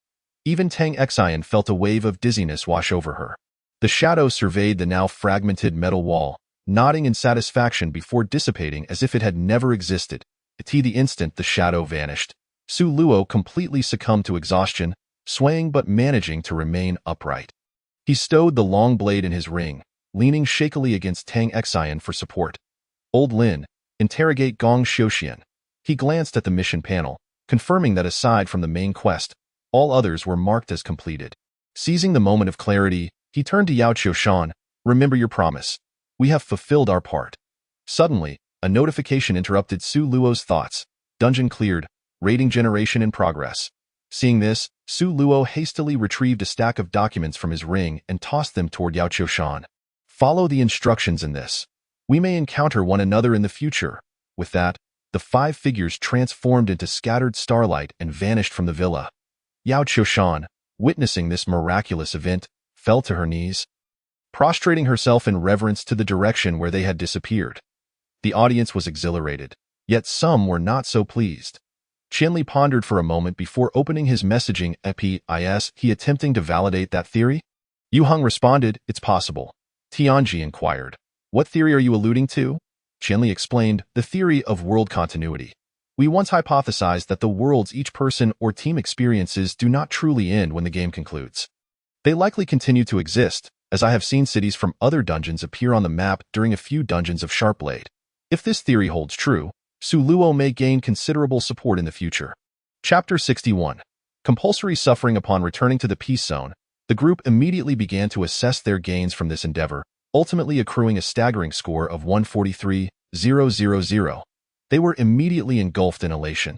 Even Tang Xian felt a wave of dizziness wash over her. The shadow surveyed the now fragmented metal wall, nodding in satisfaction before dissipating as if it had never existed. At the instant the shadow vanished, Su Luo completely succumbed to exhaustion, swaying but managing to remain upright. He stowed the long blade in his ring, leaning shakily against Tang Xian for support. "Old Lin, interrogate Gong Xiuxian." He glanced at the mission panel, confirming that aside from the main quest, all others were marked as completed. Seizing the moment of clarity, he turned to Yao Qiushan. "Remember your promise. We have fulfilled our part. Suddenly, a notification interrupted Su Luo's thoughts. Dungeon cleared. Rating generation in progress. Seeing this, Su Luo hastily retrieved a stack of documents from his ring and tossed them toward Yao Qiushan. Follow the instructions in this. We may encounter one another in the future. With that, the 5 figures transformed into scattered starlight and vanished from the villa. Yao Qiushan, witnessing this miraculous event, fell to her knees, prostrating herself in reverence to the direction where they had disappeared. The audience was exhilarated, yet some were not so pleased. Qianli pondered for a moment before opening his messaging APIs. He attempting to validate that theory? Yu Heng responded, "It's possible." Tianji inquired, "What theory are you alluding to?" Qianli explained, "The theory of world continuity. We once hypothesized that the worlds each person or team experiences do not truly end when the game concludes. They likely continue to exist, as I have seen cities from other dungeons appear on the map during a few dungeons of Sharpblade. If this theory holds true, Su Luo may gain considerable support in the future." Chapter 61. Compulsory suffering. Upon returning to the peace zone, the group immediately began to assess their gains from this endeavor, ultimately accruing a staggering score of 143,000. They were immediately engulfed in elation.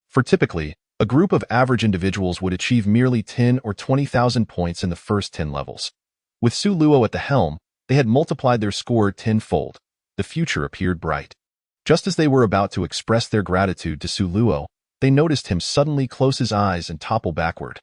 For typically, a group of average individuals would achieve merely 10 or 20,000 points in the first 10 levels. With Su Luo at the helm, they had multiplied their score tenfold. The future appeared bright. Just as they were about to express their gratitude to Su Luo, they noticed him suddenly close his eyes and topple backward.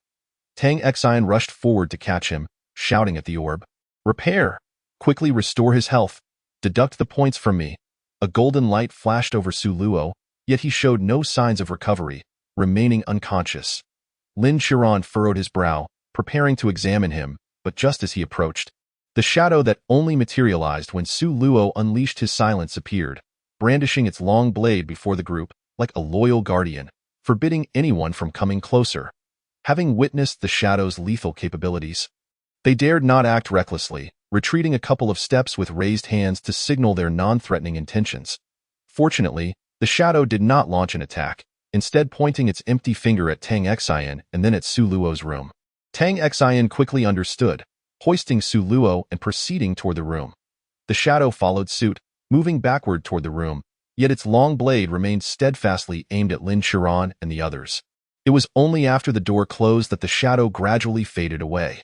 Tang Xian rushed forward to catch him, shouting at the orb, "Repair! Quickly restore his health. Deduct the points from me." A golden light flashed over Su Luo, yet he showed no signs of recovery, remaining unconscious. Lin Qiran furrowed his brow, preparing to examine him, but just as he approached, the shadow that only materialized when Su Luo unleashed his silence appeared, brandishing its long blade before the group like a loyal guardian, forbidding anyone from coming closer. Having witnessed the shadow's lethal capabilities, they dared not act recklessly, retreating a couple of steps with raised hands to signal their non-threatening intentions. Fortunately, the shadow did not launch an attack, instead pointing its empty finger at Tang Xian and then at Su Luo's room. Tang Xian quickly understood, hoisting Su Luo and proceeding toward the room. The shadow followed suit, moving backward toward the room, yet its long blade remained steadfastly aimed at Lin Qiran and the others. It was only after the door closed that the shadow gradually faded away.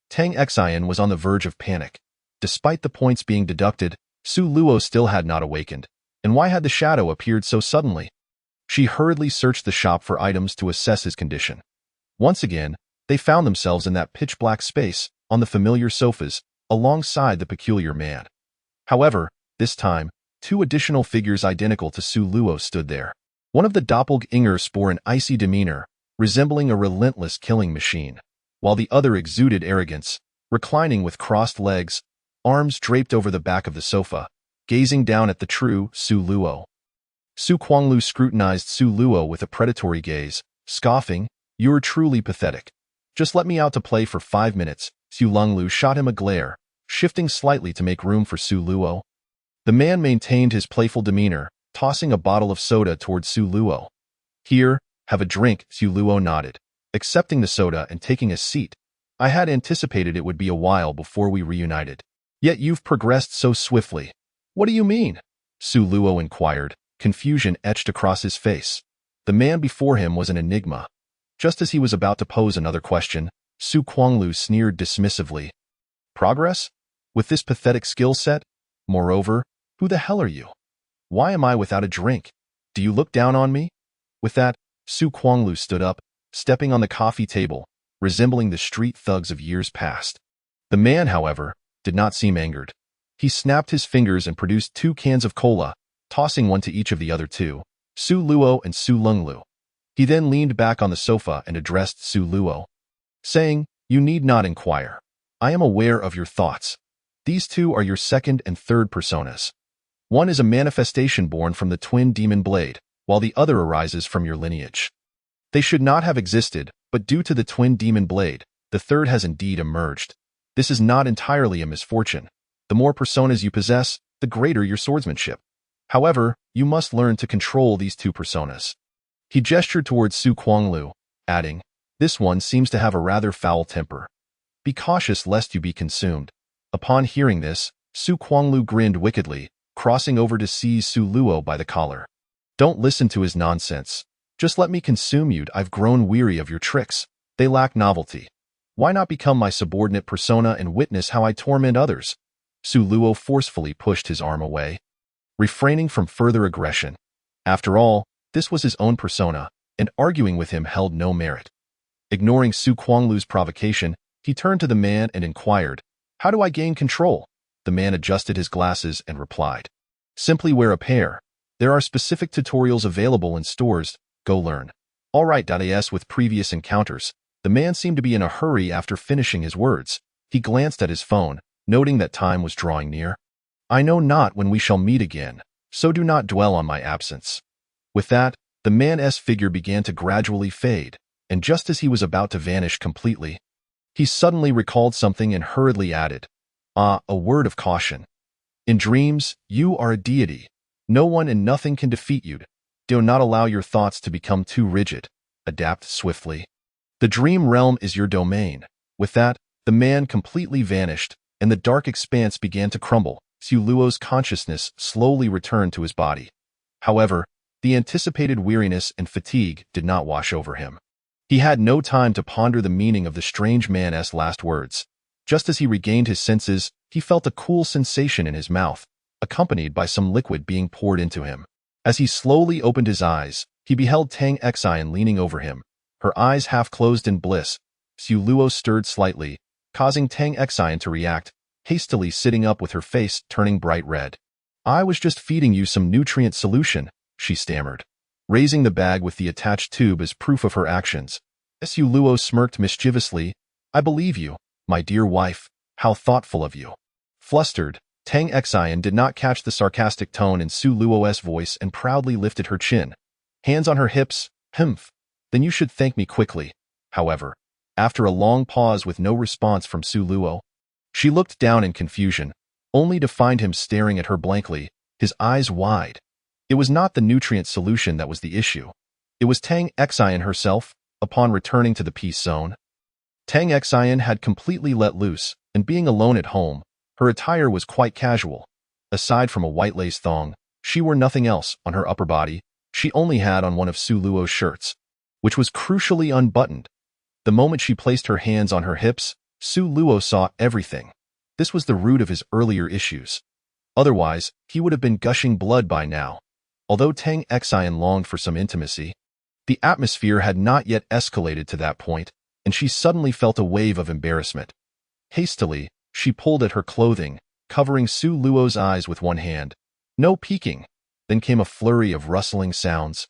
Tang Xian was on the verge of panic. Despite the points being deducted, Su Luo still had not awakened. And why had the shadow appeared so suddenly? She hurriedly searched the shop for items to assess his condition. Once again, they found themselves in that pitch-black space, on the familiar sofas, alongside the peculiar man. However, this time, 2 additional figures identical to Su Luo stood there. One of the doppelgangers bore an icy demeanor, resembling a relentless killing machine, while the other exuded arrogance, reclining with crossed legs, arms draped over the back of the sofa, gazing down at the true Su Luo. Su Kuanglu scrutinized Su Luo with a predatory gaze, scoffing, "You're truly pathetic. Just let me out to play for 5 minutes." Su Longlu shot him a glare, shifting slightly to make room for Su Luo. The man maintained his playful demeanor, tossing a bottle of soda towards Su Luo. "Here, have a drink." Su Luo nodded, accepting the soda and taking a seat. "I had anticipated it would be a while before we reunited. Yet you've progressed so swiftly." "What do you mean?" Su Luo inquired, confusion etched across his face. The man before him was an enigma. Just as he was about to pose another question, Su Kuanglu sneered dismissively. "Progress? With this pathetic skill set? Moreover, who the hell are you? Why am I without a drink? Do you look down on me?" With that, Su Kuanglu stood up, stepping on the coffee table, resembling the street thugs of years past. The man, however, did not seem angered. He snapped his fingers and produced 2 cans of cola, tossing one to each of the other 2, Su Luo and Su Longlu. He then leaned back on the sofa and addressed Su Luo, saying, "You need not inquire. I am aware of your thoughts. These 2 are your second and third personas. One is a manifestation born from the twin demon blade, while the other arises from your lineage. They should not have existed, but due to the twin demon blade, the third has indeed emerged. This is not entirely a misfortune. The more personas you possess, the greater your swordsmanship. However, you must learn to control these 2 personas." He gestured towards Su Kuanglu, adding, "This one seems to have a rather foul temper. Be cautious lest you be consumed." Upon hearing this, Su Kuanglu grinned wickedly, crossing over to seize Su Luo by the collar. Don't listen to his nonsense. Just let me consume you. I've grown weary of your tricks. They lack novelty. Why not become my subordinate persona and witness how I torment others? Su Luo forcefully pushed his arm away, refraining from further aggression. After all, this was his own persona, and arguing with him held no merit. Ignoring Su Kuanglu's provocation, he turned to the man and inquired, "How do I gain control?" The man adjusted his glasses and replied, "Simply wear a pair. There are specific tutorials available in stores. Go learn." All right. As with previous encounters, the man seemed to be in a hurry after finishing his words. He glanced at his phone, noting that time was drawing near. "I know not when we shall meet again, so do not dwell on my absence." With that, the man's figure began to gradually fade, and just as he was about to vanish completely, he suddenly recalled something and hurriedly added, a word of caution. In dreams, you are a deity. No one and nothing can defeat you. Do not allow your thoughts to become too rigid. Adapt swiftly. The dream realm is your domain. With that, the man completely vanished, and the dark expanse began to crumble. Su Luo's consciousness slowly returned to his body. However, the anticipated weariness and fatigue did not wash over him. He had no time to ponder the meaning of the strange man's last words. Just as he regained his senses, he felt a cool sensation in his mouth, accompanied by some liquid being poured into him. As he slowly opened his eyes, he beheld Tang Xian leaning over him, her eyes half closed in bliss. Su Luo stirred slightly, causing Tang Xian to react, hastily sitting up with her face turning bright red. "I was just feeding you some nutrient solution," she stammered, raising the bag with the attached tube as proof of her actions. Su Luo smirked mischievously. "I believe you, my dear wife. How thoughtful of you." Flustered, Tang Xian did not catch the sarcastic tone in Su Luo's voice and proudly lifted her chin. Hands on her hips, "Humph. Then you should thank me quickly." However, after a long pause with no response from Su Luo, she looked down in confusion, only to find him staring at her blankly, his eyes wide. It was not the nutrient solution that was the issue. It was Tang Xian herself, upon returning to the peace zone. Tang Xian had completely let loose, and being alone at home, her attire was quite casual. Aside from a white lace thong, she wore nothing else on her upper body. She only had on one of Su Luo's shirts, which was crucially unbuttoned. The moment she placed her hands on her hips, Su Luo saw everything. This was the root of his earlier issues. Otherwise, he would have been gushing blood by now. Although Tang Xian longed for some intimacy, the atmosphere had not yet escalated to that point, and she suddenly felt a wave of embarrassment. Hastily, she pulled at her clothing, covering Su Luo's eyes with one hand. "No peeking." Then came a flurry of rustling sounds.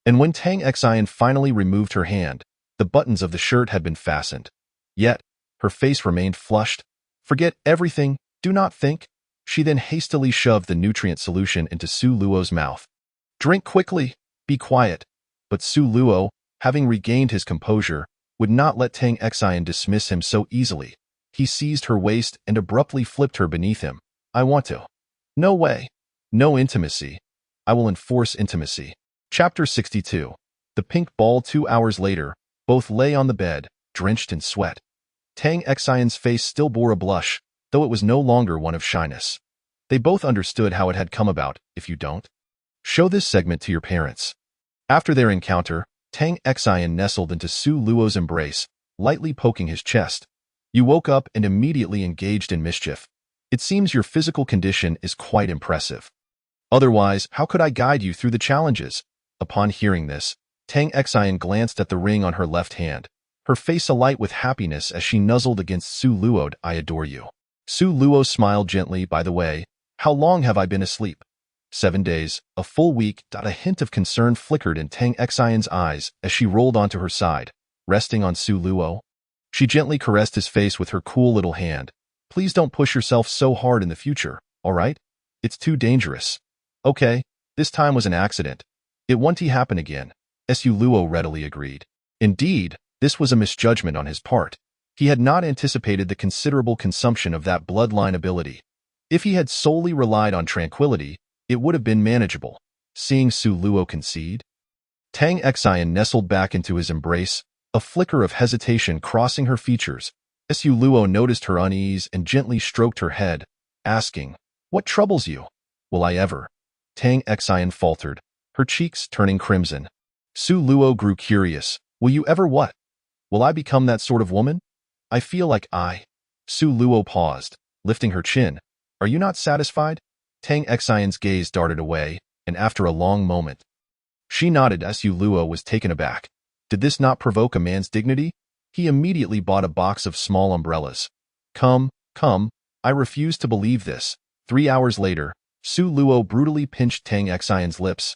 And when Tang Xian finally removed her hand, the buttons of the shirt had been fastened. Yet, her face remained flushed. "Forget everything, do not think." She then hastily shoved the nutrient solution into Su Luo's mouth. "Drink quickly, be quiet." But Su Luo, having regained his composure, would not let Tang Xian dismiss him so easily. He seized her waist and abruptly flipped her beneath him. "I want to." "No way. No intimacy. I will enforce intimacy." Chapter 62. The pink ball. 2 hours later, both lay on the bed, drenched in sweat. Tang Xian's face still bore a blush, though it was no longer one of shyness. They both understood how it had come about. If you don't, show this segment to your parents. After their encounter, Tang Xian nestled into Su Luo's embrace, lightly poking his chest. "You woke up and immediately engaged in mischief. It seems your physical condition is quite impressive. Otherwise, how could I guide you through the challenges?" Upon hearing this, Tang Xian glanced at the ring on her left hand, her face alight with happiness as she nuzzled against Su Luo. "I adore you." Su Luo smiled gently. "By the way, how long have I been asleep?" 7 days, a full week. A hint of concern flickered in Tang Xian's eyes as she rolled onto her side, resting on Su Luo. She gently caressed his face with her cool little hand. "Please don't push yourself so hard in the future, all right? It's too dangerous." "Okay, this time was an accident. It won't happen again," Su Luo readily agreed. Indeed, this was a misjudgment on his part. He had not anticipated the considerable consumption of that bloodline ability. If he had solely relied on tranquility, it would have been manageable. Seeing Su Luo concede, Tang Xian nestled back into his embrace, a flicker of hesitation crossing her features. Su Luo noticed her unease and gently stroked her head, asking, "What troubles you?" "Will I ever?" Tang Xian faltered, her cheeks turning crimson. Su Luo grew curious. "Will you ever what?" "Will I become that sort of woman?" "I feel like I—" Su Luo paused, lifting her chin. "Are you not satisfied?" Tang Xian's gaze darted away, and after a long moment, she nodded as Su Luo was taken aback. Did this not provoke a man's dignity? He immediately bought a box of small umbrellas. Come, I refuse to believe this." 3 hours later, Su Luo brutally pinched Tang Xian's lips,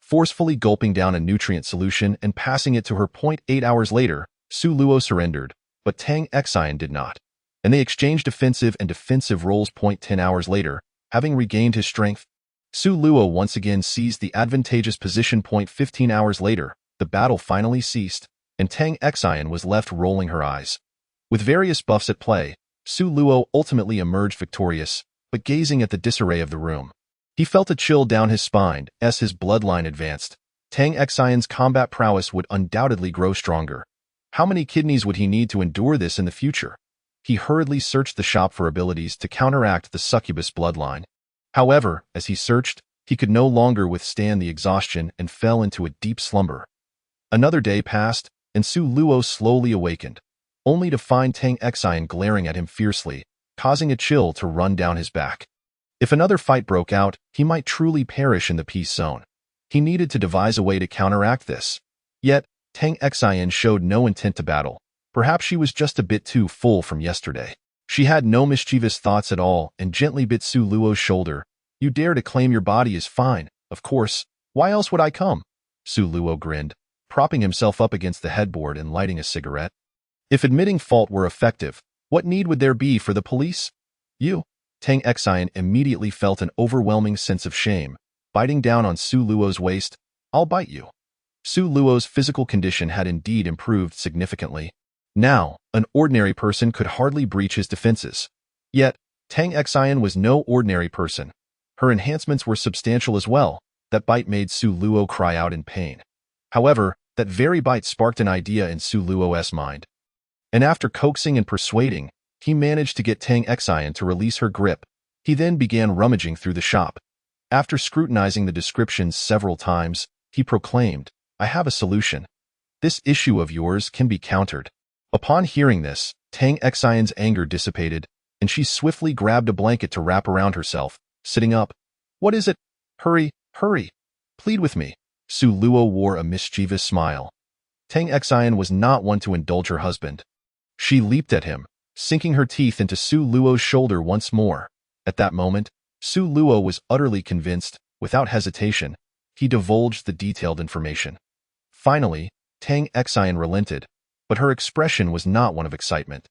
forcefully gulping down a nutrient solution and passing it to her. 8 hours later, Su Luo surrendered, but Tang Xian did not, and they exchanged offensive and defensive roles. 10 hours later, having regained his strength, Su Luo once again seized the advantageous position. 15 hours later, the battle finally ceased, and Tang Xian was left rolling her eyes. With various buffs at play, Su Luo ultimately emerged victorious, but gazing at the disarray of the room, he felt a chill down his spine as his bloodline advanced. Tang Xian's combat prowess would undoubtedly grow stronger. How many kidneys would he need to endure this in the future? He hurriedly searched the shop for abilities to counteract the succubus bloodline. However, as he searched, he could no longer withstand the exhaustion and fell into a deep slumber. Another day passed, and Su Luo slowly awakened, only to find Tang Xian glaring at him fiercely, causing a chill to run down his back. If another fight broke out, he might truly perish in the peace zone. He needed to devise a way to counteract this. Yet, Tang Xian showed no intent to battle. Perhaps she was just a bit too full from yesterday. She had no mischievous thoughts at all and gently bit Su Luo's shoulder. "You dare to claim your body is fine, of course. Why else would I come?" Su Luo grinned, propping himself up against the headboard and lighting a cigarette. If admitting fault were effective, what need would there be for the police? "You." Tang Xian immediately felt an overwhelming sense of shame, biting down on Su Luo's waist. "I'll bite you." Su Luo's physical condition had indeed improved significantly. Now, an ordinary person could hardly breach his defenses. Yet, Tang Xian was no ordinary person. Her enhancements were substantial as well. That bite made Su Luo cry out in pain. However, that very bite sparked an idea in Su Luo's mind. And after coaxing and persuading, he managed to get Tang Xian to release her grip. He then began rummaging through the shop. After scrutinizing the descriptions several times, he proclaimed, "I have a solution. This issue of yours can be countered." Upon hearing this, Tang Xian's anger dissipated, and she swiftly grabbed a blanket to wrap around herself, sitting up. "What is it? Hurry, hurry. Plead with me." Su Luo wore a mischievous smile. Tang Xian was not one to indulge her husband. She leaped at him, sinking her teeth into Su Luo's shoulder once more. At that moment, Su Luo was utterly convinced. Without hesitation, he divulged the detailed information. Finally, Tang Xian relented, but her expression was not one of excitement.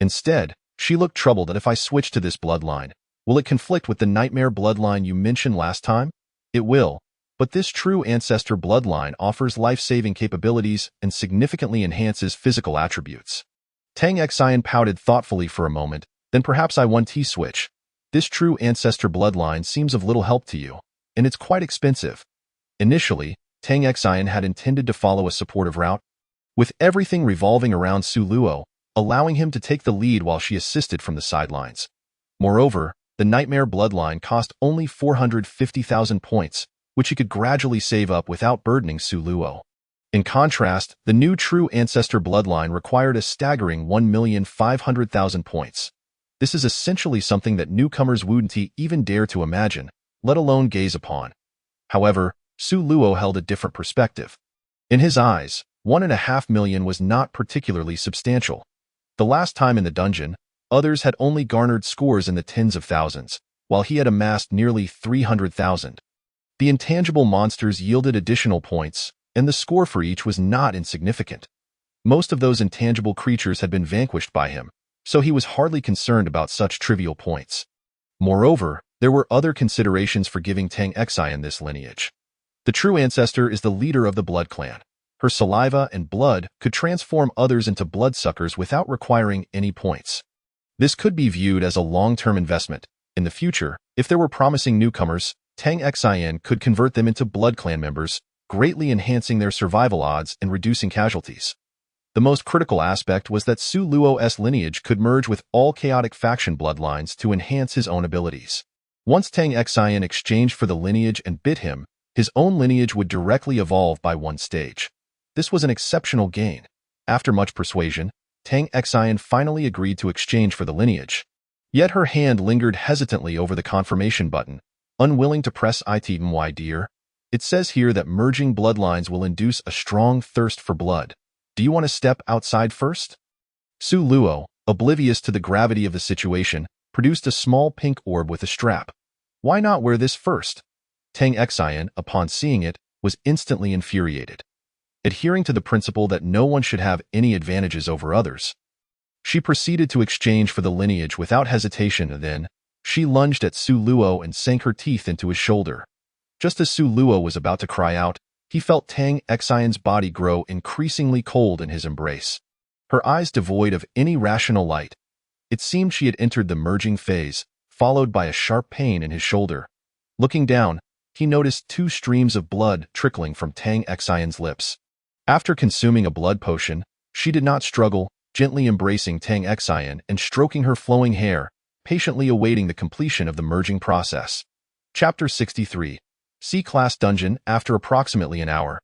Instead, she looked troubled. "That if I switch to this bloodline, will it conflict with the nightmare bloodline you mentioned last time?" "It will, but this true ancestor bloodline offers life-saving capabilities and significantly enhances physical attributes." Tang Xian pouted thoughtfully for a moment, then "Perhaps I want to switch. This true ancestor bloodline seems of little help to you, and it's quite expensive." Initially, Tang Xian had intended to follow a supportive route, with everything revolving around Su Luo, allowing him to take the lead while she assisted from the sidelines. Moreover, the nightmare bloodline cost only 450,000 points, which he could gradually save up without burdening Su Luo. In contrast, the new true ancestor bloodline required a staggering 1,500,000 points. This is essentially something that newcomers wouldn't even dare to imagine, let alone gaze upon. However, Su Luo held a different perspective. In his eyes, 1.5 million was not particularly substantial. The last time in the dungeon, others had only garnered scores in the tens of thousands, while he had amassed nearly 300,000. The intangible monsters yielded additional points, and the score for each was not insignificant. Most of those intangible creatures had been vanquished by him, so he was hardly concerned about such trivial points. Moreover, there were other considerations for giving Tang Xian this lineage. The true ancestor is the leader of the blood clan. Her saliva and blood could transform others into bloodsuckers without requiring any points. This could be viewed as a long-term investment. In the future, if there were promising newcomers, Tang Xian could convert them into blood clan members, greatly enhancing their survival odds and reducing casualties. The most critical aspect was that Su Luo's lineage could merge with all chaotic faction bloodlines to enhance his own abilities. Once Tang Xian exchanged for the lineage and bit him, his own lineage would directly evolve by one stage. This was an exceptional gain. After much persuasion, Tang Xian finally agreed to exchange for the lineage. Yet her hand lingered hesitantly over the confirmation button, unwilling to press it. My dear, it says here that merging bloodlines will induce a strong thirst for blood. Do you want to step outside first? Su Luo, oblivious to the gravity of the situation, produced a small pink orb with a strap. Why not wear this first? Tang Xian, upon seeing it, was instantly infuriated. Adhering to the principle that no one should have any advantages over others, she proceeded to exchange for the lineage without hesitation. Then, she lunged at Su Luo and sank her teeth into his shoulder. Just as Su Luo was about to cry out, he felt Tang Xian's body grow increasingly cold in his embrace. Her eyes devoid of any rational light. It seemed she had entered the merging phase, followed by a sharp pain in his shoulder. Looking down, he noticed 2 streams of blood trickling from Tang Xian's lips. After consuming a blood potion, she did not struggle, gently embracing Tang Xian and stroking her flowing hair, patiently awaiting the completion of the merging process. Chapter 63. C-Class Dungeon. After approximately an hour,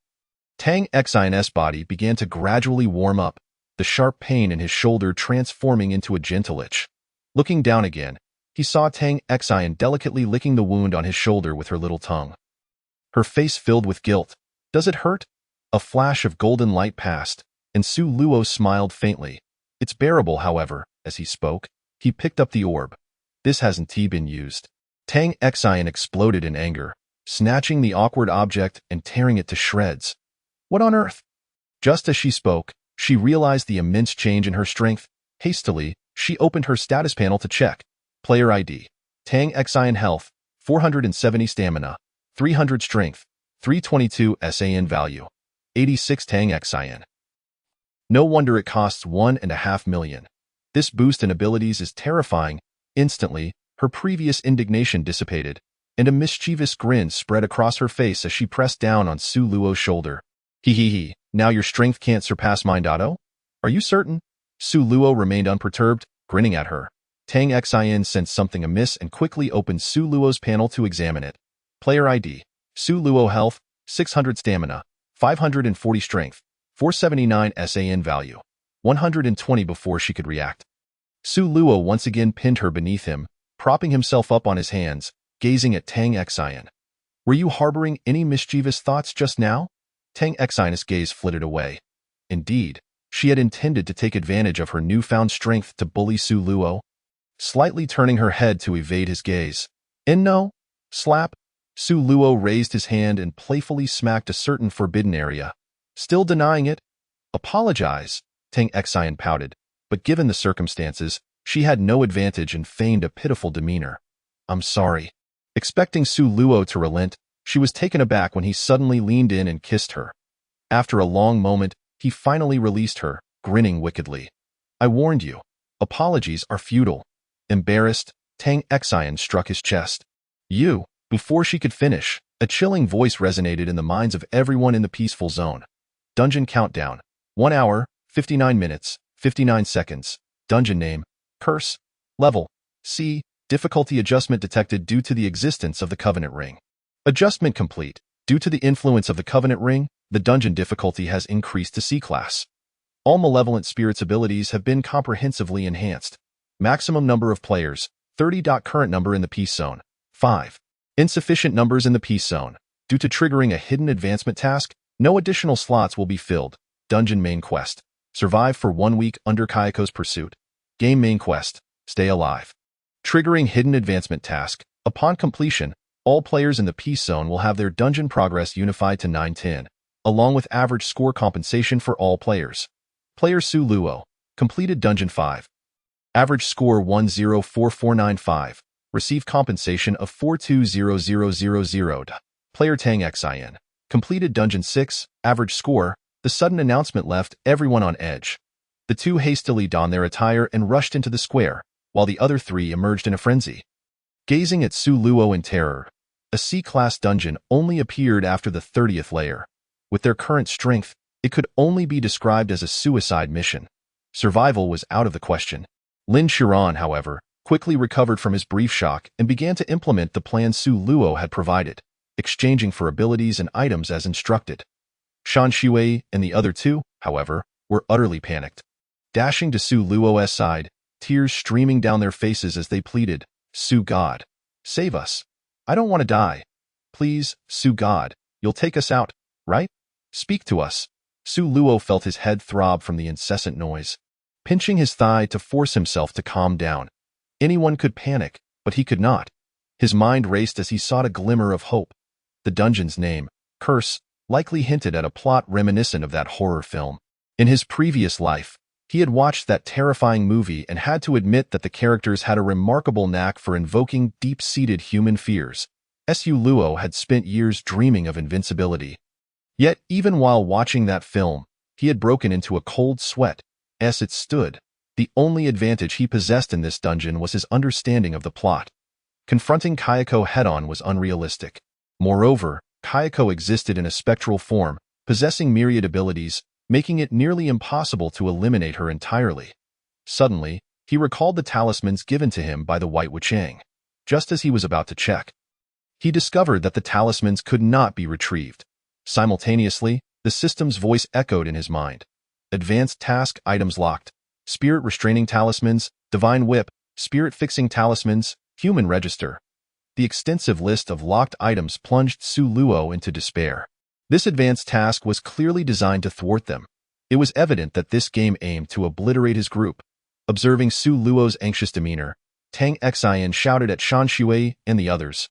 Tang Xian's body began to gradually warm up, the sharp pain in his shoulder transforming into a gentle itch. Looking down again, he saw Tang Xian delicately licking the wound on his shoulder with her little tongue. Her face filled with guilt. Does it hurt? A flash of golden light passed, and Su Luo smiled faintly. It's bearable, however. As he spoke, he picked up the orb. This hasn't been used. Tang Xian exploded in anger, snatching the awkward object and tearing it to shreds. What on earth? Just as she spoke, she realized the immense change in her strength. Hastily, she opened her status panel to check. Player ID. Tang Xian health, 470 stamina, 300 strength, 322 SAN value, 86 Tang Xian. No wonder it costs 1.5 million. This boost in abilities is terrifying. Instantly, her previous indignation dissipated, and a mischievous grin spread across her face as she pressed down on Su Luo's shoulder. Hee, now your strength can't surpass mine. Are you certain? Su Luo remained unperturbed, grinning at her. Tang Xian sensed something amiss and quickly opened Su Luo's panel to examine it. Player ID. Su Luo health, 600 stamina, 540 strength, 479 SAN value, 120 before she could react. Su Luo once again pinned her beneath him, propping himself up on his hands, gazing at Tang Xian. Were you harboring any mischievous thoughts just now? Tang Xian's gaze flitted away. Indeed, she had intended to take advantage of her newfound strength to bully Su Luo. Slightly turning her head to evade his gaze. No? Slap? Su Luo raised his hand and playfully smacked a certain forbidden area. Still denying it? Apologize, Tang Xian pouted, but given the circumstances, she had no advantage and feigned a pitiful demeanor. I'm sorry. Expecting Su Luo to relent, she was taken aback when he suddenly leaned in and kissed her. After a long moment, he finally released her, grinning wickedly. I warned you. Apologies are futile. Embarrassed, Tang Xian struck his chest. You. Before she could finish, a chilling voice resonated in the minds of everyone in the peaceful zone. Dungeon countdown. 1 hour, 59 minutes, 59 seconds. Dungeon name. Curse. Level. C. Difficulty adjustment detected due to the existence of the Covenant Ring. Adjustment complete. Due to the influence of the Covenant Ring, the dungeon difficulty has increased to C-Class. All Malevolent Spirits abilities have been comprehensively enhanced. Maximum number of players, 30. Current number in the Peace Zone, 5. Insufficient numbers in the Peace Zone. Due to triggering a hidden advancement task, no additional slots will be filled. Dungeon Main Quest. Survive for 1 week under Kayako's pursuit. Game Main Quest. Stay alive. Triggering hidden advancement task. Upon completion, all players in the Peace Zone will have their dungeon progress unified to 910, along with average score compensation for all players. Player Su Luo. Completed Dungeon 5. Average score 104495. Receive compensation of 420000. Player Tang Xian. Completed Dungeon 6. Average score. The sudden announcement left everyone on edge. The two hastily donned their attire and rushed into the square, while the other 3 emerged in a frenzy. Gazing at Su Luo in terror, a C-Class dungeon only appeared after the 30th layer. With their current strength, It could only be described as a suicide mission. Survival was out of the question. Lin Qiran, however, quickly recovered from his brief shock and began to implement the plan Su Luo had provided, exchanging for abilities and items as instructed. Shan Shui and the other two, however, were utterly panicked. Dashing to Su Luo's side, tears streaming down their faces as they pleaded, "Su God, save us. I don't want to die. Please, Su God, you'll take us out, right? Speak to us." Su Luo felt his head throb from the incessant noise, pinching his thigh to force himself to calm down. Anyone could panic, but he could not. His mind raced as he sought a glimmer of hope. The dungeon's name, Curse, likely hinted at a plot reminiscent of that horror film. In his previous life, he had watched that terrifying movie and had to admit that the characters had a remarkable knack for invoking deep-seated human fears. Su Luo had spent years dreaming of invincibility. Yet, even while watching that film, he had broken into a cold sweat. As it stood, the only advantage he possessed in this dungeon was his understanding of the plot. Confronting Kayako head-on was unrealistic. Moreover, Kayako existed in a spectral form, possessing myriad abilities, making it nearly impossible to eliminate her entirely. Suddenly, he recalled the talismans given to him by the White Wuchang. Just as he was about to check, he discovered that the talismans could not be retrieved. Simultaneously, the system's voice echoed in his mind. Advanced task items locked. Spirit restraining talismans, divine whip, spirit fixing talismans, human register. The extensive list of locked items plunged Su Luo into despair. This advanced task was clearly designed to thwart them. It was evident that this game aimed to obliterate his group. Observing Su Luo's anxious demeanor, Tang Xian shouted at Shan Shui and the others,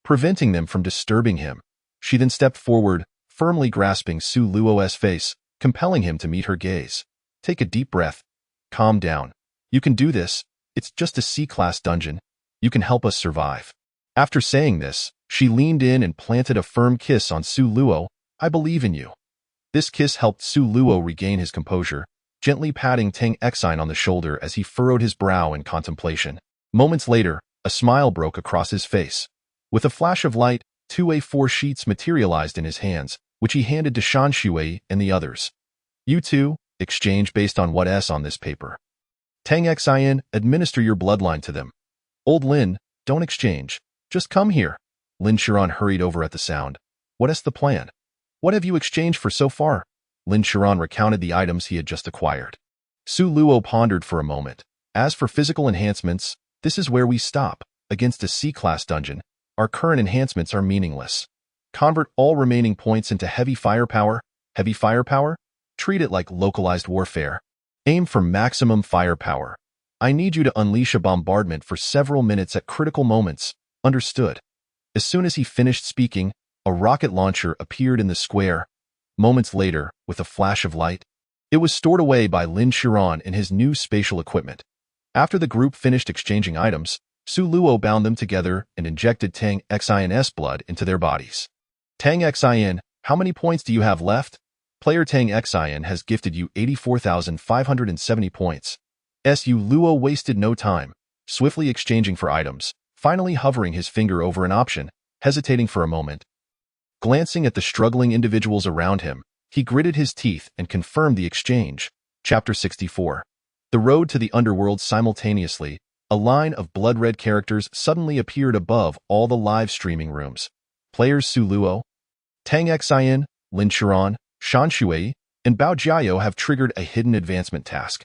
preventing them from disturbing him. She then stepped forward, firmly grasping Su Luo's face, compelling him to meet her gaze. "Take a deep breath. Calm down. You can do this. It's just a C-class dungeon. You can help us survive." After saying this, she leaned in and planted a firm kiss on Su Luo. "I believe in you." This kiss helped Su Luo regain his composure, gently patting Tang Xian on the shoulder as he furrowed his brow in contemplation. Moments later, a smile broke across his face. With a flash of light, two A4 sheets materialized in his hands, which he handed to Shan Shui and the others. "You two, exchange based on what S on this paper. Tang Xian, administer your bloodline to them. Old Lin, don't exchange. Just come here." Lin Qiran hurried over at the sound. "What is the plan? What have you exchanged for so far?" Lin Qiran recounted the items he had just acquired. Su Luo pondered for a moment. "As for physical enhancements, this is where we stop. Against a C-class dungeon, our current enhancements are meaningless. Convert all remaining points into heavy firepower. Heavy firepower? Treat it like localized warfare. Aim for maximum firepower. I need you to unleash a bombardment for several minutes at critical moments. Understood." As soon as he finished speaking, a rocket launcher appeared in the square. Moments later, with a flash of light, it was stored away by Lin Qiran in his new spatial equipment. After the group finished exchanging items, Su Luo bound them together and injected Tang Xian's blood into their bodies. "Tang Xian, how many points do you have left?" Player Tang Xian has gifted you 84,570 points. Su Luo wasted no time, swiftly exchanging for items, finally hovering his finger over an option, hesitating for a moment. Glancing at the struggling individuals around him, he gritted his teeth and confirmed the exchange. Chapter 64. The road to the underworld. Simultaneously, a line of blood-red characters suddenly appeared above all the live streaming rooms. Players Su Luo, Tang Xian, Lin Qiran, Shan Shui, and Bao Jiao have triggered a hidden advancement task.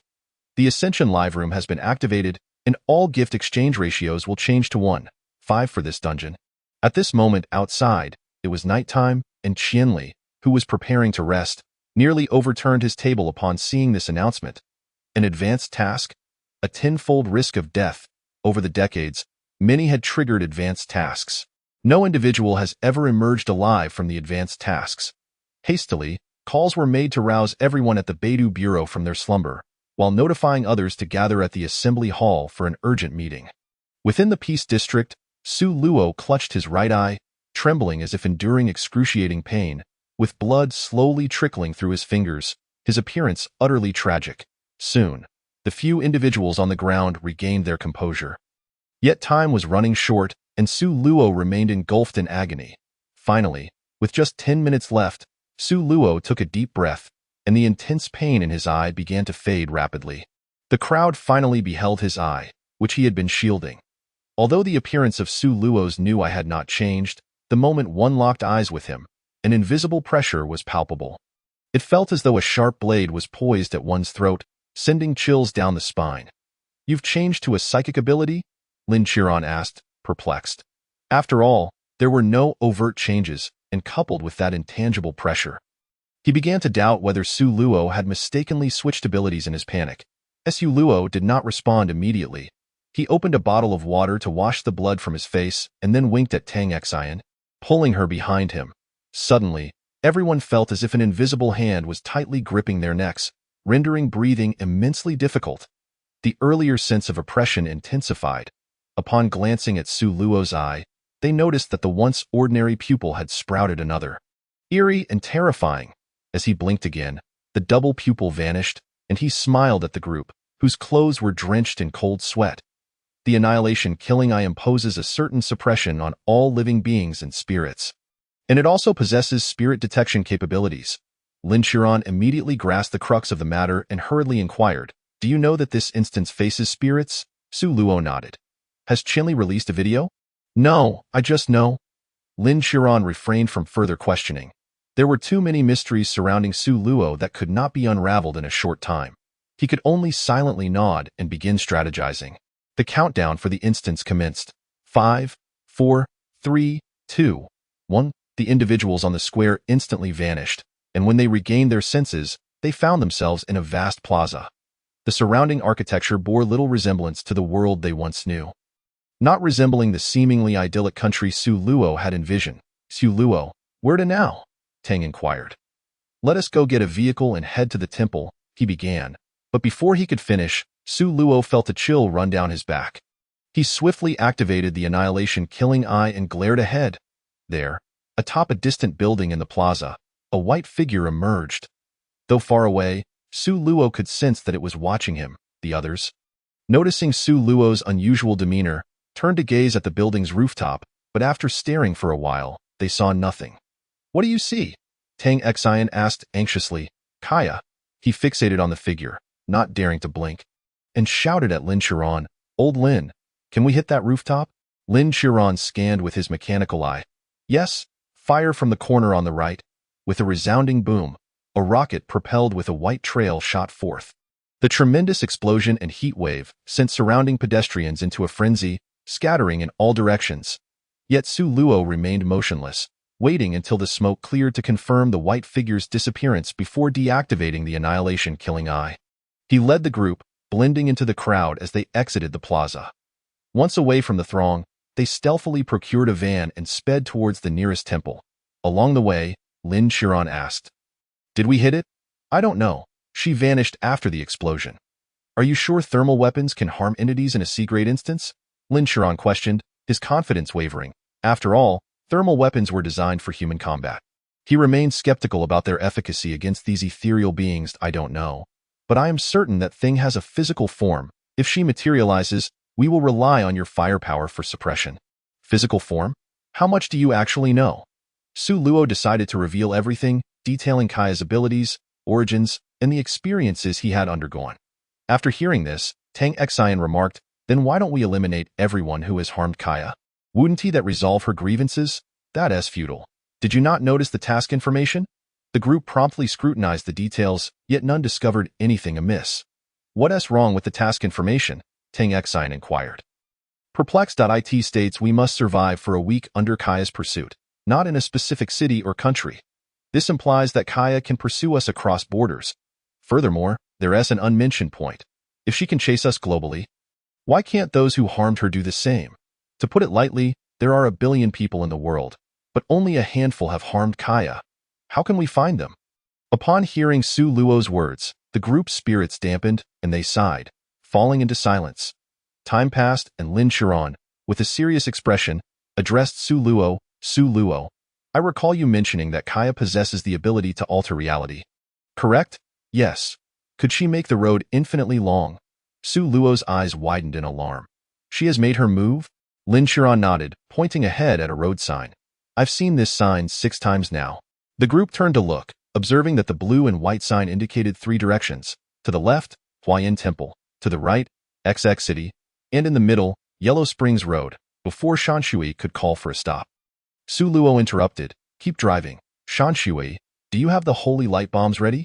The Ascension Live Room has been activated, and all gift exchange ratios will change to 1:5 for this dungeon. At this moment outside, it was nighttime, and Qianli, who was preparing to rest, nearly overturned his table upon seeing this announcement. An advanced task? A tenfold risk of death. Over the decades, many had triggered advanced tasks. No individual has ever emerged alive from the advanced tasks. Hastily, calls were made to rouse everyone at the Beidou Bureau from their slumber, while notifying others to gather at the assembly hall for an urgent meeting. Within the Peace District, Su Luo clutched his right eye, trembling as if enduring excruciating pain, with blood slowly trickling through his fingers, his appearance utterly tragic. Soon, the few individuals on the ground regained their composure. Yet time was running short, and Su Luo remained engulfed in agony. Finally, with just 10 minutes left, Su Luo took a deep breath, and the intense pain in his eye began to fade rapidly. The crowd finally beheld his eye, which he had been shielding. Although the appearance of Su Luo's new eye had not changed, the moment one locked eyes with him, an invisible pressure was palpable. It felt as though a sharp blade was poised at one's throat, sending chills down the spine. "You've changed to a psychic ability?" Lin Qiran asked, perplexed. After all, there were no overt changes, and coupled with that intangible pressure, he began to doubt whether Su Luo had mistakenly switched abilities in his panic. Su Luo did not respond immediately. He opened a bottle of water to wash the blood from his face and then winked at Tang Xian, pulling her behind him. Suddenly, everyone felt as if an invisible hand was tightly gripping their necks, rendering breathing immensely difficult. The earlier sense of oppression intensified. Upon glancing at Su Luo's eye, they noticed that the once ordinary pupil had sprouted another. Eerie and terrifying. As he blinked again, the double pupil vanished, and he smiled at the group, whose clothes were drenched in cold sweat. The Annihilation Killing Eye imposes a certain suppression on all living beings and spirits. And it also possesses spirit detection capabilities. Lin Qiran immediately grasped the crux of the matter and hurriedly inquired, "Do you know that this instance faces spirits?" Su Luo nodded. "Has Qinli released a video?" "No, I just know." Lin Qiran refrained from further questioning. There were too many mysteries surrounding Su Luo that could not be unraveled in a short time. He could only silently nod and begin strategizing. The countdown for the instance commenced. 5, 4, 3, 2, 1. The individuals on the square instantly vanished, and when they regained their senses, they found themselves in a vast plaza. The surrounding architecture bore little resemblance to the world they once knew. Not resembling the seemingly idyllic country Su Luo had envisioned. "Su Luo, where to now?" Tang inquired. "Let us go get a vehicle and head to the temple," he began. But before he could finish, Su Luo felt a chill run down his back. He swiftly activated the Annihilation Killing Eye and glared ahead. There, atop a distant building in the plaza, a white figure emerged. Though far away, Su Luo could sense that it was watching him. The others, noticing Su Luo's unusual demeanor, turned to gaze at the building's rooftop, but after staring for a while, they saw nothing. "What do you see?" Tang Xian asked anxiously. "Kaya." He fixated on the figure, not daring to blink, and shouted at Lin Qiran, "Old Lin, can we hit that rooftop?" Lin Qiran scanned with his mechanical eye. "Yes, fire from the corner on the right." With a resounding boom, a rocket propelled with a white trail shot forth. The tremendous explosion and heat wave sent surrounding pedestrians into a frenzy, scattering in all directions. Yet Su Luo remained motionless, waiting until the smoke cleared to confirm the white figure's disappearance before deactivating the Annihilation Killing Eye. He led the group, blending into the crowd as they exited the plaza. Once away from the throng, they stealthily procured a van and sped towards the nearest temple. Along the way, Lin Qiran asked, "Did we hit it?" "I don't know. She vanished after the explosion." "Are you sure thermal weapons can harm entities in a C-grade instance?" Lin Qiran questioned, his confidence wavering. After all, thermal weapons were designed for human combat. He remained skeptical about their efficacy against these ethereal beings. "I don't know. But I am certain that thing has a physical form. If she materializes, we will rely on your firepower for suppression." "Physical form? How much do you actually know?" Su Luo decided to reveal everything, detailing Kaya's abilities, origins, and the experiences he had undergone. After hearing this, Tang Xian remarked, "Then why don't we eliminate everyone who has harmed Kaya? Wouldn't he that resolve her grievances? That is futile. Did you not notice the task information?" The group promptly scrutinized the details, yet none discovered anything amiss. "What's wrong with the task information?" Tang Xian inquired. Perplex.it states we must survive for a week under Kaya's pursuit, not in a specific city or country. This implies that Kaya can pursue us across borders. Furthermore, there is an unmentioned point. If she can chase us globally, why can't those who harmed her do the same? To put it lightly, there are 1 billion people in the world, but only a handful have harmed Kaya. How can we find them? Upon hearing Su Luo's words, the group's spirits dampened, and they sighed, falling into silence. Time passed, and Lin Qiran, with a serious expression, addressed Su Luo. "Su Luo, I recall you mentioning that Kaya possesses the ability to alter reality. Correct?" "Yes." "Could she make the road infinitely long?" Su Luo's eyes widened in alarm. "She has made her move?" Lin Qiran nodded, pointing ahead at a road sign. "I've seen this sign 6 times now." The group turned to look, observing that the blue and white sign indicated 3 directions: to the left, Huayan Temple; to the right, XX City; and in the middle, Yellow Springs Road, before Shanshui could call for a stop. Su Luo interrupted. "Keep driving. Shanshui, do you have the holy light bombs ready?"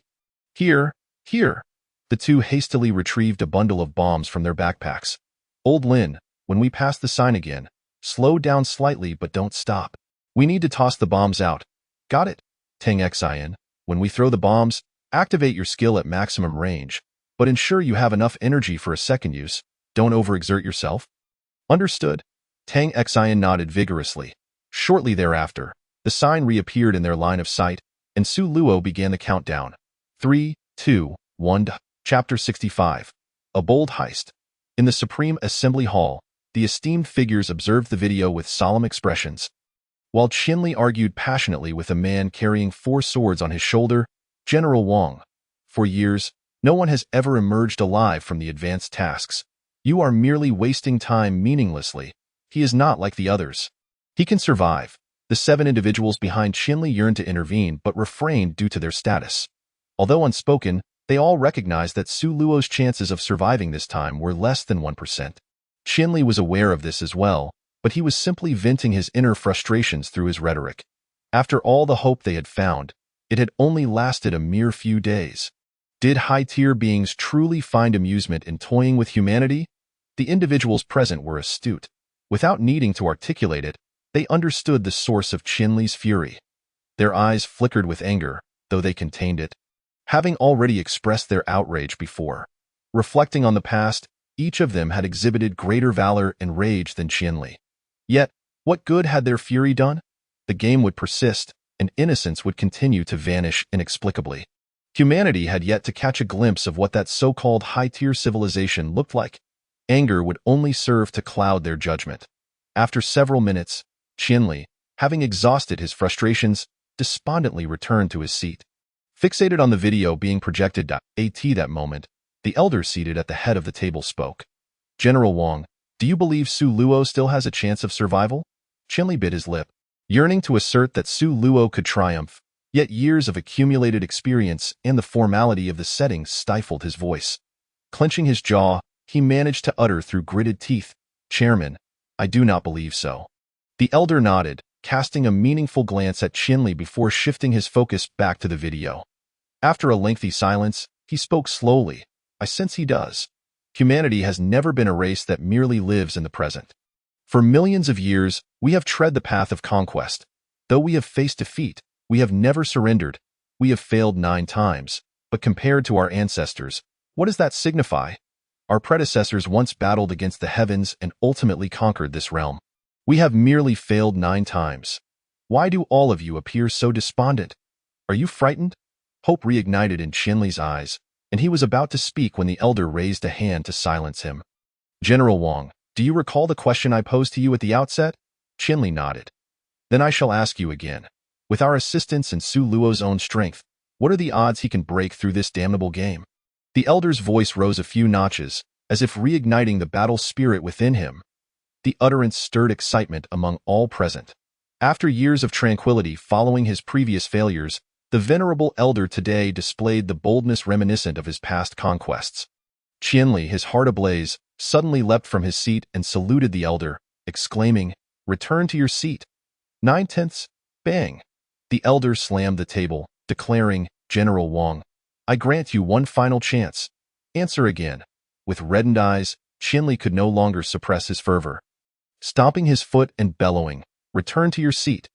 "Here, here." The two hastily retrieved a bundle of bombs from their backpacks. "Old Lin, when we pass the sign again, slow down slightly but don't stop. We need to toss the bombs out." "Got it." Tang Xian, when we throw the bombs, activate your skill at maximum range, but ensure you have enough energy for a second use. Don't overexert yourself. "Understood." Tang Xian nodded vigorously. Shortly thereafter, the sign reappeared in their line of sight, and Su Luo began the countdown. 3, 2, 1. Chapter 65. A Bold Heist. In the Supreme Assembly Hall, the esteemed figures observed the video with solemn expressions. While Qinli argued passionately with a man carrying 4 swords on his shoulder, General Wang, "For years, no one has ever emerged alive from the advanced tasks. You are merely wasting time meaninglessly. He is not like the others. He can survive." The 7 individuals behind Qinli yearned to intervene but refrained due to their status. Although unspoken, they all recognized that Su Luo's chances of surviving this time were less than 1%. Qinli was aware of this as well, but he was simply venting his inner frustrations through his rhetoric. After all the hope they had found, it had only lasted a mere few days. Did high-tier beings truly find amusement in toying with humanity? The individuals present were astute. Without needing to articulate it, they understood the source of Qinli's fury. Their eyes flickered with anger, though they contained it. Having already expressed their outrage before, reflecting on the past, each of them had exhibited greater valor and rage than Qinli. Yet, what good had their fury done? The game would persist, and innocence would continue to vanish inexplicably. Humanity had yet to catch a glimpse of what that so-called high-tier civilization looked like. Anger would only serve to cloud their judgment. After several minutes, Qinli, having exhausted his frustrations, despondently returned to his seat. Fixated on the video being projected at that moment, the elder seated at the head of the table spoke. "General Wang, do you believe Su Luo still has a chance of survival?" Qinli bit his lip, yearning to assert that Su Luo could triumph, yet years of accumulated experience and the formality of the setting stifled his voice. Clenching his jaw, he managed to utter through gritted teeth, "Chairman, I do not believe so." The elder nodded, casting a meaningful glance at Qinli before shifting his focus back to the video. After a lengthy silence, he spoke slowly. "I sense he does. Humanity has never been a race that merely lives in the present. For millions of years, we have tread the path of conquest. Though we have faced defeat, we have never surrendered. We have failed 9 times, but compared to our ancestors, what does that signify? Our predecessors once battled against the heavens and ultimately conquered this realm. We have merely failed 9 times. Why do all of you appear so despondent? Are you frightened?" Hope reignited in Qinli's eyes, and he was about to speak when the elder raised a hand to silence him. "General Wang, do you recall the question I posed to you at the outset?" Qinli nodded. "Then I shall ask you again. With our assistance and Su Luo's own strength, what are the odds he can break through this damnable game?" The elder's voice rose a few notches, as if reigniting the battle spirit within him. The utterance stirred excitement among all present. After years of tranquility following his previous failures, the venerable elder today displayed the boldness reminiscent of his past conquests. Qinli, his heart ablaze, suddenly leapt from his seat and saluted the elder, exclaiming, "Return to your seat." 9/10. Bang! The elder slammed the table, declaring, "General Wang, I grant you one final chance. Answer again." With reddened eyes, Qinli could no longer suppress his fervor. Stomping his foot and bellowing, "Return to your seat."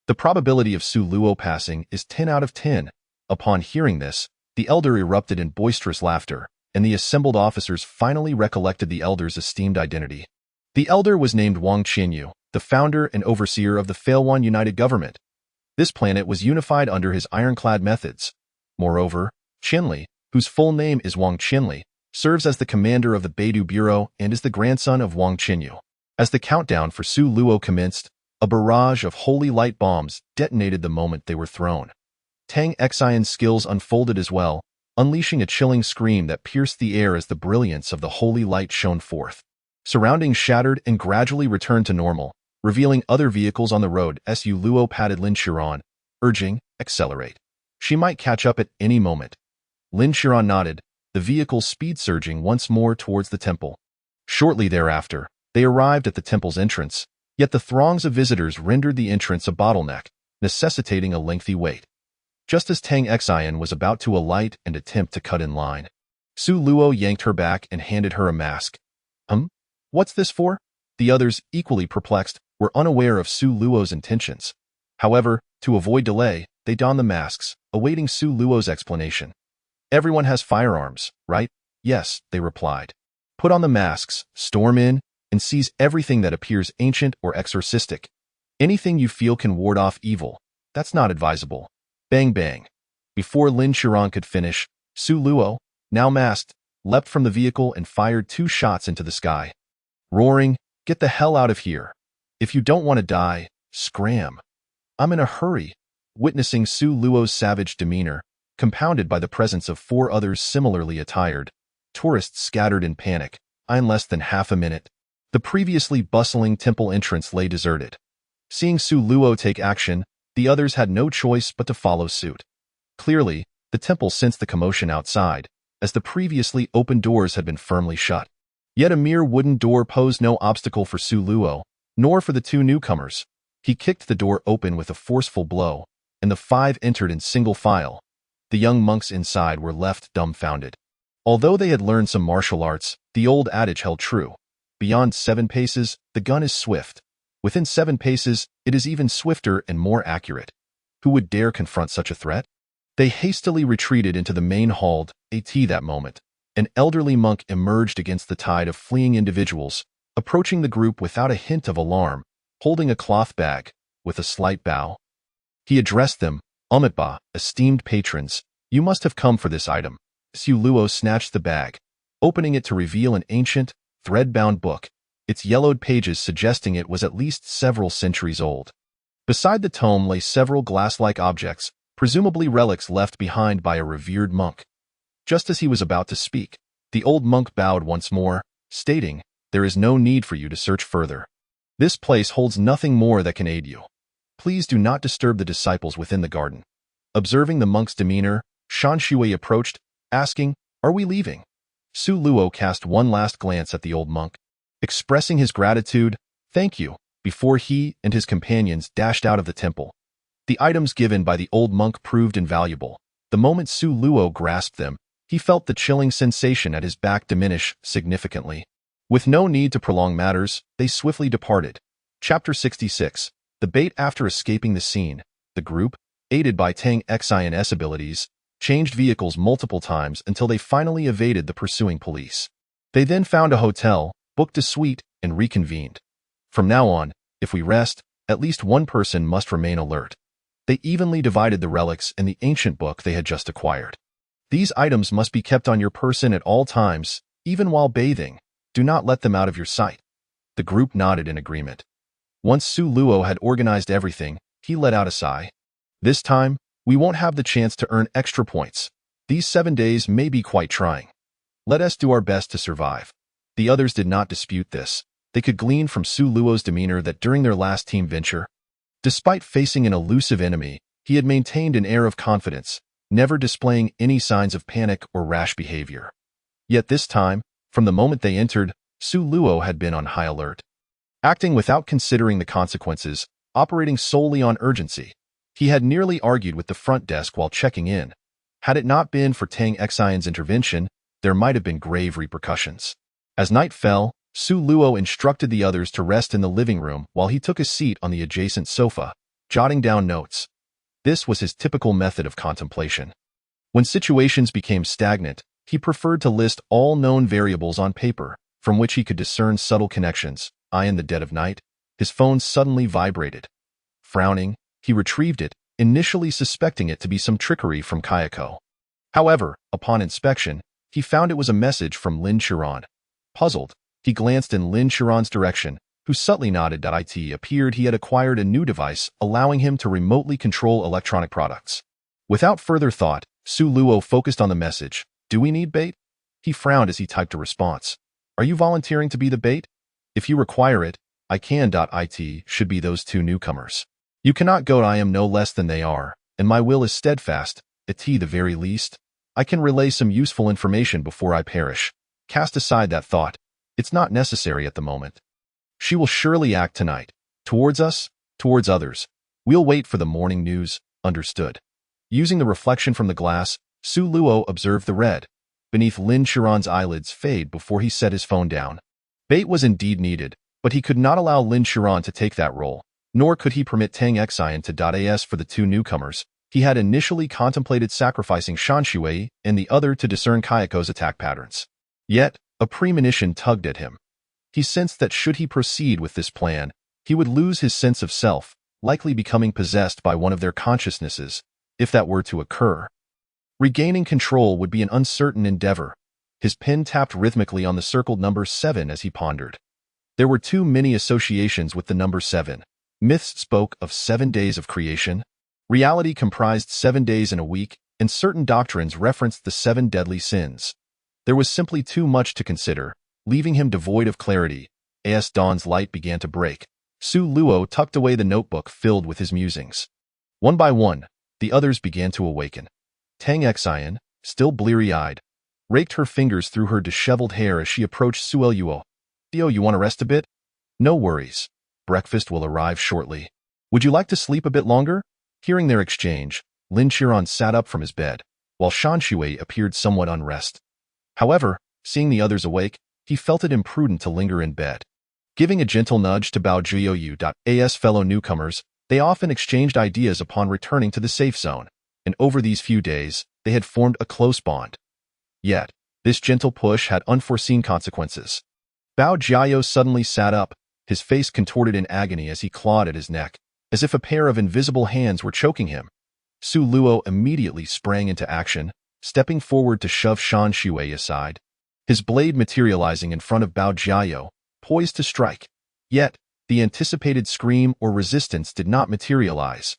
The probability of Su Luo passing is 10 out of 10. Upon hearing this, the elder erupted in boisterous laughter, and the assembled officers finally recollected the elder's esteemed identity. The elder was named Wang Qinyu, the founder and overseer of the Failwan United Government. This planet was unified under his ironclad methods. Moreover, Qinli, whose full name is Wang Qinli, serves as the commander of the Beidou Bureau and is the grandson of Wang Qinyu. As the countdown for Su Luo commenced, a barrage of holy light bombs detonated the moment they were thrown. Tang Xian's skills unfolded as well, unleashing a chilling scream that pierced the air as the brilliance of the holy light shone forth. Surroundings shattered and gradually returned to normal, revealing other vehicles on the road. Su Luo patted Lin Qiran, urging, "Accelerate." She might catch up at any moment. Lin Shiran nodded, the vehicle speed surging once more towards the temple. Shortly thereafter, they arrived at the temple's entrance, yet the throngs of visitors rendered the entrance a bottleneck, necessitating a lengthy wait. Just as Tang Xian was about to alight and attempt to cut in line, Su Luo yanked her back and handed her a mask. What's this for? The others, equally perplexed, were unaware of Su Luo's intentions. However, to avoid delay, they donned the masks, awaiting Su Luo's explanation. Everyone has firearms, right? Yes, they replied. Put on the masks, storm in, and seize everything that appears ancient or exorcistic. Anything you feel can ward off evil. That's not advisable. Bang bang. Before Lin Shiran could finish, Su Luo, now masked, leapt from the vehicle and fired 2 shots into the sky. Roaring, "Get the hell out of here. If you don't want to die, scram. I'm in a hurry." Witnessing Su Luo's savage demeanor, compounded by the presence of 4 others similarly attired, tourists scattered in panic. In less than half a minute, the previously bustling temple entrance lay deserted. Seeing Su Luo take action, the others had no choice but to follow suit. Clearly, the temple sensed the commotion outside, as the previously open doors had been firmly shut. Yet a mere wooden door posed no obstacle for Su Luo, nor for the 2 newcomers. He kicked the door open with a forceful blow, and the 5 entered in single file. The young monks inside were left dumbfounded. Although they had learned some martial arts, the old adage held true. Beyond 7 paces, the gun is swift. Within 7 paces, it is even swifter and more accurate. Who would dare confront such a threat? They hastily retreated into the main hall. At that moment, an elderly monk emerged against the tide of fleeing individuals, approaching the group without a hint of alarm, holding a cloth bag. With a slight bow, he addressed them. "Umitba, esteemed patrons, you must have come for this item." Su Luo snatched the bag, opening it to reveal an ancient, thread-bound book, its yellowed pages suggesting it was at least several centuries old. Beside the tome lay several glass-like objects, presumably relics left behind by a revered monk. Just as he was about to speak, the old monk bowed once more, stating, "There is no need for you to search further. This place holds nothing more that can aid you. Please do not disturb the disciples within the garden." Observing the monk's demeanor, Shan Shui approached, asking, "Are we leaving?" Su Luo cast one last glance at the old monk, expressing his gratitude, "Thank you," before he and his companions dashed out of the temple. The items given by the old monk proved invaluable. The moment Su Luo grasped them, he felt the chilling sensation at his back diminish significantly. With no need to prolong matters, they swiftly departed. Chapter 66. The bait. After escaping the scene, the group, aided by Tang Xian's abilities, changed vehicles multiple times until they finally evaded the pursuing police. They then found a hotel, booked a suite, and reconvened. From now on, if we rest, at least one person must remain alert. They evenly divided the relics and the ancient book they had just acquired. These items must be kept on your person at all times, even while bathing. Do not let them out of your sight. The group nodded in agreement. Once Su Luo had organized everything, he let out a sigh. This time, we won't have the chance to earn extra points. These 7 days may be quite trying. Let us do our best to survive. The others did not dispute this. They could glean from Su Luo's demeanor that during their last team venture, despite facing an elusive enemy, he had maintained an air of confidence, never displaying any signs of panic or rash behavior. Yet this time, from the moment they entered, Su Luo had been on high alert. Acting without considering the consequences, operating solely on urgency, he had nearly argued with the front desk while checking in. Had it not been for Tang Xian's intervention, there might have been grave repercussions. As night fell, Su Luo instructed the others to rest in the living room while he took a seat on the adjacent sofa, jotting down notes. This was his typical method of contemplation. When situations became stagnant, he preferred to list all known variables on paper, from which he could discern subtle connections. In the dead of night, his phone suddenly vibrated. Frowning, he retrieved it, initially suspecting it to be some trickery from Kayako. However, upon inspection, he found it was a message from Lin Shiran. Puzzled, he glanced in Lin Shiran's direction, who subtly nodded that it appeared he had acquired a new device allowing him to remotely control electronic products. Without further thought, Su Luo focused on the message. "Do we need bait?" He frowned as he typed a response. "Are you volunteering to be the bait? If you require it, I can. It should be those 2 newcomers. You cannot go. I am no less than they are, and my will is steadfast," At the very least, I can relay some useful information before I perish. Cast aside that thought. It's not necessary at the moment. She will surely act tonight. Towards us, towards others. We'll wait for the morning news. Understood. Using the reflection from the glass, Su Luo observed the red beneath Lin Qiran's eyelids fade before he set his phone down. Bait was indeed needed, but he could not allow Lin Qiran to take that role, nor could he permit Tang Xian to as for the two newcomers. He had initially contemplated sacrificing Shan Shui and the other to discern Kayako's attack patterns. Yet, a premonition tugged at him. He sensed that should he proceed with this plan, he would lose his sense of self, likely becoming possessed by one of their consciousnesses, if that were to occur. Regaining control would be an uncertain endeavor. His pen tapped rhythmically on the circled number 7 as he pondered. There were too many associations with the number 7. Myths spoke of 7 days of creation. Reality comprised 7 days in a week, and certain doctrines referenced the 7 deadly sins. There was simply too much to consider, leaving him devoid of clarity. As dawn's light began to break, Su Luo tucked away the notebook filled with his musings. One by one, the others began to awaken. Tang Xian, still bleary-eyed, raked her fingers through her disheveled hair as she approached Su Luo. "Theo, you want to rest a bit?" "No worries. Breakfast will arrive shortly. Would you like to sleep a bit longer?" Hearing their exchange, Lin Qiran sat up from his bed, while Shan Shui appeared somewhat unrest. However, seeing the others awake, he felt it imprudent to linger in bed. Giving a gentle nudge to Bao Jiuyu.as fellow newcomers, they often exchanged ideas upon returning to the safe zone, and over these few days, they had formed a close bond. Yet, this gentle push had unforeseen consequences. Bao Jiao suddenly sat up, his face contorted in agony as he clawed at his neck, as if a pair of invisible hands were choking him. Su Luo immediately sprang into action, stepping forward to shove Shan Shui aside, his blade materializing in front of Bao Jiao, poised to strike. Yet, the anticipated scream or resistance did not materialize.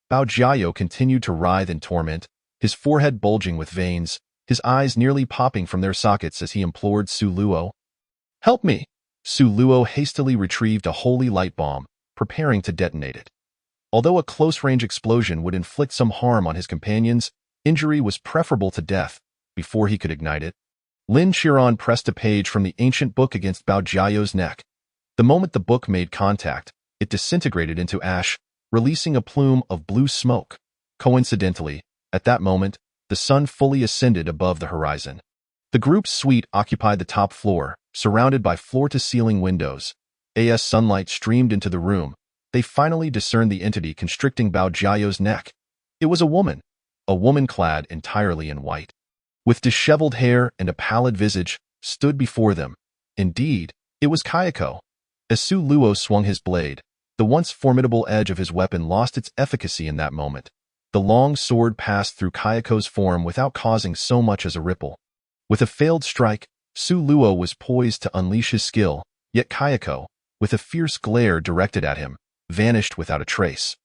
Bao Jiao continued to writhe in torment, his forehead bulging with veins, his eyes nearly popping from their sockets as he implored Su Luo. "Help me!" Su Luo hastily retrieved a holy light bomb, preparing to detonate it. Although a close-range explosion would inflict some harm on his companions, injury was preferable to death. Before he could ignite it, Lin Qiran pressed a page from the ancient book against Bao Jiao's neck. The moment the book made contact, it disintegrated into ash, releasing a plume of blue smoke. Coincidentally, at that moment, the sun fully ascended above the horizon. The group's suite occupied the top floor, surrounded by floor-to-ceiling windows. As sunlight streamed into the room, they finally discerned the entity constricting Bao Jiao's neck. It was a woman clad entirely in white, with disheveled hair and a pallid visage, stood before them. Indeed, it was Kayako. As Su Luo swung his blade, the once formidable edge of his weapon lost its efficacy in that moment. The long sword passed through Kayako's form without causing so much as a ripple. With a failed strike, Su Luo was poised to unleash his skill, yet Kayako, with a fierce glare directed at him, vanished without a trace.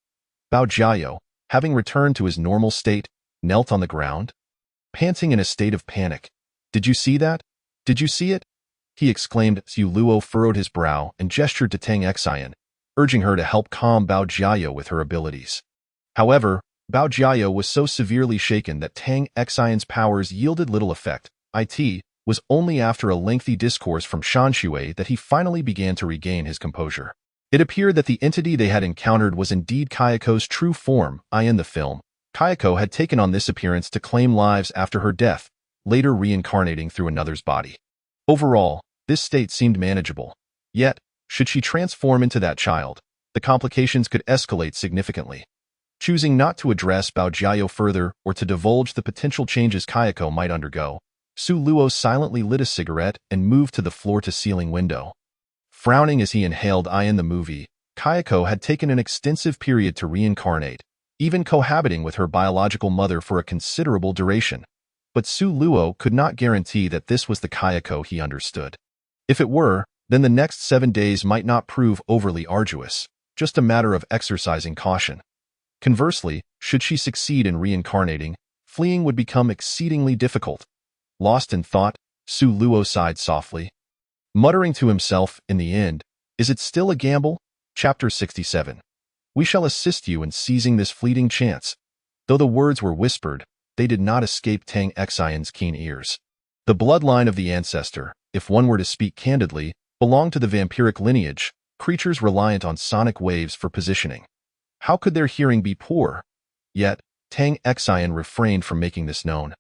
Bao Jiao, having returned to his normal state, knelt on the ground, panting in a state of panic. "Did you see that? Did you see it?" he exclaimed. Su Luo furrowed his brow and gestured to Tang Xian, urging her to help calm Bao Jiao with her abilities. However, Bao Jiao was so severely shaken that Tang Xian's powers yielded little effect. It was only after a lengthy discourse from Shan Shui that he finally began to regain his composure. It appeared that the entity they had encountered was indeed Kayako's true form. In the film, Kayako had taken on this appearance to claim lives after her death, later reincarnating through another's body. Overall, this state seemed manageable. Yet, should she transform into that child, the complications could escalate significantly. Choosing not to address Bao Jiao further or to divulge the potential changes Kayako might undergo, Su Luo silently lit a cigarette and moved to the floor-to-ceiling window. Frowning as he inhaled in the movie, Kayako had taken an extensive period to reincarnate, even cohabiting with her biological mother for a considerable duration. But Su Luo could not guarantee that this was the Kayako he understood. If it were, then the next 7 days might not prove overly arduous, just a matter of exercising caution. Conversely, should she succeed in reincarnating, fleeing would become exceedingly difficult. Lost in thought, Su Luo sighed softly, muttering to himself, in the end, "Is it still a gamble?" Chapter 67. We shall assist you in seizing this fleeting chance. Though the words were whispered, they did not escape Tang Xian's keen ears. The bloodline of the ancestor, if one were to speak candidly, belonged to the vampiric lineage, creatures reliant on sonic waves for positioning. How could their hearing be poor? Yet, Tang Xian refrained from making this known.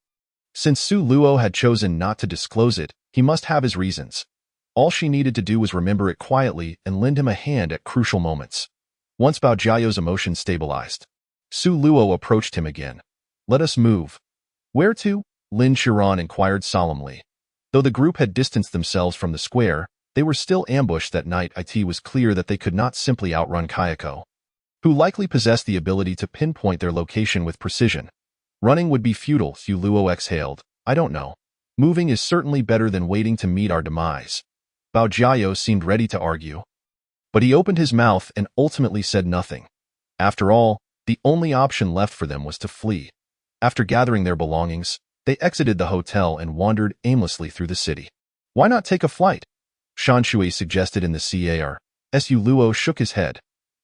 Since Su Luo had chosen not to disclose it, he must have his reasons. All she needed to do was remember it quietly and lend him a hand at crucial moments. Once Bao Jiao's emotions stabilized, Su Luo approached him again. "Let us move." "Where to?" Lin Qiran inquired solemnly. Though the group had distanced themselves from the square, they were still ambushed that night. It was clear that they could not simply outrun Kayako, who likely possessed the ability to pinpoint their location with precision. Running would be futile, Su Luo exhaled. "I don't know. Moving is certainly better than waiting to meet our demise." Bao Jiao seemed ready to argue, but he opened his mouth and ultimately said nothing. After all, the only option left for them was to flee. After gathering their belongings, they exited the hotel and wandered aimlessly through the city. "Why not take a flight?" Shan Shui suggested in the CAR. Su Luo shook his head.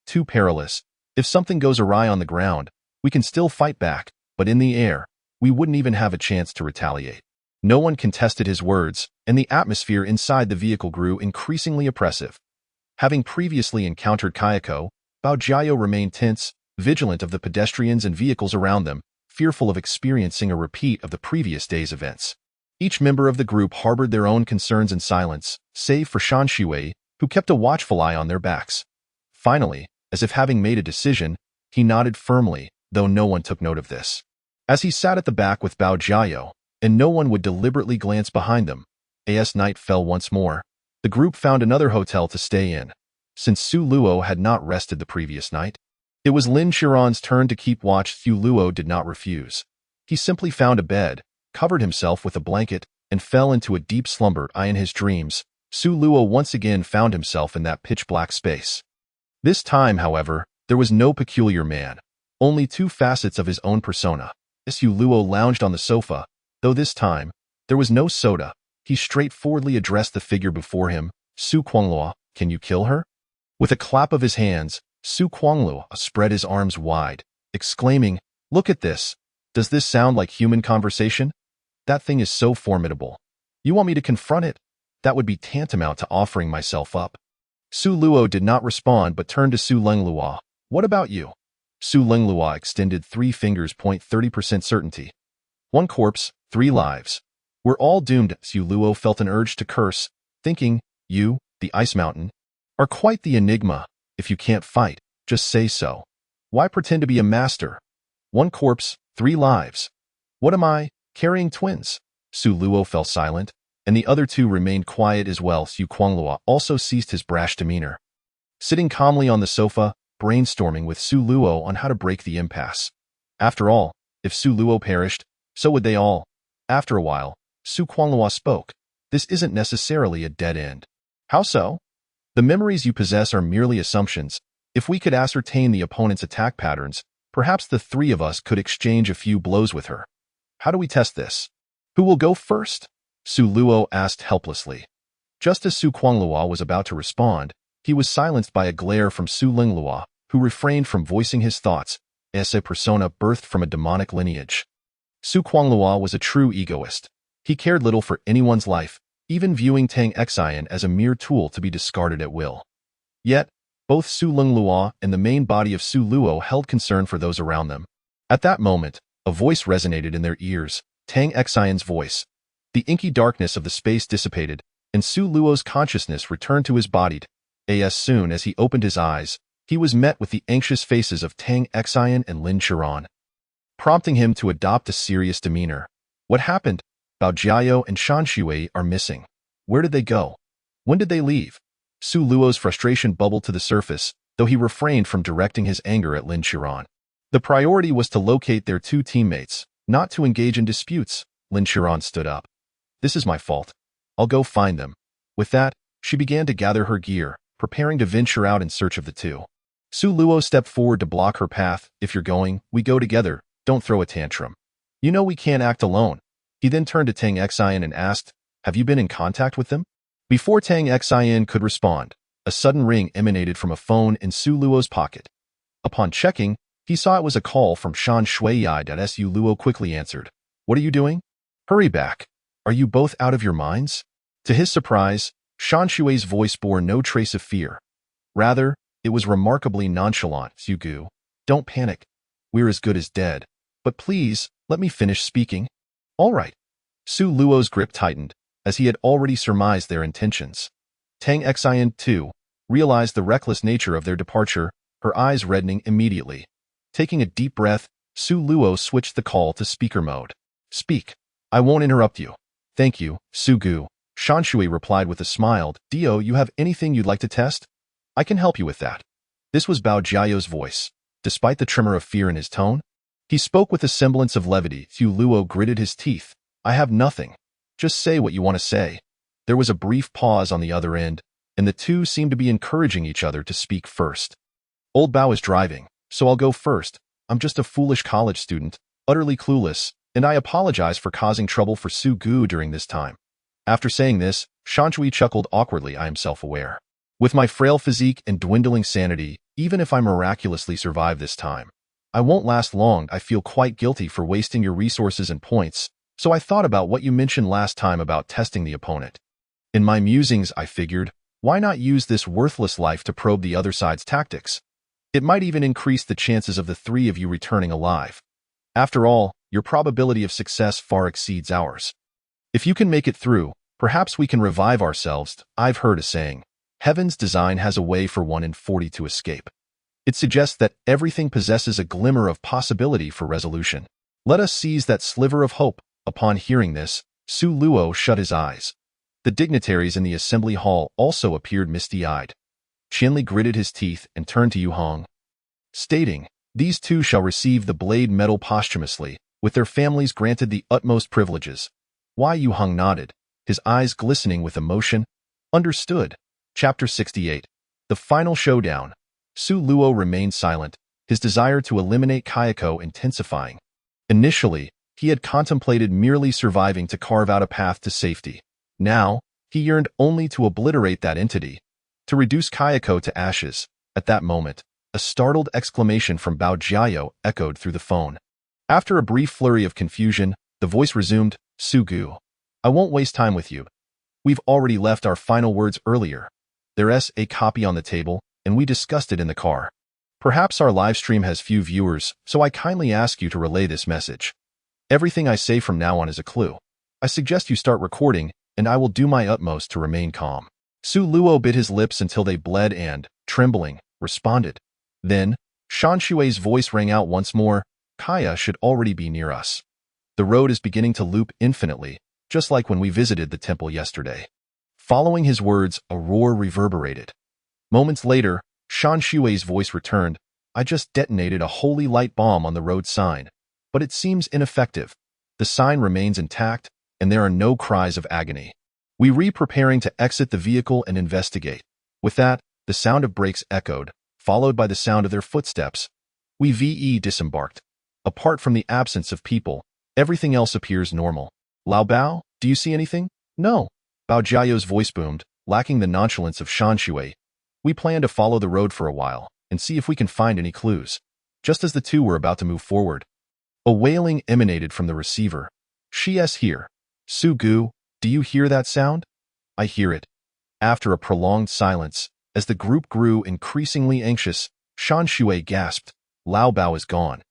"Too perilous. If something goes awry on the ground, we can still fight back, but in the air, we wouldn't even have a chance to retaliate." No one contested his words, and the atmosphere inside the vehicle grew increasingly oppressive. Having previously encountered Kayako, Bao Jiao remained tense, vigilant of the pedestrians and vehicles around them, fearful of experiencing a repeat of the previous day's events. Each member of the group harbored their own concerns in silence, save for Shan Shui, who kept a watchful eye on their backs. Finally, as if having made a decision, he nodded firmly, though no one took note of this. As he sat at the back with Bao Jiao, and no one would deliberately glance behind them, as night fell once more, the group found another hotel to stay in. Since Su Luo had not rested the previous night, it was Lin Qiran's turn to keep watch. Su Luo did not refuse. He simply found a bed, covered himself with a blanket, and fell into a deep slumber. In his dreams, Su Luo once again found himself in that pitch-black space. This time, however, there was no peculiar man, only two facets of his own persona. Su Luo lounged on the sofa, though this time, there was no soda. He straightforwardly addressed the figure before him. "Su Kuangluo, can you kill her?" With a clap of his hands, Su Kuangluo spread his arms wide, exclaiming, "Look at this. Does this sound like human conversation? That thing is so formidable. You want me to confront it? That would be tantamount to offering myself up." Su Luo did not respond but turned to Su Lengluo. "What about you?" Su Lengluo extended 3 fingers. 30% certainty. 1 corpse, 3 lives. "We're all doomed." Su Luo felt an urge to curse, thinking, "You, the Ice Mountain, are quite the enigma. If you can't fight, just say so. Why pretend to be a master? 1 corpse, 3 lives. What am I, carrying twins?" Su Luo fell silent, and the other 2 remained quiet as well. Su Kuangluo also ceased his brash demeanor, sitting calmly on the sofa, brainstorming with Su Luo on how to break the impasse. After all, if Su Luo perished, so would they all. After a while, Su Kuangluo spoke. "This isn't necessarily a dead end." "How so?" "The memories you possess are merely assumptions. If we could ascertain the opponent's attack patterns, perhaps the 3 of us could exchange a few blows with her." "How do we test this?" "Who will go first?" Su Luo asked helplessly. Just as Su Kuangluo was about to respond, he was silenced by a glare from Su Lengluo, who refrained from voicing his thoughts, as a persona birthed from a demonic lineage. Su Kuangluo was a true egoist. He cared little for anyone's life, even viewing Tang Xian as a mere tool to be discarded at will. Yet, both Su Lengluo and the main body of Su Luo held concern for those around them. At that moment, a voice resonated in their ears, Tang Xian's voice. The inky darkness of the space dissipated, and Su Luo's consciousness returned to his body. As soon as he opened his eyes, he was met with the anxious faces of Tang Xian and Lin Qiran, prompting him to adopt a serious demeanor. "What happened? Bao Jiao and Shan Shui are missing. Where did they go? When did they leave?" Su Luo's frustration bubbled to the surface, though he refrained from directing his anger at Lin Qiran. The priority was to locate their 2 teammates, not to engage in disputes. Lin Qiran stood up. "This is my fault. I'll go find them." With that, she began to gather her gear, preparing to venture out in search of the 2. Su Luo stepped forward to block her path. "If you're going, we go together. Don't throw a tantrum. You know we can't act alone." He then turned to Tang Xian and asked, "Have you been in contact with them?" Before Tang Xian could respond, a sudden ring emanated from a phone in Su Luo's pocket. Upon checking, He saw it was a call from Shan Shuiyai. Su Luo quickly answered. What are you doing? Hurry back. Are you both out of your minds? To his surprise, Shan Shui's voice bore no trace of fear. Rather, it was remarkably nonchalant. Su Gu, don't panic. We're as good as dead. But please, let me finish speaking. All right. Su Luo's grip tightened, as he had already surmised their intentions. Tang Xian, too, realized the reckless nature of their departure, her eyes reddening immediately. Taking a deep breath, Su Luo switched the call to speaker mode. Speak. I won't interrupt you. Thank you, Su Gu. Shan Shui replied with a smile. Dio, you have anything you'd like to test? I can help you with that. This was Bao Jiao's voice. Despite the tremor of fear in his tone, he spoke with a semblance of levity. Su Luo gritted his teeth. I have nothing. Just say what you want to say. There was a brief pause on the other end, and the two seemed to be encouraging each other to speak first. Old Bao is driving, so I'll go first. I'm just a foolish college student, utterly clueless, and I apologize for causing trouble for Su Gu during this time. After saying this, Shanshui chuckled awkwardly. I am self-aware. With my frail physique and dwindling sanity, even if I miraculously survive this time, I won't last long. I feel quite guilty for wasting your resources and points, so I thought about what you mentioned last time about testing the opponent. In my musings, I figured, why not use this worthless life to probe the other side's tactics? It might even increase the chances of the three of you returning alive. After all, your probability of success far exceeds ours. If you can make it through, perhaps we can revive ourselves. I've heard a saying, Heaven's design has a way for 1 in 40 to escape. It suggests that everything possesses a glimmer of possibility for resolution. Let us seize that sliver of hope. Upon hearing this, Su Luo shut his eyes. The dignitaries in the assembly hall also appeared misty-eyed. Qianli gritted his teeth and turned to Yu Hong, stating, These two shall receive the blade medal posthumously, with their families granted the utmost privileges. Why? Yu Hong nodded, his eyes glistening with emotion. Understood. Chapter 68. The Final Showdown. Su Luo remained silent, his desire to eliminate Kayako intensifying. Initially, he had contemplated merely surviving to carve out a path to safety. Now, he yearned only to obliterate that entity, to reduce Kayako to ashes. At that moment, a startled exclamation from Bao Jiao echoed through the phone. After a brief flurry of confusion, the voice resumed, Su Gu, I won't waste time with you. We've already left our final words earlier. There's a copy on the table, and we discussed it in the car. Perhaps our live stream has few viewers, so I kindly ask you to relay this message. Everything I say from now on is a clue. I suggest you start recording, and I will do my utmost to remain calm. Su Luo bit his lips until they bled and, trembling, responded. Then, Shan Shui's voice rang out once more, Kaya should already be near us. The road is beginning to loop infinitely, just like when we visited the temple yesterday. Following his words, a roar reverberated. Moments later, Shan Shui's voice returned, I just detonated a holy light bomb on the road sign, but it seems ineffective. The sign remains intact, and there are no cries of agony. We re-preparing to exit the vehicle and investigate. With that, the sound of brakes echoed, followed by the sound of their footsteps. We disembarked. Apart from the absence of people, everything else appears normal. Lao Bao, do you see anything? No. Bao Jiao's voice boomed, lacking the nonchalance of Shan Shui. We plan to follow the road for a while, and see if we can find any clues. Just as the two were about to move forward, a wailing emanated from the receiver. She's here. Su Gu, do you hear that sound? I hear it. After a prolonged silence, as the group grew increasingly anxious, Shan Shui gasped, Lao Bao is gone.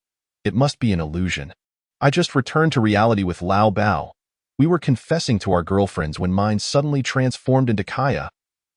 It must be an illusion. I just returned to reality with Lao Bao. We were confessing to our girlfriends when mine suddenly transformed into Kaya.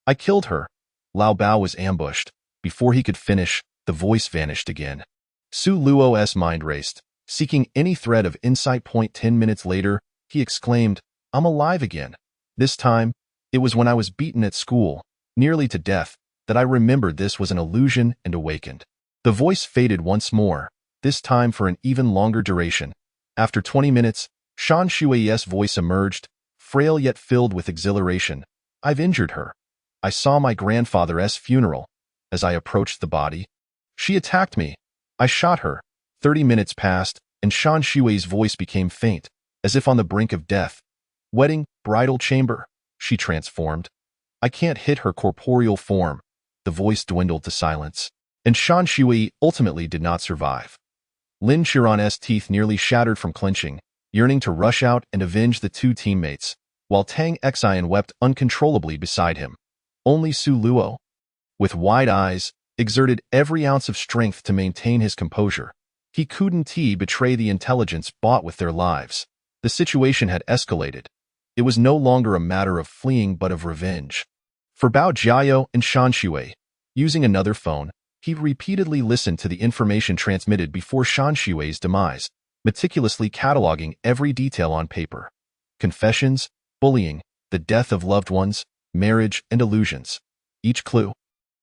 I killed her. Lao Bao was ambushed. Before he could finish, the voice vanished again. Su Luo's mind raced. Seeking any thread of insight. 10 minutes later, he exclaimed, I'm alive again. This time, it was when I was beaten at school, nearly to death, that I remembered this was an illusion and awakened. The voice faded once more, this time for an even longer duration. After 20 minutes, Shan Shui's voice emerged, frail yet filled with exhilaration. I've injured her. I saw my grandfather's funeral. As I approached the body, she attacked me. I shot her. 30 minutes passed, and Shan Shui's voice became faint, as if on the brink of death. Wedding, bridal chamber. She transformed. I can't hit her corporeal form. The voice dwindled to silence. and Shan Shui ultimately did not survive. Lin Qiran's teeth nearly shattered from clinching, yearning to rush out and avenge the two teammates, while Tang Xian wept uncontrollably beside him. Only Su Luo, with wide eyes, exerted every ounce of strength to maintain his composure. He couldn't betray the intelligence bought with their lives. The situation had escalated. It was no longer a matter of fleeing but of revenge. For Bao Jiao and Shan Shui, using another phone, he repeatedly listened to the information transmitted before Shan Shui's demise, meticulously cataloging every detail on paper. Confessions, bullying, the death of loved ones, marriage, and illusions. Each clue,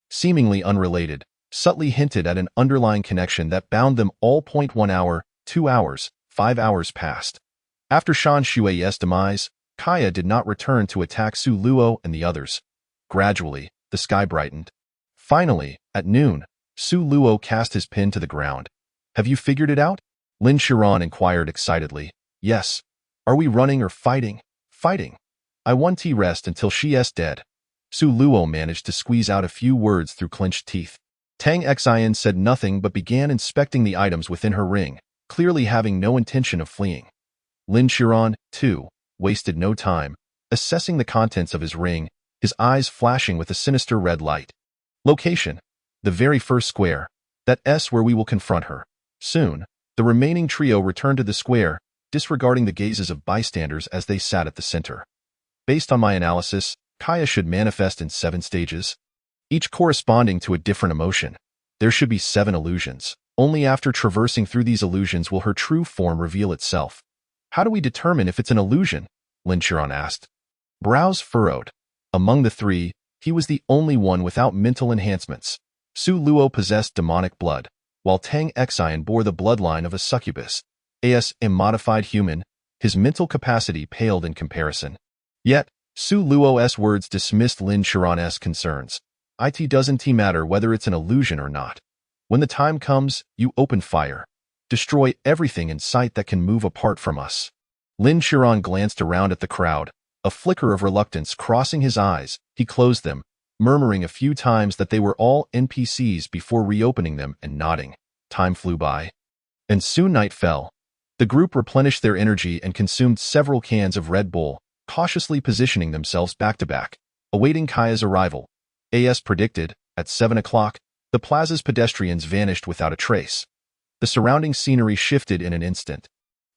seemingly unrelated, subtly hinted at an underlying connection that bound them all. 1 hour, 2 hours, 5 hours passed. After Shan Shui's demise, Kaya did not return to attack Su Luo and the others. Gradually, the sky brightened. Finally, at noon, Su Luo cast his pin to the ground. Have you figured it out? Lin Qiran inquired excitedly. Yes. Are we running or fighting? Fighting. I want to rest until she is dead. Su Luo managed to squeeze out a few words through clenched teeth. Tang Xian said nothing but began inspecting the items within her ring, clearly having no intention of fleeing. Lin Qiran, too, wasted no time, assessing the contents of his ring, his eyes flashing with a sinister red light. Location: the very first square. That's where we will confront her. Soon, the remaining trio returned to the square, disregarding the gazes of bystanders as they sat at the center. Based on my analysis, Kaya should manifest in 7 stages, each corresponding to a different emotion. There should be 7 illusions. Only after traversing through these illusions will her true form reveal itself. How do we determine if it's an illusion? Lin Qiran asked. Brows furrowed. Among the 3, he was the only one without mental enhancements. Su Luo possessed demonic blood, while Tang Xian bore the bloodline of a succubus. As a modified human, his mental capacity paled in comparison. Yet, Su Luo's words dismissed Lin Qiran's concerns. It doesn't matter whether it's an illusion or not. When the time comes, you open fire. Destroy everything in sight that can move apart from us. Lin Qiran glanced around at the crowd, a flicker of reluctance crossing his eyes. He closed them, murmuring a few times that they were all NPCs before reopening them and nodding. Time flew by. And soon night fell. The group replenished their energy and consumed several cans of Red Bull, cautiously positioning themselves back-to-back, awaiting Kaya's arrival. As predicted, at 7 o'clock, the plaza's pedestrians vanished without a trace. The surrounding scenery shifted in an instant.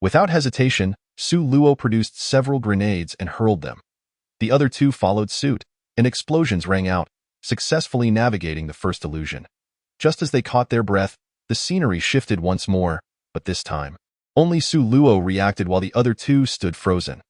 Without hesitation, Su Luo produced several grenades and hurled them. The other 2 followed suit, and explosions rang out, successfully navigating the first illusion. Just as they caught their breath, the scenery shifted once more, but this time, only Su Luo reacted while the other 2 stood frozen.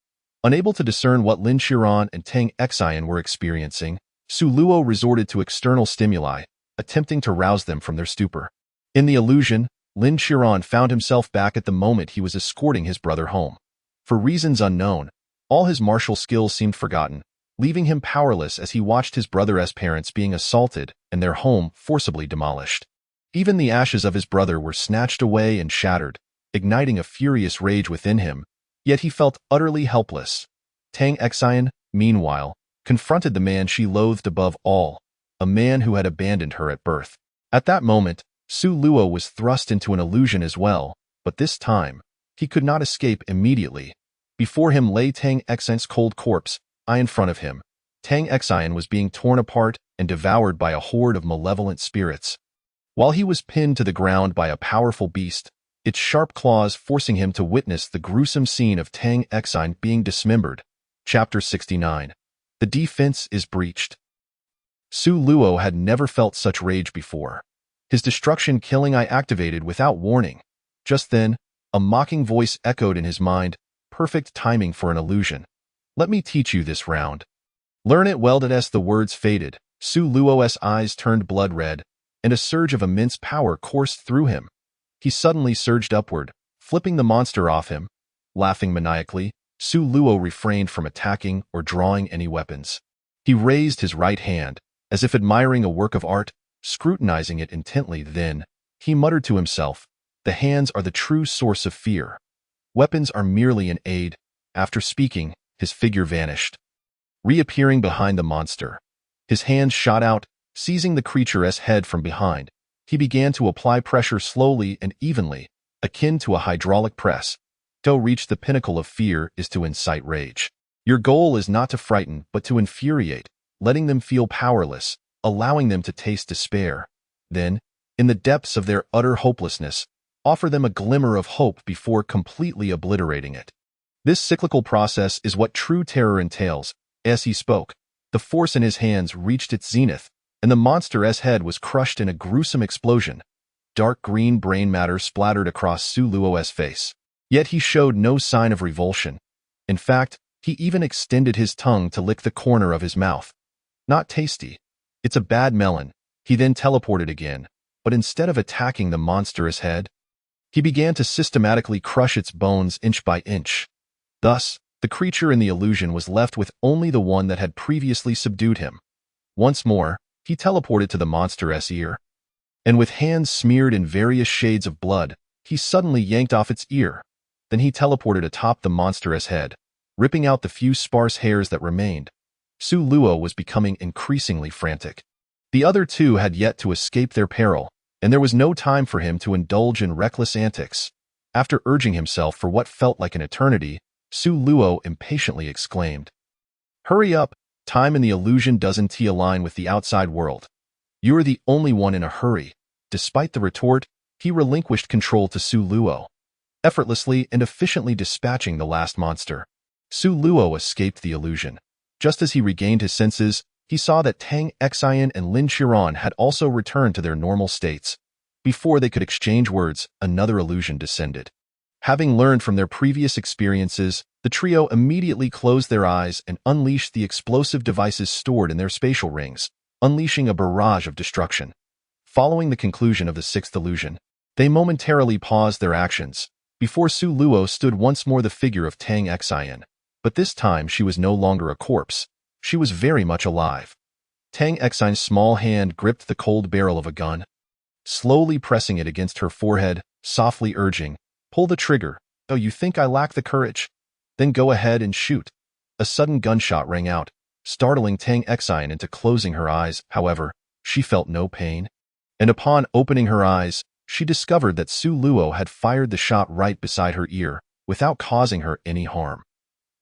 Unable to discern what Lin Qiran and Tang Xian were experiencing, Su Luo resorted to external stimuli, attempting to rouse them from their stupor. In the illusion, Lin Qiran found himself back at the moment he was escorting his brother home. For reasons unknown, all his martial skills seemed forgotten, leaving him powerless as he watched his brother's parents being assaulted and their home forcibly demolished. Even the ashes of his brother were snatched away and shattered, igniting a furious rage within him, yet he felt utterly helpless. Tang Xian, meanwhile, confronted the man she loathed above all, a man who had abandoned her at birth. At that moment, Su Luo was thrust into an illusion as well, but this time, he could not escape immediately. Before him lay Tang Xian's cold corpse, in front of him. Tang Xian was being torn apart and devoured by a horde of malevolent spirits. While he was pinned to the ground by a powerful beast, its sharp claws forcing him to witness the gruesome scene of Tang Xian being dismembered. Chapter 69. The defense is breached. Su Luo had never felt such rage before. His destruction killing eye activated without warning. Just then, a mocking voice echoed in his mind, perfect timing for an illusion. Let me teach you this round. Learn it well. As the words faded, Su Luo's eyes turned blood red, and a surge of immense power coursed through him. He suddenly surged upward, flipping the monster off him. Laughing maniacally, Su Luo refrained from attacking or drawing any weapons. He raised his right hand, as if admiring a work of art, scrutinizing it intently. Then, he muttered to himself, "The hands are the true source of fear. Weapons are merely an aid." After speaking, his figure vanished. Reappearing behind the monster, his hands shot out, seizing the creature's head from behind. He began to apply pressure slowly and evenly, akin to a hydraulic press. To reach the pinnacle of fear is to incite rage. Your goal is not to frighten, but to infuriate, letting them feel powerless, allowing them to taste despair. Then, in the depths of their utter hopelessness, offer them a glimmer of hope before completely obliterating it. This cyclical process is what true terror entails. As he spoke, the force in his hands reached its zenith, and the monster's head was crushed in a gruesome explosion. Dark green brain matter splattered across Su Luo's face. Yet he showed no sign of revulsion. In fact, he even extended his tongue to lick the corner of his mouth. Not tasty. It's a bad melon. He then teleported again, but instead of attacking the monstrous head, he began to systematically crush its bones inch by inch. Thus, the creature in the illusion was left with only the one that had previously subdued him. Once more, he teleported to the monstrous ear, and with hands smeared in various shades of blood, he suddenly yanked off its ear. Then he teleported atop the monstrous head, ripping out the few sparse hairs that remained. Su Luo was becoming increasingly frantic. The other two had yet to escape their peril, and there was no time for him to indulge in reckless antics. After urging himself for what felt like an eternity, Su Luo impatiently exclaimed, "Hurry up! Time in the illusion doesn't align with the outside world. You are the only one in a hurry." Despite the retort, he relinquished control to Su Luo, effortlessly and efficiently dispatching the last monster. Su Luo escaped the illusion. Just as he regained his senses, he saw that Tang Xian and Lin Qiran had also returned to their normal states. Before they could exchange words, another illusion descended. Having learned from their previous experiences, the trio immediately closed their eyes and unleashed the explosive devices stored in their spatial rings, unleashing a barrage of destruction. Following the conclusion of the sixth illusion, they momentarily paused their actions. Before Su Luo stood once more the figure of Tang Xian, but this time she was no longer a corpse. She was very much alive. Tang Xian's small hand gripped the cold barrel of a gun, slowly pressing it against her forehead, softly urging, "Pull the trigger. Oh, you think I lack the courage? Then go ahead and shoot." A sudden gunshot rang out, startling Tang Xian into closing her eyes. However, she felt no pain. And upon opening her eyes, she discovered that Su Luo had fired the shot right beside her ear, without causing her any harm.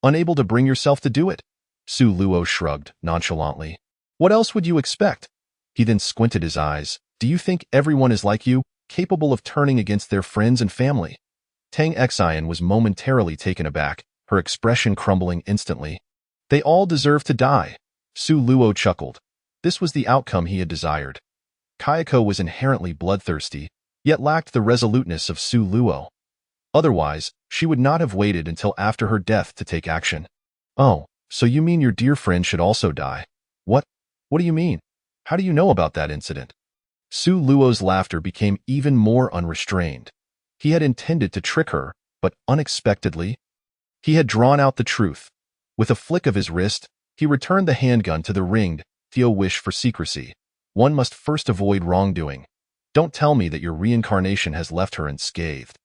"Unable to bring yourself to do it?" Su Luo shrugged nonchalantly. "What else would you expect?" He then squinted his eyes. "Do you think everyone is like you, capable of turning against their friends and family?" Tang Xian was momentarily taken aback, her expression crumbling instantly. "They all deserve to die." Su Luo chuckled. This was the outcome he had desired. Kayako was inherently bloodthirsty, yet lacked the resoluteness of Su Luo. Otherwise, she would not have waited until after her death to take action. "Oh, so you mean your dear friend should also die?" What do you mean? How do you know about that incident?" Su Luo's laughter became even more unrestrained. He had intended to trick her, but unexpectedly, he had drawn out the truth. With a flick of his wrist, he returned the handgun to the ringed, Theo wish for secrecy. One must first avoid wrongdoing. Don't tell me that your reincarnation has left her unscathed.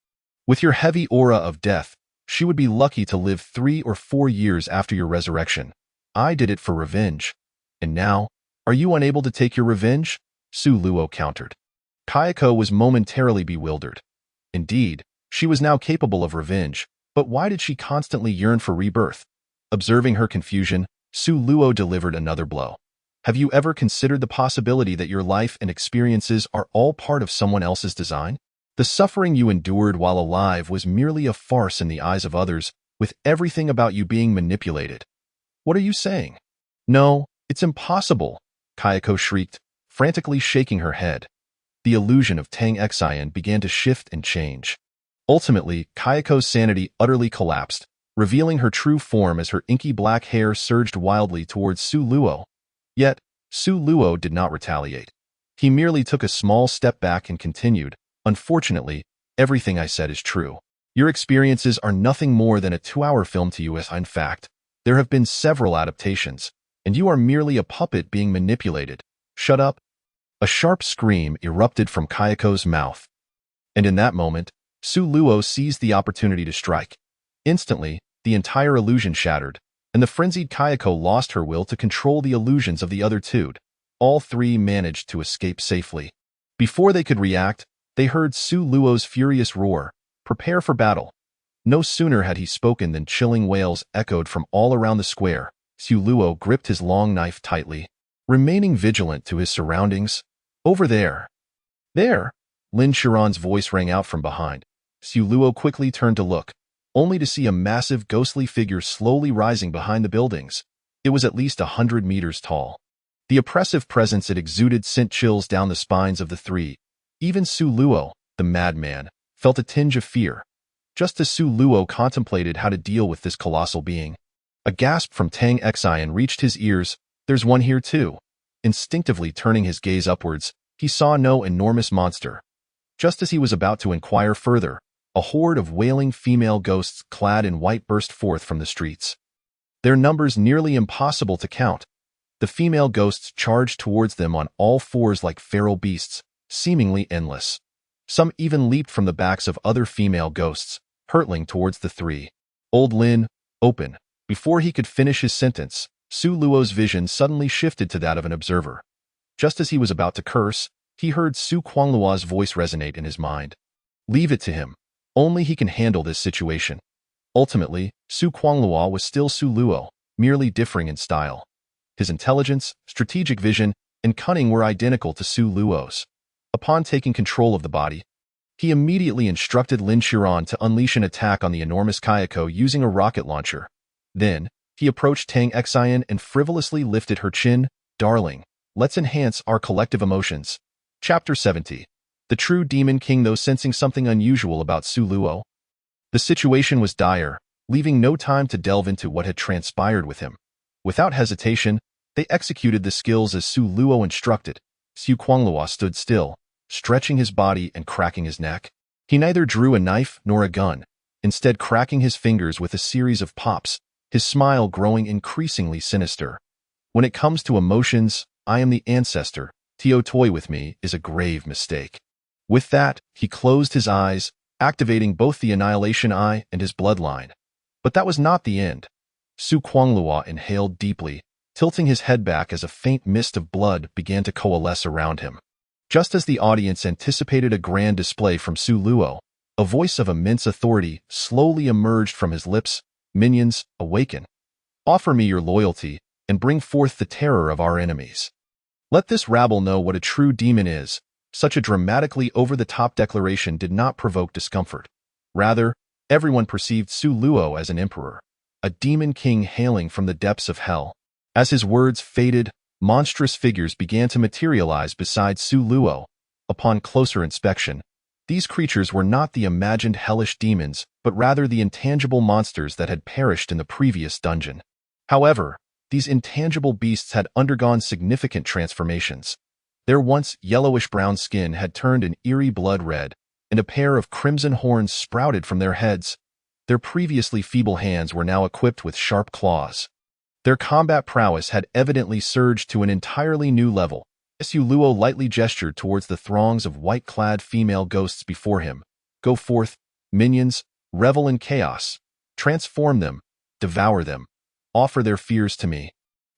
With your heavy aura of death, she would be lucky to live 3 or 4 years after your resurrection. I did it for revenge. And now, are you unable to take your revenge?" Su Luo countered. Kayako was momentarily bewildered. Indeed, she was now capable of revenge, but why did she constantly yearn for rebirth? Observing her confusion, Su Luo delivered another blow. "Have you ever considered the possibility that your life and experiences are all part of someone else's design? The suffering you endured while alive was merely a farce in the eyes of others, with everything about you being manipulated." "What are you saying?" "No, it's impossible," Kayako shrieked, frantically shaking her head. The illusion of Tang Xian began to shift and change. Ultimately, Kayako's sanity utterly collapsed, revealing her true form as her inky black hair surged wildly towards Su Luo. Yet, Su Luo did not retaliate. He merely took a small step back and continued, "Unfortunately, everything I said is true. Your experiences are nothing more than a 2-hour film to you. In fact, there have been several adaptations, and you are merely a puppet being manipulated. Shut up." A sharp scream erupted from Kayako's mouth. And in that moment, Su Luo seized the opportunity to strike. Instantly, the entire illusion shattered, and the frenzied Kayako lost her will to control the illusions of the other two. All three managed to escape safely. Before they could react, they heard Su Luo's furious roar, "Prepare for battle." No sooner had he spoken than chilling wails echoed from all around the square. Su Luo gripped his long knife tightly, remaining vigilant to his surroundings. "Over there." "There!" Lin Qiran's voice rang out from behind. Su Luo quickly turned to look, only to see a massive ghostly figure slowly rising behind the buildings. It was at least 100 meters tall. The oppressive presence it exuded sent chills down the spines of the three. Even Su Luo, the madman, felt a tinge of fear. Just as Su Luo contemplated how to deal with this colossal being, a gasp from Tang Xian reached his ears. "There's one here too." Instinctively turning his gaze upwards, he saw no enormous monster. Just as he was about to inquire further, a horde of wailing female ghosts clad in white burst forth from the streets. Their numbers nearly impossible to count. The female ghosts charged towards them on all fours like feral beasts, seemingly endless. Some even leaped from the backs of other female ghosts, hurtling towards the three. Old Lin, open. Before he could finish his sentence, Su Luo's vision suddenly shifted to that of an observer. Just as he was about to curse, he heard Su Quangluo's voice resonate in his mind. "Leave it to him. Only he can handle this situation." Ultimately, Su Quangluo was still Su Luo, merely differing in style. His intelligence, strategic vision, and cunning were identical to Su Luo's. Upon taking control of the body, he immediately instructed Lin Qiran to unleash an attack on the enormous Kayako using a rocket launcher. Then, he approached Tang Xian and frivolously lifted her chin. "Darling, let's enhance our collective emotions." Chapter 70. The true Demon King. Though sensing something unusual about Su Luo, the situation was dire, leaving no time to delve into what had transpired with him. Without hesitation, they executed the skills as Su Luo instructed. Su Quangluo stood still, stretching his body and cracking his neck. He neither drew a knife nor a gun, instead cracking his fingers with a series of pops, his smile growing increasingly sinister. "When it comes to emotions, I am the ancestor. To toy with me is a grave mistake." With that, he closed his eyes, activating both the Annihilation Eye and his bloodline. But that was not the end. Su Quangluo inhaled deeply, tilting his head back as a faint mist of blood began to coalesce around him. Just as the audience anticipated a grand display from Su Luo, a voice of immense authority slowly emerged from his lips. "Minions, awaken. Offer me your loyalty, and bring forth the terror of our enemies. Let this rabble know what a true demon is." Such a dramatically over-the-top declaration did not provoke discomfort. Rather, everyone perceived Su Luo as an emperor, a demon king hailing from the depths of hell. As his words faded, monstrous figures began to materialize beside Su Luo. Upon closer inspection, these creatures were not the imagined hellish demons, but rather the intangible monsters that had perished in the previous dungeon. However, these intangible beasts had undergone significant transformations. Their once yellowish-brown skin had turned an eerie blood red, and a pair of crimson horns sprouted from their heads. Their previously feeble hands were now equipped with sharp claws. Their combat prowess had evidently surged to an entirely new level. Su Luo lightly gestured towards the throngs of white-clad female ghosts before him. "Go forth, minions, revel in chaos. Transform them, devour them, offer their fears to me."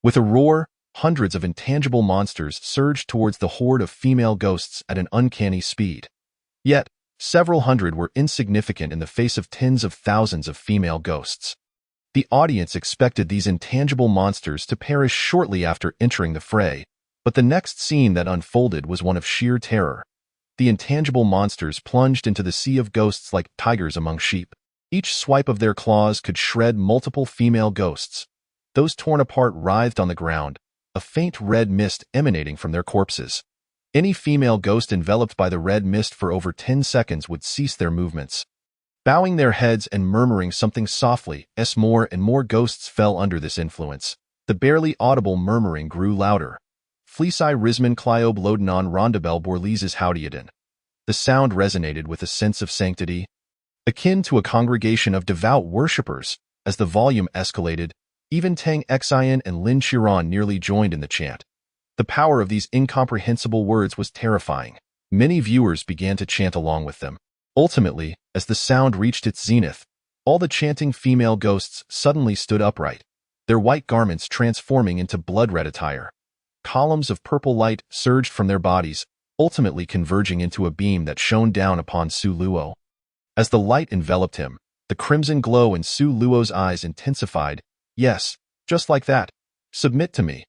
With a roar, hundreds of intangible monsters surged towards the horde of female ghosts at an uncanny speed. Yet, several hundred were insignificant in the face of tens of thousands of female ghosts. The audience expected these intangible monsters to perish shortly after entering the fray, but the next scene that unfolded was one of sheer terror. The intangible monsters plunged into the sea of ghosts like tigers among sheep. Each swipe of their claws could shred multiple female ghosts. Those torn apart writhed on the ground, a faint red mist emanating from their corpses. Any female ghost enveloped by the red mist for over 10 seconds would cease their movements. Bowing their heads and murmuring something softly, more and more ghosts fell under this influence. The barely audible murmuring grew louder. "Fleeci Risman Clyob Lodenon Rondabel Borleses Howdiadin." The sound resonated with a sense of sanctity, akin to a congregation of devout worshippers. As the volume escalated, even Tang Xian and Lin Qiran nearly joined in the chant. The power of these incomprehensible words was terrifying. Many viewers began to chant along with them. Ultimately, as the sound reached its zenith, all the chanting female ghosts suddenly stood upright, their white garments transforming into blood-red attire. Columns of purple light surged from their bodies, ultimately converging into a beam that shone down upon Su Luo. As the light enveloped him, the crimson glow in Su Luo's eyes intensified. Yes, just like that. Submit to me.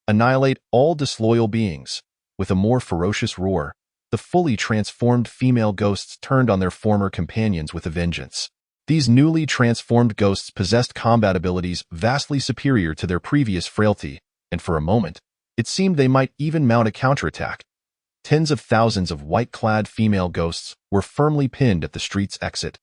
Annihilate all disloyal beings. With a more ferocious roar, the fully transformed female ghosts turned on their former companions with a vengeance. These newly transformed ghosts possessed combat abilities vastly superior to their previous frailty, and for a moment, it seemed they might even mount a counterattack. Tens of thousands of white-clad female ghosts were firmly pinned at the street's exit.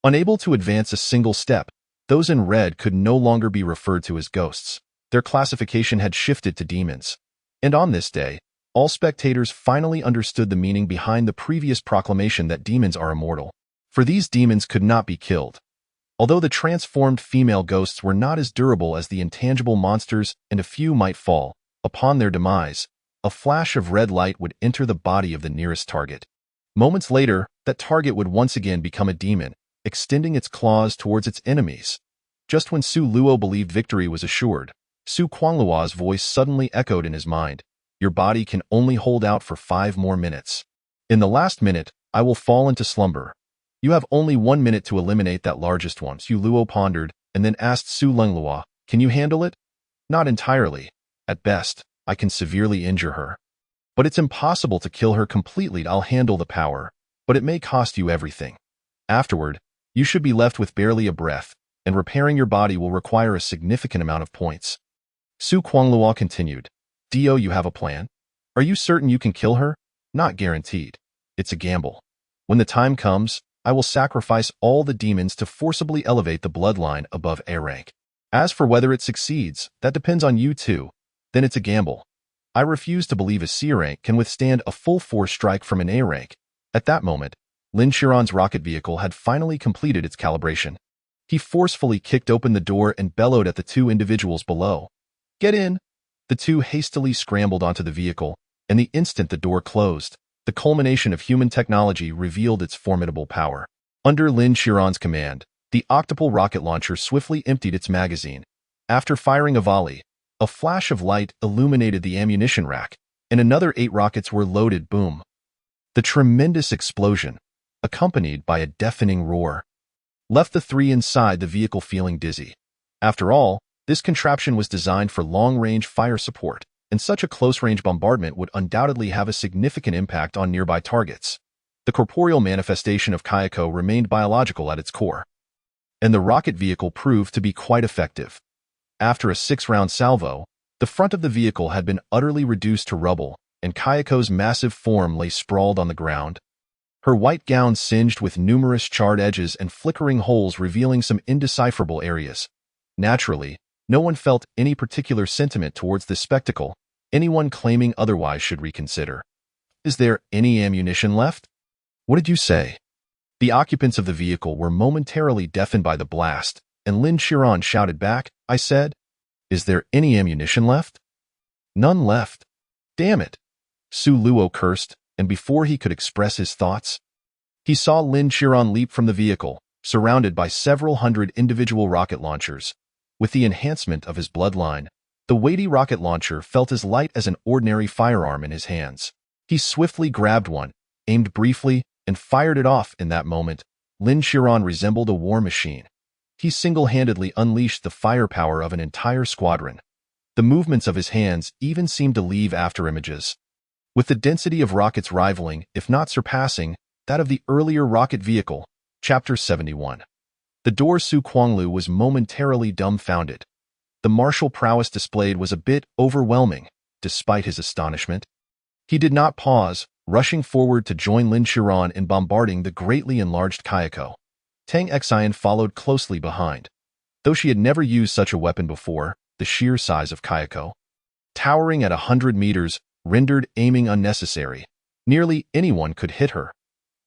Unable to advance a single step, those in red could no longer be referred to as ghosts. Their classification had shifted to demons. And on this day, all spectators finally understood the meaning behind the previous proclamation that demons are immortal. For these demons could not be killed. Although the transformed female ghosts were not as durable as the intangible monsters and a few might fall, upon their demise, a flash of red light would enter the body of the nearest target. Moments later, that target would once again become a demon, extending its claws towards its enemies. Just when Su Luo believed victory was assured, Su Quangluo's voice suddenly echoed in his mind. Your body can only hold out for 5 more minutes. In the last minute, I will fall into slumber. You have only 1 minute to eliminate that largest one. Su Luo pondered and then asked Su Lengluo, can you handle it? Not entirely. At best, I can severely injure her. But it's impossible to kill her completely. I'll handle the power, but it may cost you everything. Afterward, you should be left with barely a breath, and repairing your body will require a significant amount of points. Su Quangluo continued. Dio, you have a plan? Are you certain you can kill her? Not guaranteed. It's a gamble. When the time comes, I will sacrifice all the demons to forcibly elevate the bloodline above A rank. As for whether it succeeds, that depends on you too. Then it's a gamble. I refuse to believe a C rank can withstand a full force strike from an A rank. At that moment, Lin Qiron's rocket vehicle had finally completed its calibration. He forcefully kicked open the door and bellowed at the 2 individuals below. Get in! The 2 hastily scrambled onto the vehicle, and the instant the door closed, the culmination of human technology revealed its formidable power. Under Lin Qiron's command, the octuple rocket launcher swiftly emptied its magazine. After firing a volley, a flash of light illuminated the ammunition rack, and another 8 rockets were loaded. Boom! The tremendous explosion, accompanied by a deafening roar, left the 3 inside the vehicle feeling dizzy. After all, this contraption was designed for long-range fire support, and such a close-range bombardment would undoubtedly have a significant impact on nearby targets. The corporeal manifestation of Kayako remained biological at its core, and the rocket vehicle proved to be quite effective. After a 6-round salvo, the front of the vehicle had been utterly reduced to rubble, and Kayako's massive form lay sprawled on the ground. Her white gown singed with numerous charred edges and flickering holes revealing some indecipherable areas. Naturally, no one felt any particular sentiment towards this spectacle. Anyone claiming otherwise should reconsider. Is there any ammunition left? What did you say? The occupants of the vehicle were momentarily deafened by the blast, and Lin Qiron shouted back, I said, is there any ammunition left? None left. Damn it! Su Luo cursed, and before he could express his thoughts, he saw Lin Qiron leap from the vehicle, surrounded by several hundred individual rocket launchers. With the enhancement of his bloodline, the weighty rocket launcher felt as light as an ordinary firearm in his hands. He swiftly grabbed one, aimed briefly, and fired it off. In that moment, Lin Qiron resembled a war machine. He single-handedly unleashed the firepower of an entire squadron. The movements of his hands even seemed to leave afterimages, with the density of rockets rivaling, if not surpassing, that of the earlier rocket vehicle. Chapter 71. The Door Su Quanglu was momentarily dumbfounded. The martial prowess displayed was a bit overwhelming, despite his astonishment. He did not pause, rushing forward to join Lin Qiron in bombarding the greatly enlarged Kayako. Tang Xian followed closely behind. Though she had never used such a weapon before, the sheer size of Kayako, towering at 100 meters, rendered aiming unnecessary. Nearly anyone could hit her.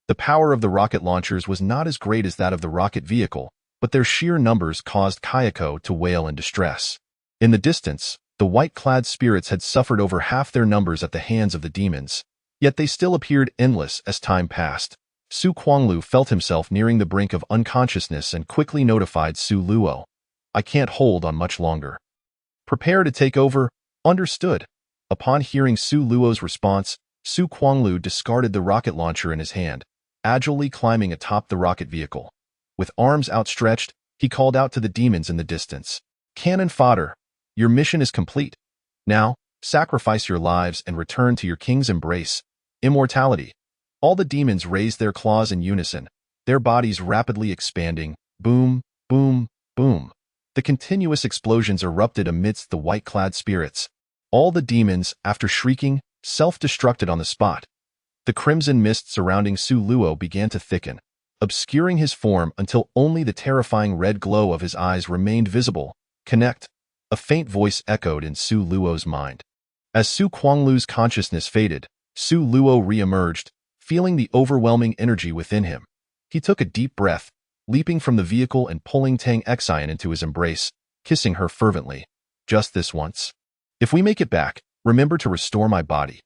The power of the rocket launchers was not as great as that of the rocket vehicle, but their sheer numbers caused Kayako to wail in distress. In the distance, the white-clad spirits had suffered over half their numbers at the hands of the demons, yet they still appeared endless as time passed. Su Quanglu felt himself nearing the brink of unconsciousness and quickly notified Su Luo. I can't hold on much longer. Prepare to take over. Understood. Upon hearing Su Luo's response, Su Kuanglu discarded the rocket launcher in his hand, agilely climbing atop the rocket vehicle. With arms outstretched, he called out to the demons in the distance. "Cannon fodder, your mission is complete. Now, sacrifice your lives and return to your king's embrace. Immortality." All the demons raised their claws in unison, their bodies rapidly expanding. Boom, boom, boom. The continuous explosions erupted amidst the white-clad spirits. All the demons, after shrieking, self-destructed on the spot. The crimson mist surrounding Su Luo began to thicken, obscuring his form until only the terrifying red glow of his eyes remained visible. "Connect," a faint voice echoed in Su Luo's mind. As Su Kuanglu's consciousness faded, Su Luo re-emerged, feeling the overwhelming energy within him. He took a deep breath, leaping from the vehicle and pulling Tang Xian into his embrace, kissing her fervently. "Just this once. If we make it back, remember to restore my body."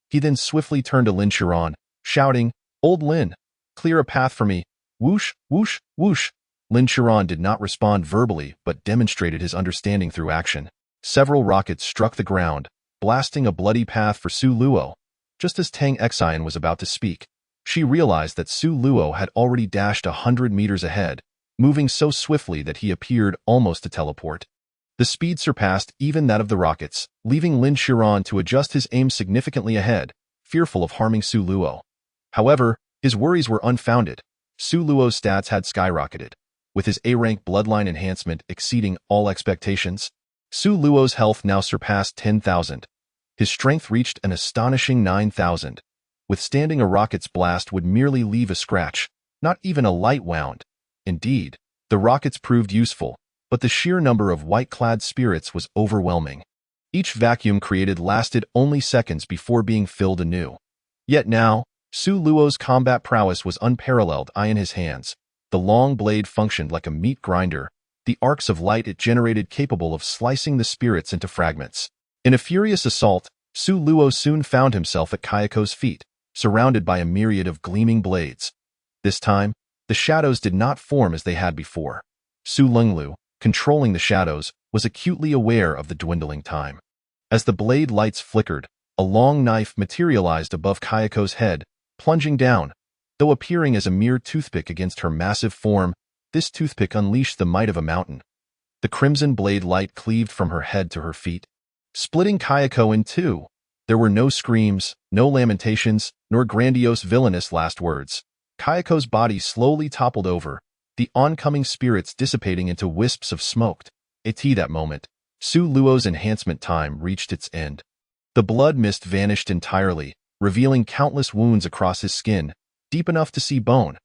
He then swiftly turned to Lin Qiran, shouting, "Old Lin, clear a path for me." Whoosh, whoosh, whoosh. Lin Qiran did not respond verbally but demonstrated his understanding through action. Several rockets struck the ground, blasting a bloody path for Su Luo. Just as Tang Xian was about to speak, she realized that Su Luo had already dashed 100 meters ahead, moving so swiftly that he appeared almost to teleport. The speed surpassed even that of the rockets, leaving Lin Qiran to adjust his aim significantly ahead, fearful of harming Su Luo. However, his worries were unfounded. Su Luo's stats had skyrocketed, with his A-rank bloodline enhancement exceeding all expectations. Su Luo's health now surpassed 10,000. His strength reached an astonishing 9,000. Withstanding a rocket's blast would merely leave a scratch, not even a light wound. Indeed, the rockets proved useful, but the sheer number of white-clad spirits was overwhelming. Each vacuum created lasted only seconds before being filled anew. Yet now, Su Luo's combat prowess was unparalleled. Eye in his hands, the long blade functioned like a meat grinder, the arcs of light it generated capable of slicing the spirits into fragments. In a furious assault, Su Luo soon found himself at Kayako's feet, surrounded by a myriad of gleaming blades. This time, the shadows did not form as they had before. Su Lenglu, controlling the shadows, was acutely aware of the dwindling time. As the blade lights flickered, a long knife materialized above Kayako's head, plunging down. Though appearing as a mere toothpick against her massive form, this toothpick unleashed the might of a mountain. The crimson blade light cleaved from her head to her feet, splitting Kayako in two. There were no screams, no lamentations, nor grandiose villainous last words. Kayako's body slowly toppled over, the oncoming spirits dissipating into wisps of smoke. At that moment, Su Luo's enhancement time reached its end. The blood mist vanished entirely, revealing countless wounds across his skin, deep enough to see bone.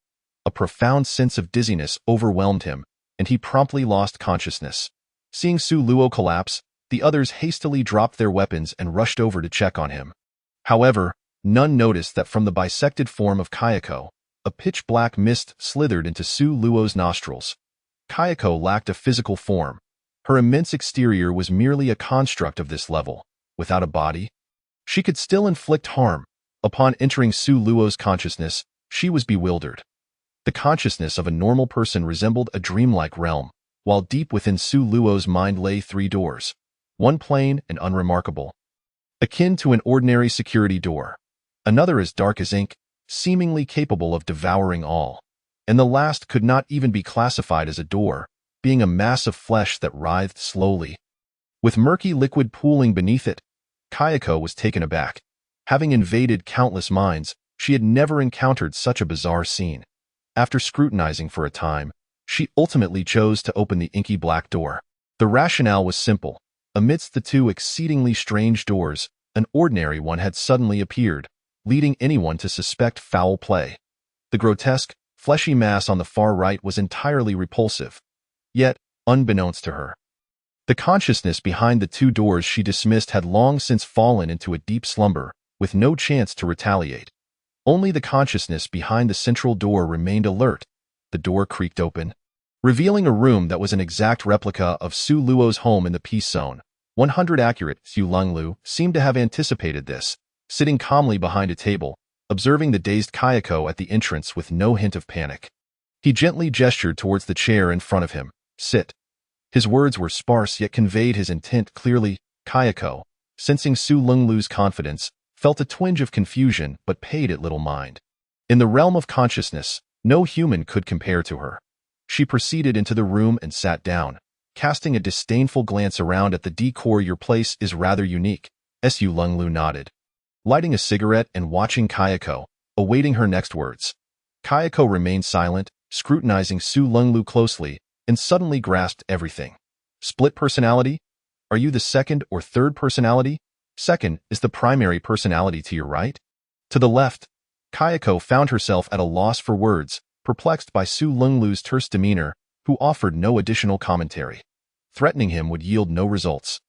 A profound sense of dizziness overwhelmed him, and he promptly lost consciousness. Seeing Su Luo collapse, the others hastily dropped their weapons and rushed over to check on him. However, none noticed that from the bisected form of Kayako, a pitch-black mist slithered into Su Luo's nostrils. Kayako lacked a physical form. Her immense exterior was merely a construct of this level. Without a body, she could still inflict harm. Upon entering Su Luo's consciousness, she was bewildered. The consciousness of a normal person resembled a dreamlike realm, while deep within Su Luo's mind lay three doors, one plain and unremarkable, akin to an ordinary security door, another as dark as ink, seemingly capable of devouring all, and the last could not even be classified as a door, being a mass of flesh that writhed slowly, with murky liquid pooling beneath it. Kayako was taken aback. Having invaded countless minds, she had never encountered such a bizarre scene. After scrutinizing for a time, she ultimately chose to open the inky black door. The rationale was simple. Amidst the two exceedingly strange doors, an ordinary one had suddenly appeared, leading anyone to suspect foul play. The grotesque, fleshy mass on the far right was entirely repulsive. Yet, unbeknownst to her, the consciousness behind the two doors she dismissed had long since fallen into a deep slumber, with no chance to retaliate. Only the consciousness behind the central door remained alert. The door creaked open, revealing a room that was an exact replica of Su Luo's home in the Peace Zone. 100 accurate. Su Lenglu seemed to have anticipated this, sitting calmly behind a table, observing the dazed Kayako at the entrance with no hint of panic. He gently gestured towards the chair in front of him. "Sit." His words were sparse yet conveyed his intent clearly. Kayako, sensing Su Lenglu's confidence, felt a twinge of confusion but paid it little mind. In the realm of consciousness, no human could compare to her. She proceeded into the room and sat down, casting a disdainful glance around at the decor. Your place is rather unique, Su Lunglu nodded, lighting a cigarette and watching Kayako, awaiting her next words. Kayako remained silent, scrutinizing Su Lunglu closely, and suddenly grasped everything. Split personality? Are you the second or third personality? Second is the primary personality to your right? To the left. Kayako found herself at a loss for words, perplexed by Su Lunglu's terse demeanor, who offered no additional commentary. Threatening him would yield no results.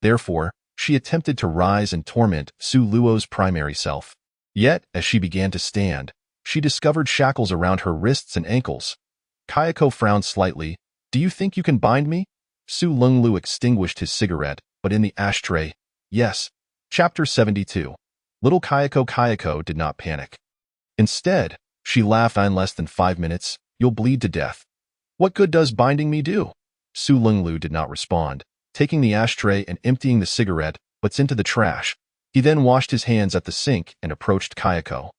Therefore, she attempted to rise and torment Su Luo's primary self. Yet, as she began to stand, she discovered shackles around her wrists and ankles. Kayako frowned slightly. Do you think you can bind me? Su Lunglu extinguished his cigarette, but in the ashtray. Yes. Chapter 72. Little Kayako did not panic. Instead, she laughed. In less than 5 minutes, you'll bleed to death. What good does binding me do? Su Lunglu did not respond, taking the ashtray and emptying the cigarette butts into the trash. He then washed his hands at the sink and approached Kayako.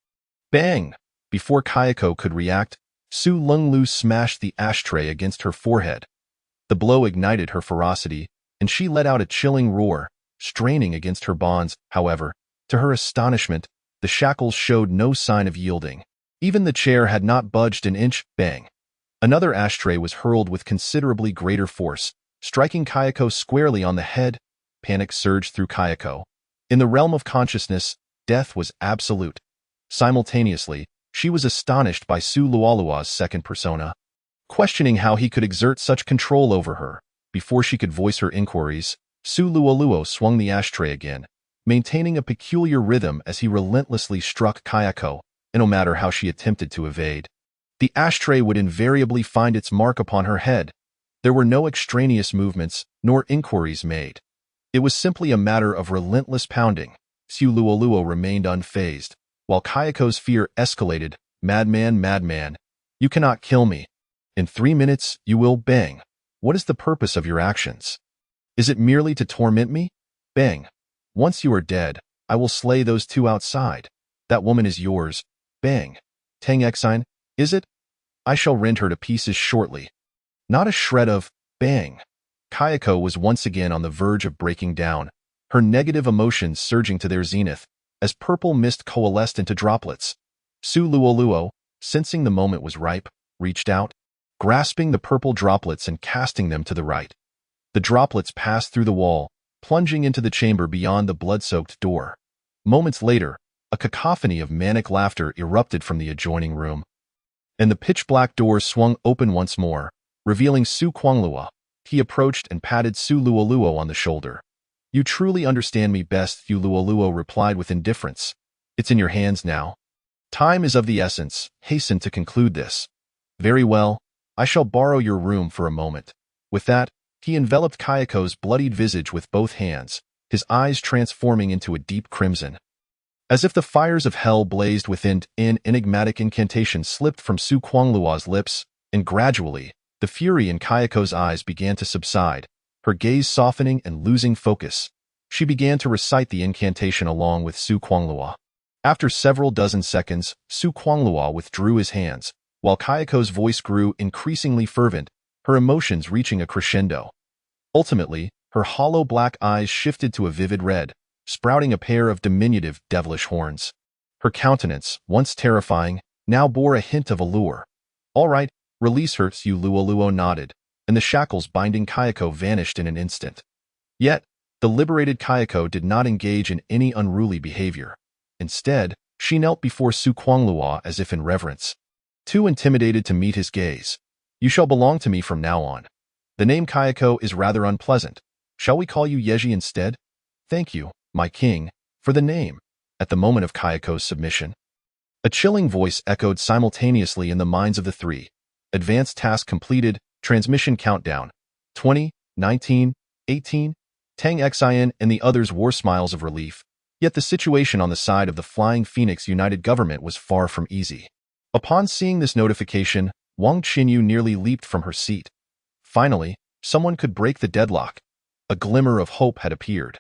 Bang! Before Kayako could react, Su Lunglu smashed the ashtray against her forehead. The blow ignited her ferocity, and she let out a chilling roar, straining against her bonds. However, to her astonishment, the shackles showed no sign of yielding. Even the chair had not budged an inch. Bang! Another ashtray was hurled with considerably greater force, striking Kayako squarely on the head. Panic surged through Kayako. In the realm of consciousness, death was absolute. Simultaneously, she was astonished by Su Luoluo's second persona, questioning how he could exert such control over her. Before she could voice her inquiries, Su Luoluo swung the ashtray again, maintaining a peculiar rhythm as he relentlessly struck Kayako, and no matter how she attempted to evade, the ashtray would invariably find its mark upon her head. There were no extraneous movements, nor inquiries made. It was simply a matter of relentless pounding. Su Luoluo remained unfazed, while Kayako's fear escalated. Madman, madman. You cannot kill me. In 3 minutes, you will. Bang. What is the purpose of your actions? Is it merely to torment me? Bang. Once you are dead, I will slay those two outside. That woman is yours. Bang. Tang Exine, is it? I shall rend her to pieces shortly. Not a shred of. Bang. Kayako was once again on the verge of breaking down, her negative emotions surging to their zenith, as purple mist coalesced into droplets. Su Luoluo, sensing the moment was ripe, reached out, grasping the purple droplets and casting them to the right. The droplets passed through the wall, plunging into the chamber beyond the blood-soaked door. Moments later, a cacophony of manic laughter erupted from the adjoining room, and the pitch-black doors swung open once more, revealing Su Quanglua. He approached and patted Su Luoluo on the shoulder. You truly understand me best, Su Luoluo replied with indifference. It's in your hands now. Time is of the essence. Hasten to conclude this. Very well. I shall borrow your room for a moment. With that, he enveloped Kayako's bloodied visage with both hands, his eyes transforming into a deep crimson. As if the fires of hell blazed within, an enigmatic incantation slipped from Su Quanglua's lips, and gradually, the fury in Kayako's eyes began to subside, her gaze softening and losing focus. She began to recite the incantation along with Su Quanglua. After several dozen seconds, Su Quanglua withdrew his hands, while Kayako's voice grew increasingly fervent, her emotions reaching a crescendo. Ultimately, her hollow black eyes shifted to a vivid red, sprouting a pair of diminutive, devilish horns. Her countenance, once terrifying, now bore a hint of allure. All right, release her, Su Luoluo nodded, and the shackles binding Kayako vanished in an instant. Yet, the liberated Kayako did not engage in any unruly behavior. Instead, she knelt before Su Quanglua as if in reverence, too intimidated to meet his gaze. You shall belong to me from now on. The name Kayako is rather unpleasant. Shall we call you Yeji instead? Thank you, my king, for the name. At the moment of Kayako's submission, a chilling voice echoed simultaneously in the minds of the three. Advanced task completed, transmission countdown. 20, 19, 18. Tang Xin and the others wore smiles of relief, yet the situation on the side of the Flying Phoenix United Government was far from easy. Upon seeing this notification, Wang Qinyu nearly leaped from her seat. Finally, someone could break the deadlock. A glimmer of hope had appeared.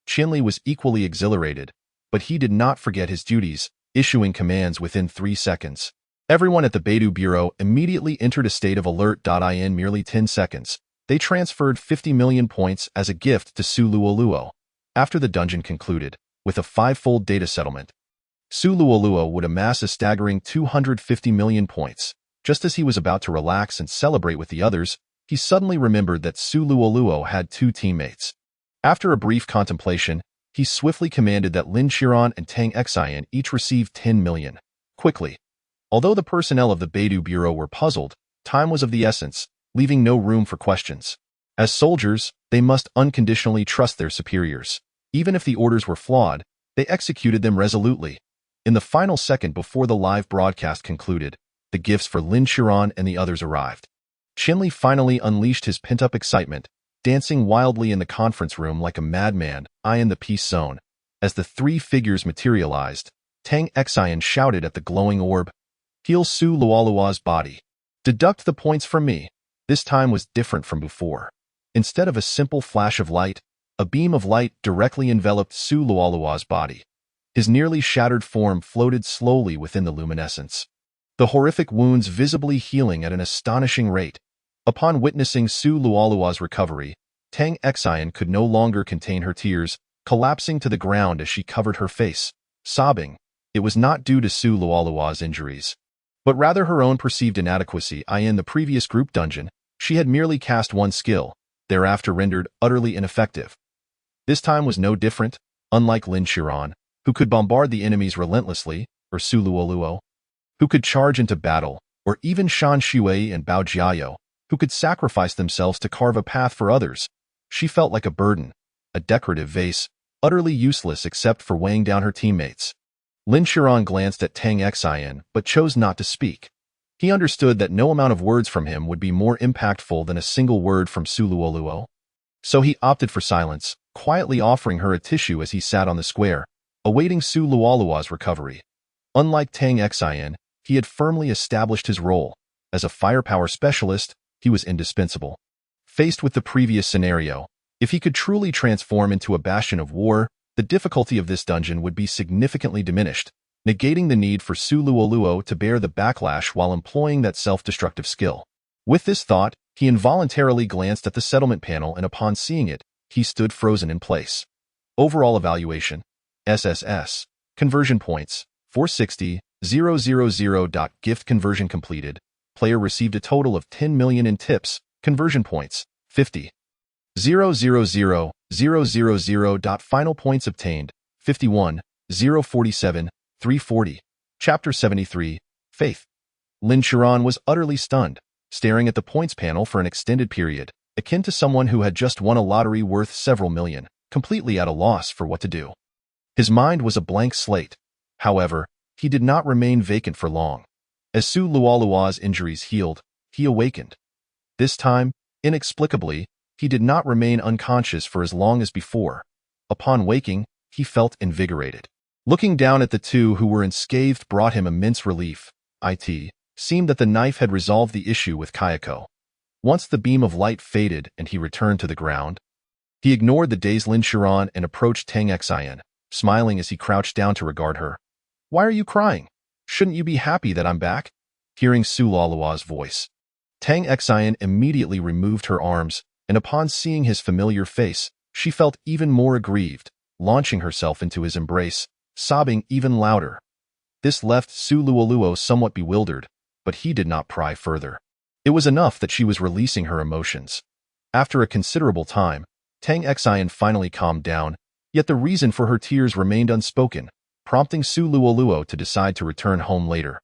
Qinli was equally exhilarated, but he did not forget his duties, issuing commands within 3 seconds. Everyone at the Beidou Bureau immediately entered a state of alert. In merely 10 seconds, they transferred 50 million points as a gift to Su Luoluo. After the dungeon concluded, with a 5-fold data settlement, Su Luoluo would amass a staggering 250 million points. Just as he was about to relax and celebrate with the others, he suddenly remembered that Su Luoluo had 2 teammates. After a brief contemplation, he swiftly commanded that Lin Qiran and Tang Xian each receive 10 million. Quickly. Although the personnel of the Beidou Bureau were puzzled, time was of the essence, leaving no room for questions. As soldiers, they must unconditionally trust their superiors. Even if the orders were flawed, they executed them resolutely. In the final second before the live broadcast concluded, the gifts for Lin Qiran and the others arrived. Qinli finally unleashed his pent-up excitement, dancing wildly in the conference room like a madman, in the peace zone. As the 3 figures materialized, Tang Xian shouted at the glowing orb, "Heal Su Luoluo's body. Deduct the points from me." This time was different from before. Instead of a simple flash of light, a beam of light directly enveloped Su Luoluo's body. His nearly shattered form floated slowly within the luminescence, the horrific wounds visibly healing at an astonishing rate. Upon witnessing Su Luoluo's recovery, Tang Xian could no longer contain her tears, collapsing to the ground as she covered her face, sobbing. It was not due to Su Luoluo's injuries, but rather her own perceived inadequacy. In the previous group dungeon, she had merely cast 1 skill, thereafter rendered utterly ineffective. This time was no different. Unlike Lin Qiran, who could bombard the enemies relentlessly, or Su Luoluo, who could charge into battle, or even Shan Shui and Bao Jiao, who could sacrifice themselves to carve a path for others, she felt like a burden, a decorative vase, utterly useless except for weighing down her teammates. Lin Qiran glanced at Tang Xian but chose not to speak. He understood that no amount of words from him would be more impactful than a single word from Su Luoluo. So he opted for silence, quietly offering her a tissue as he sat on the square, awaiting Su Luoluo's recovery. Unlike Tang Xian, he had firmly established his role. As a firepower specialist, he was indispensable. Faced with the previous scenario, if he could truly transform into a bastion of war, the difficulty of this dungeon would be significantly diminished, negating the need for Su Luoluo to bear the backlash while employing that self-destructive skill. With this thought, he involuntarily glanced at the settlement panel, and upon seeing it, he stood frozen in place. Overall evaluation, SSS. Conversion points, 460,000. Gift conversion completed. Player received a total of 10 million in tips. Conversion points, 50,000,000. Final points obtained, 51,047, 340. Chapter 73, Faith. Lin Qiran was utterly stunned, staring at the points panel for an extended period, akin to someone who had just won a lottery worth several million, completely at a loss for what to do. His mind was a blank slate. However, he did not remain vacant for long. As Su Luoluo's injuries healed, he awakened. This time, inexplicably, he did not remain unconscious for as long as before. Upon waking, he felt invigorated. Looking down at the 2 who were unscathed brought him immense relief. It seemed that the knife had resolved the issue with Kayako. Once the beam of light faded and he returned to the ground, he ignored the dazed Lin Qiran and approached Tang Xian, smiling as he crouched down to regard her. "Why are you crying? Shouldn't you be happy that I'm back?" Hearing Su Luoluo's voice, Tang Xian immediately removed her arms, and upon seeing his familiar face, she felt even more aggrieved, launching herself into his embrace, sobbing even louder. This left Su Luoluo somewhat bewildered, but he did not pry further. It was enough that she was releasing her emotions. After a considerable time, Tang Xian finally calmed down, yet the reason for her tears remained unspoken, prompting Su Luoluo to decide to return home later.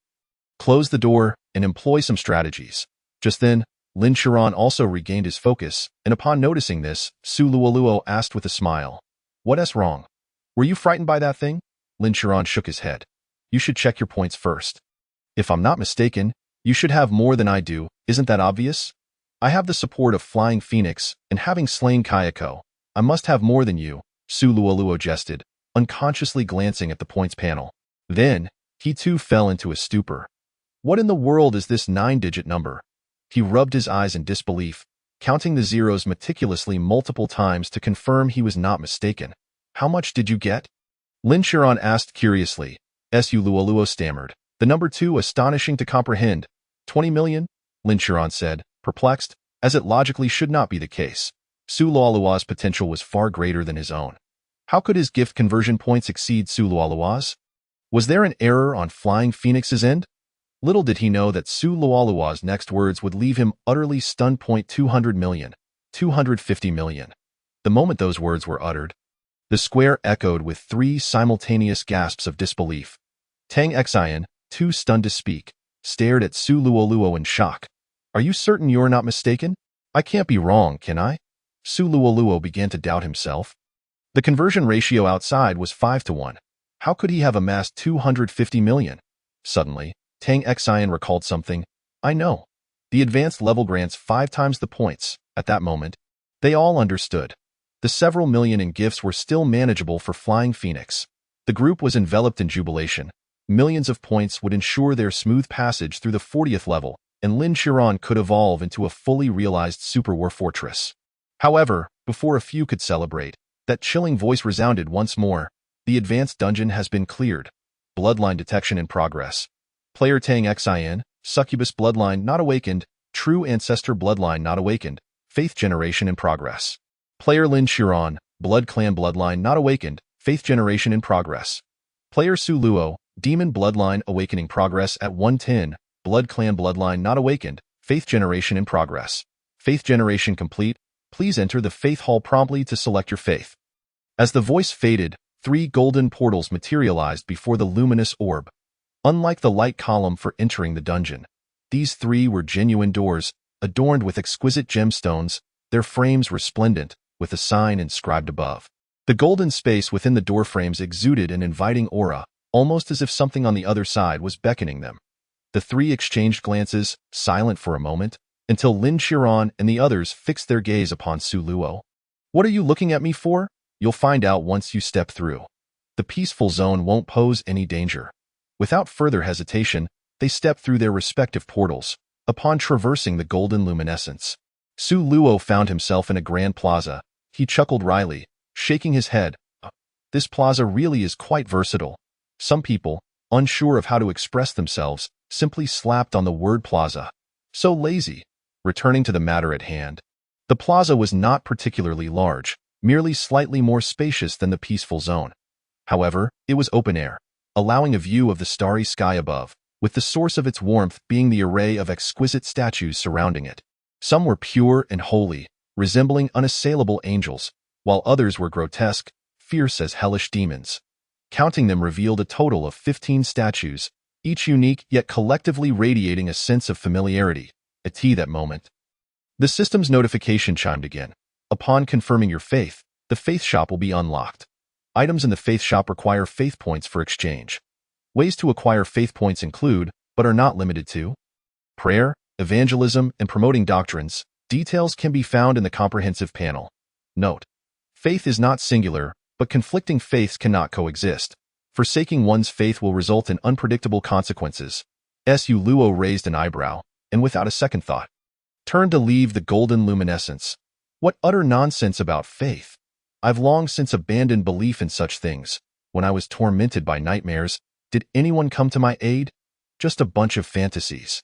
Close the door and employ some strategies. Just then, Lin Qiran also regained his focus, and upon noticing this, Su Luoluo asked with a smile, "What's wrong? Were you frightened by that thing?" Lin Qiran shook his head. "You should check your points first. If I'm not mistaken, you should have more than I do, isn't that obvious? I have the support of Flying Phoenix, and having slain Kayako, I must have more than you," Su Luoluo jested, unconsciously glancing at the points panel. Then, he too fell into a stupor. What in the world is this 9-digit number? He rubbed his eyes in disbelief, counting the zeros meticulously multiple times to confirm he was not mistaken. "How much did you get?" Lin Chiron asked curiously. Su Luoluo stammered. The number 2 astonishing to comprehend. 20 million? Lin Chiron said, perplexed, as it logically should not be the case. Su Luoluo's potential was far greater than his own. How could his gift conversion points exceed Su Luoluo's? Was there an error on Flying Phoenix's end? Little did he know that Su Luoluo's next words would leave him utterly stunned. 200 million. 250 million. The moment those words were uttered, the square echoed with 3 simultaneous gasps of disbelief. Tang Xian, too stunned to speak, stared at Su Luoluo in shock. Are you certain you're not mistaken? I can't be wrong, can I? Su Luoluo began to doubt himself. The conversion ratio outside was 5 to 1. How could he have amassed 250 million? Suddenly, Tang Xian recalled something. I know. The advanced level grants 5 times the points. At that moment, they all understood. The several million in gifts were still manageable for Flying Phoenix. The group was enveloped in jubilation. Millions of points would ensure their smooth passage through the 40th level, and Lin Chiron could evolve into a fully realized Super War Fortress. However, before a few could celebrate, that chilling voice resounded once more. The advanced dungeon has been cleared. Bloodline detection in progress. Player Tang Xian, Succubus bloodline not awakened, True Ancestor bloodline not awakened, Faith generation in progress. Player Lin Chiron, Blood Clan bloodline not awakened, Faith generation in progress. Player Su Luo, Demon bloodline awakening progress at 110, Blood Clan bloodline not awakened, Faith generation in progress. Faith generation complete. Please enter the Faith Hall promptly to select your faith. As the voice faded, 3 golden portals materialized before the luminous orb. Unlike the light column for entering the dungeon, these 3 were genuine doors, adorned with exquisite gemstones, their frames resplendent, with a sign inscribed above. The golden space within the doorframes exuded an inviting aura, almost as if something on the other side was beckoning them. The 3 exchanged glances, silent for a moment, until Lin Chiron and the others fixed their gaze upon Su Luo. What are you looking at me for? You'll find out once you step through. The peaceful zone won't pose any danger. Without further hesitation, they stepped through their respective portals. Upon traversing the golden luminescence, Su Luo found himself in a grand plaza. He chuckled wryly, shaking his head. This plaza really is quite versatile. Some people, unsure of how to express themselves, simply slapped on the word plaza. So lazy. Returning to the matter at hand, the plaza was not particularly large, merely slightly more spacious than the peaceful zone. However, it was open air, allowing a view of the starry sky above, with the source of its warmth being the array of exquisite statues surrounding it. Some were pure and holy, resembling unassailable angels, while others were grotesque, fierce as hellish demons. Counting them revealed a total of 15 statues, each unique yet collectively radiating a sense of familiarity. At that moment, the system's notification chimed again. Upon confirming your faith, the Faith Shop will be unlocked. Items in the Faith Shop require faith points for exchange. Ways to acquire faith points include, but are not limited to, prayer, evangelism, and promoting doctrines. Details can be found in the comprehensive panel. Note: faith is not singular, but conflicting faiths cannot coexist. Forsaking one's faith will result in unpredictable consequences. Su Luo raised an eyebrow, and without a second thought, turned to leave the golden luminescence. What utter nonsense about faith! I've long since abandoned belief in such things. When I was tormented by nightmares, did anyone come to my aid? Just a bunch of fantasies.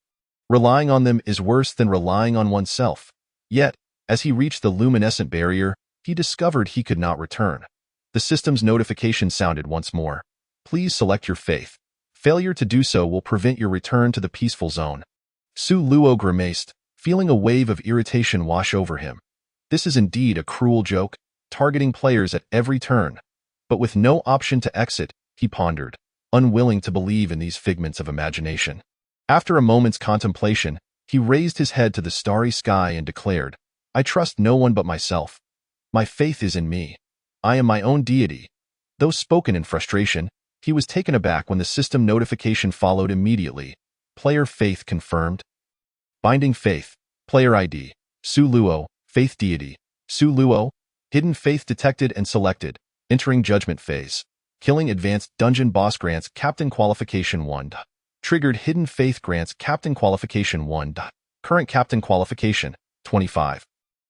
Relying on them is worse than relying on oneself. Yet, as he reached the luminescent barrier, he discovered he could not return. The system's notification sounded once more. Please select your faith. Failure to do so will prevent your return to the peaceful zone. Su Luo grimaced, feeling a wave of irritation wash over him. This is indeed a cruel joke, targeting players at every turn. But with no option to exit, he pondered, unwilling to believe in these figments of imagination. After a moment's contemplation, he raised his head to the starry sky and declared, I trust no one but myself. My faith is in me. I am my own deity. Though spoken in frustration, he was taken aback when the system notification followed immediately. Player faith confirmed. Binding faith. Player ID. Su Luo. Faith deity. Su Luo. Hidden faith detected and selected. Entering judgment phase. Killing advanced dungeon boss grants Captain Qualification 1. Triggered hidden faith grants Captain Qualification 1. Current Captain Qualification 25.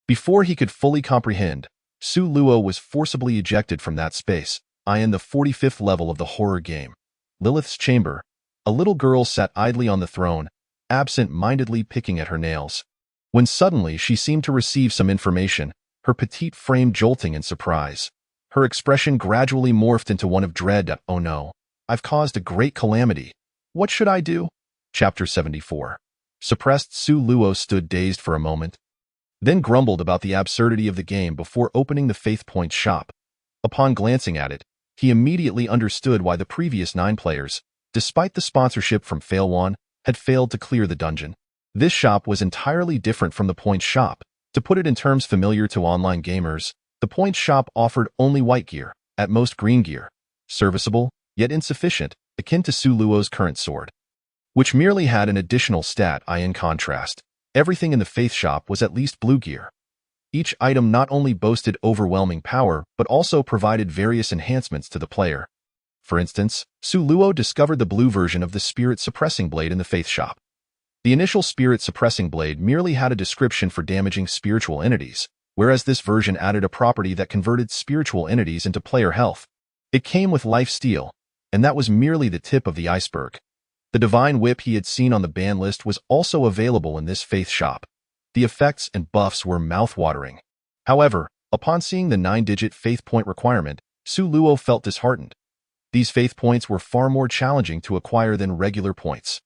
Before he could fully comprehend, Su Luo was forcibly ejected from that space, Ian, the 45th level of the horror game. Lilith's chamber. A little girl sat idly on the throne, absent-mindedly picking at her nails. When suddenly she seemed to receive some information, her petite frame jolting in surprise. Her expression gradually morphed into one of dread. Oh no, I've caused a great calamity. What should I do? Chapter 74. Suppressed. Su Luo stood dazed for a moment, then grumbled about the absurdity of the game before opening the Faith Point shop. Upon glancing at it, he immediately understood why the previous 9 players, despite the sponsorship from Failwan, had failed to clear the dungeon. This shop was entirely different from the Point shop. To put it in terms familiar to online gamers, the Point shop offered only white gear, at most green gear, serviceable, yet insufficient, akin to Su Luo's current sword, which merely had an additional stat. In contrast, everything in the Faith shop was at least blue gear. Each item not only boasted overwhelming power, but also provided various enhancements to the player. For instance, Su Luo discovered the blue version of the Spirit Suppressing Blade in the Faith shop. The initial Spirit Suppressing Blade merely had a description for damaging spiritual entities, whereas this version added a property that converted spiritual entities into player health. It came with Life Steal, and that was merely the tip of the iceberg. The Divine Whip he had seen on the ban list was also available in this Faith shop. The effects and buffs were mouth-watering. However, upon seeing the 9-digit Faith Point requirement, Su Luo felt disheartened. These Faith Points were far more challenging to acquire than regular points.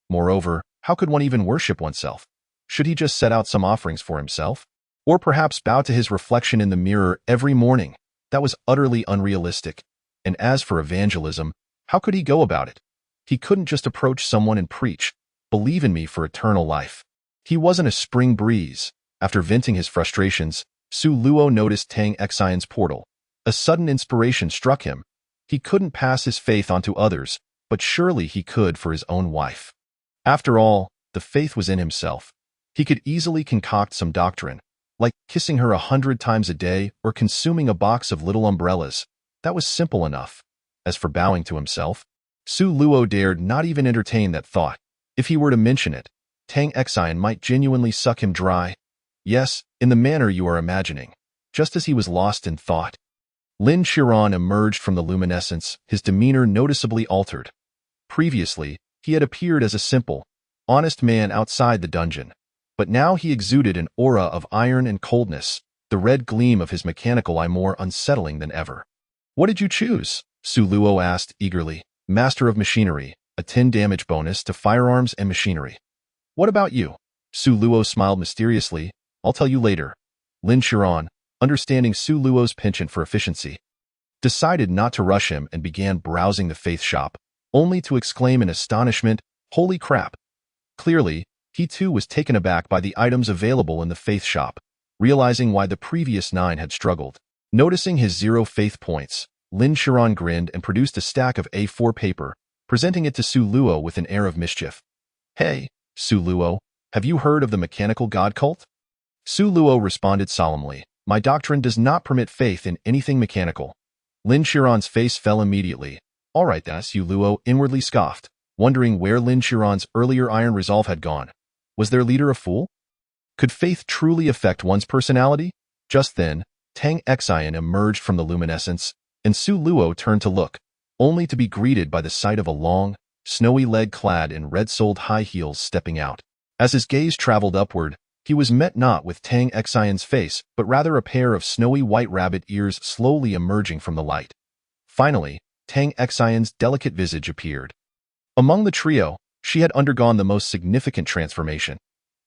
Moreover, how could one even worship oneself? Should he just set out some offerings for himself? Or perhaps bow to his reflection in the mirror every morning? That was utterly unrealistic. And as for evangelism, how could he go about it? He couldn't just approach someone and preach, "Believe in me for eternal life." He wasn't a spring breeze. After venting his frustrations, Su Luo noticed Tang Xian's portal. A sudden inspiration struck him. He couldn't pass his faith onto others, but surely he could for his own wife. After all, the faith was in himself. He could easily concoct some doctrine, like kissing her 100 times a day or consuming a box of little umbrellas. That was simple enough. As for bowing to himself, Su Luo dared not even entertain that thought. If he were to mention it, Tang Xian might genuinely suck him dry. Yes, in the manner you are imagining, just as he was lost in thought. Lin Qiran emerged from the luminescence, his demeanor noticeably altered. Previously, he had appeared as a simple, honest man outside the dungeon, but now he exuded an aura of iron and coldness, the red gleam of his mechanical eye more unsettling than ever. "What did you choose?" Su Luo asked eagerly. "Master of Machinery, a 10 damage bonus to firearms and machinery." "What about you?" Su Luo smiled mysteriously. "I'll tell you later." Lin Qiran, understanding Su Luo's penchant for efficiency, decided not to rush him and began browsing the Faith shop, only to exclaim in astonishment, "Holy crap!" Clearly, he too was taken aback by the items available in the Faith shop, realizing why the previous 9 had struggled. Noticing his 0 Faith points, Lin Qiran grinned and produced a stack of A4 paper, presenting it to Su Luo with an air of mischief. "Hey, Su Luo, have you heard of the mechanical god cult?" Su Luo responded solemnly, "My doctrine does not permit faith in anything mechanical." Lin Qiran's face fell immediately. "All right, then," Su Luo inwardly scoffed, wondering where Lin Qiran's earlier iron resolve had gone. Was their leader a fool? Could faith truly affect one's personality? Just then, Tang Xian emerged from the luminescence, and Su Luo turned to look, only to be greeted by the sight of a long, snowy leg clad in red-soled high heels stepping out. As his gaze traveled upward, he was met not with Tang Xian's face, but rather a pair of snowy white rabbit ears slowly emerging from the light. Finally, Tang Xian's delicate visage appeared. Among the trio, she had undergone the most significant transformation.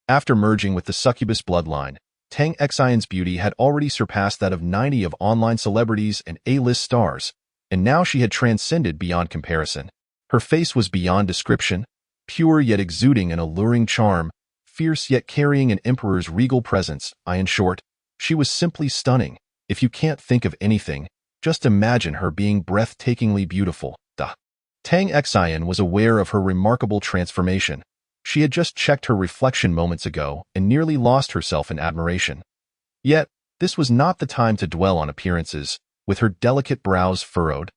After merging with the succubus bloodline, Tang Xian's beauty had already surpassed that of 90 of online celebrities and A-list stars, and now she had transcended beyond comparison. Her face was beyond description, pure yet exuding an alluring charm, fierce yet carrying an emperor's regal presence. In short, she was simply stunning. If you can't think of anything, just imagine her being breathtakingly beautiful. Tang Xian was aware of her remarkable transformation. She had just checked her reflection moments ago and nearly lost herself in admiration. Yet, this was not the time to dwell on appearances. With her delicate brows furrowed,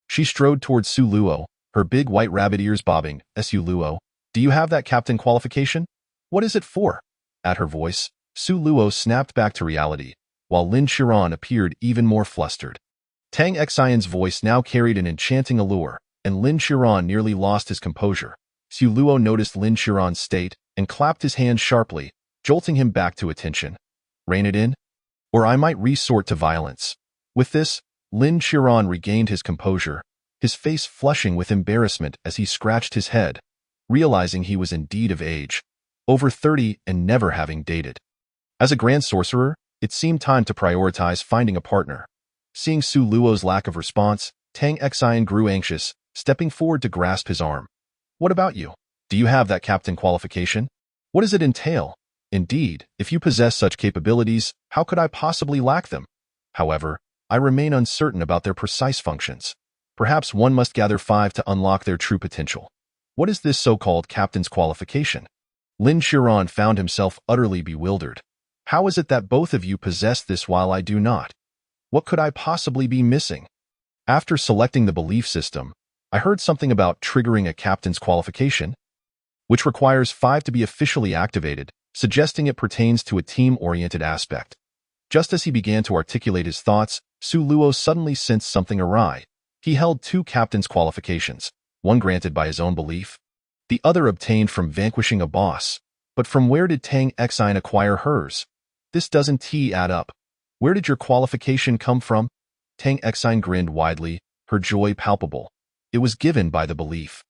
she strode towards Su Luo, her big white rabbit ears bobbing. "Su Luo, do you have that captain qualification? What is it for?" At her voice, Su Luo snapped back to reality, while Lin Qiran appeared even more flustered. Tang Xian's voice now carried an enchanting allure, and Lin Qiran nearly lost his composure. Su Luo noticed Lin Qiran's state and clapped his hands sharply, jolting him back to attention. Rein it in? Or I might resort to violence. With this, Lin Qiran regained his composure, his face flushing with embarrassment as he scratched his head, realizing he was indeed of age, over 30 and never having dated. As a grand sorcerer, it seemed time to prioritize finding a partner. Seeing Su Luo's lack of response, Tang Xian grew anxious, stepping forward to grasp his arm. What about you? Do you have that captain qualification? What does it entail? Indeed, if you possess such capabilities, how could I possibly lack them? However, I remain uncertain about their precise functions. Perhaps one must gather 5 to unlock their true potential. What is this so-called captain's qualification? Lin Qiran found himself utterly bewildered. How is it that both of you possess this while I do not? What could I possibly be missing? After selecting the belief system, I heard something about triggering a captain's qualification, which requires 5 to be officially activated, suggesting it pertains to a team-oriented aspect. Just as he began to articulate his thoughts, Su Luo suddenly sensed something awry. He held 2 captain's qualifications, one granted by his own belief, the other obtained from vanquishing a boss. But from where did Tang Xian acquire hers? This doesn't add up. Where did your qualification come from? Tang Xian grinned widely, her joy palpable. It was given by the belief.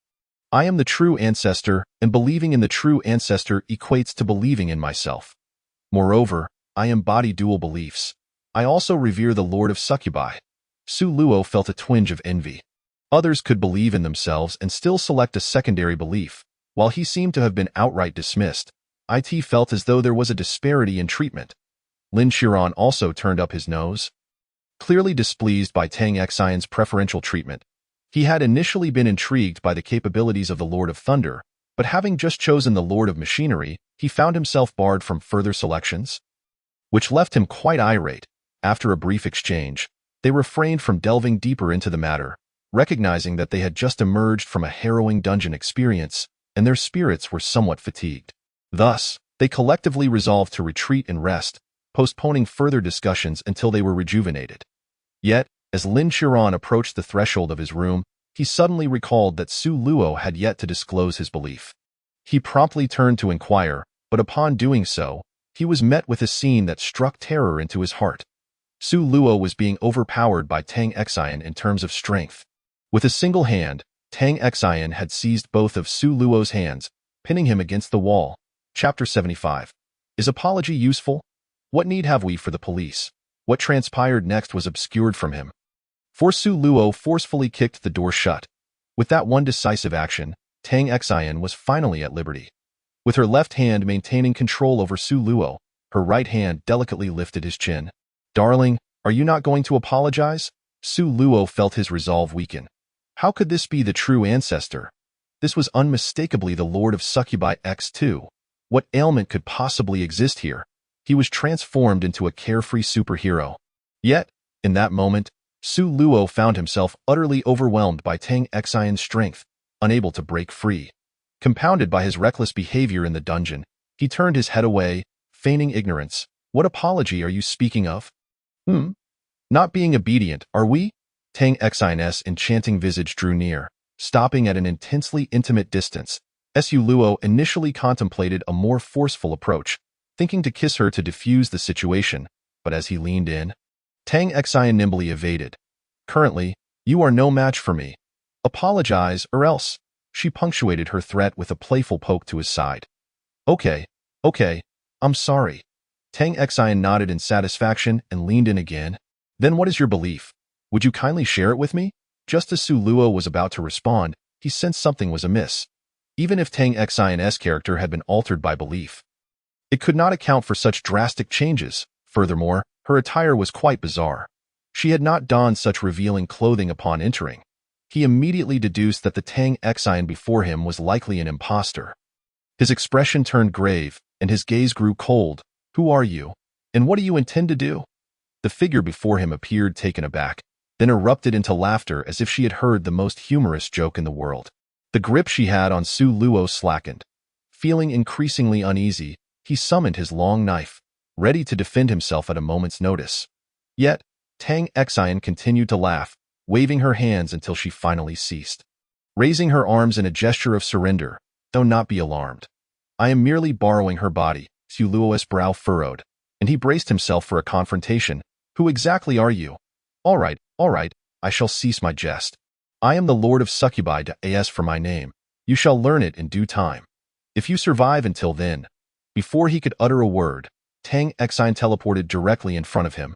I am the true ancestor, and believing in the true ancestor equates to believing in myself. Moreover, I embody dual beliefs. I also revere the Lord of Succubi. Su Luo felt a twinge of envy. Others could believe in themselves and still select a secondary belief, while he seemed to have been outright dismissed. It felt as though there was a disparity in treatment. Lin Qiran also turned up his nose, clearly displeased by Tang Xian's preferential treatment. He had initially been intrigued by the capabilities of the Lord of Thunder, but having just chosen the Lord of Machinery, he found himself barred from further selections, which left him quite irate. After a brief exchange, they refrained from delving deeper into the matter, recognizing that they had just emerged from a harrowing dungeon experience, and their spirits were somewhat fatigued. Thus, they collectively resolved to retreat and rest, postponing further discussions until they were rejuvenated. Yet, as Lin Qiran approached the threshold of his room, he suddenly recalled that Su Luo had yet to disclose his belief. He promptly turned to inquire, but upon doing so, he was met with a scene that struck terror into his heart. Su Luo was being overpowered by Tang Xian in terms of strength. With a single hand, Tang Xian had seized both of Su Luo's hands, pinning him against the wall. Chapter 75. Is apology useful? What need have we for the police? What transpired next was obscured from him. For Su Luo forcefully kicked the door shut. With that one decisive action, Tang Xian was finally at liberty. With her left hand maintaining control over Su Luo, her right hand delicately lifted his chin. Darling, are you not going to apologize? Su Luo felt his resolve weaken. How could this be the true ancestor? This was unmistakably the Lord of Succubi X2. What ailment could possibly exist here? He was transformed into a carefree superhero. Yet, in that moment, Su Luo found himself utterly overwhelmed by Tang Xian's strength, unable to break free. Compounded by his reckless behavior in the dungeon, he turned his head away, feigning ignorance. What apology are you speaking of? Not being obedient, are we? Tang Xian's enchanting visage drew near, stopping at an intensely intimate distance. Su Luo initially contemplated a more forceful approach, thinking to kiss her to diffuse the situation, but as he leaned in, Tang Xian nimbly evaded. Currently, you are no match for me. Apologize or else. She punctuated her threat with a playful poke to his side. Okay, I'm sorry. Tang Xian nodded in satisfaction and leaned in again. Then what is your belief? Would you kindly share it with me? Just as Su Luo was about to respond, he sensed something was amiss. Even if Tang Xian's character had been altered by belief, it could not account for such drastic changes. Furthermore, her attire was quite bizarre. She had not donned such revealing clothing upon entering. He immediately deduced that the Tang Xian before him was likely an impostor. His expression turned grave, and his gaze grew cold. Who are you? And what do you intend to do? The figure before him appeared taken aback, then erupted into laughter as if she had heard the most humorous joke in the world. The grip she had on Su Luo slackened. Feeling increasingly uneasy, he summoned his long knife, ready to defend himself at a moment's notice. Yet, Tang Xian continued to laugh, waving her hands until she finally ceased. Raising her arms in a gesture of surrender, "Do not be alarmed. I am merely borrowing her body." Su Luo's brow furrowed, and he braced himself for a confrontation. "Who exactly are you?" All right, I shall cease my jest. I am the Lord of Succubi to As for my name. You shall learn it in due time. If you survive until then." Before he could utter a word, Tang Xian teleported directly in front of him,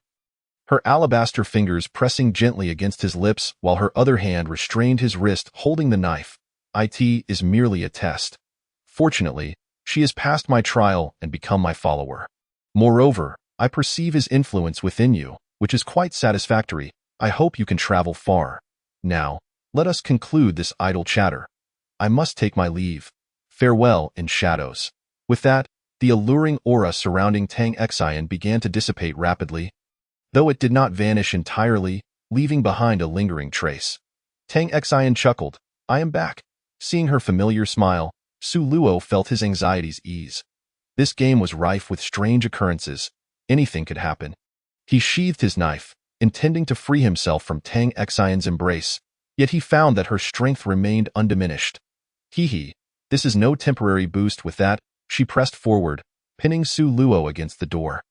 her alabaster fingers pressing gently against his lips while her other hand restrained his wrist holding the knife. "It is merely a test. Fortunately, she has passed my trial and become my follower. Moreover, I perceive his influence within you, which is quite satisfactory. I hope you can travel far. Now, let us conclude this idle chatter. I must take my leave. Farewell in shadows." With that, the alluring aura surrounding Tang Xian began to dissipate rapidly, though it did not vanish entirely, leaving behind a lingering trace. Tang Xian chuckled. "I am back." Seeing her familiar smile, Su Luo felt his anxieties ease. This game was rife with strange occurrences. Anything could happen. He sheathed his knife, intending to free himself from Tang Xian's embrace, yet he found that her strength remained undiminished. Hee, this is no temporary boost. With that, she pressed forward, pinning Su Luo against the door.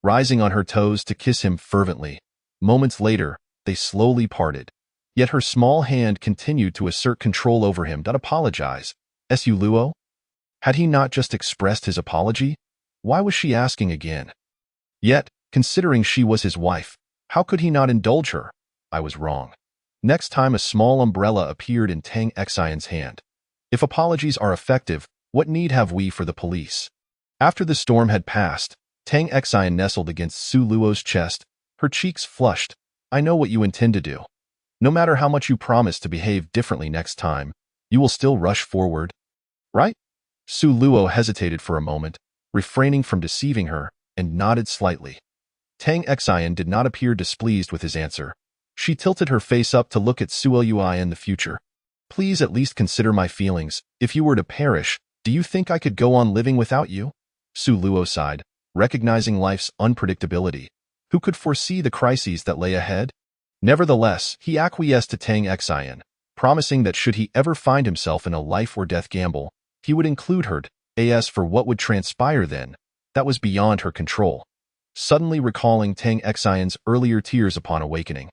Rising on her toes to kiss him fervently. Moments later, they slowly parted. Yet her small hand continued to assert control over him. "Don't apologize, Su Luo?" Had he not just expressed his apology? Why was she asking again? Yet, considering she was his wife, how could he not indulge her? "I was wrong." Next time a small umbrella appeared in Tang Xian's hand. If apologies are effective, what need have we for the police? After the storm had passed, Tang Xian nestled against Su Luo's chest, her cheeks flushed. "I know what you intend to do. No matter how much you promise to behave differently next time, you will still rush forward, right?" Su Luo hesitated for a moment, refraining from deceiving her, and nodded slightly. Tang Xian did not appear displeased with his answer. She tilted her face up to look at Su Luo in the future. "Please at least consider my feelings. If you were to perish, do you think I could go on living without you?" Su Luo sighed, recognizing life's unpredictability. Who could foresee the crises that lay ahead? Nevertheless, he acquiesced to Tang Xian, promising that should he ever find himself in a life-or-death gamble, he would include her. As for what would transpire then, that was beyond her control. Suddenly recalling Tang Xian's earlier tears upon awakening,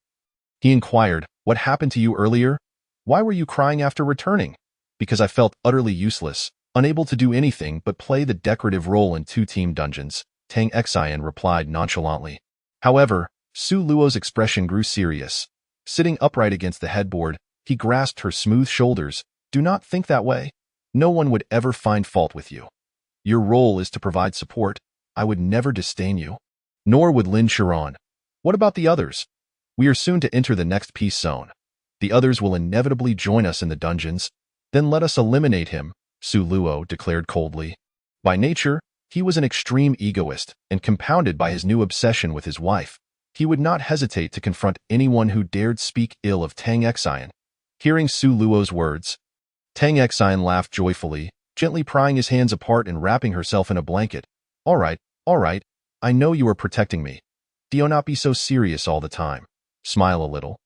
he inquired, "What happened to you earlier? Why were you crying after returning?" "Because I felt utterly useless, unable to do anything but play the decorative role in two-team dungeons," Tang Xian replied nonchalantly. However, Su Luo's expression grew serious. Sitting upright against the headboard, he grasped her smooth shoulders. "Do not think that way. No one would ever find fault with you. Your role is to provide support. I would never disdain you. Nor would Lin Chiron. What about the others? We are soon to enter the next peace zone. The others will inevitably join us in the dungeons. Then let us eliminate him," Su Luo declared coldly. By nature, he was an extreme egoist, and compounded by his new obsession with his wife, he would not hesitate to confront anyone who dared speak ill of Tang Xian. Hearing Su Luo's words, Tang Xian laughed joyfully, gently prying his hands apart and wrapping herself in a blanket. All right, I know you are protecting me. Do not be so serious all the time. Smile a little.